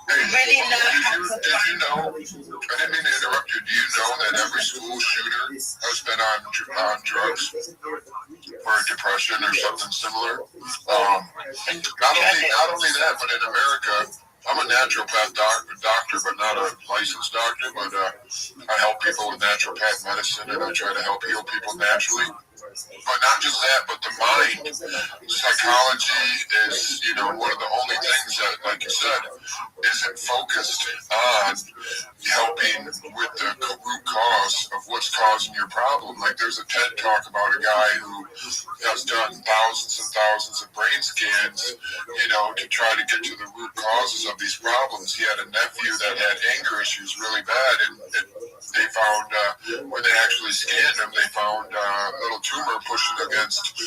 really know how to did you know, I didn't mean to interrupt you, do you know that every school shooter has been on drugs for depression or something similar? Not only that, but in America, I'm a naturopath doctor, but not a licensed doctor, but I help people with naturopath medicine, and I try to help heal people naturally. But not just that, but the mind, psychology is, one of the only things that, like you said, isn't focused on helping with the root cause of what's causing your problem. Like there's a TED talk about a guy who has done thousands and thousands of brain scans, to try to get to the root causes of these problems. He had a nephew that had anger issues really bad, and they found, when they actually scanned him, they found a little tumor pushing against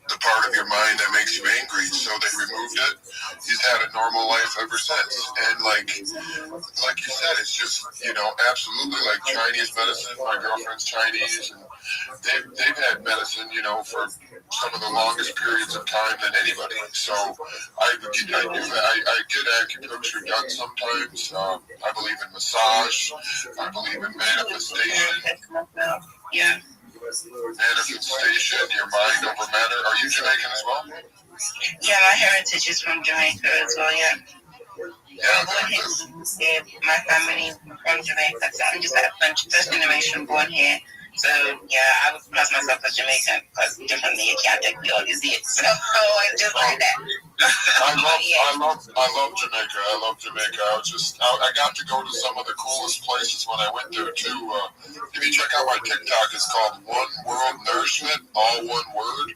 the part of your mind that makes you angry. So they removed it. He's had a normal life ever since. And like you said, it's just, absolutely like Chinese medicine. My girlfriend's Chinese, and they've had medicine, you know, for some of the longest periods of time than anybody. So I get acupuncture done sometimes. I believe in massage. I believe in manifestation. Yeah. Manifestation, your mind over matter. Are you Jamaican as well? Yeah, my heritage is from Jamaica as well, yeah. Yeah, Born here. My family from Jamaica, so I'm just like first generation born here. So yeah, I would class myself as Jamaican because differently you can't take me all disease. So it's just like that. I love Jamaica. I love Jamaica. I got to go to some of the coolest places when I went there too. If you check out my TikTok, it's called One World Nourishment, all one word.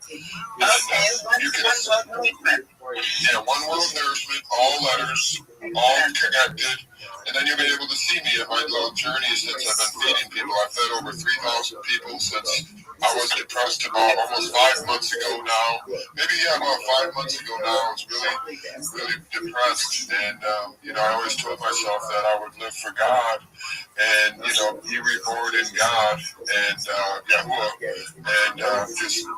Okay, one world nourishment. Yeah, One World Nourishment, all letters, all connected. And then you'll be able to see me in my little journey since I've been feeding people. I've fed over 3,000 people since I was depressed about almost 5 months ago now. Maybe, about 5 months ago now. I was really depressed. And, I always told myself that I would live for God and, be reborn in God and Yahuwah and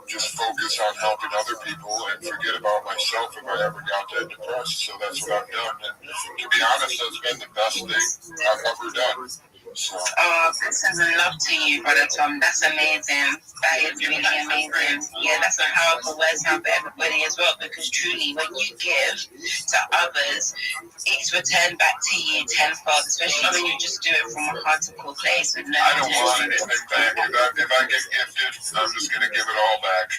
just focus on helping other people and forget about myself if I ever got that depressed. So that's what I've done. And to be honest, that's been the best thing I've ever done. So. Oh, blessings and love to you, Brother Tom. That's amazing. That is really amazing. Yeah, that's a powerful word sound for everybody as well, because truly, when you give to others, it's returned back to you tenfold, especially when you just do it from a heart-to-core place with no I don't want anything back. If I get gifted, I'm just going to give it all back.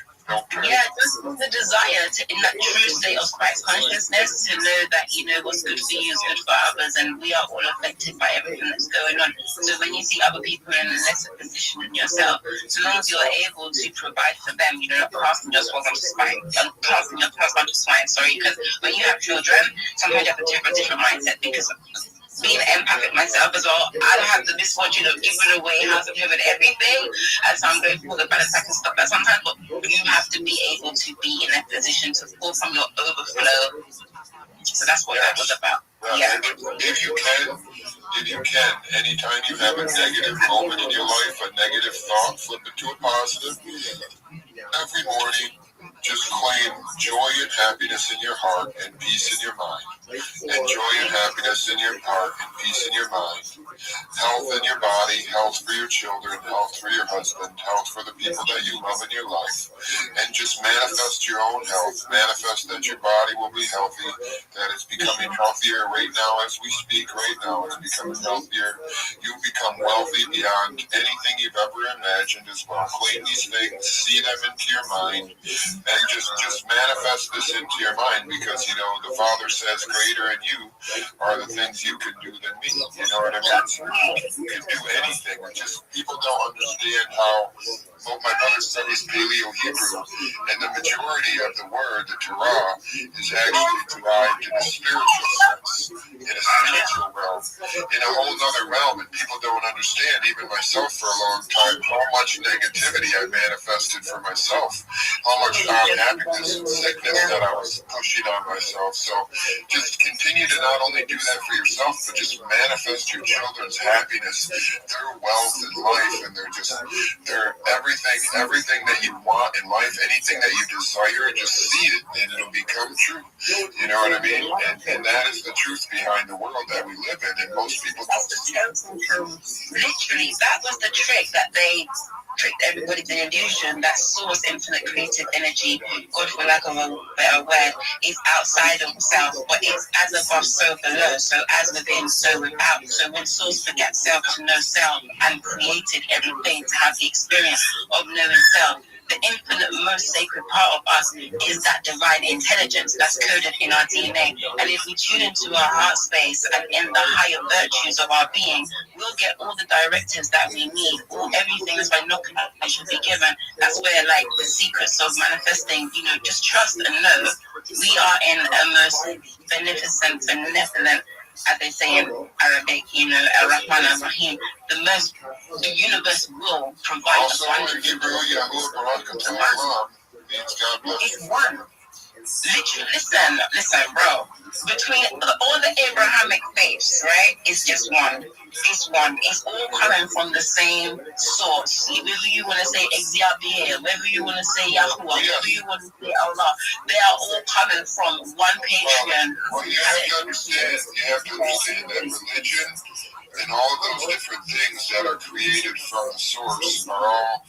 Yeah, just the desire to, in that true state of Christ consciousness, to know that what's good for you is good for others, and we are all affected by everything that's going on. So when you see other people in a lesser position than yourself, so long as you're able to provide for them, not passing just what I'm passing your person onto swine. Sorry, because when you have children, sometimes you have a different mindset because. Being empathic myself as well, I don't have the misfortune of giving away house of heaven everything, and so I'm going through the bad attack and stuff. But sometimes, you have to be able to be in a position to pull from your overflow. So that's what that was about. Yeah. If you can, anytime you have a negative moment in your life, a negative thought, flip it to a positive. Every morning, just claim joy and happiness in your heart and peace in your mind. And joy and happiness in your heart and peace in your mind. Health in your body, health for your children, health for your husband, health for the people that you love in your life. And just manifest your own health. Manifest that your body will be healthy, that it's becoming healthier right now as we speak. Right now it's becoming healthier. You become wealthy beyond anything you've ever imagined as well. Claim these things, see them into your mind, and just manifest this into your mind, because the Father says greater in you are the things you can do than me. You know what I mean? You can do anything. Just people don't understand how. Well, my brother studies Paleo-Hebrew, and the majority of the word, the Torah, is actually derived in a spiritual sense, in a spiritual realm, in a whole other realm, and people don't understand, even myself for a long time, how much negativity I manifested for myself, how much unhappiness and sickness that I was pushing on myself. So just continue to not only do that for yourself, but just manifest your children's happiness, their wealth in life, and their everything that you want in life, anything that you desire, just see it and it'll become true. You know what I mean? And that is the truth behind the world that we live in, and most people don't. Literally, that was the trick that they tricked everybody, the illusion that source, infinite creative energy, God, for lack of a better word, is outside of self, but it's as above, so below, so as within, so without. So when source begets self to know self and created everything to have the experience of knowing self, the infinite, most sacred part of us is that divine intelligence that's coded in our DNA. And if we tune into our heart space and in the higher virtues of our being, we'll get all the directives that we need. Everything is by knocking that should be given. That's where, the secrets of manifesting, just trust and know we are in a most beneficent, benevolent, as they say in Arabic, Ar-Rahman Ar-Rahim, the universe will provide also, in Hebrew, Yahuwah Barak Atah, means God bless you. It's one. Listen, bro. Between all the Abrahamic faiths, right? It's just one. It's one. It's all coming from the same source. Whether you want to say Exyabir, whether you want to say Yahuwah, whether you want to say Allah, they are all coming from one Patreon. Well, you have to understand that religion and all of those different things that are created from the source are all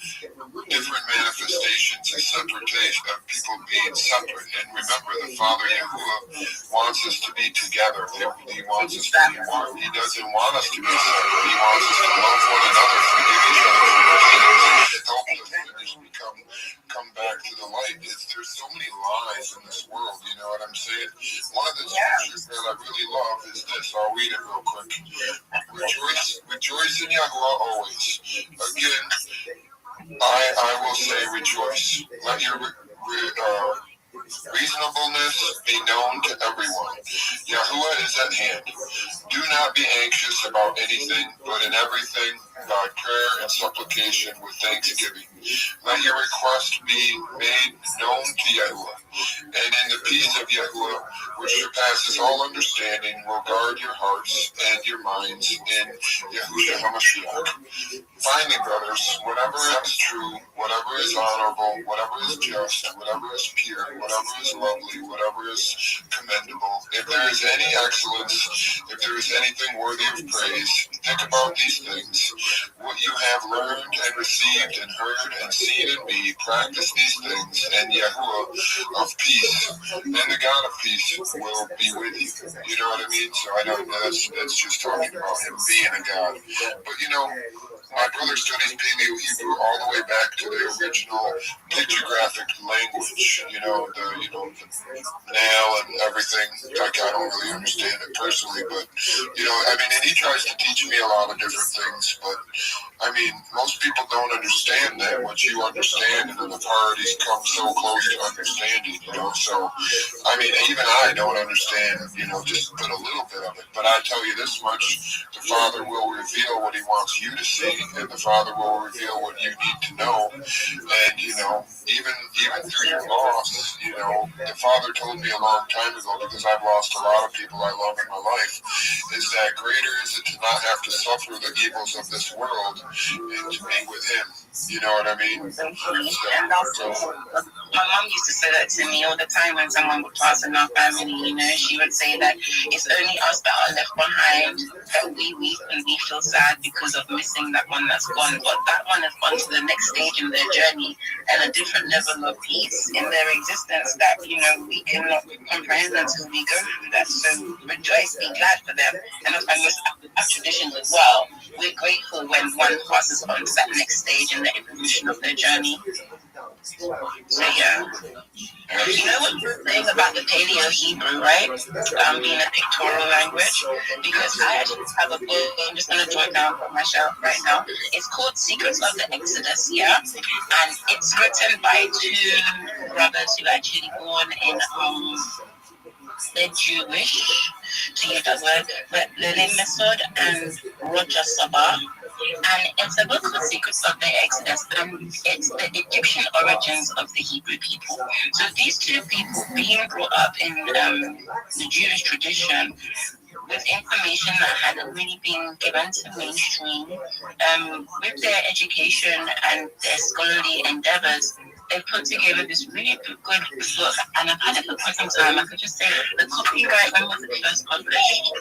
different manifestations and separation of people being separate. And remember, the Father Yahuwah wants us to be together. He wants us to be one. He doesn't want us to be separate. He wants us to love one another, forgive each other for our sins, help us finish, come back to the light. There's so many lies in this world, you know what I'm saying? One of the scriptures that I really love is this. I'll read it real quick. Rejoice in Yahuwah always. Again, I will say rejoice. Let your reasonableness be known to everyone. Yahuwah is at hand. Do not be anxious about anything, but in everything, by prayer and supplication with thanksgiving. Let your request be made known to Yahuwah. And in the peace of Yahuwah, which surpasses all understanding, will guard your hearts and your minds in Yahushua HaMashiach. Finally, brothers, whatever is true, whatever is honorable, whatever is just, whatever is pure, whatever is lovely, whatever is commendable, if there is any excellence, if there is anything worthy of praise, think about these things. What you have learned and received and heard and seen in me, practice these things, and Yahuwah of peace and the God of peace will be with you. You know what I mean? So I don't know, that's just talking about him being a God. But you know, my brother studies Paleo Hebrew all the way back to the original pictographic language. You know, the nail and everything. Like, I don't really understand it personally, but you know, I mean, and he tries to teach me a lot of different things, but I mean, most people don't understand that. What you understand, and then the parties come so close to understanding, you know. So, I mean, even I don't understand, you know, just but a little bit of it. But I tell you this much: the Father will reveal what He wants you to see, and the Father will reveal what you need to know. And you know, even through your loss, you know, the Father told me a long time ago, because I've lost a lot of people I love in my life, is that greater is it to not have to suffer the evils of this world and to be with Him. You know what I mean? And also, my mom used to say that to me all the time when someone would pass in our family. You know, she would say that it's only us that are left behind, that we weep and we feel sad because of missing that one that's gone. But that one has gone to the next stage in their journey and a different level of peace in their existence that, you know, we cannot comprehend until we go through that. So rejoice, be glad for them. And I find our traditions as well. We're grateful when one passes on to that next stage in the evolution of their journey. So yeah. You know what you're saying about the Paleo Hebrew, right? Being a pictorial language? Because I actually have a book, I'm just going to draw it down for my shelf right now. It's called Secrets of the Exodus, yeah? And it's written by two brothers who are actually born in, they're Jewish, to use that word, but Lele Mesod and Roger Sabah. And it's a book called Secrets of the Exodus, and it's the Egyptian origins of the Hebrew people. So these two people being brought up in the Jewish tradition with information that hadn't really been given to mainstream, with their education and their scholarly endeavors, they put together this really good book, and I've had it for quite some time. I could just say the copyright, when was it first published?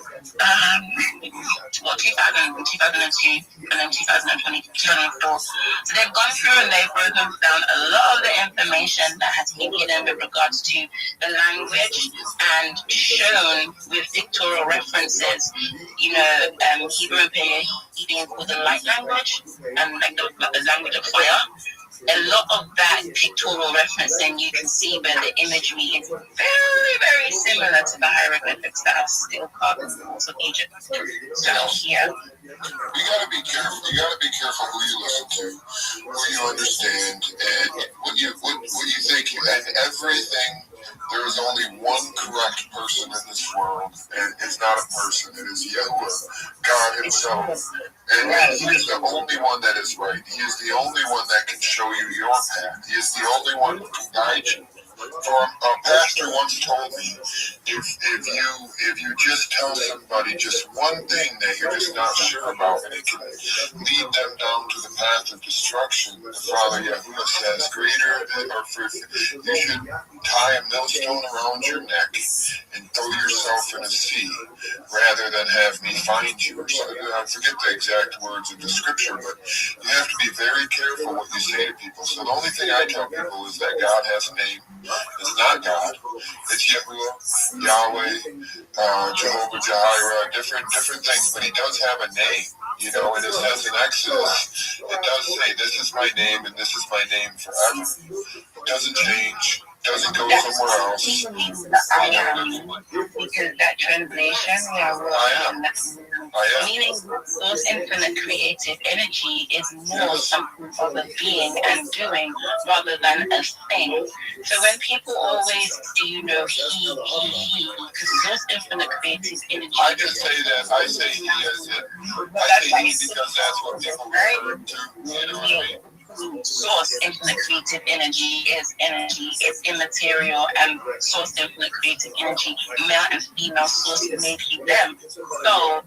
2002, and then 2020, 2004. So they've gone through and they've broken down a lot of the information that has been hidden with regards to the language and shown with pictorial references, you know, Hebrew and Paleo being called the light language and like the language of fire. A lot of that pictorial referencing, you can see where the imagery is very, very similar to the hieroglyphics that are still carved in the walls of Egypt. So, yeah. You gotta be careful. You gotta be careful who you listen to, who you understand, and what you think. And everything, there is only one correct person in this world, and it's not a person. It is Yahuwah, God Himself. And He is the only one that is right. He is the only one that can show you your path. He is the only one who can guide you. A pastor once told me, if you just tell somebody just one thing that you're just not sure about, and it can lead them down to the path of destruction, Father Yahuwah says, you should tie a millstone around your neck and throw yourself in a sea, rather than have me find you. Or something. I forget the exact words of the scripture, but you have to be very careful what you say to people. So the only thing I tell people is that God has a name. It's not God. It's Yahuwah, Yahweh, Jehovah Jireh, different things. But he does have a name, and it says in Exodus, it does say, this is my name and this is my name forever. It doesn't change. Doesn't go somewhere else. He means the I am, because that translation, meaning source infinite creative energy is more something of a being and doing rather than a thing. So when people always do, he, because source infinite creative energy. I just say that. I say he is it. I say he because that's what people refer to. You know what I mean? Source infinite creative energy, it's immaterial, and source infinite creative energy, male and female source made he them. So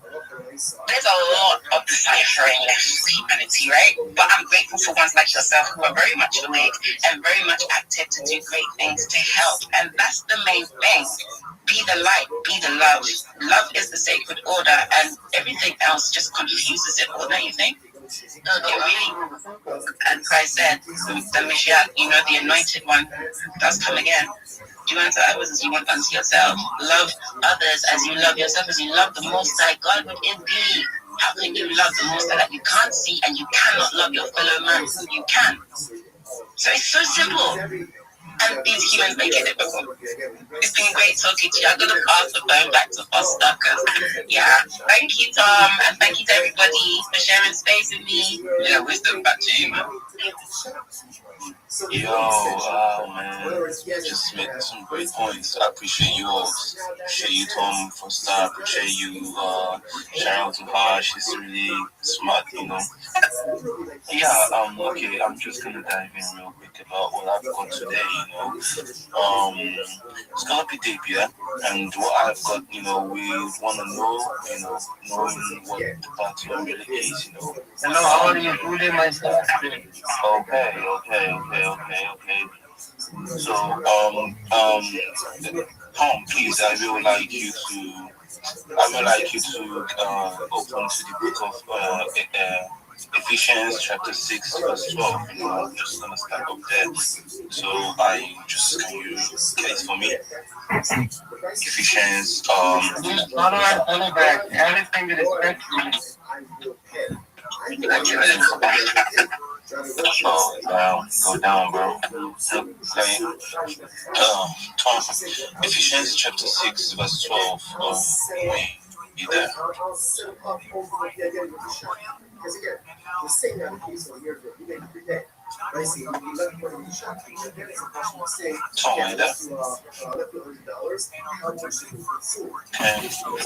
there's a lot of deciphering left for humanity, right? But I'm grateful for ones like yourself who are very much awake and very much active to do great things to help. And that's the main thing. Be the light, be the love. Love is the sacred order, and everything else just confuses it all, don't you think? It really, and Christ said, the Mashiach, the anointed one, does come again. Do unto others as you want unto yourself. Love others as you love yourself, as you love the Most High. God would indeed. How can you love the Most High that you can't see, and you cannot love your fellow man who you can? So it's so simple. And these humans make it difficult. It's been great talking to you. I'm going to pass the phone back to Foster because, thank you, Tom, and thank you to everybody for sharing space with me. Yeah, wisdom, back to you, man. Yo, man, just made some great points. I appreciate you all. Appreciate you, Tom, for start. Appreciate you, shout out to her. She's really smart, Yeah, okay, I'm just gonna dive in real quick about what I've got today, It's gonna be deep, yeah? And what I've got, we wanna know, knowing what the battle really is, Hello, how are you doing, myself? Okay. So, Tom, please, I would like you to open to the book of Ephesians chapter 6, verse 12. I'm just gonna start up there. So can you get it for me? Ephesians Everything is respect. Go down, bro. Okay. Tom, Ephesians chapter 6, verse 12. Be there. Tom, are you there? Okay,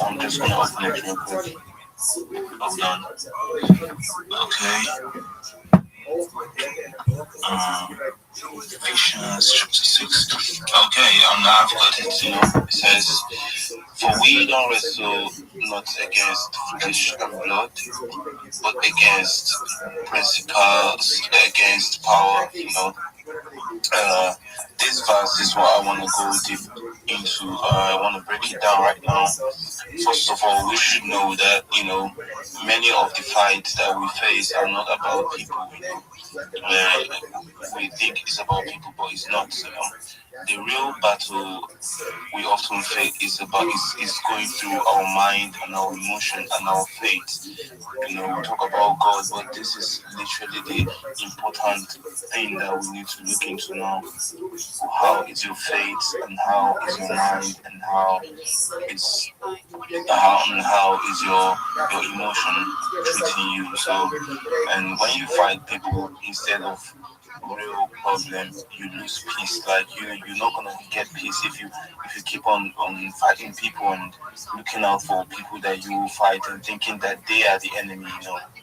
I'm just gonna open it real quick. Hold on. Okay. Ephesians chapter 6. Okay, I've got it. It says, "For we don't wrestle not against flesh and blood, but against principles, against power." This verse is what I want to go deep into. I want to break it down right now. First of all, we should know that many of the fights that we face are not about people. We think it's about people, but it's not. The real battle we often face is going through our mind and our emotion and our faith. We talk about God, but this is literally the important thing that we need to look into now. How is your faith, and how is your mind, and how is your emotion treating you? So, and when you fight people, instead of real problem, you lose peace. Like you're not gonna get peace if you keep on fighting people and looking out for people that you fight and thinking that they are the enemy.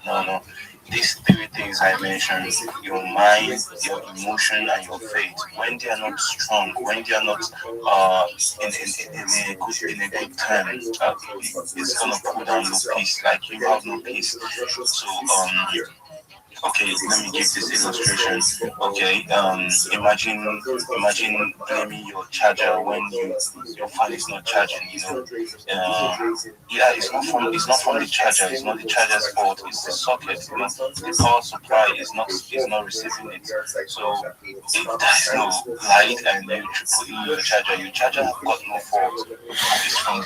No. These three things I mentioned: your mind, your emotion, and your faith. When they are not strong, when they are not in a good time, it's gonna pull down your peace. Like you have no peace. So okay, let me give this illustration. Okay, imagine blaming your charger when your phone is not charging. Yeah, it's not from the charger. It's not the charger's fault. It's the socket. The power supply is not receiving it. So if there's no light and you put in your charger have got no fault. It's from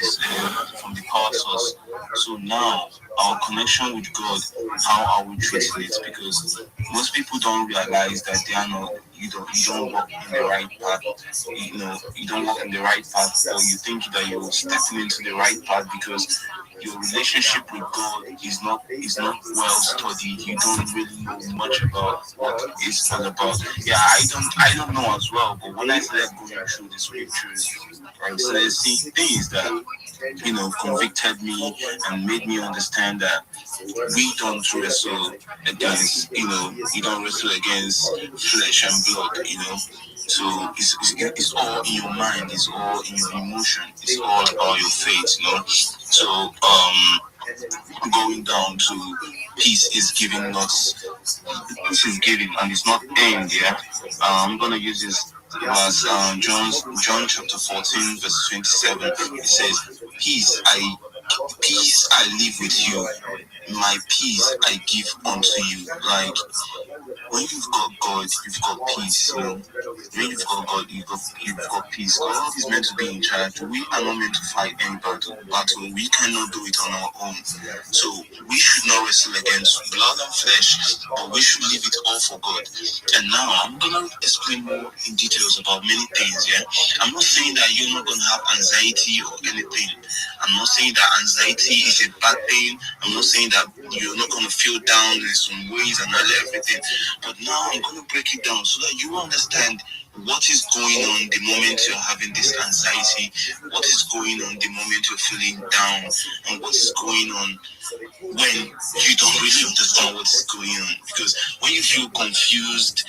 the power source. So now our connection with God, how are we treating it? Because most people don't realize that they are not. You don't walk in the right path. You don't walk in the right path, or you think that you're stepping into the right path because your relationship with God is not well studied. You don't really know much about what it's all about. Yeah, I don't know as well. But when I started going through the scriptures, I started seeing things that convicted me and made me understand that we don't wrestle against, you don't wrestle against flesh and blood. So it's all in your mind, it's all in your emotion, it's all about your faith. So going down to peace is giving us, this is giving, and it's not aimed. Yeah, I'm gonna use this verse, John chapter 14 verse 27. It says, peace I leave with you, my peace I give unto you. Like, when you've got God, you've got peace. When you've got God, you've got peace. God is meant to be in charge. We are not meant to fight any battle. We cannot do it on our own. So we should not wrestle against blood and flesh, but we should leave it all for God. And now I'm gonna explain more in details about many things. Yeah, I'm not saying that you're not gonna have anxiety or anything. I'm not saying that anxiety is a bad thing. I'm not saying that you're not gonna feel down in some ways and everything. But now I'm going to break it down so that you understand what is going on the moment you're having this anxiety, what is going on the moment you're feeling down, and what is going on when you don't really understand what's going on. Because when you feel confused,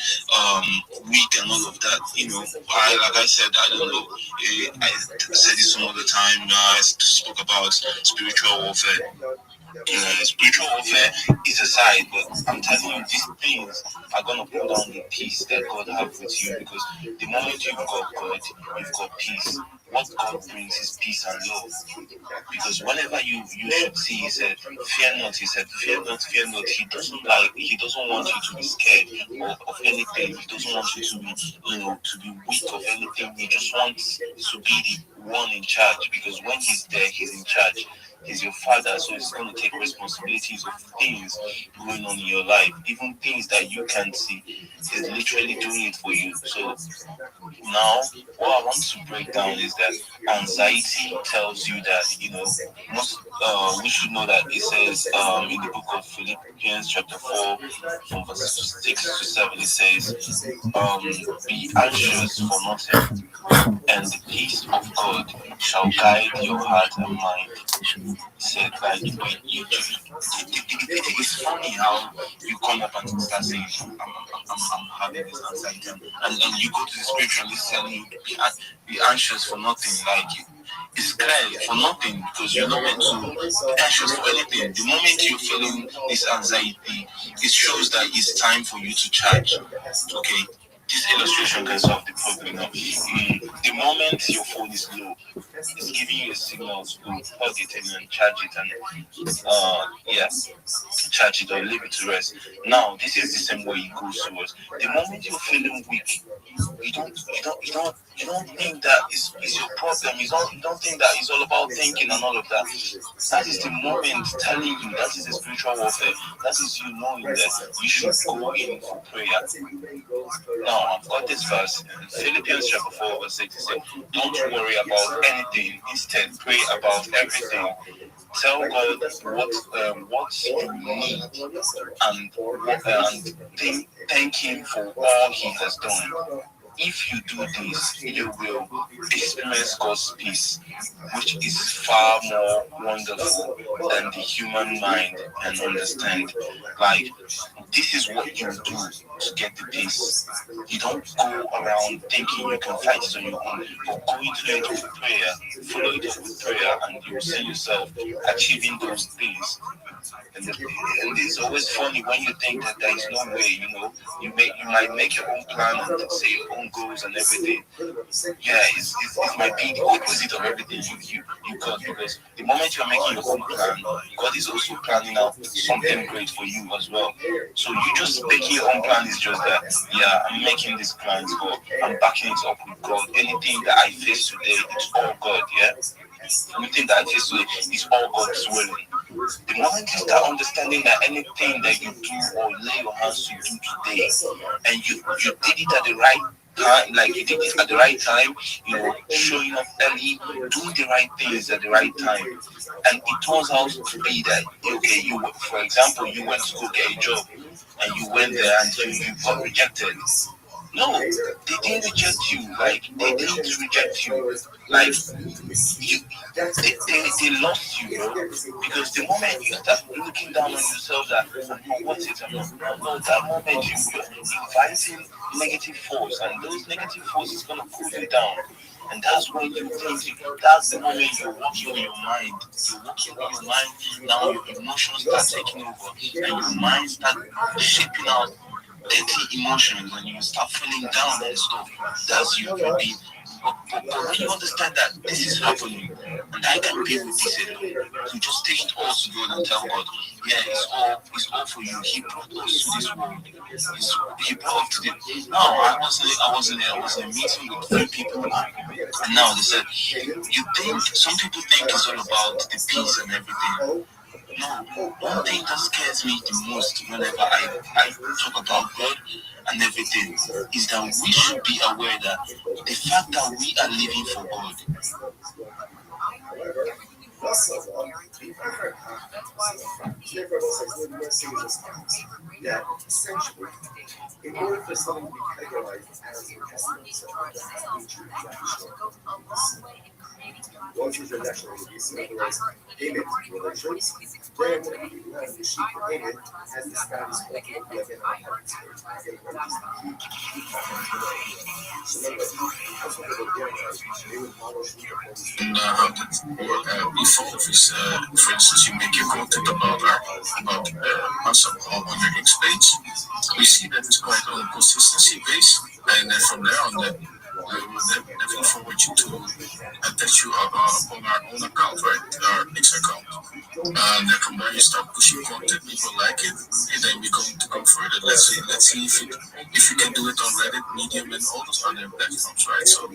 weak, and all of that, like I said, I don't know, I said this some other time. I spoke about spiritual warfare. Spiritual warfare is a side, but I'm telling you, these things are gonna pull down the peace that God has with you. Because the moment you've got God, you've got peace. What God brings is peace and love. Because whenever you should see, he said, fear not. He said, fear not, fear not. He doesn't want you to be scared of anything. He doesn't want you to be, to be weak of anything. He just wants to be the one in charge. Because when he's there, he's in charge. He's your father, so he's going to take responsibilities of things going on in your life, even things that you can't see. He's literally doing it for you. So now, what I want to break down is that anxiety tells you that, most we should know that it says in the book of Philippians chapter 4 from verse 6 to 7, it says, be anxious for nothing, and the peace of God shall guide your heart and mind. Said, like, it's funny how you come up and start saying, I'm having this anxiety, and you go to the spiritualist telling you be anxious for nothing. Like, it's clear for nothing, because you're not meant to be anxious for anything. The moment you're feeling this anxiety, it shows that it's time for you to charge. Okay, this illustration can solve the problem now. The moment your phone is low, it's giving you a signal to go plug it in and charge it, and charge it or leave it to rest. Now, this is the same way it goes towards. The moment you're feeling weak, you don't think that is your problem. You don't think that it's all about thinking and all of that. That is the moment telling you that is the spiritual warfare. That is you knowing that you should go in for prayer. Now I've got this verse in Philippians chapter 4 verse 6. It says, don't worry about anything. Instead, pray about everything. Tell God what you need and thank Him for all He has done. If you do this, you will experience God's peace, which is far more wonderful than the human mind can understand. Like, this is what you do to get the peace. You don't go around thinking you can fight it on your own, but go into it with prayer, follow it up with prayer, and you will see yourself achieving those things. And it's always funny when you think that there is no way, you might make your own plan and say your own goals and everything. Yeah, it might be the opposite of everything you got, because the moment you're making your own plan, God is also planning out something great for you as well. So you just making your own plan is just that, yeah, I'm making these plans, but I'm backing it up with God. Anything that I face today, it's all God, yeah? Anything that I face today is all God's will. The moment you start understanding that anything that you do or lay your hands to do today, and you did it at the right time, like you did it at the right time, showing up early, doing the right things at the right time, and it turns out to be that, okay, for example, you went to go get a job, and you went there and you got rejected. No, they didn't reject you. Like, they didn't reject you. Like, they lost you, bro. Because the moment you start looking down on yourself that I'm not worth it, no, that moment you're inviting negative force, and those negative forces gonna pull you down. And that's when you think, that's the moment you're working on your mind. You're working on your mind, now your emotions start taking over, and your mind start shaping out dirty emotions, and you start feeling down and stuff. That's you, Rabbi. But when you understand that this is happening, and I can be with this alone, you just take it all to God and tell God, yeah, it's all for you. He brought us to this world. He brought us to the. No, I was in a meeting with 3 people, and now they said, some people think it's all about the peace and everything. No, one thing that scares me the most whenever I talk about God and everything is that we should be aware that the fact that we are living for God. That essentially, in order for something to be categorized as an essence of a transactional once you're transactional, you see otherwise payment relations, then you have an issue for payment as this guy is ultimately again on a before this, for instance, you make your content about some on your X page, we see that it's quite on consistency base, and then from there on, then we will definitely forward you to attach you up on our own account, right? Our X account. And then from there you start pushing content, people like it, and then we're going to go further. Let's see if you can do it on Reddit, Medium, and all those other platforms, right? So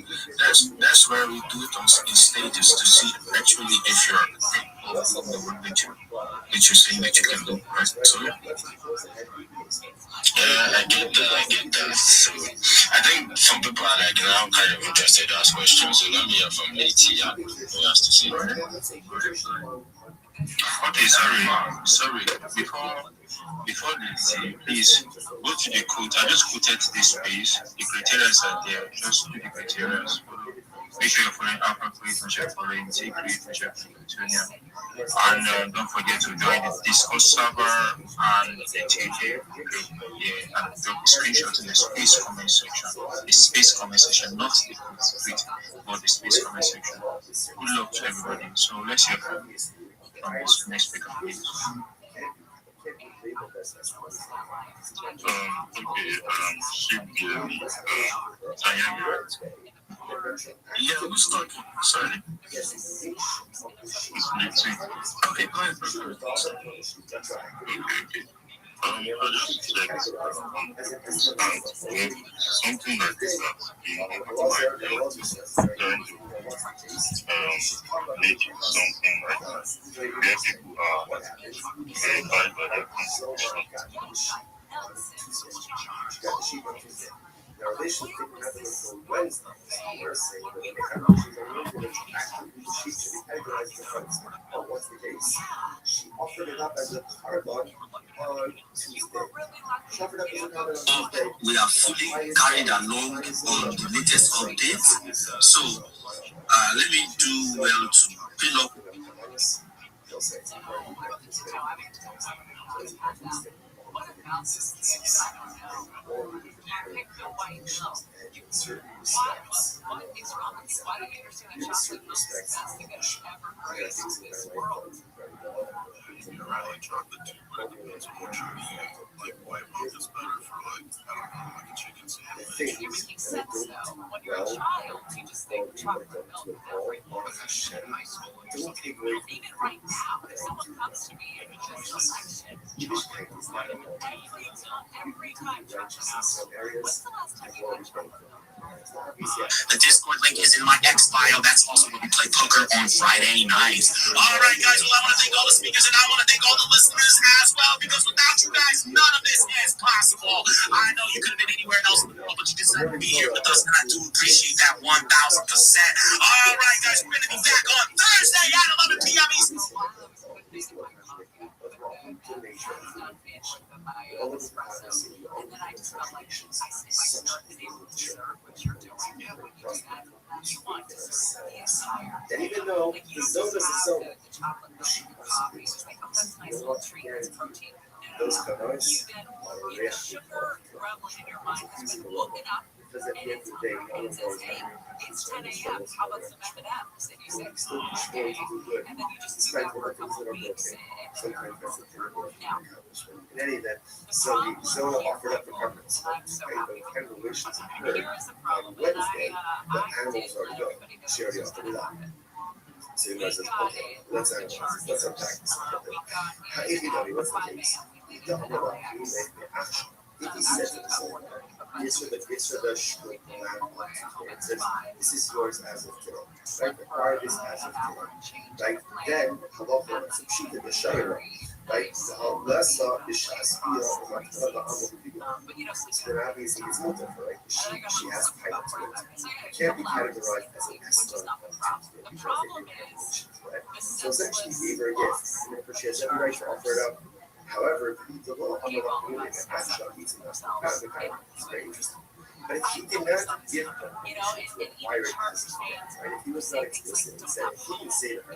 that's where we do it in stages to see actually if you're capable of the work that you're saying that you can do, right? So I get that. So I think some people are like now kind of interested to ask questions. So let me hear from Leti who has to say. Okay, sorry. Before Leti, please go to the quote. I just quoted this space. The criteria are there. Just do the criteria. Make sure you're following Alpha Creation, check following T Creation, check Plutonium. And don't forget to join the Discord server and the TJ group. Yeah, and drop the screenshot in the space comment section. The space comment section, not the tweet, but the space comment section. Good luck to everybody. So let's hear from this next speaker, please. Should be I am right. Yeah, who's talking? Sorry. It's next week. Okay, go ahead. Okay. I just checked something like this that's been over my relatives trying to make it something like that, where people are verified by their constitution. Now, they should think that until Wednesday. We're saying that when they have issues on the internet, actually the sheep should be categorized as funds. But what's the case? She offered it up as a carbon on Tuesday. She offered it up as a carbon on Tuesday. We are fully carried along on the latest updates. So let me do well to pin up. It makes sense though. When you're a child, you just think chocolate milk every morning in high school or something. Even right now, if someone comes to me and just selection, chocolate is like every time chocolate asks, what's the last time you had chocolate milk? The Discord link is in my X bio. That's also where we play poker on Friday nights. All right, guys. Well, I want to thank all the speakers and I want to thank all the listeners as well, because without you guys, none of this is possible. I know you could have been anywhere else in the world, but you decided to be here with us, and I do appreciate that 1,000%. All right, guys. We're going to be back on Thursday at 11 p.m. Eastern. And then I just felt like I start to be able to observe what you're doing. Yeah, when you do that, you want to serve the entire. And even though the zone is a zone, the chocolate milk and the coffee, it's like, oh, that's nice little treat, that's protein. those canals You get sugar prevalent in your mind because you look it up. because at the end of the day, And it says, hey, it's 10 a.m. How about some M&M's? And you say, okay. And then you just do that for a couple of weeks. Sometimes that's a terrible accomplishment. In any event, so the zone offered up the governments. Right? The congregations occurred on Wednesday. The animals already go. She already offered it up. So you guys said, okay, let's analyze this. Let's unpack this. If you know me, what's the case? You don't know what you make the action. If he says it the same way, it's for the shul land on Tuesday. It says, this is yours as of today. Right? Acquire this as of today. Right? Then, halacha, it's a pshita, the shayra. Right? Lessa, the shaspia, the the Rabbi is mutter, right? She has title to it. It can't be categorized as an Esther on Tuesday because they do regulations, right? So essentially, he gave her a gift. And she has every right to offer it up. However, the law on the community and Aisha eats enough. It's very interesting. But if he did not give her require it as his right? If he was not explicit and said, he can say to her,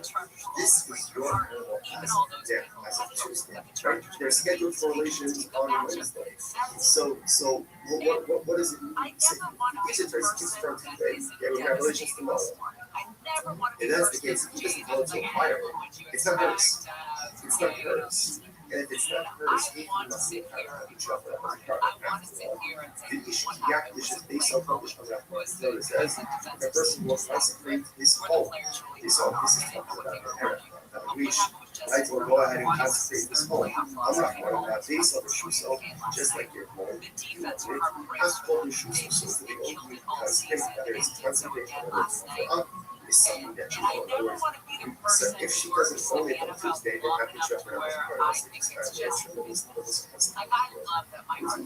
this is your animal as of Tuesday, right? They're scheduled for relations on Wednesday. So what does it mean? Is it from today? Yeah, we have relations tomorrow. If that's the case, if he doesn't go to acquire it, it's not hers. It's not hers. And if it's not hers, he must be drop it up as a carbon. The issue based on published on that it says the person will consecrate his home. This is talking about the wish. Right, so we'll go ahead and consecrate this home. I'm not going to have base of the shoe, so just like your home, you has to hold your shoes so to be open consecrate, whether it's consecration or is something that you know. In other words, so if she doesn't own it on Tuesday, then have to check her out as a part of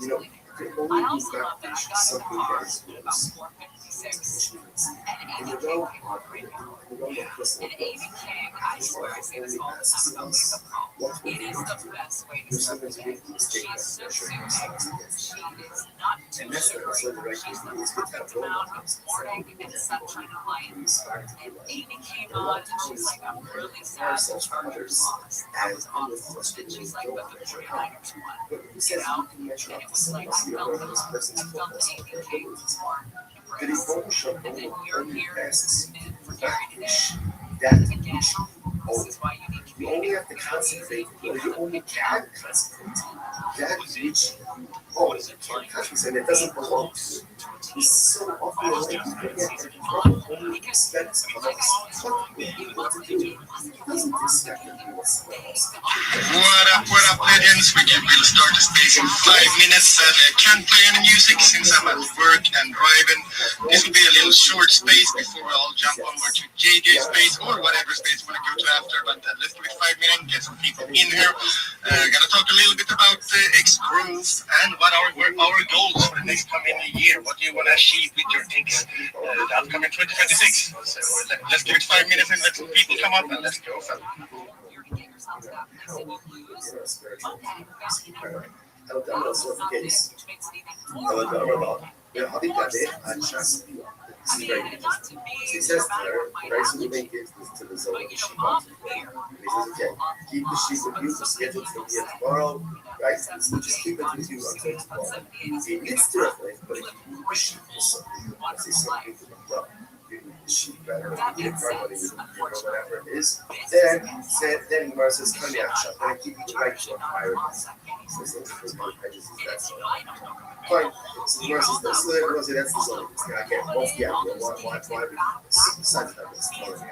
you know, you can only be back something that is yours. And you don't listen to it. I swear I say this all the time about makeup home. It is the best way to serve the day. She is so serious. She is not too sure. She talked about morning and sunshine and light. And Amy came on and she's like, I'm really sad the Chargers lost. That was awesome. And she's like, but the 49ers won. You know? And it was like, I felt Amy came more. Did he focus on and then you're here and for that again, this is why you need to you only have to concentrate, or you only can concentrate that which you can't concentrate, and it doesn't belong to you. It's so often like you forget that you only expect what you want to do. He doesn't expect that you want to do. What up, audience. We'll start the space in 5 minutes. I can't play any music since I'm at work and driving. This will be a little short space before we all jump over to JJ's space or whatever space we want to go to after. But let's give it 5 minutes, get some people in here. Gonna talk a little bit about X growth and what are our goals for the next coming year. What do you want to achieve with your X the upcoming 2026? So let's give it 5 minutes and let some people come up and let's go. He says to her, Bryce will make it to the zone that she wants to go. And he says, okay, keep the sheep with you, the schedule's going to be here tomorrow, right? So just keep it with you until tomorrow. He admits to it, but if you need the sheep for something, say something to the job, you need the sheep better, you need car money, or whatever it is, then Mars says, come here, shop, then I give you the right to acquire this. So it's because my prejudice is that so. Fine. So Mars says, that's the everyone says that's the zone. It's gonna get off the apple. Why besides that, it's telling me.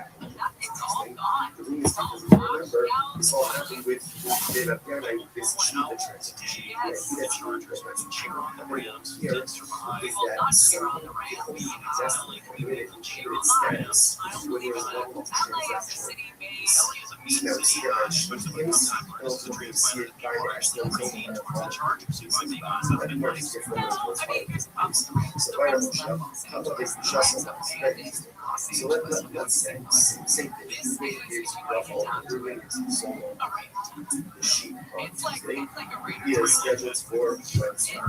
The thing is, because if you remember, this all happened with De La Piana, this cheetah transaction. Yeah, he had cheetah transaction. And what here is that someone can only possess the committed status when there is no transaction. Now, we see that cheetahs, and also we see it by the actual zone and that part is different as well as so by Rothschild, how about this just so let's say same thing. Ruben gives Ruffle, Ruben is solo. The sheep on Tuesday. He is scheduled for Wednesday.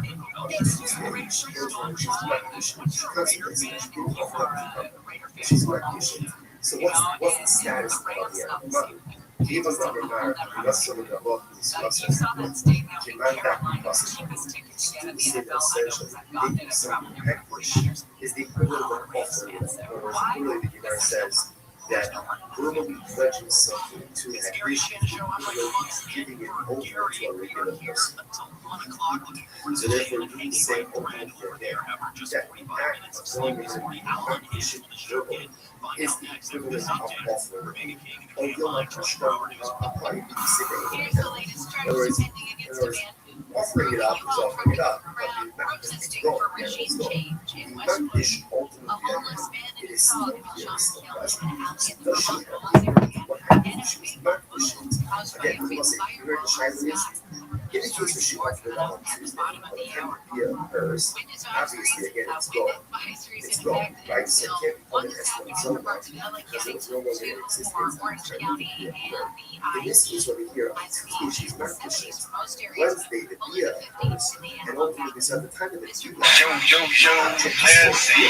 She's recognition. So what's the status of the animal? Even governor, Russell Gabot discusses que manda passage. Students in essential is the equivalent of offering, or equivalent the Gemara says that verbally pledging something to an Hektish, giving it over to a regular person. So therefore, we say opening for him that the act of going into the Hektish is the equivalent of offering. Or you'll like to show apply in other words, offering it up is offering it up, but it's wrong. The Hektish ultimately it is still here, still present. Does she have what happens? She's not again, we must say, where the Shiloh is. In the case where she offered it up on Tuesday, via hers, obviously, again, it's gone. It's gone, right? So it can't be funded as one zone because it was no longer in existence. In this case over here, on Tuesday, she's not pushing. Wednesday, the via hers, and ultimately, so at the time of the Yo, let's see.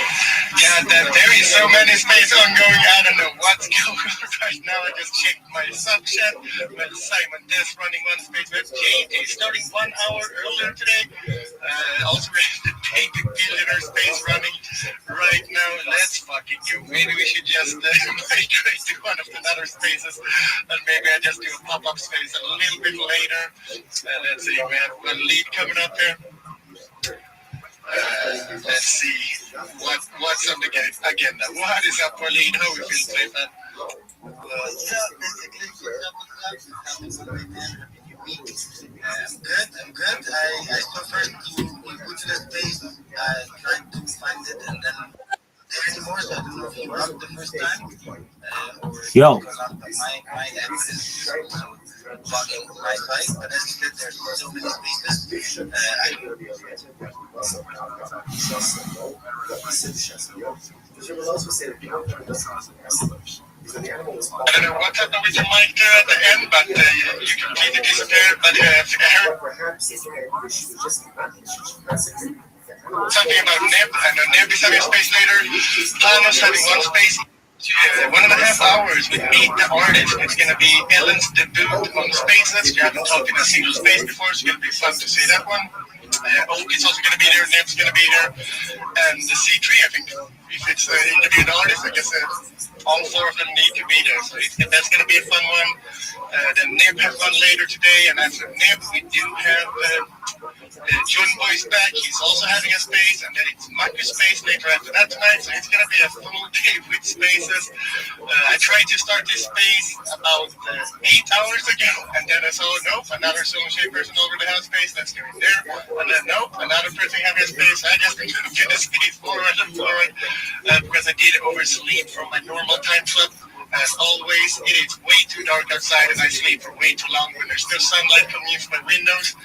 God damn, there is so many spaces ongoing. I don't know what's going on right now. I just checked my sub chat. Well, Simon Des running one space with JJ starting 1 hour earlier today. Also, we have the Baby Billionaire space running right now. Let's fucking go. Maybe we should just migrate to one of the other spaces, and maybe I just do a pop-up space a little bit later. Let's see, we have a lead coming up here. Let's see what's on the agenda. What is up, Pauline? How we feel today, man? I'm good. I saw first you go to the space. I tried to find it and then there anymore, so I don't know if you were up the first time. Yo. My app is blocking my site, but as you said, there's so many spaces. I don't know what happened with your mic there at the end, but you completely disappeared. But I heard something about Neb. I know Neb is having space later. Panos having one space. 1.5 hours with Meet the Artist. It's going to be Ellen's debut on Spaces. You haven't talked in a single space before, so it's going to be fun to see that one. Oki's also going to be there, Neb's going to be there, and the C3, I think, if it's interview the artist, I guess all 4 of them need to be there, so that's going to be a fun one. Then Neb has one later today, and after Neb, we do have Junbo is back. He's also having a space, and then it's Marcus' space later after that tonight. So it's gonna be a full day with spaces. I tried to start this space about 8 hours ago, and then I saw nope, another solution person already has space. Let's go in there, and then nope, another person having a space. I just moved the space forward and forward because I did oversleep from my normal time slot. As always, it is way too dark outside, and I sleep for way too long when there's still sunlight coming in from my windows.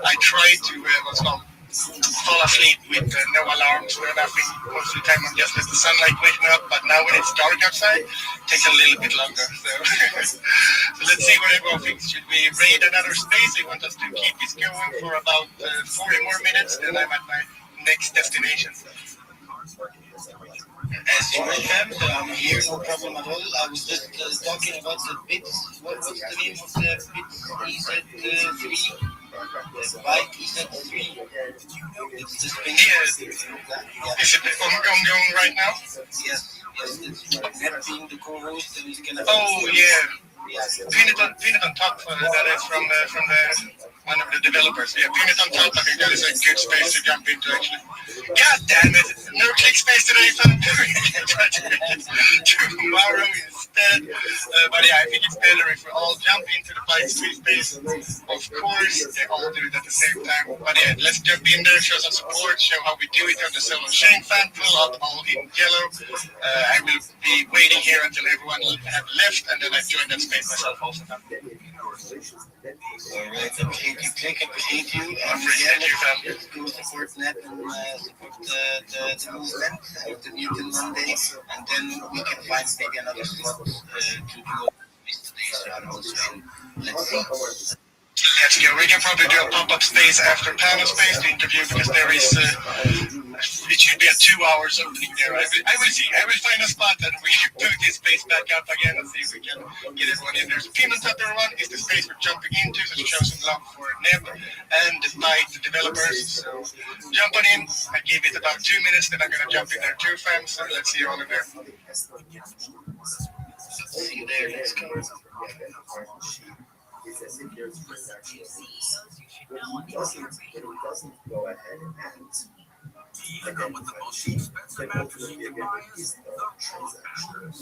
I try to fall asleep with no alarms, no nothing. Most of the time, I'm just let the sunlight wake me up. But now when it's dark outside, it takes a little bit longer. So, so let's see what everyone thinks. Should we raid another space? They want us to keep this going for about 40 more minutes, then I'm at my next destination. As you mentioned, I'm here, no problem at all. I was just talking about the bits. What's the name of the bits? EZ3? The bike EZ3. It's the space. Yeah. Is it ongoing right now? Yes. Net being the co-host, and he's gonna. Oh yeah. Pin it on top. That is from one of the developers. Yeah, pin it on top. I think that is a good space to jump into actually. God damn it! No click space today, so I'm doing it tomorrow instead. But yeah, I think it's better if we all jump into the bike space. Of course, they all do it at the same time. But yeah, let's jump in there, show some support, show how we do it on the Solo Shane fan pool, all in yellow. I will be waiting here until everyone have left, and then I join that space myself also. Alright, appreciate you. Appreciate you, fam. Let's go support Net and support the movement of the Newton Monday, and then we can find maybe another slot to do today's also. Let's see. Let's go. We can probably do a pop-up space after panel space to interview because there is, it should be a 2 hours opening there. I will see. I will find a spot and we can put this space back up again and see if we can get everyone in there. So pin on top everyone is the space we're jumping into, so to show some love for Neb and the Byte developers. So jump on in. I give it about 2 minutes, then I'm going to jump in there too, fam. So let's see you all in there. See you there. Let's go. It's as if there's transactional rules. What he doesn't go ahead and identify the sheet, then ultimately again is the transactional rules.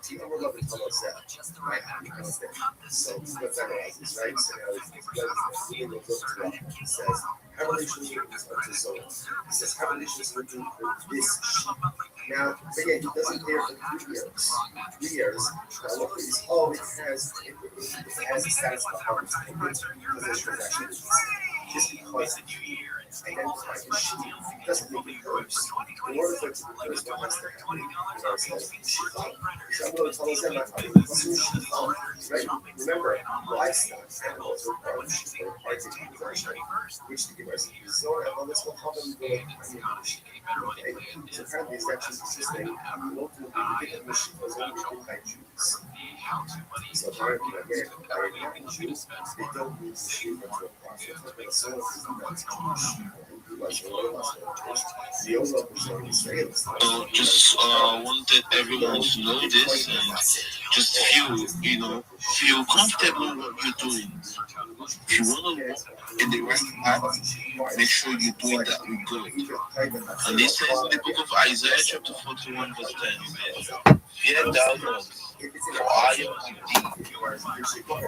People will love to tell us that, right? Because so what that is, right? So he says, Revolution is up to zone. He says Revolution is looking for this sheet. Now, again, he doesn't there for 3 years. 3 years. Now, look at this. Oh, it has a status of how it's because this transaction is just because identifying the sheet doesn't make it hers. In order for it to be hers, what has to happen? So I'm going to tell us that right? Remember, livestock animals are part of the sheet, parts of the transaction, which to give us the zone, and this will help them go okay. So apparently it's actually consistent. Ultimately, we get the machine goes over by Jews. So apparently, again, by Jews, they don't need to shoot into a process. But so it's not So just wanted everyone to know this and just feel comfortable in what you're doing. If you want to walk in the right path, make sure you're doing that with God. And this says in the book of Isaiah chapter 41 verse 10, fear thou not, for I am with thee.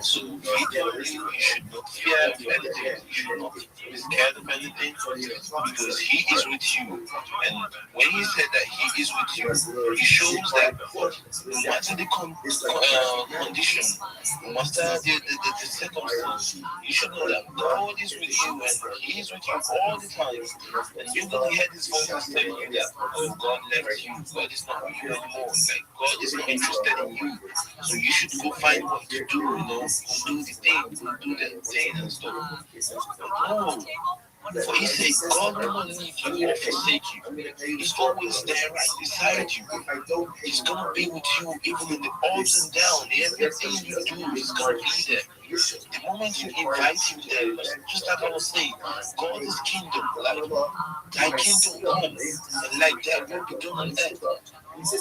So literally, you should not fear of anything. You should not be scared of anything because He is with you. And when He said that He is with you, it shows that no matter the condition, no matter the circumstance, you should know that God is with you and He is with you all the time. And you're going to hear this voice telling you that God left you, God is not with you anymore. Like God is not interested in you. So you should go find what to do, go do the thing, go do the thing and stuff. No. For He said, God will not leave you or forsake you. He's always there right beside you. He's going to be with you even in the ups and downs. Everything you do, He's going to be there. The moment moment you invite him there, just like I was saying, God is kingdom, like thy kingdom come, and like thy will be done on earth.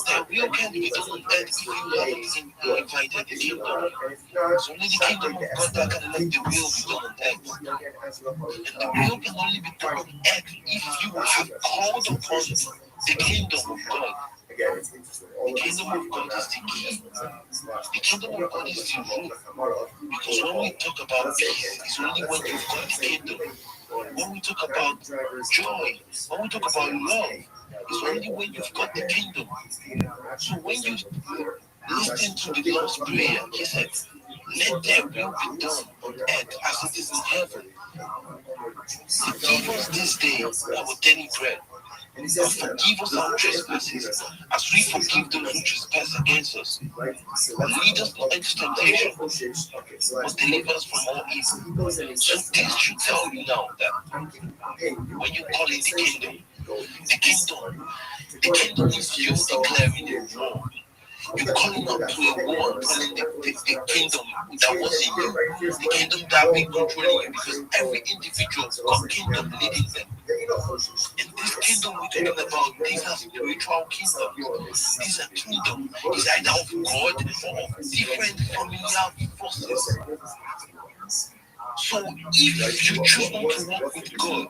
Thy will can be done on earth if you haven't invited the kingdom. It's only the kingdom of God that can let the will be done on earth. And the will can only be done on earth if you have called upon the kingdom of God. The kingdom of God is the key. The kingdom of God is the root. Because when we talk about peace, it's only when you've got the kingdom. When we talk about joy, when we talk about love, it's only when you've got the kingdom. So when you listen to the Lord's Prayer, he said, let their will be done on earth as it is in heaven. Give us this day our daily bread. And forgive us our trespasses, as we forgive those who trespass against us. And lead us not into temptation, but deliver us from all evil. So this should tell you now that when you call it the kingdom is you declaring a war. You're calling up to a war, telling the kingdom that was in you, the kingdom that been controlling you, because every individual got kingdom leading them. And this kingdom we're talking about, these are spiritual kingdoms. These are kingdoms. It's either of God or of different familiar forces. So if you choose not to walk with God,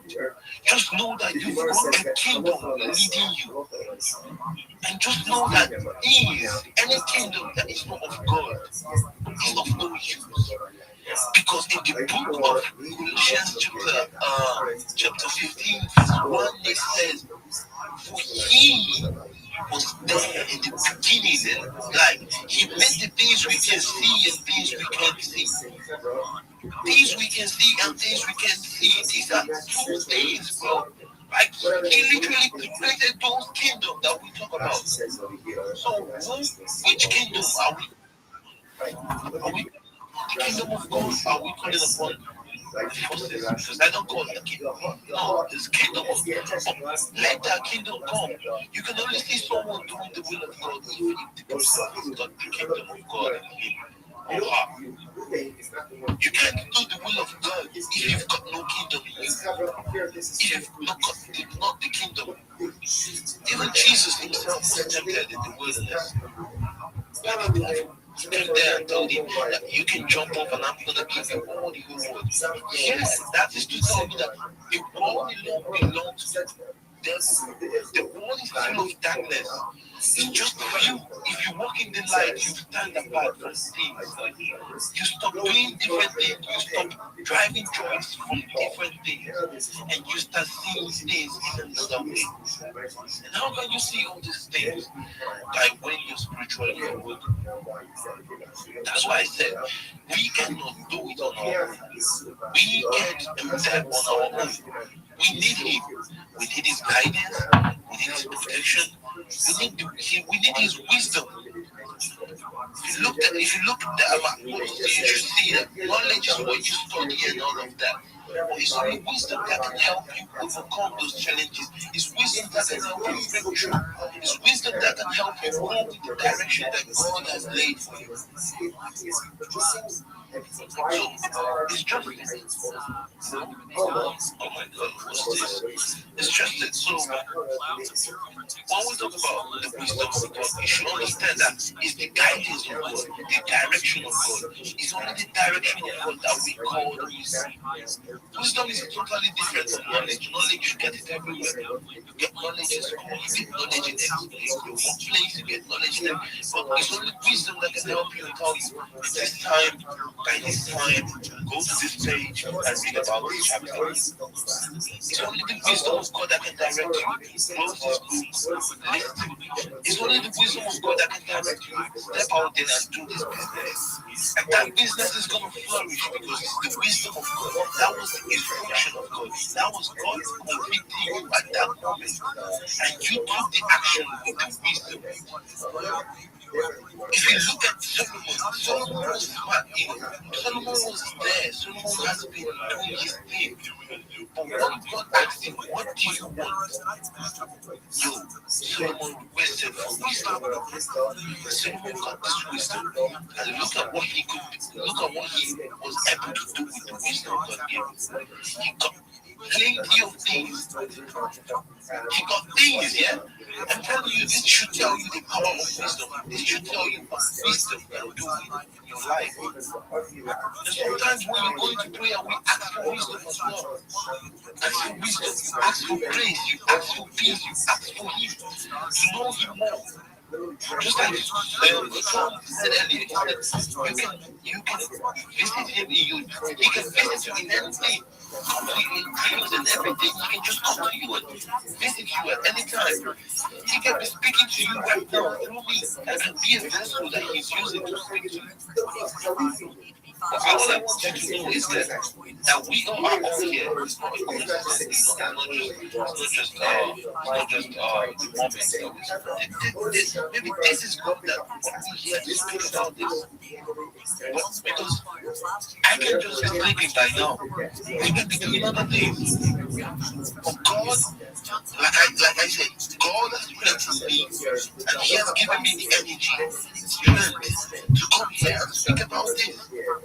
just know that you've got a kingdom leading you. And just know that any kingdom that is not of God is of no use. Because in the book of Colossians chapter 15, verse 1, it says, for he was there in the beginning, and like he made the things we can see and things we can't see. Things we can see and things we can't see. These are two things, bro. Like he literally created those kingdoms that we talk about. So which kingdom are we? Are we the kingdom of God? Are we calling upon forces? Because I don't call it the kingdom. No, it's kingdom of God. Let that kingdom come. You can only see someone doing the will of God even if the person has got the kingdom of God in him or her. You can't do the will of God if you've got no kingdom in you. If you've not the kingdom. Even Jesus himself was tempted in the wilderness. He came there and told him that you can jump off and I'm going to give you all the reward. Yes, that is to tell you that the world alone belongs to the devil. The world is full of darkness. It's just for you. If you walk in the light, you stand apart from things. You stop doing different things. You stop driving drugs from different things. And you start seeing things in another way. And how can you see all these things? By when you're spiritually awoken. That's why I said we cannot do it on our own. We can't do that on our own. We need him. We need his guidance. We need his protection. We need his wisdom. If you look at the you should see that knowledge is what you study and all of that. But it's only wisdom that can help you overcome those challenges. It's wisdom that can help you break through. It's wisdom that can help you go in the direction that God has laid for you. So, it's just it. Oh my God, what's this? It's just it. So, when we talk about the wisdom of God, you should understand that it's the guidance of God, the direction of God. It's only the direction of God that we call wisdom. Wisdom is totally different from knowledge. Knowledge, you get it everywhere. You get knowledge in school, you get knowledge in your workplace, you get knowledge there. But it's only wisdom that can help you and tell you, this time, by this time, go to this page and read about this chapter. It's only the wisdom of God that can direct you. Close this book, listen. It's only the wisdom of God that can direct you. Step out there and do this business. And that business is going to flourish because it's the wisdom of God. That was the instruction of God. That was God convicting you at that moment. And you took the action with the wisdom. If you look at Solomon was smart. Solomon was there. Solomon has been doing his thing. But when God asked him, what do you want? Solomon requested for wisdom. Solomon got this wisdom. And look at what he was able to do with God gave him. He got plenty of things. He got things, yeah? I'm telling you, this should tell you the power of wisdom. This should tell you what wisdom can do in your life. And sometimes when you go into prayer, we ask for wisdom as well. Ask for wisdom, you ask for grace, you ask for peace, you ask for Him, to know Him more. Just like Tom said earlier, he said, you can visit Him in you. He can visit you in anything. Completely dreams and everything. He can just come to you and visit you at any time. He can be speaking to you right now through me. I can be a vessel that He's using to speak to you. But all I want you to know is that we are all here. It's not a coincidence. It's not just the moment. Maybe this is good that we're here to speak about this. But because I can just be sleeping by now. I can be doing other things. But God, like I said, God has planted me, and He has given me the energy, strength to come here and speak about this.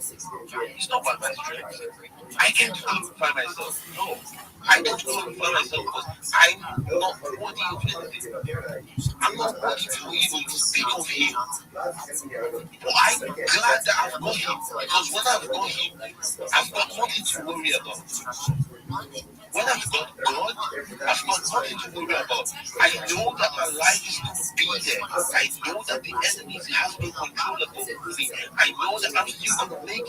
It's not by my strength. I can't glorify myself. No, I don't glorify myself because I'm not worthy of anything. I'm not worthy to even speak of Him. But I'm glad that I've got Him, because when I've got Him, I've got nothing to worry about. When I've got God, I've got nothing to worry about. I know that my life is going to be there. I know that the enemy has no control over me. I know that I'm still going to make it.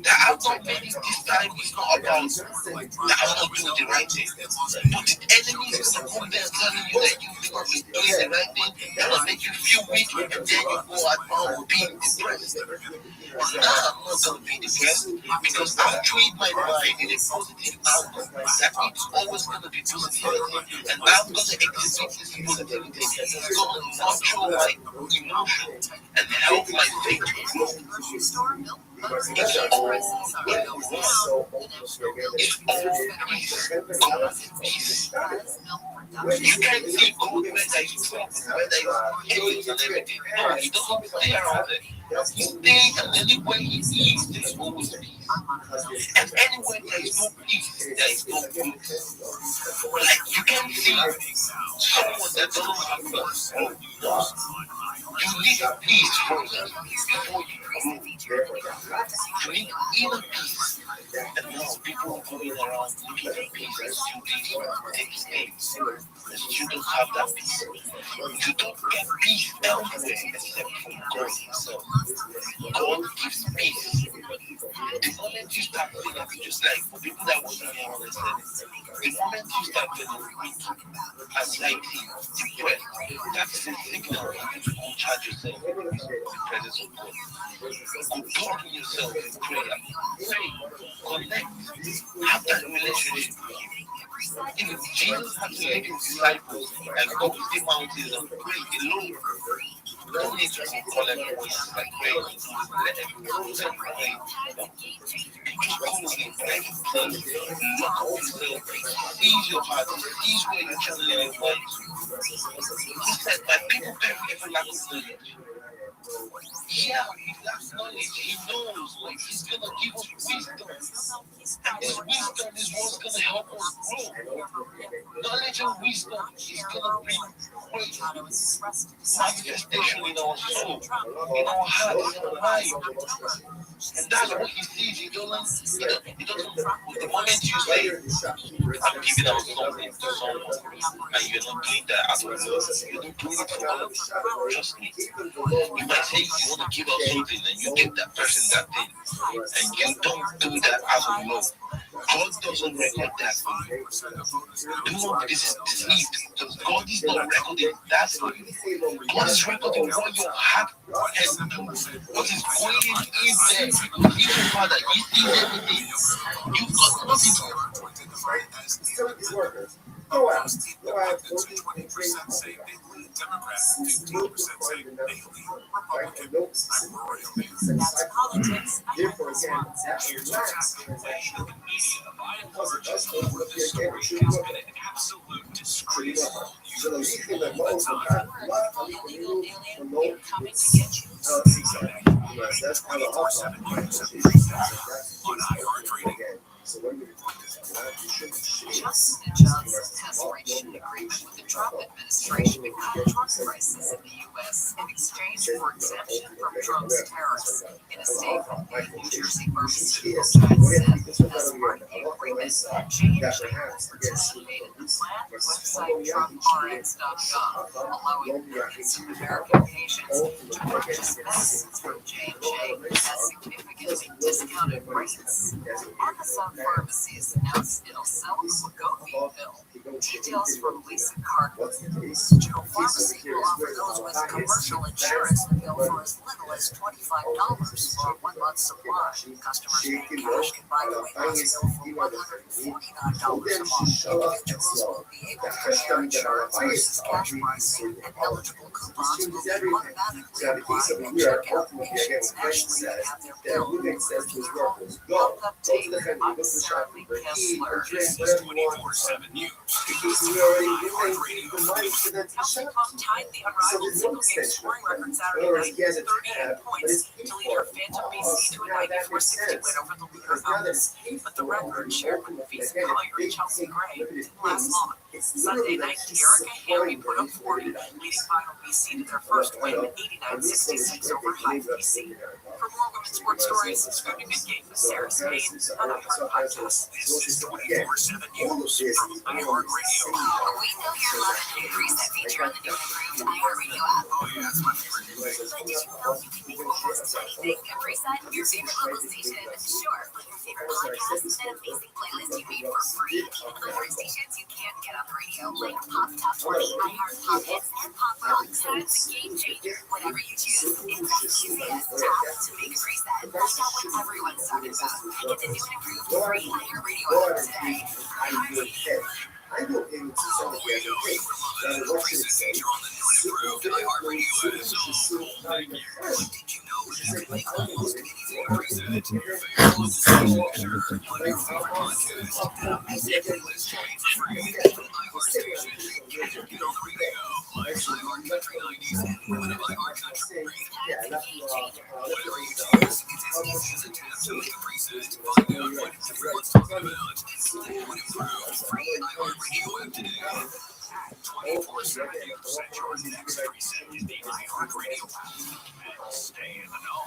That I've not made it this time is not about that I'm not doing the right thing. But the enemy is going to come there telling you that you're not doing the right thing. They're going to make you feel weak, and then you go out being depressed. But now I'm not going to be depressed because I've trained my mind in a positive outlook that it's always going to be positivity, and I'm going to exhibit this positivity. It's going to nurture my emotion and help my faith to grow. It's all in It's all peace. God is peace. You can't see God where there is trouble, where there is chaos and everything. No, He doesn't stay around there. He stays, and anywhere He is, there is always peace. And anywhere there is no peace, there is no growth. Like you can see someone that doesn't have peace. You need peace first before you grow. You need inner peace. And now people are going around looking for peace and still take steps. And you don't have that peace. You don't get peace elsewhere except from God Himself. God gives peace. The moment you start feeling, just like for people that was around and said, the moment you start feeling weak, anxiety, depressed, that's a signal for you to go charge yourself in the presence of God. Go talk to yourself in prayer. Pray, connect, have that relationship with Him. Even Jesus had to leave His disciples and go to the mountains and pray alone. You don't need to call everyone else like pray. Let everyone else pray. You just go to Him, let Him pray. Lock up yourself. Ease your heart. Ease where you're channeling your mind to. He said, my people perish for lack of knowledge. Yeah, He lacks knowledge. He knows, but He's going to give us wisdom. And this wisdom is what's going to help us grow. Knowledge and wisdom is going to bring great manifestation in our soul, in our heart, in our mind. And that's what He sees. He doesn't, the moment you say, I'm giving out something to someone, and you're not doing that out of love, you're not doing it for God. Trust me. You might say you want to give out something and you give that person that thing, and you don't do that out of love. God doesn't record that for you. Do not be deceived, because God is not recording that for you. God is recording what your heart can do, what is going in there, because He's your Father. He sees everything. You've got nothing to do. Go out. 20% say they lead Democrats, 15% say they lead Republican. That's politics. Therefore, again, that's inflation of the media. By and large, this story has been an absolute disgrace. So the people that know illegal alien coming to get you. That's how the 24/7 news on iHeart Johnson & Johnson has reached an agreement with the Trump administration to cut drug prices in the U.S. in exchange for exemption from Trump's tariffs. In a statement, a New Jersey pharmaceutical giant said, as part of the agreement, J&J will participate in the planned website TrumpRx.gov, allowing millions of American patients to purchase medicines from J&J at significantly discounted prices. Amazon Pharmacies announced it'll sell the Wegovy pill. Details from Lisa Carter. Digital Pharmacy will offer those with commercial insurance the pill for as little as $25 for a 1-month supply. Customers paying cash can buy the weight loss pill for $149 a month. Individuals will be able to compare insurance versus cash pricing, and eligible coupons will be automatically applied at checkout. Patients nationally can have their pill delivered to their home. Health update. I'm Sarah Lee Kessler. This is 24/7 News. Pop tied the unrivaled single-game scoring record Saturday night with 38 points to lead her Phantom BC to a 94-60 win over the leader Elvis. But the record, shared with Visa Collier and Chelsea Gray, didn't last long. Sunday night, Erica Henry put up 40, leading Final BC to their first win, 89-66 over High BC. For more women's sports stories, subscribe to Good Game with Sarah Spain on iHeart Podcasts. This is 24/7 News from iHeartRadio. We know you're loving the new preset feature on the new improved iHeartRadio app. Oh yeah, that's my favorite. But did you know you can make almost anything a preset? Your favorite local station? Sure, put your favorite podcast and amazing playlist you made for free. Other stations you can't get on the radio, like Pop Top 20, iHeart Pop Hits, and Pop Rocks. It's a game changer. Whatever you choose, it's as easy as tap to make a preset. That's not what everyone's talking about. Get the new and improved free iHeartRadio app today. I know him to some of the other things. That is what she said. Feature on the new and improved iHeartRadio app. So, what did you know you can make almost anything a preset? Favorite local station, sure. Play your favorite podcast and amazing playlist you made for free. iHeart Station, get on the radio. Like iHeart Country 90s and one of iHeart Country. Whatever you choose, it's as easy as a tap to make a preset. Find out what everyone's talking about. It's the new and improved free iHeartRadio app today. 24/7 News. Your next preset is the iHeartRadio app. Stay in the know.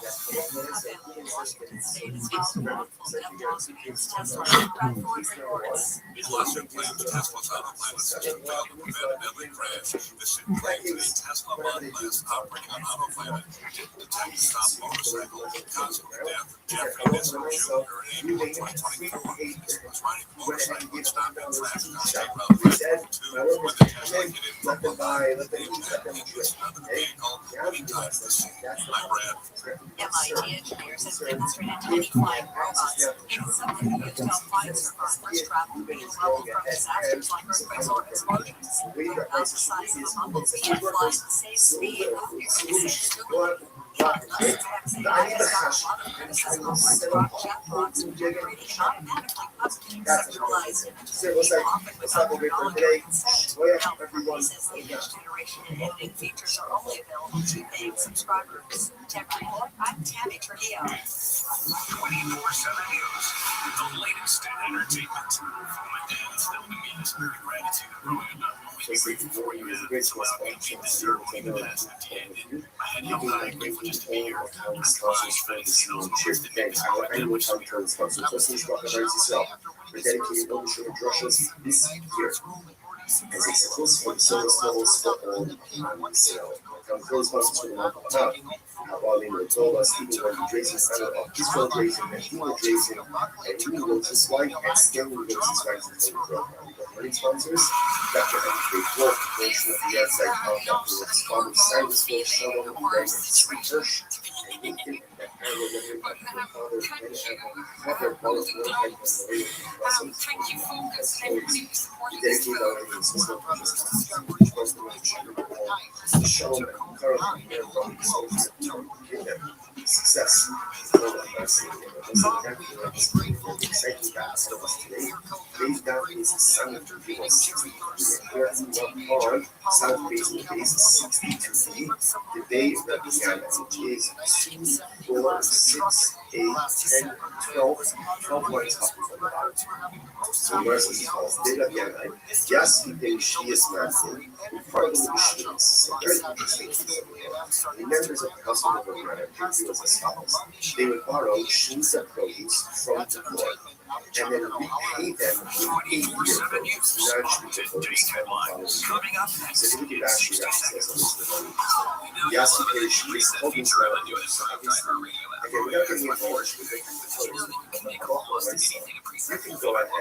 Washington State is filing a wrongful death lawsuit against Tesla. Ford reports. The lawsuit claims Tesla's autopilot system failed to prevent a deadly crash. The suit claims a Tesla Model S operating on autopilot didn't detect the stop motorcycle, causing the death of Jeffrey Nissan Jr. in April 2024. He was riding a motorcycle and stopped in traffic on State Route 542 when the Tesla hit him from behind. The attack hit another vehicle when he died at the scene. I'm Brad. MIT engineers have demonstrated tiny flying robots. It's something used to help flights for first travel being leveled from disasters like earthquakes or explosions. They're about the size of a bumblebee and fly at the same speed of your sexualized images, often without your knowledge or consent. Now, says the image generation and editing features are only available to paying subscribers. Tech Report, I'm Tammy Trujillo. 24/7 News, the latest in entertainment. My dad instilled in me the spirit of gratitude growing up. Always grateful for you, man. It's allowed me to be this ceremony in the past 15 years. I had young guy grateful just to be here. I'm surprised for the skills and words that make me what I did, which is We're dedicating ownership of Russia's this year as exclusive for the service levels for all on sale. Come close sponsors for the month of top. While they were told us even when the Drayson started off his fundraising and he was Drayson and he wrote his wife and still wrote his wife for the program. Money sponsors, Dr. Henry Wolf, version of the outside contact with his father, Cyrus Wolf, someone who began with Church, and Lincoln, and that parallel living by her father, and have their quality work and the way we dedicate our resources to the show and currently their running souls to them success. Exciting battles today. Today's down is 7 us. We are currently on south facing base 62B. The day represented is 246. 12 lines up from the bottom. So the verse is called Dela Bianai, Yas Vite Shias Masin, part of the Shmias. So very interesting piece of the book. The members of the household of Abraham do as follows. They would borrow Shemitah produce from the Lord and then repay them with 8-year produce, non-Shemitah produce from the following year. So if you look at Rashi, Rashi says on this one, Yas Vite Shias, all these obviously. Again, without getting into all the Shemitah, you can go ahead and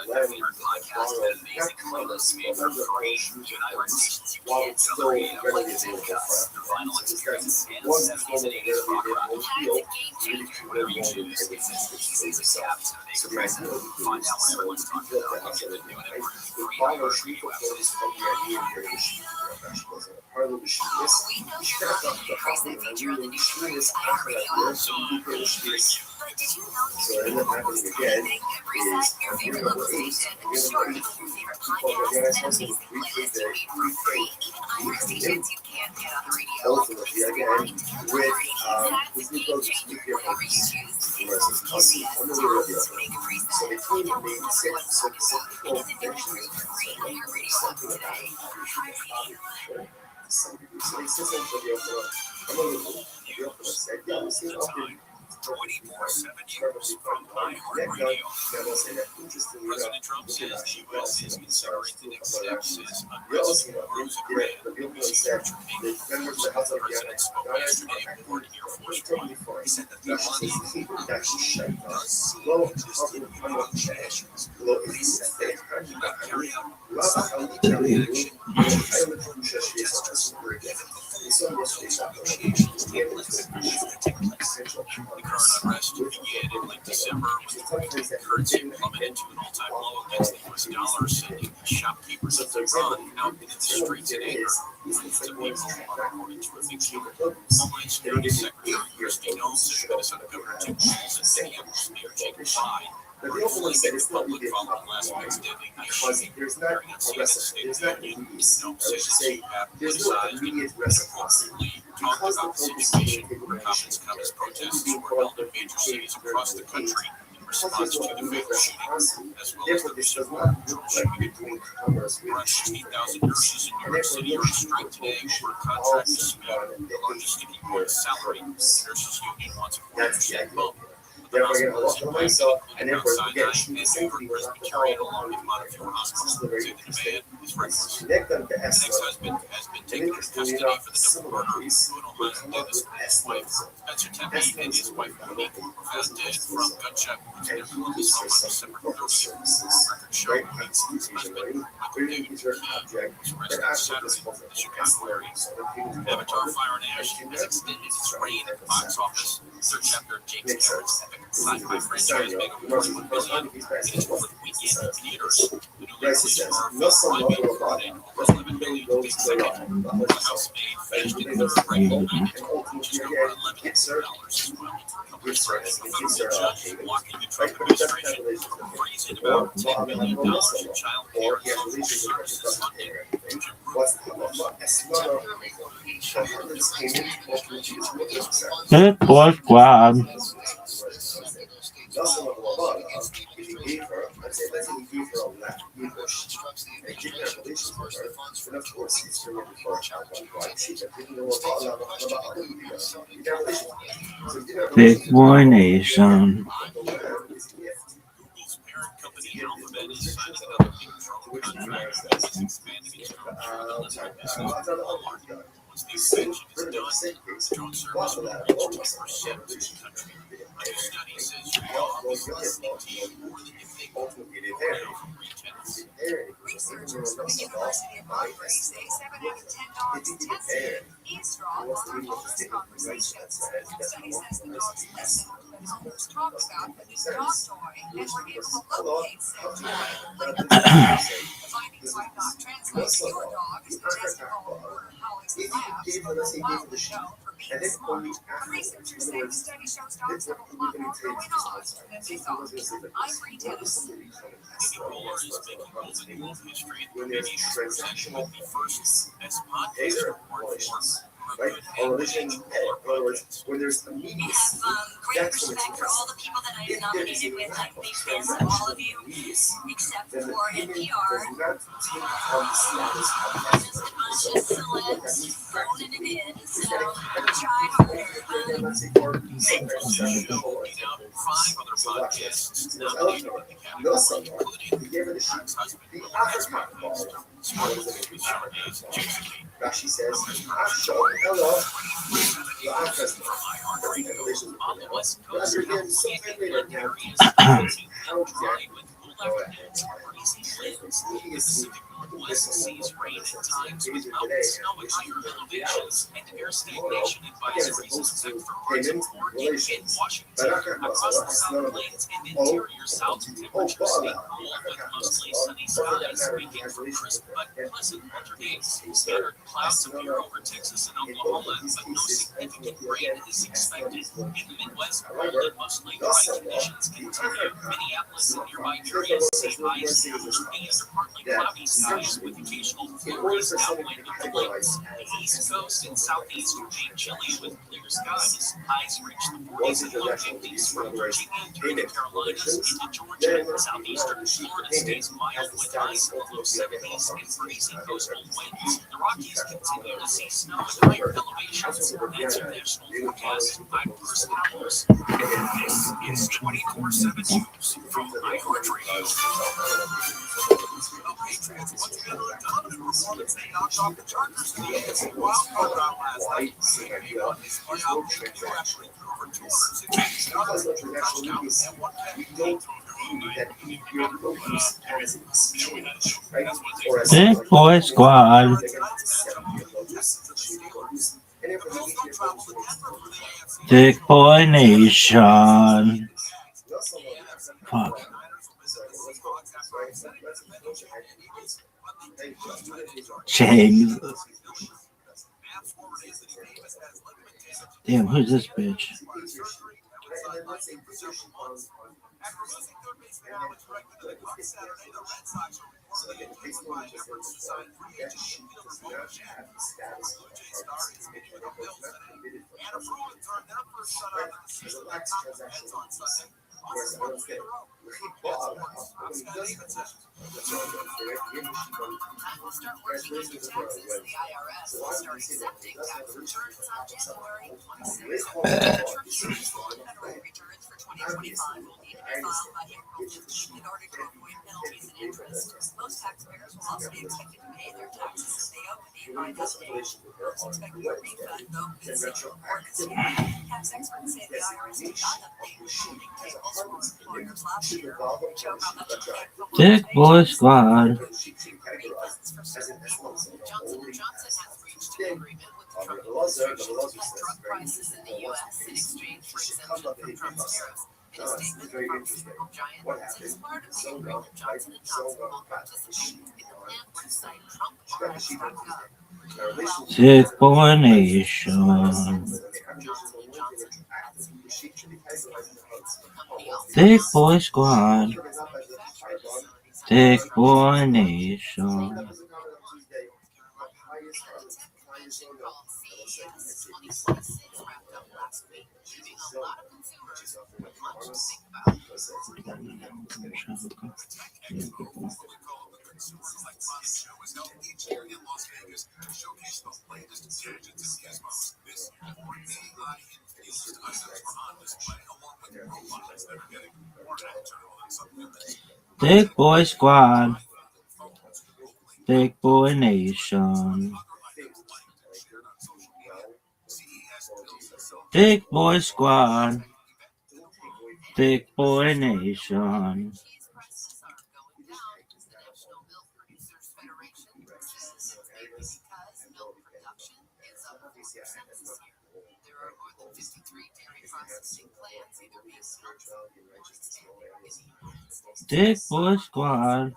let him borrow that promise or let the orange while it's still readily available for everyone. So this guy's once it's no longer readily available field, you really can live more than for yourself. So the idea of the is so you built the house of the right? The borrow Shmita flows from the idea of the Shmita. Part of the Shmita is you should have the house and the Shmita is after that year, so you can Shmita. So what ends up happening again is on year number 8, people are supposed to ultimately again with this new produce, new beer produce. On the way of the other. So they told me they said well, eventually something about it. So they said something for the other. I'm a little the other said, yeah, we see often 24/7 years from iHeart Radio. President Trump says the U.S. is considering the next steps as unrest grows in Iran. The president spoke yesterday aboard Air Force One. He said that the Iranian does see existing humanitarian issues, but he said that he will carry out military action given the protesters who were given the full details of negotiations take place. The current unrest began in late December with the currency plummeted to an all-time low against the U.S. dollar, sending shopkeepers of Tehran out into the streets in anger. Millions of people are according to a big deal. Homeland Security Secretary Christy Knowles said Minnesota Governor Tim Walz and Minneapolis Mayor Jacob Fry are inflaming the public following last night's deadly ice shooting. Appearing on CNN's State of the Union, Knowles said she have criticized and appropriately talked about the situation where comments come as protests were held in major cities across the country in response to the fatal shooting, as well as the recent border control shooting. Around 16,000 nurses in New York City are on strike today over a contract dispute, the largest to keep on salary. The nurses union wants a 4% bump. The hospital and therefore again, overpriced material along with Montefiore Hospital. The demand is reckless. The ex-husband has been taken into custody for the double murder of Ohio Dennis and his wife. Spencer Tempe and his wife Monique were found dead from gunshot wounds in their Columbus home on December 30th. Records show Monique's husband, Michael David McKee, was arrested Saturday in the Chicago area. Avatar Fire and Ash has extended its reign at the box office. Third chapter of James Cameron's epic sci-fi franchise made over $1 billion in its fourth weekend in theaters. The newly released horror film Rabbi earned over $11 million to be second. The Housemaid finished in third, ranking ninth, just over $11 million as well. A federal judge blocking the Trump administration from raising about $10 million in child care and social services funding to It was squad. If he gave her, let's say he gave her a lap, gave her and didn't have relations with her, then of course he's still looking for a child. She didn't know about Big Boy Nation. Google's parent company Alphabet is signing another big drone contract that is expanding its drone sharing business with Walmart. Once the expansion is done, the drone service will reach 10% of the country. A new study says you will be listening to you more than you think. According from retailers. Researchers from the University of Monterey say 7 out of 10 dogs tested eavesdrop on their owners' conversations. The study says the dogs listened when owners talked about the new dog toy and were able to locate said toy. The findings might not translate to your dog as the test involved Border Collie's labs, but the wild is known for being smart. The researchers say the study shows dogs have a lot more going on than they thought. I'm Bree Dennis. Amy Poehler is making news in world history and Canadian transaction with the first best podcast award for right? Or religion, in other words, where there's immediacy, great respect for all the people that I have nominated with. I'm big fans of all of you, except for NPR. Just a bunch of celebs phoning it in, so try harder. Five other podcasts nominated in the category, including Eric's husband, Rashi says, hello. on the West Coast, California, where there is dry with cool afternoons, breezy winds. The Pacific Northwest sees rain at times with mountain snow at higher elevations, and air stagnation advisories affect for parts of Oregon and Washington. Across the South Plains and interior South, temperatures stay cool with mostly sunny skies, making for crisp but pleasant winter days. Scattered clouds appear over Texas and Oklahoma, but no significant rain is expected. In the Midwest, cold and mostly dry conditions continue. Minneapolis and nearby areas see highs in the 80s or partly cloudy skies with occasional flurries downwind of the lakes. The East Coast and Southeast remain chilly with clear skies. Highs reach the 40s and low 50s from Virginia through the Carolinas into Georgia. Southeastern Florida stays mild with highs in the low 70s and breezy coastal winds. The Rockies continue to see snow at higher elevations. That's your national forecast. I'm Chris Powers. This is 24/7 News from iHeartRadio. The Patriots once again on a dominant performance. They knocked off the Chargers in the AFC wildcard round last night. They won this playoff debut after he threw for 260 yards, a touchdown, and one catch. Big Boy Squad. Big Boy Nation. Fuck. James. Damn, who's this bitch? Time to start working on your taxes. The IRS will start accepting tax returns on January 26th. Federal returns for 2025 will need to be filed by April 15th in order to avoid penalties and interest. Most taxpayers will also be expected to pay their taxes if they overdue by that date. Those expecting a refund, though, could see a report this year. Tax experts say the IRS did not update reporting tables for employers last year. Show how much you get from Big Boy Squad. Johnson & Johnson has reached an agreement with the Trump administration to cut drug prices in the U.S. in exchange for exemption from Trump's tariffs. In a statement, the pharmaceutical giant said as part of the agreement, Johnson & Johnson will participate in the planned website TrumpRx.gov. Big Boy Nation. Big Boy Squad. Big Boy Nation. Big Boy Squad. Big Boy Nation. Big Boy Squad. Big Boy Nation. Big Boy Squad.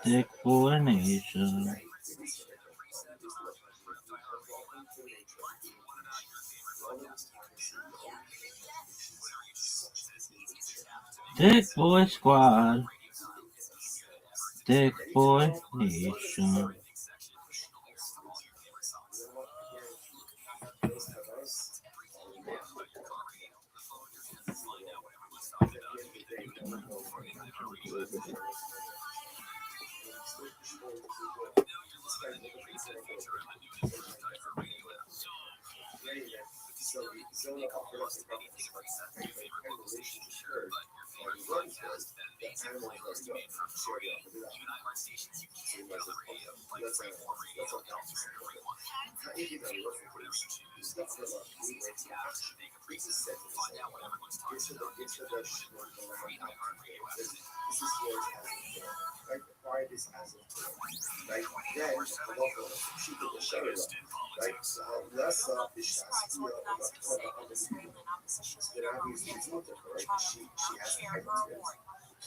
Big Boy Nation. Big Boy Squad. Thick Boy Nation.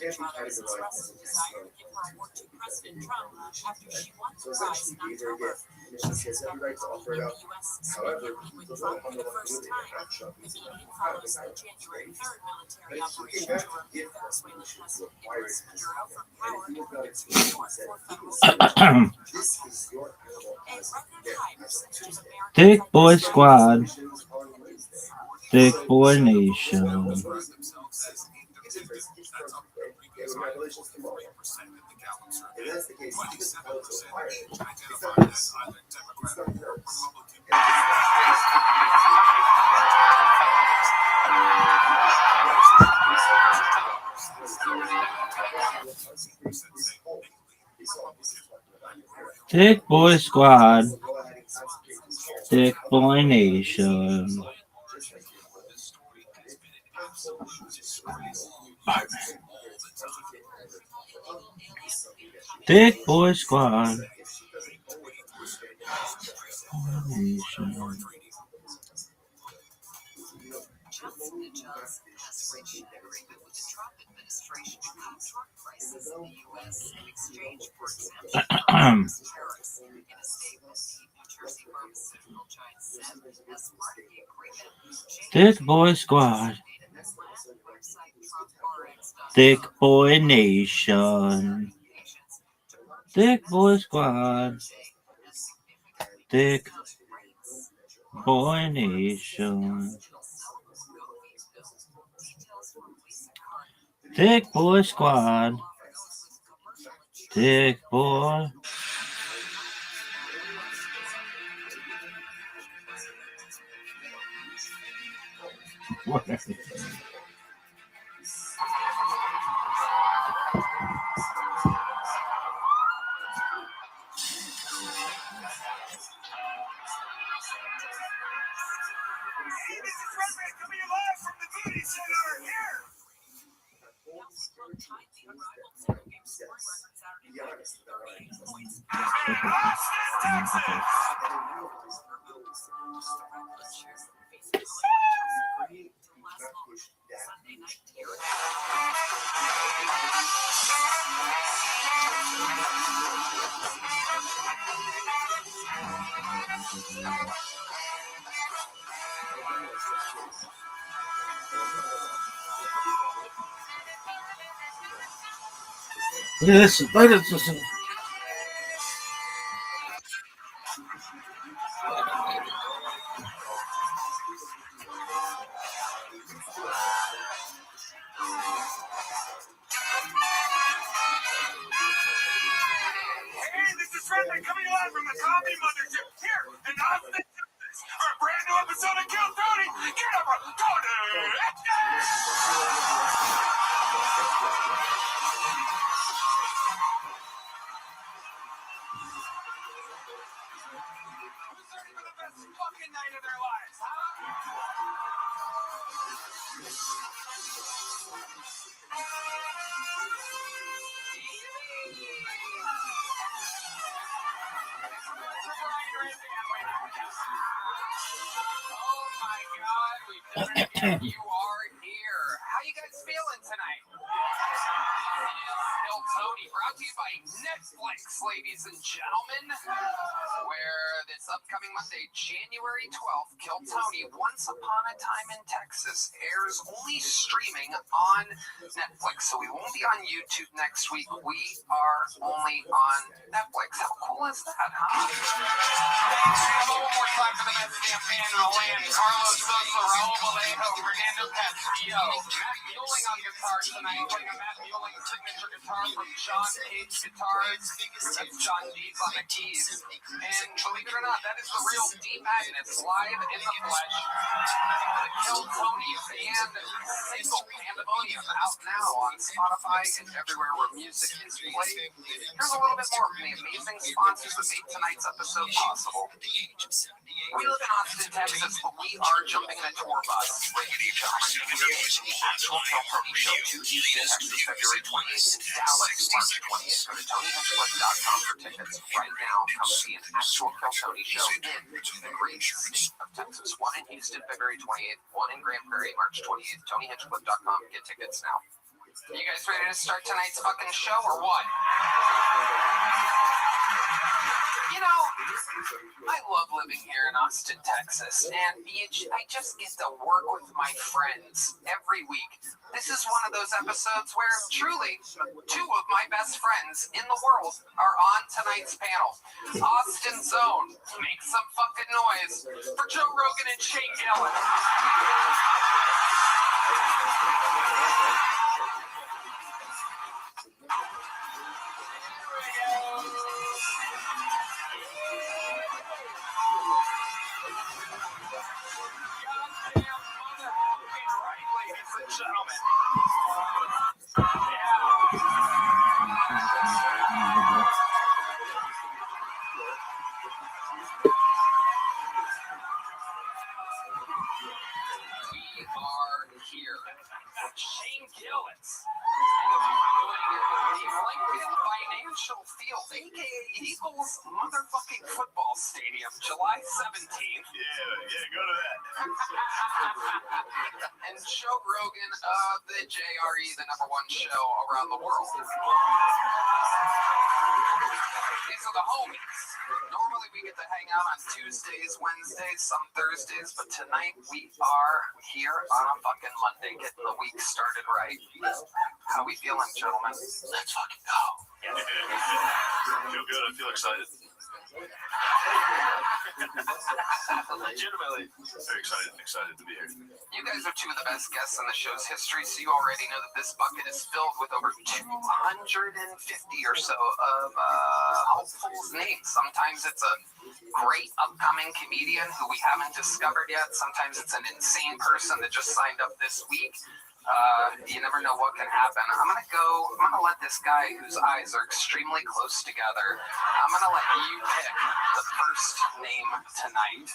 Can't be categorized as a desire to give her award to President Trump after she won the prize in October. She has every right to offer it up. However, with Trump for the first time, the meeting follows the January 3rd military operation to remove Venezuelan President Nicolas Maduro from power and restore federal security. This is your a record high percentage of Americans. Thick Boy Squad. Thick Boy Nation. Congratulations tomorrow. If that's the case, you just tell it to acquire it. It's not yours. It's not yours. Thick Boy Squad. Thick Boy Nation. Thick Boy Squad. Nation. Johnson & Johnson has reached an agreement with the Trump administration to cut drug prices in the U.S. in exchange for exemption from tariffs. In a statement, New Jersey pharmaceutical giant said as part of the agreement, Thick Boy Squad. Thick Boy Nation. Thick Boy Squad. Thick Boy Nation. Thick Boy Squad. Thick Boy. Yes, but it's just. Hey, this is Rabbi coming live from the coffee mothership here in Austin, Texas. For a brand new episode of Kill Tony. Get up, Tony! Who's ready for the best fucking night of their lives, huh? Oh my God, we did it. You are here. How you guys feeling tonight? Still Tony, brought to you by Netflix, ladies and gentlemen, where this upcoming Monday, January 12th, Kill Tony, Once Upon a Time in Texas, airs only streaming on Netflix. So we won't be on YouTube next week. We are only on Netflix. How cool is that, huh? One more time for the best damn band in the land. Carlos Sosa, Raul Vallejo, Fernando Castillo. Matt Mueling on guitar tonight, playing a Matt Mueling signature guitar from John Cage Guitars. That's John Dees on the keys. And believe it or not, that is the real D-Magnets live in the flesh. The Kill Tony band single Pandemonium out now on Spotify and everywhere where music is played. Here's a little bit more from the amazing sponsors that made tonight's episode possible. We live in Austin, Texas, but we are jumping in a tour bus. Ladies and gentlemen, the actual Kill Tony show to Houston, Texas, February 28th, and Dallas, March 20th. Go to TonyHinchcliffe.com for tickets right now. Come see an actual Kill Tony show in the great state of Texas. One in Houston, February 28th, one in Grand Prairie, March 28th. TonyHinchcliffe.com. Get tickets now. You guys ready to start tonight's fucking show or what? You know, I love living here in Austin, Texas, and I just get to work with my friends every week. This is one of those episodes where, truly, two of my best friends in the world are on tonight's panel. Austin's own, make some fucking noise for Joe Rogan and Shane Gillis. Shane Gillis doing the Lincoln Financial Field, aka Eagles motherfucking football stadium, July 17th. Yeah, go to that. And Joe Rogan, the JRE, the #1 show around the world. These are the homies. Normally we get to hang out on Tuesdays, Wednesdays, some Thursdays, but tonight we are here on a fucking Monday, getting the week started right. How we feeling, gentlemen? Let's fucking go. I feel good. I feel excited. Legitimately. Very excited to be here. You guys are two of the best guests in the show's history, so you already know that this bucket is filled with over 250 or so of hopefuls' names. Sometimes it's a great upcoming comedian who we haven't discovered yet. Sometimes it's an insane person that just signed up this week. You never know what can happen. I'm gonna let this guy whose eyes are extremely close together, I'm gonna let you pick the first name tonight.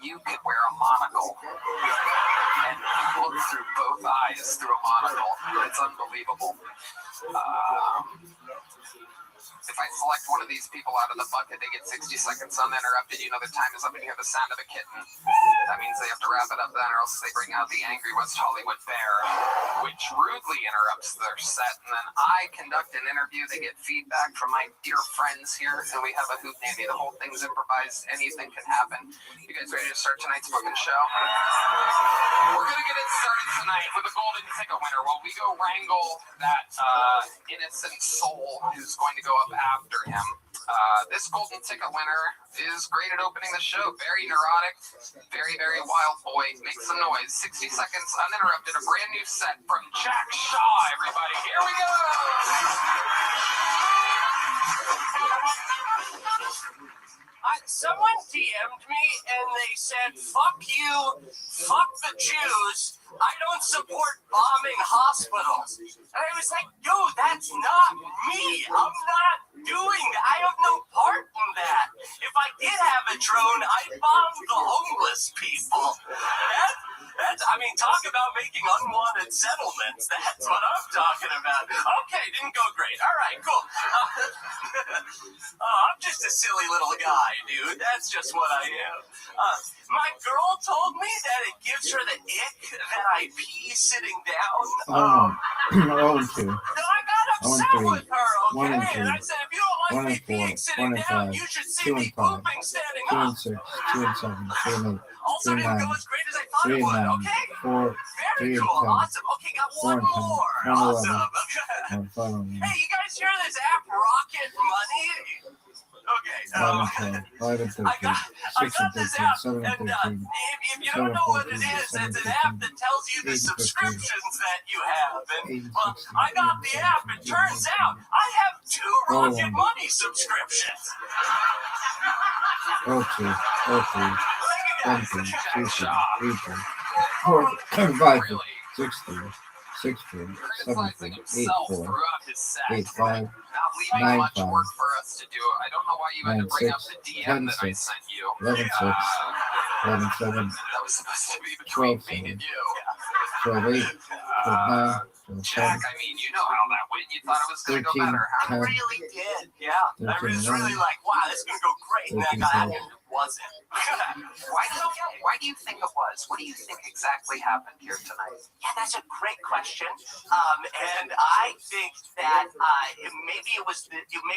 You could wear a monocle and look through both eyes through a monocle. It's unbelievable. If I select one of these people out of the bucket, they get 60 seconds uninterrupted. You know the time is up and you hear the sound of a kitten. That means they have to wrap it up then, or else they bring out the angry West Hollywood bear, which rudely interrupts their set. And then I conduct an interview. They get feedback from my dear friends here, and we have a hootenanny. The whole thing's improvised. Anything can happen. You guys ready to start tonight's fucking show? We're going to get it started tonight with a golden ticket winner while we go wrangle that innocent soul who's going to go up after him. This golden ticket winner is great at opening the show. Very neurotic, very, very wild boy. Make some noise. 60 seconds uninterrupted. A brand new set from Jack Shaw, everybody. Here we go! Someone DM'd me and they said, fuck you, fuck the Jews, I don't support bombing hospitals. And I was like, dude, that's not me. I'm not doing that. I have no part in that. If I did have a drone, I'd bomb the homeless people. I mean, talk about making unwanted settlements. That's what I'm talking about. Okay, didn't go great. All right, cool. I'm just a silly little guy, dude. That's just what I am. My girl told me that it gives her the ick that I pee sitting down. Oh, 0-2. So I got upset with her, okay? And I said, if you don't 1 and 4, 1 and 5, 2 and 5, 2 and 6, 2 and 7, 2 and 8, 3 and 9, 3 and 9, 4, 3 and 10, 4 and 10, 1 and 11, 5 and 1. Hey, you guys hear this app Rocket Money? Okay. 5 and 13, 6 and 13, 7 and 13, If you don't know what it is, it's an app that tells you the subscriptions that you have. And, well, I got the app. It turns out I have 2 Rocket Money subscriptions. Okay, 1, 2, 3, 4, 5, 6, 3, 6, 4, 7, 4, 8, 4, 8, 5, Not leaving 9, much 5, work for us to do. I don't know why you had to 9, bring 6, up the DM 10, that I 6, sent you. 11, 6, 11, 7, That was supposed to be between 12, me 7, and you. 12, 8, 12, 9, 12, 10, Jack, I mean, you know how that went. You thought it was going to go 13, better. I 10, really did. Yeah. I 13, was really like, wow, this is going to go great. And then I got it. It wasn't. Why do you think it was? What do you think exactly happened here tonight? Yeah, that's a great question. And I think that maybe it was me.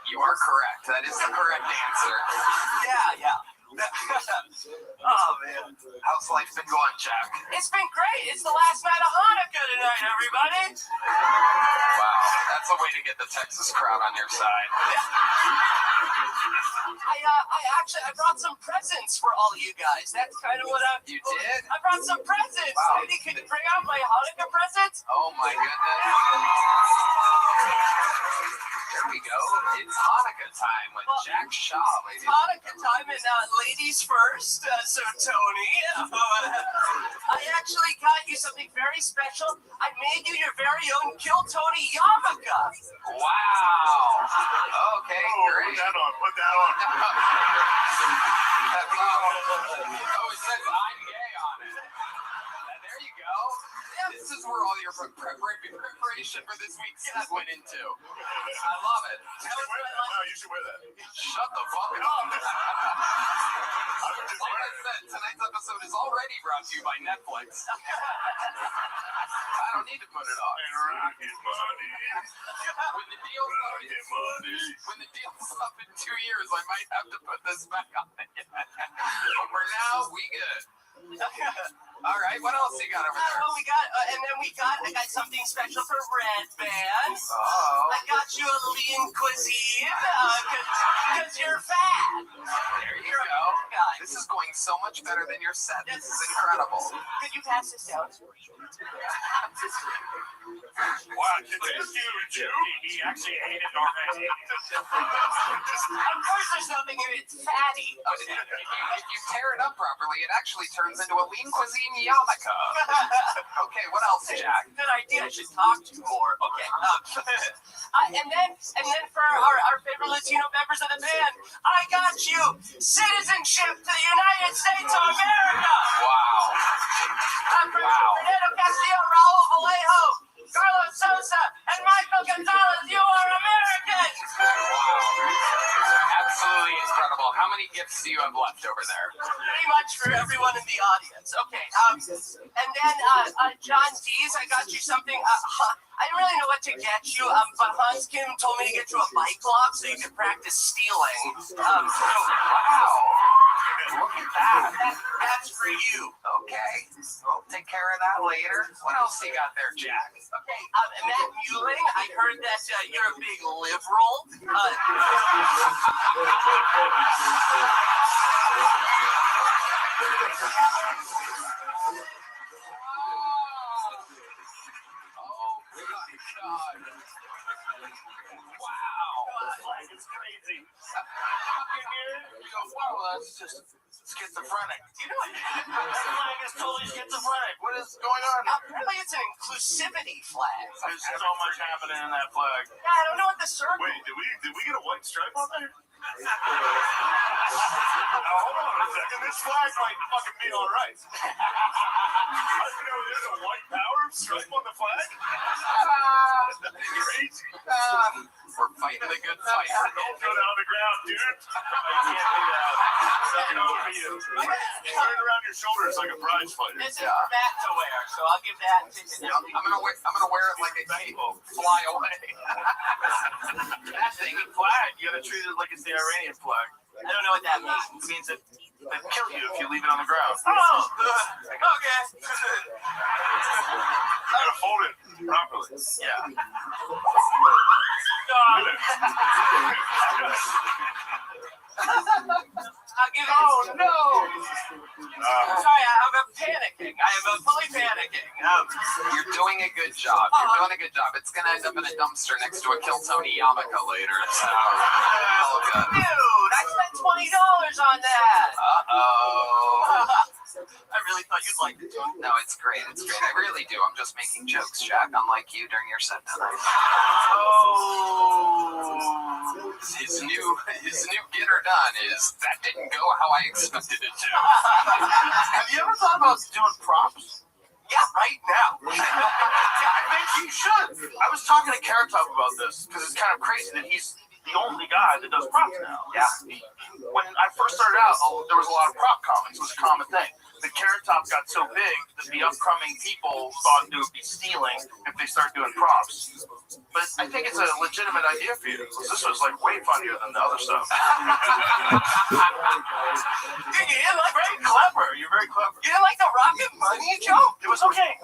You are correct. That is the correct answer. Yeah. Oh man, how's life been going, Jack? It's been great. It's the last night of Hanukkah tonight, everybody. Wow, that's a way to get the Texas crowd on your side. I brought some presents for all you guys. That's kind of what You did? I brought some presents. Wow. Lady, can you bring out my Hanukkah presents? Oh my goodness. There we go. It's Hanukkah time with Jack Shaw, ladies. Hanukkah time and ladies first. So Tony, I actually got you something very special. I made you your very own Kill Tony yarmulke. Wow. Okay, great. Put that on. Oh, it says I'm gay on it. There you go. This is where all your preparation for this week's set went into. I love it. You should wear that. Shut the fuck up. Like I said, tonight's episode is already brought to you by Netflix. I don't need to put it on. When the deal's up in 2 years, I might have to put this back on again. But for now, we good. All right, what else you got over there? I got something special for Red Band. Oh. I got you a lean cuisine, because you're fat. There you go. This is going so much better than your set. This is incredible. Could you pass this down? Wow, today's huge. He actually ate it already. Of course there's nothing in it fatty. If you tear it up properly, it actually turns into a lean cuisine yarmulke. Okay, what else, Jack? Good idea. I should talk to you more. Okay. And then for our favorite Latino members of the band, I got you citizenship to the United States of America. Wow. Fernando Castillo, Raul Vallejo, Carlos Sosa, and Michael Gonzalez, you are Americans. Wow. Absolutely incredible. How many gifts do you have left over there? Pretty much for everyone in the audience. Okay. And then John Dees, I got you something. I didn't really know what to get you, but Hans Kim told me to get you a bike lock so you could practice stealing. Wow. Look at that. That's for you. Okay. We'll take care of that later. What else you got there, Jack? Okay, Matt Mueling, I heard that you're a big liberal. God. Wow. It's crazy. You go, wow, that's just schizophrenic. You know what? That flag is totally schizophrenic. What is going on? Apparently it's an inclusivity flag. There's so much happening in that flag. Yeah, I don't know what the circle. Wait, did we get a white stripe on there? Hold on a second. This flag might fucking be all right. I didn't know there's a white power stripe on the flag. Crazy. We're fighting a good fight. Don't go down on the ground, dude. You can't do that. Nothing over you. Turn it around your shoulders like a prize fighter. This is for Matt to wear, so I'll give that to him. I'm gonna wear it like a cape. Fly away. That thing, flag. You gotta treat it like it's the Iranian flag. I don't know what that means. It means that they kill you if you leave it on the ground. Oh, okay. You gotta fold it properly. Yeah. I'll give it. Oh no! Sorry, I'm panicking. I am fully panicking. You're doing a good job. You're doing a good job. It's gonna end up in a dumpster next to a Kiltony yarmulke later. So, all good. Dude, I spent $20 on that. I really thought you'd like it. No, it's great. It's great. I really do. I'm just making jokes, Jack, unlike you during your set tonight. Oh. His new get her done is that didn't go how I expected it to. Have you ever thought about doing props? Yeah, right now. I think you should. I was talking to Carrot Top about this because it's kind of crazy that he's the only guy that does props now. Yeah. When I first started out, there was a lot of prop comics. It was a common thing. The Carrot Top got so big that the upcoming people thought they would be stealing if they start doing props. But I think it's a legitimate idea for you. This was like way funnier than the other stuff. You're Very clever. You're very clever. You didn't like the Rocket Money joke? It was okay.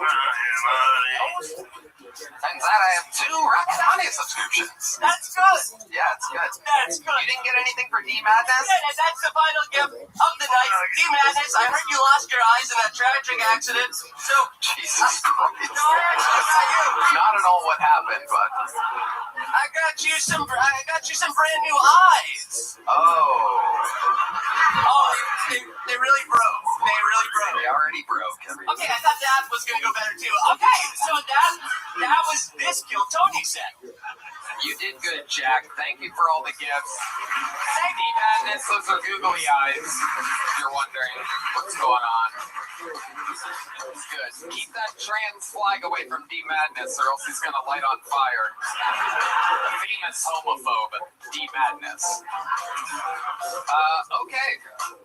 Turns out I have 2 Rocket Money subscriptions. That's good. Yeah, it's good. That's good. You didn't get anything for D-Madness? Yeah, and that's the final gift of the night. D-Madness, I heard you lost your eyes in that tragic accident. So, Jesus Christ. No, actually, not you. Not at all what happened, but I got you some brand new eyes. They really broke. They already broke. Okay, I thought that was gonna go better too. Okay, so that was this Kiltony set. You did good, Jack. Thank you for all the gifts. D-Madness, those are googly eyes. If you're wondering what's going on. It's good. Keep that trans flag away from D-Madness or else he's going to light on fire. Famous homophobe, D-Madness. Okay,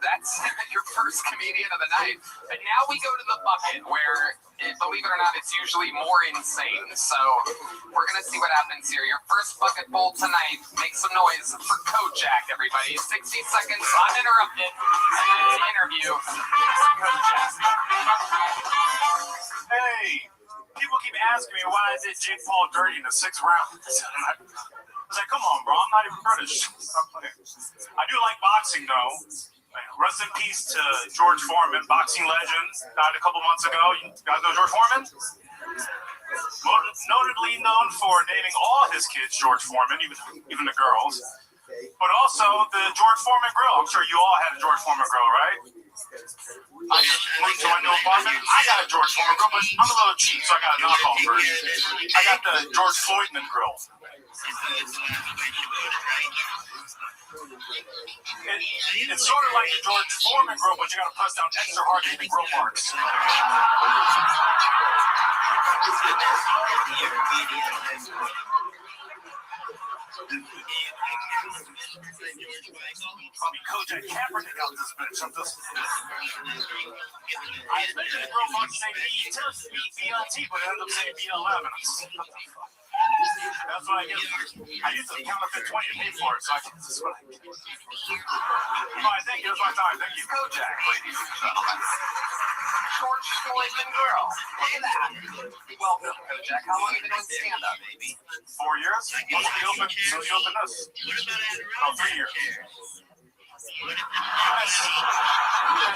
that's your first comedian of the night. And now we go to the bucket where, believe it or not, it's usually more insane. So we're going to see what happens here. Your first bucket bowl tonight. Make some noise for Kojak, everybody. 60 seconds uninterrupted interview. Kojak. Hey, people keep asking me why I did Jake Paul dirty in the 6th round. I was like, come on, bro, I'm not even British. Stop playing. I do like boxing, though. Rest in peace to George Foreman, boxing legend. Died a couple months ago. You guys know George Foreman? Notably known for naming all his kids George Foreman, even the girls. But also the George Foreman grill. I'm sure you all had a George Foreman grill, right? I moved to my new apartment. I got a George Foreman grill, but I'm a little cheap, so I got a knockoff version. I got the George Floydman grill. It's sort of like the George Foreman grill, but you got to press down extra hard to get the grill marks. Probably Kojak Kaepernick out this bitch. I expected the girl box to say BLT, but it ended up saying B11. That's what I get. I used to counterfeit 20 to pay for it, so I guess this is what I get. Alright, thank you. That's my time. Thank you. Kojak, ladies and gentlemen. George Floydman girl. Look at that. Welcome, Kojak. How long have you been doing stand-up? 4 years? Since we opened this. 3 years. As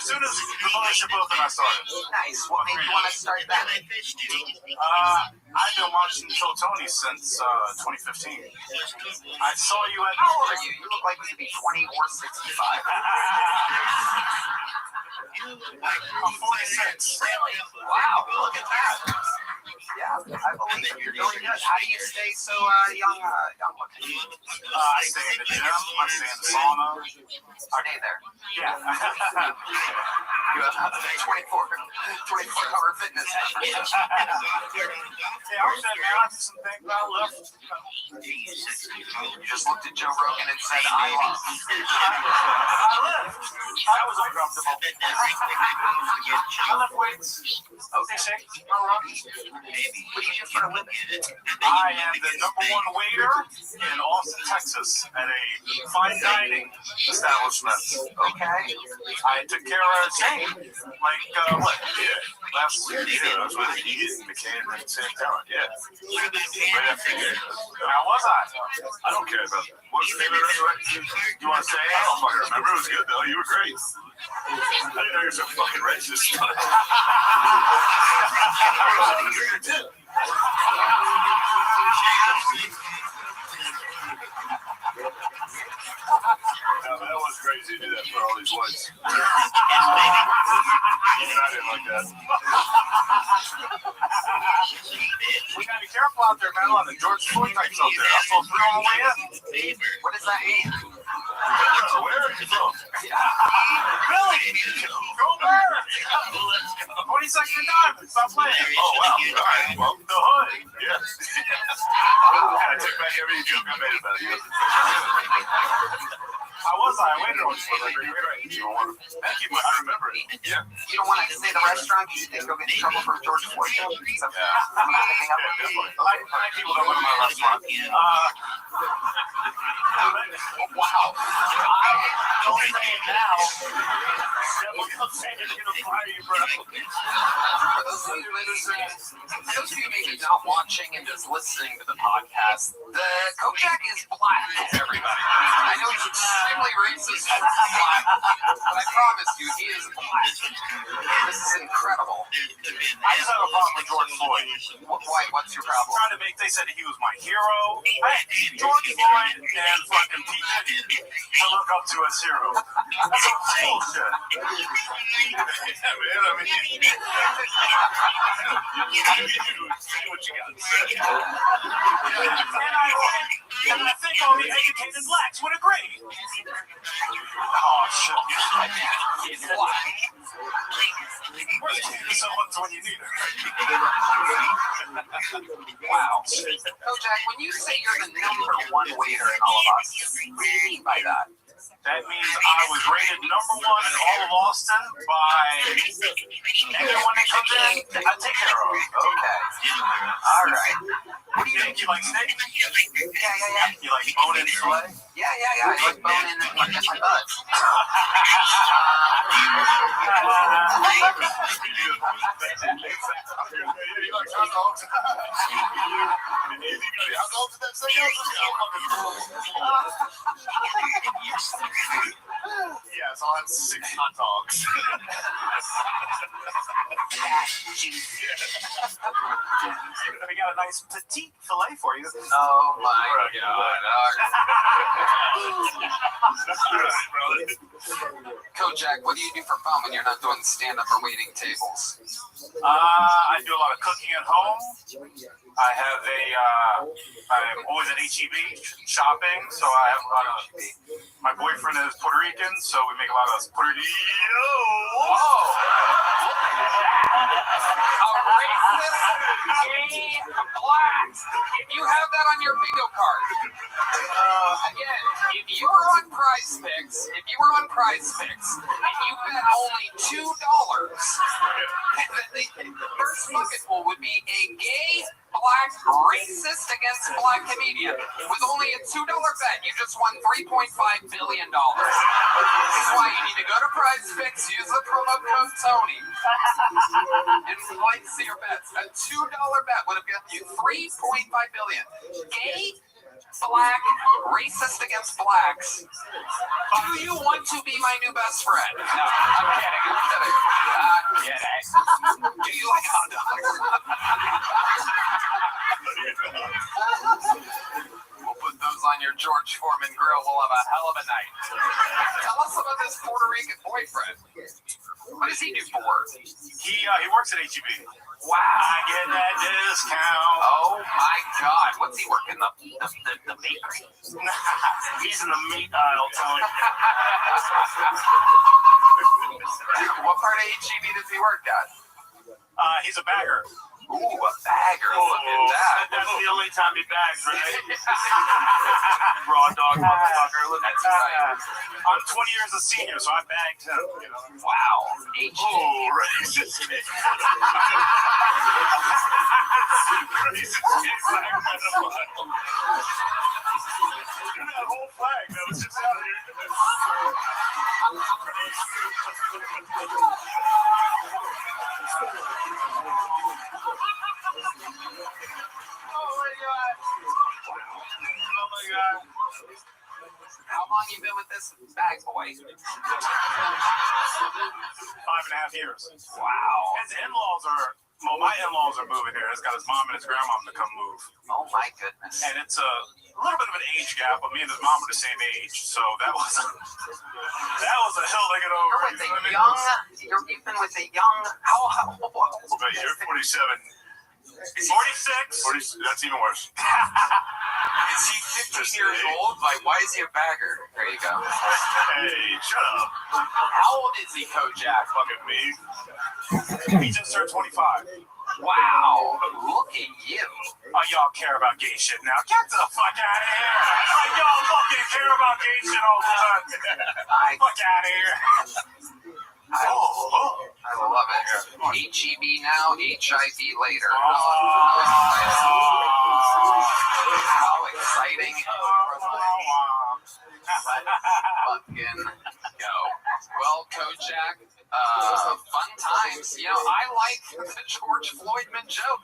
soon as the mothership opened, I started. Nice. What made you want to start that? I've been watching Kiltony since 2015. I saw you at... How old are you? You look like you could be 20 or 65. I'm 46. Really? Wow, look at that. Yeah, I believe it. You're doing good. How do you stay so young looking? I stay in the gym. I stay in the sauna. Stay there. Yeah. You have 24-hour fitness membership. Yeah, I said, man, I did some things I left. You just looked at Joe Rogan and said, I love. I left. I was uncomfortable. I left weights. Okay, shake. All right. What do you do for a living? I am the #1 waiter in Austin, Texas, at a fine dining establishment. Okay. I took care of a chain. Like, what? Yeah. Last week. Yeah, that's what he became in Santana. Yeah. Right after you. How was I? I don't care about that. What's the name of the restaurant? You want to say? I don't fucking remember. It was good, though. You were great. I didn't know you were so fucking racist. That was crazy to do that for all these whites. Even I didn't like that. We gotta be careful out there, man. A lot of George Floyd types out there. I saw 3 on the way in. What does that mean? Where are you from? Billy! Go back! 20 seconds of time. Stop playing. Oh, wow. All right. Well, the hood. Yeah. I took back every joke I made about you. How was I? I waited on you. Thank you. I remember it. Yeah. You don't want to say the restaurant because you think you'll get in trouble for George Floyd. So, Yeah, definitely. I people don't go to my restaurant. Wow. Don't say it now. Someone comes in and you're gonna fire you, bro. For those of you maybe not watching and just listening to the podcast, the Kojak is black, everybody. I know he's extremely racist and black, but I promise you, he is black. This is incredible. I just have a problem with George Floyd. Why? What's your problem? They said he was my hero. George Floyd and fucking P. Diddy to look up to as hero. That's some bullshit. Yeah, man, I mean, you say what you got to say. And I think all the educated blacks would agree. Oh, shit. He's black. Where's someone's when you need her? Wow. Kojak, when you say you're the #1 waiter in all of us, what do you mean by that? That means I was rated #1 in all of Austin by everyone that comes in. I take care of them. Okay. All right. What do you think? You like steak? Yeah. You like bone and filet? Yeah. I like bone in my butt. You like hot dogs? Hot dogs in that Yes, I'll have 6 hot dogs. We got a nice petite fillet for you. Oh my God. Kojak, what do you do for fun when you're not doing stand-up or waiting tables? I do a lot of cooking at home. I have I'm always at HEB shopping, so I have a lot of, my boyfriend is Puerto Rican, so we make a lot of Puerto Rican. Whoa! A racist, gay, black. If you have that on your bingo card, again, if you were on Prize Picks, and you bet only $2, the first bucket pool would be a gay, black, racist against black comedian. With only a $2 bet, you just won $3.5 billion. This is why you need to go to Prize Picks, use the promo code Tony, and place your bets. A $2 bet would have given you $3.5 billion. Gay, black, racist against blacks. Do you want to be my new best friend? No, I'm kidding. Do you like hot dogs? We'll put those on your George Foreman grill. We'll have a hell of a night. Tell us about this Puerto Rican boyfriend. What does he do for work? He works at HEB. Wow, I get that discount. Oh my God, what's he working the bakery? He's in the meat aisle, Tony. What part of HEB does he work at? He's a bagger. Ooh, a bagger. Look at that. That's the only time he bags, right? Raw dog motherfucker. Look at that. I'm 20 years a senior, so I bagged him. You know. Wow. HEB. Oh, racist. That whole flag that was just out here. Oh my God. How long you been with this bag boy? 5.5 years. Wow. His in-laws are, well, my in-laws are moving here. He's got his mom and his grandmom to come move. Oh my goodness. And it's a little bit of an age gap, but me and his mom are the same age, so that was a hill to get over. You've been with a young, how old? You're 47. 46. That's even worse. Is he 15 years old? Like, why is he a bagger? There you go. Hey, shut up. How old is he, Kojak? Look at me. He just turned 25. Wow. Look at you. Oh, y'all care about gay shit now. Get the fuck out of here. Oh, y'all fucking care about gay shit all the time. Fuck out of here. I love it. HEB now, HIV later. How exciting. Fucking go. Well, Kojak, fun times. You know, I like the George Floydman joke.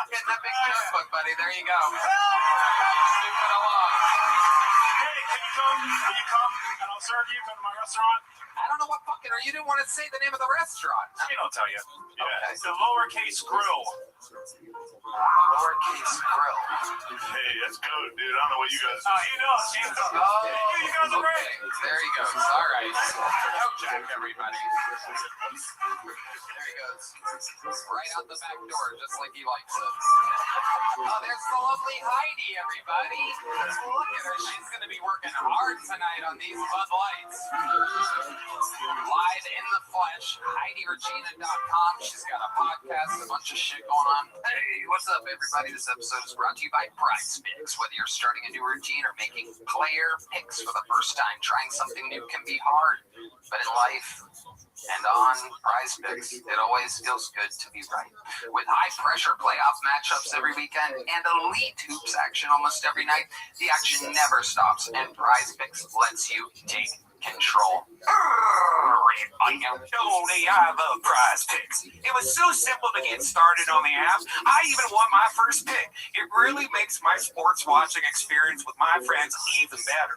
Getting that big notebook, buddy. There you go. Moving along. Hey, can you come and I'll serve you? Come to my restaurant. I don't know what fucking, or you didn't want to say the name of the restaurant. Let me not tell you. Yeah, okay. It's the Lowercase Grill. Lowercase Grill. Hey, that's good, dude. I don't know what you guys do. He knows. You guys are great. There he goes. All right. Kojak, everybody. There he goes. Right out the back door, just like he likes it. Oh, there's the lovely Heidi, everybody. Look at her. She's going to be working hard tonight on these Bud Lights. Live in the flesh, HeidiRegina.com. She's got a podcast, a bunch of shit going on. Hey, what's up, everybody? This episode is brought to you by Prize Picks. Whether you're starting a new routine or making player picks for the first time, trying something new can be hard. But in life and on Prize Picks, it always feels good to be right. With high-pressure playoff matchups every weekend and elite hoops action almost every night, the action never stops, and Prize Picks lets you take control. Tony, I love Prize Picks. It was so simple to get started on the app. I even won my first pick. It really makes my sports watching experience with my friends even better.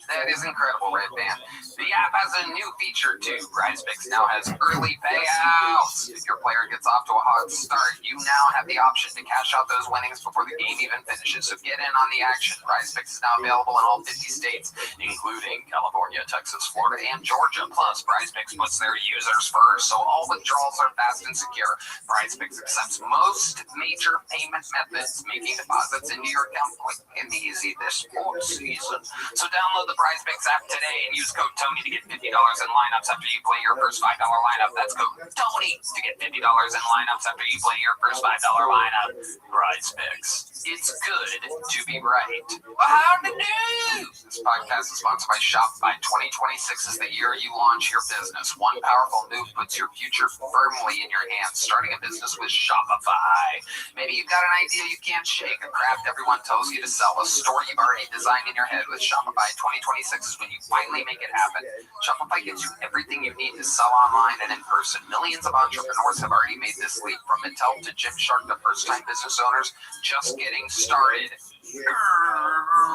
That is incredible, Red Band. The app has a new feature too. Prize Picks now has early payouts. If your player gets off to a hot start, you now have the option to cash out those winnings before the game even finishes. So get in on the action. Prize Picks is now available in all 50 states, including California, Texas, Florida, and Georgia. Plus, Prize Picks puts their users first, so all withdrawals are fast and secure. Prize Picks accepts most major payment methods, making deposits into your account quick and easy this sports season. So download the Prize Picks app today and use code Tony to get $50 in lineups after you play your first $5 lineup. That's code Tony to get $50 in lineups after you play your first $5 lineup. Prize Picks. It's good to be right. Well, how to do? This podcast is sponsored by Shopify. 2026 is the year you launch your business. One powerful move puts your future firmly in your hands. Starting a business with Shopify. Maybe you've got an idea you can't shake, a craft everyone tells you to sell, a store you've already designed in your head. With Shopify, 2026 is when you finally make it happen. Shopify gives you everything you need to sell online and in person. Millions of entrepreneurs have already made this leap, from Intel to Gymshark to first-time business owners just getting started.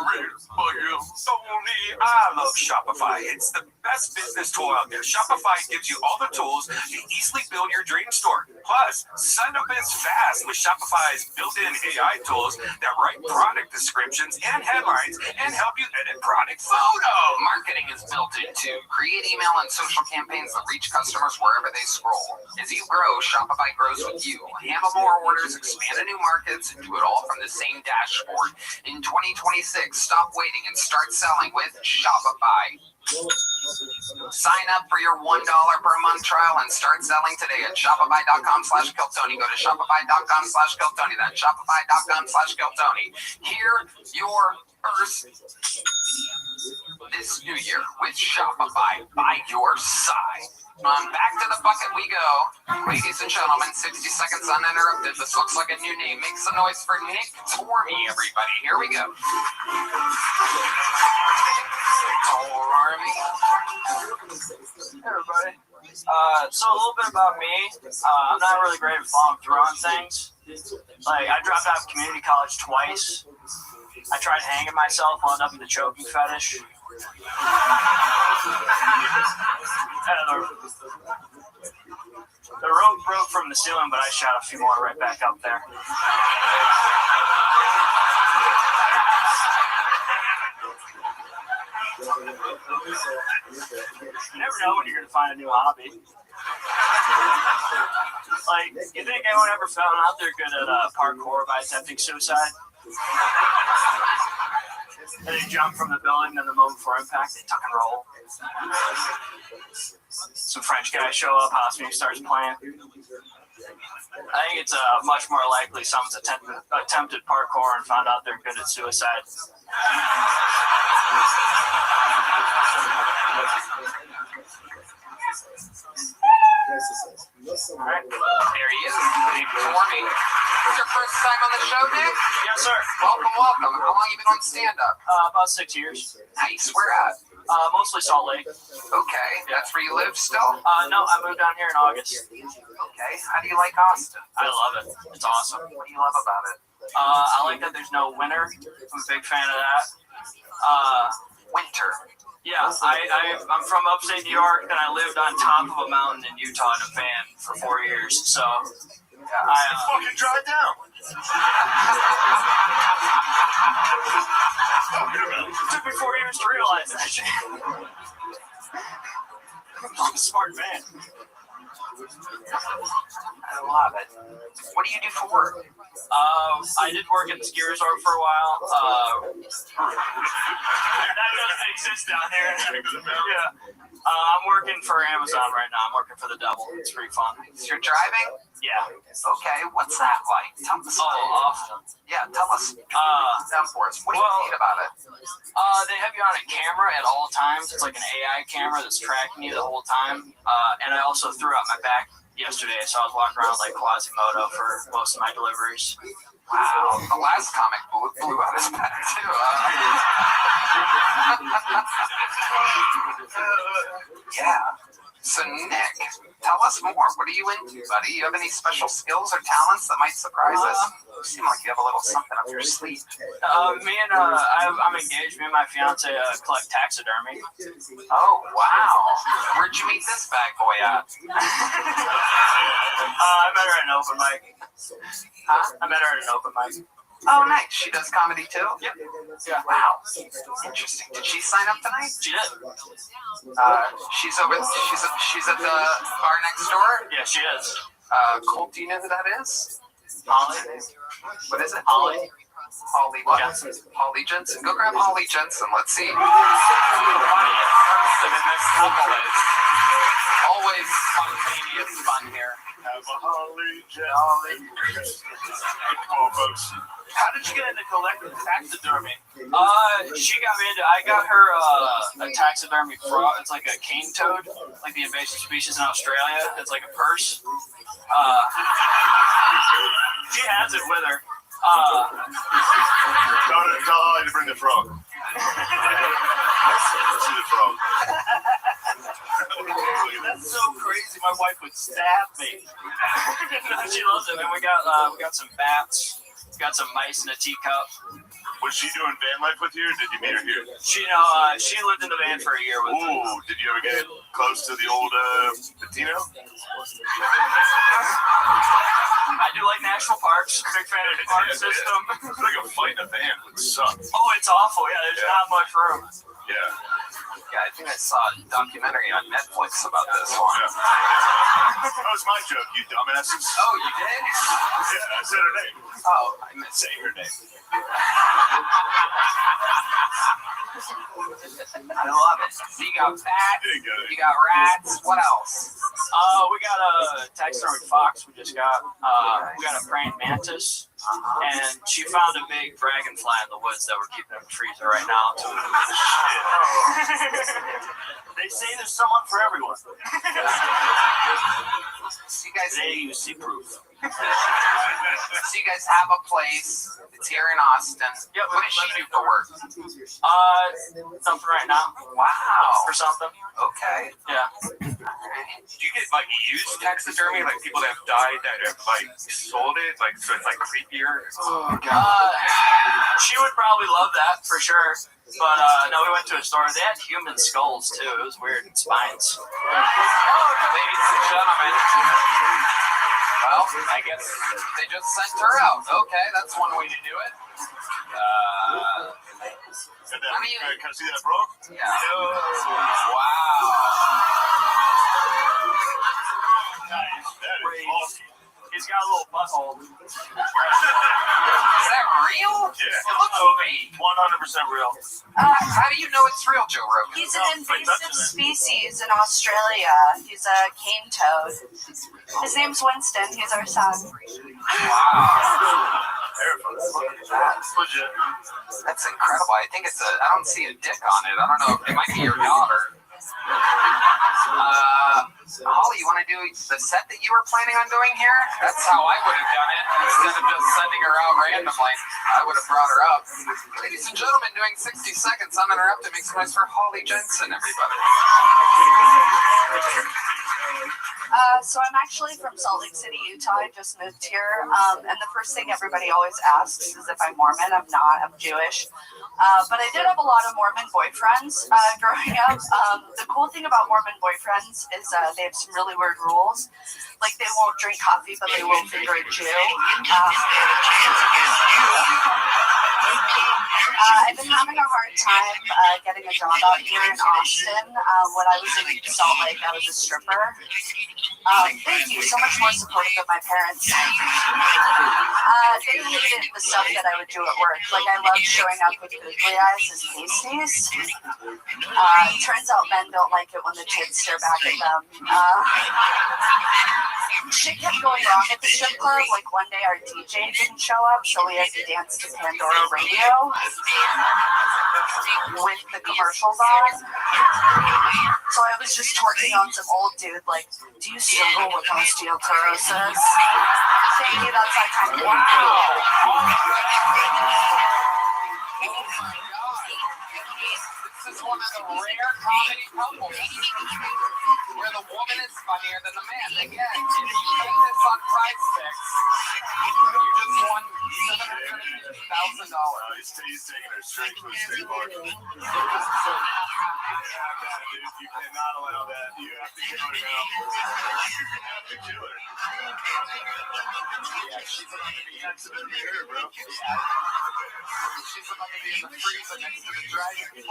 I love Shopify. It's the best business tool out there. Shopify gives you all the tools to easily build your dream store. Plus, sign up is fast with Shopify's built-in AI tools that write product descriptions and headlines and help you edit product photos. Marketing is built into. Create email and social campaigns that reach customers wherever they scroll. As you grow, Shopify grows with you. Handle more orders, expand to new markets, and do it all from the same dashboard. In 2026, stop waiting and start selling with Shopify. Sign up for your $1 per month trial and start selling today at shopify.com/Kiltony. Go to shopify.com/Kiltony. That's shopify.com/Kiltony. Hear your first this new year with Shopify by your side. Back to the bucket we go. Ladies and gentlemen, 60 seconds uninterrupted. This looks like a new name. Make some noise for Nick Tormey, everybody. Here we go. Tormey. Hey, everybody. So a little bit about me. I'm not really great at following through on things. Like, I dropped out of community college twice. I tried hanging myself, wound up in the choking fetish. The rope broke from the ceiling, but I shot a few more right back up there. You never know when you're going to find a new hobby. Like, you think anyone ever found out they're good at parkour by attempting suicide? And they jump from the building, then the moment before impact, they tuck and roll. Some French guys show up, house music starts playing. I think it's much more likely someone's attempted parkour and found out they're good at suicide. Alright, there he is. Nick Tormey. This is your first time on the show, Nick? Yes, sir. Welcome. How long you been on stand-up? About 6 years. Nice. Where at? Mostly Salt Lake. Okay, that's where you live still? No, I moved down here in August. Okay, how do you like Austin? I love it. It's awesome. What do you love about it? I like that there's no winter. I'm a big fan of that. Winter. Yeah, I'm from upstate New York, and I lived on top of a mountain in Utah in a van for 4 years. So I fucking drive down. It took me 4 years to realize that shit. I'm a smart man. I love it. What do you do for work? I did work at the ski resort for a while. That doesn't exist down there. Yeah. I'm working for Amazon right now. I'm working for the devil. It's pretty fun. So you're driving? Yeah. Okay, what's that like? Tell us. Awful. Yeah, tell us. Down for us. What do you hate about it? They have you on a camera at all times. It's like an AI camera that's tracking you the whole time. And I also threw out my back yesterday, so I was walking around like Quasimodo for most of my deliveries. Wow, the last comic blew out his back too. Yeah. So Nick, tell us more. What are you into, buddy? You have any special skills or talents that might surprise us? You seem like you have a little something up your sleeve. I'm engaged. Me and my fiance collect taxidermy. Oh wow! Where'd you meet this bad boy at? I met her at an open mic. Huh? I met her at an open mic. Oh, nice. She does comedy too? Yep. Yeah. Wow. Interesting. Did she sign up tonight? She did. She's at the bar next door? Yeah, she is. Colt, do you know who that is? Holly. What is it? Holly. Holly what? Jensen. Holly Jensen. Go grab Holly Jensen. Let's see. Always spontaneous fun here. Have a Holly Jensen. How did you get into collecting taxidermy? She got me into. I got her a taxidermy frog. It's like a cane toad, like the invasive species in Australia. It's like a purse. She has it with her. Tell Holly to bring the frog. See the frog. That's so crazy. My wife would stab me. She loves it. And we got some bats. We got some mice in a teacup. Was she doing van life with you, or did you meet her here? She lived in the van for a year with me. Ooh, did you ever get close to the old Latino? I do like national parks. Big fan of the park system. It's like a fight in a van would suck. Oh, it's awful. Yeah, there's not much room. Yeah. Yeah, I think I saw a documentary on Netflix about this one. Yeah. That was my joke, you dumbasses. Oh, you did? Yeah, I said her name. Oh, I meant Say her name. I love it. So you got bats, you got rats, what else? We got a taxidermy fox we just got. We got a praying mantis. And she found a big dragonfly in the woods that we're keeping in the freezer right now. They say there's someone for everyone. So you guys, you see proof. So you guys have a place. It's here in Austin. Yep. What does she do for work? Something right now. Wow. For something. Okay. Yeah. Do you get like used taxidermy, like people that have died that have like sold it, like so it's like creepier? Oh god. She would probably love that for sure. But no, we went to a store. They had human skulls too. It was weird. Spines. Ladies and gentlemen. Well, I guess they just sent her out. Okay, that's one way to do it. Can I see that, bro? Yeah. Wow. Nice. That is awesome. He's got a little butthole. Is that real? Yeah. It looks fake. 100% real. How do you know it's real, Joe Rogan? He's an invasive species in Australia. He's a cane toad. His name's Winston. He's our son. Wow. Legit. That's incredible. I think I don't see a dick on it. I don't know. It might be your daughter. Holly, you want to do the set that you were planning on doing here? That's how I would have done it. Instead of just sending her out randomly, I would have brought her up. Ladies and gentlemen, doing 60 seconds uninterrupted. Make some noise for Holly Jensen, everybody. So I'm actually from Salt Lake City, Utah. I just moved here. And the first thing everybody always asks is if I'm Mormon. I'm not. I'm Jewish. But I did have a lot of Mormon boyfriends growing up. The cool thing about Mormon boyfriends is they have some really weird rules. Like they won't drink coffee, but they will finger a Jew. I've been having a hard time getting a job out here in Austin. When I was in Salt Lake, I was a stripper. Thank you. So much more supportive of my parents. They hated the stuff that I would do at work. Like I loved showing up with googly eyes as pasties. Turns out men don't like it when the kids stare back at them. Shit kept going wrong at the strip club. Like one day our DJ didn't show up, so we had to dance to Pandora Radio with the commercials on. So I was just twerking on some old dude like, do you struggle with osteoporosis? Thank you, that's my kind of This is one of the rare comedy couples where the woman is funnier than the man. Again, if you get this on Prize Picks, you just won $750,000. He's taking her straight to a state bar. You cannot allow that. You have to kill her now. You have to kill her. Yeah, she's about to be accidentally here, bro. She's about to be in the freezer next to the dragonfly.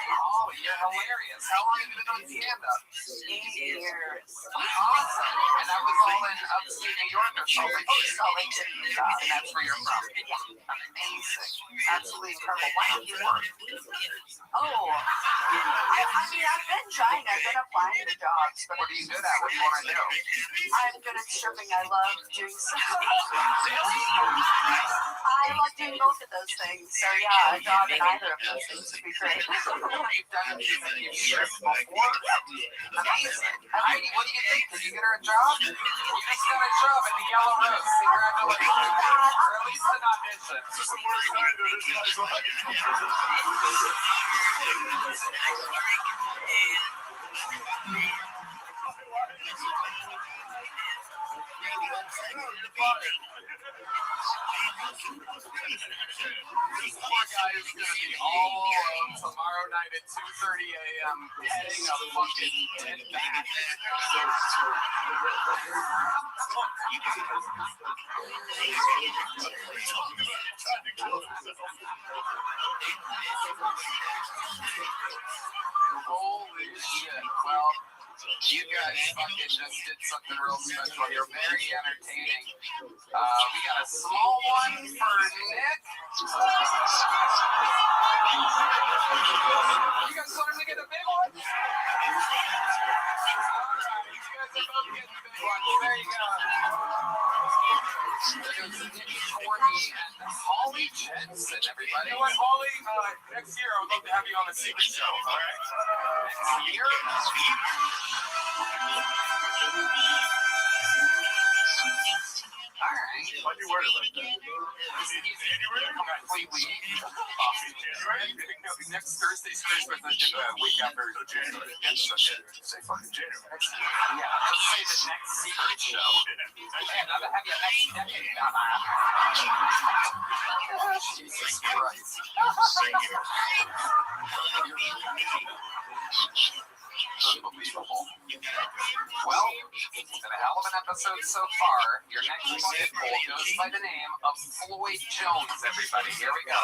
Oh, you're hilarious. How long have you been doing stand-up? 8 years. Awesome. And that was all in upstate New York or Salt Lake City? Salt Lake City, Utah. And that's where you're from? Yeah. Amazing. Absolutely incredible. Why don't you work? Oh. I mean, I've been trying. I've been applying to jobs. But what are you good at? What do you want to do? I'm good at stripping. I love doing stuff. Really? I love doing both of those things. So yeah, a job in either of those things would be great. You've done it. You've stripped before? Amazing. Heidi, what do you think? Did you get her a job? You just got a job at the Yellow Rose. Congratulations. Or at least an audition. This poor guy is going to be all alone tomorrow night at 2:30 a.m. petting a fucking dead bat. Holy shit. Well, you guys fucking just did something real special. You're very entertaining. We got a small one for Nick. You guys starting to get a big one? Alright, you guys are both getting big ones. There you go. There's Nick Cordy and Holly Jensen, everybody. You know what, Holly? Next year I would love to have you on the secret show, alright? Next year? Alright. Why'd you wear it like that? January? Completely. January? No, next Thursday's Christmas, week after. So January. Yes, so January. Say fucking January. Yeah, let's say the next secret show. Man, I'll have you next decade. Jesus Christ. Unbelievable. Well, it's been a hell of an episode so far. Your next bucket poll goes by the name of Floyd Jones, everybody. Here we go.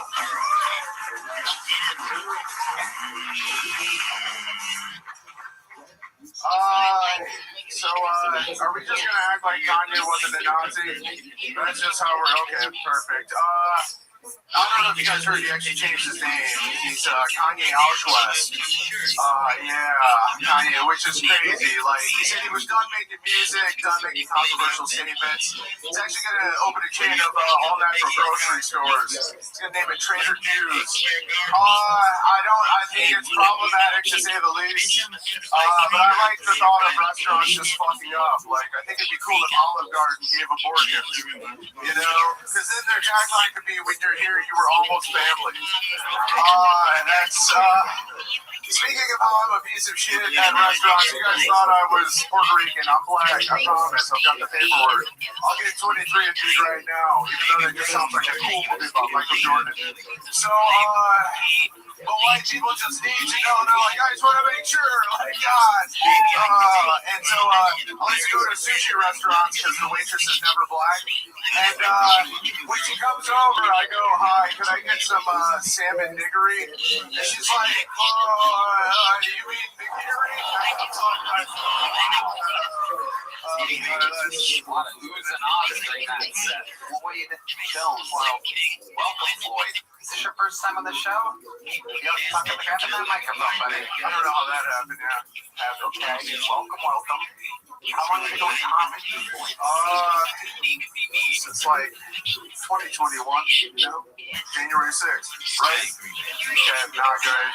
Are we just gonna act like Kanye wasn't a Nazi? That's just how we're okay. Perfect. I don't know if you guys heard he actually changed his name. He's Kanye Auschwitz. Kanye, which is crazy. Like, he said he was done making music, done making controversial statements. He's actually going to open a chain of all-natural grocery stores. He's going to name it Trader Joe's. I think it's problematic to say the least. But I like the thought of restaurants just fucking up. Like, I think it'd be cool if Olive Garden gave abortions. You know? Because then their tagline could be, when you're here, you were almost family. And that's, speaking of how I'm a piece of shit at restaurants, you guys thought I was Puerto Rican. I'm black, I promise. I've got the paperwork. I'll get 23 and D right now, even though that just sounds like a cool movie about Michael Jordan. So, but white people just need to know, they're like, I just want to make sure, like, God. And so, I like to go to sushi restaurants because the waitress is never black. And when she comes over, I go, hi, could I get some salmon niggery? And she's like, you mean niggery? There's a lot of oohs and ahs during that set. Floyd Jones. Welcome, Floyd. Is this your first time on the show? You have to talk to the guy in that microphone, buddy. I don't know how that happened, yeah. Okay, welcome. How long have you been doing comedy? Since like 2021, you know? January 6th, right? Yeah, not good.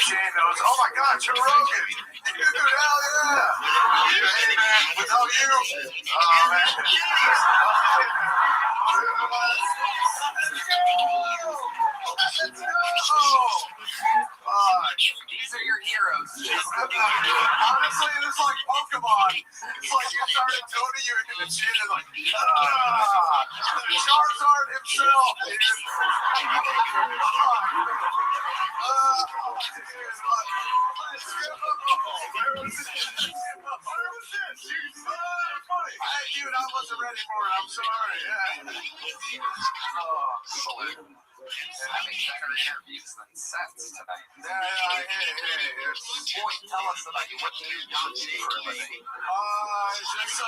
Shane knows. Oh my God, Joe Rogan. Dude, hell yeah. Hey, man, without you. Oh, man. These are your heroes. Honestly, it's like Pokemon. It's like you started toting you into the chin and like, Charizard himself, dude. Dude, I wasn't ready for it. I'm sorry. Having better interviews than sets tonight. Hey. Boy, tell us about you. What do you do for a living? Just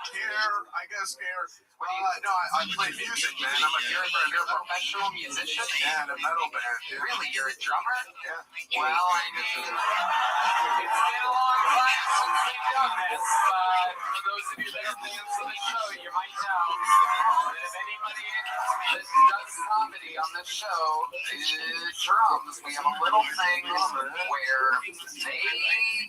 here, I guess here. No, I play music, man. You're a professional musician? Yeah, in a metal band. Yeah. Really? You're a drummer? Yeah. Well, I mean, it's been a long time since we've done this. For those of you that are fans of the show, you might know that if anybody that does comedy on this show is drums, we have a little thing where they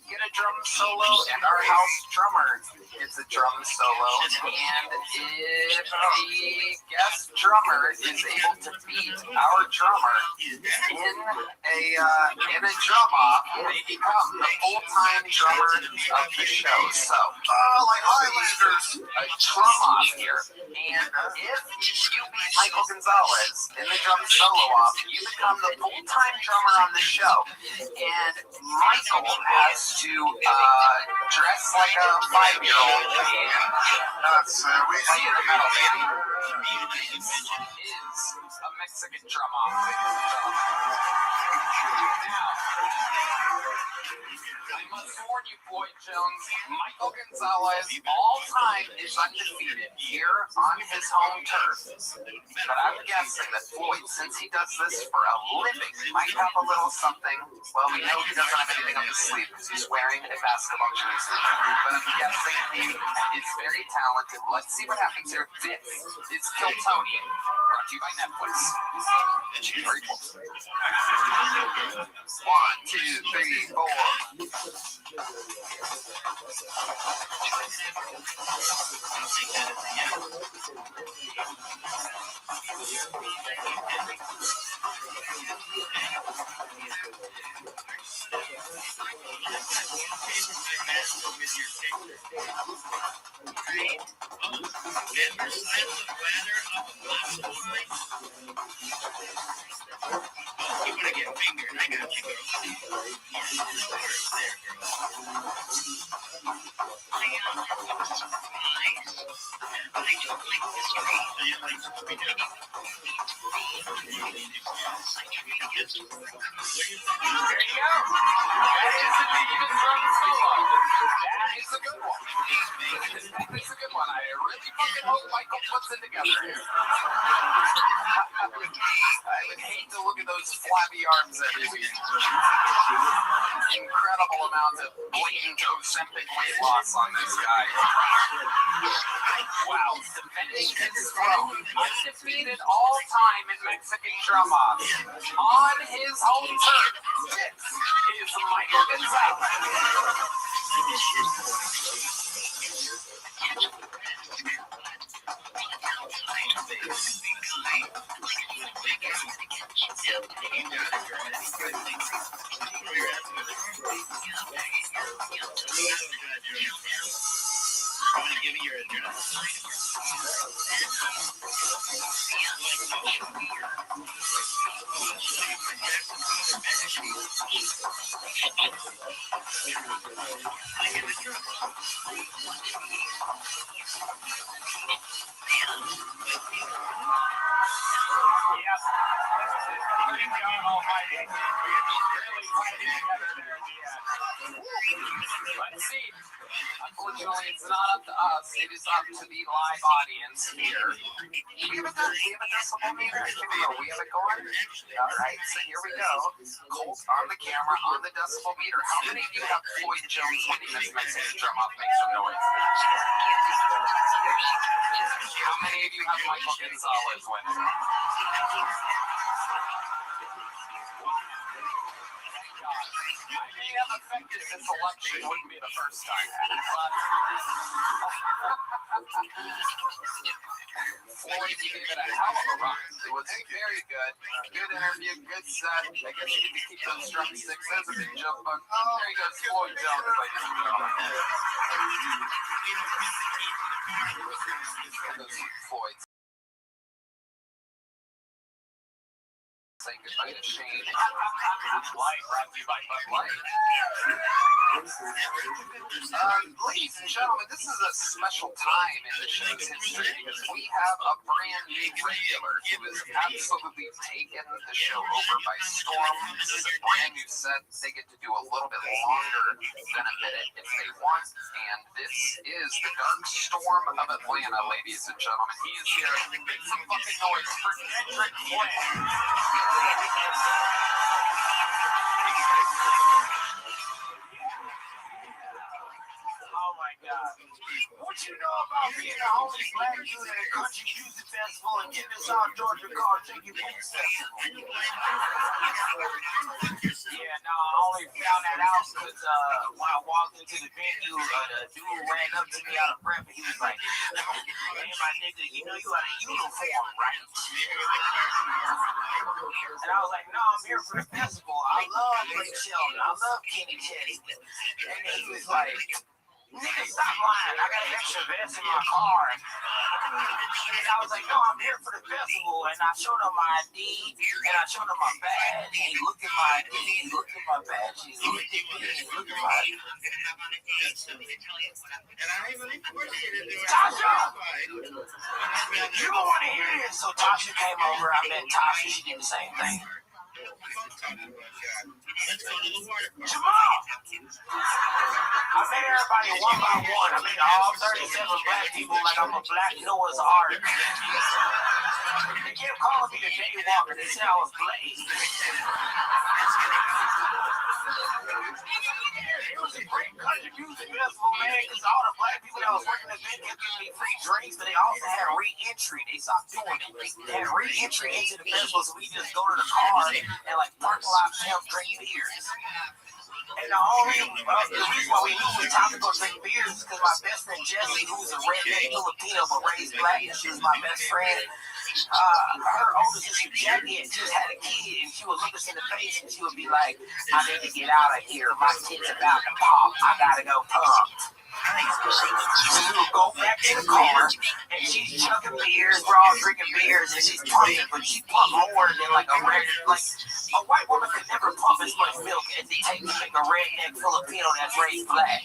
get a drum solo and our house drummer gets a drum solo, and if the guest drummer is able to beat our drummer in a drum off, they become the full-time drummer of the show. So, like Highlanders, a drum off here, and If you beat Michael Gonzalez in the drum solo off, you become the full-time drummer on the show. And Michael has to dress like a 5-year-old. That's we see the metal baby. This is a Mexican drum off. Now, I must warn you, Floyd Jones, Michael Gonzalez all-time is undefeated here on his home turf. But I'm guessing that Floyd, since he does this for a living, might have a little something. Well, we know he doesn't have anything up his sleeve because he's wearing a basketball jersey. But I'm guessing he is very talented. Let's see what happens here. This is Kill Tony, brought to you by Netflix. Very cool. 1, 2, 3, 4. You want to get fingered? I got you, girl. It's a good one. It's a good one. I really fucking hope Michael puts it together here. I would hate to look at those flabby arms every week. Incredible amount of blatant Ozempic weight loss on this guy. Wow, defending his throne, undefeated all time in Mexican drum off on his home turf. This is Michael Gonzalez. I'm going to give you your address. Let's see. Unfortunately, it's not up to us. It is up to the live audience here. We have a decibel meter. We have it going. All right, so here we go. Colt on the camera, on the decibel meter. How many of you have Floyd Jones winning this Mexican drum off? Make some noise. How many of you have Michael Gonzalez winning? I may have affected this election. It wouldn't be the first time. Floyd, you gave it a hell of a run. It was very good. Good interview, good set. I guess you get to keep those drumsticks. That's a big jump, but there he goes, Floyd Jones, ladies and gentlemen. Floyd. Saying goodbye to Shane. Light, brought to you by Bud Light. Ladies and gentlemen, this is a special time in the show's history because we have a brand new regular who has absolutely taken the show over by storm. This is a brand new set. They get to do a little bit longer than a minute if they want. And this is the Dark Storm of Atlanta, ladies and gentlemen. He is here. Make some fucking noise for Kendrick Flynn. Oh my God. What you know about being the only black dude at a country music festival and getting us out Georgia called Taking Boots Festival? Yeah, no, I only found that out because when I walked into the venue, the dude ran up to me out of breath and he was like, "Hey, my nigga, you know you got a uniform, right?" And I was like, "No, I'm here for the festival. I love Blake Shelton. I love Kenny Chesney." And he was like, "Nigga, stop lying. I got an extra vest in my car." And I was like, no, I'm here for the festival. And I showed him my ID, and I showed him my badge. And he looked at my ID, he looked at my badge, he looked at me, he looked at my... Tasha! You don't want to hear this. So Tasha came over, I met Tasha, she did the same thing. Jamal! I met everybody one by one. I met all 37 black people like I'm a black Noah's Ark. They kept calling me the Daywalker. They said I was Blade. It was a great country music festival, man, because all the black people that was working the event kept giving me free drinks, but they also had re-entry. They stopped doing it. They had re-entry into the festival, so we just go to the car and like park a lot of them drink beers. And the reason why we knew it was time to go drink beers is because my best friend Jessie, who's a redneck Filipino but raised black, and she was my best friend. Her older sister Jackie just had a kid, and she would look us in the face and she would be like, I need to get out of here. My kid's about to pop. I gotta go pump. So we would go back to the car, and she's chugging beers, we're all drinking beers, and she's pumping, but she pumped more than like a regular, like a white woman could never pump as much milk as it takes to make a redneck Filipino that's raised black.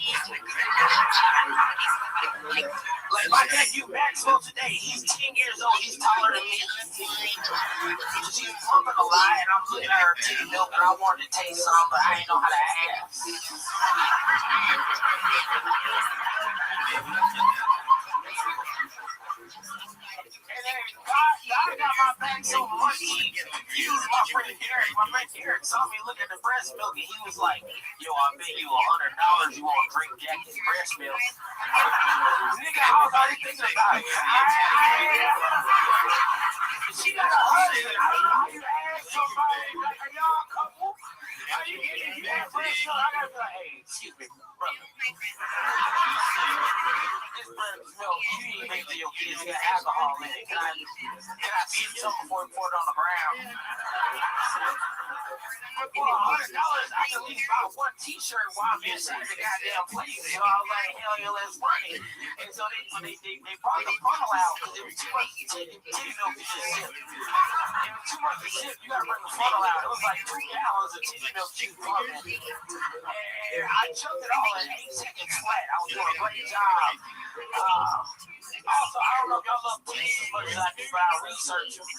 Like my nephew Maxwell today, he's 10 years old, he's taller than me. She's pumping a lot, and I'm looking at her titty milk, and I wanted to taste some, but I didn't know how to ask. And then God got my back so much. He was my friend Derek. My friend Derek saw me look at the breast milk, and he was like, yo, I bet you $100 you won't drink Jackie's breast milk. Nigga, I was already thinking about it. She got a husband. I don't know how you ask somebody, like, are y'all a couple? How you get it? You have breast milk? I gotta be like, hey, excuse me, brother. This breast milk, you need to make to your kids got alcohol in it. Can I see something before we pour it on the ground? But for $100, I can at least buy one t-shirt while I'm inside the goddamn place. So I was like, hell yeah, let's run it. And so they brought the funnel out because there was too much titty milk to just sip. It was too much to sip. You gotta bring the funnel out. It was like 2 gallons of titty milk juice pumping. And I chugged it all in 8 seconds flat. I was doing a great job. Also, I don't know if y'all love titties as much as I do, but I researched them.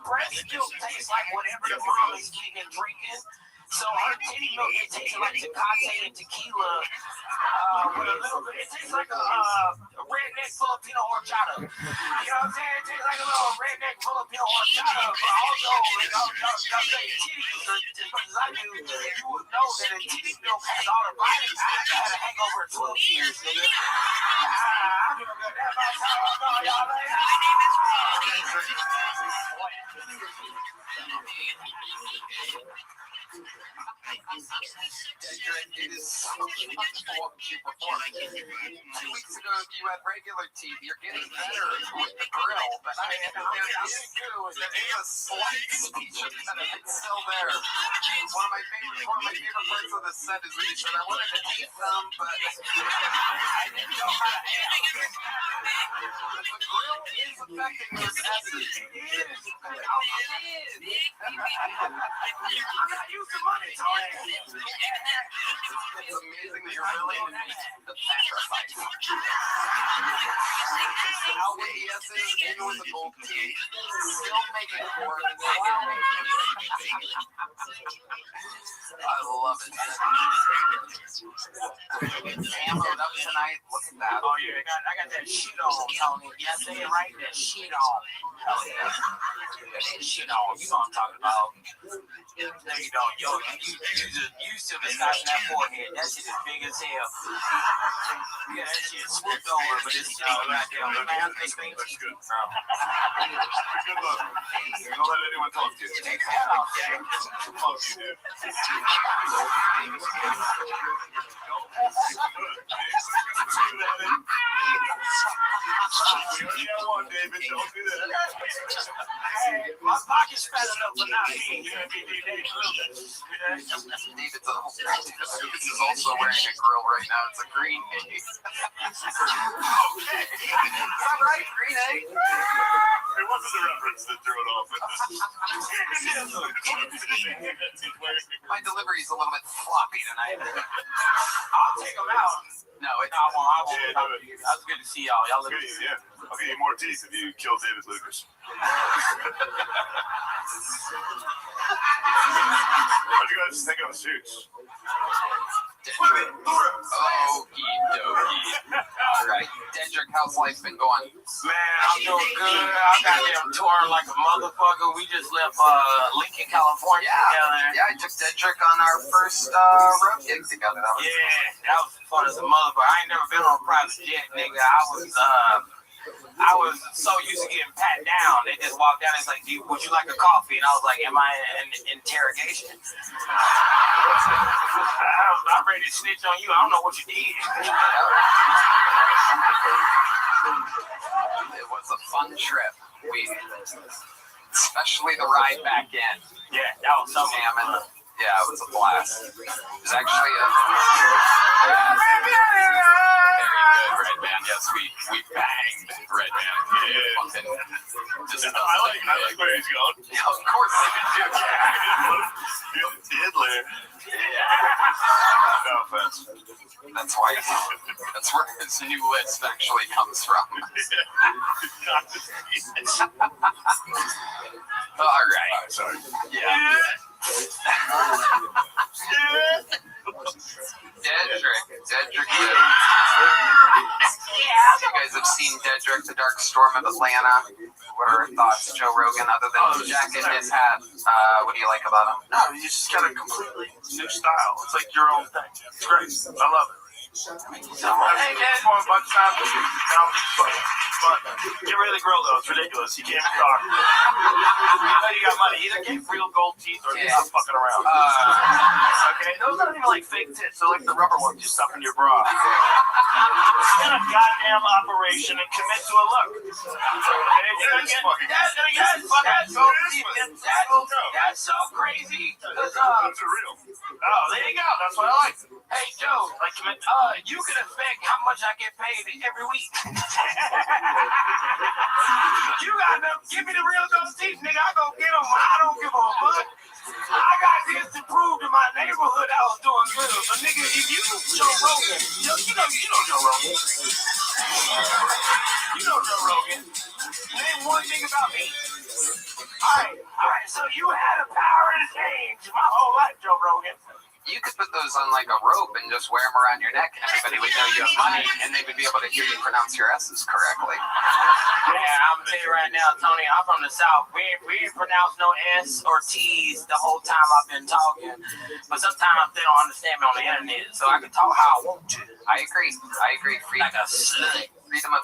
Breast milk tastes like whatever the mom is eating and drinking. So her titty milk, it tastes like Tecate and tequila with a little bit. It tastes like a redneck Filipino horchata. You know what I'm saying? It tastes like a little redneck Filipino horchata. But also, like, y'all say titties, as much as I do, you would know that a titty milk has all the vitamins. I had a hangover in 12 years, nigga. I feel good. That's my time. I know y'all like, It is so much more cheaper. 2 weeks ago, you had regular TV. You're getting better with the grill. But I mean, what I didn't do is there is a slight feature that it's still there. One of my favorite parts of the set is when you said I wanted to eat some, but I didn't know how to ask. The grill is affecting this essence. It is. I'm not using money, Tony. It's amazing that you're really the sacrifice. How with the S's, even with the gold team, still making it work. I love it. Ammoed up tonight. Look at that. Oh yeah, I got that shit on, Tony. Yeah, say it right. That shit on. Hell yeah. That shit on. You know what I'm talking about. No, you don't. Yo, you still been scratching that forehead. That shit is big as hell. Yeah, that shit swooped over, but it's right there. Man, that's good. Good luck. Don't let anyone talk to you. Take your hat off, Jack. Fuck you, dude. We only got one, David. Don't do that. My pocket's fat enough, but not me. David's also wearing a grill right now. It's a green egg. Is that right? Green egg? It wasn't the reference that threw it off. My delivery's a little bit floppy tonight. I'll take them out. No, it's I won't. That's good to see y'all. Y'all look good. Yeah, I'll give you more teeth if you kill David Lucas. How'd you guys think of suits? Okie dokie. Alright, Dedrick, how's life been going? Man, I'm doing good. I got them touring like a motherfucker. We just left Lincoln, California together. Yeah, I took Dedrick on our first road gig together. That was fun as a motherfucker. I ain't never been on a private jet, nigga. I was so used to getting pat down. They just walked down and it's like, would you like a coffee? And I was like, am I in interrogation? I'm ready to snitch on you. I don't know what you did. It was a fun trip. Especially the ride back in. Yeah, that was so fun. Yeah, it was a blast. It was actually a very good Red Band. Yes, we banged Red Band. Yeah. I like where he's going. Yeah, of course they do. Diddler. No offense. That's where his new list actually comes from. All right. Sorry. Yeah. Dedrick. You guys have seen Dedrick, the Dark Storm of Atlanta. What are your thoughts, Joe Rogan, other than his jacket and his hat? What do you like about him? No, you just got a completely new style. It's like your own thing. It's great. I love it. Hey, man. For a bunch of times, but get rid of the grill, though. It's ridiculous. You can't talk. You know you got money. Either get real gold teeth or get some fucking around. Okay? Those aren't even like fake tits. They're like the rubber ones you stuff in your bra. Get a goddamn operation and commit to a look. That's so crazy. That's real. Oh, there you go. That's what I like. Hey, Joe, like, you can affect how much I get paid every week. You got them. Give me the real gold teeth, nigga. I go get them. I don't give a fuck. I got this to prove to my neighborhood I was doing good. But nigga, if you Joe Rogan, you know Joe Rogan. You know Joe Rogan. Name one thing about me. Alright, so you had a power to change my whole life, Joe Rogan. You could put those on like a rope and just wear them around your neck, and everybody would know you have money, and they would be able to hear you pronounce your S's correctly. Yeah, I'm gonna tell you right now, Tony, I'm from the South. We ain't pronounced no S or T's the whole time I've been talking. But sometimes they don't understand me on the internet, so I can talk how I want to. I agree. Like a slut. Freedom of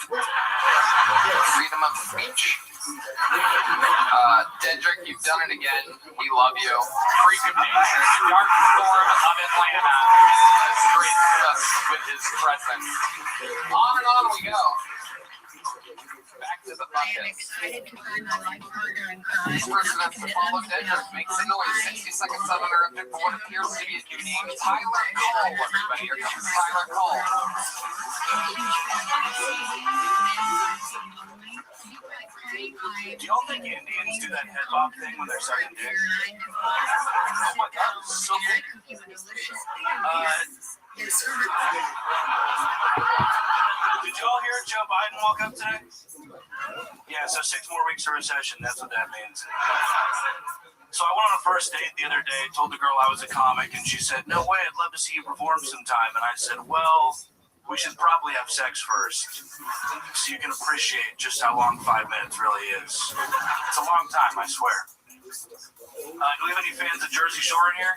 speech. Dedrick, you've done it again. We love you. Freak of nature. Dark Storm of Atlanta has graced us with his presence. On and on we go. Back to the bucket. This person has to follow Dedrick. Makes a noise. 60 seconds uninterrupted for what appears to be a new name. Tyler Cole. Everybody, here comes Tyler Cole. Do y'all think Indians do that head bop thing when they're sucking dick? Oh my god, it's so good. Did y'all hear Joe Biden woke up today? Yeah, so 6 more weeks of recession, that's what that means. So I went on a first date the other day, told the girl I was a comic, and she said, no way, I'd love to see you perform sometime. And I said, well, we should probably have sex first, so you can appreciate just how long 5 minutes really is. It's a long time, I swear. Do we have any fans of Jersey Shore in here?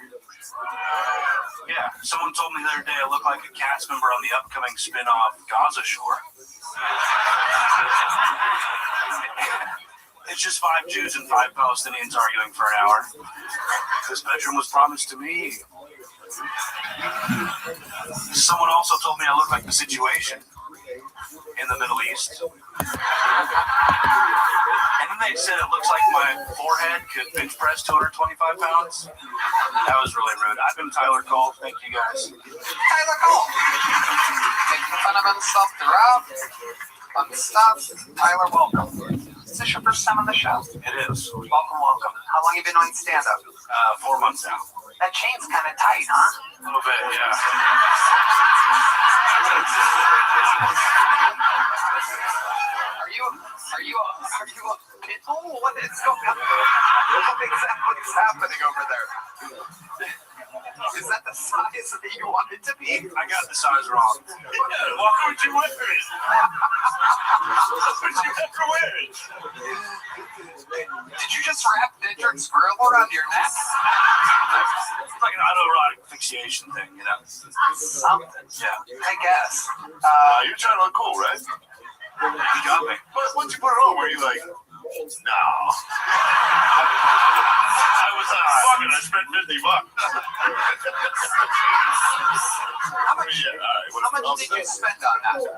Yeah, someone told me the other day I look like a cast member on the upcoming spin-off Gaza Shore. It's just 5 Jews and 5 Palestinians arguing for an hour. This bedroom was promised to me. Someone also told me I look like the situation in the Middle East. And then they they said it looks like my forehead could bench press 225 pounds. That was really rude. I've been Tyler Cole. Thank you guys. Tyler Cole. Making fun of himself throughout. Fun stuff. Tyler, welcome. Is this your first time on the show? It is. Welcome, welcome. How long you been doing stand-up? 4 months now. That chain's kind of tight, huh? A little bit, yeah. Are you a pit bull? What is going on? What exactly is happening over there? Is that the size that you want it to be? I got the size wrong. Why would you wear it? Would you ever wear it? Did you just wrap Didrik's grill around your neck? It's like an autoerotic asphyxiation thing, you know? Something. Yeah. I guess. You're trying to look cool, right? You got me. But once you put it on, were you like, no. I was like, fuck it, I spent $50. How much did you spend on that? $50.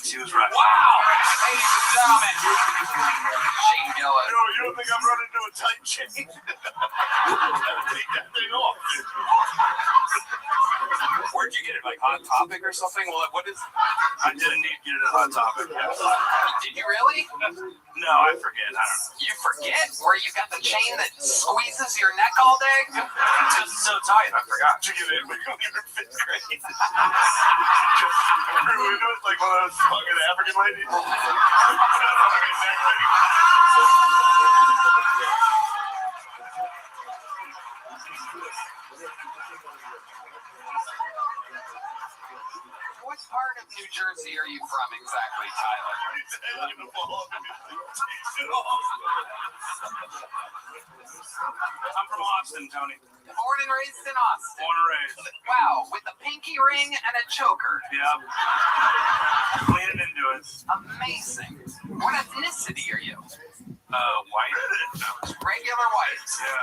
He was right. Wow! Ladies and gentlemen, Shane Gillis. You don't think I'm running into a tight chain? Take that thing off. Where'd you get it? Like Hot Topic or something? Well, what is? I did indeed get it at Hot Topic. Yeah. Did you really? No, I forget. I don't know. You forget where you got the chain that squeezes your neck all day? It's so tight, I forgot. You get it when you were in 5th grade. Remember we do it like one of those fucking African ladies? What part of New Jersey are you from exactly, Tyler? I'm from Austin, Tony. Born and raised in Austin. Born and raised. Wow, with a pinky ring and a choker. Yeah. Leaning into it. Amazing. What ethnicity are you? White. Regular white. Yeah.